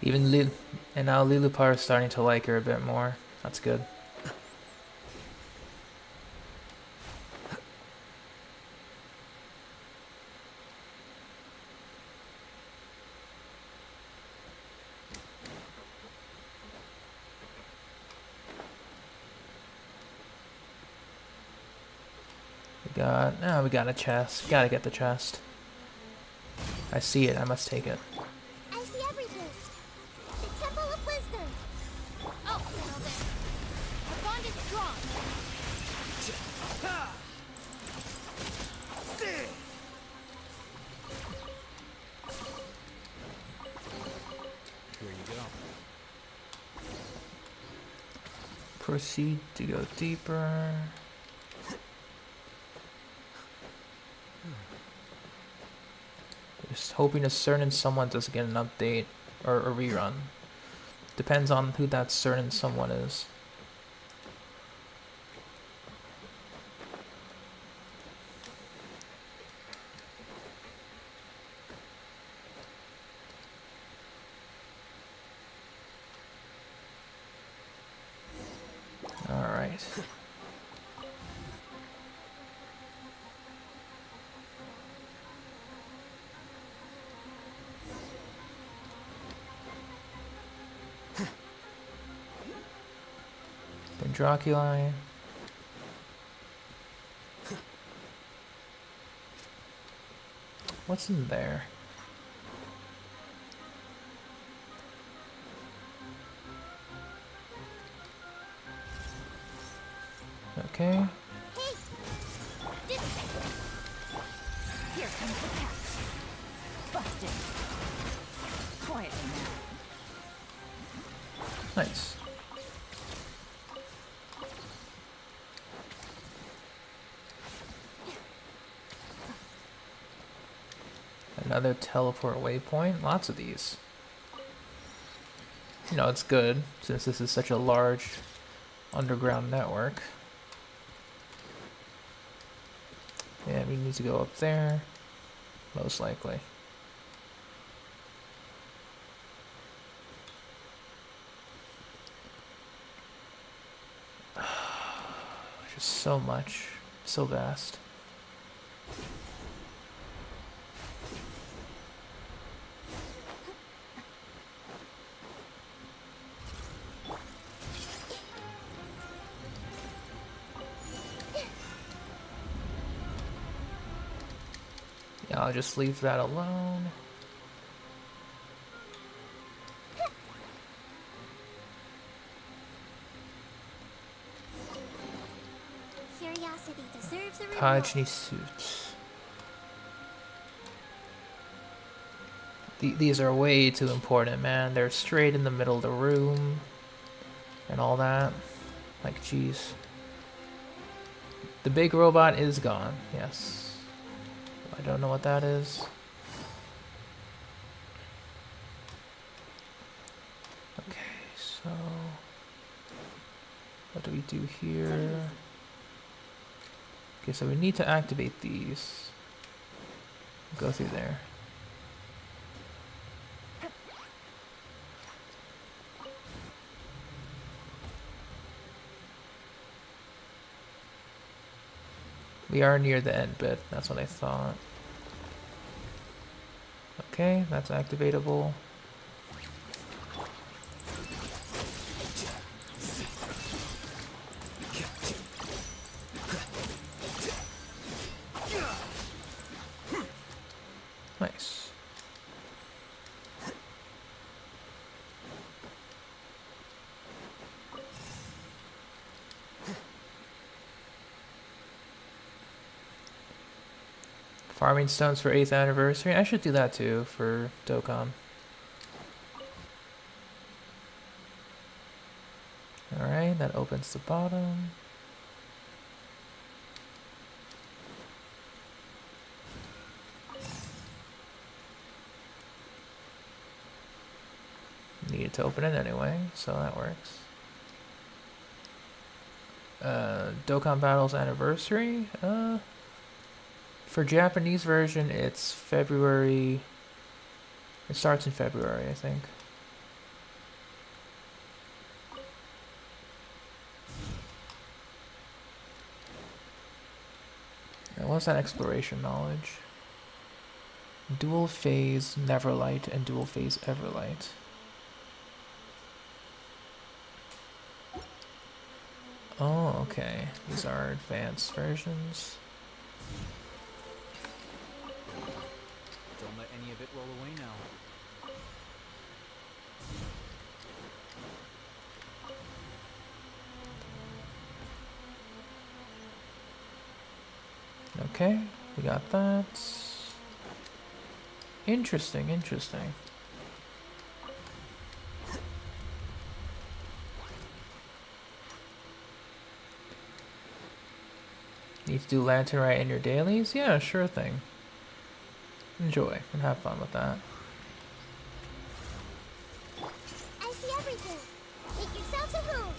Even and now Lilupar is starting to like her a bit more. That's good. We got a chest. Gotta get the chest. I see it. I must take it. I see everything. The Temple of Wisdom. Oh, now this. The bond is strong. Here you go. Proceed to go deeper. Just hoping a certain someone doesn't get an update or a rerun. Depends on who that certain someone is. All right. Draculae. What's in there? Okay. Hey! Here comes the cat. Busted. Quietly now. Nice. Another teleport waypoint. Lots of these. You know, it's good since this is such a large underground network. Yeah, we need to go up there. Most likely. Just so much. So vast. Yeah, I'll just leave that alone. Curiosity deserves a reward. Kajni suits. These are way too important, man. They're straight in the middle of the room. And all that. Like, jeez. The big robot is gone, yes. I don't know what that is. So, what do we do here? Okay, so we need to activate these. Go through there. We are near the end bit, that's what I thought. Okay, that's activatable. Nice. Farming stones for 8th anniversary. I should do that too for Dokkan. Alright, that opens the bottom. Needed to open it anyway, so that works. Dokkan Battles anniversary. For Japanese version, it's February. It starts in February, I think. Now, what's that exploration knowledge? Dual phase Neverlight and dual phase Everlight. Oh, okay. These are advanced versions. Don't let any of it roll away now. Okay, we got that. Interesting, interesting. Need to do Lantern Rite in your dailies? Yeah, sure thing. Enjoy and have fun with that. I see everything. Make yourselves at home.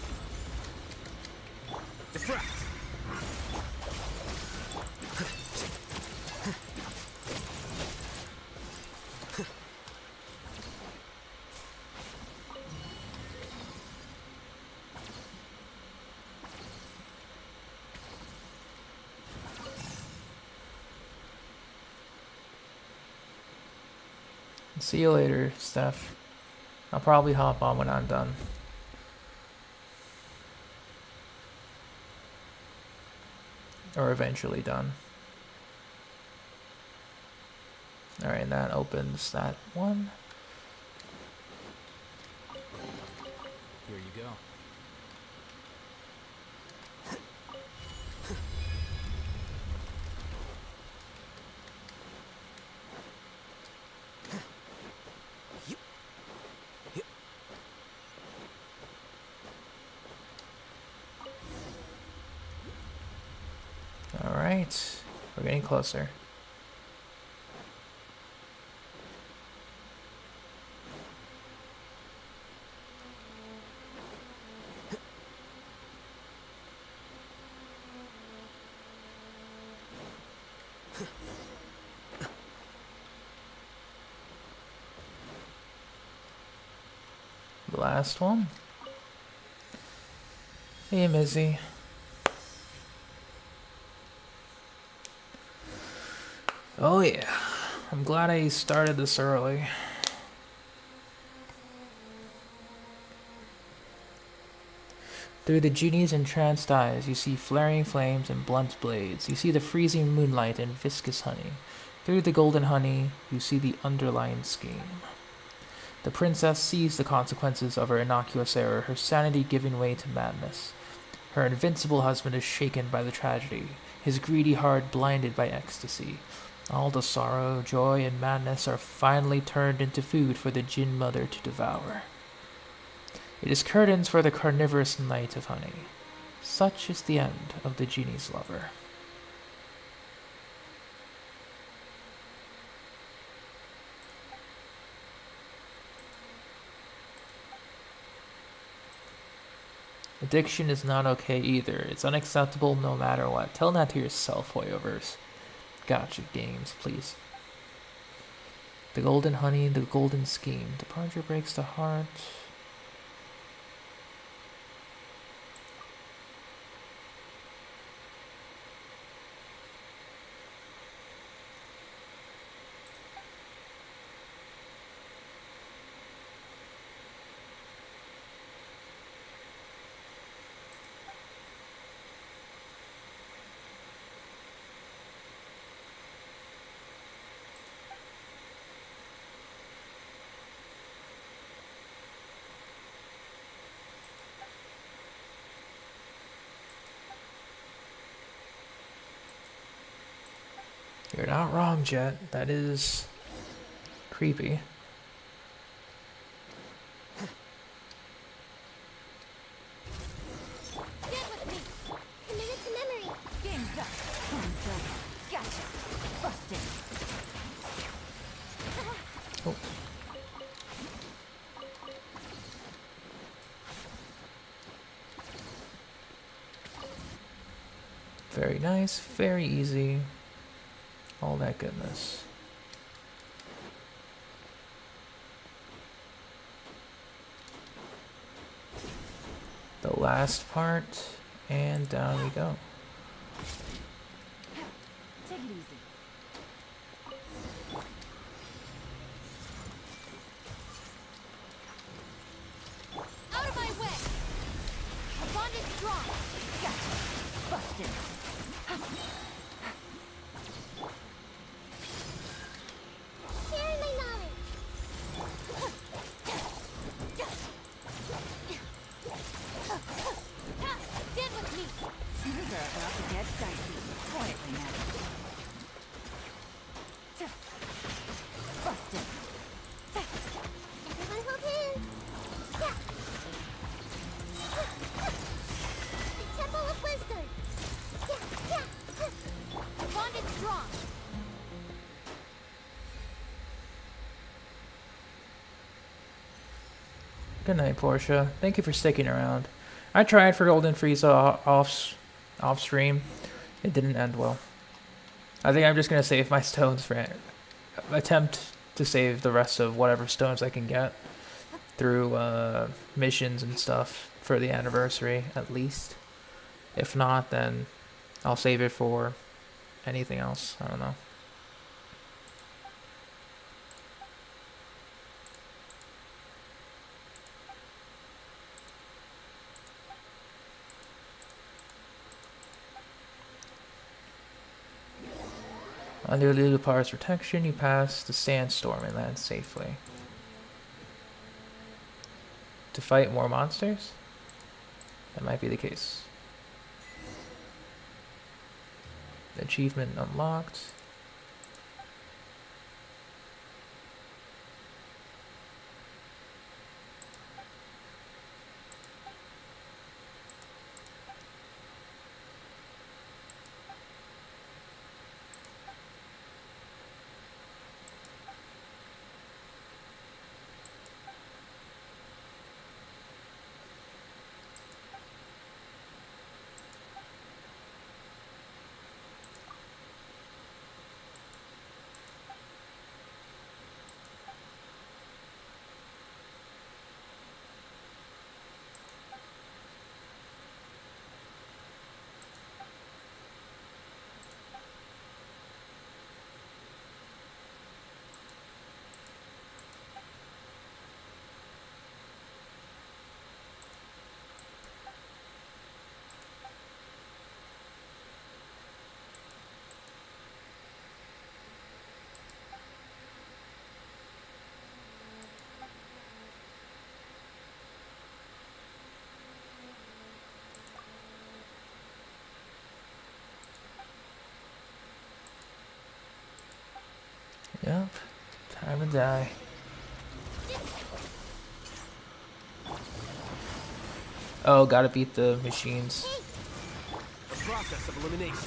Diffract! See you later, Steph. I'll probably hop on when I'm done. Or eventually done. Alright, and that opens that one. Here you go. Alright, we're getting closer. The last one. Hey, Mizzy. Oh yeah, I'm glad I started this early. Through the genie's entranced eyes, you see flaring flames and blunt blades. You see the freezing moonlight and viscous honey. Through the golden honey, you see the underlying scheme. The princess sees the consequences of her innocuous error, her sanity giving way to madness. Her invincible husband is shaken by the tragedy, his greedy heart blinded by ecstasy. All the sorrow, joy, and madness are finally turned into food for the Jinn mother to devour. It is curtains for the carnivorous night of honey. Such is the end of the genie's lover. Addiction is not okay either. It's unacceptable no matter what. Tell that to yourself, Hoyoverse. Gotcha, games, please. The golden honey, the golden scheme. Departure breaks the heart. You're not wrong, Jet. That is creepy. Get with me. Committed to memory. Game's up. Time's up. Gotcha. Busted. Oh. Very nice, very easy. All that goodness. The last part, and down we go. Take it easy. Out of my way! The bond is strong! Gotcha. Busted. Sharing my knowledge. Get with me! Things are about to get dicey. Quietly now. Busted. Everyone hold hands. Yeah. The Temple of Wisdom. Yeah. The bond is strong! Good night, Portia. Thank you for sticking around. I tried for Golden Frieza off stream. It didn't end well. I think I'm just gonna save my stones for attempt to save the rest of whatever stones I can get through missions and stuff for the anniversary at least. If not, then I'll save it for anything else. I don't know. Under Lulupar's protection, you pass the sandstorm and land safely. To fight more monsters? That might be the case. Achievement unlocked. Yep, time to die. Oh, gotta beat the machines. Process of elimination.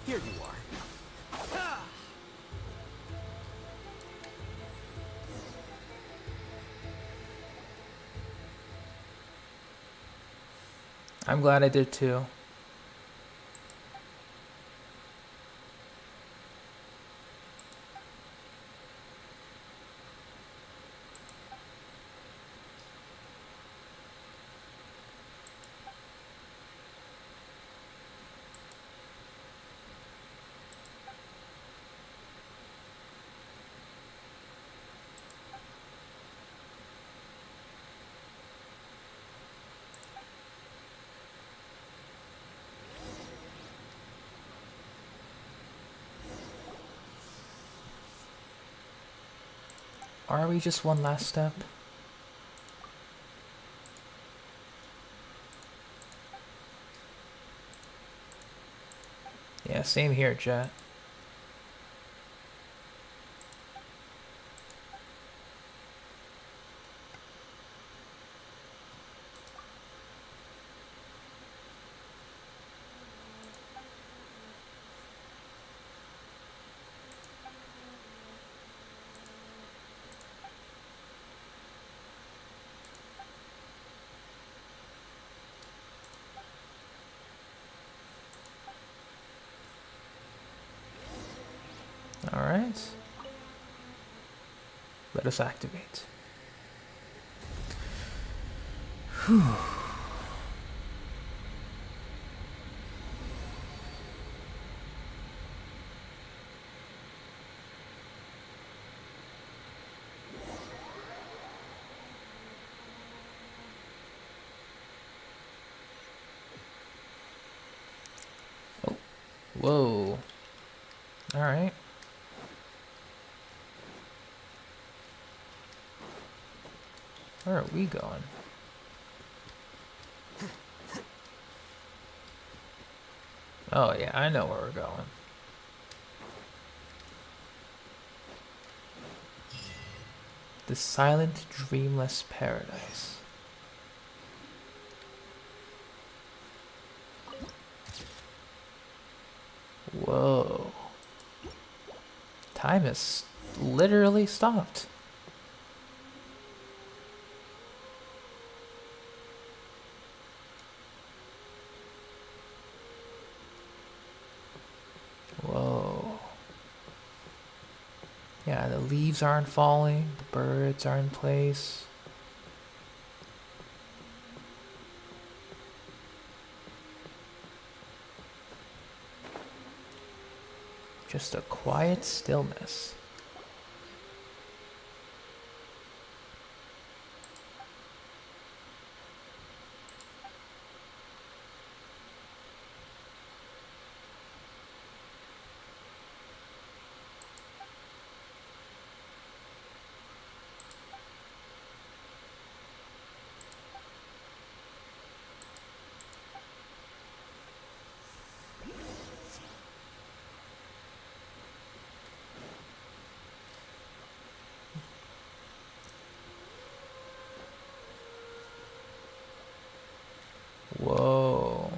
Here you are. I'm glad I did too. Are we just one last step? Yeah, same here, chat. Alright. Let us activate. Whew. Oh. Whoa. Alright. Where are we going? Oh yeah, I know where we're going. The silent, dreamless paradise. Whoa. Time has literally stopped. Whoa. Yeah, the leaves aren't falling, the birds are in place. Just a quiet stillness. Whoa.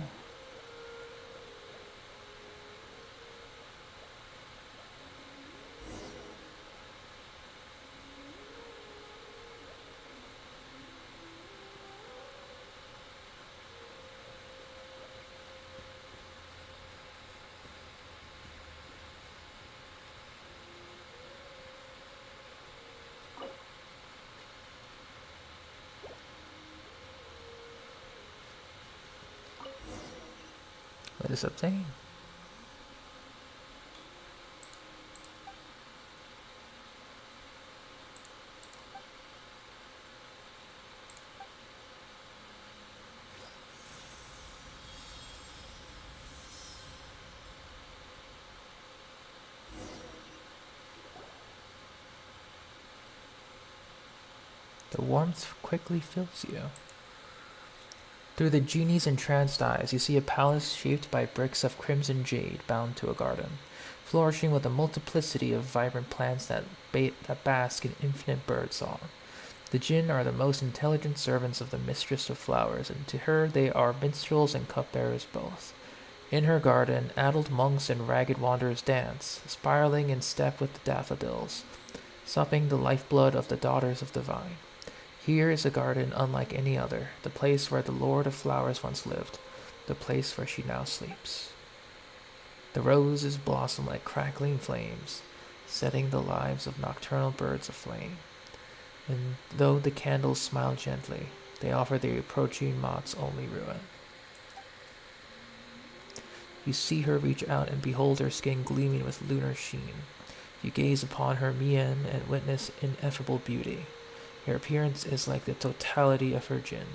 Let us obtain. The warmth quickly fills you. Through the genie's entranced eyes, you see a palace shaped by bricks of crimson jade bound to a garden, flourishing with a multiplicity of vibrant plants that bask in infinite birdsong. The Jinn are the most intelligent servants of the Mistress of Flowers, and to her they are minstrels and cupbearers both. In her garden, addled monks and ragged wanderers dance, spiraling in step with the daffodils, supping the lifeblood of the daughters of the vine. Here is a garden unlike any other, the place where the Lord of Flowers once lived, the place where she now sleeps. The roses blossom like crackling flames, setting the lives of nocturnal birds aflame. And though the candles smile gently, they offer the approaching moth's only ruin. You see her reach out and behold her skin gleaming with lunar sheen. You gaze upon her mien and witness ineffable beauty. Her appearance is like the totality of her gin.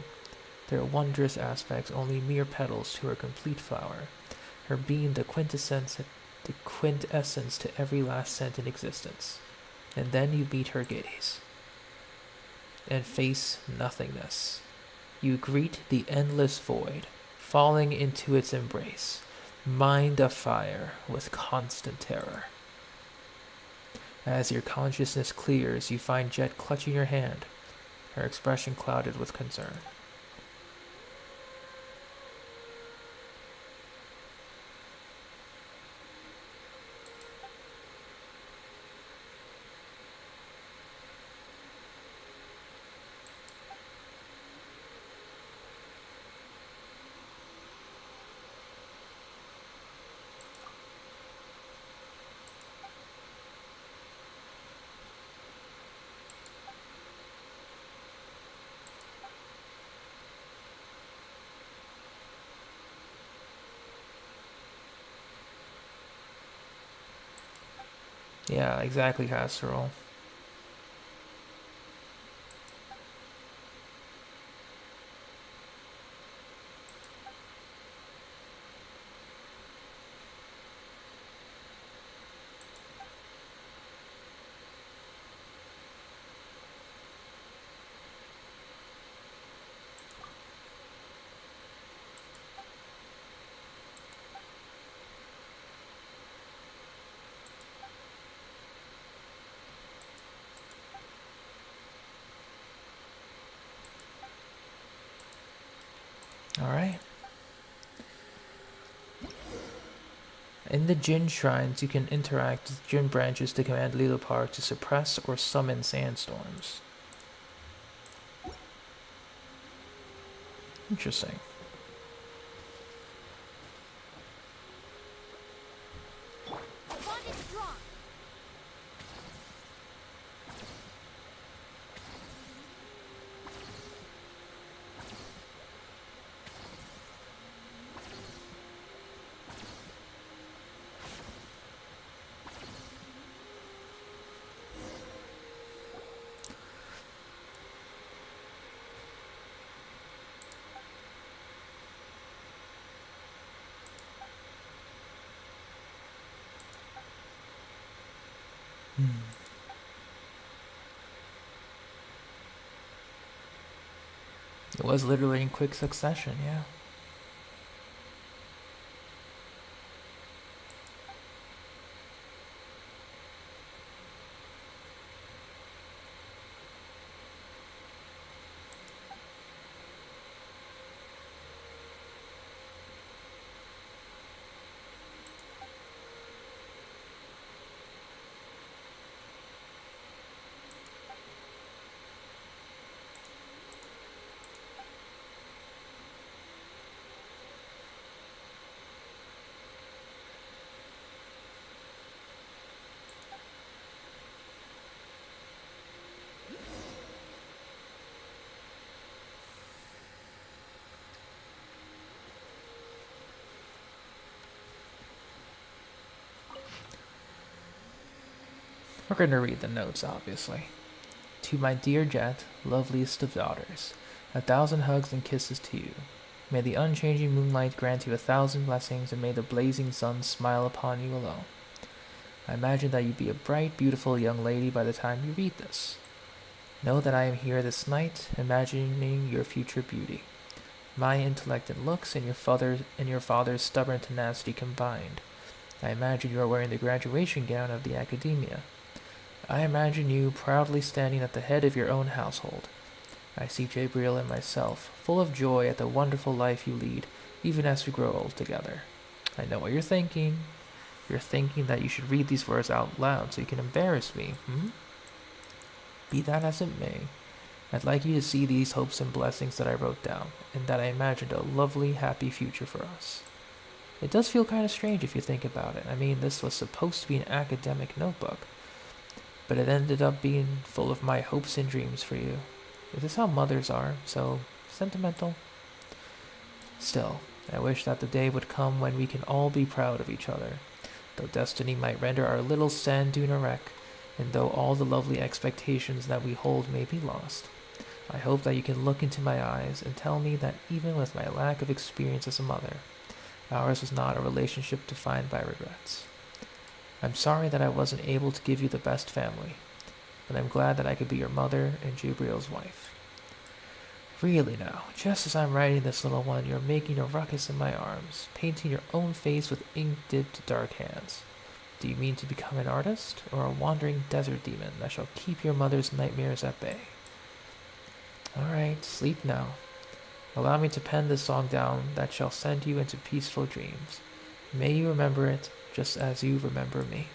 Their wondrous aspects only mere petals to her complete flower, her being the quintessence to every last scent in existence. And then you meet her gaze and face nothingness. You greet the endless void, falling into its embrace, mind afire with constant terror. As your consciousness clears, you find Jet clutching your hand, her expression clouded with concern. Yeah, exactly, Casserole. Alright. In the Jinn shrines, you can interact with Jinn branches to command Lilopar to suppress or summon sandstorms. Interesting. It was literally in quick succession, yeah. We're going to read the notes, obviously. To my dear Jet, loveliest of daughters, 1,000 hugs and kisses to you. May the unchanging moonlight grant you 1,000 blessings, and may the blazing sun smile upon you alone. I imagine that you'd be a bright, beautiful young lady by the time you read this. Know that I am here this night, imagining your future beauty. My intellect and looks, and your father's stubborn tenacity combined. I imagine you are wearing the graduation gown of the academia. I imagine you proudly standing at the head of your own household. I see Gabriel and myself, full of joy at the wonderful life you lead, even as we grow old together. I know what you're thinking. You're thinking that you should read these words out loud so you can embarrass me, hmm? Be that as it may, I'd like you to see these hopes and blessings that I wrote down, and that I imagined a lovely, happy future for us. It does feel kind of strange if you think about it. I mean, this was supposed to be an academic notebook, but it ended up being full of my hopes and dreams for you. Is this how mothers are? So sentimental? Still, I wish that the day would come when we can all be proud of each other, though destiny might render our little sand dune a wreck, and though all the lovely expectations that we hold may be lost. I hope that you can look into my eyes and tell me that even with my lack of experience as a mother, ours was not a relationship defined by regrets. I'm sorry that I wasn't able to give you the best family, but I'm glad that I could be your mother and Jubriel's wife. Really now, just as I'm writing this, little one, you're making a ruckus in my arms, painting your own face with ink-dipped dark hands. Do you mean to become an artist, or a wandering desert demon that shall keep your mother's nightmares at bay? Alright, sleep now. Allow me to pen this song down that shall send you into peaceful dreams. May you remember it just as you remember me.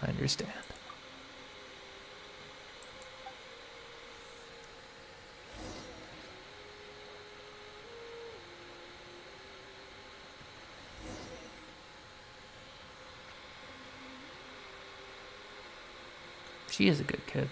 I understand. She is a good kid.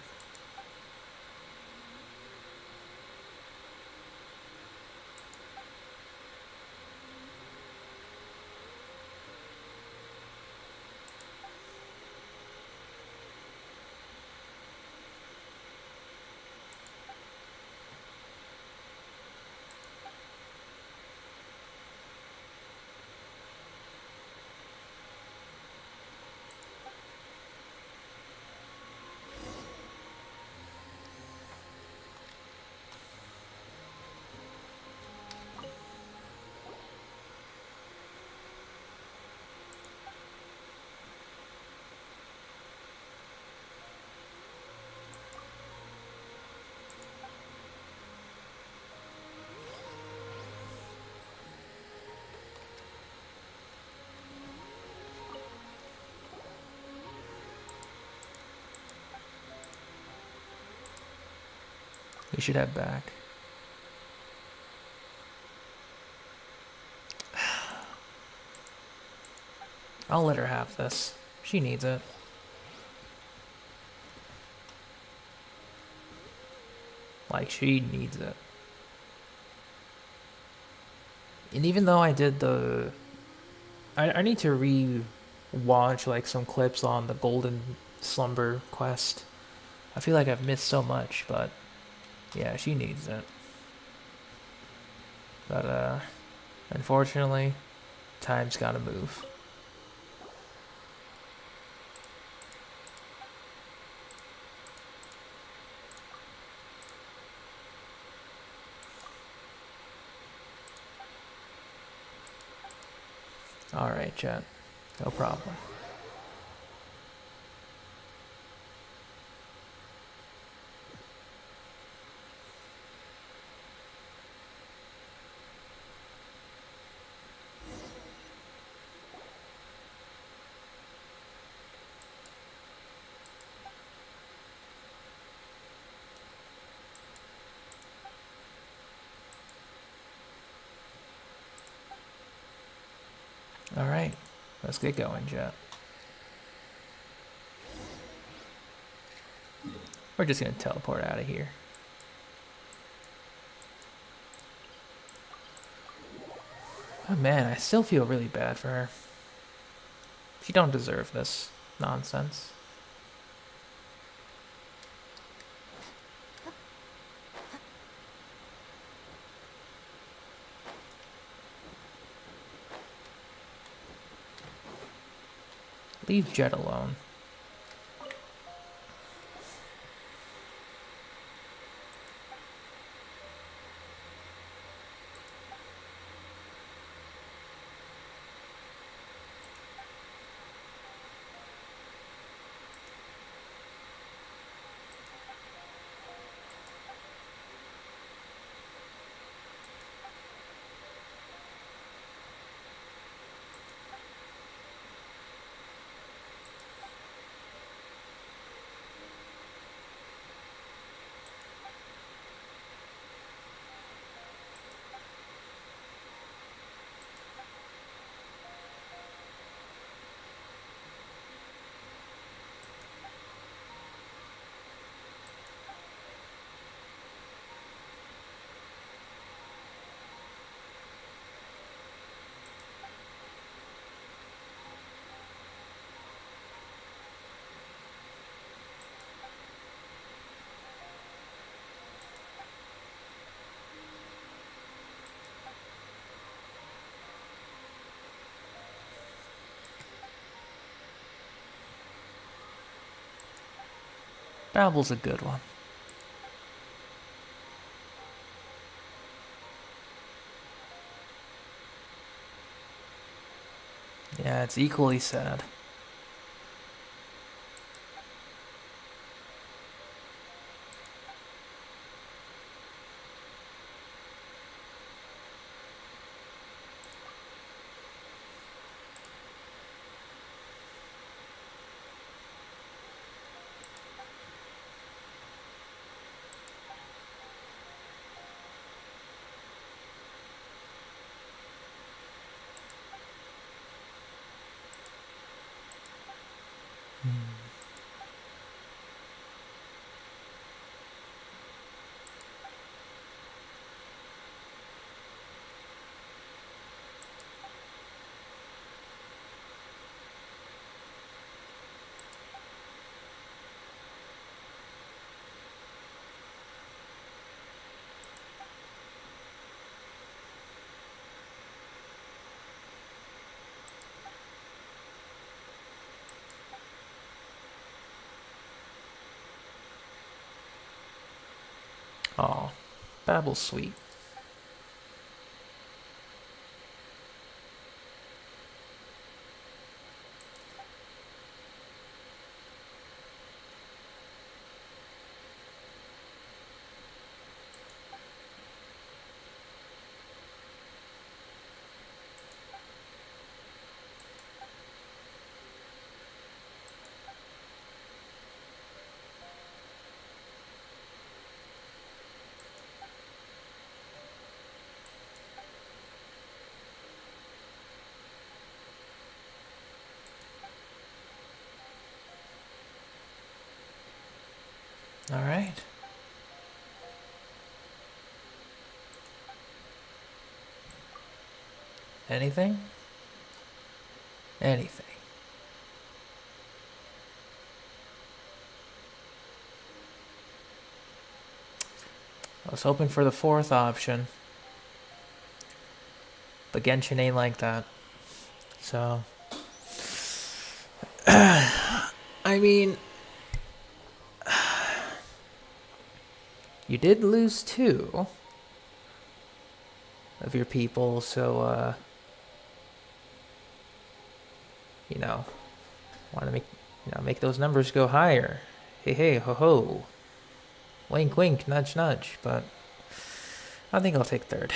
We should head back. I'll let her have this. She needs it. Like, she needs it. And even though I did the... I need to re-watch, like, some clips on the Golden Slumber quest. I feel like I've missed so much, but... yeah, she needs it. But, unfortunately, time's gotta move. Alright, chat. No problem. Alright, let's get going, chat. We're just gonna teleport out of here. Oh man, I still feel really bad for her. She don't deserve this nonsense. Leave Jet alone. Babble's a good one. Yeah, it's equally sad. Oh, Babble's sweet. All right. Anything? Anything. I was hoping for the fourth option, but Genshin ain't like that. So, I mean, you did lose 2 of your people, so, you know, want to make those numbers go higher. Hey, hey, ho, ho. Wink, wink, nudge, nudge. But I think I'll take 3rd.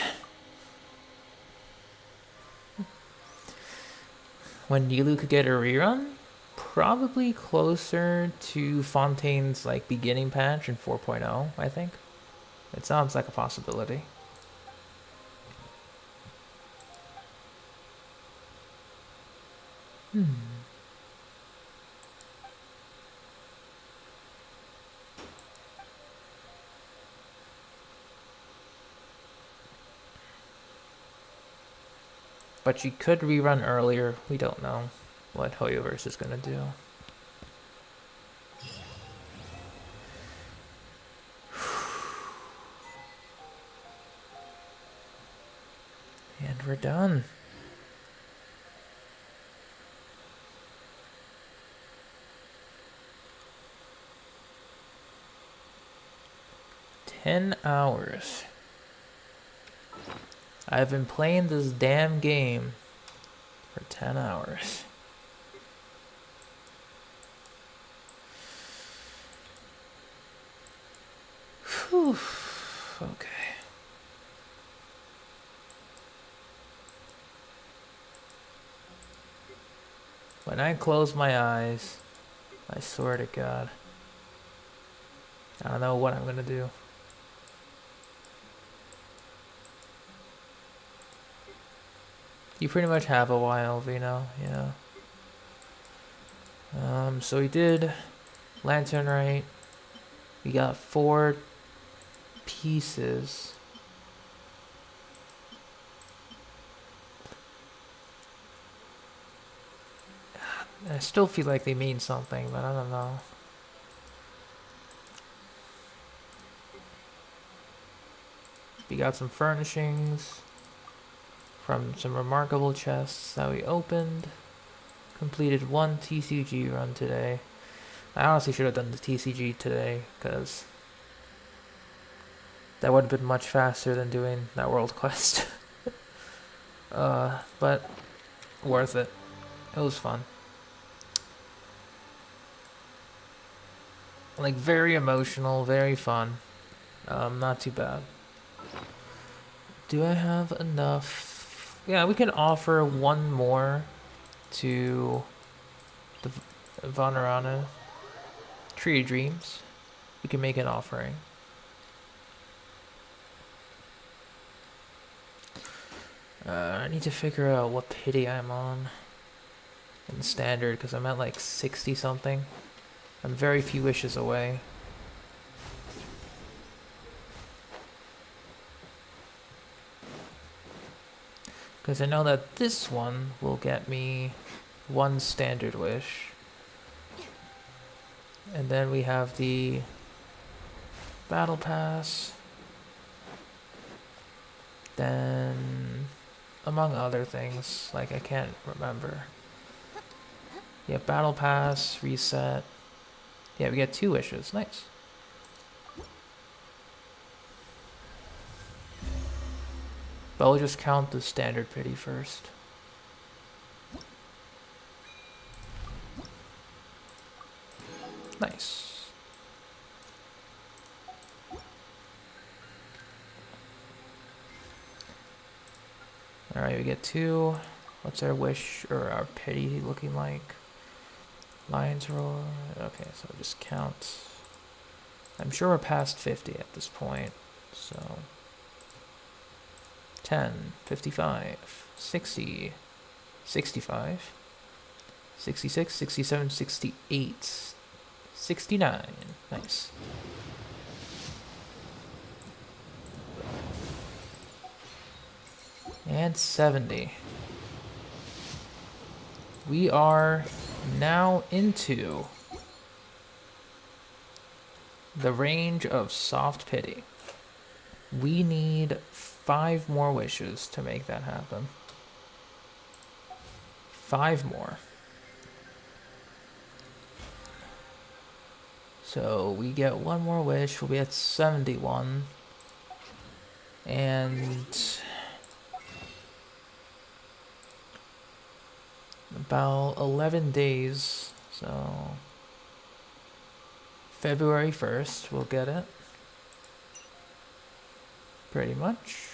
When Nilu could get a rerun, probably closer to Fontaine's like beginning patch in 4.0, I think. It sounds like a possibility. Hmm. But she could rerun earlier. We don't know what Hoyoverse is gonna do. And we're done. $10. I've been playing this damn game for 10 hours. Whew. Okay. When I close my eyes, I swear to God, I don't know what I'm gonna do. You pretty much have a while, Vino, yeah. So we did Lantern Rite. We got 4 pieces. I still feel like they mean something, but I don't know. We got some furnishings from some remarkable chests that we opened. Completed 1 TCG run today. I honestly should have done the TCG today, because that would have been much faster than doing that world quest. But worth it. It was fun. Like, very emotional, very fun. Not too bad. Do I have enough? Yeah, we can offer 1 more to the Vanarana Tree of Dreams. We can make an offering. I need to figure out what pity I'm on in standard, because I'm at like 60 something. I'm very few wishes away. Because I know that this one will get me 1 standard wish. And then we have the Battle Pass. Then, among other things, like I can't remember. Yeah, Battle Pass, reset. Yeah, we get 2 wishes. Nice. But we'll just count the standard pity first. Nice. Alright, we get 2. What's our wish, or our pity looking like? Lion's Roar. Okay, so just count. I'm sure we're past 50 at this point, so 10, 55, 60, 65, 66, 67, 68, 69. Nice. And 70. We are now into the range of soft pity. We need 5 more wishes to make that happen. 5 more. So we get 1 more wish, we'll be at 71. And about 11 days, so February 1st we'll get it. Pretty much.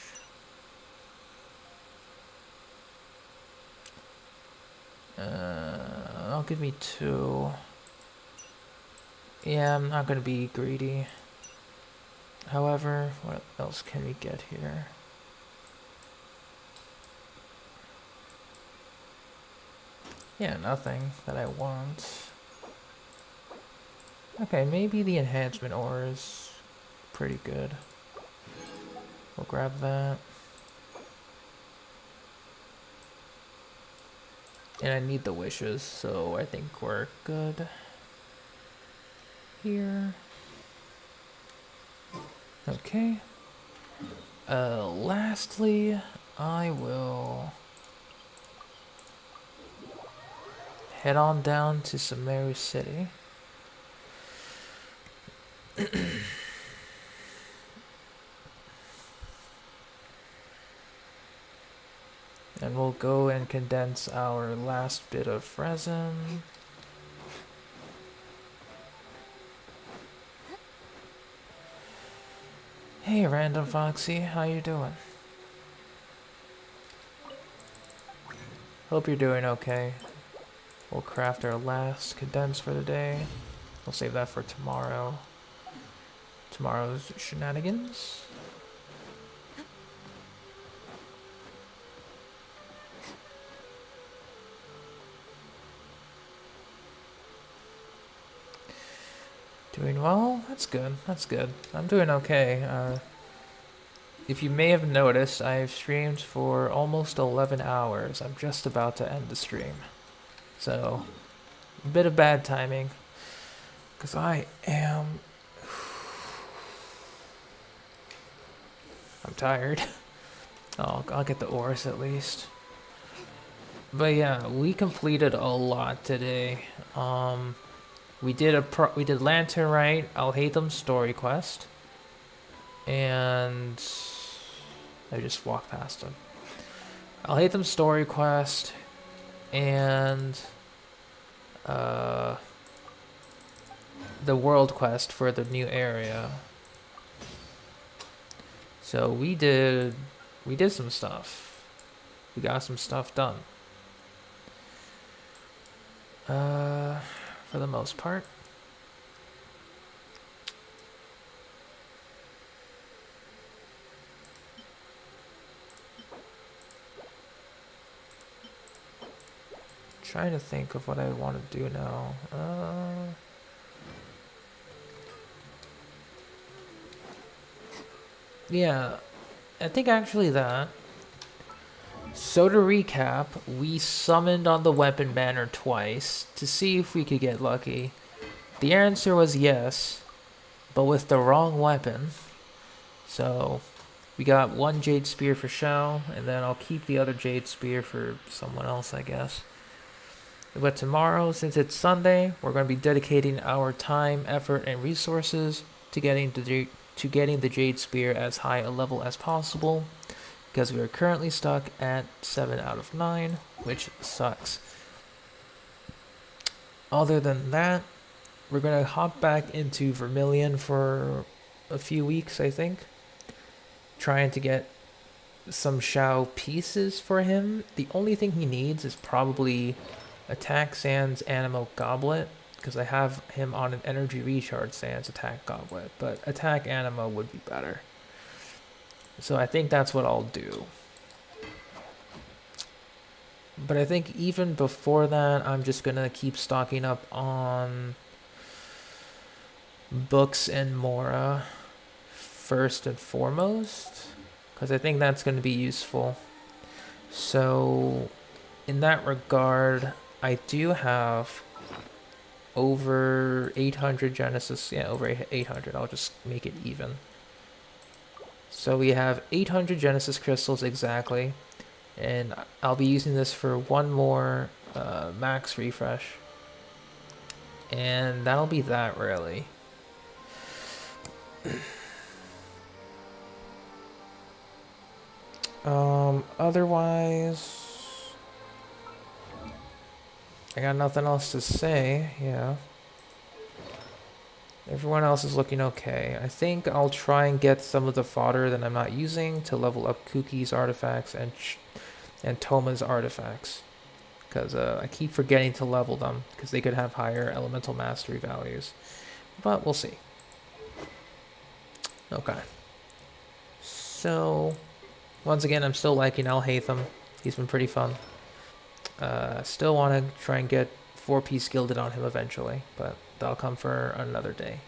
I'll give me 2. Yeah, I'm not gonna be greedy. However, what else can we get here? Yeah, nothing that I want. Okay, maybe the enhancement ore is pretty good. We'll grab that. And I need the wishes, so I think we're good here. Okay. Lastly, I will head on down to Sumeru City. And we'll go and condense our last bit of resin. Hey, Random Foxy, how you doing? Hope you're doing okay. We'll craft our last condense for the day. We'll save that for tomorrow. Tomorrow's shenanigans. Doing well? That's good. That's good. I'm doing okay. If you may have noticed, I've streamed for almost 11 hours. I'm just about to end the stream. So, a bit of bad timing. Because I'm tired. I'll get the ores at least. But yeah, we completed a lot today. We did Lantern Rite, Alhaitham story quest, and I just walked past him. Alhaitham story quest, and the world quest for the new area. So we did some stuff. We got some stuff done. For the most part. Trying to think of what I want to do now. Yeah, I think actually that. So to recap, we summoned on the weapon banner twice to see if we could get lucky. The answer was yes, but with the wrong weapon. So we got one Jade Spear for Shao, and then I'll keep the other Jade Spear for someone else, I guess. But tomorrow, since it's Sunday, we're going to be dedicating our time, effort, and resources to getting the Jade Spear as high a level as possible. Because we are currently stuck at 7 out of 9, which sucks. Other than that, we're going to hop back into Vermilion for a few weeks, I think. Trying to get some Shao pieces for him. The only thing he needs is probably Attack Sans Animo Goblet, because I have him on an Energy Recharge Sans Attack Goblet, but Attack Animo would be better. So I think that's what I'll do. But I think even before that, I'm just going to keep stocking up on books and Mora first and foremost, because I think that's going to be useful. So in that regard, I do have over 800 Genesis. Yeah, over 800. I'll just make it even. So we have 800 Genesis crystals exactly, and I'll be using this for one more max refresh, and that'll be that really. Otherwise, I got nothing else to say. Yeah. Everyone else is looking okay. I think I'll try and get some of the fodder that I'm not using to level up Kuki's artifacts and Toma's artifacts. Because I keep forgetting to level them, because they could have higher elemental mastery values. But we'll see. Okay. So, once again, I'm still liking Alhaitham. He's been pretty fun. Still want to try and get 4-piece gilded on him eventually, but that'll come for another day.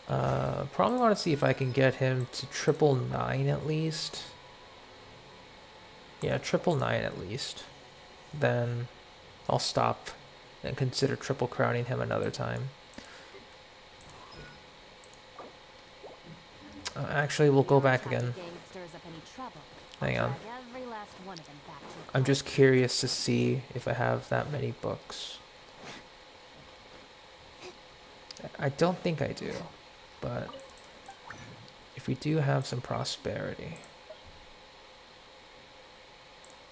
Probably want to see if I can get him to 999 at least. Yeah, 999 at least. Then I'll stop and consider triple crowning him another time. Actually, we'll go back again. Hang on. I'm just curious to see if I have that many books. I don't think I do, but if we do have some prosperity,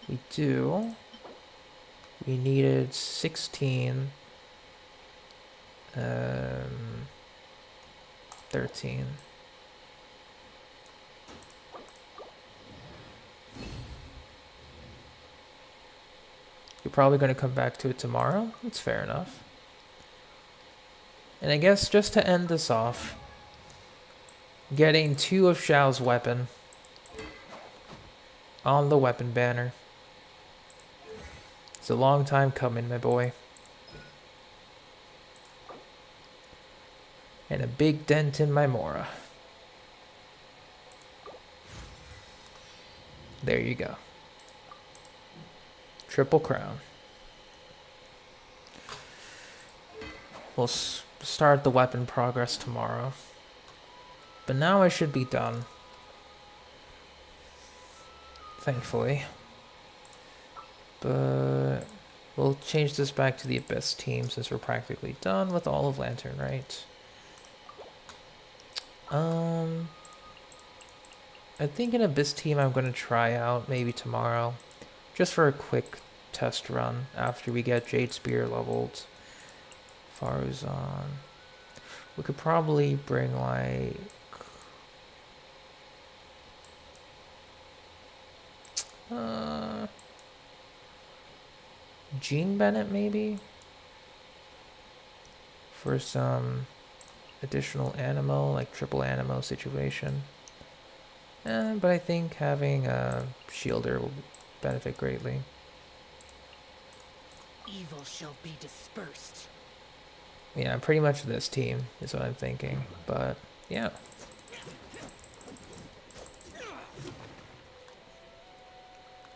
we do. We needed 16, 13. You're probably going to come back to it tomorrow. That's fair enough. And I guess just to end this off, getting 2 of Xiao's weapon on the weapon banner. It's a long time coming, my boy. And a big dent in my Mora. There you go. Triple crown. We'll start the weapon progress tomorrow. But now I should be done. Thankfully. But we'll change this back to the Abyss team since we're practically done with all of Lantern, right? I think an Abyss team I'm going to try out maybe tomorrow. Just for a quick test run after we get Jade Spear leveled. Faruzan. We could probably bring like... Jean Bennett maybe? For some additional animo, like triple animo situation. But I think having a Shielder will benefit greatly. Evil shall be dispersed. Yeah, pretty much this team is what I'm thinking. But yeah.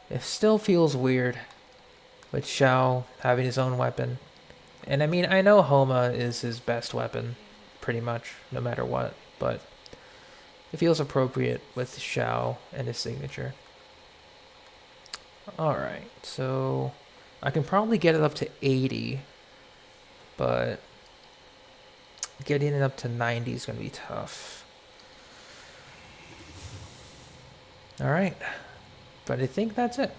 It still feels weird with Xiao having his own weapon. And I mean, I know Homa is his best weapon, pretty much, no matter what. But it feels appropriate with Xiao and his signature. Alright, so I can probably get it up to 80. But getting it up to 90 is going to be tough. Alright. But I think that's it.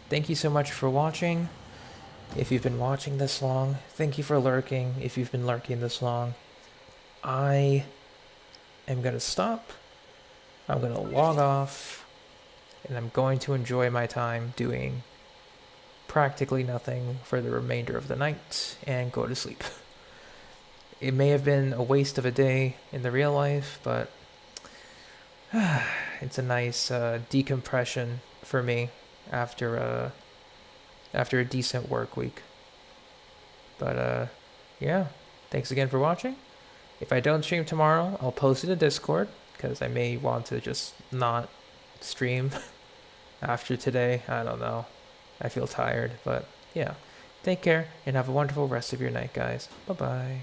Thank you so much for watching. If you've been watching this long, thank you for lurking. If you've been lurking this long, I am going to stop. I'm going to log off. And I'm going to enjoy my time doing practically nothing for the remainder of the night and go to sleep. It may have been a waste of a day in the real life, but it's a nice decompression for me after a decent work week. But yeah, thanks again for watching. If I don't stream tomorrow, I'll post it in Discord because I may want to just not stream after today. I don't know. I feel tired, but yeah. Take care and have a wonderful rest of your night, guys. Bye-bye.